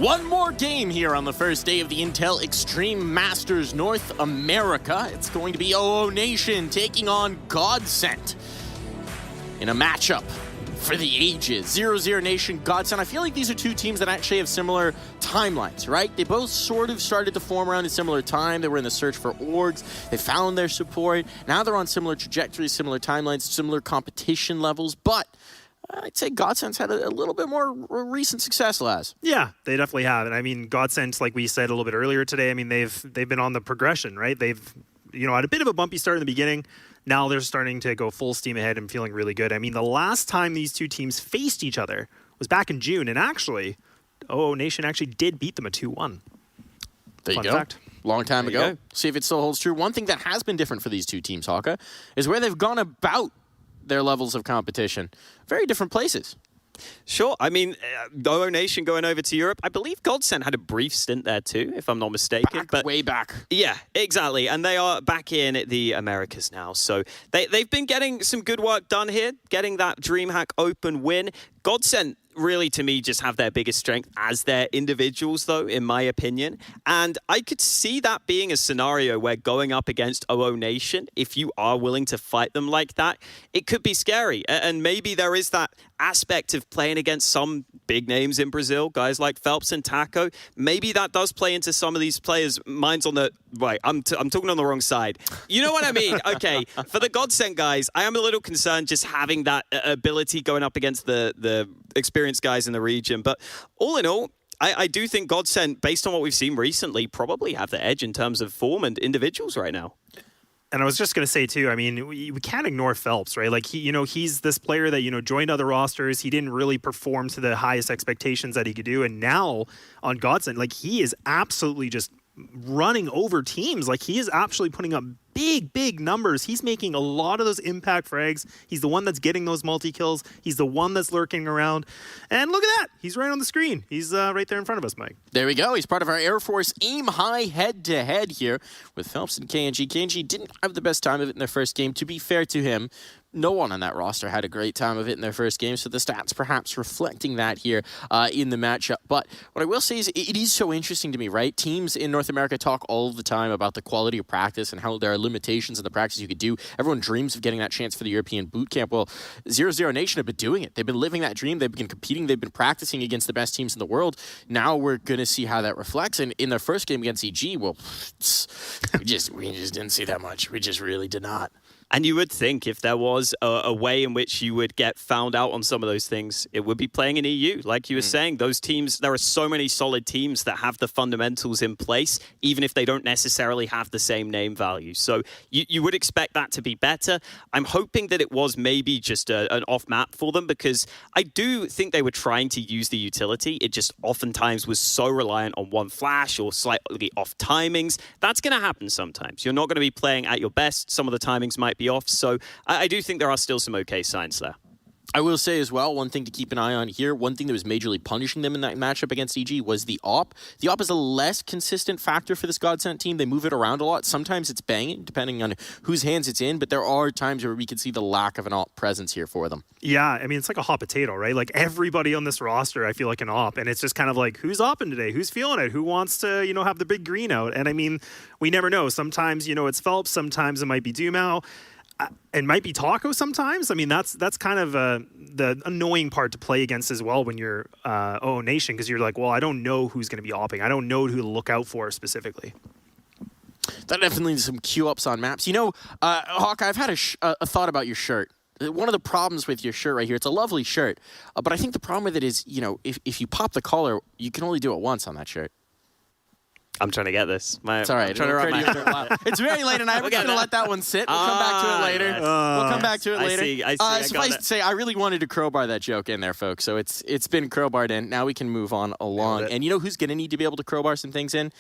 One more game here on the first day of the Intel Extreme Masters North America. It's going to be OO Nation taking on Godsent in a matchup for the ages. 0-0 Nation, Godsent. I feel like these are two teams that actually have similar timelines, right? They both sort of started to form around a similar time. They were in the search for orgs. They found their support. Now they're on similar trajectories, similar timelines, similar competition levels, but I'd say Godsent's had a little bit more recent success, Laz. Yeah, they definitely have. And I mean, Godsent, like we said a little bit earlier today, I mean, they've been on the progression, right? They've had a bit of a bumpy start in the beginning. Now they're starting to go full steam ahead and feeling really good. I mean, the last time these two teams faced each other was back in June, and actually, OO Nation actually did beat them a 2-1. There you Fun go. fact. Long time There you ago. go. See if it still holds true. One thing that has been different for these two teams, Hawka, is where they've gone about their levels of competition. Very different places. Sure. I mean, OO Nation going over to Europe. I believe Godsend had a brief stint there too, if I'm not mistaken. Way back. Yeah, exactly. And they are back in the Americas now. So they've been getting some good work done here, getting that DreamHack Open win. Godsend really, to me, just have their biggest strength as their individuals, though, in my opinion. And I could see that being a scenario where going up against OO Nation, if you are willing to fight them like that, it could be scary. And maybe there is that aspect of playing against some big names in Brazil, guys like Phelps and Taco. Maybe that does play into some of these players' minds on the... Right, I'm talking on the wrong side. You know what I mean? Okay, for the Godsend guys, I am a little concerned just having that ability going up against the experienced guys in the region. But all in all, I do think Godsend, based on what we've seen recently, probably have the edge in terms of form and individuals right now. And I was just going to say, too, I mean, we can't ignore Phelps, right? Like, he's this player that, joined other rosters. He didn't really perform to the highest expectations that he could do. And now on Godsend, like, he is absolutely just running over teams. Like, he is actually putting up big numbers. He's making a lot of those impact frags. He's the one that's getting those multi-kills. He's the one that's lurking around. And look at that. He's right on the screen. He's right there in front of us, Mike. There we go. He's part of our Air Force Aim High head-to-head here with Phelps and KNG. KNG didn't have the best time of it in their first game. To be fair to him, no one on that roster had a great time of it in their first game, so the stats perhaps reflecting that here in the matchup. But what I will say is it is so interesting to me, right? Teams in North America talk all the time about the quality of practice and how there are limitations in the practice you could do. Everyone dreams of getting that chance for the European boot camp. Well, 0-0 Nation have been doing it. They've been living that dream. They've been competing. They've been practicing against the best teams in the world. Now we're going to see how that reflects. And in their first game against EG, well, we just didn't see that much. We just really did not. And you would think if there was a way in which you would get found out on some of those things, it would be playing in EU. Like you were saying, those teams, there are so many solid teams that have the fundamentals in place, even if they don't necessarily have the same name value. So you would expect that to be better. I'm hoping that it was maybe just an off map for them, because I do think they were trying to use the utility. It just oftentimes was so reliant on one flash or slightly off timings. That's going to happen sometimes. You're not going to be playing at your best. Some of the timings might be off. So I do think there are still some okay signs there. I will say as well, one thing to keep an eye on here, one thing that was majorly punishing them in that matchup against EG was the AWP. The AWP is a less consistent factor for this Godsend team. They move it around a lot. Sometimes it's banging, depending on whose hands it's in, but there are times where we can see the lack of an AWP presence here for them. Yeah, I mean, it's like a hot potato, right? Like, everybody on this roster, I feel like an AWP, and it's just kind of like, who's AWPing today? Who's feeling it? Who wants to, have the big green out? And I mean, we never know. Sometimes, it's Phelps. Sometimes it might be Dumao. It might be Taco sometimes. I mean, that's kind of the annoying part to play against as well when you're OO Nation, because you're like, well, I don't know who's going to be opping. I don't know who to look out for specifically. That definitely needs some queue-ups on maps. Hawk, I've had a thought about your shirt. One of the problems with your shirt right here, it's a lovely shirt, but I think the problem with it is, if you pop the collar, you can only do it once on that shirt. I'm trying to get this. It's all right. It's very late, and I'm just going to let that one sit. We'll come back to it later. Yes. We'll come back to it later. I see. Suffice to say, I really wanted to crowbar that joke in there, folks. So it's been crowbarred in. Now we can move on along. And you know who's going to need to be able to crowbar some things in?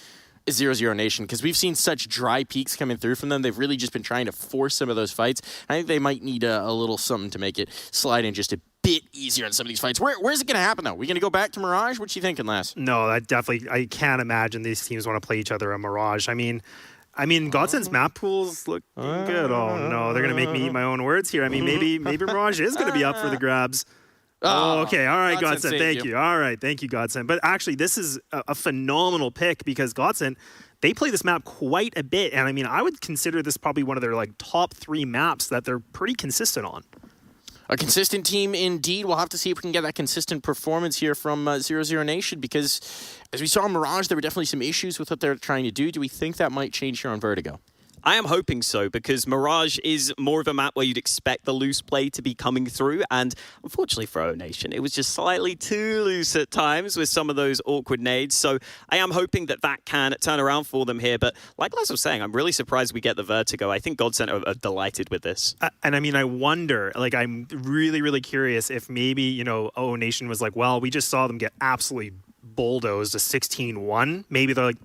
Is 0-0 Nation, because we've seen such dry peaks coming through from them. They've really just been trying to force some of those fights. I think they might need a little something to make it slide in just a bit easier in some of these fights. Where's it going to happen, though? We going to go back to Mirage? What you thinking, Les? No, I can't imagine these teams want to play each other on Mirage. I mean, Godsend's map pools look good. Oh, no, they're going to make me eat my own words here. I mean, maybe Mirage is going to be up for the grabs. Oh, okay. All right, Godsend. Thank you. All right. Thank you, Godsend. But actually, this is a phenomenal pick, because Godsend, they play this map quite a bit. And I mean, I would consider this probably one of their top 3 maps that they're pretty consistent on. A consistent team indeed. We'll have to see if we can get that consistent performance here from 0-0 Nation, because as we saw in Mirage, there were definitely some issues with what they're trying to do. Do we think that might change here on Vertigo? I am hoping so, because Mirage is more of a map where you'd expect the loose play to be coming through, and unfortunately for O Nation, it was just slightly too loose at times with some of those awkward nades, so I am hoping that can turn around for them here, but like Les was saying, I'm really surprised we get the Vertigo. I think Godsent are delighted with this. And I mean, I wonder, like, I'm really, really curious if maybe, O Nation was like, well, we just saw them get absolutely bulldozed a 16-1. Maybe they're like,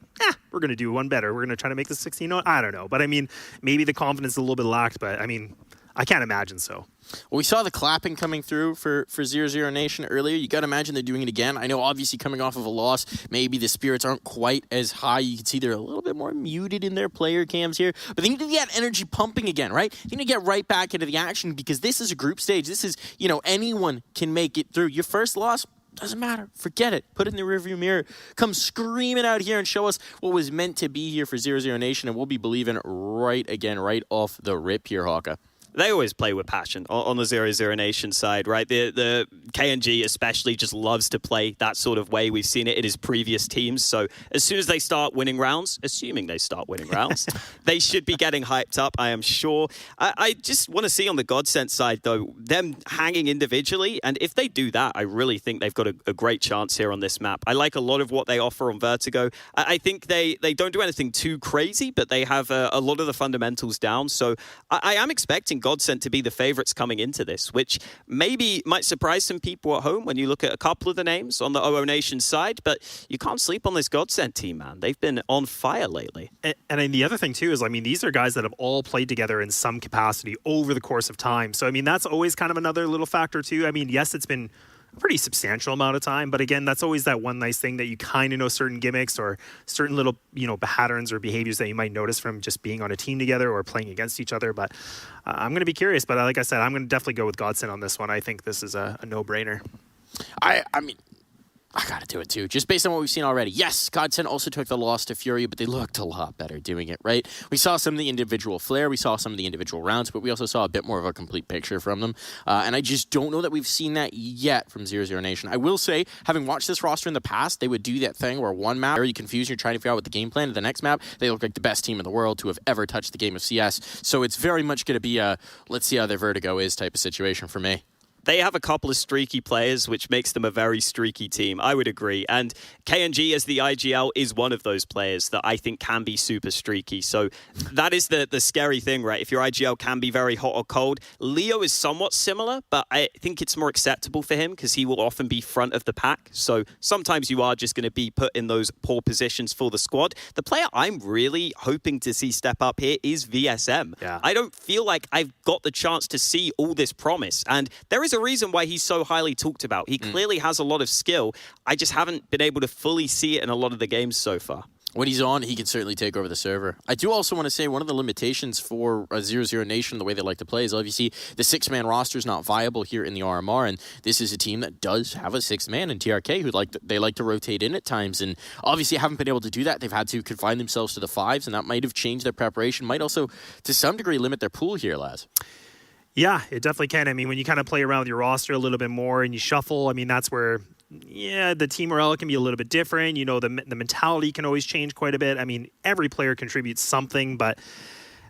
we're going to do one better. We're going to try to make the 16-1. I don't know. But I mean, maybe the confidence is a little bit lacked, but I mean, I can't imagine so. Well, we saw the clapping coming through for 0-0 Nation earlier. You got to imagine they're doing it again. I know, obviously, coming off of a loss, maybe the spirits aren't quite as high. You can see they're a little bit more muted in their player cams here. But they need to get energy pumping again, right? They need to get right back into the action, because this is a group stage. This is, anyone can make it through. Your first loss, doesn't matter. Forget it. Put it in the rearview mirror. Come screaming out here and show us what was meant to be here for 0-0 Nation, and we'll be believing right off the rip here, Hawka. They always play with passion on the 0-0 Nation side, right? The KNG especially just loves to play that sort of way. We've seen it in his previous teams. So as soon as they start winning rounds, assuming they start winning rounds, they should be getting hyped up, I am sure. I just want to see on the Godsent side, though, them hanging individually. And if they do that, I really think they've got a great chance here on this map. I like a lot of what they offer on Vertigo. I think they don't do anything too crazy, but they have a lot of the fundamentals down. So I am expecting Godsent to be the favorites coming into this, which maybe might surprise some people at home when you look at a couple of the names on the OO Nation side, but you can't sleep on this Godsent team, man. They've been on fire lately. And the other thing, too, is, I mean, these are guys that have all played together in some capacity over the course of time. So, I mean, that's always kind of another little factor, too. I mean, yes, it's been pretty substantial amount of time, but again, that's always that one nice thing that you kind of know certain gimmicks or certain little patterns or behaviors that you might notice from just being on a team together or playing against each other. But I'm going to be curious, but like I said, I'm going to definitely go with Godsent on this one. I think this is a no-brainer. I mean, I gotta do it too, just based on what we've seen already. Yes, Godsent also took the loss to Fury, but they looked a lot better doing it, right? We saw some of the individual flair, we saw some of the individual rounds, but we also saw a bit more of a complete picture from them. And I just don't know that we've seen that yet from 0-0 Nation. I will say, having watched this roster in the past, they would do that thing where one map, very confused, you're trying to figure out what the game plan, and the next map, they look like the best team in the world to have ever touched the game of CS. So it's very much going to be a, let's see how their Vertigo is type of situation for me. They have a couple of streaky players, which makes them a very streaky team. I would agree. And KNG as the IGL is one of those players that I think can be super streaky. So that is the scary thing, right? If your IGL can be very hot or cold. Leo is somewhat similar, but I think it's more acceptable for him because he will often be front of the pack. So sometimes you are just going to be put in those poor positions for the squad. The player I'm really hoping to see step up here is VSM. Yeah. I don't feel like I've got the chance to see all this promise. And there is a reason why he's so highly talked about. He clearly has a lot of skill. I just haven't been able to fully see it in a lot of the games so far. When he's on, he can certainly take over the server. I do also want to say one of the limitations for a 0-0 Nation, the way they like to play, is obviously the six-man roster is not viable here in the RMR, and this is a team that does have a sixth man in TRK who they like to rotate in at times, and obviously haven't been able to do that. They've had to confine themselves to the fives, and that might have changed their preparation, might also, to some degree, limit their pool here, Laz. Yeah, it definitely can. I mean, when you kind of play around with your roster a little bit more and you shuffle, I mean, that's where, the team morale can be a little bit different. The mentality can always change quite a bit. I mean, every player contributes something, but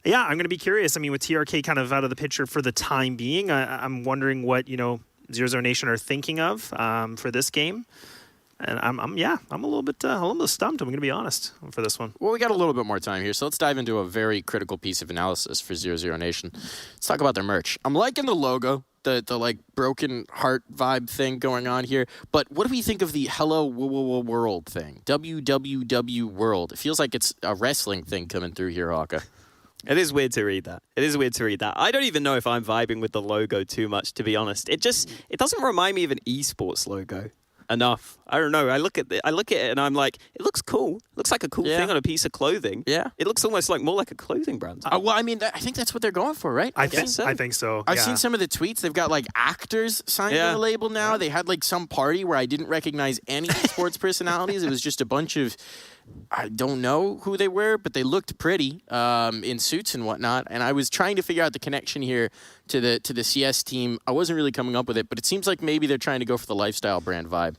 yeah, I'm going to be curious. I mean, with TRK kind of out of the picture for the time being, I'm wondering what, 0-0 Nation are thinking of for this game. And I'm a little bit stumped. I'm going to be honest for this one. Well, we got a little bit more time here, so let's dive into a very critical piece of analysis for 0-0 Nation. Let's talk about their merch. I'm liking the logo, the like broken heart vibe thing going on here. But what do we think of the Hello World thing? WWW World. It feels like it's a wrestling thing coming through here, Hawka. It is weird to read that. I don't even know if I'm vibing with the logo too much, to be honest. It doesn't remind me of an esports logo enough. I don't know. I look at it and I'm like, it looks cool. It looks like a cool thing on a piece of clothing. Yeah. It looks almost like more like a clothing brand. Well, I mean, I think that's what they're going for, right? I think so. I've seen some of the tweets. They've got like actors signed to the label now. Yeah. They had like some party where I didn't recognize any sports personalities. It was just a bunch of, I don't know who they were, but they looked pretty in suits and whatnot. And I was trying to figure out the connection here to the CS team. I wasn't really coming up with it, but it seems like maybe they're trying to go for the lifestyle brand vibe.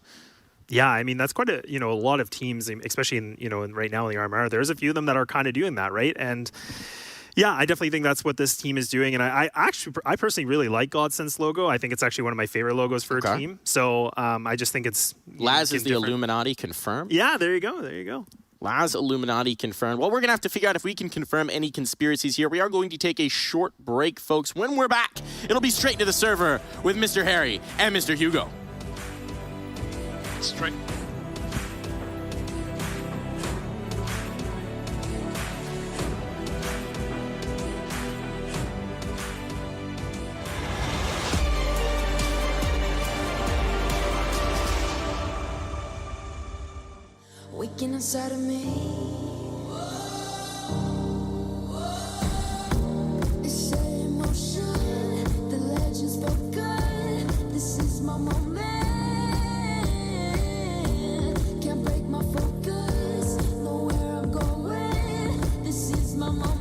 Yeah, I mean, that's quite a lot of teams, especially in right now in the RMR, there's a few of them that are kind of doing that, right? And Yeah, I definitely think that's what this team is doing, and I personally really like Godsend's logo. I think it's actually one of my favorite logos for a team. So I just think it's Laz is the Illuminati confirmed. Yeah, there you go. There you go. Laz Illuminati confirmed. Well, we're going to have to figure out if we can confirm any conspiracies here. We are going to take a short break, folks. When we're back, it'll be straight to the server with Mr. Harry and Mr. Hugo. Straight. Waking inside of me. It's set in motion. The legend spoken. This is my moment. Can't break my focus. Know where I'm going. This is my moment.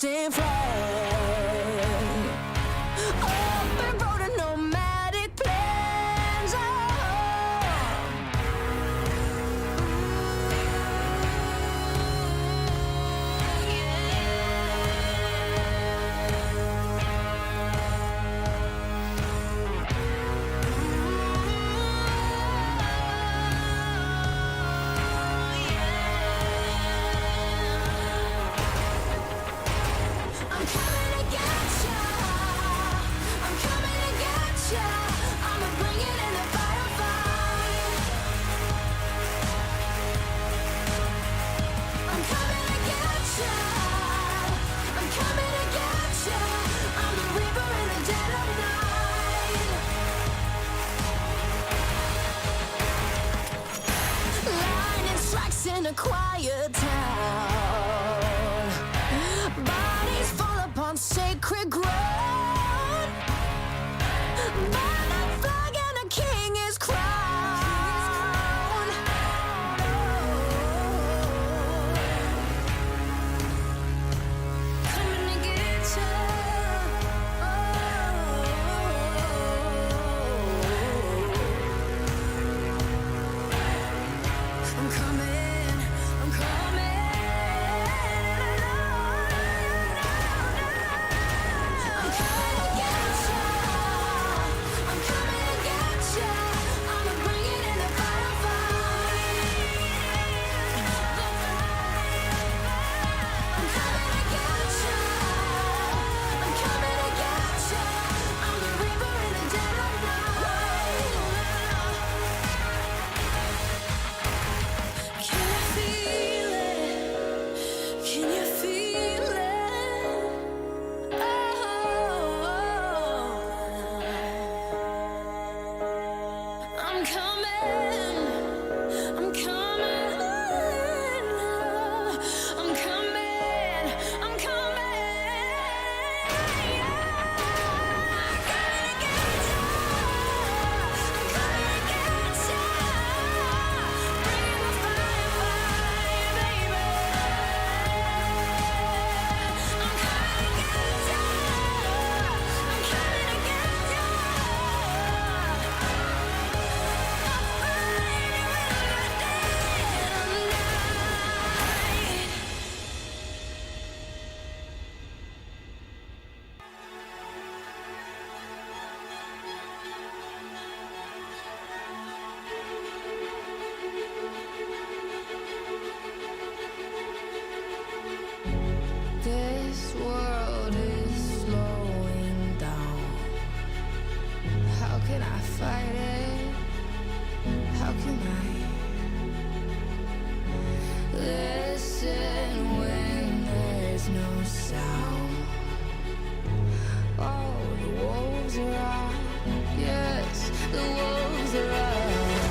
stand flag. Open road and nomadic plans. I'm coming to get ya. I'm coming to get ya. I'ma bring it in the firefight. I'm coming to get ya. I'm coming to get ya. I'm the reaper in the dead of night. Lightning strikes in a quiet town. Bodies fall upon sacred ground. Burn that flag and a king is crowned. Coming to get ya. I'm coming, I'm coming. I'm coming to get ya. I'm coming to get ya. I'ma bring it in the firefight. I'm coming to get ya. I'm coming to get ya. I'm the reaper in the dead of night. Can you feel it? Can you feel it? I'm coming. I'm coming. I'm coming. I'm This world is slowing down. How can I fight it? How can I listen when there's no sound? Oh, the wolves are out. Yes, the wolves are out.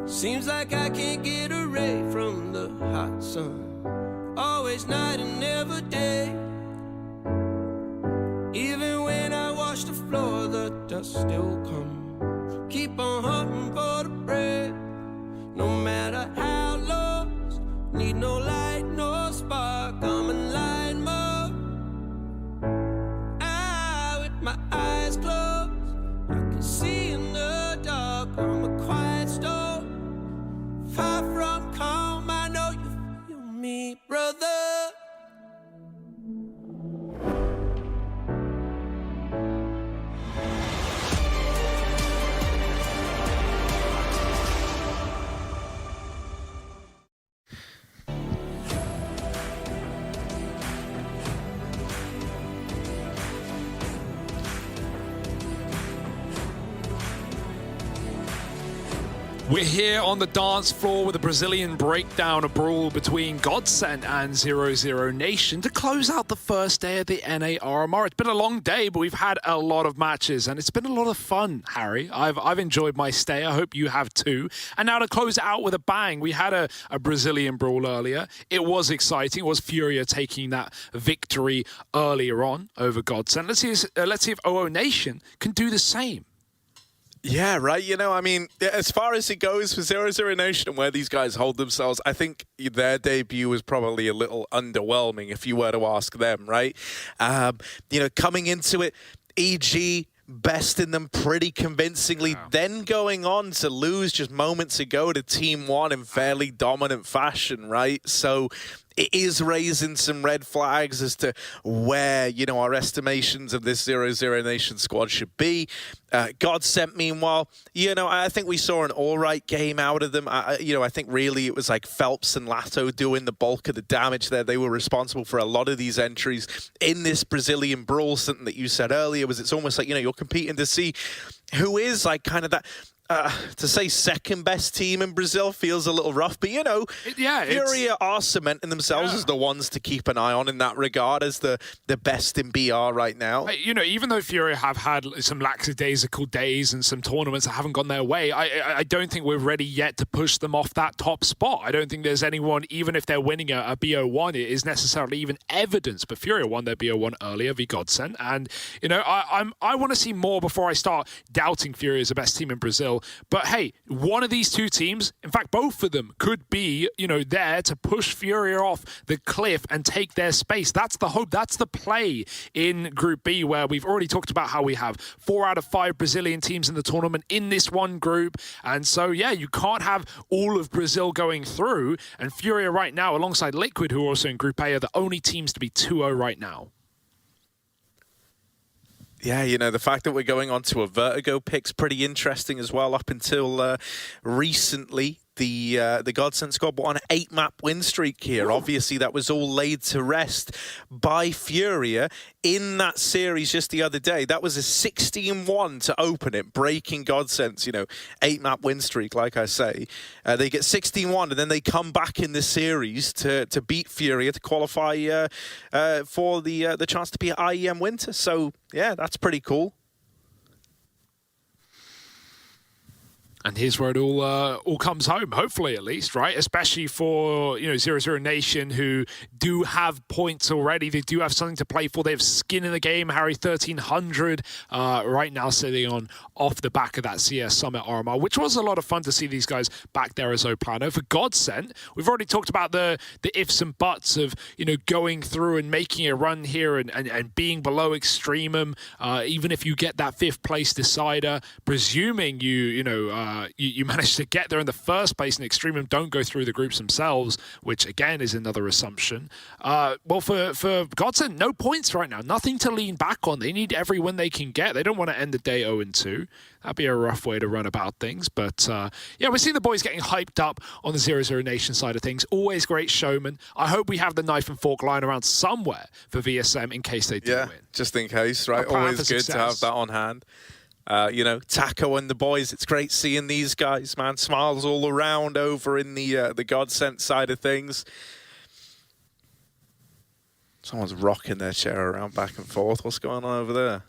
Seems like I can't get away from the hot sun. Always night and never day. Even when I wash the floor, the dust still comes. Keep on hunting for the bread. No matter how lost, need no light, no spark. I'm a line mode. With my eyes closed, I can see in the dark. I'm a quiet storm. Far from calm, I know you feel me, brother. We're here on the dance floor with a Brazilian breakdown, a brawl between Godsent and 00 Nation to close out the first day of the NA RMR. It's been a long day, but we've had a lot of matches, and it's been a lot of fun, Harry. I've enjoyed my stay. I hope you have too. And now to close it out with a bang, we had a Brazilian brawl earlier. It was exciting. It was Furia taking that victory earlier on over Godsent. Let's see if 00 Nation can do the same. Yeah, right. You know, I mean, as far as it goes for 00 Nation and where these guys hold themselves, I think their debut was probably a little underwhelming if you were to ask them, right? You know, coming into it, EG besting them pretty convincingly, then going on to lose just moments ago to Team One in fairly dominant fashion, right? So it is raising some red flags as to where, you know, our estimations of this 00 Nation squad should be. Godsent, meanwhile, you know, I think we saw an all-right game out of them. You know, I think really it was like Phelps and Lato doing the bulk of the damage there. They were responsible for a lot of these entries in this Brazilian brawl. Something that you said earlier was it's almost like, you know, you're competing to see who is like kind of that... to say second best team in Brazil feels a little rough, but you know, Furia are cementing themselves as the ones to keep an eye on in that regard as the best in BR right now. You know, even though Furia have had some lackadaisical days and some tournaments that haven't gone their way, I don't think we're ready yet to push them off that top spot. I don't think there's anyone, even if they're winning a BO1, it is necessarily even evidence. But Furia won their BO1 earlier, v Godsent, and you know, I want to see more before I start doubting Furia as the best team in Brazil. But hey, one of these two teams, in fact, both of them could be, you know, there to push Furia off the cliff and take their space. That's the hope. That's the play in Group B, where we've already talked about how we have 4 out of 5 Brazilian teams in the tournament in this one group. And so, yeah, you can't have all of Brazil going through. And Furia right now, alongside Liquid, who are also in Group A, are the only teams to be 2-0 right now. Yeah, you know, the fact that we're going on to a Vertigo pick's pretty interesting as well. Up until recently, the Godsent squad were on an 8-map win streak here. Obviously, that was all laid to rest by Furia in that series just the other day. That was a 16-1 to open it, breaking Godsent's, you know, 8-map win streak, like I say. They get 16-1, and then they come back in the series to beat Furia to qualify for the chance to be at IEM Winter. So, yeah, that's pretty cool. And here's where it all comes home, hopefully at least, right? Especially for, you know, 00 Nation, who do have points already. They do have something to play for. They have skin in the game. Harry, 1,300 right now sitting on off the back of that CS Summit RMR, which was a lot of fun to see these guys back there as Oplano. For Godsent, we've already talked about the ifs and buts of, you know, going through and making a run here and being below Extremum, even if you get that 5th place decider, presuming you managed to get there in the first place, and Extremum don't go through the groups themselves, which again is another assumption. Well, for Godsent, no points right now, nothing to lean back on. They need every win they can get. They don't want to end the day 0-2. That'd be a rough way to run about things. But yeah, we're seeing the boys getting hyped up on the 00 Nation side of things. Always great showmen. I hope we have the knife and fork lying around somewhere for VSM in case they do win. Just in case, right? Always good to have that on hand. You know, Taco and the boys, it's great seeing these guys, man. Smiles all around over in the Godsent side of things. Someone's rocking their chair around back and forth. What's going on over there?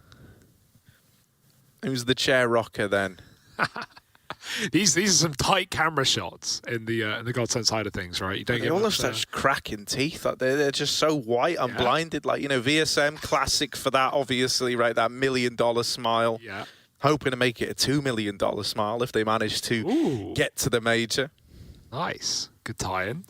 Who's the chair rocker then? These are some tight camera shots in the Godsend side of things, right? You don't They get all have much, such cracking teeth. Like they're just so white. I'm blinded. Like, you know, VSM classic for that, obviously, right? That $1 million smile. Yeah. Hoping to make it a $2 million smile if they manage to get to the major. Nice. Good tie-in.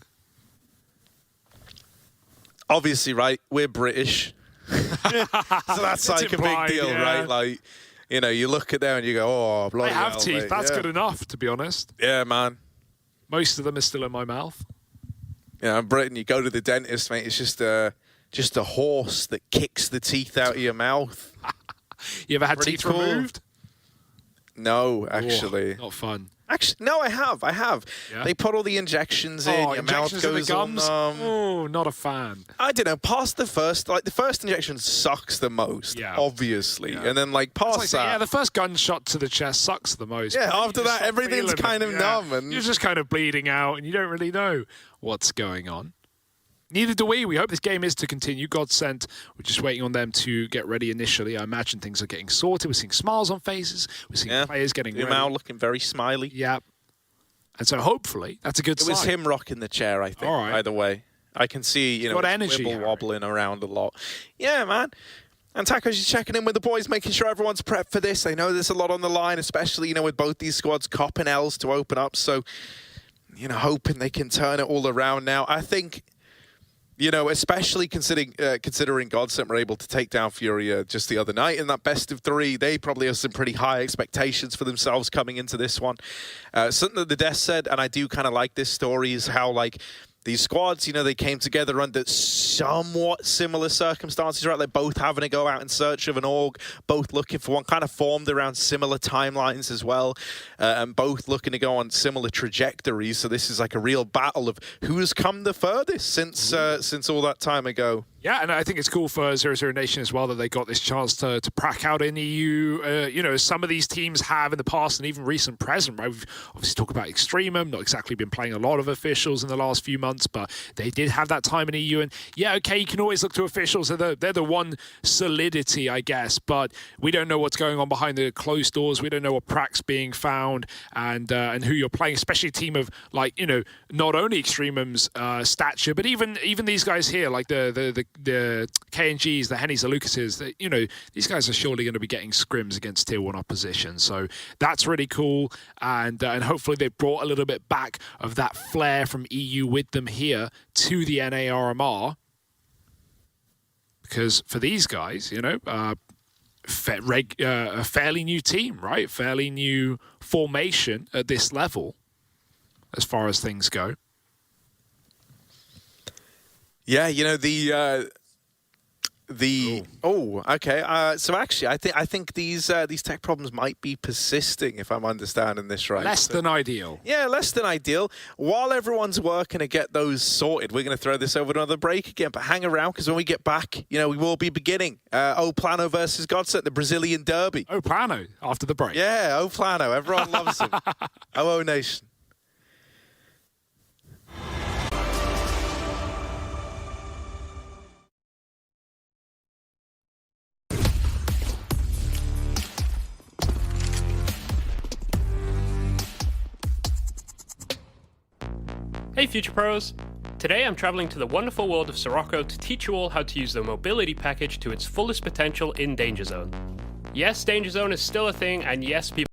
Obviously, right? We're British. So that's like a big deal, right? Like, you know, you look at them and you go, oh, bloody I have hell, teeth. mate. That's good enough, to be honest. Yeah, man. Most of them are still in my mouth. Yeah, in Britain, you go to the dentist, mate. It's just a horse that kicks the teeth out of your mouth. You ever had Pretty teeth cool. removed? No, actually. Not fun. Actually, no, I have. Yeah? They put all the injections in. Your mouth injections in the goes gums? on. Oh, not a fan. I don't know. Past the first injection sucks the most. Yeah. obviously, Yeah. and then like past Like, that. yeah, the first gunshot to the chest sucks the most. Yeah, But then after you just that, stop everything's feeling kind it. of numb and- You're just kind of bleeding out, and you don't really know what's going on. Neither do we. We hope this game is to continue. Godsend, we're just waiting on them to get ready initially. I imagine things are getting sorted. We're seeing smiles on faces. We're seeing players getting ready. Umau looking very smiley. Yeah. And so hopefully that's a good It sign. was him rocking the chair, I think. All right. By the way, I can see Got it's energy, wibble Harry. wobbling around a lot. Yeah, man. And Taco's just checking in with the boys, making sure everyone's prepped for this. They know there's a lot on the line, especially with both these squads copping L's to open up. So, hoping they can turn it all around now. I think. Especially considering Godsend were able to take down Furia just the other night in that best of 3, they probably have some pretty high expectations for themselves coming into this one. Something that the desk said, and I do kind of like this story, is how these squads, they came together under somewhat similar circumstances, right? They're both having to go out in search of an org, both looking for one, kind of formed around similar timelines as well, and both looking to go on similar trajectories. So this is like a real battle of who has come the furthest since all that time ago. Yeah, and I think it's cool for 00 Nation as well that they got this chance to crack out in EU. Some of these teams have in the past and even recent present, right? We've obviously talked about EXTREMUM, not exactly been playing a lot of officials in the last few months, but they did have that time in EU. And yeah, okay, you can always look to officials. They're the one solidity, I guess, but we don't know what's going on behind the closed doors. We don't know what pracs being found and who you're playing, especially a team of not only EXTREMUM's stature, but even these guys here, like the KNGs, the Hennys, the Lucases, these guys are surely going to be getting scrims against tier 1 opposition. So that's really cool. And hopefully they brought a little bit back of that flair from EU with them here to the NARMR. Because for these guys, a fairly new team, right? Fairly new formation at this level as far as things go. Yeah, okay. So actually, I think these tech problems might be persisting, if I'm understanding this right. Less than ideal. Yeah, less than ideal. While everyone's working to get those sorted, we're going to throw this over to another break again. But hang around, because when we get back, we will be beginning O Plano versus Godsend, the Brazilian derby. O Plano after the break. Yeah, O Plano. Everyone loves him. OO Nation. Hey Future Pros! Today I'm traveling to the wonderful world of Sirocco to teach you all how to use the mobility package to its fullest potential in Danger Zone. Yes, Danger Zone is still a thing, and yes, people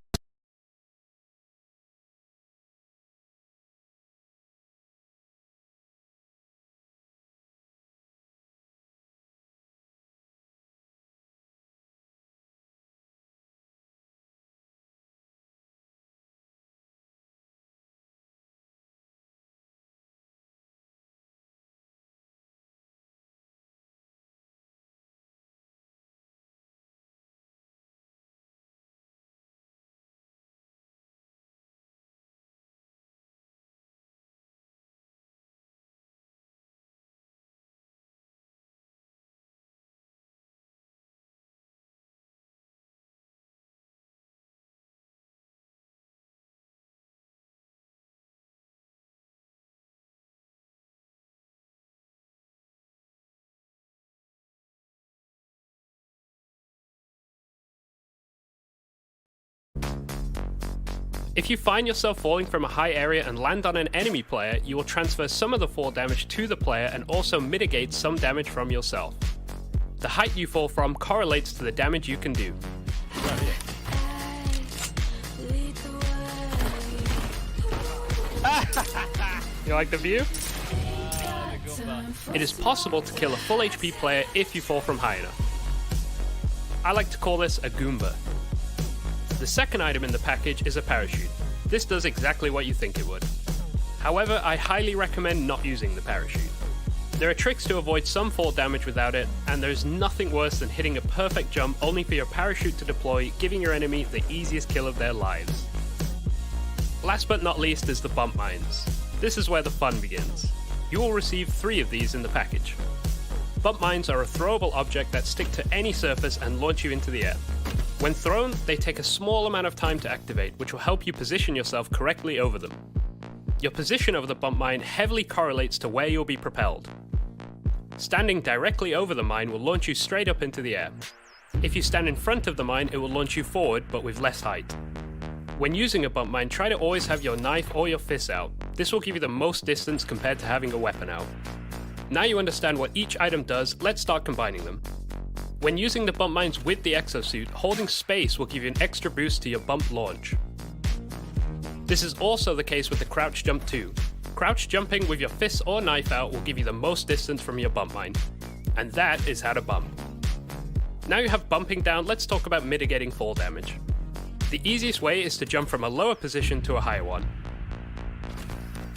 If you find yourself falling from a high area and land on an enemy player, you will transfer some of the fall damage to the player and also mitigate some damage from yourself. The height you fall from correlates to the damage you can do. You like the view? It is possible to kill a full HP player if you fall from high enough. I like to call this a Goomba. The second item in the package is a parachute. This does exactly what you think it would. However, I highly recommend not using the parachute. There are tricks to avoid some fall damage without it, and there's nothing worse than hitting a perfect jump only for your parachute to deploy, giving your enemy the easiest kill of their lives. Last but not least is the bump mines. This is where the fun begins. You will receive 3 of these in the package. Bump mines are a throwable object that stick to any surface and launch you into the air. When thrown, they take a small amount of time to activate, which will help you position yourself correctly over them. Your position over the bump mine heavily correlates to where you'll be propelled. Standing directly over the mine will launch you straight up into the air. If you stand in front of the mine, it will launch you forward, but with less height. When using a bump mine, try to always have your knife or your fist out. This will give you the most distance compared to having a weapon out. Now you understand what each item does, let's start combining them. When using the bump mines with the exosuit, holding space will give you an extra boost to your bump launch. This is also the case with the crouch jump too. Crouch jumping with your fist or knife out will give you the most distance from your bump mine. And that is how to bump. Now you have bumping down, let's talk about mitigating fall damage. The easiest way is to jump from a lower position to a higher one.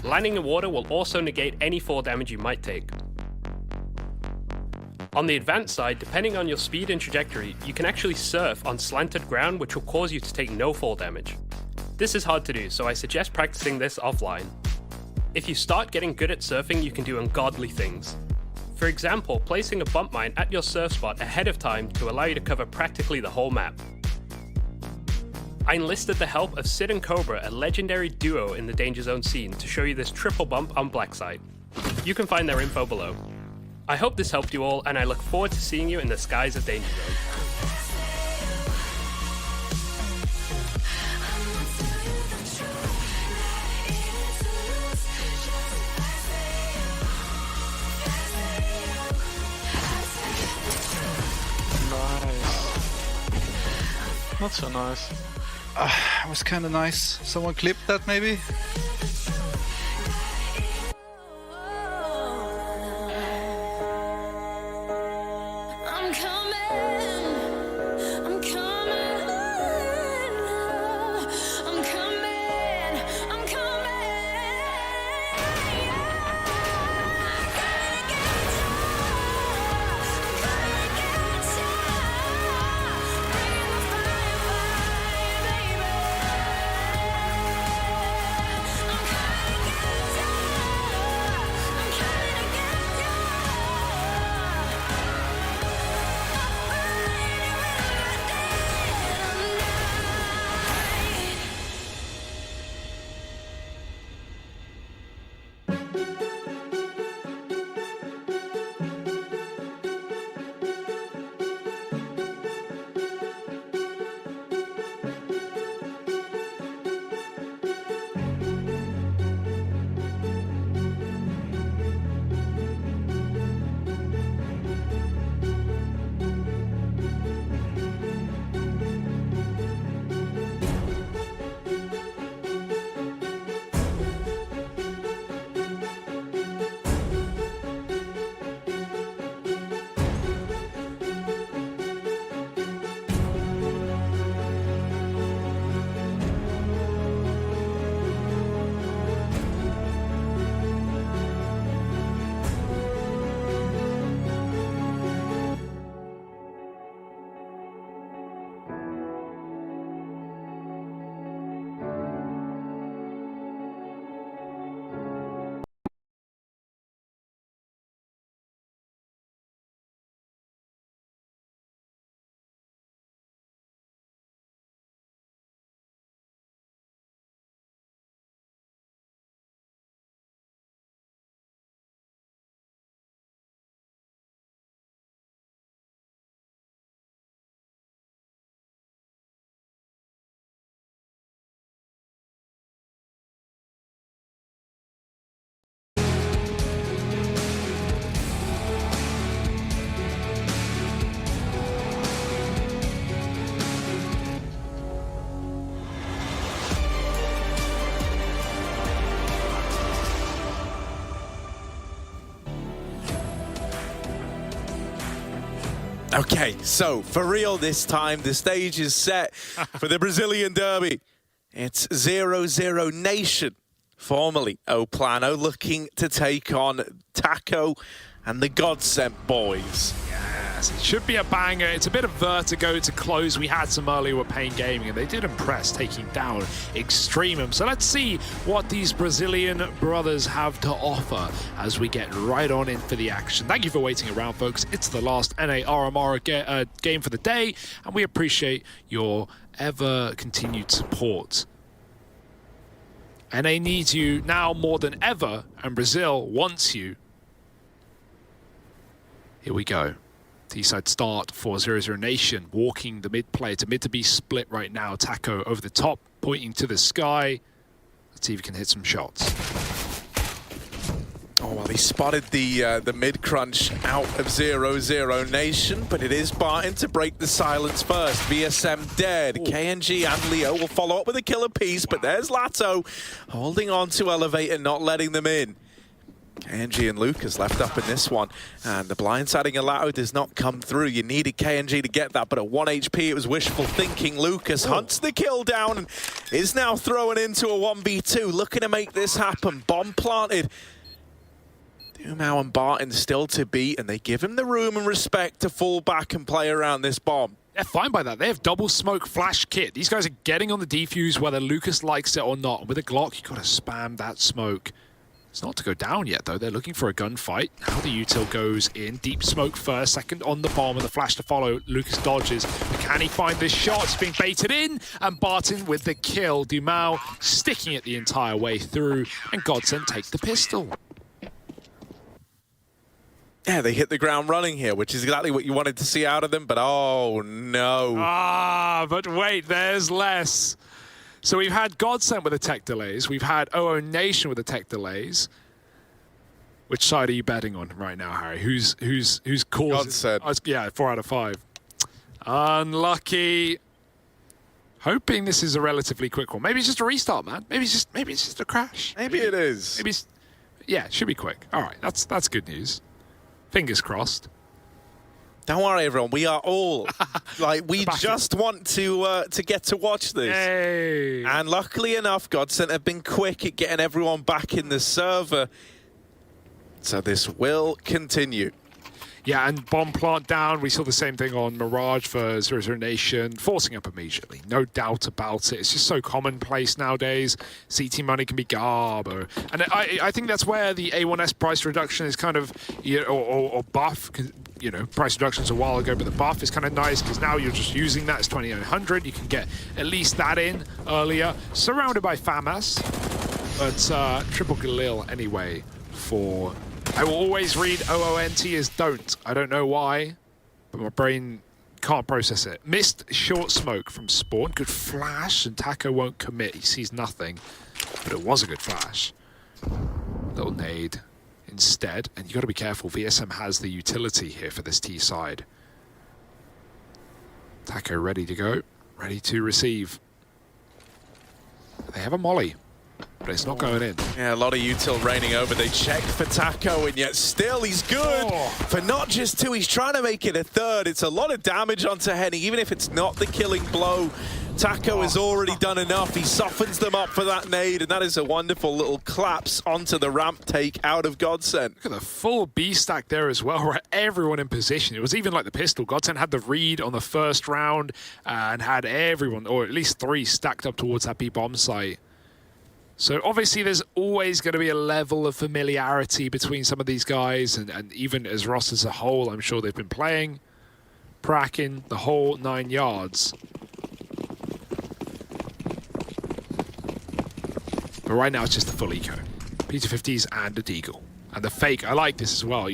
Landing in water will also negate any fall damage you might take. On the advanced side, depending on your speed and trajectory, you can actually surf on slanted ground, which will cause you to take no fall damage. This is hard to do, so I suggest practicing this offline. If you start getting good at surfing, you can do ungodly things. For example, placing a bump mine at your surf spot ahead of time to allow you to cover practically the whole map. I enlisted the help of Sid and Cobra, a legendary duo in the Danger Zone scene, to show you this triple bump on Blacksite. You can find their info below. I hope this helped you all, and I look forward to seeing you in the skies of Danger Zone. Nice. Not so nice. It was kind of nice. Someone clipped that maybe? I'm coming, I'm coming, I'm coming, I'm coming. Okay, so for real this time, the stage is set for the Brazilian derby. It's 0-0 Nation, formerly O Plano, looking to take on Taco and the Godsent boys. Yes, it should be a banger. It's a bit of vertigo to close. We had some earlier with paiN Gaming, and they did impress, taking down EXTREMUM. So let's see what these Brazilian brothers have to offer as we get right on in for the action. Thank you for waiting around, folks. It's the last NA RMR game for the day, and we appreciate your ever-continued support. NA needs you now more than ever, and Brazil wants you. Here we go. T-side start for 0-0 Nation, walking the mid play. It's a mid to be split right now. Taco over the top, pointing to the sky. Let's see if he can hit some shots. Oh, well, he spotted the mid-crunch out of 0-0 Nation, but it is paiN to break the silence first. VSM dead. Ooh. KNG and Leo will follow up with a killer piece, but there's Lato holding on to Elevate and not letting them in. KNG and Lucas left up in this one, and the blindsiding of Lato does not come through. You needed KNG to get that, but at 1 HP it was wishful thinking. Lucas hunts the kill down and is now thrown into a 1v2, looking to make this happen. Bomb planted. Dumau and Barton still to beat, and they give him the room and respect to fall back and play around this bomb. They're fine by that. They have double smoke flash kit. These guys are getting on the defuse whether Lucas likes it or not. And with a Glock, you got to spam that smoke. It's not to go down yet, though. They're looking for a gunfight. Now the util goes in. Deep smoke first, second on the bomb, and the flash to follow. Lucas dodges. But can he find this shot? It's being baited in, and Barton with the kill. Dumau sticking it the entire way through, and Godsent take the pistol. Yeah, they hit the ground running here, which is exactly what you wanted to see out of them, but oh no. Ah, but wait, there's less. So we've had Godsent with the tech delays. We've had OO Nation with the tech delays. Which side are you betting on right now, Harry? Who's caused? Godsent. Oh, yeah, 4 out of 5. Unlucky. Hoping this is a relatively quick one. Maybe it's just a restart, man. Maybe it's just a crash. Maybe it is. Maybe it's, yeah, it should be quick. All right, that's good news. Fingers crossed. Don't worry, everyone. We are all like we just want to get to watch this. Hey. And luckily enough, Godsent have been quick at getting everyone back in the server, so this will continue. Yeah, and bomb plant down. We saw the same thing on Mirage for 0-0 Nation, forcing up immediately. No doubt about it. It's just so commonplace nowadays. CT money can be garb. And I think that's where the A1S price reduction is kind of, you know, or buff. You know, price reductions a while ago, but the buff is kind of nice because now you're just using that as 2900. You can get at least that in earlier. Surrounded by FAMAS, but triple Galil anyway for... I will always read OONT as don't. I don't know why, but my brain can't process it. Missed short smoke from Spawn. Good flash, and Taco won't commit. He sees nothing, but it was a good flash. Little nade instead, and you got to be careful. VSM has the utility here for this T side. Taco ready to go, ready to receive. They have a molly, but it's not going in. Yeah, a lot of util raining over. They check for Taco, and yet still he's good for not just 2. He's trying to make it a 3rd. It's a lot of damage onto Henny, even if it's not the killing blow. Taco has already done enough. He softens them up for that nade, and that is a wonderful little collapse onto the ramp take out of Godsent. Look at the full B stack there as well, right? Everyone in position. It was even like the pistol. Godsent had the read on the first round and had everyone, or at least 3, stacked up towards that B bomb site. So obviously there's always going to be a level of familiarity between some of these guys, and even as Ross as a whole, I'm sure they've been playing, pracking the whole 9 yards. But right now it's just the full eco. P250s and a deagle. And the fake, I like this as well.